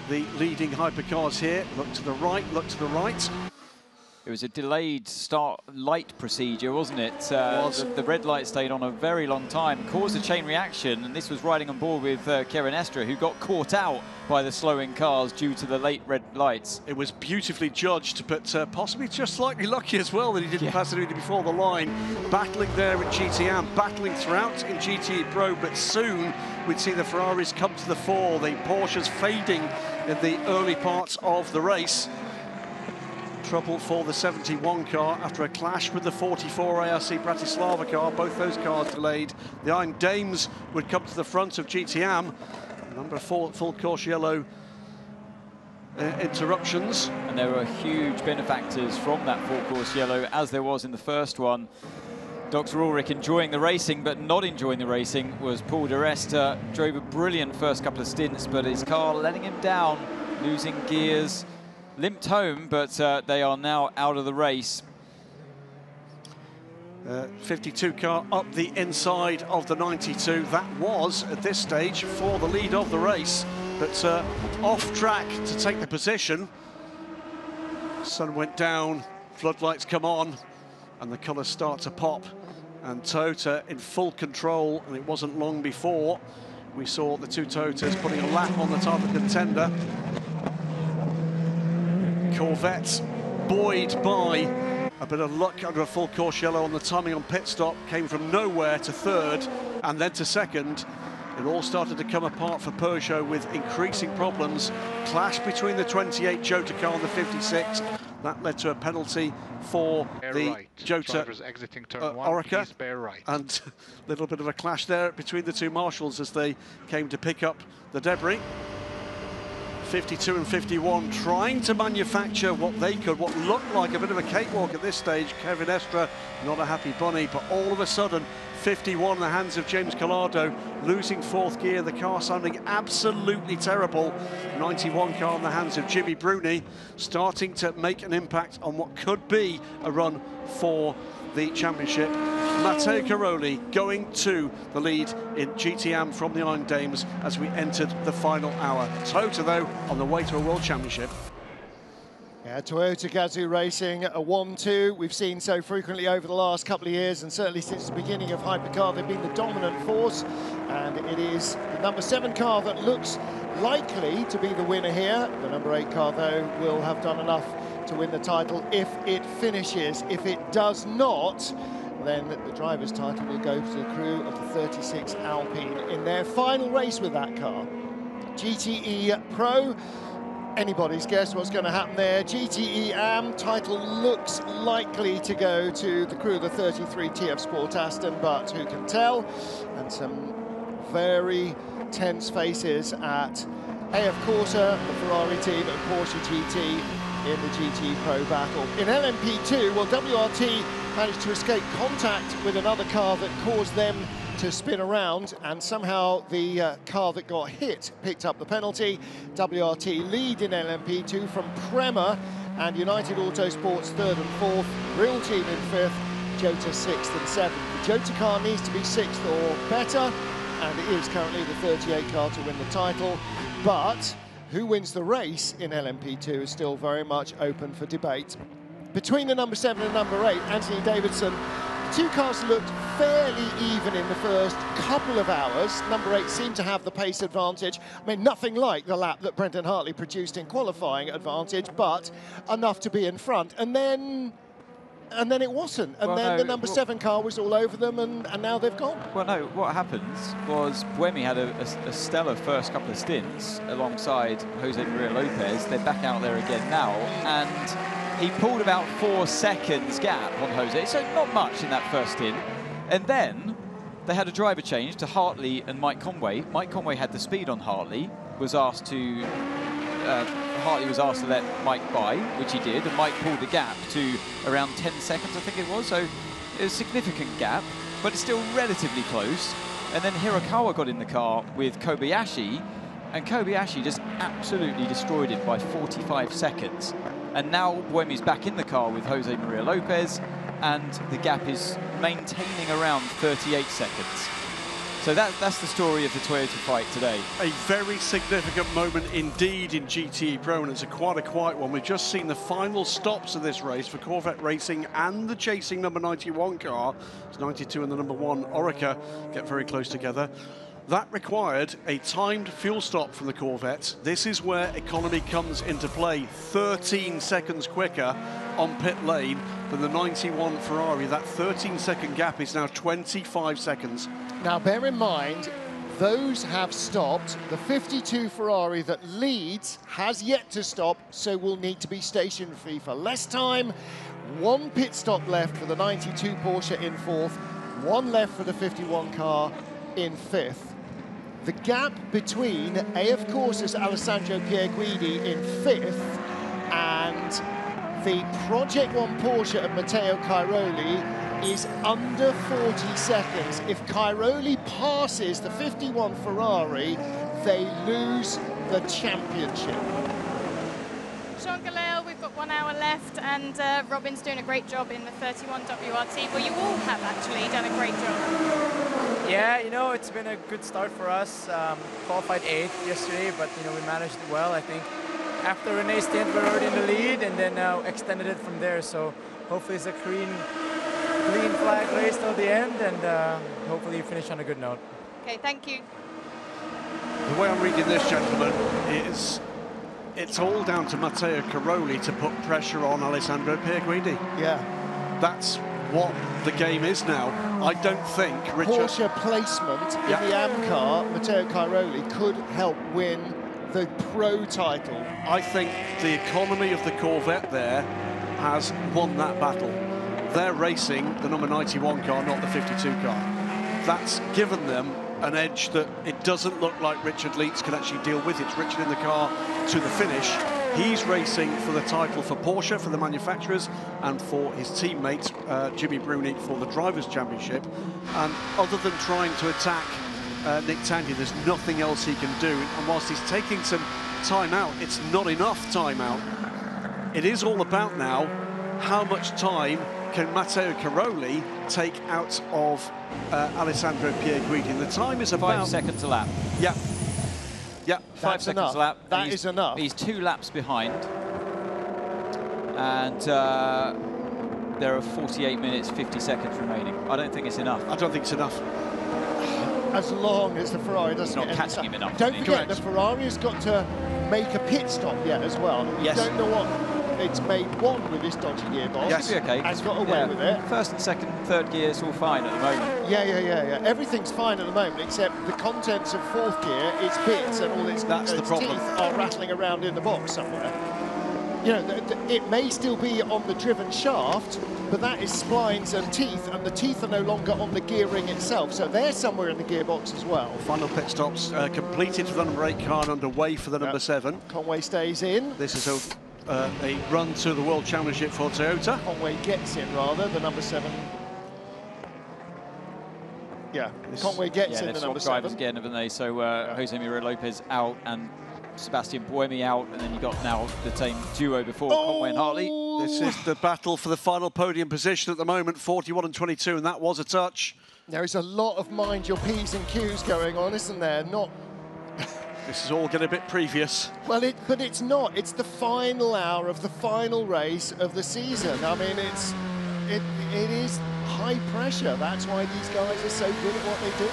the leading hypercars here. Look to the right, look to the right. It was a delayed start light procedure, wasn't it? The red light stayed on a very long time, caused a chain reaction, and this was riding on board with Kevin Estre, who got caught out by the slowing cars due to the late red lights. It was beautifully judged, but possibly just slightly lucky as well that he didn't pass it before the line. Battling there in GTM, battling throughout in GTE Pro, but soon we'd see the Ferraris come to the fore, the Porsches fading in the early parts of the race. Trouble for the 71 car after a clash with the 44 ARC Bratislava car, both those cars delayed. The Iron Dames would come to the front of GTM. A number of full course yellow interruptions. And there were huge benefactors from that full course yellow, as there was in the first one. Dr. Ulrich enjoying the racing, but not enjoying the racing was Paul de Resta. Drove a brilliant first couple of stints, but his car letting him down, losing gears. Limped home, but they are now out of the race. 52 car up the inside of the 92. That was, at this stage, for the lead of the race. But off track to take the position. Sun went down, floodlights come on, and the colours start to pop. And Toyota in full control, and it wasn't long before we saw the two Toyotas putting a lap on the title contender. Corvette buoyed by a bit of luck under a full course yellow on the timing on pit stop, came from nowhere to third and then to second. It all started to come apart for Peugeot with increasing problems. Clash between the 28 Jota car and the 56. That led to a penalty for the Jota Oreca. Right. And a little bit of a clash there between the two marshals as they came to pick up the debris. 52 and 51 trying to manufacture what they could, what looked like a bit of a cakewalk at this stage. Kevin Estre, not a happy bunny, but all of a sudden 51 in the hands of James Collado, losing fourth gear, the car sounding absolutely terrible. 91 car in the hands of Jimmy Bruni, starting to make an impact on what could be a run for the championship. Matteo Caroli going to the lead in GTM from the Iron Dames as we entered the final hour. Toyota, though, on the way to a World Championship. Yeah, Toyota Gazoo Racing, a 1-2 we've seen so frequently over the last couple of years, and certainly since the beginning of Hypercar, they've been the dominant force, and it is the number 7 car that looks likely to be the winner here. The number 8 car, though, will have done enough to win the title if it finishes. If it does not, then the driver's title will go to the crew of the 36 Alpine in their final race with that car. GTE Pro, anybody's guess what's going to happen there. GTE AM title looks likely to go to the crew of the 33 TF Sport Aston, but who can tell? And some very tense faces at AF Corsa, the Ferrari team, and Porsche GT in the GT Pro battle. In LMP2, well, WRT managed to escape contact with another car that caused them to spin around, and somehow the car that got hit picked up the penalty. WRT lead in LMP2 from Prema and United Autosports 3rd and 4th, Real Team in 5th, Jota 6th and 7th. The Jota car needs to be 6th or better, and it is currently the 38 car to win the title, but who wins the race in LMP2 is still very much open for debate. Between the number 7 and number 8, Anthony Davidson, the two cars looked fairly even in the first couple of hours. Number 8 seemed to have the pace advantage. I mean, nothing like the lap that Brendan Hartley produced in qualifying advantage, but enough to be in front. And then it wasn't. And then the number 7 car was all over them, and now they've gone. Well, no, what happens was Buemi had a stellar first couple of stints alongside Jose Maria Lopez. They're back out there again now, and he pulled about 4 seconds gap on Jose, so not much in that first stint. And then they had a driver change to Hartley and Mike Conway. Mike Conway had the speed on Hartley, Hartley was asked to let Mike by, which he did, and Mike pulled the gap to around 10 seconds, I think it was. So it was a significant gap, but it's still relatively close. And then Hirakawa got in the car with Kobayashi, and Kobayashi just absolutely destroyed him by 45 seconds. And now Buemi's back in the car with Jose Maria Lopez, and the gap is maintaining around 38 seconds. So that's the story of the Toyota fight today. A very significant moment indeed in GTE Pro, and it's quite a quiet one. We've just seen the final stops of this race for Corvette Racing and the chasing number 91 car. It's 92 and the number 1 Orica get very close together. That required a timed fuel stop from the Corvette. This is where economy comes into play. 13 seconds quicker on pit lane than the 91 Ferrari. That 13-second gap is now 25 seconds. Now, bear in mind, those have stopped. The 52 Ferrari that leads has yet to stop, so will need to be station-free for less time. 1 pit stop left for the 92 Porsche in 4th, 1 left for the 51 car in 5th. The gap between AF Corsa's Alessandro Pierguidi in 5th and the Project 1 Porsche of Matteo Cairoli is under 40 seconds. If Cairoli passes the 51 Ferrari, they lose the championship. Jean Galel, we've got 1 hour left, and Robin's doing a great job in the 31 WRT. Well, you all have actually done a great job. Yeah, you know, it's been a good start for us. Qualified 8th yesterday, but, you know, we managed it well. I think after Renee's stint, we're already in the lead, and then now extended it from there. So hopefully it's a clean flag race till the end, and hopefully you finish on a good note. Okay, thank you. The way I'm reading this, gentlemen, is it's all down to Matteo Cairoli to put pressure on Alessandro Pierguidi. Yeah. That's what the game is now. I don't think Richard... Porsche placement in the AM car, Matteo Cairoli could help win the Pro title. I think the economy of the Corvette there has won that battle. They're racing the number 91 car, not the 52 car. That's given them an edge that it doesn't look like Richard Leitz can actually deal with. It's Richard in the car to the finish. He's racing for the title for Porsche, for the manufacturers, and for his teammate, Jimmy Bruni, for the Drivers' Championship. And other than trying to attack Nick Tandy, there's nothing else he can do. And whilst he's taking some time out, it's not enough time out. It is all about now how much time can Matteo Cairoli take out of Alessandro Pierguidi. And the time is about 5 seconds a lap. Yeah. Yeah, 5 seconds a lap. That is enough. He's 2 laps behind. And there are 48 minutes, 50 seconds remaining. I don't think it's enough. I don't think it's enough. As long as the Ferrari doesn't get catching him enough. Don't forget, the Ferrari has got to make a pit stop yet as well. We don't know what it's made one with this dodgy gearbox. Yes. Should be okay. And got away with it. First and second, third gear, it's all fine at the moment. Yeah. Everything's fine at the moment, except the contents of fourth gear, its bits and all its, teeth are rattling around in the box somewhere. You know, it may still be on the driven shaft, but that is splines and teeth, and the teeth are no longer on the gear ring itself, so they're somewhere in the gearbox as well. Final pit stops completed for the number 8 car and underway for the number 7. Conway stays in. This is a run to the World Championship for Toyota. Conway gets in, rather, the number 7. Yeah, Conway gets in the number 7. Drivers again, haven't they? So Jose Miguel Lopez out and Sebastian Buemi out, and then you got now the same duo before, Conway and Hartley. This is the battle for the final podium position at the moment, 41 and 22, and that was a touch. There is a lot of mind your P's and Q's going on, isn't there? Not. This is all getting a bit previous. Well, but it's not. It's the final hour of the final race of the season. I mean, it is high pressure. That's why these guys are so good at what they do.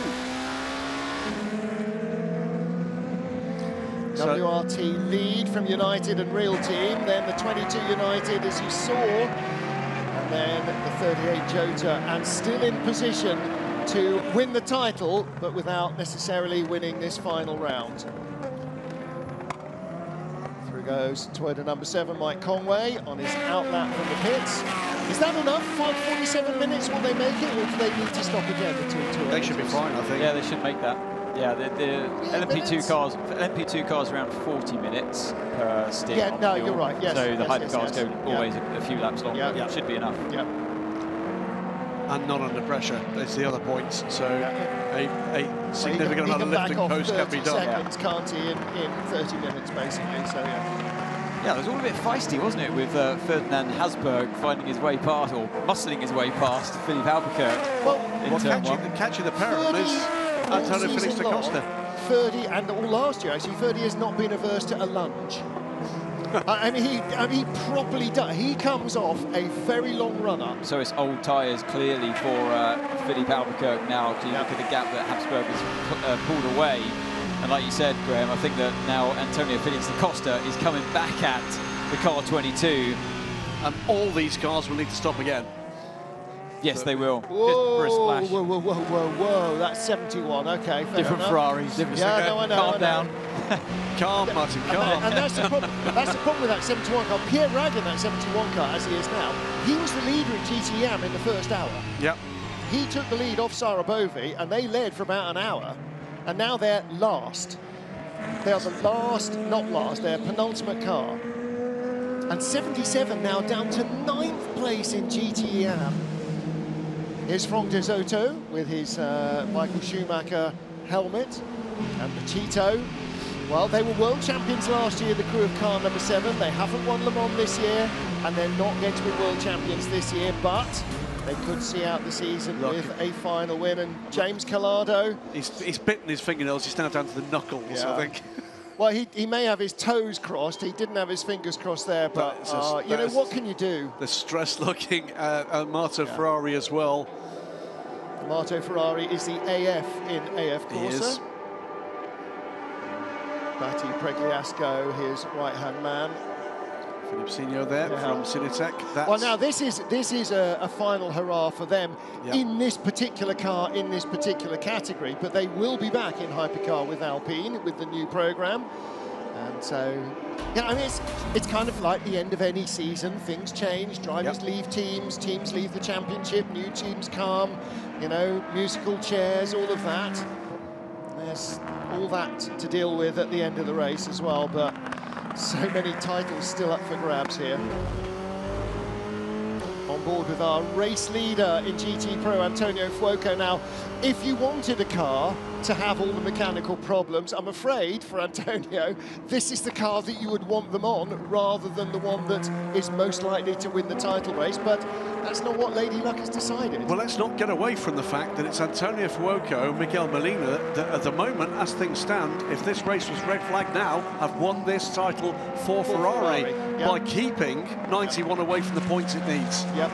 WRT lead from United and Real Team, then the 22 United, as you saw, and then the 38 Jota, and still in position to win the title, but without necessarily winning this final round. Through goes Toyota number 7, Mike Conway, on his outlap from the pits. Is that enough? 47 minutes, will they make it, or do they need to stop again? They should be fine, I think. Yeah, they should make that. Yeah, the LMP2 cars around 40 minutes per stint. Yeah, no, you're right. Yes. So the Hypercars go always a few laps longer. Yeah, should be enough. Yeah. And not under pressure. That's the other point. So a significant amount of lifting post can be done. Seconds, can't he, in 30 minutes basically? So yeah, it was all a bit feisty, wasn't it, with Ferdinand Hasberg finding his way past, or muscling his way past Philippe Albuquerque. Well, catching the parent is Antonio Felix da Costa. Ferdy, and all last year actually, Ferdy has not been averse to a lunge. I mean, he properly does. He comes off a very long run-up. So it's old tyres clearly for Philippe Albuquerque now. You look at the gap that Habsburg has pulled away. And like you said, Graham, I think that now Antonio Felix da Costa is coming back at the car 22. And all these cars will need to stop again. Yes, they will. Whoa, just for a splash. Whoa, that's 71, okay, fair different enough. Ferraris, different. Yeah, no, I know. Calm down. Calm, Martin, calm. And that's the problem. That's the problem with that 71 car. Pierre Rag in that 71 car, as he is now, he was the leader in GTM in the first hour. Yep. He took the lead off Sarabovi, and they led for about an hour, and now they're last. They are the last, not last, they're penultimate car. And 77 now down to 9th place in GTM. Here's Franck Desauto with his Michael Schumacher helmet, and Machito. Well, they were world champions last year, the crew of car number 7. They haven't won Le Mans this year, and they're not going to be world champions this year, but they could see out the season with a final win. And James Collado, he's bitten his fingernails. He's now down to the knuckles, I think. Well, he may have his toes crossed. He didn't have his fingers crossed there, but you know, what can you do? The stress-looking Marto Ferrari as well. Marto Ferrari is the AF in AF Corsa. He is. Batti Pregliasco, his right-hand man. Philippe there from Cinetec. Well, now this is a final hurrah for them in this particular car, in this particular category, but they will be back in Hypercar with Alpine with the new program. And so, yeah, I mean, it's kind of like the end of any season. Things change, drivers leave teams leave the championship, new teams come, you know, musical chairs, all of that. There's all that to deal with at the end of the race as well, but so many titles still up for grabs here. On board with our race leader in GT Pro, Antonio Fuoco. Now, if you wanted a car to have all the mechanical problems, I'm afraid for Antonio, this is the car that you would want them on rather than the one that is most likely to win the title race, but that's not what Lady Luck has decided. Well, let's not get away from the fact that it's Antonio Fuoco, Miguel Molina, that at the moment, as things stand, if this race was red flag now, have won this title for Ferrari by keeping 91 away from the points it needs. Yep.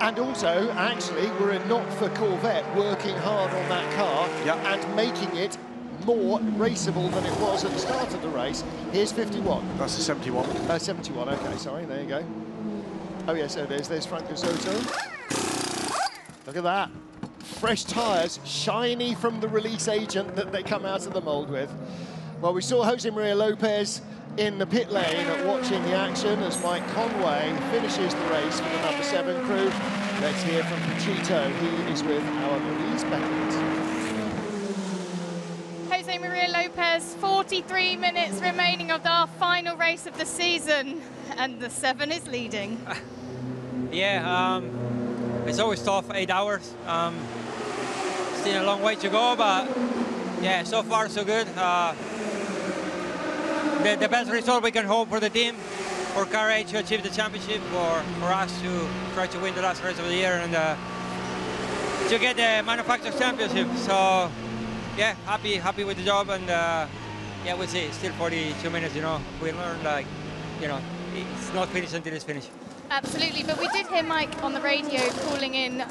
And also, actually, we're not for Corvette working hard on that car and making it more raceable than it was at the start of the race. Here's 51. That's a 71. 71, okay, sorry, there you go. Oh yes, there it is, there's Franco Soto. Look at that. Fresh tyres, shiny from the release agent that they come out of the mould with. Well, we saw Jose Maria Lopez in the pit lane watching the action as Mike Conway finishes the race for the number 7 crew. Let's hear from Pachito. He is with our Louise Beckett. Jose Maria Lopez, 43 minutes remaining of our final race of the season, and the 7 is leading. Yeah, it's always tough, 8 hours. Still a long way to go, but yeah, so far so good. The best result we can hope for the team, for Car 8 to achieve the championship, for us to try to win the last race of the year and to get the Manufacturers Championship. So yeah, happy with the job, and yeah, we'll see. Still 42 minutes, you know. We learned, like, you know, it's not finished until it's finished. Absolutely, but we did hear Mike on the radio calling in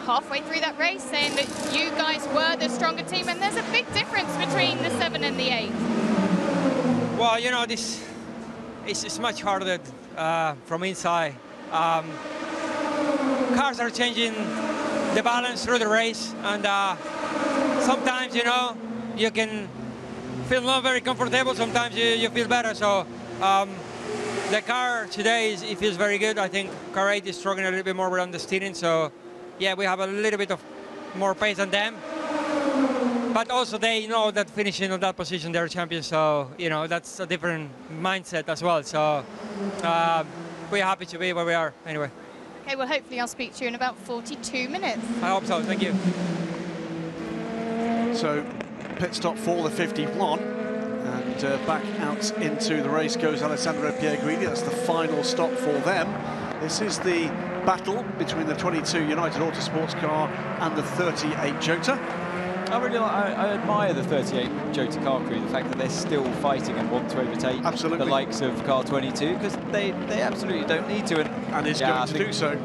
halfway through that race saying that you guys were the stronger team, and there's a big difference between the 7 and the 8. Well, you know, this is much harder from inside. Cars are changing the balance through the race, and sometimes, you know, you can feel not very comfortable, sometimes you feel better. So the car today, it feels very good. I think Car 8 is struggling a little bit more around the steering, so yeah, we have a little bit of more pace than them. But also they know that finishing on that position, they're champions, so, you know, that's a different mindset as well. So we're happy to be where we are anyway. Okay, well, hopefully I'll speak to you in about 42 minutes. I hope so, thank you. So pit stop for the 51, and back out into the race goes Alessandro Pierguidi. That's the final stop for them. This is the battle between the 22 United Autosports car and the 38 Jota. I admire the 38 Jota car crew, the fact that they're still fighting and want to overtake the likes of car 22, because they absolutely don't need to. And is going to do so.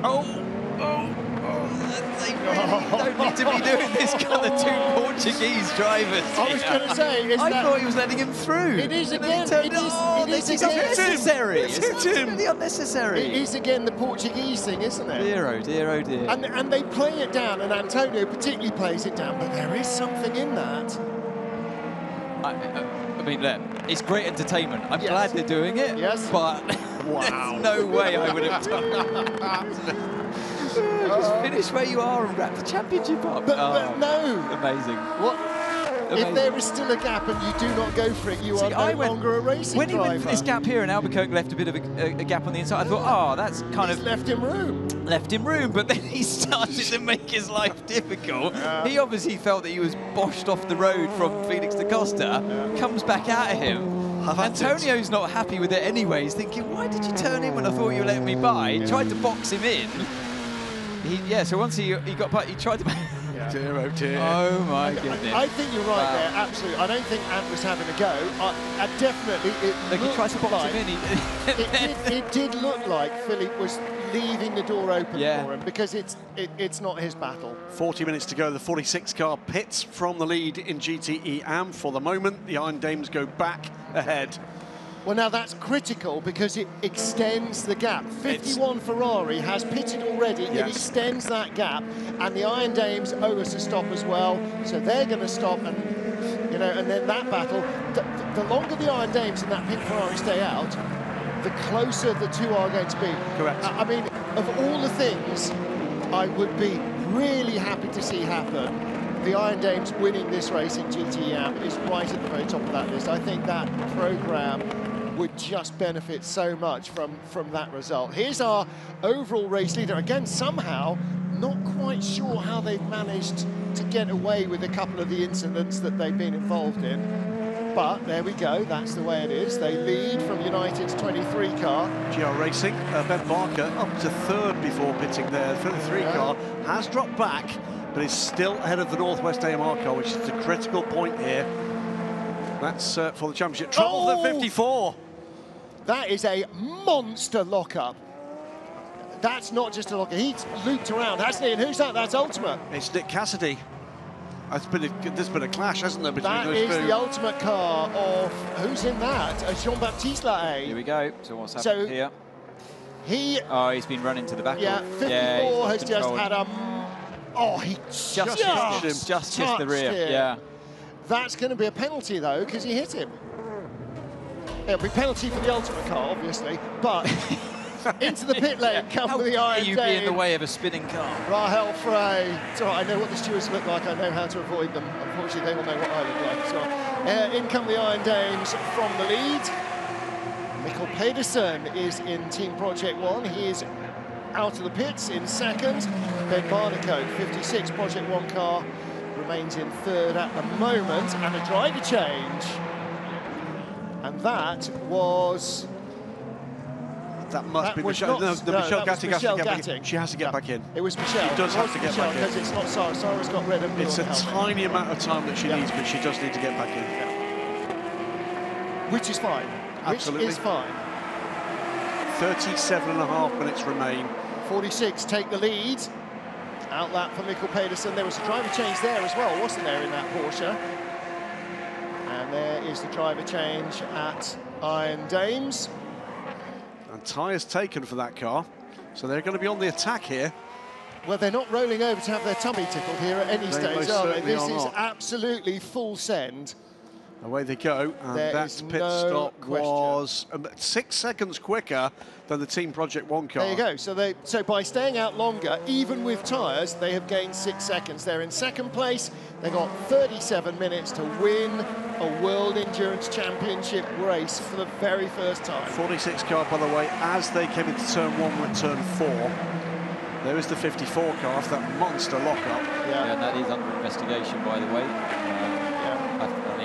They really don't need to be doing this. Got the 2 Portuguese drivers. I was going to say, I thought he was letting him through. It is again. It's unnecessary. It's really unnecessary. It is again the Portuguese thing, isn't it? Dear, oh dear, oh dear. And they play it down, and Antonio particularly plays it down, but there is something in that. I mean, look, it's great entertainment. I'm glad they're doing it. Yes. But there's no way I would have done that. Just finish where you are and wrap the championship up. But no. Amazing. What? Amazing. If there is still a gap and you do not go for it, you are no longer a racing when driver. When he went for this gap here and Albuquerque left a bit of a gap on the inside, I thought, that's kind of... left him room. Left him room, but then he started to make his life difficult. He obviously felt that he was boshed off the road from Felix da Costa, comes back at him. Antonio's not happy with it anyway. He's thinking, why did you turn in when I thought you were letting me by? Tried to box him in. So once he got by, he tried to... Dear, oh dear. Oh my goodness. I think you're right there, absolutely. I don't think Ant was having a go. Definitely, he tried to box him in. It did look like Philippe was leaving the door open for him, because it's not his battle. 40 minutes to go. The 46 car pits from the lead in GTE AM. For the moment, the Iron Dames go back ahead. Well, now that's critical because it extends the gap. 51 Ferrari has pitted already. It extends that gap, and the Iron Dames owe us a stop as well. So they're going to stop, and and then that battle. The longer the Iron Dames and that pink Ferrari stay out, the closer the two are going to be. Correct. I mean, of all the things I would be really happy to see happen, the Iron Dames winning this race in GTE is right at the very top of that list. I think that programme would just benefit so much from that result. Here's our overall race leader. Again, somehow, not quite sure how they've managed to get away with a couple of the incidents that they've been involved in. But there we go, that's the way it is. They lead from United's 23 car. GR Racing, Ben Barker up to 3rd before pitting there. The 33 car has dropped back, but is still ahead of the Northwest AMR car, which is a critical point here. That's for the championship. Trouble at 54. That is a monster lockup. That's not just a lockup. He's looped around, hasn't he? And who's that? That's Ultimate. It's Nick Cassidy. There's been a clash, hasn't there, between that those is two? the ultimate car of who's in that? Jean-Baptiste Lahaye. Here we go. So what's happened here? He's been running to the back. Yeah, 54 has just had a. Oh, he just hit the rear. Him. Yeah. That's going to be a penalty though, because he hit him. It'll be penalty for the ultimate car, obviously, but into the pit lane come the Iron Dame. You'd be in the way of a spinning car. Rahel Frey. It's all right, I know what the stewards look like. I know how to avoid them. Unfortunately, they will know what I look like as well. In come the Iron Dames from the lead. Mikkel Pedersen is in Team Project One. He is out of the pits in second. Ben Barnicoat, 56 Project One car, remains in third at the moment, and a driver change. And that was... That must be Michelle. Michelle Gatting has to get back in. She has to get back in. It was Michelle. She does have to get back in. Because it's not Sarah. Sarah's got red and blue. It's a tiny amount of time that she needs, but she does need to get back in. Which is fine. Absolutely. Which is fine. 37.5 minutes remain. 46 take the lead. Out lap for Mikkel Pedersen. There was a driver change there as well, wasn't there, in that Porsche? And there is the driver change at Iron Dames. And tyres taken for that car, so they're going to be on the attack here. Well, they're not rolling over to have their tummy tickled here at any stage, are they? This is absolutely full send. Away they go, and that pit stop was 6 seconds quicker than the Team Project One car. There you go. So by staying out longer, even with tyres, they have gained 6 seconds. They're in second place. They got 37 minutes to win a World Endurance Championship race for the very first time. 46 car, by the way, as they came into turn 1 with turn 4. There is the 54 car for that monster lockup. Yeah, and that is under investigation, by the way.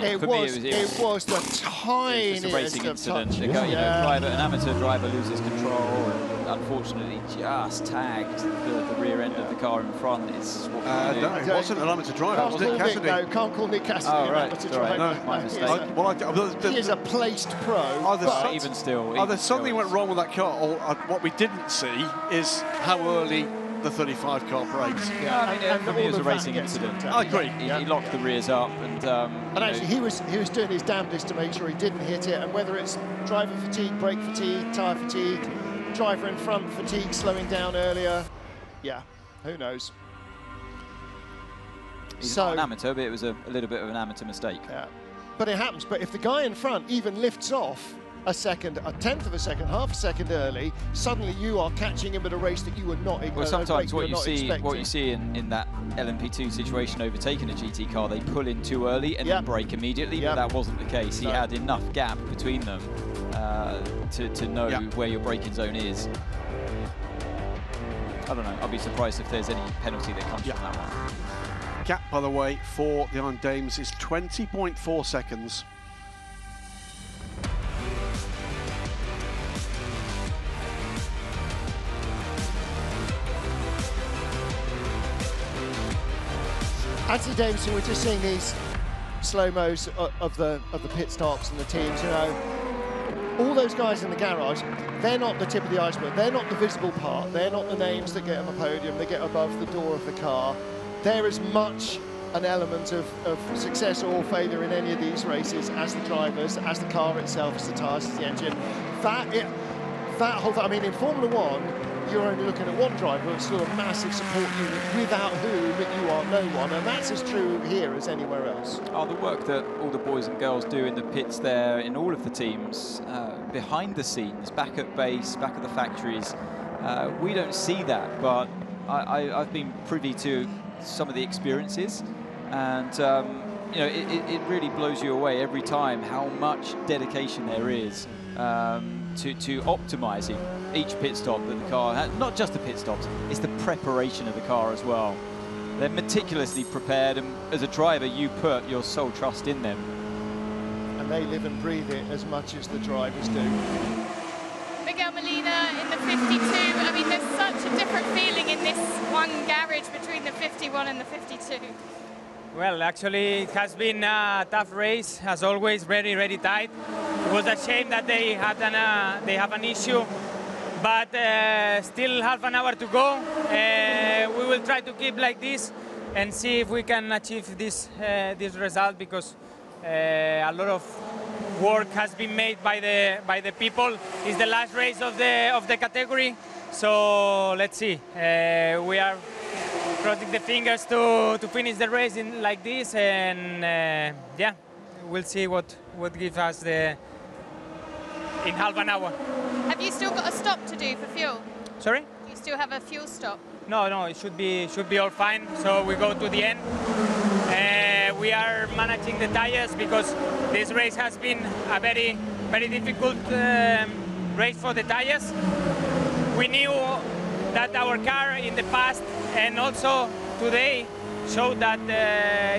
It was the tiniest a racing of incident. touches. An amateur driver loses control and unfortunately just tagged the rear end of the car in front. It's what no, it wasn't an amateur driver. It was Nick Cassidy. No, can't call Nick Cassidy an amateur driver. No, my mistake. He is a placed pro. Even still. Either something went wrong with that car, or what we didn't see is how early the 35 car brakes. Yeah, I mean, for me, it was a racing incident. I agree. He locked the rears up, and actually, he was doing his damnedest to make sure he didn't hit it. And whether it's driver fatigue, brake fatigue, tyre fatigue, driver in front fatigue, slowing down earlier, yeah, who knows? He's not an amateur, but it was a little bit of an amateur mistake. Yeah, but it happens. But if the guy in front even lifts off a tenth of a second, half a second early, suddenly you are catching him at a race that you were not expecting. Well, sometimes what you see in that LMP2 situation, overtaking a GT car, they pull in too early and then brake immediately, but that wasn't the case. He had enough gap between them to know where your braking zone is. I don't know, I'll be surprised if there's any penalty that comes from that one. Gap, by the way, for the Iron Dames is 20.4 seconds. As the Dames, we're just seeing these slow-mos of the pit stops and the teams, you know. All those guys in the garage, they're not the tip of the iceberg. They're not the visible part. They're not the names that get on the podium. They get above the door of the car. They're as much an element of success or failure in any of these races as the drivers, as the car itself, as the tyres, as the engine. That whole thing, I mean, in Formula One, you're only looking at one driver, it's still a massive support unit without whom you are no one, and that's as true here as anywhere else. Oh, the work that all the boys and girls do in the pits there, in all of the teams, behind the scenes, back at base, back at the factories, we don't see that, but I've been privy to some of the experiences, and you know, it really blows you away every time how much dedication there is to optimising each pit stop that the car has. Not just the pit stops, it's the preparation of the car as well. They're meticulously prepared, and as a driver you put your sole trust in them. And they live and breathe it as much as the drivers do. Miguel Molina in the 52, I mean there's such a different feeling in this one garage between the 51 and the 52. Well, actually, it has been a tough race, as always, very tight. It was a shame that they have an issue, but still half an hour to go. We will try to keep like this. and see if we can achieve this this result, because a lot of work has been made by the people. It's the last race of the category, so let's see. We are crossing the fingers to finish the race like this, and yeah, we'll see what gives us in half an hour. Have you still got a stop to do for fuel? Sorry? Do you still have a fuel stop? No, it should be all fine. So we go to the end. We are managing the tires because this race has been a very difficult race for the tires. We knew that our car in the past and also today showed that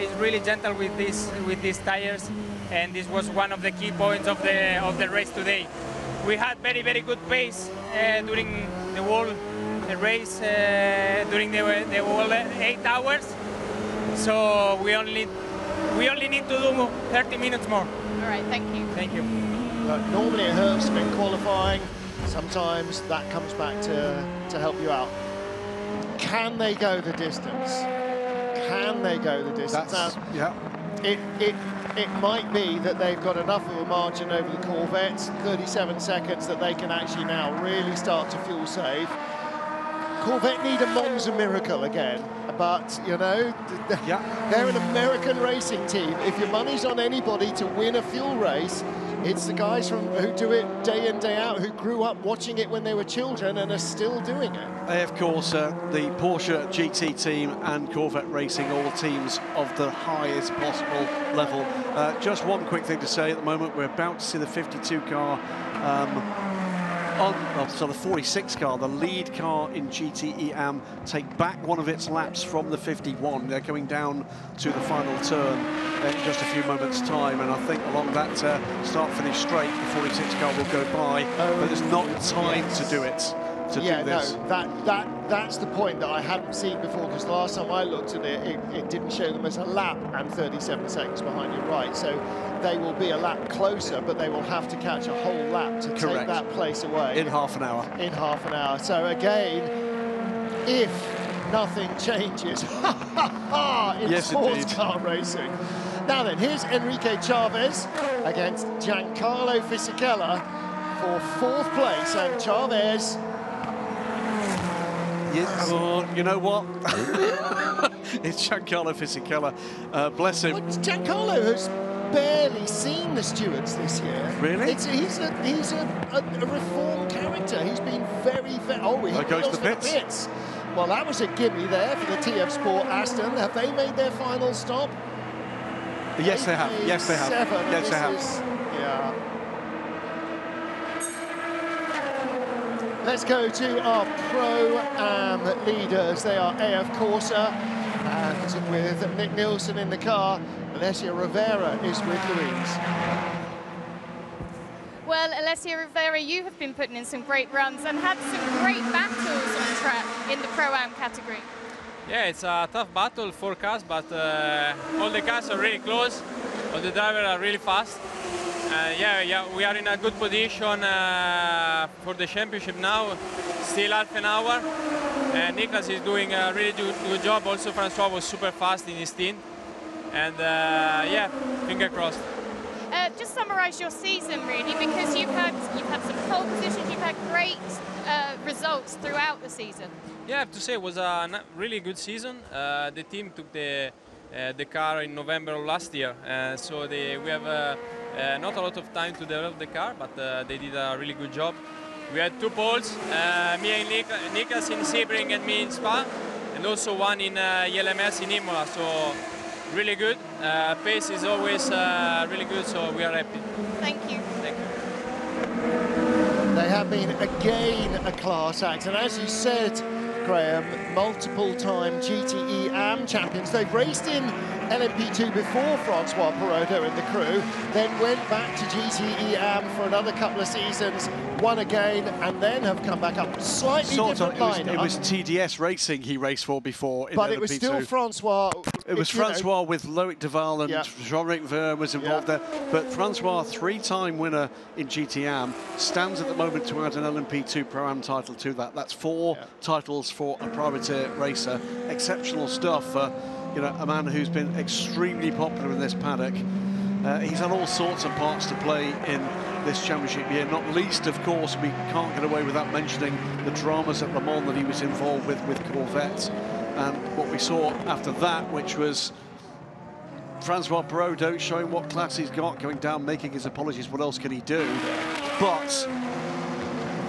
it's really gentle with these tires, and this was one of the key points of the race today. We had very good pace during the whole race, during the whole 8 hours. So we only need to do 30 minutes more. All right, thank you. Thank you. Normally it hurts in qualifying. Sometimes that comes back to help you out. Can they go the distance? Can they go the distance? Yeah. It might be that they've got enough of a margin over the Corvettes, 37 seconds, that they can actually now really start to fuel save. Corvette need a Monza miracle again, but you know, they're an American racing team. If your money's on anybody to win a fuel race, it's the guys who do it day in, day out, who grew up watching it when they were children and are still doing it. They, of course, the Porsche GT team and Corvette Racing, all teams of the highest possible level. Just one quick thing to say at the moment, we're about to see the 52 car so the 46 car, the lead car in GTE AM, take back one of its laps from the 51. They're going down to the final turn in just a few moments' time, and I think along that start-finish straight, the 46 car will go by, but there's not time to do it. Do this. No, that's the point that I hadn't seen before, because the last time I looked at it, it didn't show them as a lap and 37 seconds behind you, right? So they will be a lap closer, but they will have to catch a whole lap to take that place away. In half an hour. In half an hour. So again, if nothing changes, in sports car racing. Now then, here's Enrique Chavez against Giancarlo Fisichella for 4th place, and Chavez... Yes. Oh, you know what? It's Giancarlo Fisichella. Bless him. Well, Giancarlo has barely seen the stewards this year. Really? He's a reformed character. He's been very... Oh, he goes to the pits. Well, that was a gimme there for the TF Sport Aston. Have they made their final stop? Yes, they have. Yes, they have. Yes, they have. Yeah. Let's go to our Pro-Am leaders. They are AF Corsa, and with Nick Nielsen in the car, Alessia Rivera is with Louise. Well, Alessia Rivera, you have been putting in some great runs and had some great battles on track in the Pro-Am category. Yeah, it's a tough battle for cars, but all the cars are really close. All the drivers are really fast. Yeah, we are in a good position for the championship now. Still half an hour. Niklas is doing a really good job. Also, Francois was super fast in his stint. And yeah, finger crossed. Just summarise your season, really, because you've had some pole positions, you've had great results throughout the season. Yeah, I have to say it was a really good season. The team took the car in November of last year, so we have not a lot of time to develop the car, but they did a really good job. We had 2 poles, me and Niklas in Sebring and me in Spa, and also one in LMS in Imola, so really good. Pace is always really good, so we are happy. Thank you. Thank you. They have been again a class act, and as you said, Graham, multiple-time GTE AM champions. They've raced in LMP2 before Francois Perrodo in the crew, then went back to GTE AM for another couple of seasons, won again, and then have come back up. Slightly different lineup. It was TDS Racing he raced for before in but LMP2. It was still Francois. It was Francois with Loic Duval and Jean-Ric Ver was involved there. But Francois, 3-time winner in GTAM, stands at the moment to add an LMP2 Pro-Am title to that. That's 4 titles for a privateer racer. Exceptional stuff. you know, a man who's been extremely popular in this paddock. He's had all sorts of parts to play in this championship year, not least, of course, we can't get away without mentioning the dramas at Le Mans that he was involved with Corvette, and what we saw after that, which was Francois Perrault showing what class he's got, going down, making his apologies. What else can he do? But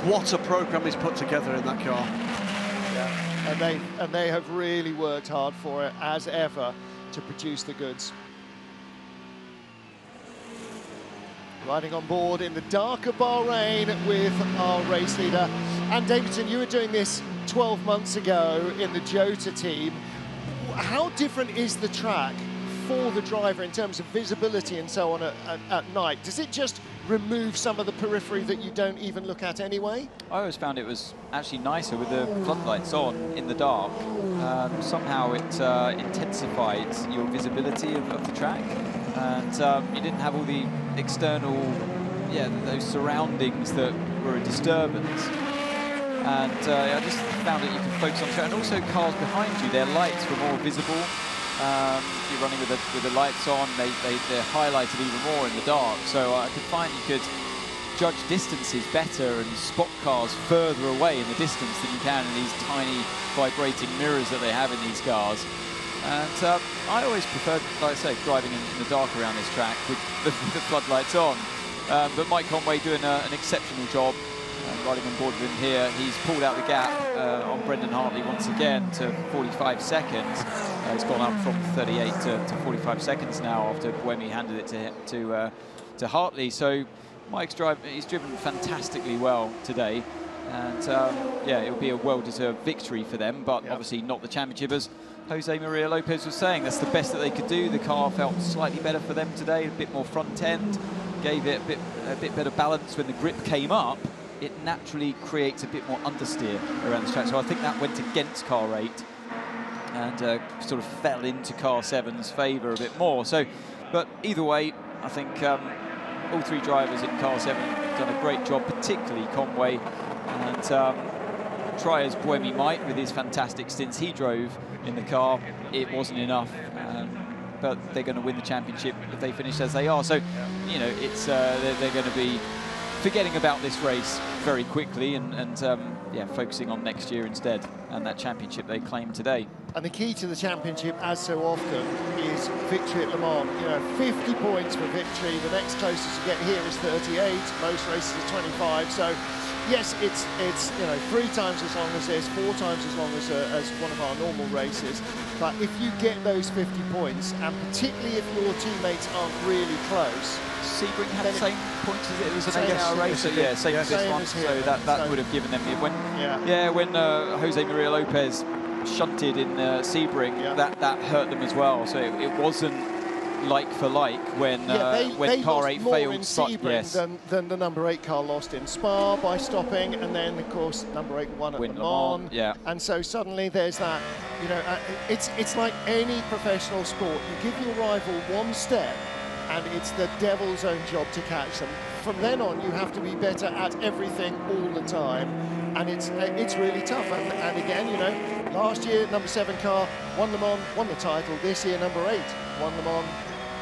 what a program he's put together in that car. Yeah. And they have really worked hard for it, as ever, to produce the goods. Riding on board in the dark of Bahrain with our race leader. And Davidson, you were doing this 12 months ago in the Jota team. How different is the track for the driver in terms of visibility and so on at night? Does it just remove some of the periphery that you don't even look at anyway? I always found it was actually nicer with the floodlights on in the dark. Somehow it intensified your visibility of the track, and you didn't have all the external, those surroundings that were a disturbance. And I just found that you could focus on the track, and also cars behind you, their lights were more visible. You're running with the lights on, they're highlighted even more in the dark. So I could find you could judge distances better and spot cars further away in the distance than you can in these tiny vibrating mirrors that they have in these cars. And I always preferred, like I say, driving in the dark around this track with the floodlights on. But Mike Conway doing an exceptional job. Riding on board with him here, he's pulled out the gap on Brendan Hartley once again to 45 seconds. It's gone up from 38 to 45 seconds now after Buemi handed it to Hartley. So Mike's he's driven fantastically well today, and it'll be a well-deserved victory for them, but obviously not the championship. As Jose Maria Lopez was saying, that's the best that they could do. The car felt slightly better for them today, a bit more front end, gave it a bit better balance when the grip came up. It naturally creates a bit more understeer around the track. So I think that went against car 8 and sort of fell into car 7's favour a bit more. So, but either way, I think all three drivers in car 7 have done a great job, particularly Conway. And try as Buemi might with his fantastic stints he drove in the car, it wasn't enough. But they're going to win the championship if they finish as they are. So, you know, it's they're going to be forgetting about this race very quickly and focusing on next year instead and that championship they claimed today. And the key to the championship, as so often, is victory at Le Mans. You know, 50 points for victory. The next closest you get here is 38. Most races are 25. So, yes, it's 3 times as long as this, 4 times as long as one of our normal races. But if you get those 50 points, and particularly if your teammates aren't really close, Sebring had the same points as it was an 8-hour race. Same as this one. So that would have given them when Jose Maria Lopez shunted in Sebring, that hurt them as well. So it wasn't like for like when car 8 failed. In Sebring than the number 8 car lost in Spa by stopping, and then of course number 8 won at Le Mans. And so suddenly there's that. You know, it's like any professional sport. You give your rival one step, and it's the devil's own job to catch them. From then on, you have to be better at everything all the time, and it's really tough. And again, you know, last year number 7 car won Le Mans, won the title. This year number 8 won Le Mans.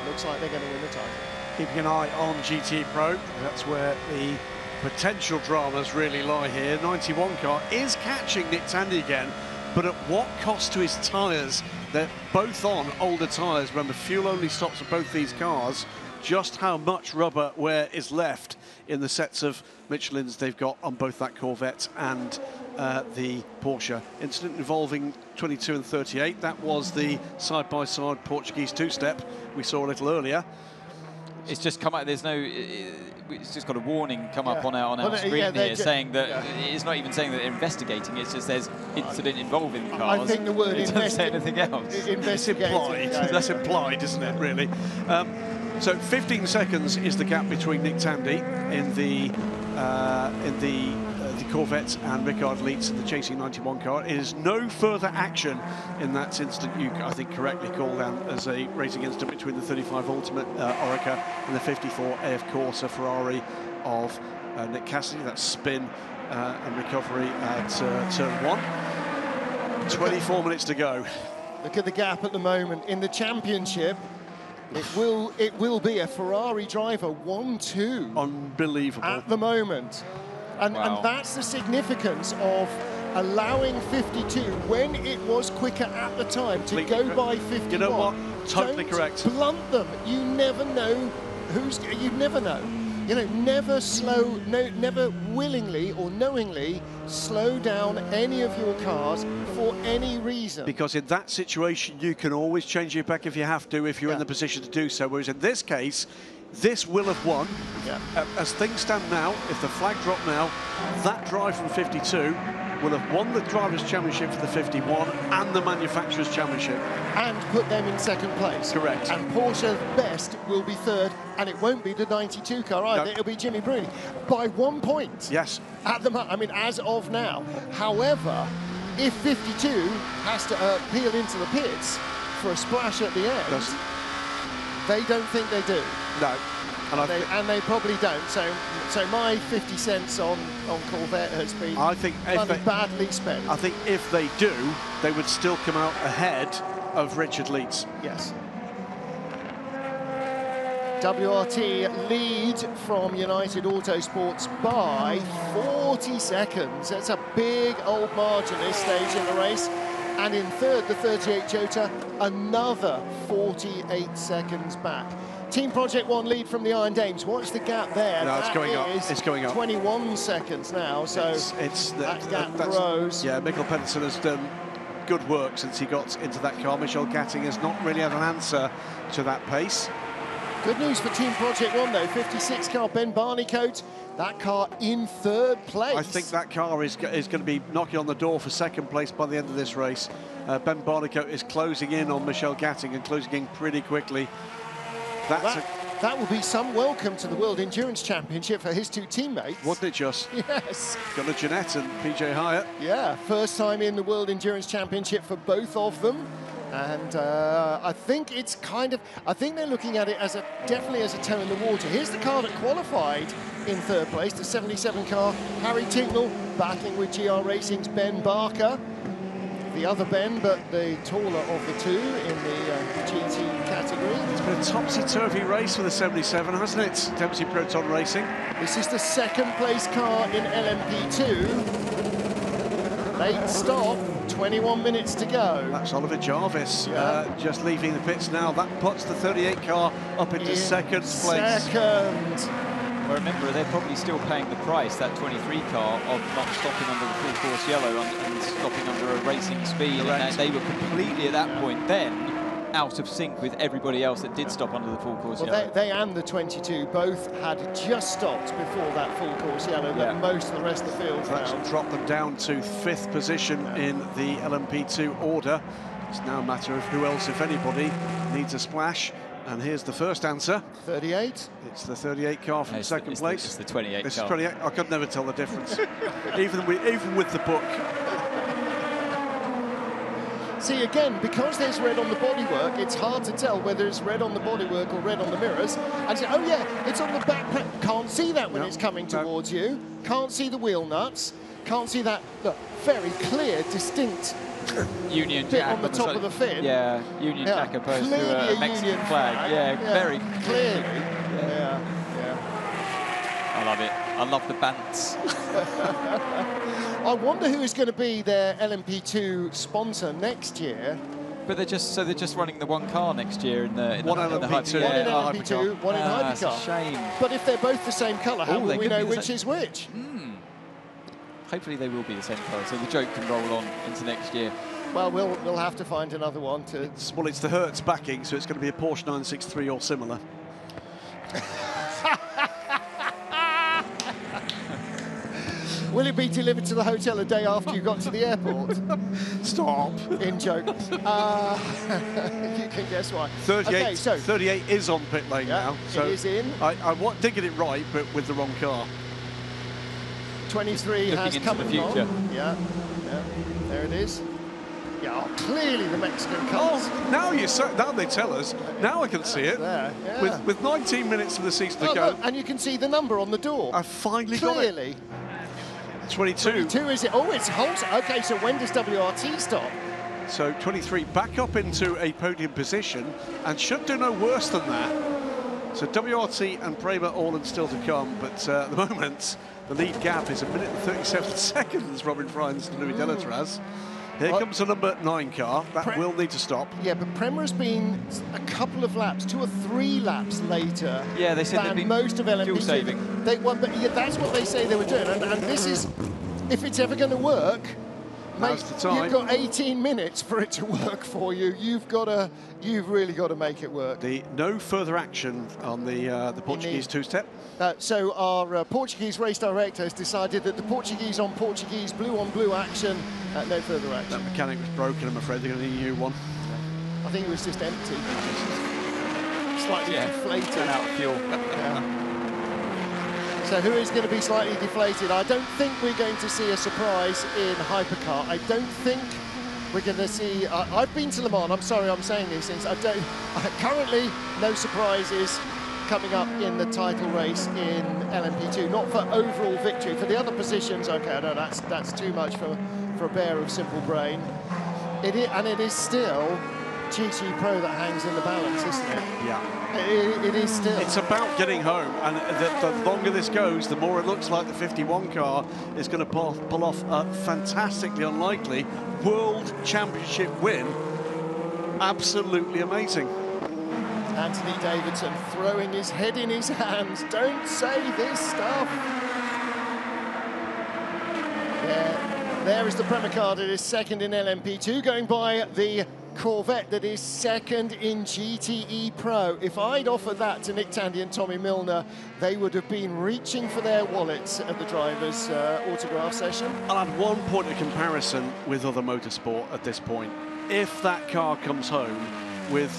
Looks like they're going to win the title. Keeping an eye on GTE Pro, that's where the potential dramas really lie here. 91 car is catching Nick Tandy again, but at what cost to his tyres? They're both on older tyres. Remember, fuel only stops for both these cars. Just how much rubber wear is left in the sets of Michelins they've got on both that Corvette and the Porsche. Incident involving 22 and 38. That was the side-by-side Portuguese two-step we saw a little earlier. It's just come out. There's no. It's just got a warning come up on our screen here saying that it's not even saying that they're investigating. It's just there's incident involving cars. I think the word it doesn't say anything else. It's implied. That's implied, isn't it? Really. So 15 seconds is the gap between Nick Tandy in the Corvette and Ricard Leitz in the chasing 91 car. It is no further action in that incident you, I think, correctly called out as a racing incident between the 35 Ultimate Oreca and the 54 AF Corsa Ferrari of Nick Cassidy. That spin and recovery at turn 1. 24 minutes to go. Look at the gap at the moment in the championship. It will be a Ferrari driver 1-2. Unbelievable. At the moment. And that's the significance of allowing 52 when it was quicker at the time to go by 51. You know what? Totally correct. Blunt them. You never know you never know. You know, never never willingly or knowingly slow down any of your cars for any reason. Because in that situation, you can always change it back if you have to, if you're in the position to do so. Whereas in this case, this will have won. As things stand now, if the flag dropped now, that drive from 52 will have won the Drivers' Championship for the 51 and the Manufacturers' Championship. And put them in second place. Correct. And Porsche Best will be third, and it won't be the 92 car either. No. It'll be Jimmy Bruni by 1 point. Yes. At the I mean, as of now. However, if 52 has to peel into the pits for a splash at the end, they don't think they do. No. And they probably don't. So my 50 cents on Corvette has been badly spent. I think if they do, they would still come out ahead of Richard Leeds. Yes. WRT lead from United Autosports by 40 seconds. That's a big old margin this stage in the race. And in third, the 38 Jota, another 48 seconds back. Team Project One lead from the Iron Dames. Watch the gap there. No, it's going up. It's going up. 21 seconds now, so that gap grows. Yeah, Mikkel Pedersen has done good work since he got into that car. Michel Gatting has not really had an answer to that pace. Good news for Team Project One, though. 56 car, Ben Barnicoat. That car in third place. I think that car is going to be knocking on the door for second place by the end of this race. Ben Barnicoat is closing in on Michel Gatting and closing in pretty quickly. That will be some welcome to the World Endurance Championship for his two teammates. Wasn't it just? Yes. Gunnar Jeanette and PJ Hyatt. Yeah, first time in the World Endurance Championship for both of them. And I think it's I think they're looking at it as definitely as a toe in the water. Here's the car that qualified in third place, the 77 car, Harry Tincknell, battling with GR Racing's Ben Barker. The other Ben, but the taller of the two in the GT category. It's been a topsy-turvy race for the 77, hasn't it? Dempsey Proton Racing. This is the second place car in LMP2. Late stop, 21 minutes to go. That's Oliver Jarvis just leaving the pits now. That puts the 38 car up into second place. Second. Well, remember, they're probably still paying the price, that 23 car, of not stopping under the full course yellow and stopping under a racing speed. And they were completely, at that point then, out of sync with everybody else that did stop under the full course yellow. They and the 22 both had just stopped before that full course yellow, but most of the rest of the field That's dropped them down to fifth position in the LMP2 order. It's now a matter of who else, if anybody, needs a splash. And here's the first answer. 38. It's the 38 car from second place. It's the 28 This car. is 28. I could never tell the difference, even with the book. See, again, because there's red on the bodywork, it's hard to tell whether it's red on the bodywork or red on the mirrors. And say, oh yeah, it's on the back. Can't see that when it's coming towards you. Can't see the wheel nuts. Can't see that very clear, distinct Union bit Jack on the top of the fin. Yeah, Union Jack opposed to a Mexican Union flag. Yeah, very clearly. I love it. I love the bants. I wonder who is going to be their LMP2 sponsor next year. But they're just running the one car next year in the one LMP2, one in LMP2, one in Hypercar. That's a shame. But if they're both the same colour, how will we know which is which? Hopefully they will be the same colour, so the joke can roll on into next year. Well, we'll have to find another one to. It's the Hertz backing, so it's going to be a Porsche 963 or similar. Will it be delivered to the hotel a day after you got to the airport? Stop. In joke. You can guess why. 38, okay, so 38 is on pit lane now. So it is in. I did get it right, but with the wrong car. 23 has come along. Yeah, there it is. Yeah, clearly the Mexican colours. Oh, now they tell us. Now I can see it. There, yeah. With 19 minutes of the season to go. Look, and you can see the number on the door. I finally got it. Clearly. 22. 22 is it? Oh, it's Holmes. Okay, so when does WRT stop? So 23 back up into a podium position and should do no worse than that. So WRT and Prema Orland still to come, but at the moment the lead gap is 1 minute and 37 seconds. Robin Fryns and Louis Delatraz. Here comes the number 9 car. That will need to stop. Yeah, but Prema has been a couple of laps, 2 or 3 laps later. Yeah, they said they'd been most of LMGTE. fuel saving. But yeah, that's what they say they were doing. And this is, if it's ever going to work, mate, the time. you've got 18 minutes for it to work for you. You've really got to make it work. No further action on the Portuguese two-step. So our Portuguese race director has decided that the Portuguese on Portuguese, blue on blue action, no further action. That mechanic was broken, I'm afraid. They're going to need a new one. I think it was just empty. Slightly deflated. Ran out of fuel. So who is going to be slightly deflated? I don't think we're going to see a surprise in Hypercar. I don't think we're going to see... I've been to Le Mans. I'm sorry I'm saying these things. Currently, no surprises coming up in the title race in LMP2. Not for overall victory. For the other positions, okay, no, that's too much for a bear of simple brain. It is still GT Pro that hangs in the balance, isn't it? Yeah. It is still. It's about getting home, and the longer this goes, the more it looks like the 51 car is going to pull off a fantastically unlikely World Championship win. Absolutely amazing. Anthony Davidson throwing his head in his hands. Don't say this stuff. There is the Prema car that is second in LMP2, going by the Corvette that is second in GTE Pro. If I'd offered that to Nick Tandy and Tommy Milner, they would have been reaching for their wallets at the driver's autograph session. I'll add one point of comparison with other motorsport at this point. If that car comes home with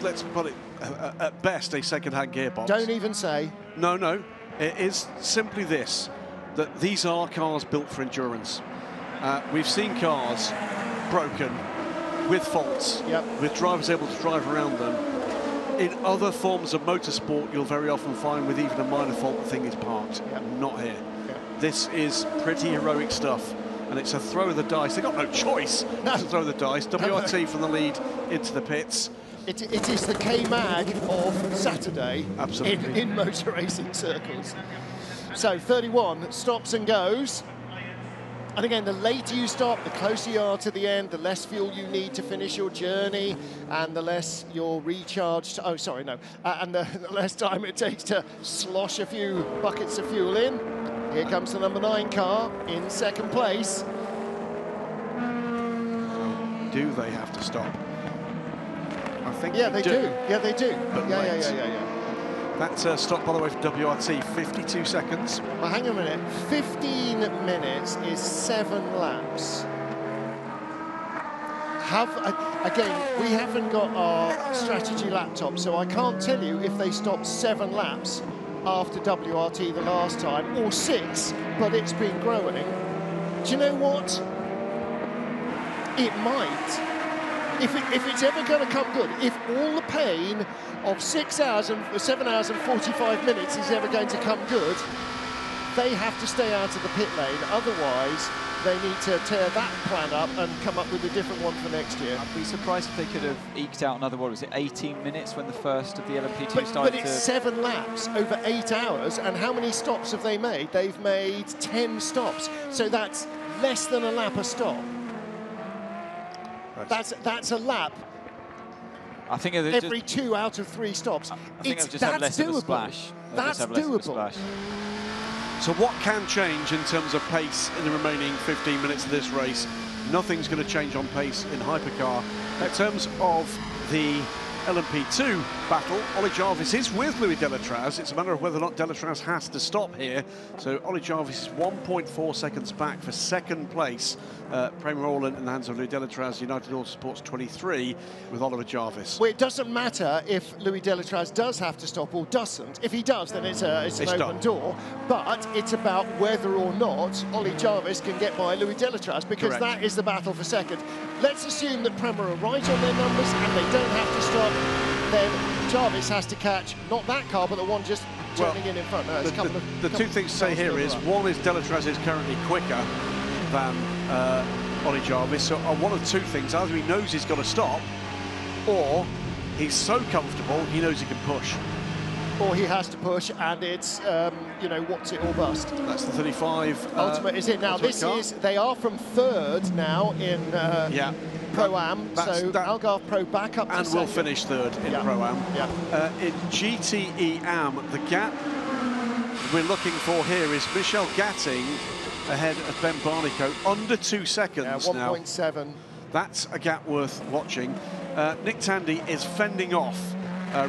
let's put it at best a second-hand gearbox. Don't even say. No. It is simply this, that these are cars built for endurance. We've seen cars broken with faults, with drivers able to drive around them. In other forms of motorsport, you'll very often find with even a minor fault, the thing is parked. Not here. This is pretty heroic stuff, and it's a throw of the dice. They've got no choice to throw the dice. WRT from the lead into the pits. It is the K-Mag of Saturday. Absolutely. In motor racing circles. So 31 stops and goes. And again, the later you stop, the closer you are to the end, the less fuel you need to finish your journey, and the less you're recharged. Oh, sorry, no. And the less time it takes to slosh a few buckets of fuel in. Here comes the number 9 car in second place. Do they have to stop? I think they do. Yeah, they do. But Yeah. That's a stop, by the way, for WRT, 52 seconds. Well, hang on a minute. 15 minutes is 7 laps. Again, we haven't got our strategy laptop, so I can't tell you if they stopped 7 laps after WRT the last time, or 6, but it's been growing. Do you know what? It might. If it's ever going to come good, if all the pain of 7 hours and 45 minutes is ever going to come good, they have to stay out of the pit lane. Otherwise, they need to tear that plan up and come up with a different one for next year. I'd be surprised if they could have eked out another, what was it, 18 minutes when the first of the LMP2 started. But it's 7 laps over 8 hours, and how many stops have they made? They've made 10 stops, so that's less than a lap a stop. That's a lap. I think every 2 out of 3 stops. I think they've just had less of a splash. That's doable. So what can change in terms of pace in the remaining 15 minutes of this race? Nothing's going to change on pace in Hypercar. In terms of the LMP2 battle, Ollie Jarvis is with Louis Delatraz. It's a matter of whether or not Delatraz has to stop here. So Ollie Jarvis is 1.4 seconds back for second place. Prema Orland in the hands of Louis Delatraz, United Autosports 23 with Oliver Jarvis. Well, it doesn't matter if Louis Delatraz does have to stop or doesn't. If he does, then it's an open door. But it's about whether or not Ollie Jarvis can get by Louis Delatraz, because that is the battle for second. Let's assume that Prema are right on their numbers and they don't have to stop. Then Jarvis has to catch not that car, but the one just turning in front. No, the 2 things to say here is, one is Delatraz is currently quicker than Ollie Jarvis. So one of two things: either he knows he's got to stop, or he's so comfortable he knows he can push. Or he has to push, and it's, you know, what's it or bust. That's the 35. Ultimate is it. Now, this is, they are from third now in Pro-Am, so Algarve Pro back up to and will finish third in Pro-Am. In GTE Am, the gap we're looking for here is Michel Gatting ahead of Ben Barnicoat, under 2 seconds now. 1.7. That's a gap worth watching. Nick Tandy is fending off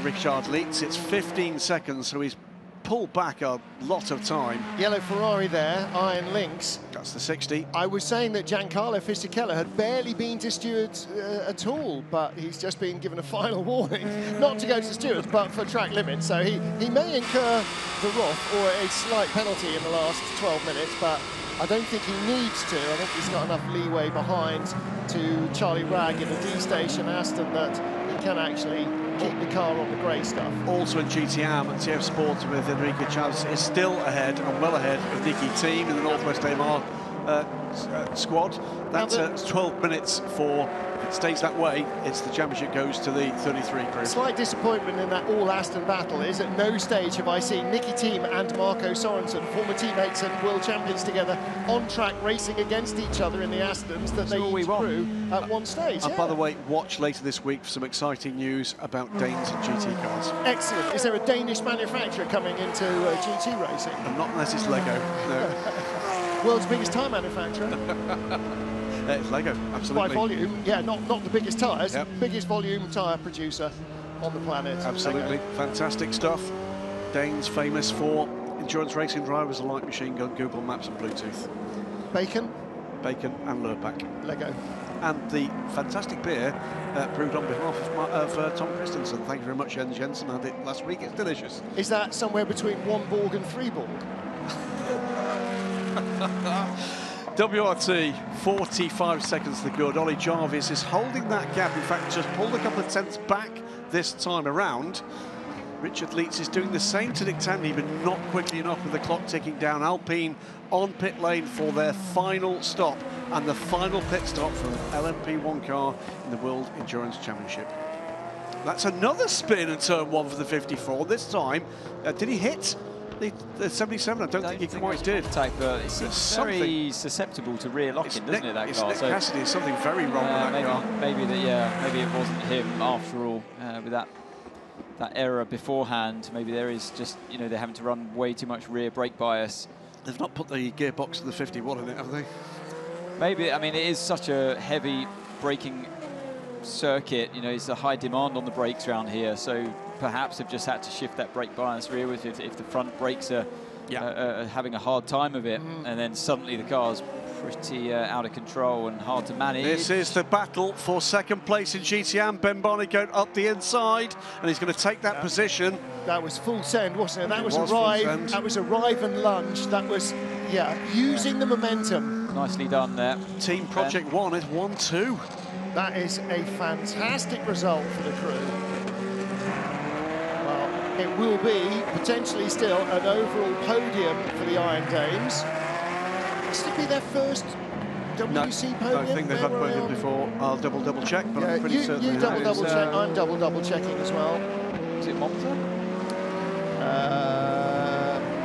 Richard Leitz. It's 15 seconds, so he's pulled back a lot of time. Yellow Ferrari there, Iron Lynx. That's the 60. I was saying that Giancarlo Fisichella had barely been to stewards at all, but he's just been given a final warning not to go to stewards, but for track limits. So he may incur the wrath or a slight penalty in the last 12 minutes, but I don't think he needs to. I think he's got enough leeway behind to Charlie Ragg in a D-station Aston that he can actually keep the car on the grey stuff. Also in GTM, TF Sports with Enrique Chavez is still ahead and well ahead of Nicky Team in the Northwest AMR squad. That's 12 minutes for, if it stays that way, it's the championship goes to the 33 crew. Slight disappointment in that all-Aston battle is at no stage have I seen Nicky Team and Marco Sorensen, former teammates and world champions together, on track racing against each other in the Astons that they each crew at one stage. By the way, watch later this week for some exciting news about Danes and GT cars. Excellent. Is there a Danish manufacturer coming into GT racing? And not unless it's Lego, no. World's biggest tyre manufacturer. It's Lego, absolutely. By volume, yeah, not the biggest tyres, biggest volume tyre producer on the planet. Absolutely, Lego. Fantastic stuff. Danes famous for endurance racing drivers like machine gun, Google Maps and Bluetooth. Bacon and Lurpak. Lego. And the fantastic beer brewed on behalf of Tom Christensen. Thank you very much, Jens Jensen. I had it last week, it's delicious. Is that somewhere between 1 Borg and 3 Borg? WRT, 45 seconds to good. Ollie Jarvis is holding that gap. In fact, just pulled a couple of tenths back this time around. Richard Leitz is doing the same to Nick Tandy, but not quickly enough with the clock ticking down. Alpine on pit lane for their final stop and the final pit stop from the LMP1 car in the World Endurance Championship. That's another spin in turn 1 for the 54. This time, did he hit the 77? I don't think he quite did. It's very susceptible to rear locking, doesn't it, that car? Nick Cassidy, something very wrong with that car. Maybe it wasn't him after all, with that error beforehand. Maybe there is just, you know, they're having to run way too much rear brake bias. They've not put the gearbox of the 51 in it, have they? Maybe. I mean, it is such a heavy braking circuit. You know, it's a high demand on the brakes around here, so perhaps they've just had to shift that brake bias rear if the front brakes are having a hard time of it, and then suddenly the car's pretty out of control and hard to manage. This is the battle for second place in GTM. Ben Barnicoat up the inside, and he's going to take that position. That was full send, wasn't it? That was arrive. That was arrive and lunge. That was, using the momentum. Nicely done there. Team Project One is 1-2. That is a fantastic result for the crew. Well, it will be potentially still an overall podium for the Iron Dames. This will be their first WC podium. I think they've had podium before. I'll double check, but I'm pretty certain. You double check. I'm double checking as well. Is it Monza?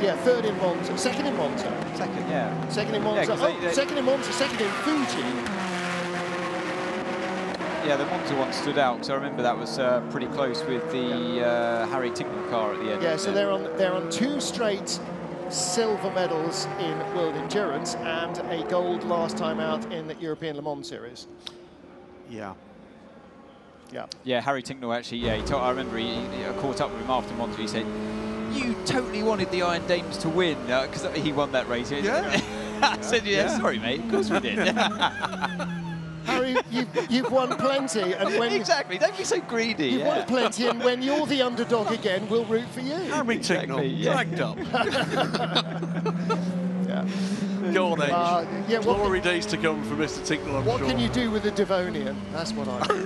Yeah, third in Monza, second in Monza. Second, yeah. Second in Monza. Second in Monza, second in Fuji. Yeah, the Monza one stood out because I remember that was pretty close with the Harry Tincknell car at the end. Yeah, so they're on 2 straight silver medals in World Endurance and a gold last time out in the European Le Mans Series. Yeah. Yeah, Harry Tincknell actually, I remember he caught up with him after Monza. He said, "You totally wanted the Iron Dames to win," because he won that race. Yeah. I said, sorry, mate, of course we did. Harry, you've won plenty, and when exactly, don't be so greedy. You've won plenty, and when you're the underdog again, we'll root for you. Harry Tincknell, dragged up. Go on, Age. Glory days to come for Mr. Tincknell, I'm sure. What can you do with a Devonian? That's what I do.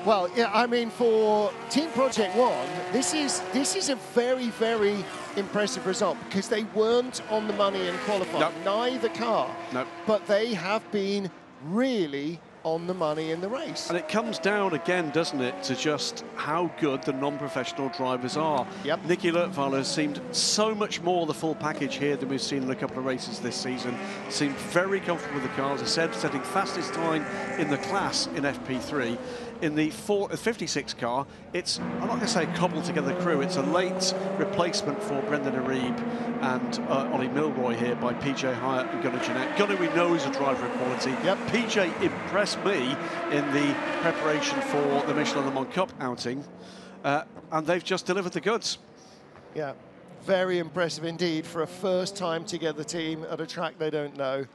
Well, yeah, I mean, for Team Project One, this is a very, very impressive result because they weren't on the money in qualifying, Nope. neither car, Nope. but they have been really on the money in the race. And it comes down again, doesn't it, to just how good the non-professional drivers are. Yep. Nicky Lertweiler has seemed so much more the full package here than we've seen in a couple of races this season. Seemed very comfortable with the car, as I said, setting fastest time in the class in FP3. In the 56 car, it's, I'm not going to say a cobbled together crew, it's a late replacement for Brendan Arib and Ollie Milroy here by PJ Hyatt and Gunnar Jeanette. Gunnar, we know, is a driver of quality. Yep. PJ impressed me in the preparation for the Michelin Le Mans Cup outing, and they've just delivered the goods. Yeah, very impressive indeed for a first time together team at a track they don't know.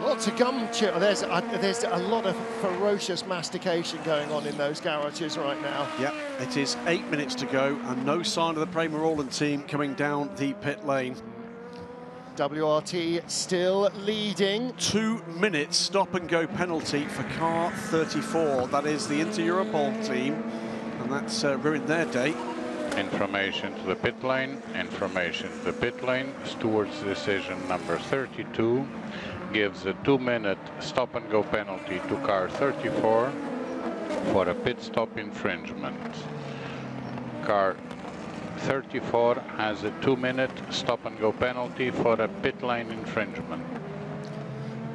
Lots of gum chip. There's a lot of ferocious mastication going on in those garages right now. Yeah, it is 8 minutes to go and no sign of the Prema Roland team coming down the pit lane. WRT still leading. 2 minutes stop and go penalty for car 34. That is the Inter-Europol team, and that's ruined their day. Information to the pit lane, information to the pit lane. Stewards decision number 32 gives a 2-minute stop and go penalty to car 34 for a pit stop infringement. Car 34 has a 2-minute stop and go penalty for a pit lane infringement.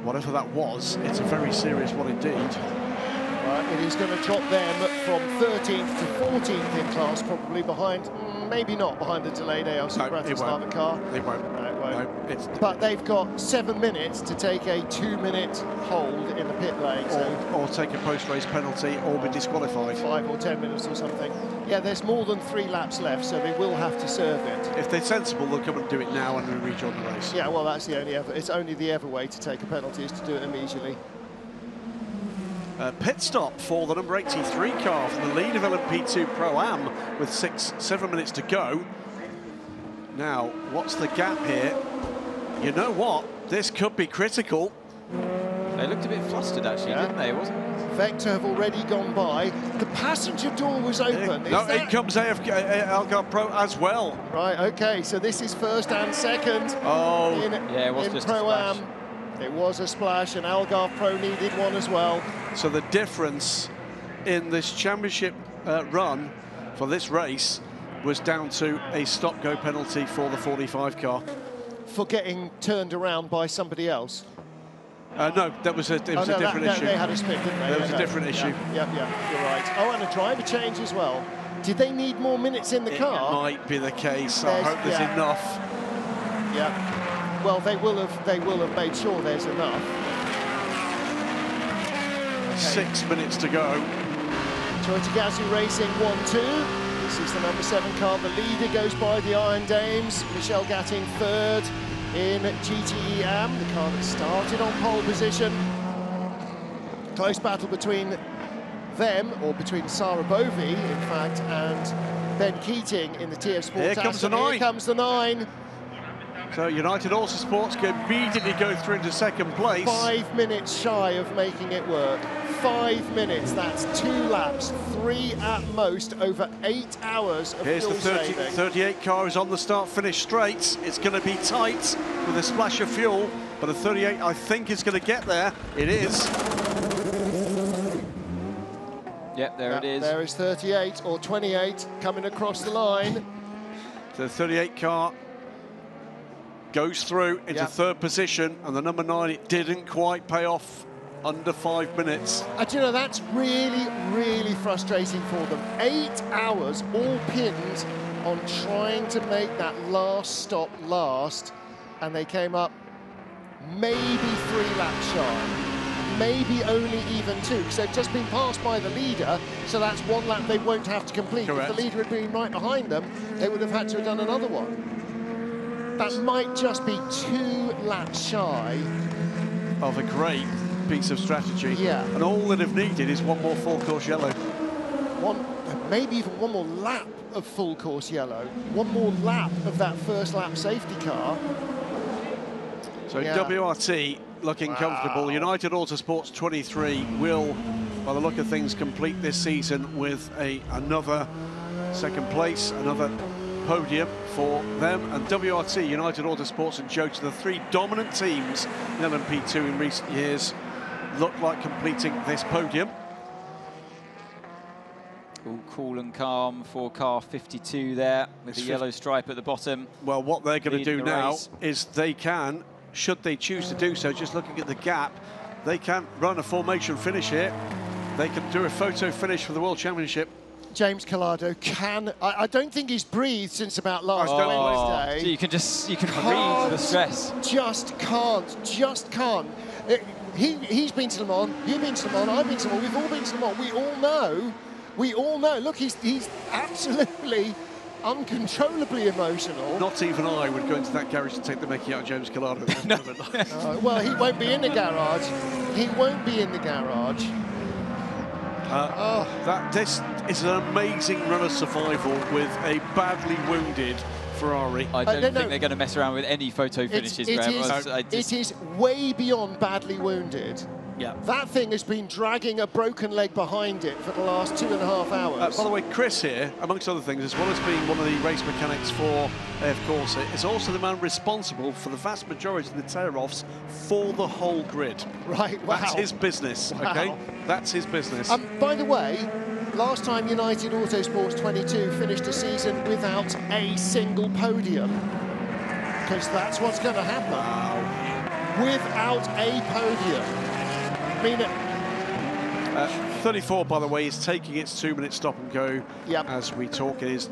Whatever that was, it's a very serious one indeed. It is going to drop them from 13th to 14th in class, probably behind, maybe not behind the delayed ALC Bratislava car. It won't. No, it won't. No, but they've got 7 minutes to take a 2-minute hold in the pit lane. Or take a post-race penalty or be disqualified. 5 or 10 minutes or something. Yeah, there's more than 3 laps left, so they will have to serve it. If they're sensible, they'll come and do it now and rejoin the race. Yeah, well, that's the only ever. It's only the ever way to take a penalty is to do it immediately. Pit stop for the number 83 car from the lead of LMP2 Pro-Am with 7 minutes to go. Now, what's the gap here? You know what? This could be critical. They looked a bit flustered, actually, didn't they? Vector have already gone by. The passenger door was open. No, in comes Algarve Pro as well. Right, okay, so this is first and second. Oh, yeah, it was just Pro-Am. It was a splash, and Algarve Pro needed one as well. So the difference in this championship run for this race was down to a stop-go penalty for the 45 car. For getting turned around by somebody else? No, that was a different issue. They had a split, didn't they? There was a different issue. Yeah, you're right. Oh, and a driver change as well. Did they need more minutes in the car? It might be the case. I hope there's enough. Yeah. Well, they will have made sure there's enough. Okay. 6 minutes to go. Toyota Gazoo Racing 1-2. This is the number 7 car. The leader goes by the Iron Dames. Michel Gatting third in GTE Am, the car that started on pole position. Close battle between them, or between Sarah Bovey, in fact, and Ben Keating in the TF Sports. Here comes the 9. Here comes the 9. So United Autosports can immediately go through into second place. 5 minutes shy of making it work. 5 minutes, that's 2 laps, 3 at most, over 8 hours of Here's fuel the saving. 38 car is on the start-finish straight. It's going to be tight with a splash of fuel, but the 38, I think, is going to get there. It is. Yep, there it is. There is 38 or 28 coming across the line. The 38 car goes through into third position, and the number 9, it didn't quite pay off. Under 5 minutes. And you know, that's really, really frustrating for them. 8 hours all pinned on trying to make that last stop last, and they came up maybe 3 laps shy. Maybe only even 2, because they've just been passed by the leader, so that's 1 lap they won't have to complete. Correct. If the leader had been right behind them, they would have had to have done another one. That might just be 2 laps shy of a great piece of strategy. Yeah. And all that have needed is 1 more full course yellow. Maybe even 1 more lap of full course yellow. 1 more lap of that first lap safety car. So WRT looking comfortable. United Autosports 23 will, by the look of things, complete this season with another second place, another podium for them. And WRT, United Autosports and Jota, the three dominant teams in LMP2 in recent years, look like completing this podium. All cool and calm for car 52 there, with the yellow stripe at the bottom. Well, what they're going to do now is they can, should they choose to do so, just looking at the gap, they can run a formation finish here. They can do a photo finish for the World Championship. James Collado can. I don't think he's breathed since about last Wednesday. So you can read the stress. Just can't. He's been to Le Mans, you've been to Le Mans, I've been to Le Mans, we've all been to Le Mans. We all know. Look, he's absolutely uncontrollably emotional. Not even I would go into that garage to take the mickey out of James Collado. Well, he won't be in the garage. He won't be in the garage. This is an amazing run of survival with a badly wounded Ferrari. I don't think they're going to mess around with any photo finishes, Graham. It is way beyond badly wounded. Yeah. That thing has been dragging a broken leg behind it for the last 2.5 hours. By the way, Chris here, amongst other things, as well as being one of the race mechanics for AF Corse, is also the man responsible for the vast majority of the tear-offs for the whole grid. Right, wow. That's his business, okay? That's his business. By the way, last time United Autosports 22 finished a season without a single podium, because that's what's going to happen. Wow. Without a podium. I mean, 34, by the way, is taking its 2-minute stop and go as we talk. It is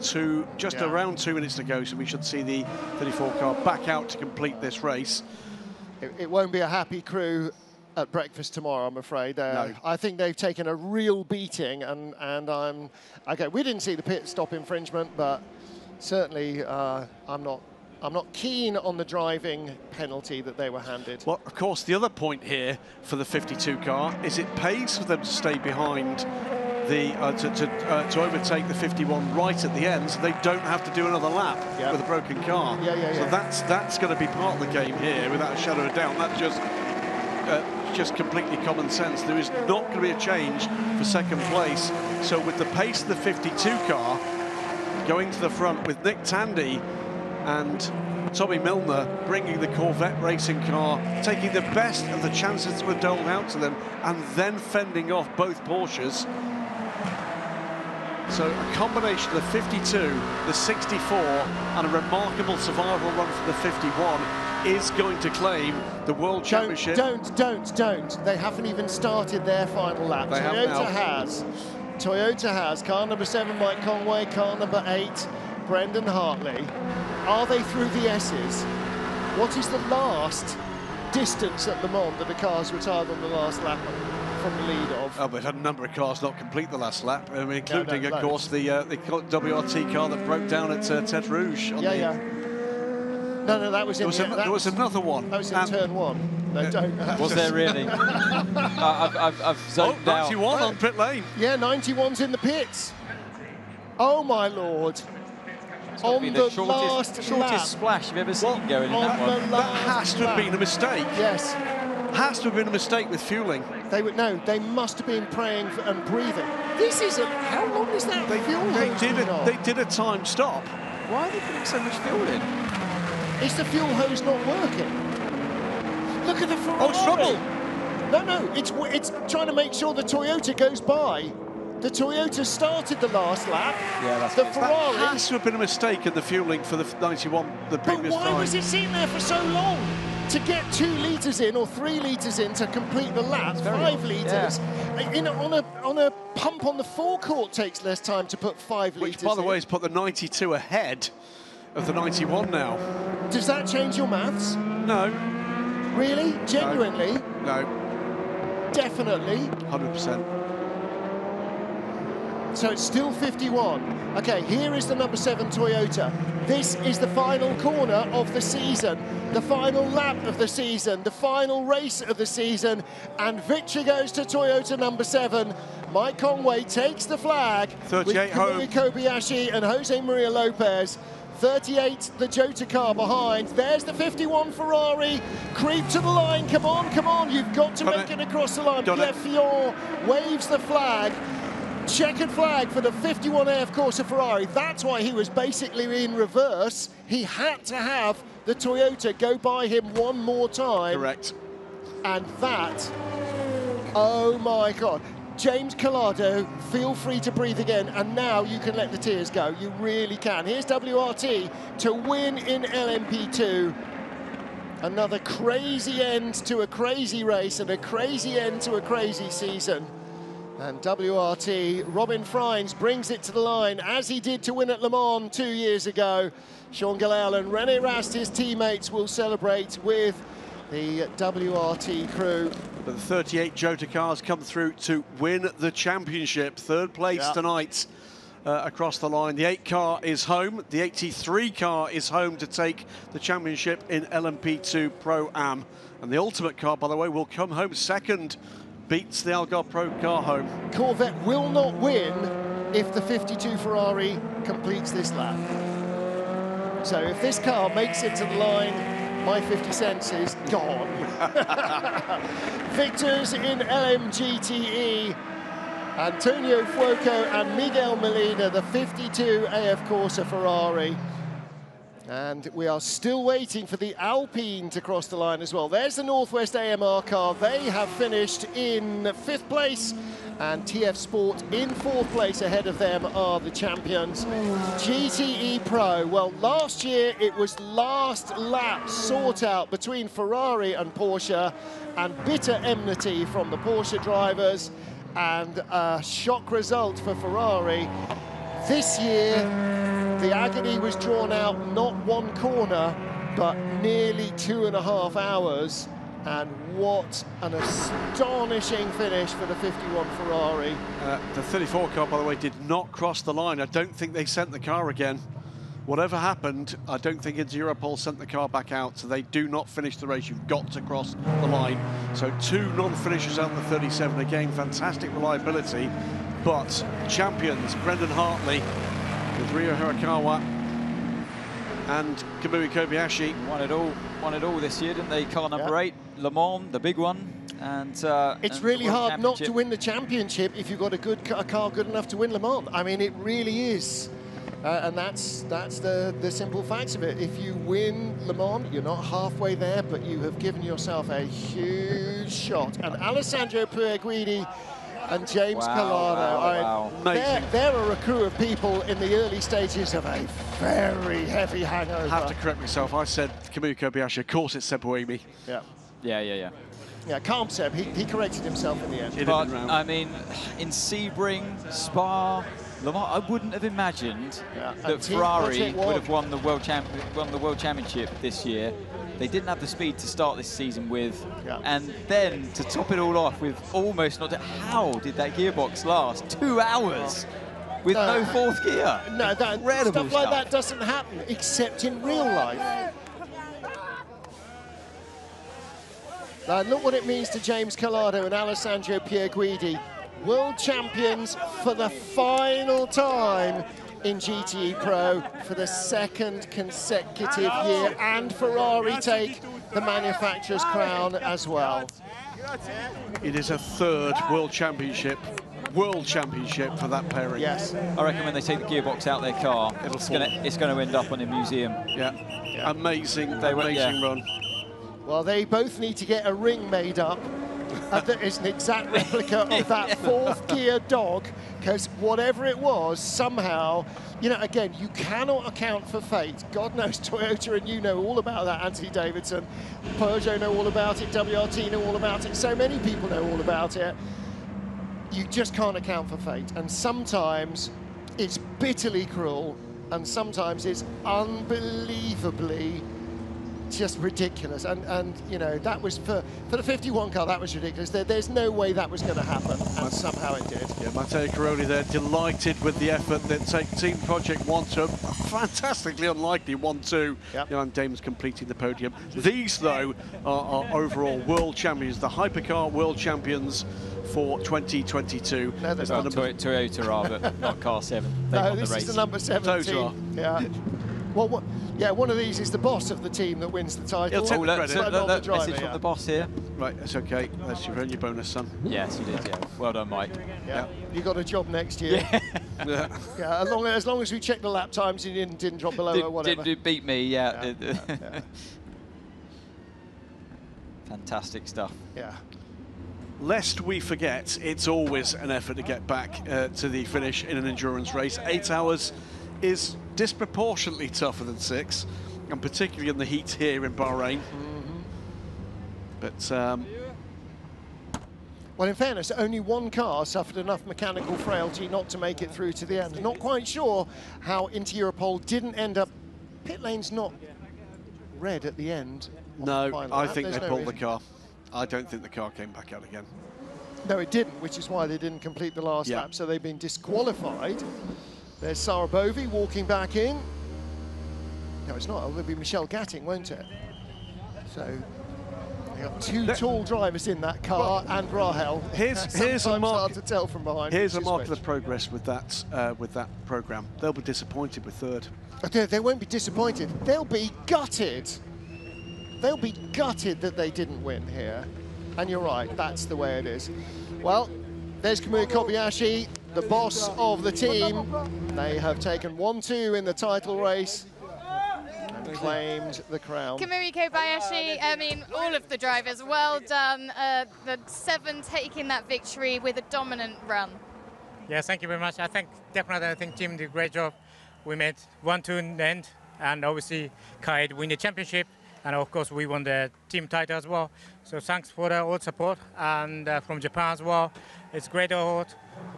just around 2 minutes to go, so we should see the 34 car back out to complete this race. It won't be a happy crew at breakfast tomorrow, I'm afraid. No. I think they've taken a real beating, and I'm okay. We didn't see the pit stop infringement, but certainly I'm not keen on the driving penalty that they were handed. Well, of course, the other point here for the 52 car is it pays for them to stay behind the to overtake the 51 right at the end, so they don't have to do another lap with a broken car. So that's going to be part of the game here, without a shadow of a doubt. That's just completely common sense. There is not going to be a change for second place. So with the pace of the 52 car going to the front, with Nick Tandy and Tommy Milner bringing the Corvette racing car, taking the best of the chances that were doled out to them, and then fending off both Porsches. So a combination of the 52, the 64, and a remarkable survival run for the 51 is going to claim the World Championship. Don't. They haven't even started their final lap. Toyota has. Car number 7, Mike Conway. Car number 8, Brendan Hartley. Are they through the S's? What is the last distance at Le Mans that the cars retired on the last lap from the lead of? Oh, but had a number of cars not complete the last lap, including, of course, the WRT car that broke down at Tete Rouge. No, that was in there was another one. That was in turn 1. No, don't. Was there really? I've zoned out. 91 on pit lane. Yeah, 91's in the pits. Oh, my Lord. On the shortest splash you've ever seen going in that one. That has to have been a mistake. Yes. Has to have been a mistake with fueling. They must have been praying and breathing. This isn't. How long is that fuel hose? They did a time stop. Why are they putting so much fuel in? Is the fuel hose not working? Look at the Ferrari. Oh, it's trouble. No, it's trying to make sure the Toyota goes by. The Toyota started the last lap. Yeah, that's the Ferrari. That has to have been a mistake in the fueling for the 91 the previous time. But why was it sitting there for so long? To get 2 litres in or 3 litres in to complete the lap, 5 litres. Yeah. On a pump on the forecourt takes less time to put 5 litres in. Which, by the way, has put the 92 ahead of the 91 now. Does that change your maths? No. Really? Genuinely? No. Definitely? 100%. So it's still 51. Okay, here is the number 7 Toyota. This is the final corner of the season, the final lap of the season, the final race of the season, and victory goes to Toyota number 7. Mike Conway takes the flag 38 with Kamui Kobayashi and Jose Maria Lopez. 38, the Jota car behind. There's the 51 Ferrari. Creep to the line. Come on. You've got to make it across the line. Pierre Fior waves the flag. checkered flag for the 51 AF Corsa Ferrari. That's why he was basically in reverse. He had to have the Toyota go by him one more time. Correct. And that, oh my God. James Collado, feel free to breathe again, and now you can let the tears go. You really can. Here's WRT to win in LMP2. Another crazy end to a crazy race and a crazy end to a crazy season. And WRT, Robin Freins brings it to the line, as he did to win at Le Mans 2 years ago. Sean Gallal and René Rast, his teammates, will celebrate with the WRT crew. But the 38 Jota cars come through to win the championship. Third place tonight across the line. The 8 car is home. The 83 car is home to take the championship in LMP2 Pro-Am. And the Ultimate car, by the way, will come home second. Beats the Algarve Pro car home. Corvette will not win if the 52 Ferrari completes this lap. So if this car makes it to the line, my 50 cents is gone. Victors in LMGTE, Antonio Fuoco and Miguel Molina, the 52 AF Corsa Ferrari. And we are still waiting for the Alpine to cross the line as well. There's the Northwest AMR car. They have finished in 5th place, and TF Sport in 4th place. Ahead of them are the champions. GTE Pro, well, last year it was last lap sort out between Ferrari and Porsche, and bitter enmity from the Porsche drivers, and a shock result for Ferrari. This year, the agony was drawn out not one corner, but nearly 2.5 hours. And what an astonishing finish for the 51 Ferrari. The 34 car, by the way, did not cross the line. I don't think they sent the car again. Whatever happened, I don't think Europol sent the car back out, so they do not finish the race. You've got to cross the line. So 2 non-finishers out of the 37. Again, fantastic reliability. But champions, Brendan Hartley with Ryo Hirakawa and Kamui Kobayashi. Won it all this year, didn't they? Car number 8, Le Mans, the big one. And it's really hard not to win the championship if you've got a car good enough to win Le Mans. I mean, it really is. And that's the simple facts of it. If you win Le Mans, you're not halfway there, but you have given yourself a huge shot. And Alessandro Pierguidi and James Collado. There are a crew of people in the early stages of a very heavy hangover. I have to correct myself. I said Kamui Kobayashi. Of course, it's Seb Buemi. Yeah, calm Seb. He corrected himself in the end. But, I mean, in Sebring, Spa, Le Mans, I wouldn't have imagined that Ferrari would have won the World Championship this year. They didn't have the speed to start this season with, and then to top it all off with almost not. How did that gearbox last 2 hours with no 4th gear? No, stuff like that doesn't happen except in real life. Look what it means to James Collado and Alessandro Pierguidi, world champions for the final time in GTE Pro for the 2nd consecutive year, and Ferrari take the manufacturer's crown as well. It is a 3rd world championship for that pairing. Yes. I reckon when they take the gearbox out their car, it's going to end up on a museum. Yeah. Amazing run. Well, they both need to get a ring made up that is an exact replica of that 4th gear dog, because whatever it was, somehow, you know, again, you cannot account for fate. God knows Toyota, and you know all about that, Anthony Davidson. Peugeot know all about it, WRT know all about it, so many people know all about it. You just can't account for fate, and sometimes it's bitterly cruel, and sometimes it's unbelievably just ridiculous. And you know, that was for the 51 car, that was ridiculous. There's no way that was going to happen, and somehow it did. Yeah, Matteo Caroni there, delighted with the effort that Team Project won to a fantastically unlikely 1-2. Jan Dames completing the podium. These, though, are overall world champions, the Hypercar world champions for 2022. No, Toyota are, but not car 7. No, this is the number 17. Toyota. Yeah. Well, Yeah, one of these is the boss of the team that wins the title. He'll take the credit. Look, message from the boss here. Right, that's okay. You've earned your bonus, son. Yes, you did, yeah. Well done, Mike. Yeah. You got a job next year. Yeah. Yeah, as long as we check the lap times, you didn't drop below or whatever. Didn't beat me, yeah. Fantastic stuff. Yeah. Lest we forget, it's always an effort to get back to the finish in an endurance race. 8 hours is disproportionately tougher than 6, and particularly in the heat here in Bahrain. But well, in fairness, only one car suffered enough mechanical frailty not to make it through to the end. Not quite sure how Inter Europol didn't end up. Pit lane's not red at the end. No, I think they pulled the car. I don't think the car came back out again. No, it didn't, which is why they didn't complete the last lap, so they've been disqualified. There's Sarah Bovey walking back in. No, it's not. It'll be Michelle Gatting, won't it? So they have two tall drivers in that car, and Rahel. Here's a mark. Hard to tell from behind. Here's a mark of the progress with that program. They'll be disappointed with third. They won't be disappointed. They'll be gutted. They'll be gutted that they didn't win here. And you're right, that's the way it is. Well, there's Kamui Kobayashi, the boss of the team. They have taken 1-2 in the title race and claimed the crown. Kamui Kobayashi, I mean, all of the drivers, well done. The 7 taking that victory with a dominant run. Yes, thank you very much. I think team did a great job. We made 1-2 in the end, and obviously Kai win the championship. And of course, we won the team title as well. So thanks for the all support, and from Japan as well. It's great award.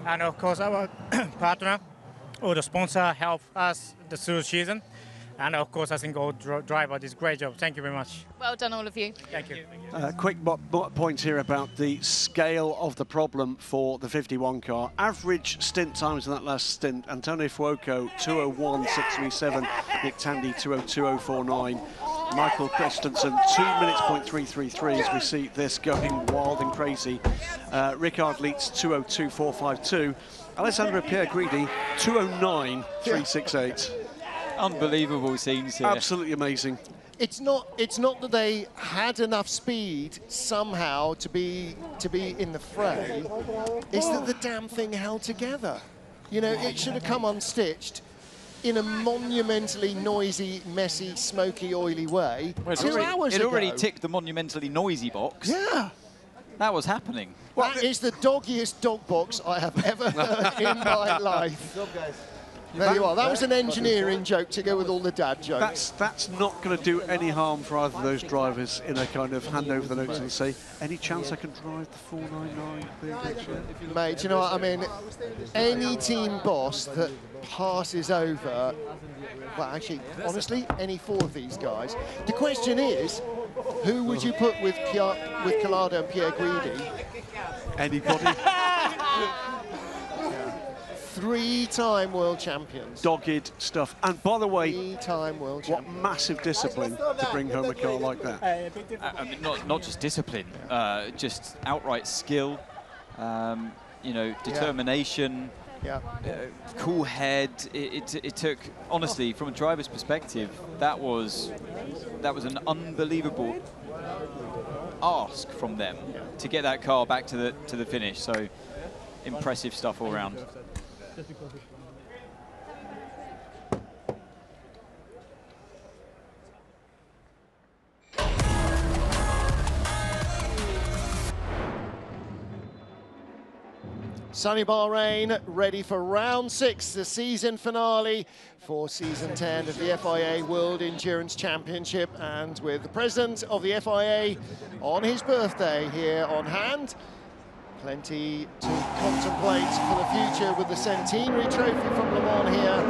And of course, our partner or the sponsor help us through season. And of course, I think all driver did a great job. Thank you very much. Well done, all of you. Thank you. Quick point here about the scale of the problem for the 51 car. Average stint times in that last stint: Antonio Fuoco 2:01.637, Nick Tandy 2:02.049, Michael Christensen 2 minutes .333 as we see this going wild and crazy. Ricard Leitz 2:02.452, Alessandro Pierguidi 2:09.368. Unbelievable scenes here. Absolutely amazing. It's not that they had enough speed somehow to be in the fray. It's that the damn thing held together. You know, it should have come unstitched in a monumentally noisy, messy, smoky, oily way. Well, 2 hours ago. It already ticked the monumentally noisy box. Yeah. That was happening. Well, that is the doggiest dog box I have ever heard in my life. There you are. That was an engineering joke to go with all the dad jokes. That's not going to do any harm for either of those drivers in a kind of hand over the notes and say, any chance I can drive the 499? Mate, you know what I mean? Any team boss that passes over, well, actually, honestly, any 4 of these guys. The question is, who would you put with Collado and Pierguidi? Anybody. 3-time world champions. Dogged stuff. And by the way, 3-time world champions. What massive discipline to bring home a car like that. I mean, not just discipline, just outright skill, you know, determination, cool head. It took, honestly, from a driver's perspective, that was an unbelievable ask from them to get that car back to the finish. So impressive stuff all around. Sunny Bahrain ready for round 6, the season finale for season 10 of the FIA World Endurance Championship, and with the president of the FIA on his birthday here on hand. Plenty to contemplate for the future with the centenary trophy from Le Mans here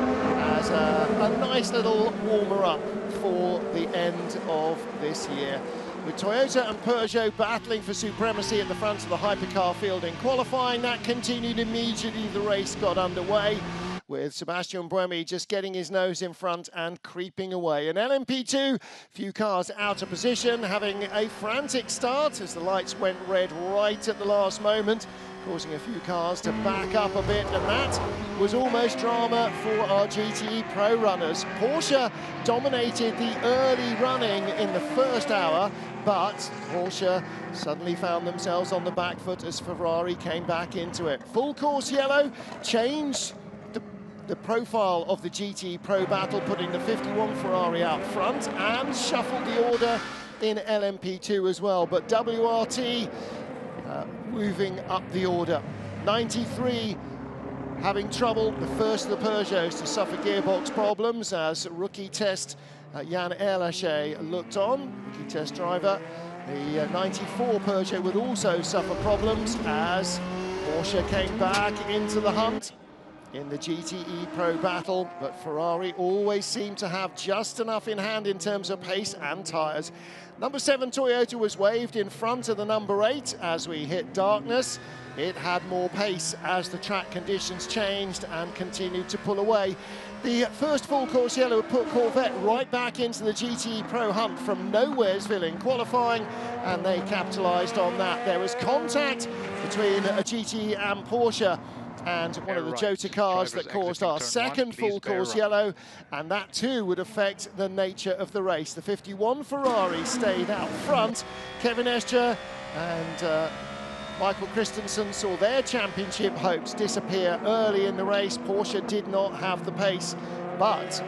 as a nice little warmer-up for the end of this year. With Toyota and Peugeot battling for supremacy at the front of the Hypercar field in qualifying, that continued immediately the race got underway, with Sebastian Buemi just getting his nose in front and creeping away. And LMP2, few cars out of position, having a frantic start as the lights went red right at the last moment. causing a few cars to back up a bit, and that was almost drama for our GTE Pro runners. Porsche dominated the early running in the first hour, but Porsche suddenly found themselves on the back foot as Ferrari came back into it. Full course yellow changed the profile of the GTE Pro battle, putting the 51 Ferrari out front and shuffled the order in LMP2 as well. But WRT moving up the order. 93 having trouble, the first of the Peugeots to suffer gearbox problems as rookie test Jan Erlacher looked on, rookie test driver. The 94 Peugeot would also suffer problems as Porsche came back into the hunt in the GTE Pro battle, but Ferrari always seemed to have just enough in hand in terms of pace and tyres. Number 7 Toyota was waved in front of the number 8 as we hit darkness. It had more pace as the track conditions changed and continued to pull away. The first full course yellow put Corvette right back into the GTE Pro hunt from Nowheresville in qualifying, and they capitalised on that. There was contact between a GTE and Porsche, and one of the Jota cars that caused our second full course yellow, and that too would affect the nature of the race. The 51 Ferrari stayed out front. Kevin Escher and Michael Christensen saw their championship hopes disappear early in the race. Porsche did not have the pace, but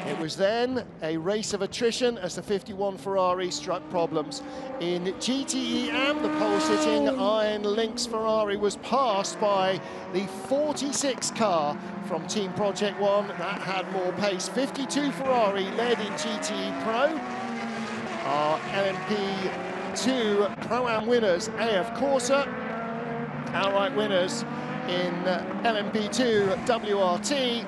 it was then a race of attrition as the 51 Ferrari struck problems. In GTE AM, the pole-sitting Iron Lynx Ferrari was passed by the 46 car from Team Project One. That had more pace. 52 Ferrari led in GTE Pro. Our LMP2 Pro-Am winners, AF Corsa. Outright winners in LMP2 WRT.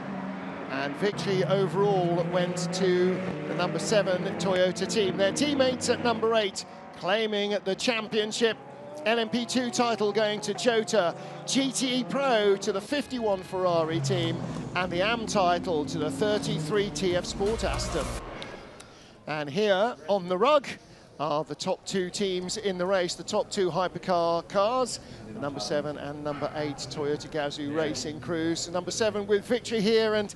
And victory overall went to the number 7 Toyota team. Their teammates at number 8 claiming the championship. LMP2 title going to Jota, GTE Pro to the 51 Ferrari team, and the AM title to the 33 TF Sport Aston. And here on the rug are the top 2 teams in the race, the top 2 hypercar cars, number 7 and number 8 Toyota Gazoo Racing crews. Number 7 with victory here, and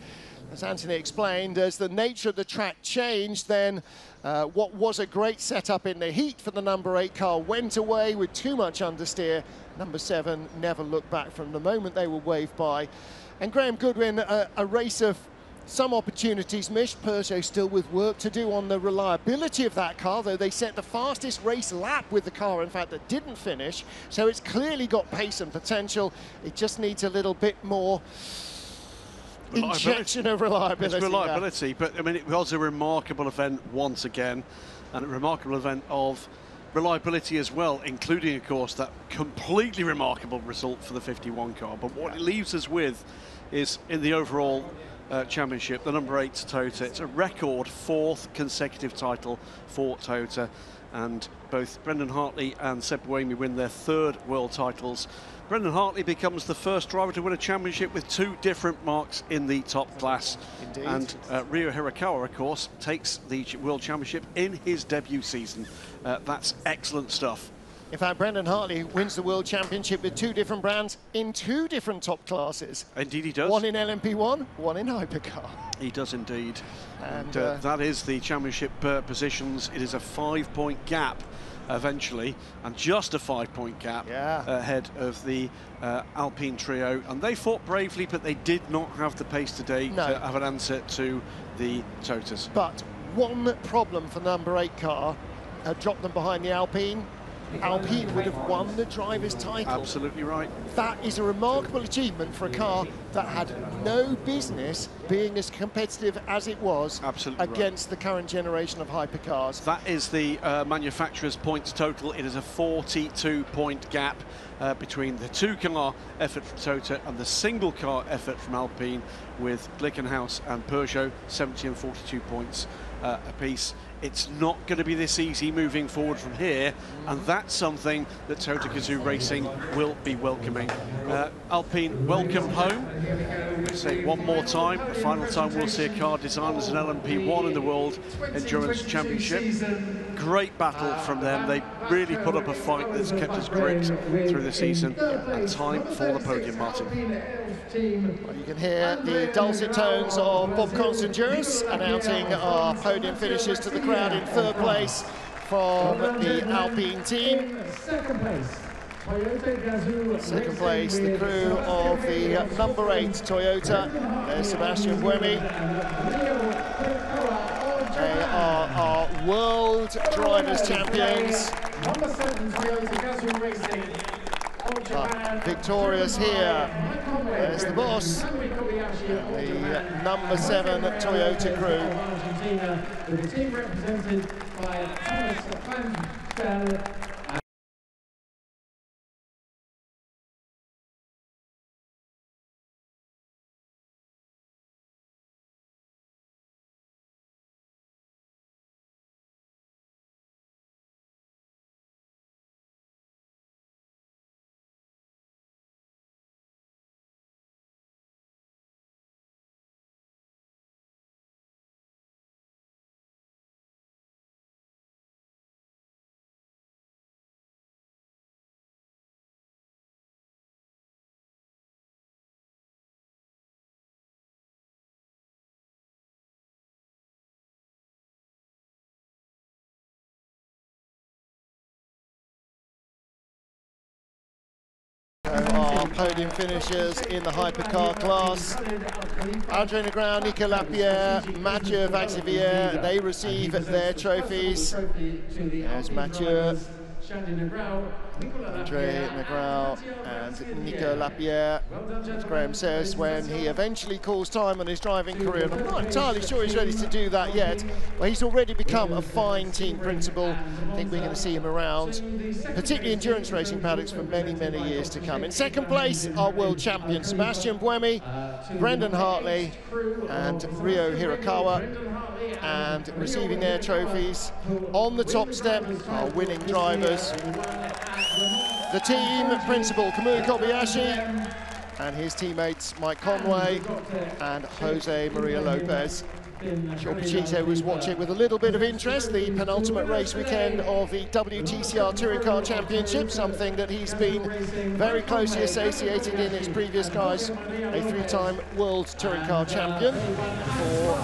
as Anthony explained, as the nature of the track changed, then what was a great setup in the heat for the number 8 car went away with too much understeer. Number 7 never looked back from the moment they were waved by. And Graham Goodwin, a race of some opportunities missed. Peugeot still with work to do on the reliability of that car, though they set the fastest race lap with the car, in fact, that didn't finish. So it's clearly got pace and potential. It just needs a little bit more injection of reliability. It's reliability, but I mean, it was a remarkable event once again, and a remarkable event of reliability as well, including, of course, that completely remarkable result for the 51 car. But what it leaves us with is, in the overall championship, the number 8 Toyota. It's a record 4th consecutive title for Toyota, and both Brendan Hartley and Seb Buemi win their 3rd world titles. Brendan Hartley becomes the first driver to win a championship with 2 different marks in the top class. Indeed. And Ryo Hirakawa, of course, takes the world championship in his debut season. That's excellent stuff. In fact, Brendan Hartley wins the World Championship with 2 different brands in 2 different top classes. Indeed he does. One in LMP1, one in Hypercar. He does indeed. And that is the championship positions. It is a 5-point gap eventually, and just a 5-point gap ahead of the Alpine trio. And they fought bravely, but they did not have the pace today to have an answer to the Toyotas. But one problem for number 8 car had dropped them behind the Alpine. Alpine would have won the driver's title. Absolutely right. That is a remarkable achievement for a car that had no business being as competitive as it was against the current generation of hypercars. That is the manufacturer's points total. It is a 42-point gap between the 2-car effort from Toyota and the single-car effort from Alpine, with Glickenhaus and Peugeot 70 and 42 points apiece. It's not going to be this easy moving forward from here, and that's something that Toyota Gazoo Racing will be welcoming. Alpine, welcome home. Let's say it one more time. The final time we'll see a car designed as an LMP1 in the World Endurance Championship. great battle from them. They really put up a fight that's kept us gripped through the season. And time for the podium, Martin. Well, you can hear the dulcet tones of BAPCO Endurance announcing our podium finishes to the crowd. In third place from the Alpine team. Second place, the crew of the number 8 Toyota. There's Sebastian Buemi. They are our World Drivers' Champions. Victorious here. There's the boss. And the number 7 Toyota crew. With the team represented by Thomas Van Our podium finishers in the hypercar class. Andre Negrão, Nico Lapierre, Mathieu Vaxivière, they receive their trophies. There's Mathieu, Andre Negrão and Nico Lapierre. As Graham says, when he eventually calls time on his driving career, and I'm not entirely sure he's ready to do that yet, but he's already become a fine team principal. I think we're going to see him around, particularly endurance racing paddocks, for many, many years to come. In second place, our world champion Sebastian Buemi, Brendan Hartley and Ryo Hirakawa, and receiving their trophies. On the top step, our winning drivers. The team principal, Kamui Kobayashi, and his teammates Mike Conway and Jose Maria Lopez. Joel Pachito was watching with a little bit of interest the penultimate race weekend of the WTCR Touring Car Championship, something that he's been very closely associated in his previous guys, a 3-time World Touring Car Champion. Before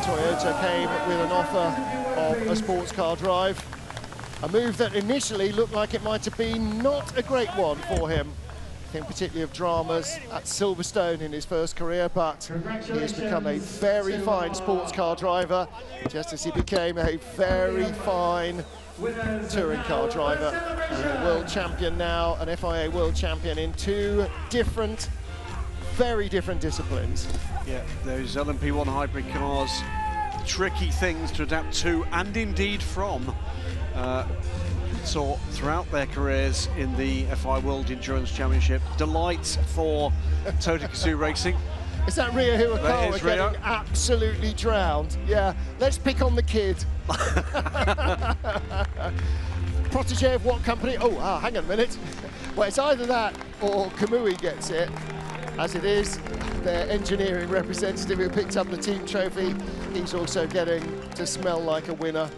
Toyota came with an offer of a sports car drive. A move that initially looked like it might have been not a great one for him. I think particularly of dramas at Silverstone in his first career, but he has become a very fine sports car driver, just as he became a very fine touring car driver. And a world champion now, an FIA World Champion in 2 different, very different disciplines. Yeah, those LMP1 hybrid cars, tricky things to adapt to and indeed from. Saw throughout their careers in the FIA World Endurance Championship. Delights for Toto Gazoo Racing. Is that Ryo Hirakawa getting absolutely drowned? Yeah, let's pick on the kid. Protégé of what company? Oh, hang on a minute. Well, it's either that or Kamui gets it. As it is, their engineering representative who picked up the team trophy, he's also getting to smell like a winner.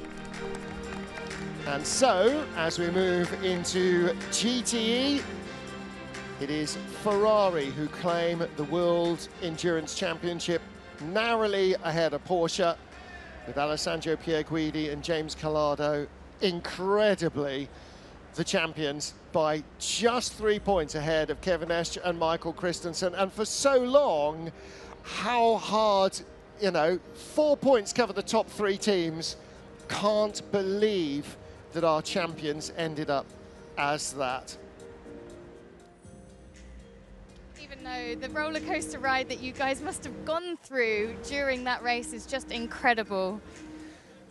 And so, as we move into GTE, it is Ferrari who claim the World Endurance Championship, narrowly ahead of Porsche, with Alessandro Pierguidi and James Calado incredibly the champions by just 3 points ahead of Kevin Esch and Michael Christensen. And for so long, how hard, you know, 4 points cover the top 3 teams. Can't believe that our champions ended up as that. Even though the roller coaster ride that you guys must have gone through during that race is just incredible.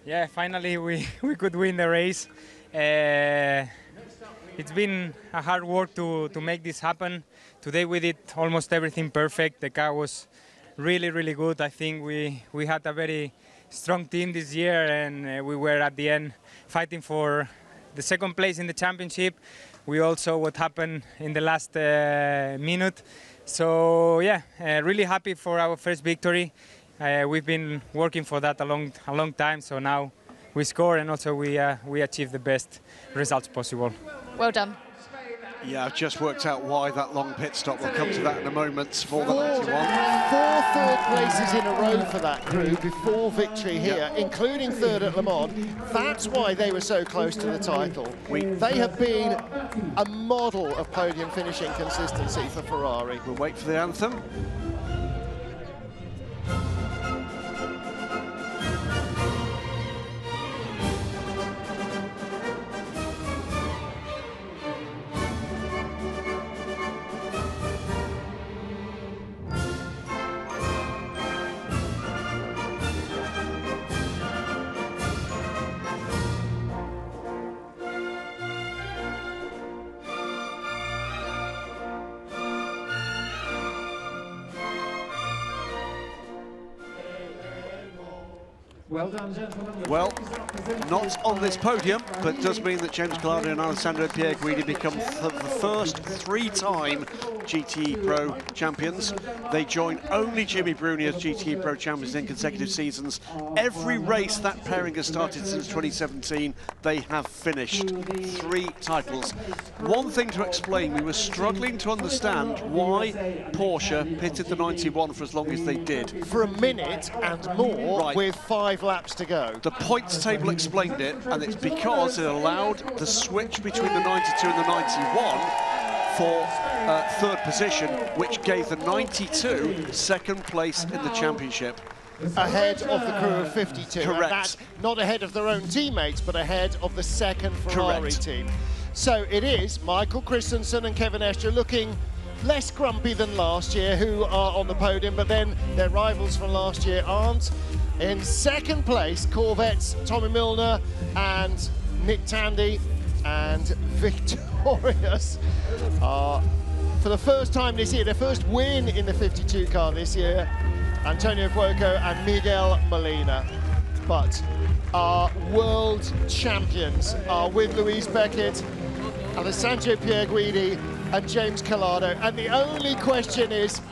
Yeah, finally we could win the race. It's been a hard work to make this happen. Today we did almost everything perfect. The car was really, really good. I think we had a very strong team this year, and we were at the end fighting for the second place in the championship. We all saw what happened in the last minute. So yeah, really happy for our first victory. We've been working for that a long time, so now we score and also we achieve the best results possible. Well done. Yeah, I've just worked out why that long pit stop. We'll come to that in a moment for the 91. 4 third places in a row for that crew before victory here, including third at Le Mans. That's why they were so close to the title. They have been a model of podium finishing consistency for Ferrari. We'll wait for the anthem. Well done, gentlemen. Well, not on this podium, but does mean that James Calado and Alessandro Pierguidi become the first 3-time GTE Pro champions. They join only Jimmy Bruni as GTE Pro champions in consecutive seasons. Every race that pairing has started since 2017, they have finished 3 titles. One thing to explain, we were struggling to understand why Porsche pitted the 91 for as long as they did. For a minute and more, with 5 laps to go. The points table explained it, and it's because it allowed the switch between the 92 and the 91 for third position, which gave the 92 second place in the championship. Ahead of the crew of 52. Correct. And that's not ahead of their own teammates, but ahead of the second Ferrari team. So it is Michael Christensen and Kevin Estre looking less grumpy than last year, who are on the podium, but then their rivals from last year aren't. In second place, Corvette's Tommy Milner and Nick Tandy, and victorious are, for the first time this year, their first win in the 52 car this year, Antonio Fuoco and Miguel Molina. But our world champions are with Luis Beckett, Alessandro Pierguidi and James Calado. And the only question is,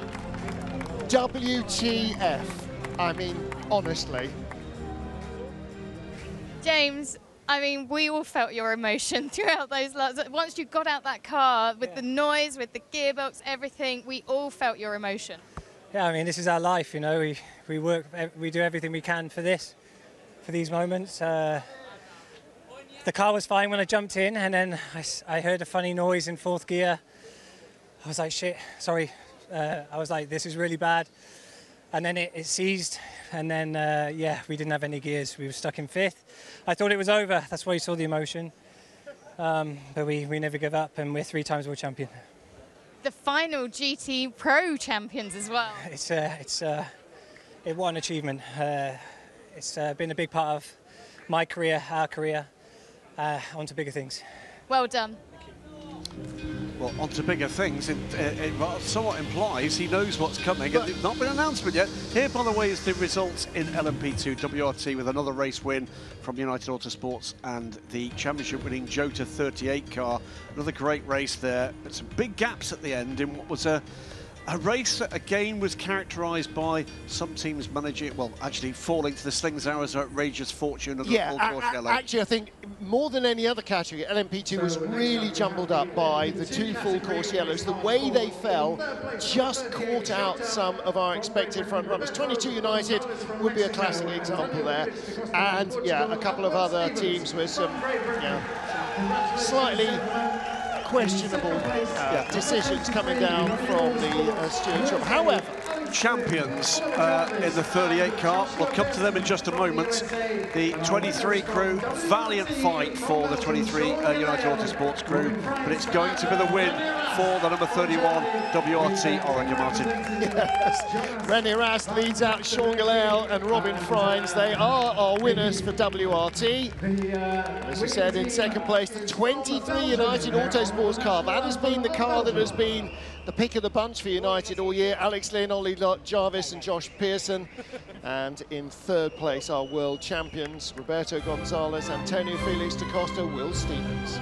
WTF? I mean, honestly. James, I mean, we all felt your emotion throughout those laps. Once you got out that car, with the noise, with the gearbox, everything, we all felt your emotion. Yeah, I mean, this is our life, you know. We work, we do everything we can for these moments. The car was fine when I jumped in, and then I heard a funny noise in 4th gear. I was like, shit, sorry. I was like, this is really bad. And then it seized, and then, yeah, we didn't have any gears. We were stuck in 5th. I thought it was over. That's why you saw the emotion. But we never give up, and we're 3 times world champion. The final GT Pro champions as well. What an achievement. It's been a big part of my career, our career. On to bigger things. Well done. Well, on to bigger things. It somewhat implies he knows what's coming. It's not been an announcement yet. Here, by the way, is the results in LMP2 WRT with another race win from United Autosports and the championship-winning Jota 38 car. Another great race there, but some big gaps at the end in what was a race that again was characterised by some teams managing, well, actually falling to the Slings Hours outrageous fortune of the full course yellow. Actually, I think more than any other category, LMP2 was really jumbled up by the 2 full course yellows. The way they fell just caught out some of our expected front runners. 22 United would be a classic example there. And yeah, a couple of other teams with some, slightly questionable decisions coming down from the stewardship. However, champions in the 38 car, we'll come to them in just a moment. The 23 crew, valiant fight for the 23 United Autosports crew, but it's going to be the win for the number 31 WRT Oregon Martin. Yes, René Rast leads out Sean Galel and Robin Frines. They are our winners for WRT. As we said, in second place, the 23 United Autosports car. That has been the car that has been the pick of the bunch for United all year. Alex Lynn, Ollie Jarvis and Josh Pearson. And in third place, our world champions, Roberto Gonzalez, Antonio Felix da Costa, Will Stevens.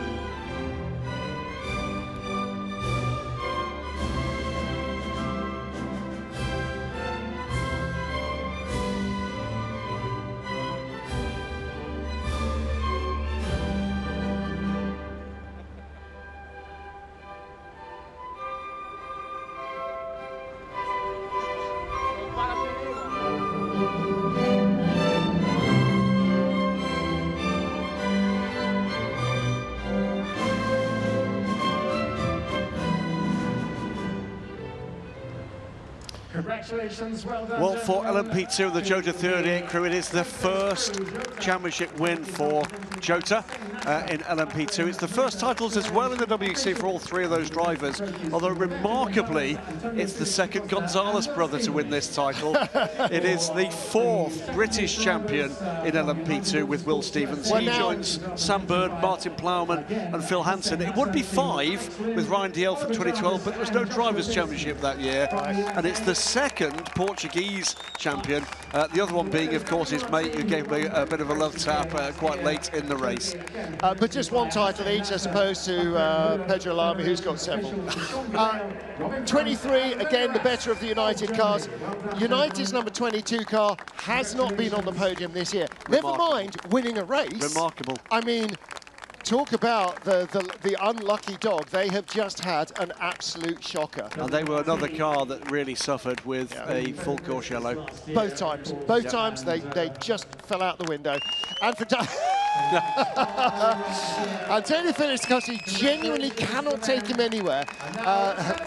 Congratulations, well done. Well, for LMP2 and the Jota 38 crew, it is the first championship win for Jota in LMP2. It's the first titles as well in the WC for all three of those drivers, although remarkably, it's the second Gonzalez brother to win this title. It is the fourth British champion in LMP2 with Will Stevens. He joins Sam Bird, Martin Plowman and Phil Hansen. It would be 5 with Ryan Diel for 2012, but there was no Drivers' Championship that year. And it's the second Portuguese champion, the other one being, of course, his mate, who gave me a bit of a love tap quite late in the race. But just one title each, as opposed to Pedro Lamy, who's got several. 23, again, the better of the United cars. United's number 22 car has not been on the podium this year. Never mind winning a race. Remarkable. I mean, talk about the unlucky dog. They have just had an absolute shocker. And they were another car that really suffered with a full course yellow. Both times. Both times they just fell out the window. And for Antonio Felix Costi genuinely cannot take him anywhere.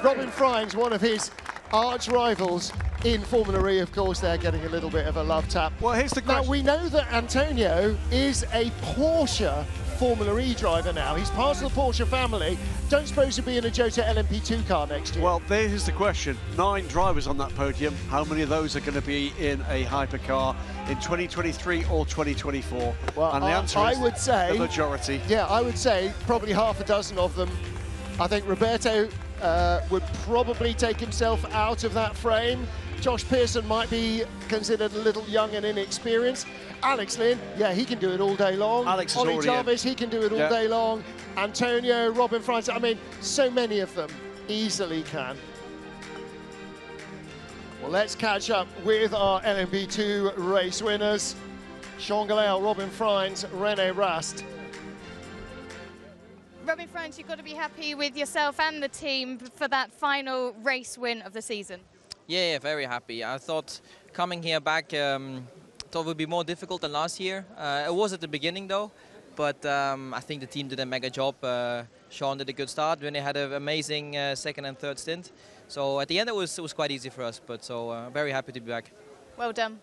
Robin Frying's one of his arch rivals in Formula E, of course. They're getting a little bit of a love tap. Well, here's the question. Now, we know that Antonio is a Porsche Formula E driver now. He's part of the Porsche family. Don't suppose he'll be in a Jota LMP2 car next year. Well, there's the question. 9 drivers on that podium. How many of those are going to be in a hypercar in 2023 or 2024? Well, and the answer is I would say the majority. Yeah, I would say probably half a dozen of them. I think Roberto would probably take himself out of that frame. Josh Pearson might be considered a little young and inexperienced. Alex Lynn, yeah, he can do it all day long. Alex is Ollie already Jarvis, he can do it all day long. Antonio, Robin Fries, I mean, so many of them easily can. Well, let's catch up with our LMP2 race winners. Sean Galel, Robin Fries, Rene Rast. Robin Fries, you've got to be happy with yourself and the team for that final race win of the season. Yeah, very happy. I thought coming here back, thought it would be more difficult than last year. It was at the beginning though, but I think the team did a mega job. Sean did a good start. Rene had an amazing second and third stint. So at the end it was quite easy for us, but so very happy to be back. Well done.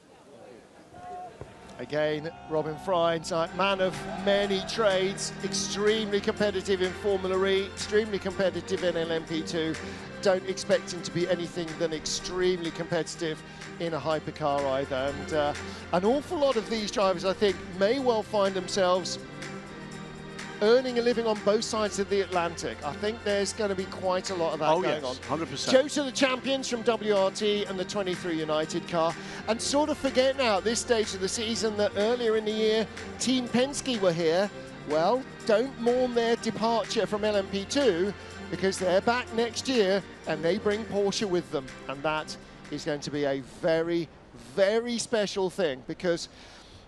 Again, Robin Fries, man of many trades, extremely competitive in Formula E, extremely competitive in LMP2. Don't expect him to be anything than extremely competitive in a hypercar either. And an awful lot of these drivers, I think, may well find themselves earning a living on both sides of the Atlantic. I think there's going to be quite a lot of that going on. 100%. Jota, the champions from WRT and the 23 United car. And sort of forget now at this stage of the season that earlier in the year, Team Penske were here. Well, don't mourn their departure from LMP2 because they're back next year and they bring Porsche with them. And that is going to be a very, very special thing because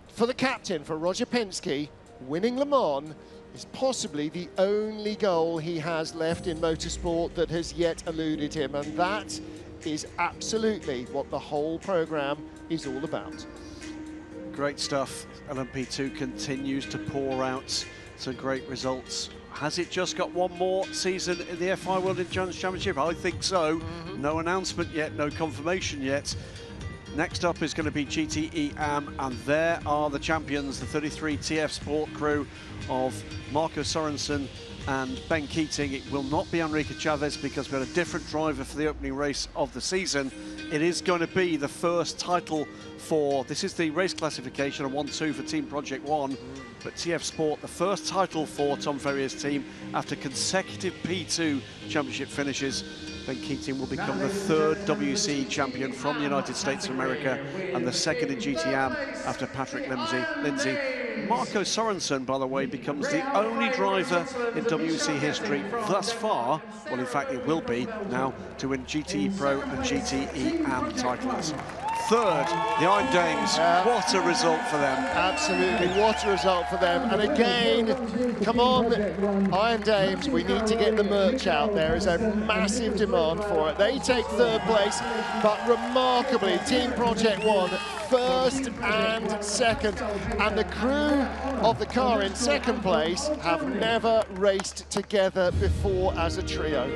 for the captain, for Roger Penske, winning Le Mans is possibly the only goal he has left in motorsport that has yet eluded him, and that is absolutely what the whole program is all about. Great stuff. LMP2 continues to pour out some great results. Has it just got one more season in the FIA World Endurance Championship? I think so. No announcement yet, no confirmation yet. Next up is going to be GTE AM, and there are the champions, the 33 TF Sport crew of Marco Sorensen and Ben Keating. It will not be Enrique Chavez because we had a different driver for the opening race of the season. It is going to be the first title for, this is the race classification, a 1-2 for Team Project One, but TF Sport, the first title for Tom Ferrier's team after consecutive P2 championship finishes. Ben Keating will become the third WC champion from the United States of America and the second in GTM after Patrick Lindsay. Marco Sorensen, by the way, becomes the only driver in WC history thus far, well, in fact, it will be now, to win GTE Pro and GTE AM titles. Third, the Iron Dames, what a result for them. Absolutely, what a result for them. And again, come on, Iron Dames, we need to get the merch out. There is a massive demand for it. They take third place, but remarkably, Team Project One, first and second. And the crew of the car in second place have never raced together before as a trio.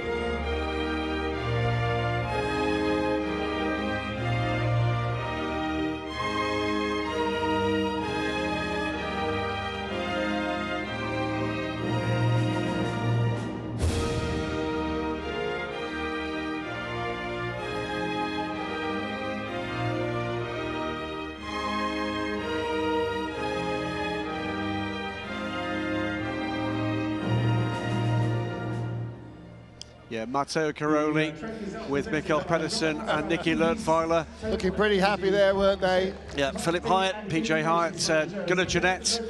Yeah, Matteo Caroli with Mikael Pedersen and Nicky Lertweiler. Looking pretty happy there, weren't they? Yeah, Philip Hyatt, PJ Hyatt, Gunnar Jeanette,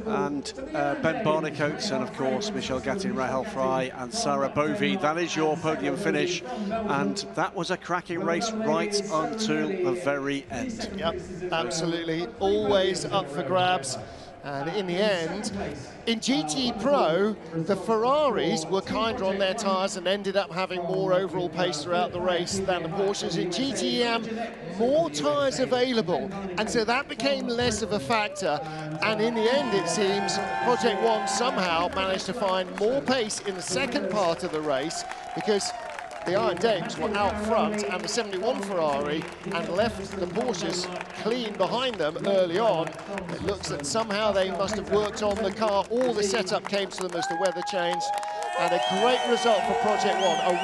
and Ben Barnicoats, and of course Michel Gattin, Rahel Fry and Sarah Bovey. That is your podium finish, and that was a cracking race right until the very end. Yep, absolutely, always up for grabs. And in the end, in GTE Pro, the Ferraris were kinder on their tyres and ended up having more overall pace throughout the race than the Porsches. In GTE, more tyres available, and so that became less of a factor. And in the end, it seems, Project One somehow managed to find more pace in the second part of the race, because the Iron Dames were out front and the 71 Ferrari, and left the Porsches clean behind them early on. It looks that somehow they must have worked on the car. All the setup came to them as the weather changed. And a great result for Project One. A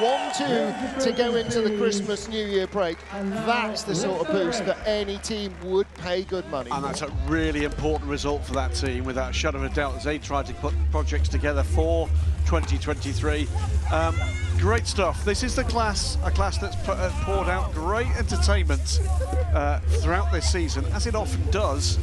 1-2 to go into the Christmas New Year break. That's the sort of boost that any team would pay good money. And that's a really important result for that team, without a shadow of a doubt, as they tried to put projects together for 2023. Great stuff. This is a class that's poured out great entertainment throughout this season, as it often does.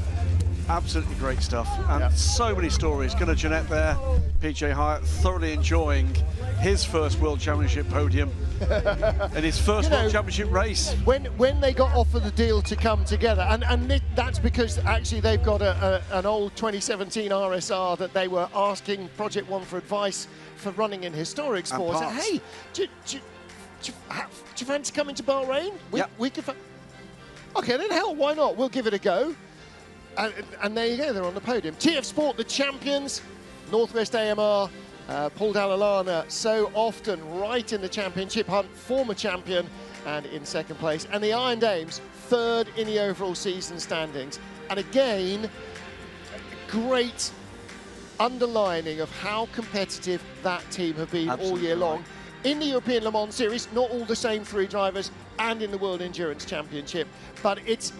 Absolutely great stuff, and so many stories. Gunnar Jeanette there, PJ Hyatt thoroughly enjoying his first World Championship podium in his first World Championship race. When they got offered the deal to come together, and that's because actually they've got an old 2017 RSR that they were asking Project One for advice for running in historic sports. And hey, do you fancy coming to Bahrain? We could. Okay, then hell, why not? We'll give it a go. And there you go, they're on the podium. TF Sport, the champions, Northwest AMR, Paul Dallalana, so often right in the championship hunt, former champion, and in second place. And the Iron Dames, third in the overall season standings. And again, great underlining of how competitive that team have been all year long. In the European Le Mans Series, not all the same three drivers, and in the World Endurance Championship, but it's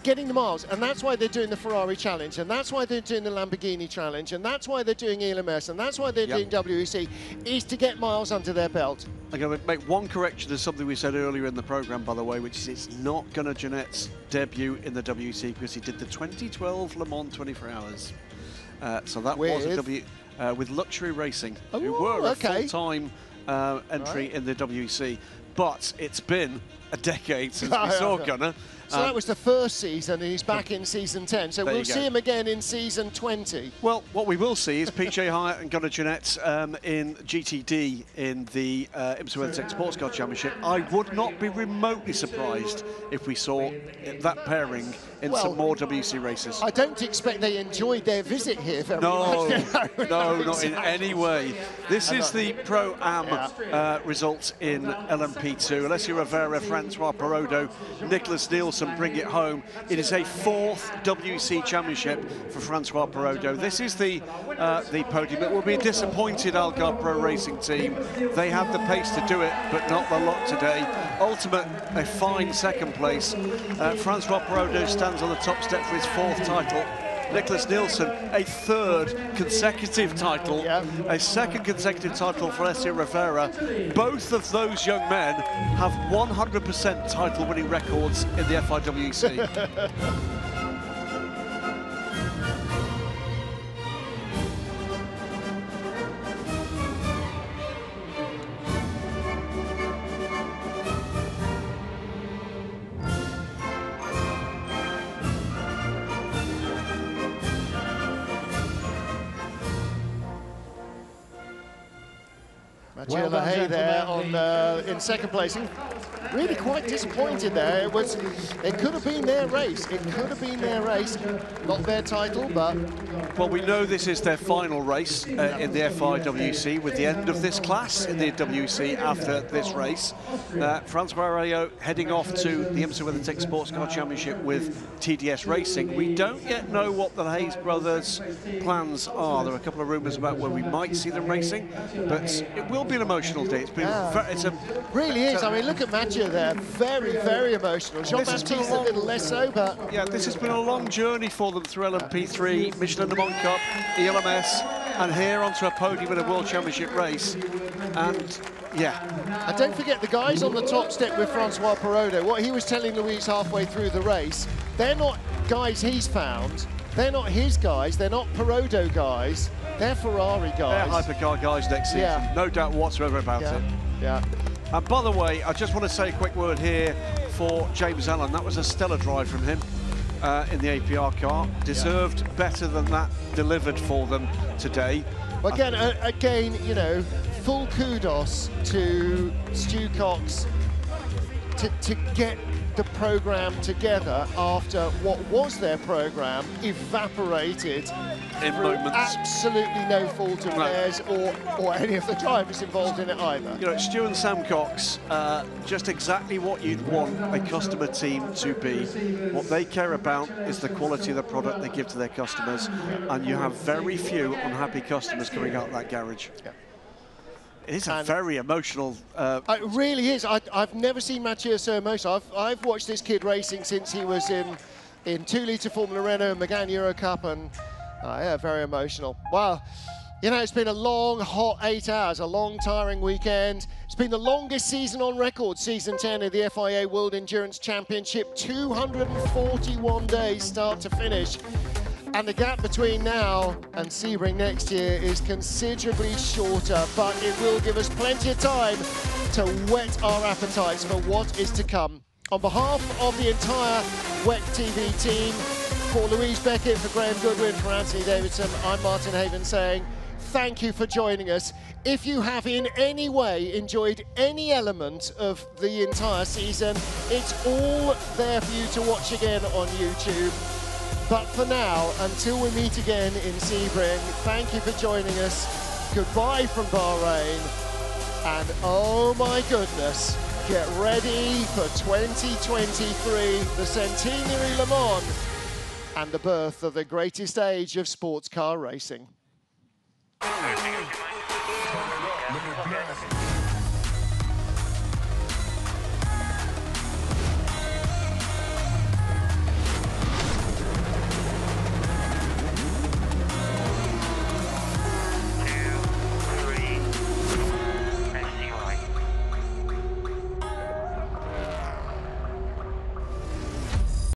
getting the miles, and that's why they're doing the Ferrari Challenge, and that's why they're doing the Lamborghini Challenge, and that's why they're doing ELMS, and that's why they're doing WEC, is to get miles under their belt. I'm going to make one correction to something we said earlier in the programme, by the way, which is it's not Gunnar Jeanette's debut in the WEC, because he did the 2012 Le Mans 24 Hours. So that was a with Luxury Racing, who were a full-time entry in the WEC. But it's been a decade since we saw Gunnar. So that was the first season, and he's back in season 10. So we'll see him again in season 20. Well, what we will see is PJ Hyatt and Gunnar Jeanette in GTD in the IMSA WeatherTech Sports Car Championship. I would not be remotely surprised if we saw that pairing in some more WC races. I don't expect they enjoyed their visit here very much. No, not in any way. This is the Pro-Am results in LMP2. Alessio Rivera, Francois Perrodo, Nicholas Nielsen bring it home. It is a fourth WC championship for Francois Perrodo. This is the podium. It will be a disappointed Algarve Pro Racing team. They have the pace to do it, but not the lot today. Ultimate, a fine second place. Francois Perrodo stands on the top step for his fourth title. Nicholas Nielsen, a third consecutive title, a second consecutive title for Alessio Rivera. Both of those young men have 100% title-winning records in the FIWC. Mathieu Lahey there on in second place. Really quite disappointed there. It could have been their race. It could have been their race. Not their title, but... Well, we know this is their final race in the FIWC, with the end of this class in the WC after this race. Francois Perrodo heading off to the IMSA WeatherTech Sports Car Championship with TDS Racing. We don't yet know what the Hayes brothers' plans are. There are a couple of rumours about where we might see them racing, but it will be an emotional day. It's been really is. I mean, look at Mathieu there. Very, very emotional. Jean-Baptiste a little less so, but... Yeah, this has been a long journey for them through LMP3, Michelin Le Mans Cup, ELMS, and here onto a podium in a World Championship race. And yeah. And don't forget the guys on the top step with Francois Perrodo. What he was telling Louise halfway through the race, they're not guys he's found. They're not his guys. They're not Perrodo guys. They're Ferrari guys. They're Hypercar guys next season. Yeah. No doubt whatsoever about it. Yeah. And by the way, I just want to say a quick word here for James Allen. That was a stellar drive from him in the APR car. Deserved better than that delivered for them today. Again, you know, full kudos to Stu Cox to get the program together after what was their program evaporated in moments. Absolutely no fault of theirs or any of the drivers involved in it either. You know, Stu and Sam Cox, just exactly what you'd want a customer team to be. What they care about is the quality of the product they give to their customers, and you have very few unhappy customers coming out of that garage. Yeah. It is a very emotional... it really is. I've never seen Mathieu so emotional. I've watched this kid racing since he was in 2-litre Formula Renault, Megane Euro Cup, and yeah, very emotional. Wow. You know, it's been a long, hot 8 hours, a long, tiring weekend. It's been the longest season on record, season 10 of the FIA World Endurance Championship, 241 days start to finish. And the gap between now and Sebring next year is considerably shorter, but it will give us plenty of time to whet our appetites for what is to come. On behalf of the entire WEC TV team, for Louise Beckett, for Graham Goodwin, for Anthony Davidson, I'm Martin Haven saying thank you for joining us. If you have in any way enjoyed any element of the entire season, it's all there for you to watch again on YouTube. But for now, until we meet again in Sebring, thank you for joining us. Goodbye from Bahrain. And oh my goodness, get ready for 2023, the Centenary Le Mans, and the birth of the greatest age of sports car racing.